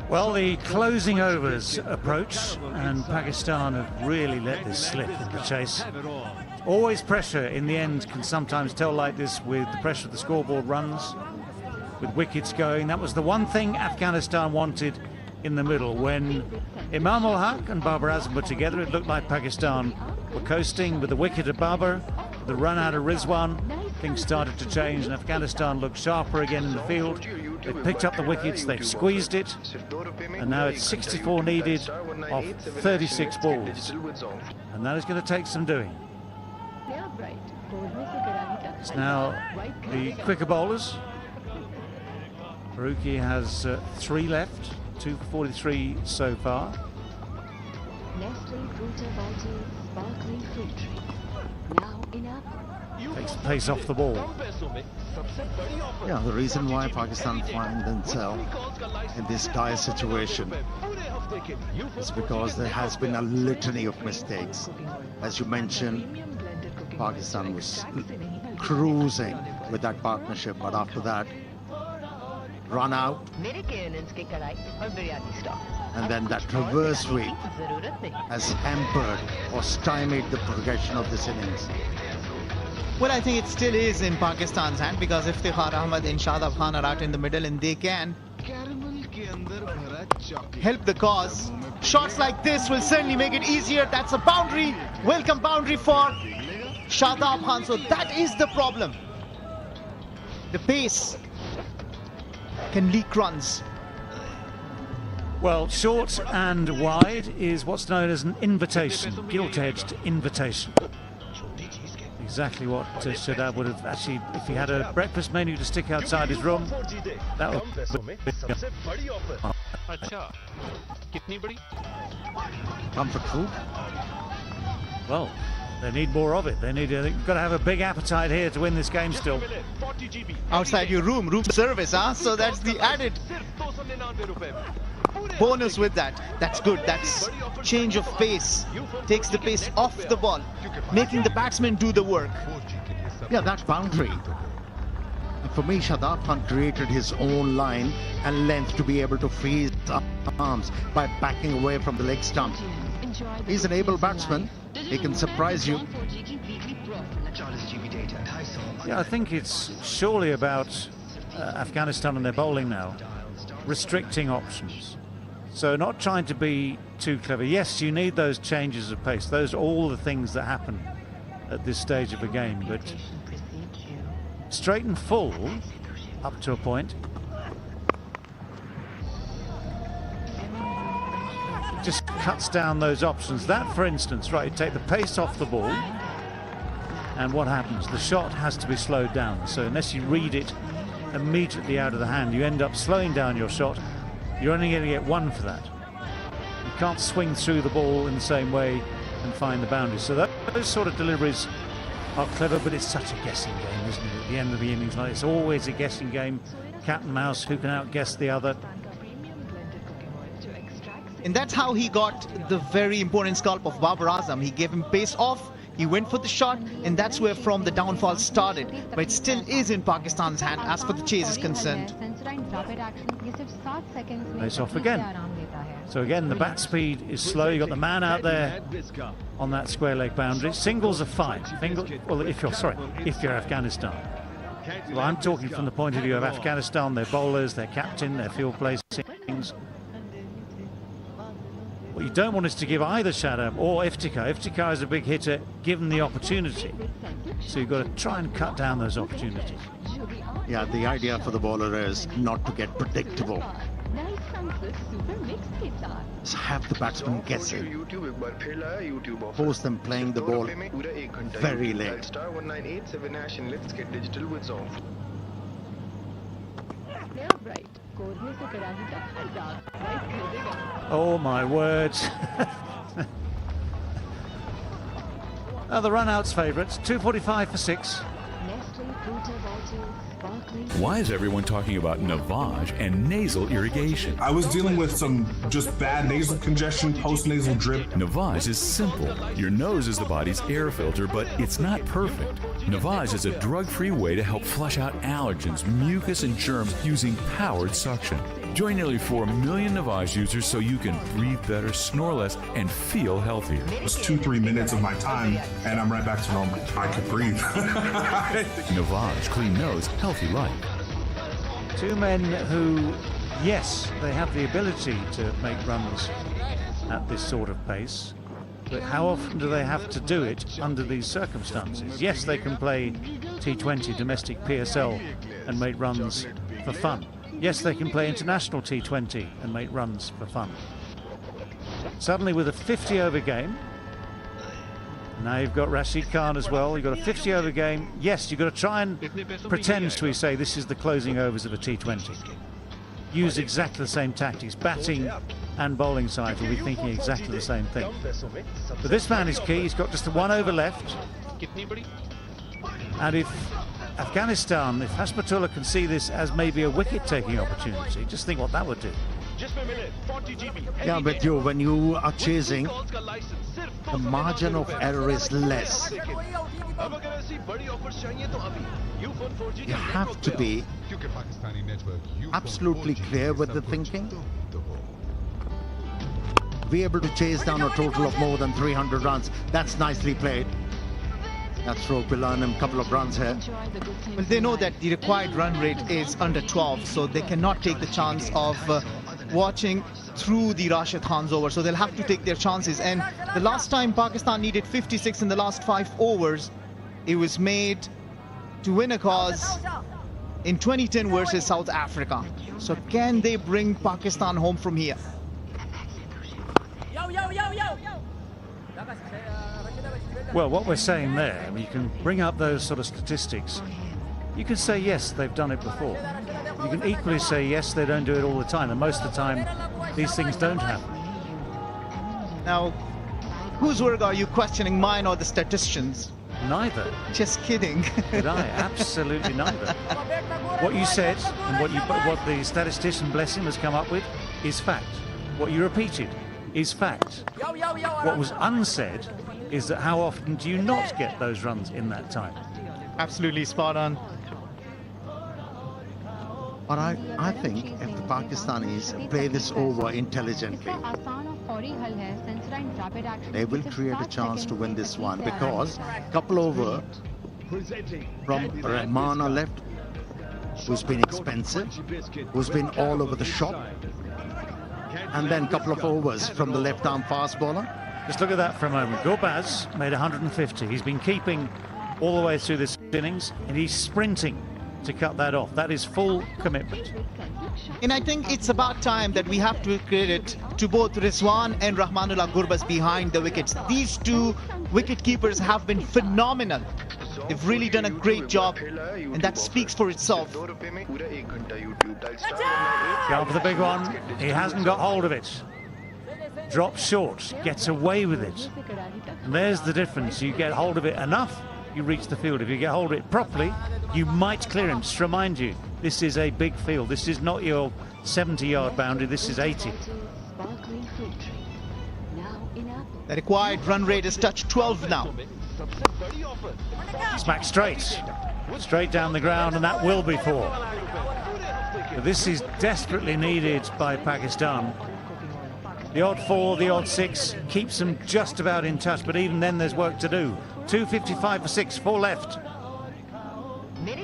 Well, the closing overs approach, and Pakistan have really let this slip in the chase. Always pressure in the end can sometimes tell like this with the pressure of the scoreboard runs, with wickets going. That was the one thing Afghanistan wanted in the middle. When Imam ul Haq and Babar Azam were together, it looked like Pakistan were coasting. With the wicket at Babar, the run out of Rizwan, things started to change and Afghanistan looked sharper again in the field. They picked up the wickets, they've squeezed it, and now it's 64 needed off 36 balls. And that is going to take some doing. It's now the quicker bowlers. Faruqi has 3 left, 243 so far. Nestle Fruta Vital Sparkling Fruit Drink. Now in up. Takes the pace off the ball. Yeah, the reason why Pakistan find themselves in this dire situation is because there has been a litany of mistakes. As you mentioned, Pakistan was cruising with that partnership, but after that, run out, and then that reverse sweep has hampered or stymied the progression of this innings. Well, I think it still is in Pakistan's hand, because if Iftikhar Ahmed and Shadab Khan are out in the middle and they can help the cause, shots like this will certainly make it easier. That's a boundary, welcome boundary for Shadab Khan. So that is the problem. The pace can leak runs. Well, short and wide is what's known as an invitation, gilt-edged invitation. Exactly what Shadab would have actually, if he had a breakfast menu to stick outside his room, that would comfort food. Well, they need more of it. They've got to have a big appetite here to win this game still. Outside your room service, huh? So that's the added bonus with that. That's good. That's change of pace. Takes the pace off the ball, making the batsman do the work. Yeah, that boundary. For me, Shadab Khan created his own line and length to be able to free his arms by backing away from the leg stump. He's an able batsman. He can surprise you. Yeah, I think it's surely about Afghanistan and their bowling now, restricting options. So not trying to be too clever. Yes, you need those changes of pace. Those are all the things that happen at this stage of a game. But straight and full, up to a point. Just cuts down those options. That, for instance, right, you take the pace off the ball, and what happens? The shot has to be slowed down. So unless you read it immediately out of the hand, you end up slowing down your shot. You're only going to get 1 for that. You can't swing through the ball in the same way and find the boundaries. So those sort of deliveries are clever, but it's such a guessing game, isn't it? At the end of the innings, like, it's always a guessing game. Cat and mouse, who can outguess the other? And that's how he got the very important scalp of Babar Azam. He gave him pace off, he went for the shot, and that's where from the downfall started. But it still is in Pakistan's hand as far the chase is concerned. Pace off again. So again, the bat speed is slow. You've got the man out there on that square leg boundary. Singles are fine. Well, if you're Afghanistan. Well, I'm talking from the point of view of Afghanistan, their bowlers, their captain, their field placings. What you don't want is to give either Shadab or Iftikhar. Iftikhar is a big hitter given the opportunity. So you've got to try and cut down those opportunities. Yeah, the idea for the bowler is not to get predictable. Just have the batsman guessing. Force them playing the ball very late. Oh my word. The run-out's favourites, 245 for 6. Why is everyone talking about Navage and nasal irrigation? I was dealing with some just bad nasal congestion, post-nasal drip. Navage is simple. Your nose is the body's air filter, but it's not perfect. Navage is a drug-free way to help flush out allergens, mucus, and germs using powered suction. Join nearly 4 million Navage users so you can breathe better, snore less, and feel healthier. It was 2-3 minutes of my time, and I'm right back to normal. I could breathe. Navage, clean nose, healthy life. Two men who, yes, they have the ability to make runs at this sort of pace, but how often do they have to do it under these circumstances? Yes, they can play T20, domestic PSL, and make runs for fun. Yes, they can play international T20 and make runs for fun. Suddenly with a 50-over game, now you've got Rashid Khan as well, you've got a 50-over game. Yes, you've got to try and pretend, shall we say, this is the closing overs of a T20. use exactly the same tactics. Batting and bowling sides will be thinking exactly the same thing. But this man is key. He's got just 1 over left. And if Afghanistan, if Hasbatullah can see this as maybe a wicket-taking opportunity, just think what that would do. Yeah, but when you are chasing, the margin of error is less. You have to be absolutely clear with the thinking. Be able to chase down a total of more than 300 runs. That's nicely played. That stroke will earn him a couple of runs here. Well, they know that the required run rate is under 12, so they cannot take the chance of watching through the Rashid Khan's over. So they'll have to take their chances. And the last time Pakistan needed 56 in the last 5 overs, it was made to win a cause in 2010 versus South Africa. So can they bring Pakistan home from here? Well, what we're saying there, you can bring up those sort of statistics. You can say, yes, they've done it before. You can equally say, yes, they don't do it all the time. And most of the time, these things don't happen. Now, whose work are you questioning, mine or the statisticians? Neither. Just kidding. Did I? Absolutely neither. What you said and what the statistician, bless him, has come up with is fact. What you repeated is fact. What was unsaid is that how often do you not get those runs in that time? Absolutely spot on. But I think if the Pakistanis play this over intelligently, they will create a chance to win this one, because a couple over from Rahman on left, who's been expensive, who's been all over the shop, and then a couple of overs from the left-arm fast bowler. Just look at that for a moment. Gurbaz made 150. He's been keeping all the way through this innings, and he's sprinting to cut that off. That is full commitment. And I think it's about time that we have to give credit to both Rizwan and Rahmanullah Gurbaz behind the wickets. These two wicket keepers have been phenomenal. They've really done a great job, and that speaks for itself. Go for the big one. He hasn't got hold of it. Drops short, gets away with it. And there's the difference. You get hold of it enough, you reach the field. If you get hold of it properly, you might clear him. Just to remind you, this is a big field. This is not your 70-yard boundary. This is 80. The required run rate is touched 12 now. Smack straight. Straight down the ground, and that will be 4. But this is desperately needed by Pakistan. The odd 4, the odd 6 keeps them just about in touch, but even then there's work to do. 255 for 6, 4 left. He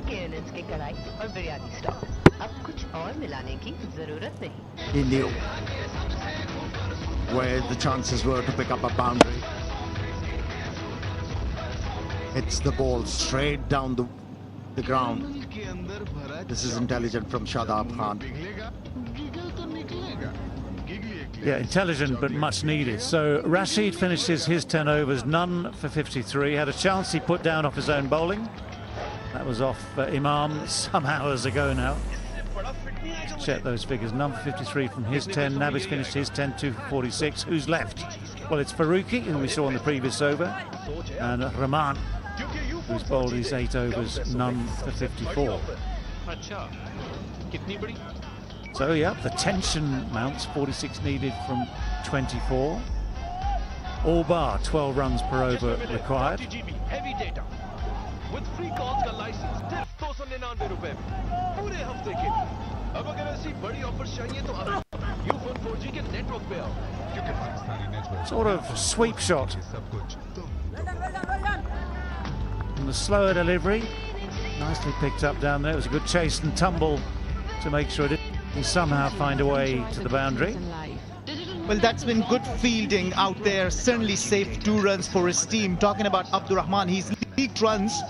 knew where the chances were to pick up a boundary. Hits the ball straight down the ground. This is intelligent from Shadab Khan. Yeah, intelligent but much needed. So Rashid finishes his 10 overs, none for 53. Had a chance he put down off his own bowling. That was off Imam some hours ago now. Let's check those figures. None for 53 from his 10. Nabi's finished his 10, 2 for 46. Who's left? Well, it's Faruqi, who we saw in the previous over, and Rahman, who's bowled his 8 overs, none for 54. So, yeah, the tension mounts. 46 needed from 24. All bar 12 runs per over required. Heavy data. With free calls का license सिर्फ 299 रुपए में पूरे हफ्ते के लिए। अब अगर ऐसी बड़ी ऑफर चाहिए तो आप यूफोन 4G के नेटवर्क पे आओ क्योंकि Pakistani network Sort of sweep shot. And the slower delivery, nicely picked up down there. It was a good chase and tumble to make sure it didn't somehow find a way to the boundary. Well, that's been good fielding out there. Certainly saved 2 runs for his team. Talking about Abdur Rahman, he's leaked runs,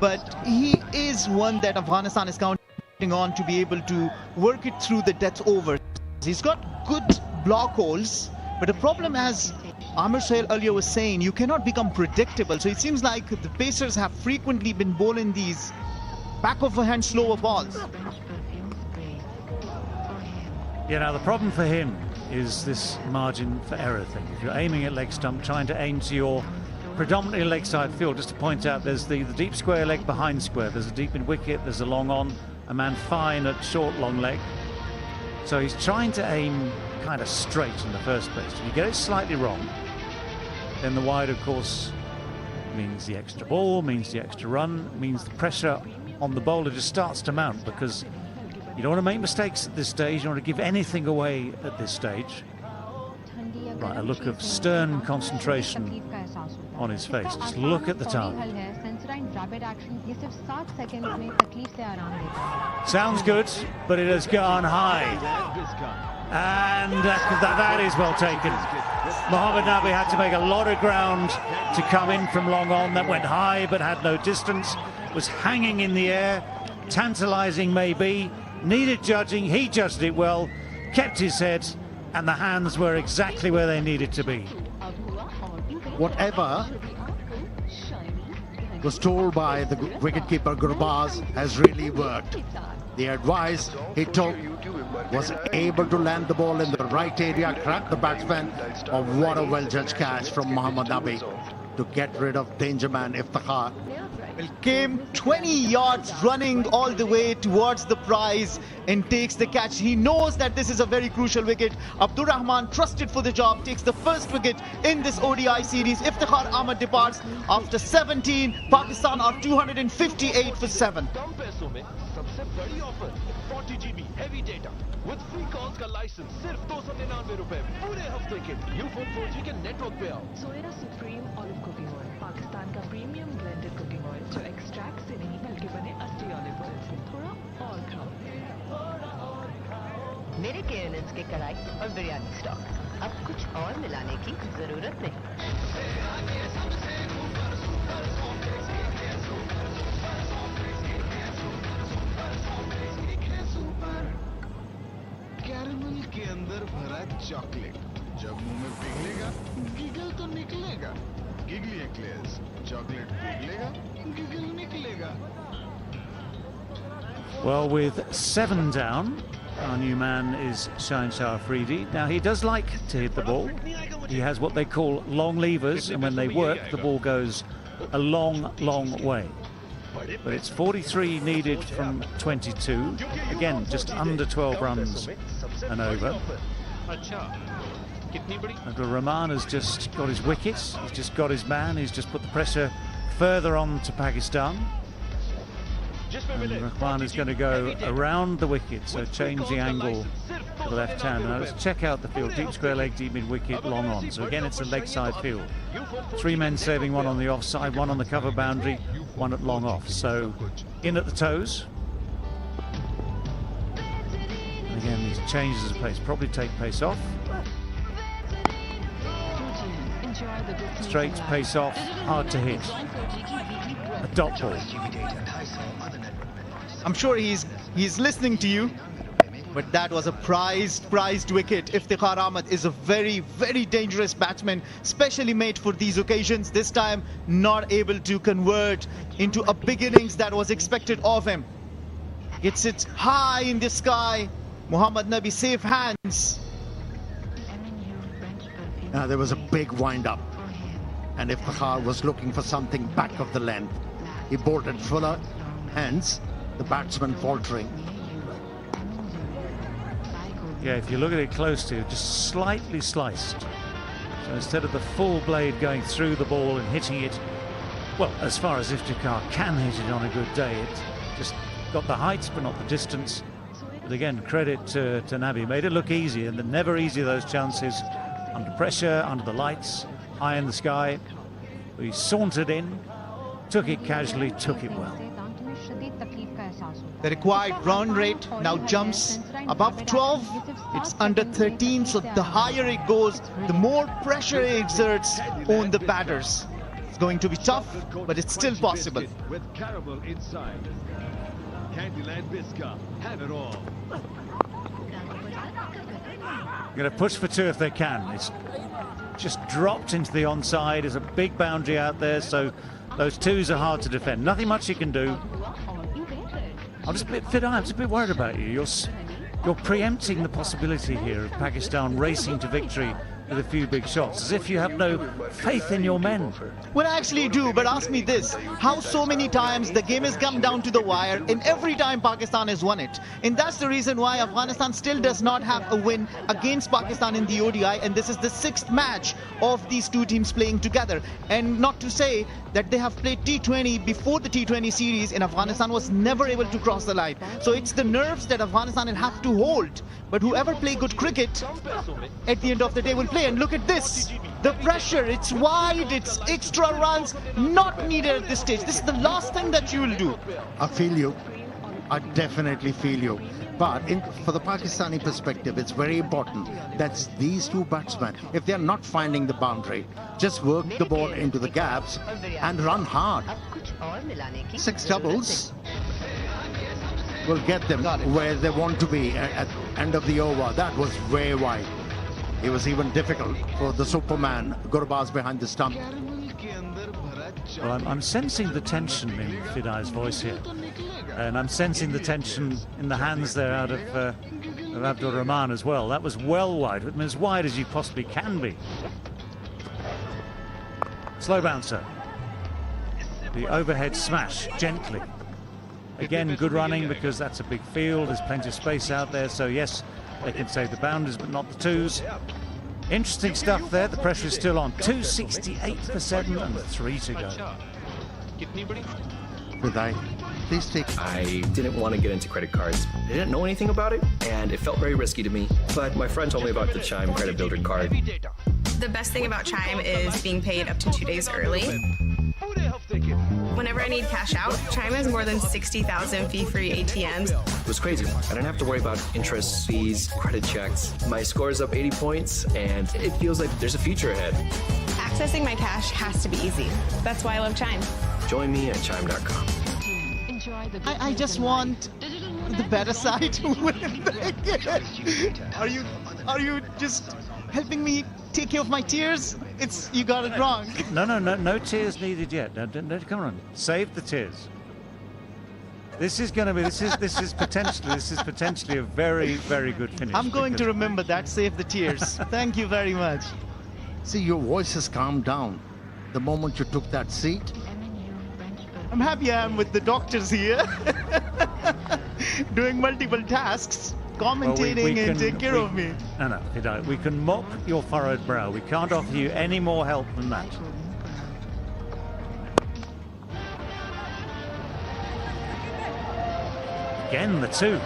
but he is one that Afghanistan is counting on to be able to work it through the death overs. He's got good block holes, but the problem, as Amir Sohail earlier was saying, you cannot become predictable. So it seems like the Pacers have frequently been bowling these back of a hand slower balls. Yeah, now the problem for him is this margin for error thing. If you're aiming at leg stump, trying to aim to your predominantly leg side field, just to point out, there's the deep square leg behind square. There's a deep in wicket, there's a long on, a man fine at short long leg. So he's trying to aim kind of straight in the first place. If you get it slightly wrong, then the wide, of course, means the extra ball, means the extra run, means the pressure on the bowler just starts to mount, because you don't want to make mistakes at this stage. You don't want to give anything away at this stage. Right, a look of stern concentration on his face. Just look at the target. Sounds good, but it has gone high. And that is well taken. Mohammad Nabi had to make a lot of ground to come in from long on. That went high but had no distance. Was hanging in the air. Tantalising maybe. Needed judging. He judged it well. Kept his head. And the hands were exactly where they needed to be. Whatever was told by the wicketkeeper Gurbaz has really worked. The advice he took was able to land the ball in the right area, crack the batsman. Oh, what a well-judged catch from Mohammad Nabi to get rid of danger man Iftikhar. Well, came 20 yards running all the way towards the prize and takes the catch. He knows that this is a very crucial wicket. Abdur Rahman, trusted for the job, takes the first wicket in this ODI series. Iftikhar Ahmed departs after 17. Pakistan are 258 for 7. सबसे बड़ी offer 40 GB heavy data with free calls का licence सिर्फ 299 रुपए में पूरे हफ्ते के Ufone 4G के नेटवर्क पे आओ। सोया supreme olive cooking oil Pakistan का प्रीमियम ब्लेंडेड कुकिंग ऑयल जो एक्सट्रैक्ट से नहीं बल्कि बने असली ऑलिव ऑयल से। थोड़ा और खाओ। मेरे केएनएस के कढ़ाई और बिरयानी स्टॉक, अब कुछ और मिलाने की जरूरत नहीं। कैरमल के अंदर भरा चॉकलेट, जब मुंह में पिघलेगा गिगल तो निकलेगा। गिगली एक्लेयर्स, चॉकलेट पिघलेगा गिगल निकलेगा। Well, with 7 down, our new man is Shaheen Shah Afridi. Now, he does like to hit the ball. He has what they call long levers, and when they work, the ball goes a long, long way. But it's 43 needed from 22. Again, just under 12 runs and over. Abdur Rahman has just got his wickets. He's just got his man. He's just put the pressure further on to Pakistan. And Rahman is going to go around the wicket, so change the angle to the left hand. Now let's check out the field. Deep square leg, deep mid wicket, long on. So again, it's a leg side field. 3 men saving, 1 on the offside, 1 on the cover boundary, 1 at long off. So in at the toes. And again, these changes of pace probably take pace off. Straight pace off, hard to hit. A dot ball. I'm sure he's listening to you, but that was a prized wicket. Iftikhar Ahmed is a very, very dangerous batsman, specially made for these occasions. This time, not able to convert into a big innings that was expected of him. Gets it high in the sky. Mohammad Nabi, safe hands. Now there was a big wind-up, and Iftikhar was looking for something back of the length. He bolted fuller, hence the batsman faltering. Yeah, if you look at it closely, just slightly sliced. So instead of the full blade going through the ball and hitting it, well, as far as Iftikhar can hit it on a good day, it just got the heights but not the distance. But again, credit to Nabi. Made it look easy, and never easy, those chances. Under pressure, under the lights, high in the sky. He sauntered in, took it casually, took it well. The required run rate now jumps above 12. It's under 13, so the higher it goes, the more pressure it exerts on the batters. It's going to be tough, but it's still possible. With caramel inside. Candyland Bisca, have it all. Going to push for 2 if they can. It's just dropped into the onside. There's a big boundary out there, so those 2s are hard to defend. Nothing much you can do. I'm just a bit worried about you. you're preempting the possibility here of Pakistan racing to victory with a few big shots, as if you have no faith in your men. Well, I actually do, but ask me this. How so many times the game has come down to the wire and every time Pakistan has won it? And that's the reason why Afghanistan still does not have a win against Pakistan in the ODI, and this is the 6th match of these two teams playing together. And not to say that they have played T20 before the T20 series, and Afghanistan was never able to cross the line. So it's the nerves that Afghanistan will have to hold. But whoever play good cricket at the end of the day will play. And look at this, the pressure, it's wide, it's extra runs, not needed at this stage. This is the last thing that you will do. I feel you. I definitely feel you. But for the Pakistani perspective, it's very important that these two batsmen, if they're not finding the boundary, just work the ball into the gaps and run hard. 6 doubles will get them where they want to be at the end of the over. That was way wide. It was even difficult for the Superman, Gurbaz, behind the stump. Well, I'm sensing the tension in Fidai's voice here. And I'm sensing the tension in the hands there out of Abdur Rahman as well. That was well wide, I mean, as wide as you possibly can be. Slow bouncer. The overhead smash, gently. Again, good running because that's a big field. There's plenty of space out there. So yes, they can save the boundaries, but not the twos. Interesting stuff there. The pressure is still on. 268 for 7 and 3 to go. Please take. I didn't want to get into credit cards. I didn't know anything about it, and it felt very risky to me. But my friend told me about the Chime Credit Builder card. The best thing about Chime is being paid up to 2 days early. Whenever I need cash out, Chime has more than 60,000 fee-free ATMs. It was crazy. I didn't have to worry about interest, fees, credit checks. My score is up 80 points, and it feels like there's a future ahead. Accessing my cash has to be easy. That's why I love Chime. Join me at chime.com. I just want the better side to win the game. Are you just helping me take care of my tears? You got it wrong. No tears needed yet. No, come on, save the tears. This is potentially a very, very good finish. I'm going to remember that. Save the tears. Thank you very much. See, your voice has calmed down the moment you took that seat. I'm happy I am with the doctors here, doing multiple tasks, commentating and taking care of me. No, we can mop your furrowed brow. We can't offer you any more help than that. Again, the 2.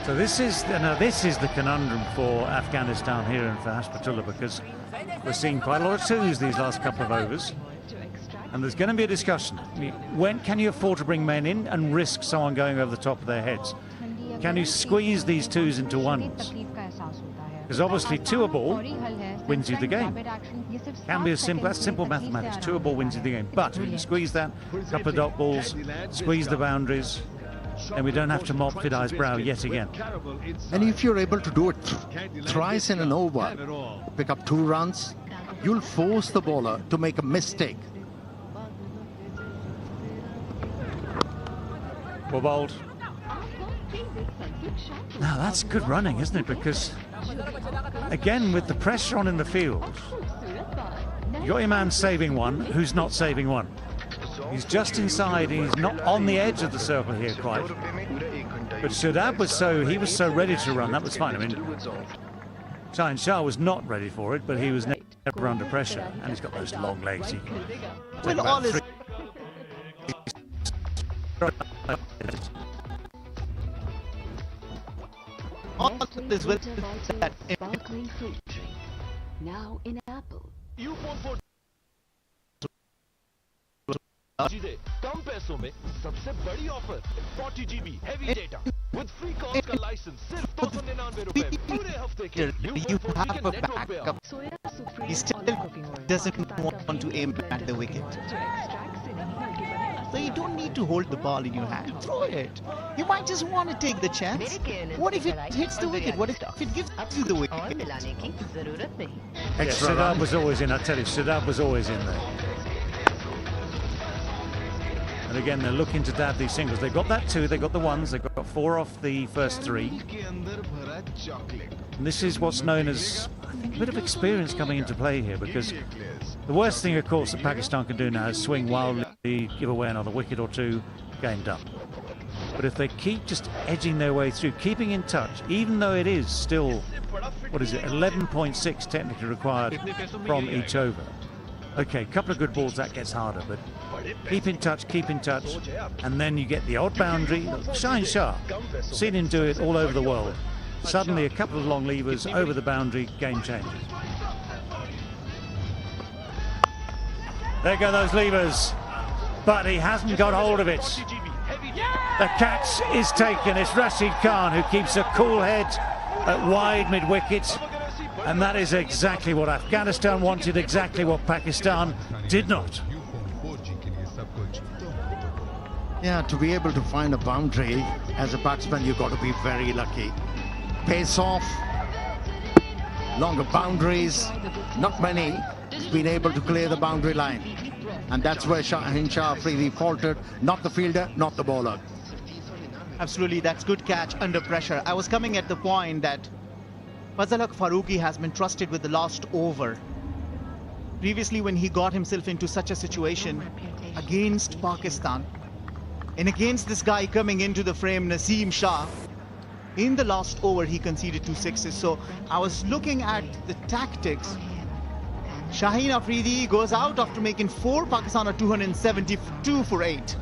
So this is the conundrum for Afghanistan here and for Hashmatullah, because we're seeing quite a lot of 2s these last couple of overs. And there's going to be a discussion. When can you afford to bring men in and risk someone going over the top of their heads? Can you squeeze these 2s into 1s? Because obviously 2 a ball wins you the game. Can be as simple, that's simple mathematics. 2 a ball wins you the game. But we can squeeze that, couple of dot balls, squeeze the boundaries, and we don't have to mop Fidai's brow yet again. And if you're able to do it thrice in an over, pick up 2 runs, you'll force the bowler to make a mistake. Well bowled. Now that's good running, isn't it? Because again, with the pressure on in the field, you got your man saving 1 who's not saving 1. He's just inside. He's not on the edge of the circle here quite. But Shadab was so ready to run. That was fine. I mean, Shahin Shah was not ready for it, but he was never under pressure, and he's got those long legs. He can take about 3. Sparkling fruit drink. Now in Apple. कम पैसों में सबसे बड़ी offer 40 GB heavy data with free calls का licence सिर्फ 299 रुपए पूरे हफ्ते के You have a backup. He still doesn't want to aim at the wicket. So you don't need to hold the ball in your hand. Throw it. You might just want to take the chance. What if it hits the wicket? What if it gives you the wicket? Shadab was always in. I tell you, Shadab was always in there. And again, they're looking to dab these singles. They've got that 2, they've got the 1s, they've got 4 off the first 3. And this is what's known as, I think, a bit of experience coming into play here, because the worst thing, of course, that Pakistan can do now is swing wildly, give away another wicket or 2, game done. But if they keep just edging their way through, keeping in touch, even though it is still, what is it, 11.6 technically required from each over. Okay, a couple of good balls, that gets harder, but keep in touch, and then you get the odd boundary. Shaheen Shah, seen him do it all over the world. Suddenly a couple of long levers over the boundary, game changes. There go those levers, but he hasn't got hold of it. The catch is taken. It's Rashid Khan who keeps a cool head at wide mid-wicket. And that is exactly what Afghanistan wanted, exactly what Pakistan did not. Yeah, to be able to find a boundary as a batsman, you've got to be very lucky. Pace off, longer boundaries, not many been able to clear the boundary line. And that's where Shaheen Shah Afridi faltered, not the fielder, not the bowler. Absolutely, that's good catch under pressure. I was coming at the point that Fazal Farooqi has been trusted with the last over. Previously, when he got himself into such a situation against Pakistan, and against this guy coming into the frame, Naseem Shah, in the last over he conceded 2 sixes. So I was looking at the tactics. Shaheen Afridi goes out after making 4, Pakistan are 272 for 8.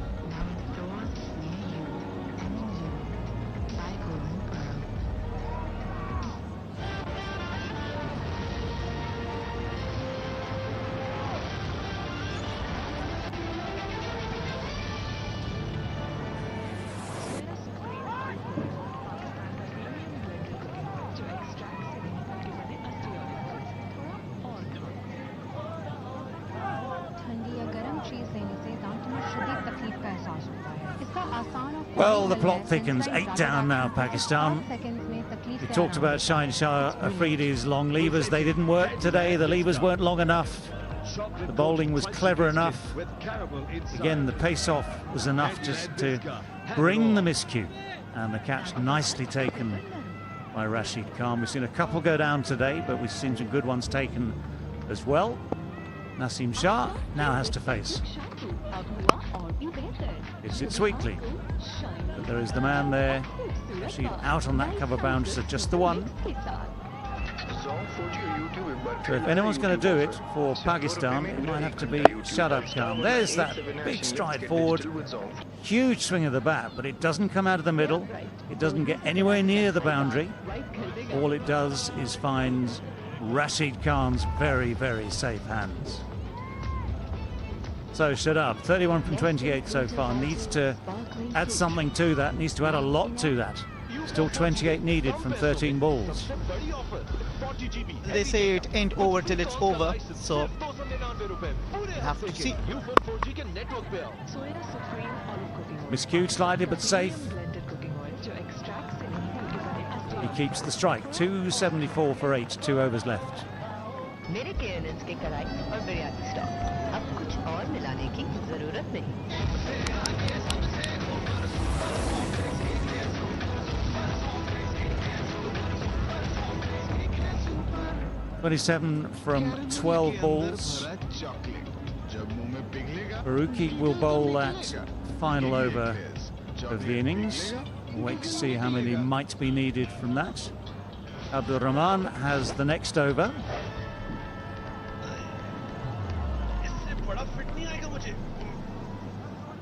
Well, the plot thickens. 8 down now, Pakistan. We talked about Shaheen Shah Afridi's long levers. They didn't work today. The levers weren't long enough. The bowling was clever enough. Again, the pace-off was enough just to bring the miscue. And the catch nicely taken by Rashid Khan. We've seen a couple go down today, but we've seen some good ones taken as well. Naseem Shah now has to face. Hits it sweetly. But there is the man there. Rashid out on that cover boundary, so just the 1. So if anyone's going to do it for Pakistan, it might have to be Shadab Khan. There's that big stride forward. Huge swing of the bat, but it doesn't come out of the middle. It doesn't get anywhere near the boundary. All it does is find Rashid Khan's very, very safe hands. So Shadab, 31 from 28 so far, needs to add something to that, needs to add a lot to that. Still 28 needed from 13 balls. They say it ain't over till it's over, so we'll have to see. Miscued slightly, but safe. He keeps the strike. 274 for 8, 2 overs left. मेरे KNS के कढ़ाई और biryani stock अब कुछ और मिलाने की जरूरत नहीं 27 from 12 balls. Farooqi will bowl that final over of the innings. We'll wait to see how many might be needed from that. Abdul Rahman has the next over.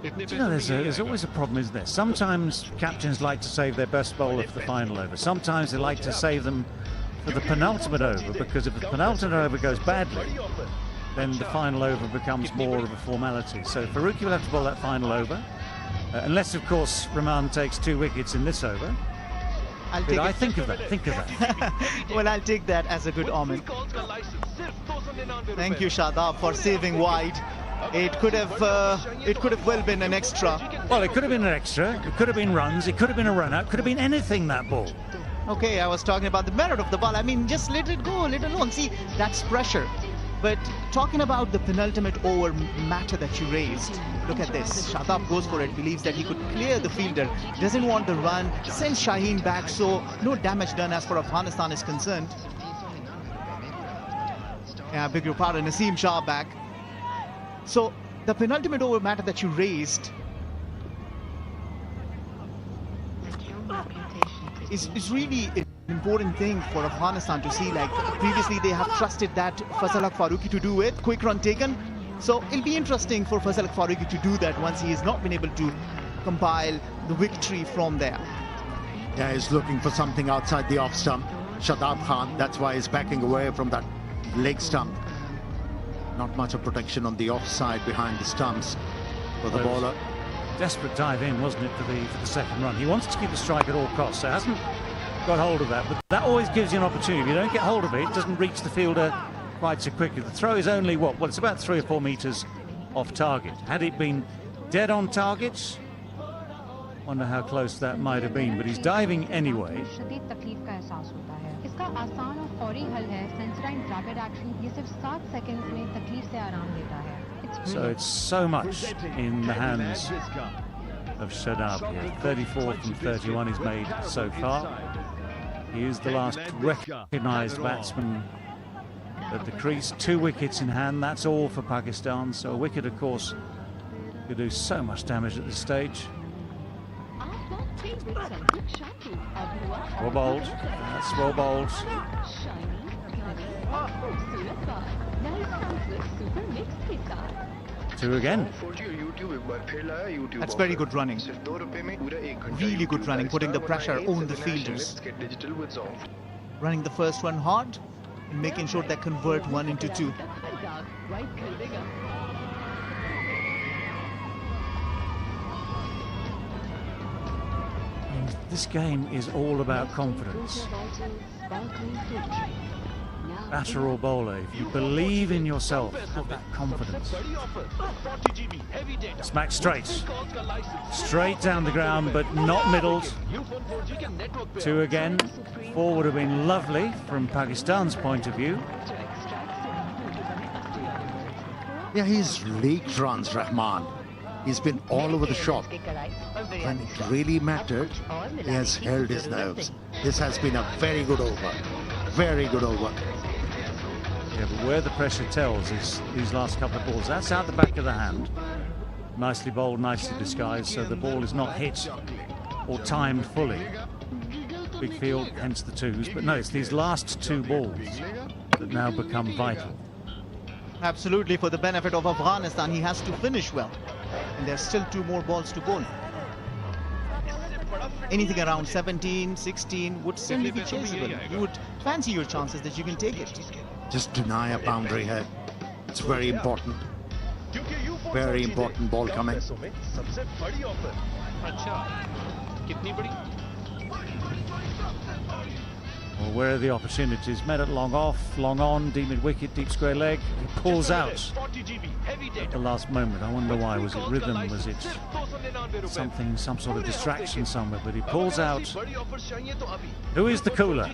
Do you know, there's always a problem, isn't there? Sometimes captains like to save their best bowler for the final over. Sometimes they like to save them for the penultimate over, because if the penultimate over goes badly, then the final over becomes more of a formality. So Farooqi will have to bowl that final over, unless, of course, Rahman takes 2 wickets in this over. I think of that. Think of that. Well, I'll take that as a good omen. Thank you, Shadab, for saving wide. It could have well been an extra. Well, it could have been an extra. It could have been runs. It could have been a run out. It could have been anything, that ball. Okay, I was talking about the merit of the ball. I mean, just let it go, let it alone. See, that's pressure. But talking about the penultimate over matter that you raised, look at this. Shadab goes for it, believes that he could clear the fielder, doesn't want the run, sends Shaheen back, so no damage done as far as Afghanistan is concerned. Yeah, I beg your pardon, Naseem Shah back. So the penultimate over matter that you raised is really an important thing for Afghanistan to see. Like previously they have trusted that Fazal Haq Farooqi to do it, quick run taken. So it'll be interesting for Fazal Haq Farooqi to do that once he has not been able to compile the victory from there. Yeah, he's looking for something outside the off stump. Shadab Khan, that's why he's backing away from that leg stump. Not much of protection on the offside behind the stumps for the bowler. Desperate dive in, wasn't it, for the second run? He wants to keep the strike at all costs, so hasn't got hold of that, but that always gives you an opportunity. If you don't get hold of it, it doesn't reach the fielder quite so quickly. The throw is only what? Well, it's about 3 or 4 metres off target. Had it been dead on target, wonder how close that might have been, but he's diving anyway. So it's so much in the hands of Shadab here. 34 from 31 he's made so far. He is the last recognised batsman at the crease. 2 wickets in hand, that's all for Pakistan. So a wicket, of course, could do so much damage at this stage. Well bowled, that's well bowled. 2 again. That's very good running. Really good running, putting the pressure on the fielders. Running the first one hard and making sure they convert 1 into 2. And this game is all about confidence. Batter or bowler, if you believe in yourself, have that confidence. Smack straight. Straight down the ground, but not middled. 2 again. 4 would have been lovely from Pakistan's point of view. Yeah, he's leaked runs, Rahman. He's been all over the shop. When it really mattered, he has held his nerves. This has been a very good over. Very good over. Yeah, but where the pressure tells is these last couple of balls. That's out the back of the hand. Nicely bowled, nicely disguised, so the ball is not hit or timed fully. Big field, hence the 2s. But no, it's these last 2 balls that now become vital. Absolutely, for the benefit of Afghanistan, he has to finish well. And there's still 2 more balls to bowl. Anything around 17, 16 would certainly be chaseable. You would fancy your chances that you can take it. Just deny a boundary here. It's very important. Very important ball coming. Well, where are the opportunities? Met at long off, long on, deep mid wicket, deep square leg. He pulls out at the last moment. I wonder why. Was it rhythm? Was it something, some sort of distraction somewhere? But he pulls out. Who is the cooler?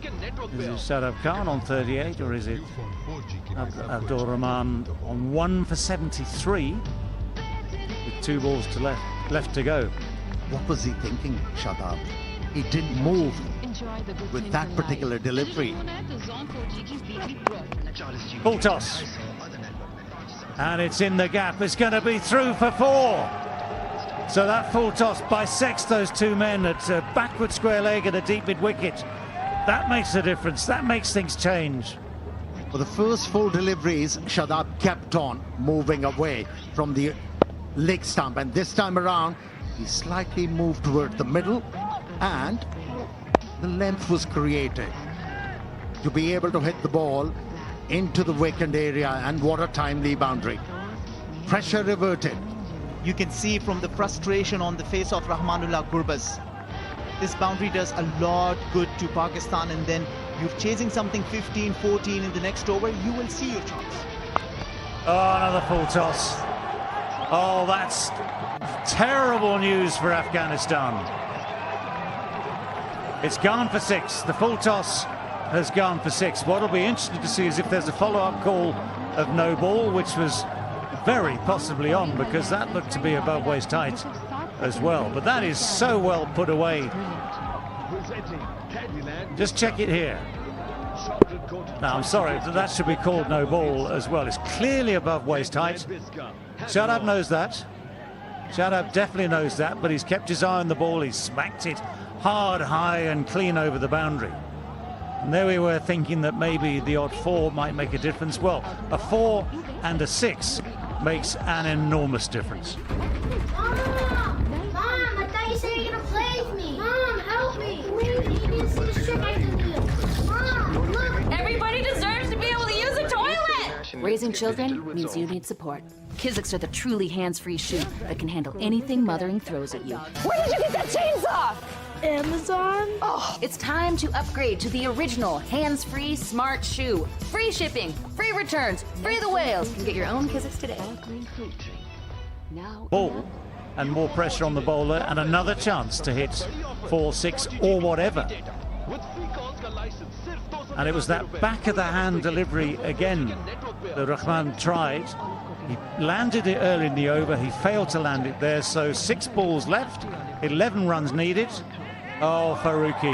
Is it Shadab Khan on 38, or is it Abdul Rahman on 1 for 73 with 2 balls to left to go? What was he thinking, Shadab? He didn't move with that particular delivery. Full toss. And it's in the gap. It's going to be through for 4. So that full toss bisects those 2 men at a backward square leg and a deep mid wicket. That makes a difference. That makes things change. For the first 4 deliveries, Shadab kept on moving away from the leg stump. And this time around, he slightly moved toward the middle, and the length was created to be able to hit the ball into the vacant area, and what a timely boundary. Pressure reverted. You can see from the frustration on the face of Rahmanullah Gurbaz. This boundary does a lot good to Pakistan, and then you're chasing something 15, 14 in the next over, you will see your chance. Oh, another full toss. Oh, that's terrible news for Afghanistan. It's gone for 6. The full toss has gone for 6. What'll be interesting to see is if there's a follow-up call of no ball, which was very possibly on, because that looked to be above waist height as well. But that is so well put away. Just check it here. Now, I'm sorry, that should be called no ball as well. It's clearly above waist height. Shadab knows that. Shadab definitely knows that, but he's kept his eye on the ball. He's smacked it hard, high and clean over the boundary. And there we were thinking that maybe the odd 4 might make a difference. Well, a 4 and a 6 makes an enormous difference. Mom, I thought you said you were going to play with me. Mom, help me. Please, you need to see the trick I can do. Mom, look. Everybody deserves to be able to use a toilet. Raising children means you need support. Kiziks are the truly hands-free shoe that can handle anything mothering throws at you. Where did you get that chainsaw? Amazon? Oh, it's time to upgrade to the original hands-free smart shoe. Free shipping, free returns, free the whales. You can get your own Kiziks today. Ball and more pressure on the bowler, and another chance to hit 4, 6 or whatever. And it was that back of the hand delivery again that Rahman tried. He landed it early in the over. He failed to land it there. So 6 balls left, 11 runs needed. Oh, Farooqi.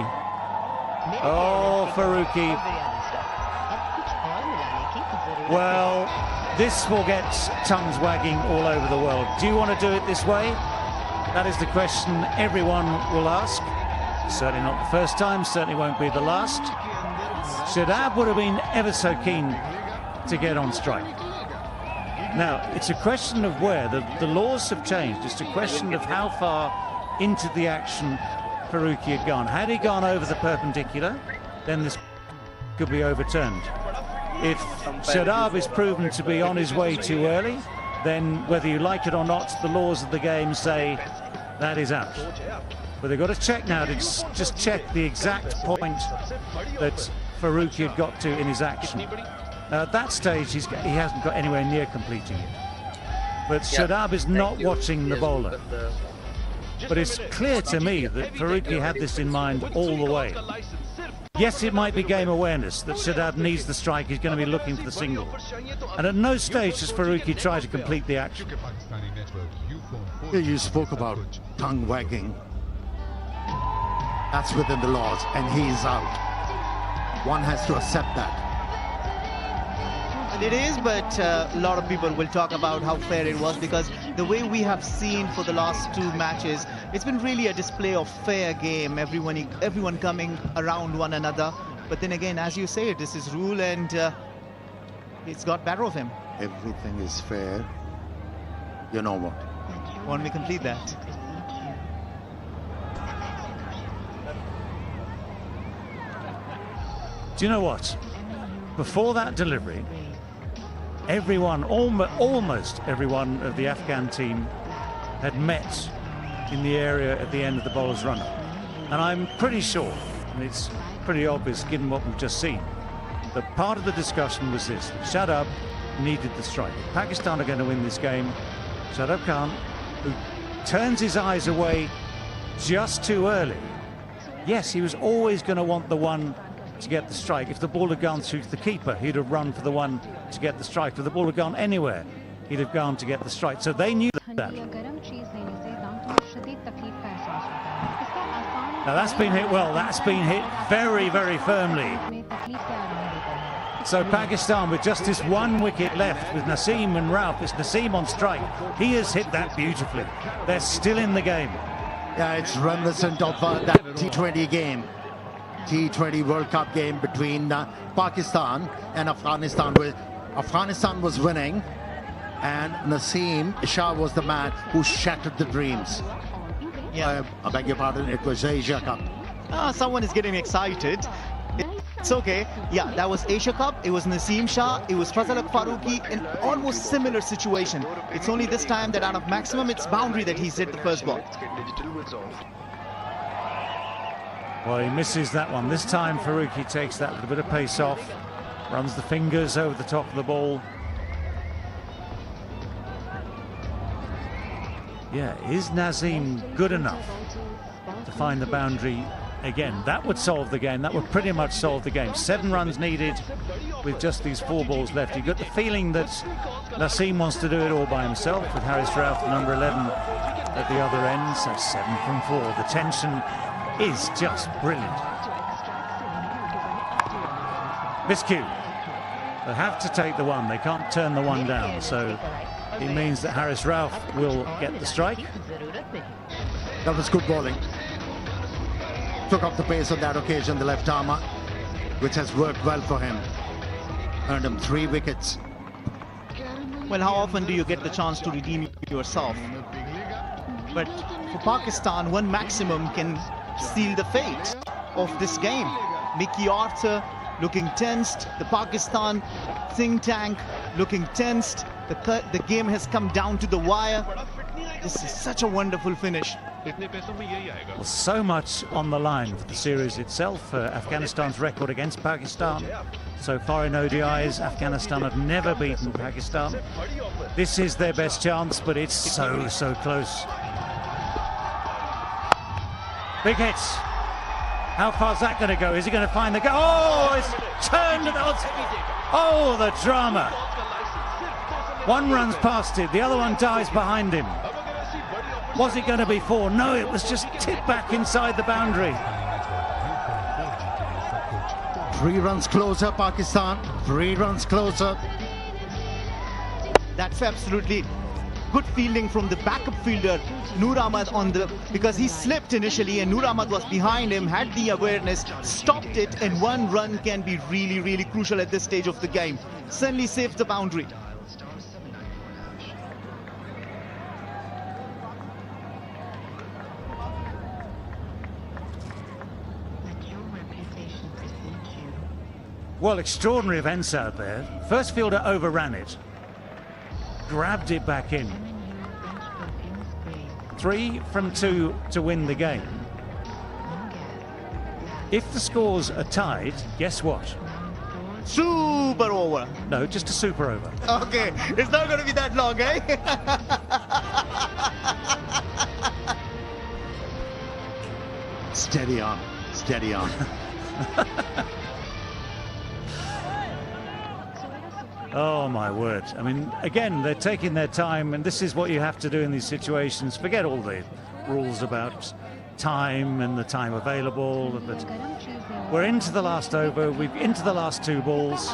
Oh, Farooqi. Well, this will get tongues wagging all over the world. Do you want to do it this way? That is the question everyone will ask. Certainly not the first time, certainly won't be the last. Shadab would have been ever so keen to get on strike. Now, it's a question of where. The laws have changed. It's a question of how far into the action Farooqi had gone. Had he gone over the perpendicular, then this could be overturned. If Shadab is proven to be on his way too early, then whether you like it or not, the laws of the game say that is out. But they've got to check now to just check the exact point that Farooqi had got to in his action. At that stage, he hasn't got anywhere near completing it. But Shadab is not watching the bowler. But it's clear to me that Farooqi had this in mind all the way. Yes, it might be game awareness that Shadab needs the strike. He's going to be looking for the single. And at no stage does Farooqi try to complete the action. You spoke about tongue wagging. That's within the laws, and he's out. One has to accept that. And it is, but a lot of people will talk about how fair it was, because the way we have seen for the last 2 matches, it's been really a display of fair game, everyone coming around one another. But then again, as you say, this is rule, and it's got better of him. Everything is fair. You know what? Won't we complete that? Do you know what? Before that delivery, everyone, almost everyone of the Afghan team had met in the area at the end of the bowler's run-up. And I'm pretty sure, and it's pretty obvious given what we've just seen, that part of the discussion was this: Shadab needed the strike. If Pakistan are going to win this game, Shadab Khan, who turns his eyes away just too early, yes, he was always going to want the one to get the strike. If the ball had gone through the keeper, he'd have run for the one to get the strike. If the ball had gone anywhere, he'd have gone to get the strike. So they knew that. Now that's been hit well. That's been hit very, very firmly. So Pakistan, with just this 1 wicket left, with Naseem and Rauf, it's Naseem on strike. He has hit that beautifully. They're still in the game. Yeah, it's reminiscent of that T20 game. T20 World Cup game between Pakistan and Afghanistan, where Afghanistan was winning and Naseem Shah was the man who shattered the dreams. Yeah. I beg your pardon, it was Asia Cup. Someone is getting excited. It's okay. Yeah, that was Asia Cup. It was Naseem Shah. It was Fazal Farooqi in almost similar situation. It's only this time that out of maximum, it's boundary that he's hit the first ball. Well, he misses that one. This time Farooqi takes that with a bit of pace off, runs the fingers over the top of the ball. Yeah, is Naseem good enough to find the boundary again, that would solve the game. That would pretty much solve the game. 7 runs needed with just these 4 balls left. You got the feeling that Naseem wants to do it all by himself with Haris Rauf, the number 11, at the other end. So 7 from 4. The tension is just brilliant. Miscue. They have to take the 1. They can't turn the 1 down. So it means that Haris Rauf will get the strike. That was good bowling. Took up the pace on that occasion, the left armer, which has worked well for him. Earned him 3 wickets. Well, how often do you get the chance to redeem yourself? But for Pakistan, 1 maximum can seal the fate of this game. Mickey Arthur looking tensed. The Pakistan think tank looking tensed. The game has come down to the wire. This is such a wonderful finish. Well, so much on the line for the series itself. Afghanistan's record against Pakistan. So far in ODIs, Afghanistan have never beaten Pakistan. This is their best chance, but it's so close. Big hits. How far's that going to go? Is he going to find the goal? Oh, it's turned. Oh, the drama. 1 runs past it, the other one dies behind him. Was it going to be 4? No, it was just tipped back inside the boundary. 3 runs closer, Pakistan. 3 runs closer. That's absolutely good fielding from the backup fielder, Noor Ahmad, because he slipped initially and Noor Ahmad was behind him, had the awareness, stopped it, and 1 run can be really crucial at this stage of the game. Certainly saved the boundary. Well, extraordinary events out there. First fielder overran it, grabbed it back in. 3 from 2 to win the game. If the scores are tied, guess what? Super over. No, just a super over. Okay, it's not going to be that long, eh? Steady on, steady on. Oh my word. I mean, again, they're taking their time, and this is what you have to do in these situations. Forget all the rules about time and the time available, but we're into the last over, we're into the last 2 balls.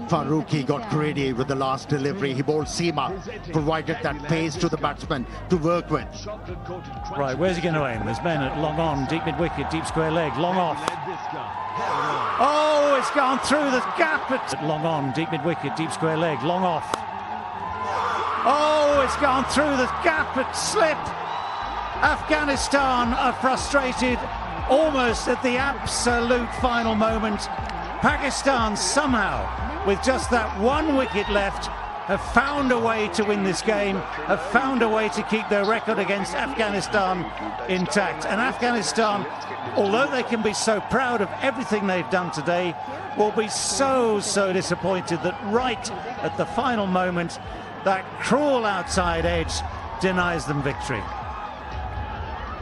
Farooqi got greedy with the last delivery. He bowled Seema, provided that pace to the batsman to work with. Right, where's he going to aim? There's men at long on, deep mid-wicket, deep square leg, long off. Oh, it's gone through the gap. At long on, deep mid-wicket, deep square leg, long off. Oh, it's gone through the gap. It slipped. Afghanistan are frustrated almost at the absolute final moment. Pakistan somehow, with just that 1 wicket left, have found a way to win this game, have found a way to keep their record against Afghanistan intact. And Afghanistan, although they can be so proud of everything they've done today, will be so disappointed that right at the final moment, that cruel outside edge denies them victory.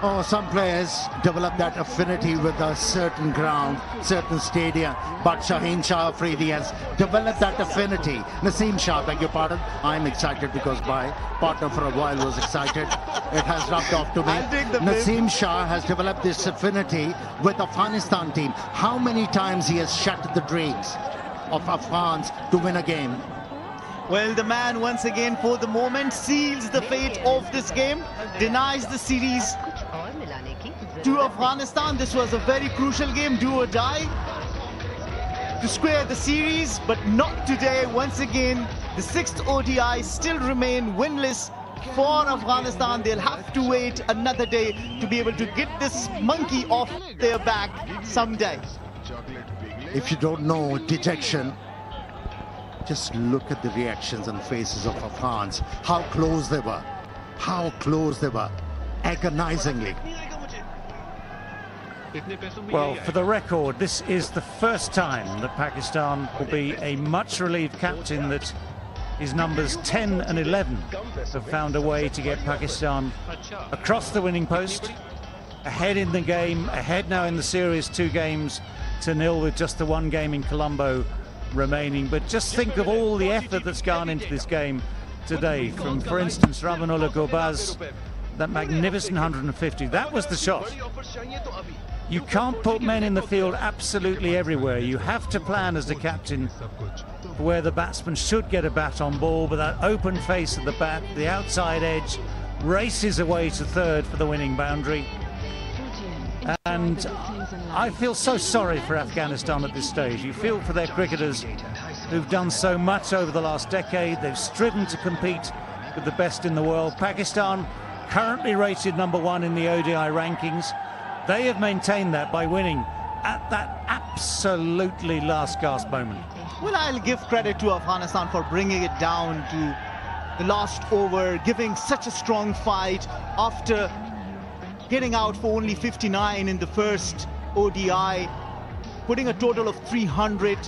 Oh, some players develop that affinity with a certain ground, certain stadium, but Shaheen Shah Afridi has developed that affinity. Naseem Shah, beg your pardon, I'm excited because my partner for a while was excited. It has rubbed off to me. Naseem Shah has developed this affinity with the Afghanistan team. How many times he has shattered the dreams of Afghans to win a game? Well, the man once again for the moment seals the fate of this game, denies the series to Afghanistan. This was a very crucial game, do or die, to square the series, but not today. Once again, the 6th ODI still remain winless for Afghanistan. They'll have to wait another day to be able to get this monkey off their back someday. If you don't know dejection, just look at the reactions and faces of Afghans. How close they were. How close they were. Agonizingly. Well, for the record, this is the first time that Pakistan will be a much relieved captain that his numbers 10 and 11 have found a way to get Pakistan across the winning post, ahead in the game, ahead now in the series 2-0 with just the one game in Colombo remaining. But just think of all the effort that's gone into this game today from, for instance, Ramanullah Gurbaz, that magnificent 150. That was the shot. You can't put men in the field absolutely everywhere. You have to plan as a captain for where the batsman should get a bat on ball, but that open face of the bat, the outside edge, races away to third for the winning boundary. And I feel so sorry for Afghanistan at this stage. You feel for their cricketers who've done so much over the last decade. They've striven to compete with the best in the world. Pakistan, currently rated #1 in the ODI rankings. They have maintained that by winning at that absolutely last gasp moment. Well, I'll give credit to Afghanistan for bringing it down to the last over, giving such a strong fight after getting out for only 59 in the first ODI, putting a total of 300.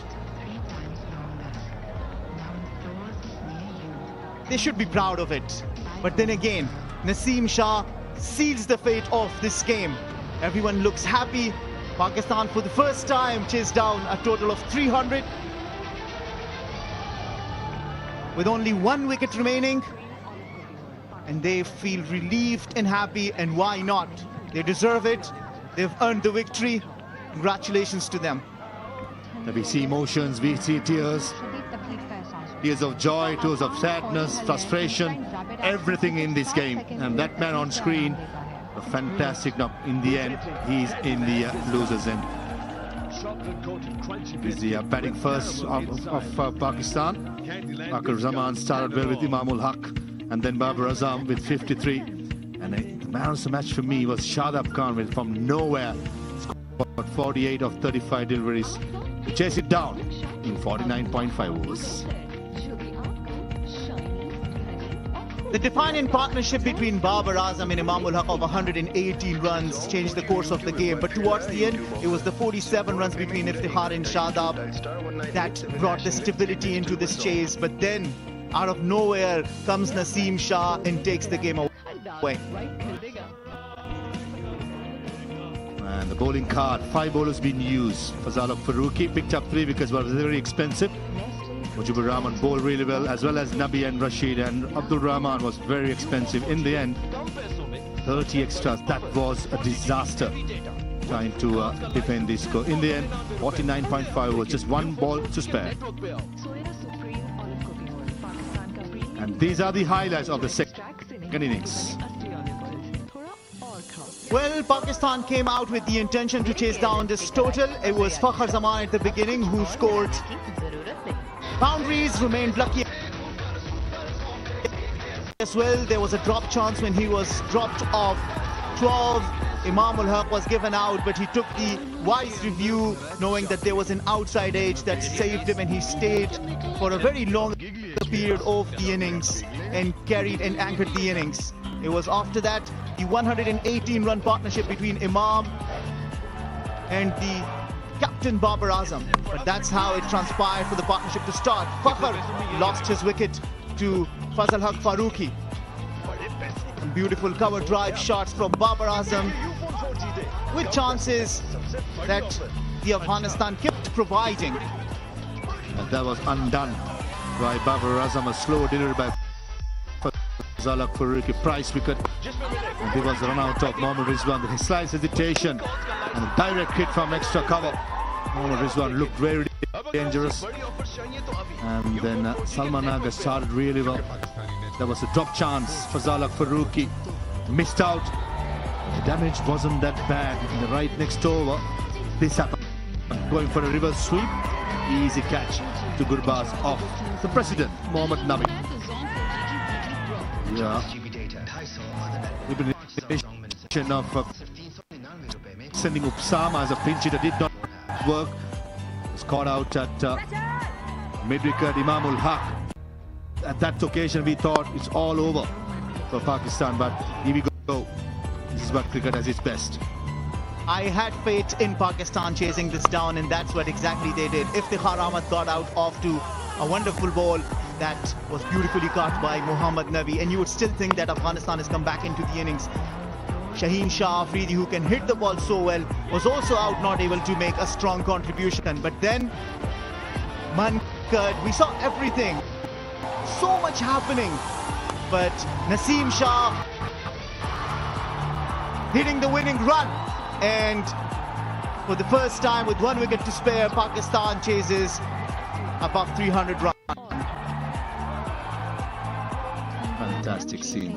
They should be proud of it. But then again, Naseem Shah seals the fate of this game. Everyone looks happy. Pakistan for the first time chased down a total of 300 with only 1 wicket remaining. And they feel relieved and happy, and why not? They deserve it. They've earned the victory. Congratulations to them. We see emotions, we see tears. Tears of joy, tears of sadness, frustration, everything in this game. And that man on screen, a fantastic knock. In the end, he's in the losers' end. He's the batting first of Pakistan. Akar Zaman started well with Imamul Haq, and then Babar Azam with 53. And the man of the match for me was Shadab Khan from nowhere. Scored 48 of 35 deliveries to chase it down in 49.5 overs. The defining partnership between Babar Azam and Imamul Haq of 118 runs changed the course of the game. But towards the end, it was the 47 runs between Iftikhar and Shadab that brought the stability into this chase. But then, out of nowhere, comes Naseem Shah and takes the game away. And the bowling card, 5 bowlers being used. Fazal Farooqi picked up 3 wickets, but was very expensive. Mujibur Rahman bowled really well, as well as Nabi and Rashid, and Abdul Rahman was very expensive. In the end, 30 extras. That was a disaster trying to defend this score. In the end, 49.5 was just 1 ball to spare. And these are the highlights of the second innings. Well, Pakistan came out with the intention to chase down this total. It was Fakhar Zaman at the beginning who scored boundaries, remained lucky as well. There was a drop chance when he was dropped off 12. Imamul Haq was given out, but he took the wise review, knowing that there was an outside edge that saved him, and he stayed for a very long period of the innings and carried and anchored the innings. It was after that the 118-run partnership between Imam and the captain Babar Azam. But that's how it transpired for the partnership to start. Fakhar lost his wicket to Fazal Haq Farooqi. Some beautiful cover drive shots from Babar Azam, with chances that the Afghanistan kept providing. And that was undone by Babar Azam, a slow delivery by Fazal Haq Farooqi, price wicket. And there was a run out of Mohammad Rizwan. His slight hesitation and a direct hit from extra cover. Mohammad Rizwan looked very dangerous. And then Salman Aga started really well. There was a drop chance. Fazal Haq Farooqi missed out. The damage wasn't that bad. In the right next over, this happened. Going for a reverse sweep. Easy catch to Gurbaz off the president, Mohammad Nabi. Yeah. Of sending Upsama as a pinch hitter did not work. Was caught out at mid-wicket. Imamul Haq. At that occasion, we thought it's all over for Pakistan, but here we go. This is what cricket has its best. I had faith in Pakistan chasing this down, and that's what exactly they did. Iftikhar Ahmed got out off to a wonderful ball. That was beautifully caught by Mohammad Nabi, and you would still think that Afghanistan has come back into the innings. Shaheen Shah Afridi, who can hit the ball so well, was also out, not able to make a strong contribution. But then, Mankad, we saw everything. So much happening. But Naseem Shah hitting the winning run. And for the first time, with 1 wicket to spare, Pakistan chases above 300 runs. Fantastic scene.